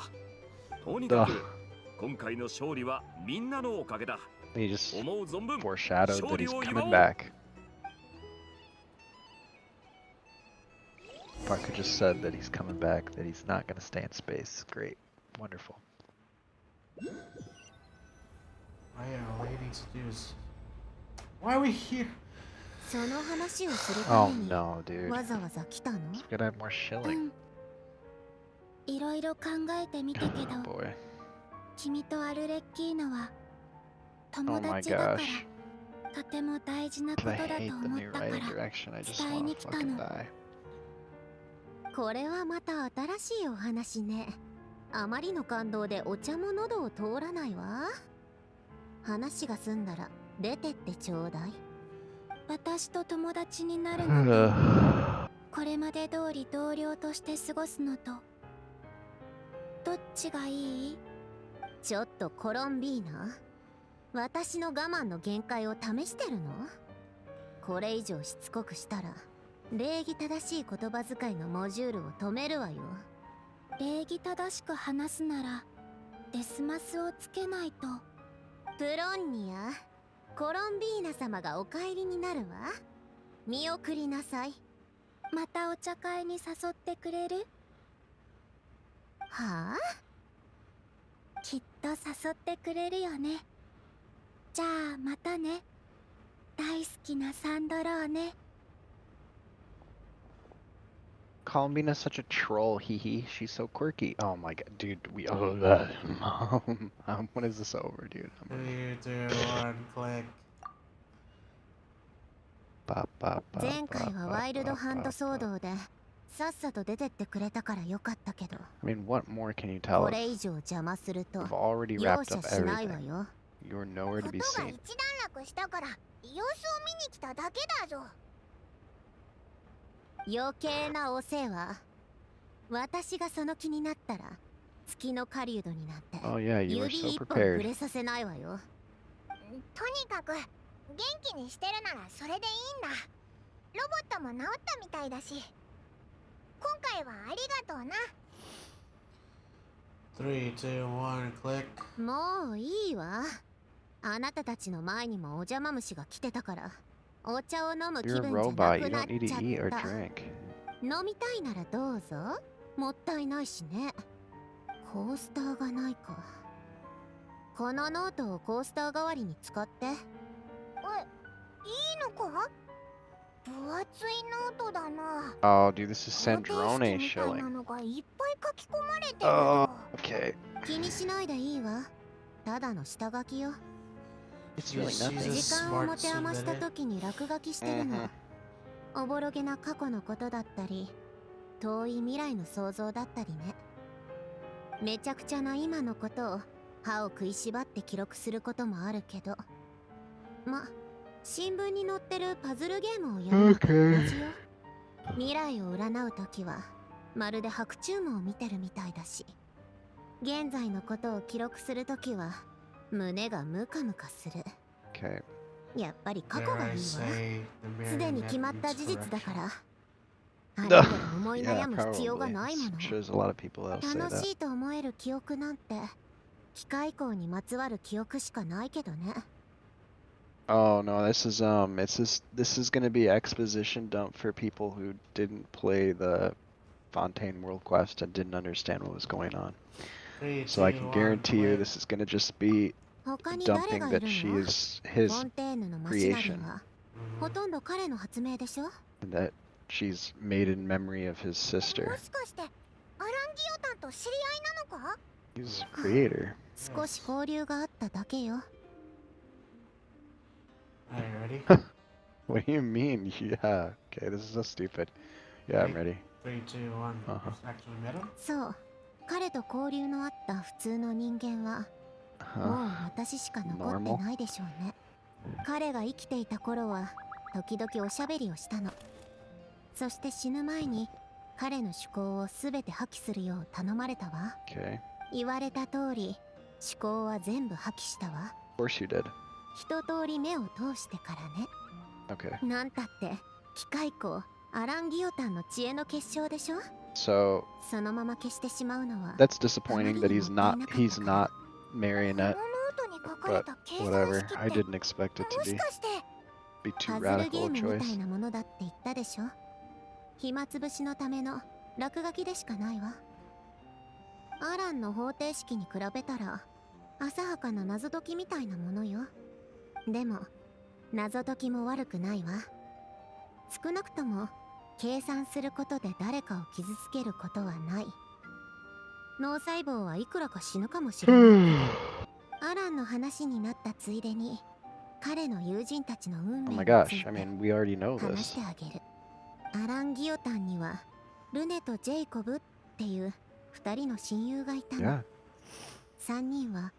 [SPEAKER 9] とにかく今回の勝利はみんなのおかげだ。
[SPEAKER 2] He just
[SPEAKER 9] 思う存分
[SPEAKER 2] foreshadowed that
[SPEAKER 9] 勝利
[SPEAKER 2] he's
[SPEAKER 9] を祝お
[SPEAKER 2] coming
[SPEAKER 9] う。
[SPEAKER 2] back. Varka just said that he's coming back, that he's not gonna stay in space. Great. Wonderful.
[SPEAKER 1] Oh yeah, all he needs to do is... Why are we here?
[SPEAKER 14] その話をする
[SPEAKER 2] Oh
[SPEAKER 14] ために
[SPEAKER 2] no, dude.
[SPEAKER 14] わざわざ来たの？
[SPEAKER 2] He's gonna have more shilling.
[SPEAKER 14] いろいろ考えてみたけ
[SPEAKER 2] Oh
[SPEAKER 14] ど、
[SPEAKER 2] boy.
[SPEAKER 14] 君とアルレッキーナは友
[SPEAKER 2] Oh my
[SPEAKER 14] 達だから
[SPEAKER 2] gosh.
[SPEAKER 14] とても大事なこと
[SPEAKER 2] I
[SPEAKER 14] だと
[SPEAKER 2] hate the
[SPEAKER 14] 思っ
[SPEAKER 2] new
[SPEAKER 14] たから
[SPEAKER 2] writing direction. I just
[SPEAKER 14] 伝え
[SPEAKER 2] wanna
[SPEAKER 14] に来た
[SPEAKER 2] fucking
[SPEAKER 14] の。
[SPEAKER 2] die.
[SPEAKER 14] これはまた新しいお話ね。あまりの感動でお茶も喉を通らないわ。話が済んだら出てってちょうだい。
[SPEAKER 3] 私と友達になるのとこれまで通り同僚として過ごすのとどっちがいい？
[SPEAKER 14] ちょっとコロンビーナ、私の我慢の限界を試してるの？これ以上しつこくしたら礼儀正しい言葉遣いのモジュールを止めるわよ。
[SPEAKER 3] 礼儀正しく話すならデスマスをつけないと。
[SPEAKER 14] プロンニア、コロンビーナ様がお帰りになるわ。見送りなさい。
[SPEAKER 3] またお茶会に誘ってくれる？
[SPEAKER 14] はあ？
[SPEAKER 3] きっと誘ってくれるよね。じゃあまたね。大好きなサンドローネ。
[SPEAKER 2] Columbina's such a troll, hee hee. She's so quirky. Oh my god, dude, when is this over, dude?
[SPEAKER 1] 3, 2, 1, click.
[SPEAKER 14] 前回はワイルドハント騒動でさっさと出てってくれたからよかったけど、
[SPEAKER 2] I mean, what more can you tell
[SPEAKER 14] こ
[SPEAKER 2] us?
[SPEAKER 14] れ以上邪魔すると
[SPEAKER 2] We've already
[SPEAKER 14] 容
[SPEAKER 2] wrapped
[SPEAKER 14] 赦
[SPEAKER 2] up
[SPEAKER 14] しないわ
[SPEAKER 2] everything.
[SPEAKER 14] よ。
[SPEAKER 2] You're nowhere to be
[SPEAKER 21] ことが
[SPEAKER 2] seen.
[SPEAKER 21] 一段落したから様子を見に来ただけだぞ。
[SPEAKER 14] 余計なお世話。私がその気になったら月の狩人になって
[SPEAKER 2] Oh yeah, you were
[SPEAKER 14] 指
[SPEAKER 2] so
[SPEAKER 14] 一本
[SPEAKER 2] prepared.
[SPEAKER 14] 触れさせないわよ。
[SPEAKER 21] とにかく元気にしてるならそれでいいんだ。ロボットも治ったみたいだし、今回はありがとうな。
[SPEAKER 1] 3, 2, 1, click.
[SPEAKER 14] もういいわ。あなたたちの前にもお邪魔虫が来てたからお茶を飲む気
[SPEAKER 2] You're a
[SPEAKER 14] 分じゃな
[SPEAKER 2] robot.
[SPEAKER 14] く
[SPEAKER 2] You
[SPEAKER 14] なっ
[SPEAKER 2] don't need
[SPEAKER 14] ち
[SPEAKER 2] to
[SPEAKER 14] ゃ
[SPEAKER 2] eat or
[SPEAKER 14] った。
[SPEAKER 2] drink.
[SPEAKER 14] 飲みたいならどうぞ。もったいないしね。コースターがないか。このノートをコースター代わりに使って。
[SPEAKER 21] いいのか？分厚いノートだな。
[SPEAKER 2] Oh, dude, this is
[SPEAKER 21] 方程
[SPEAKER 2] Sandrone
[SPEAKER 21] 式みたいな
[SPEAKER 2] shilling.
[SPEAKER 21] のがいっぱい書き込まれてるぞ。
[SPEAKER 2] Oh, okay.
[SPEAKER 14] 気にしないでいいわ。ただの下書きよ。
[SPEAKER 2] It's really
[SPEAKER 14] 時
[SPEAKER 2] nothing.
[SPEAKER 14] 間を持て余した時に落書きしてるの。おぼろげな過去のことだったり遠い未来の想像だったりね。めちゃくちゃな今のことを歯を食いしばって記録することもあるけど、ま、新聞に載ってるパズルゲームをやるのと同じよ。未来を占うときはまるで白昼夢を見てるみたいだし、現在のことを記録するときは胸がムカムカする。
[SPEAKER 2] Okay.
[SPEAKER 14] やっぱり過去がいいわ。すでに決まった事実だから。あれ
[SPEAKER 2] Yeah,
[SPEAKER 14] これ思い悩む必要が
[SPEAKER 2] probably.
[SPEAKER 14] ないも
[SPEAKER 2] I'm
[SPEAKER 14] の。
[SPEAKER 2] sure there's a lot of people that'll say
[SPEAKER 14] 楽
[SPEAKER 2] that.
[SPEAKER 14] しいと思える記憶なんて機械以にまつわる記憶しかないけどね。
[SPEAKER 2] Oh no, this is gonna be exposition dump for people who didn't play the Fontaine World Quest and didn't understand what was going on. So I can guarantee you this is gonna just be
[SPEAKER 14] 他に誰
[SPEAKER 2] dumping
[SPEAKER 14] がい
[SPEAKER 2] that
[SPEAKER 14] る
[SPEAKER 2] she
[SPEAKER 14] の？
[SPEAKER 2] is
[SPEAKER 14] フ
[SPEAKER 2] his
[SPEAKER 14] ォンテーヌのマシナリ
[SPEAKER 2] creation
[SPEAKER 14] はほとんど彼の発明でしょ？
[SPEAKER 2] and that she's made in memory of his
[SPEAKER 21] も
[SPEAKER 2] sister.
[SPEAKER 21] しかしてアランギオタンと知り合いなのか？
[SPEAKER 2] He's a creator.
[SPEAKER 14] 少し交流があっただけよ。
[SPEAKER 1] Are you ready?
[SPEAKER 2] What do you mean? Yeah. Okay, this is so stupid. Yeah, I'm ready.
[SPEAKER 1] 3, 2, 1. Actually met him?
[SPEAKER 14] そう、彼と交流のあった普通の人間はもう私しか残ってないでしょうね。彼が生きていた頃は時々おしゃべりをしたの。そして死ぬ前に彼の思考をすべて破棄するよう頼まれたわ。
[SPEAKER 2] Okay.
[SPEAKER 14] 言われた通り思考は全部破棄したわ。
[SPEAKER 2] Of course you did.
[SPEAKER 14] 一通り目を通してからね。
[SPEAKER 2] Okay.
[SPEAKER 14] なんたって機械工アランギオタンの知恵の結晶でしょ。
[SPEAKER 2] So
[SPEAKER 14] そのまま消してしまうのは
[SPEAKER 2] that's disappointing that he's not marionette.
[SPEAKER 21] ノートに書かれ
[SPEAKER 2] But
[SPEAKER 21] た計算
[SPEAKER 2] whatever.
[SPEAKER 21] 式
[SPEAKER 2] I
[SPEAKER 21] って
[SPEAKER 2] didn't expect it
[SPEAKER 21] も
[SPEAKER 2] to
[SPEAKER 21] し
[SPEAKER 2] be
[SPEAKER 21] かして
[SPEAKER 2] too
[SPEAKER 14] パズルゲ
[SPEAKER 2] radical
[SPEAKER 14] ー
[SPEAKER 2] a
[SPEAKER 14] ムみたい
[SPEAKER 2] choice.
[SPEAKER 14] なものだって言ったでしょ。暇つぶしのための落書きでしかないわ。アランの方程式に比べたら浅はかな謎解きみたいなものよ。でも謎解きも悪くないわ。少なくとも計算することで誰かを傷つけることはない。脳細胞はいくらか死ぬかもしれないけどアランの話になったついでに彼の友人たちの運
[SPEAKER 2] Oh
[SPEAKER 14] 命
[SPEAKER 2] my
[SPEAKER 14] につ
[SPEAKER 2] gosh,
[SPEAKER 14] い
[SPEAKER 2] I
[SPEAKER 14] て
[SPEAKER 2] mean, we already know
[SPEAKER 14] 話し
[SPEAKER 2] this.
[SPEAKER 14] てあげる。アランギオタンにはルネとジェイコブっていう2人の親友がいたの。
[SPEAKER 2] Yeah.
[SPEAKER 14] 3人は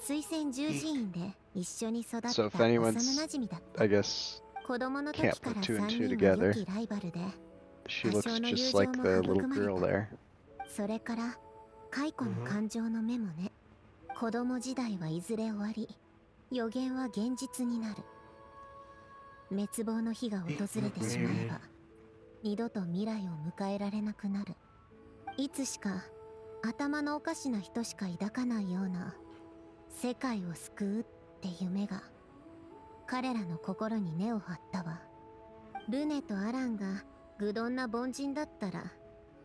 [SPEAKER 14] 推薦十字院で一緒に育った
[SPEAKER 2] So if
[SPEAKER 14] 幼
[SPEAKER 2] anyone's,
[SPEAKER 14] 馴染だった
[SPEAKER 2] I guess,
[SPEAKER 14] 子供の
[SPEAKER 2] can't
[SPEAKER 14] 時から
[SPEAKER 2] put two
[SPEAKER 14] 3
[SPEAKER 2] and two
[SPEAKER 14] 人は
[SPEAKER 2] together,
[SPEAKER 14] 良きライバルで
[SPEAKER 2] she
[SPEAKER 14] 多
[SPEAKER 2] looks
[SPEAKER 14] 少の友
[SPEAKER 2] just
[SPEAKER 14] 情
[SPEAKER 2] like
[SPEAKER 14] も
[SPEAKER 2] the
[SPEAKER 14] 育
[SPEAKER 2] little
[SPEAKER 14] まれ
[SPEAKER 2] girl
[SPEAKER 14] た
[SPEAKER 2] there.
[SPEAKER 14] それから解雇の感情の芽もね子供時代はいずれ終わり予言は現実になる滅亡の日が訪れてしまえば二度と未来を迎えられなくなるいつしか頭のおかしな人しか抱かないような世界を救うって夢が彼らの心に根を張ったわルネとアランが愚鈍な凡人だったら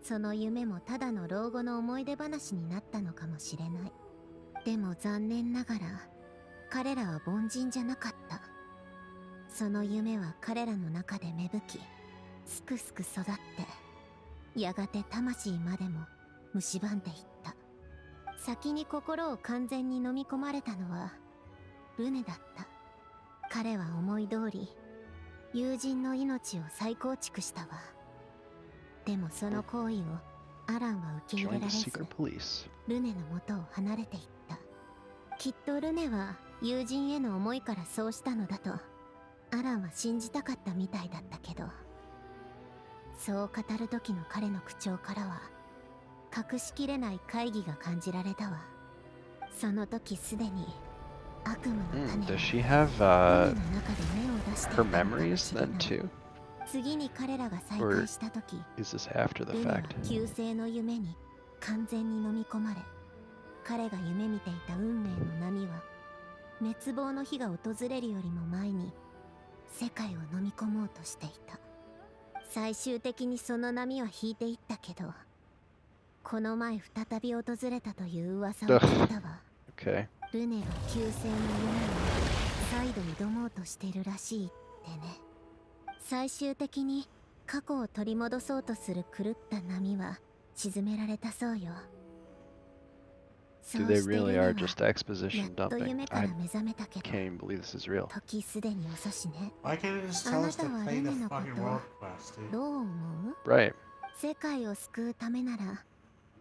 [SPEAKER 14] その夢もただの老後の思い出話になったのかもしれないでも残念ながら彼らは凡人じゃなかったその夢は彼らの中で芽吹きすくすく育ってやがて魂までも蝕んでいった先に心を完全に飲み込まれたのはルネだった彼は思い通り友人の命を再構築したわでもその行為をアランは受け入れ
[SPEAKER 2] Join
[SPEAKER 14] られ
[SPEAKER 2] the
[SPEAKER 14] ず
[SPEAKER 2] secret police.
[SPEAKER 14] ルネの元を離れていったきっとルネは友人への思いからそうしたのだとアランは信じたかったみたいだったけどそう語る時の彼の口調からは隠しきれない会議が感じられたわその時すでに悪夢の種
[SPEAKER 2] Does
[SPEAKER 14] は
[SPEAKER 2] she have
[SPEAKER 14] ルネの中で芽を出していた
[SPEAKER 2] her
[SPEAKER 14] のかも
[SPEAKER 2] memories
[SPEAKER 14] しれな
[SPEAKER 2] then
[SPEAKER 14] い
[SPEAKER 2] too?
[SPEAKER 14] 次に彼らが再
[SPEAKER 2] Or
[SPEAKER 14] 会した時
[SPEAKER 2] is this after the
[SPEAKER 14] ルネは
[SPEAKER 2] fact?
[SPEAKER 14] 旧姓の夢に完全に飲み込まれ彼が夢見ていた運命の波は滅亡の日が訪れるよりも前に世界を飲み込もうとしていた最終的にその波は引いていったけどこの前再び訪れたという噂を聞いたわ
[SPEAKER 2] Okay.
[SPEAKER 14] ルネが旧姓の夢に再度挑もうとしているらしいってね最終的に過去を取り戻そうとする狂った波は沈められたそうよ
[SPEAKER 2] Dude, they really are just
[SPEAKER 14] や
[SPEAKER 2] exposition
[SPEAKER 14] っと
[SPEAKER 2] dumping.
[SPEAKER 14] 夢か
[SPEAKER 2] I
[SPEAKER 14] ら目覚めたけど
[SPEAKER 2] can't even believe this is real.
[SPEAKER 14] 時すでに遅しね
[SPEAKER 1] Why can't it just
[SPEAKER 14] あ
[SPEAKER 1] tell
[SPEAKER 14] な
[SPEAKER 1] us
[SPEAKER 14] た
[SPEAKER 1] to
[SPEAKER 14] は
[SPEAKER 1] play
[SPEAKER 14] ル
[SPEAKER 1] the
[SPEAKER 14] ネのこ
[SPEAKER 1] fucking
[SPEAKER 14] と
[SPEAKER 1] world quest, dude?
[SPEAKER 14] どう思う
[SPEAKER 2] Right.
[SPEAKER 14] 世界を救うためなら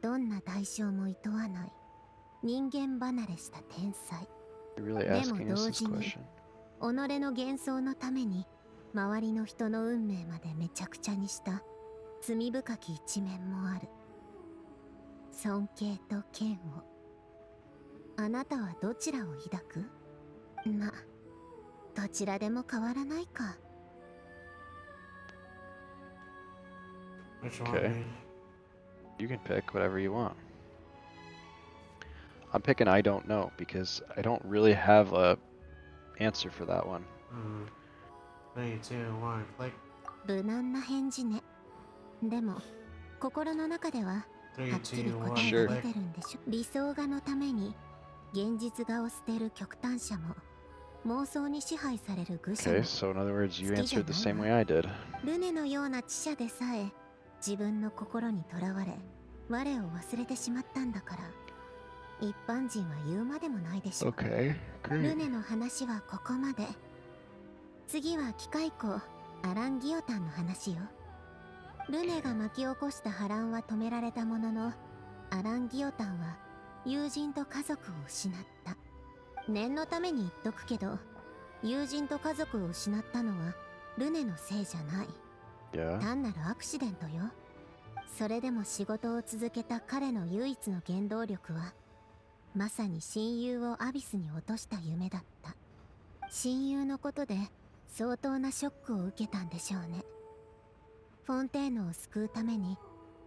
[SPEAKER 14] どんな代償も厭わない人間離れした天才
[SPEAKER 2] You're really
[SPEAKER 14] でも
[SPEAKER 2] asking us
[SPEAKER 14] 同
[SPEAKER 2] this
[SPEAKER 14] 時に
[SPEAKER 2] question.
[SPEAKER 14] 己の幻想のために周りの人の運命までめちゃくちゃにした罪深き一面もある尊敬と嫌悪あなたはどちらを抱くまどちらでも変わらないか
[SPEAKER 1] Which one?
[SPEAKER 2] Okay.
[SPEAKER 1] man?
[SPEAKER 2] You can pick whatever you want. I'm picking I don't know because I don't really have a answer for that one.
[SPEAKER 1] 3, 2, 1, click.
[SPEAKER 14] 無難な返事ねでも心の中でははっきり答えが出てるんでしょ理想画のために現実画を捨てる極端者も妄想に支配される愚者も
[SPEAKER 2] Okay, so in other words, you
[SPEAKER 14] 好きじゃ
[SPEAKER 2] answered the
[SPEAKER 14] ない
[SPEAKER 2] same
[SPEAKER 14] わ
[SPEAKER 2] way I did.
[SPEAKER 14] ルネのような知者でさえ自分の心にとらわれ我を忘れてしまったんだから一般人は言うまでもないでしょ
[SPEAKER 2] Okay,
[SPEAKER 14] ル
[SPEAKER 2] great.
[SPEAKER 14] ネの話はここまで次は機械工アラン・ギオタンの話よルネが巻き起こした波乱は止められたもののアラン・ギオタンは友人と家族を失った念のために言っとくけど友人と家族を失ったのはルネのせいじゃない
[SPEAKER 2] Yeah.
[SPEAKER 14] 単なるアクシデントよそれでも仕事を続けた彼の唯一の原動力はまさに親友をアビスに落とした夢だった親友のことで相当なショックを受けたんでしょうねフォンテーヌを救うために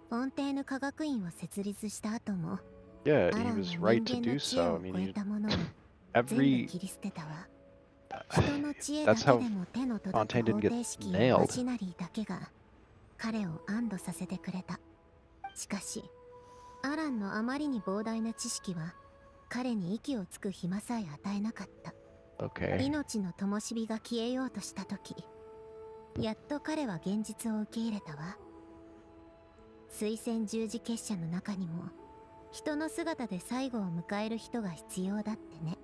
[SPEAKER 14] フォンテーヌ科学院を設立した後も
[SPEAKER 2] Yeah,
[SPEAKER 14] ア
[SPEAKER 2] he
[SPEAKER 14] ランは
[SPEAKER 2] was
[SPEAKER 14] 人
[SPEAKER 2] right
[SPEAKER 14] 間
[SPEAKER 2] to
[SPEAKER 14] の
[SPEAKER 2] do
[SPEAKER 14] 知恵
[SPEAKER 2] so.
[SPEAKER 14] を
[SPEAKER 2] I
[SPEAKER 14] 超
[SPEAKER 2] mean,
[SPEAKER 14] えたものを全部
[SPEAKER 2] every
[SPEAKER 14] 切り捨てたわ人の知恵だ
[SPEAKER 2] that's
[SPEAKER 14] け
[SPEAKER 2] how
[SPEAKER 14] でも手の届く
[SPEAKER 2] Fontaine
[SPEAKER 14] 方
[SPEAKER 2] didn't
[SPEAKER 14] 程
[SPEAKER 2] get
[SPEAKER 14] 式や
[SPEAKER 2] nailed.
[SPEAKER 14] マシナリーだけが彼を安堵させてくれたしかしアランのあまりに膨大な知識は彼に息をつく暇さえ与えなかった
[SPEAKER 2] Okay.
[SPEAKER 14] 命の灯火が消えようとした時やっと彼は現実を受け入れたわ水仙十字結社の中にも人の姿で最後を迎える人が必要だってね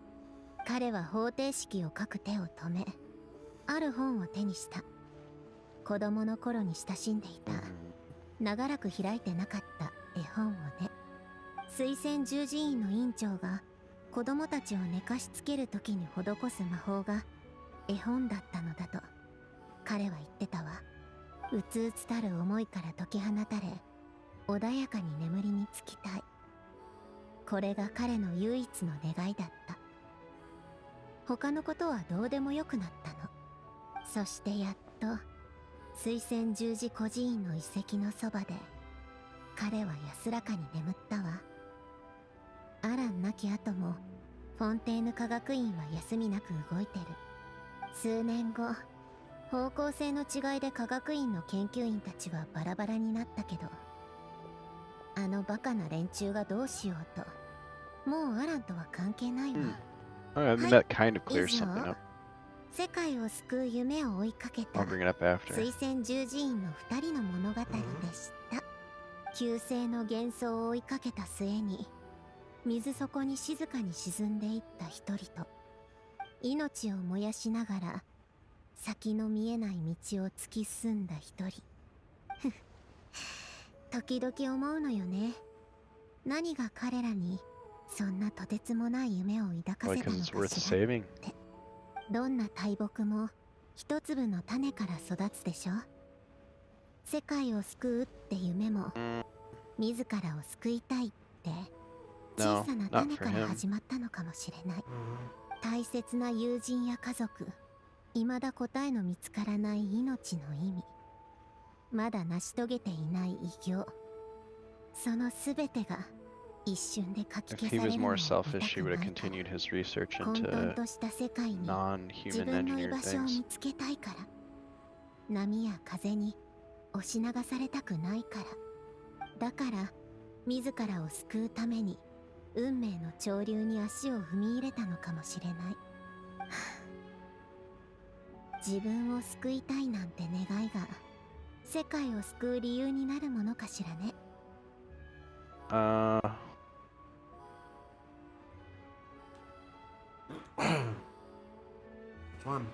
[SPEAKER 14] 彼は方程式を書く手を止めある本を手にした子供の頃に親しんでいた長らく開いてなかった絵本をね水仙十字院の院長が
[SPEAKER 21] 子供たちを寝かしつける時に施す魔法が絵本だったのだと彼は言ってたわ。うつうつたる思いから解き放たれ、穏やかに眠りにつきたい。これが彼の唯一の願いだった。他のことはどうでもよくなったの。そしてやっと水仙十字孤児院の遺跡のそばで彼は安らかに眠ったわ。アラン亡き後もフォンテーヌ科学院は休みなく動いてる。数年後、方向性の違いで科学院の研究員たちはバラバラになったけど、あのバカな連中がどうしようと、もうアランとは関係ないわ。
[SPEAKER 2] I mean, that kind of clears
[SPEAKER 21] 以上
[SPEAKER 2] something up.
[SPEAKER 21] 世界を救う夢を追いかけた
[SPEAKER 2] I'll bring it up after.
[SPEAKER 21] 水仙十字院の2人の物語でした。旧世の幻想を追いかけた末に水底に静かに沈んでいった一人と、命を燃やしながら先の見えない道を突き進んだ一人。時々思うのよね。何が彼らにそんなとてつもない夢を抱かせ
[SPEAKER 2] Like,
[SPEAKER 21] たの
[SPEAKER 2] 'cause it's
[SPEAKER 21] か
[SPEAKER 2] worth
[SPEAKER 21] しらっ
[SPEAKER 2] saving.
[SPEAKER 21] て。どんな大木も一粒の種から育つでしょ。世界を救うって夢も自らを救いたいって小さな種から始まったのかもしれない。大切な友人や家族、未だ答えの見つからない命の意味、まだ成し遂げていない偉業、そのすべてが一瞬でかき
[SPEAKER 2] If
[SPEAKER 21] 消
[SPEAKER 2] he
[SPEAKER 21] され
[SPEAKER 2] was
[SPEAKER 21] るのを
[SPEAKER 2] more
[SPEAKER 21] 見た
[SPEAKER 2] selfish,
[SPEAKER 21] く
[SPEAKER 2] he
[SPEAKER 21] な
[SPEAKER 2] would
[SPEAKER 21] い
[SPEAKER 2] have
[SPEAKER 21] から。
[SPEAKER 2] continued his research
[SPEAKER 21] 混沌
[SPEAKER 2] into
[SPEAKER 21] とした世界に自
[SPEAKER 2] non-human
[SPEAKER 21] 分の居
[SPEAKER 2] engineered
[SPEAKER 21] 場所を
[SPEAKER 2] things.
[SPEAKER 21] 見つけたいから。波や風に押し流されたくないから。だから自らを救うために運命の潮流に足を踏み入れたのかもしれない。自分を救いたいなんて願いが世界を救う理由になるものかしらね。
[SPEAKER 1] Which one?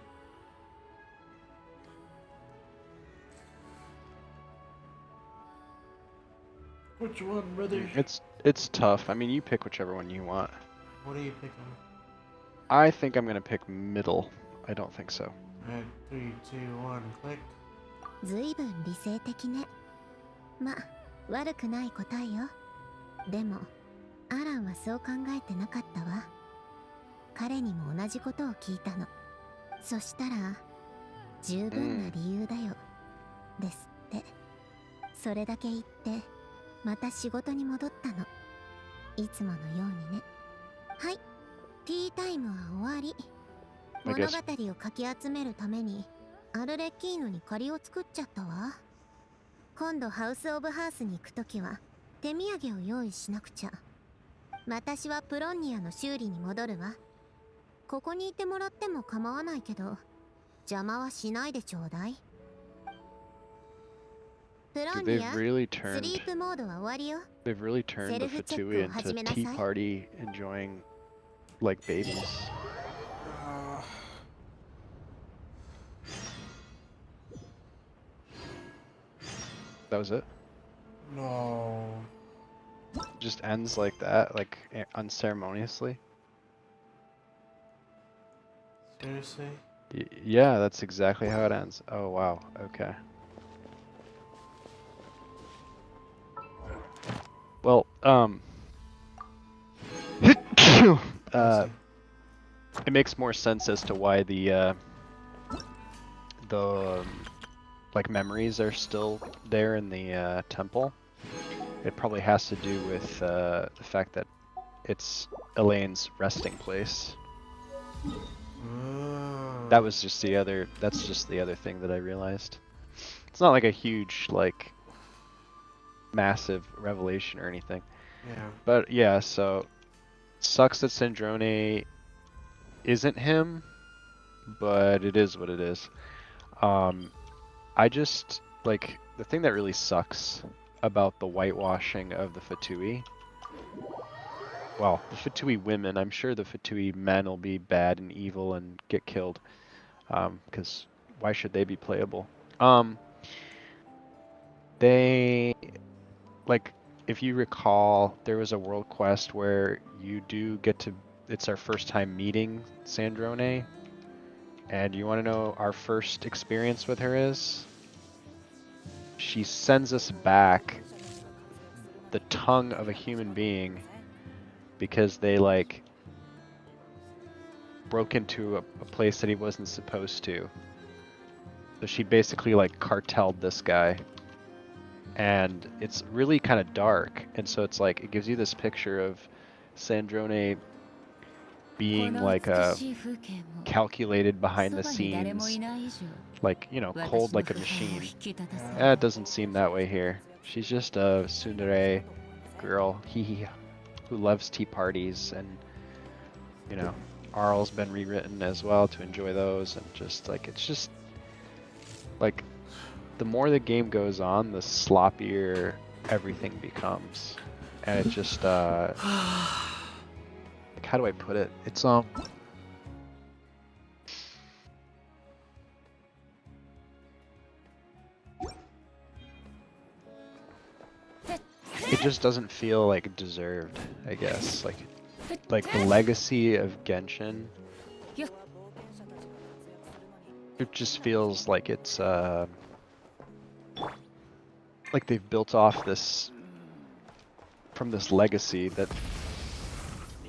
[SPEAKER 1] Which one, brother?
[SPEAKER 2] It's tough. I mean, you pick whichever one you want.
[SPEAKER 1] What are you picking?
[SPEAKER 2] I think I'm gonna pick middle. I don't think so.
[SPEAKER 1] Alright, 3, 2, 1, click.
[SPEAKER 21] ずいぶん理性的ね。ま、悪くない答えよ。でも、アランはそう考えてなかったわ。彼にも同じことを聞いたの。そしたら、十分な理由だよ。ですって。それだけ言って、また仕事に戻ったの。いつものようにね。はい、ティータイムは終わり。物語をかき集めるために、アルレッキーノに借りを作っちゃったわ。今度ハウス・オブ・ハースに行くときは手土産を用意しなくちゃ。私はプロンニアの修理に戻るわ。ここにいてもらっても構わないけど、邪魔はしないでちょうだい。プロンニア、スリープモードは終わりよ。
[SPEAKER 2] They've really turned the Fatui into a tea party enjoying like babies. That was it?
[SPEAKER 1] No.
[SPEAKER 2] Just ends like that, like unceremoniously?
[SPEAKER 1] Seriously?
[SPEAKER 2] Yeah, that's exactly how it ends. Oh wow, okay. Well, it makes more sense as to why the like memories are still there in the temple. It probably has to do with the fact that it's Elaine's resting place. That was just the other. That's just the other thing that I realized. It's not like a huge, like, massive revelation or anything.
[SPEAKER 1] Yeah.
[SPEAKER 2] But yeah, so sucks that Sandrone isn't him, but it is what it is. I just, like, the thing that really sucks about the whitewashing of the Fatui, well, the Fatui women, I'm sure the Fatui men will be bad and evil and get killed, because why should they be playable? They, like, if you recall, there was a world quest where you do get to it's our first time meeting Sandrone. And you want to know our first experience with her is? She sends us back the tongue of a human being because they like broke into a place that he wasn't supposed to. So she basically like cartelled this guy. And it's really kind of dark. And so it's like, it gives you this picture of Sandrone being like a calculated behind the scenes, like, you know, cold like a machine. It doesn't seem that way here. She's just a tsundere girl who loves tea parties, and, you know, Arl's been rewritten as well to enjoy those, and just like, it's just like, the more the game goes on, the sloppier everything becomes. And it just like, how do I put it? It's it just doesn't feel like deserved, I guess. Like the legacy of Genshin, it just feels like it's like they've built off this from this legacy that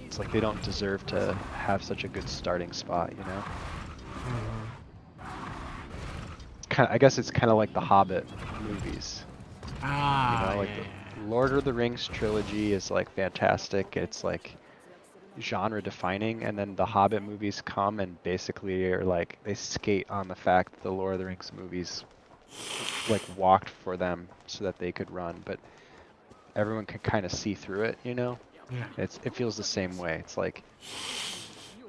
[SPEAKER 2] it's like they don't deserve to have such a good starting spot, you know? I guess it's kind of like the Hobbit movies. You know, like the Lord of the Rings trilogy is like fantastic. It's like genre defining, and then the Hobbit movies come and basically are like, they skate on the fact that the Lord of the Rings movies like walked for them so that they could run, but everyone can kind of see through it, you know?
[SPEAKER 1] Yeah.
[SPEAKER 2] It feels the same way. It's like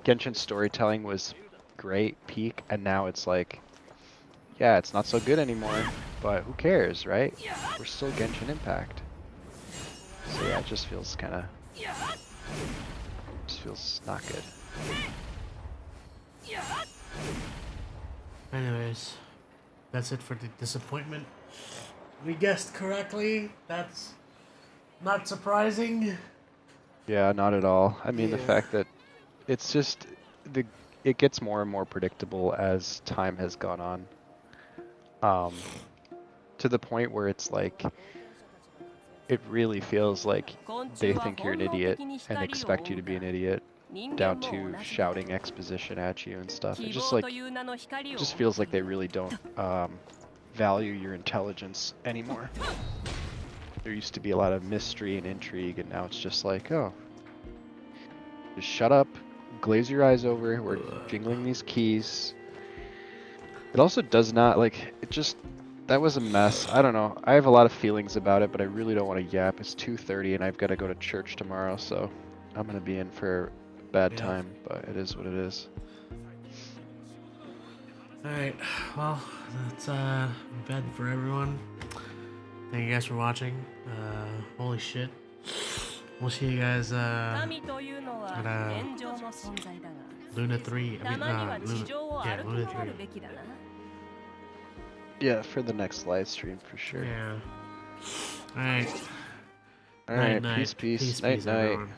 [SPEAKER 2] Genshin storytelling was great, peak, and now it's like, yeah, it's not so good anymore, but who cares, right? We're still Genshin Impact. So yeah, it just feels kind of, just feels not good.
[SPEAKER 1] Anyways, that's it for the disappointment. We guessed correctly. That's not surprising.
[SPEAKER 2] Yeah, not at all. I mean, the fact that it's just it gets more and more predictable as time has gone on. To the point where it's like, it really feels like they think you're an idiot and expect you to be an idiot, down to shouting exposition at you and stuff. It just like, it just feels like they really don't value your intelligence anymore. There used to be a lot of mystery and intrigue, and now it's just like, oh, just shut up, glaze your eyes over, we're jingling these keys. It also does not, like, it just, that was a mess. I don't know. I have a lot of feelings about it, but I really don't want to yap. It's 2:30 and I've got to go to church tomorrow, so I'm going to be in for a bad time, but it is what it is.
[SPEAKER 1] Alright, well, that's bad for everyone. Thank you guys for watching. Holy shit. We'll see you guys at Luna 3. I mean, Luna 3.
[SPEAKER 2] Yeah, for the next live stream for sure.
[SPEAKER 1] Yeah. Alright.
[SPEAKER 2] Alright,
[SPEAKER 1] Night,
[SPEAKER 2] peace,
[SPEAKER 1] night.
[SPEAKER 2] night, night.
[SPEAKER 1] Everyone.